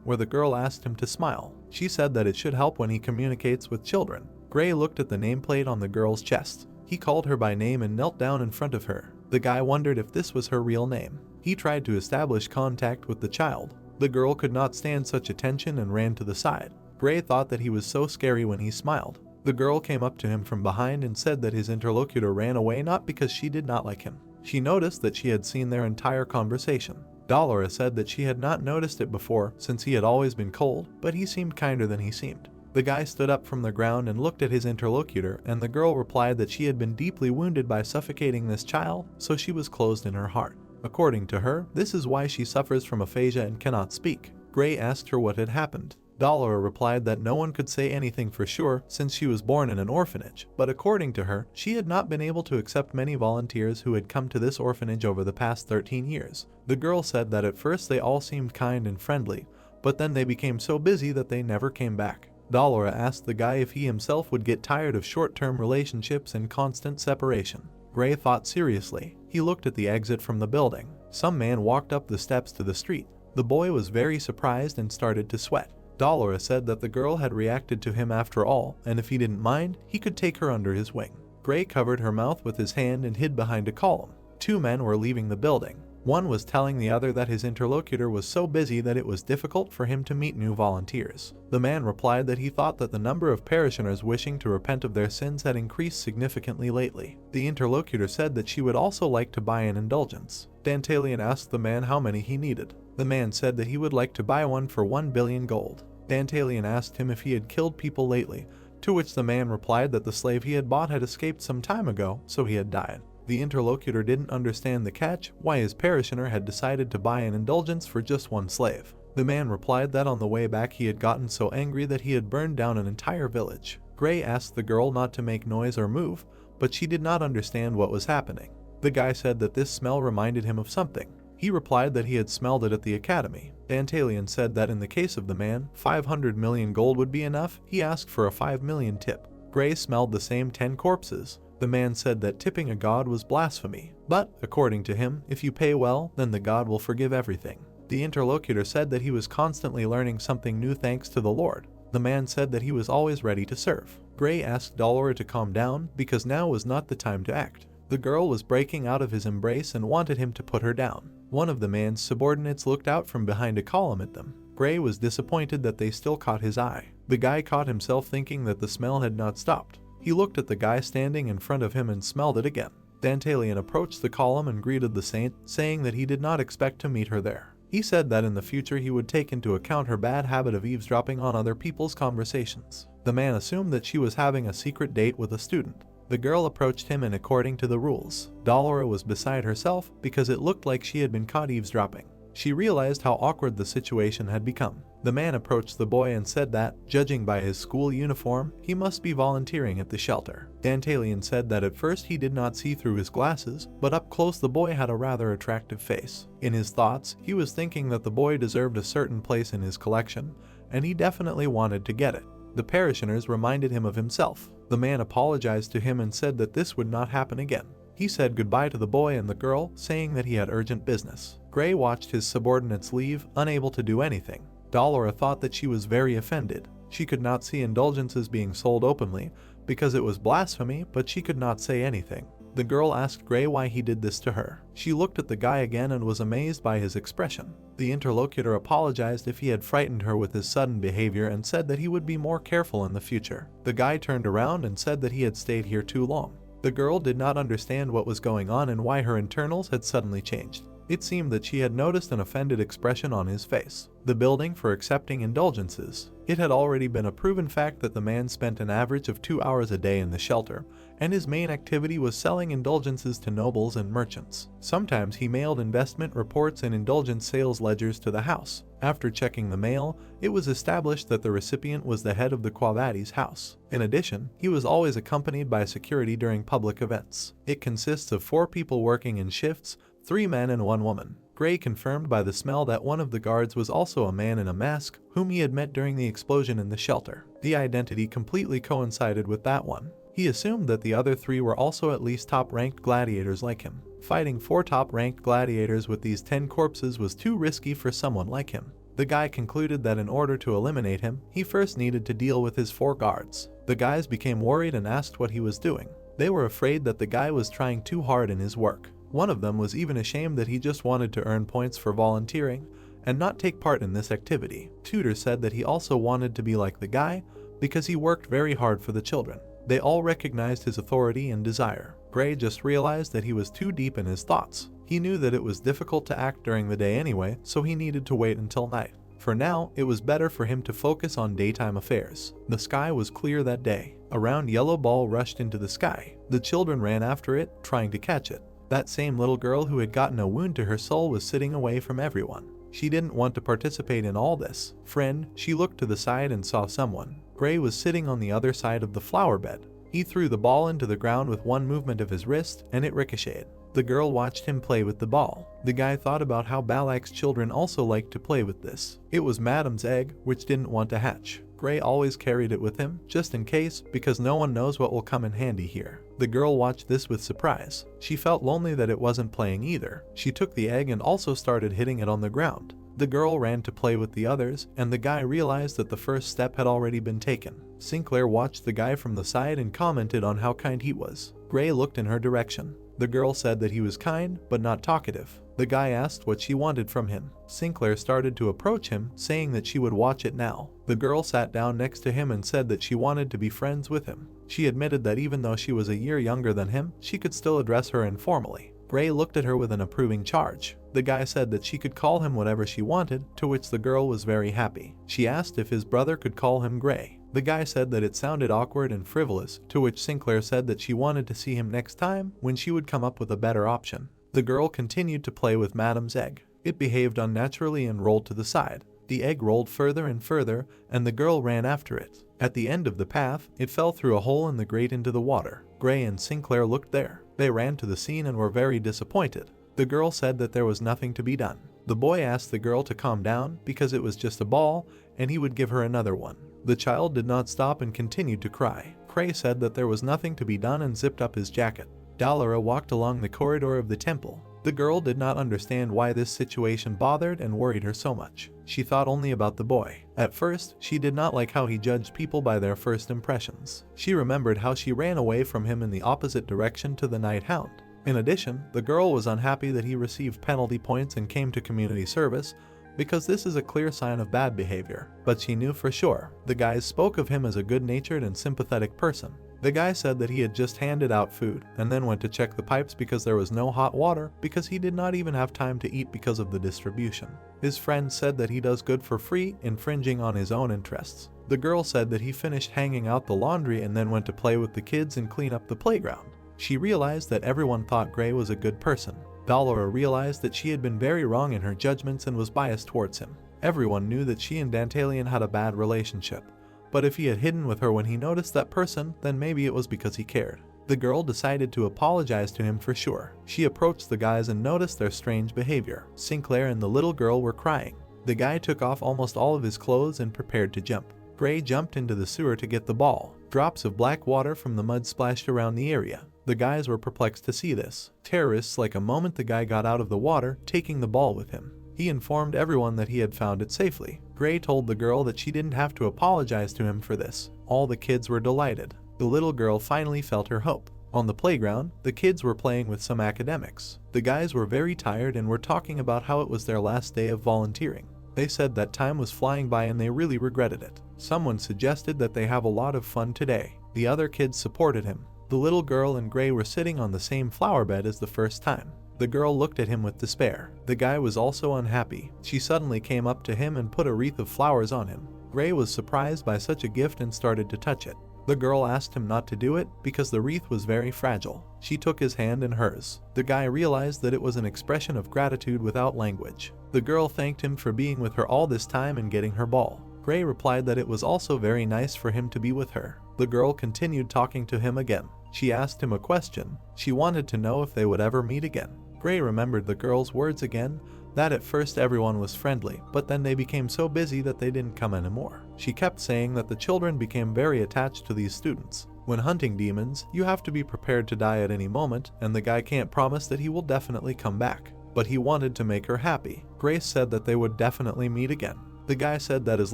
where the girl asked him to smile. She said that it should help when he communicates with children. Gray looked at the nameplate on the girl's chest. He called her by name and knelt down in front of her. The guy wondered if this was her real name. He tried to establish contact with the child. The girl could not stand such attention and ran to the side. Gray thought that he was so scary when he smiled. The girl came up to him from behind and said that his interlocutor ran away not because she did not like him. She noticed that she had seen their entire conversation. Dolora said that she had not noticed it before since he had always been cold, but he seemed kinder than he seemed. The guy stood up from the ground and looked at his interlocutor, and the girl replied that she had been deeply wounded by suffocating this child, so she was closed in her heart. According to her, this is why she suffers from aphasia and cannot speak. Gray asked her what had happened. Dolora replied that no one could say anything for sure since she was born in an orphanage, but according to her, she had not been able to accept many volunteers who had come to this orphanage over the past 13 years. The girl said that at first they all seemed kind and friendly, but then they became so busy that they never came back. Dolora asked the guy if he himself would get tired of short-term relationships and constant separation. Gray thought seriously. He looked at the exit from the building. Some man walked up the steps to the street. The boy was very surprised and started to sweat. Dolora said that the girl had reacted to him after all, and if he didn't mind, he could take her under his wing. Gray covered her mouth with his hand and hid behind a column. Two men were leaving the building. One was telling the other that his interlocutor was so busy that it was difficult for him to meet new volunteers. The man replied that he thought that the number of parishioners wishing to repent of their sins had increased significantly lately. The interlocutor said that she would also like to buy an indulgence. Dantalian asked the man how many he needed. The man said that he would like to buy one for 1 billion gold. Dantalian asked him if he had killed people lately, to which the man replied that the slave he had bought had escaped some time ago, so he had died. The interlocutor didn't understand the catch, why his parishioner had decided to buy an indulgence for just one slave. The man replied that on the way back he had gotten so angry that he had burned down an entire village. Gray asked the girl not to make noise or move, but she did not understand what was happening. The guy said that this smell reminded him of something. He replied that he had smelled it at the academy. Dantalian said that in the case of the man, 500 million gold would be enough. He asked for a 5 million tip. Gray smelled the same 10 corpses. The man said that tipping a god was blasphemy, but, according to him, if you pay well, then the god will forgive everything. The interlocutor said that he was constantly learning something new thanks to the Lord. The man said that he was always ready to serve. Gray asked Dolora to calm down because now was not the time to act. The girl was breaking out of his embrace and wanted him to put her down. One of the man's subordinates looked out from behind a column at them. Gray was disappointed that they still caught his eye. The guy caught himself thinking that the smell had not stopped. He looked at the guy standing in front of him and smelled it again. Dantalian approached the column and greeted the saint, saying that he did not expect to meet her there. He said that in the future he would take into account her bad habit of eavesdropping on other people's conversations. The man assumed that she was having a secret date with a student. The girl approached him and according to the rules, Dolora was beside herself because it looked like she had been caught eavesdropping. She realized how awkward the situation had become. The man approached the boy and said that, judging by his school uniform, he must be volunteering at the shelter. Dantalian said that at first he did not see through his glasses, but up close the boy had a rather attractive face. In his thoughts, he was thinking that the boy deserved a certain place in his collection, and he definitely wanted to get it. The parishioners reminded him of himself. The man apologized to him and said that this would not happen again. He said goodbye to the boy and the girl, saying that he had urgent business. Gray watched his subordinates leave, unable to do anything. Dolora thought that she was very offended. She could not see indulgences being sold openly because it was blasphemy, but she could not say anything. The girl asked Gray why he did this to her. She looked at the guy again and was amazed by his expression. The interlocutor apologized if he had frightened her with his sudden behavior and said that he would be more careful in the future. The guy turned around and said that he had stayed here too long. The girl did not understand what was going on and why her internals had suddenly changed. It seemed that she had noticed an offended expression on his face. The building for accepting indulgences. It had already been a proven fact that the man spent an average of 2 hours a day in the shelter, and his main activity was selling indulgences to nobles and merchants. Sometimes he mailed investment reports and indulgence sales ledgers to the house. After checking the mail, it was established that the recipient was the head of the Quavati's house. In addition, he was always accompanied by security during public events. It consists of 4 people working in shifts, 3 men and 1 woman. Gray confirmed by the smell that one of the guards was also a man in a mask whom he had met during the explosion in the shelter. The identity completely coincided with that one. He assumed that the other 3 were also at least top-ranked gladiators like him. Fighting 4 top-ranked gladiators with these 10 corpses was too risky for someone like him. The guy concluded that in order to eliminate him, he first needed to deal with his 4 guards. The guys became worried and asked what he was doing. They were afraid that the guy was trying too hard in his work. One of them was even ashamed that he just wanted to earn points for volunteering and not take part in this activity. Tudor said that he also wanted to be like the guy because he worked very hard for the children. They all recognized his authority and desire. Gray just realized that he was too deep in his thoughts. He knew that it was difficult to act during the day anyway, so he needed to wait until night. For now, it was better for him to focus on daytime affairs. The sky was clear that day. A round yellow ball rushed into the sky. The children ran after it, trying to catch it. That same little girl who had gotten a wound to her soul was sitting away from everyone. She didn't want to participate in all this. Friend, she looked to the side and saw someone. Gray was sitting on the other side of the flower bed. He threw the ball into the ground with one movement of his wrist, and it ricocheted. The girl watched him play with the ball. The guy thought about how Balak's children also liked to play with this. It was Madame's egg, which didn't want to hatch. Gray always carried it with him, just in case, because no one knows what will come in handy here. The girl watched this with surprise. She felt lonely that it wasn't playing either. She took the egg and also started hitting it on the ground. The girl ran to play with the others, and the guy realized that the first step had already been taken. Sinclair watched the guy from the side and commented on how kind he was. Gray looked in her direction. The girl said that he was kind, but not talkative. The guy asked what she wanted from him. Sinclair started to approach him, saying that she would watch it now. The girl sat down next to him and said that she wanted to be friends with him. She admitted that even though she was a year younger than him, she could still address her informally. Gray looked at her with an approving charge. The guy said that she could call him whatever she wanted, to which the girl was very happy. She asked if his brother could call him Gray. The guy said that it sounded awkward and frivolous, to which Sinclair said that she wanted to see him next time when she would come up with a better option. The girl continued to play with Madame's egg. It behaved unnaturally and rolled to the side. The egg rolled further and further, and the girl ran after it. At the end of the path, it fell through a hole in the grate into the water. Gray and Sinclair looked there. They ran to the scene and were very disappointed. The girl said that there was nothing to be done. The boy asked the girl to calm down because it was just a ball and he would give her another one. The child did not stop and continued to cry. Gray said that there was nothing to be done and zipped up his jacket. Dolora walked along the corridor of the temple. The girl did not understand why this situation bothered and worried her so much. She thought only about the boy. At first, she did not like how he judged people by their first impressions. She remembered how she ran away from him in the opposite direction to the night hound. In addition, the girl was unhappy that he received penalty points and came to community service, because this is a clear sign of bad behavior. But she knew for sure. The guys spoke of him as a good-natured and sympathetic person. The guy said that he had just handed out food and then went to check the pipes because there was no hot water, because he did not even have time to eat because of the distribution. His friend said that he does good for free, infringing on his own interests. The girl said that he finished hanging out the laundry and then went to play with the kids and clean up the playground. She realized that everyone thought Gray was a good person. Valora realized that she had been very wrong in her judgments and was biased towards him. Everyone knew that she and Dantalian had a bad relationship. But if he had hidden with her when he noticed that person, then maybe it was because he cared. The girl decided to apologize to him for sure. She approached the guys and noticed their strange behavior. Sinclair and the little girl were crying. The guy took off almost all of his clothes and prepared to jump. Gray jumped into the sewer to get the ball. Drops of black water from the mud splashed around the area. The guys were perplexed to see this. Terrorists like a moment the guy got out of the water, taking the ball with him. He informed everyone that he had found it safely. Gray told the girl that she didn't have to apologize to him for this. All the kids were delighted. The little girl finally felt her hope. On the playground, the kids were playing with some academics. The guys were very tired and were talking about how it was their last day of volunteering. They said that time was flying by and they really regretted it. Someone suggested that they have a lot of fun today. The other kids supported him. The little girl and Gray were sitting on the same flower bed as the first time. The girl looked at him with despair. The guy was also unhappy. She suddenly came up to him and put a wreath of flowers on him. Gray was surprised by such a gift and started to touch it. The girl asked him not to do it because the wreath was very fragile. She took his hand in hers. The guy realized that it was an expression of gratitude without language. The girl thanked him for being with her all this time and getting her ball. Gray replied that it was also very nice for him to be with her. The girl continued talking to him again. She asked him a question. She wanted to know if they would ever meet again. Gray remembered the girl's words again, that at first everyone was friendly, but then they became so busy that they didn't come anymore. She kept saying that the children became very attached to these students. When hunting demons, you have to be prepared to die at any moment, and the guy can't promise that he will definitely come back. But he wanted to make her happy. Grace said that they would definitely meet again. The guy said that as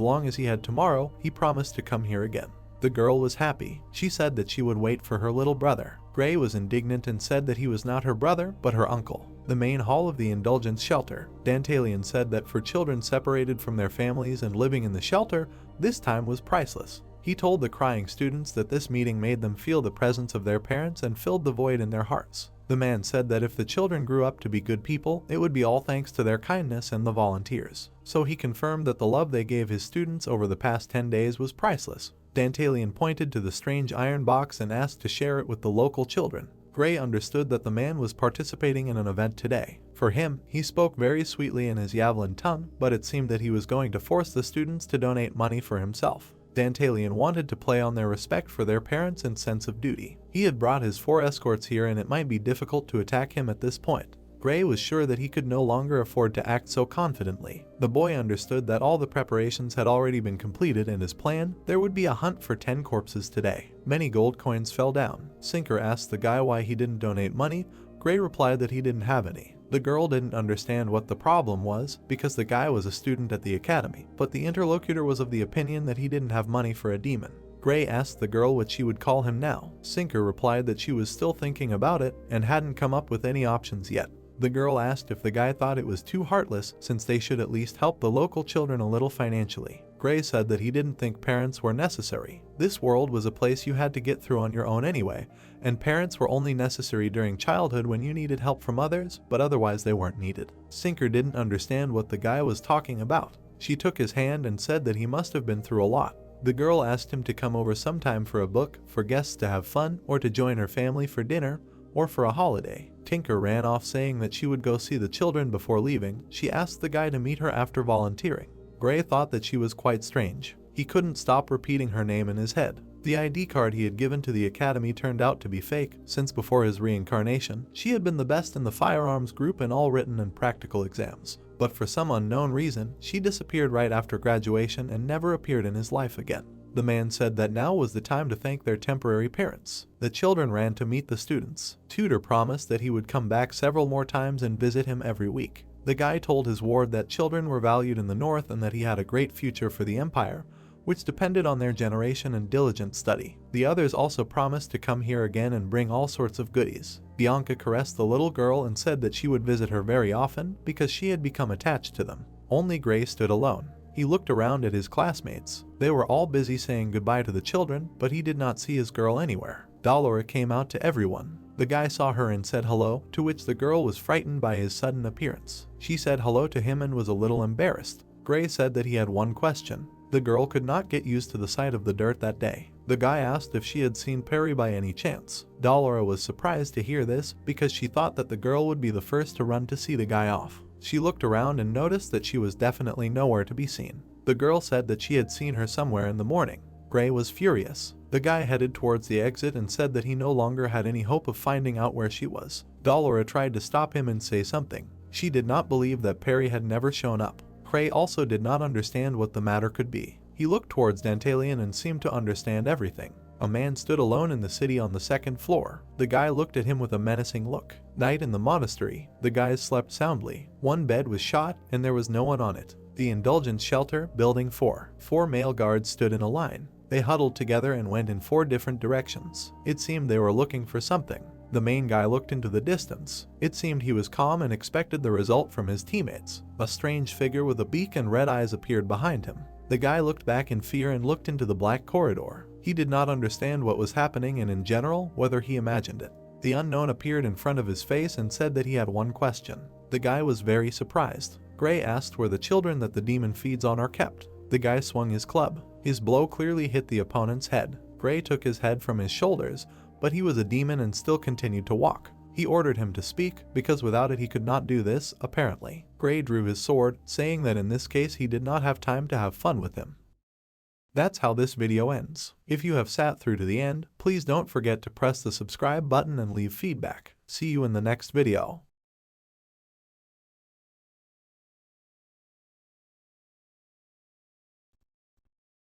long as he had tomorrow, he promised to come here again. The girl was happy. She said that she would wait for her little brother. Gray was indignant and said that he was not her brother, but her uncle. The main hall of the indulgence shelter. Dantalian said that for children separated from their families and living in the shelter, this time was priceless. He told the crying students that this meeting made them feel the presence of their parents and filled the void in their hearts. The man said that if the children grew up to be good people, it would be all thanks to their kindness and the volunteers. So he confirmed that the love they gave his students over the past 10 days was priceless. Dantalian pointed to the strange iron box and asked to share it with the local children. Gray understood that the man was participating in an event today. For him, he spoke very sweetly in his Yavlin tongue, but it seemed that he was going to force the students to donate money for himself. Dantalian wanted to play on their respect for their parents and sense of duty. He had brought his 4 escorts here and it might be difficult to attack him at this point. Gray was sure that he could no longer afford to act so confidently. The boy understood that all the preparations had already been completed and his plan, there would be a hunt for 10 corpses today. Many gold coins fell down. Sinker asked the guy why he didn't donate money. Gray replied that he didn't have any. The girl didn't understand what the problem was because the guy was a student at the academy, but the interlocutor was of the opinion that he didn't have money for a demon. Gray asked the girl what she would call him now. Sinker replied that she was still thinking about it and hadn't come up with any options yet. The girl asked if the guy thought it was too heartless since they should at least help the local children a little financially. Gray said that he didn't think parents were necessary. This world was a place you had to get through on your own anyway, and parents were only necessary during childhood when you needed help from others, but otherwise they weren't needed. Sinker didn't understand what the guy was talking about. She took his hand and said that he must have been through a lot. The girl asked him to come over sometime for a book, for guests to have fun, or to join her family for dinner, or for a holiday. Tinker ran off saying that she would go see the children before leaving. She asked the guy to meet her after volunteering. Gray thought that she was quite strange. He couldn't stop repeating her name in his head. The ID card he had given to the academy turned out to be fake, since before his reincarnation, she had been the best in the firearms group in all written and practical exams. But for some unknown reason, she disappeared right after graduation and never appeared in his life again. The man said that now was the time to thank their temporary parents. The children ran to meet the students. Tutor promised that he would come back several more times and visit him every week. The guy told his ward that children were valued in the north and that he had a great future for the empire, which depended on their generation and diligent study. The others also promised to come here again and bring all sorts of goodies. Bianca caressed the little girl and said that she would visit her very often because she had become attached to them. Only Gray stood alone. He looked around at his classmates. They were all busy saying goodbye to the children, but he did not see his girl anywhere. Dolora came out to everyone. The guy saw her and said hello, to which the girl was frightened by his sudden appearance. She said hello to him and was a little embarrassed. Gray said that he had one question. The girl could not get used to the sight of the dirt that day. The guy asked if she had seen Perry by any chance. Dolora was surprised to hear this because she thought that the girl would be the first to run to see the guy off. She looked around and noticed that she was definitely nowhere to be seen. The girl said that she had seen her somewhere in the morning. Gray was furious. The guy headed towards the exit and said that he no longer had any hope of finding out where she was. Dolora tried to stop him and say something. She did not believe that Perry had never shown up. Gray also did not understand what the matter could be. He looked towards Dantalion and seemed to understand everything. A man stood alone in the city on the second floor. The guy looked at him with a menacing look. Night in the monastery. The guys slept soundly. One bed was shot and there was no one on it. The Indulgence Shelter, Building 4. 4 male guards stood in a line. They huddled together and went in 4 different directions. It seemed they were looking for something. The main guy looked into the distance. It seemed he was calm and expected the result from his teammates. A strange figure with a beak and red eyes appeared behind him. The guy looked back in fear and looked into the black corridor. He did not understand what was happening and in general, whether he imagined it. The unknown appeared in front of his face and said that he had one question. The guy was very surprised. Gray asked where the children that the demon feeds on are kept. The guy swung his club. His blow clearly hit the opponent's head. Gray took his head from his shoulders, but he was a demon and still continued to walk. He ordered him to speak, because without it he could not do this, apparently. Gray drew his sword, saying that in this case he did not have time to have fun with him. That's how this video ends. If you have sat through to the end, please don't forget to press the subscribe button and leave feedback. See you in the next video.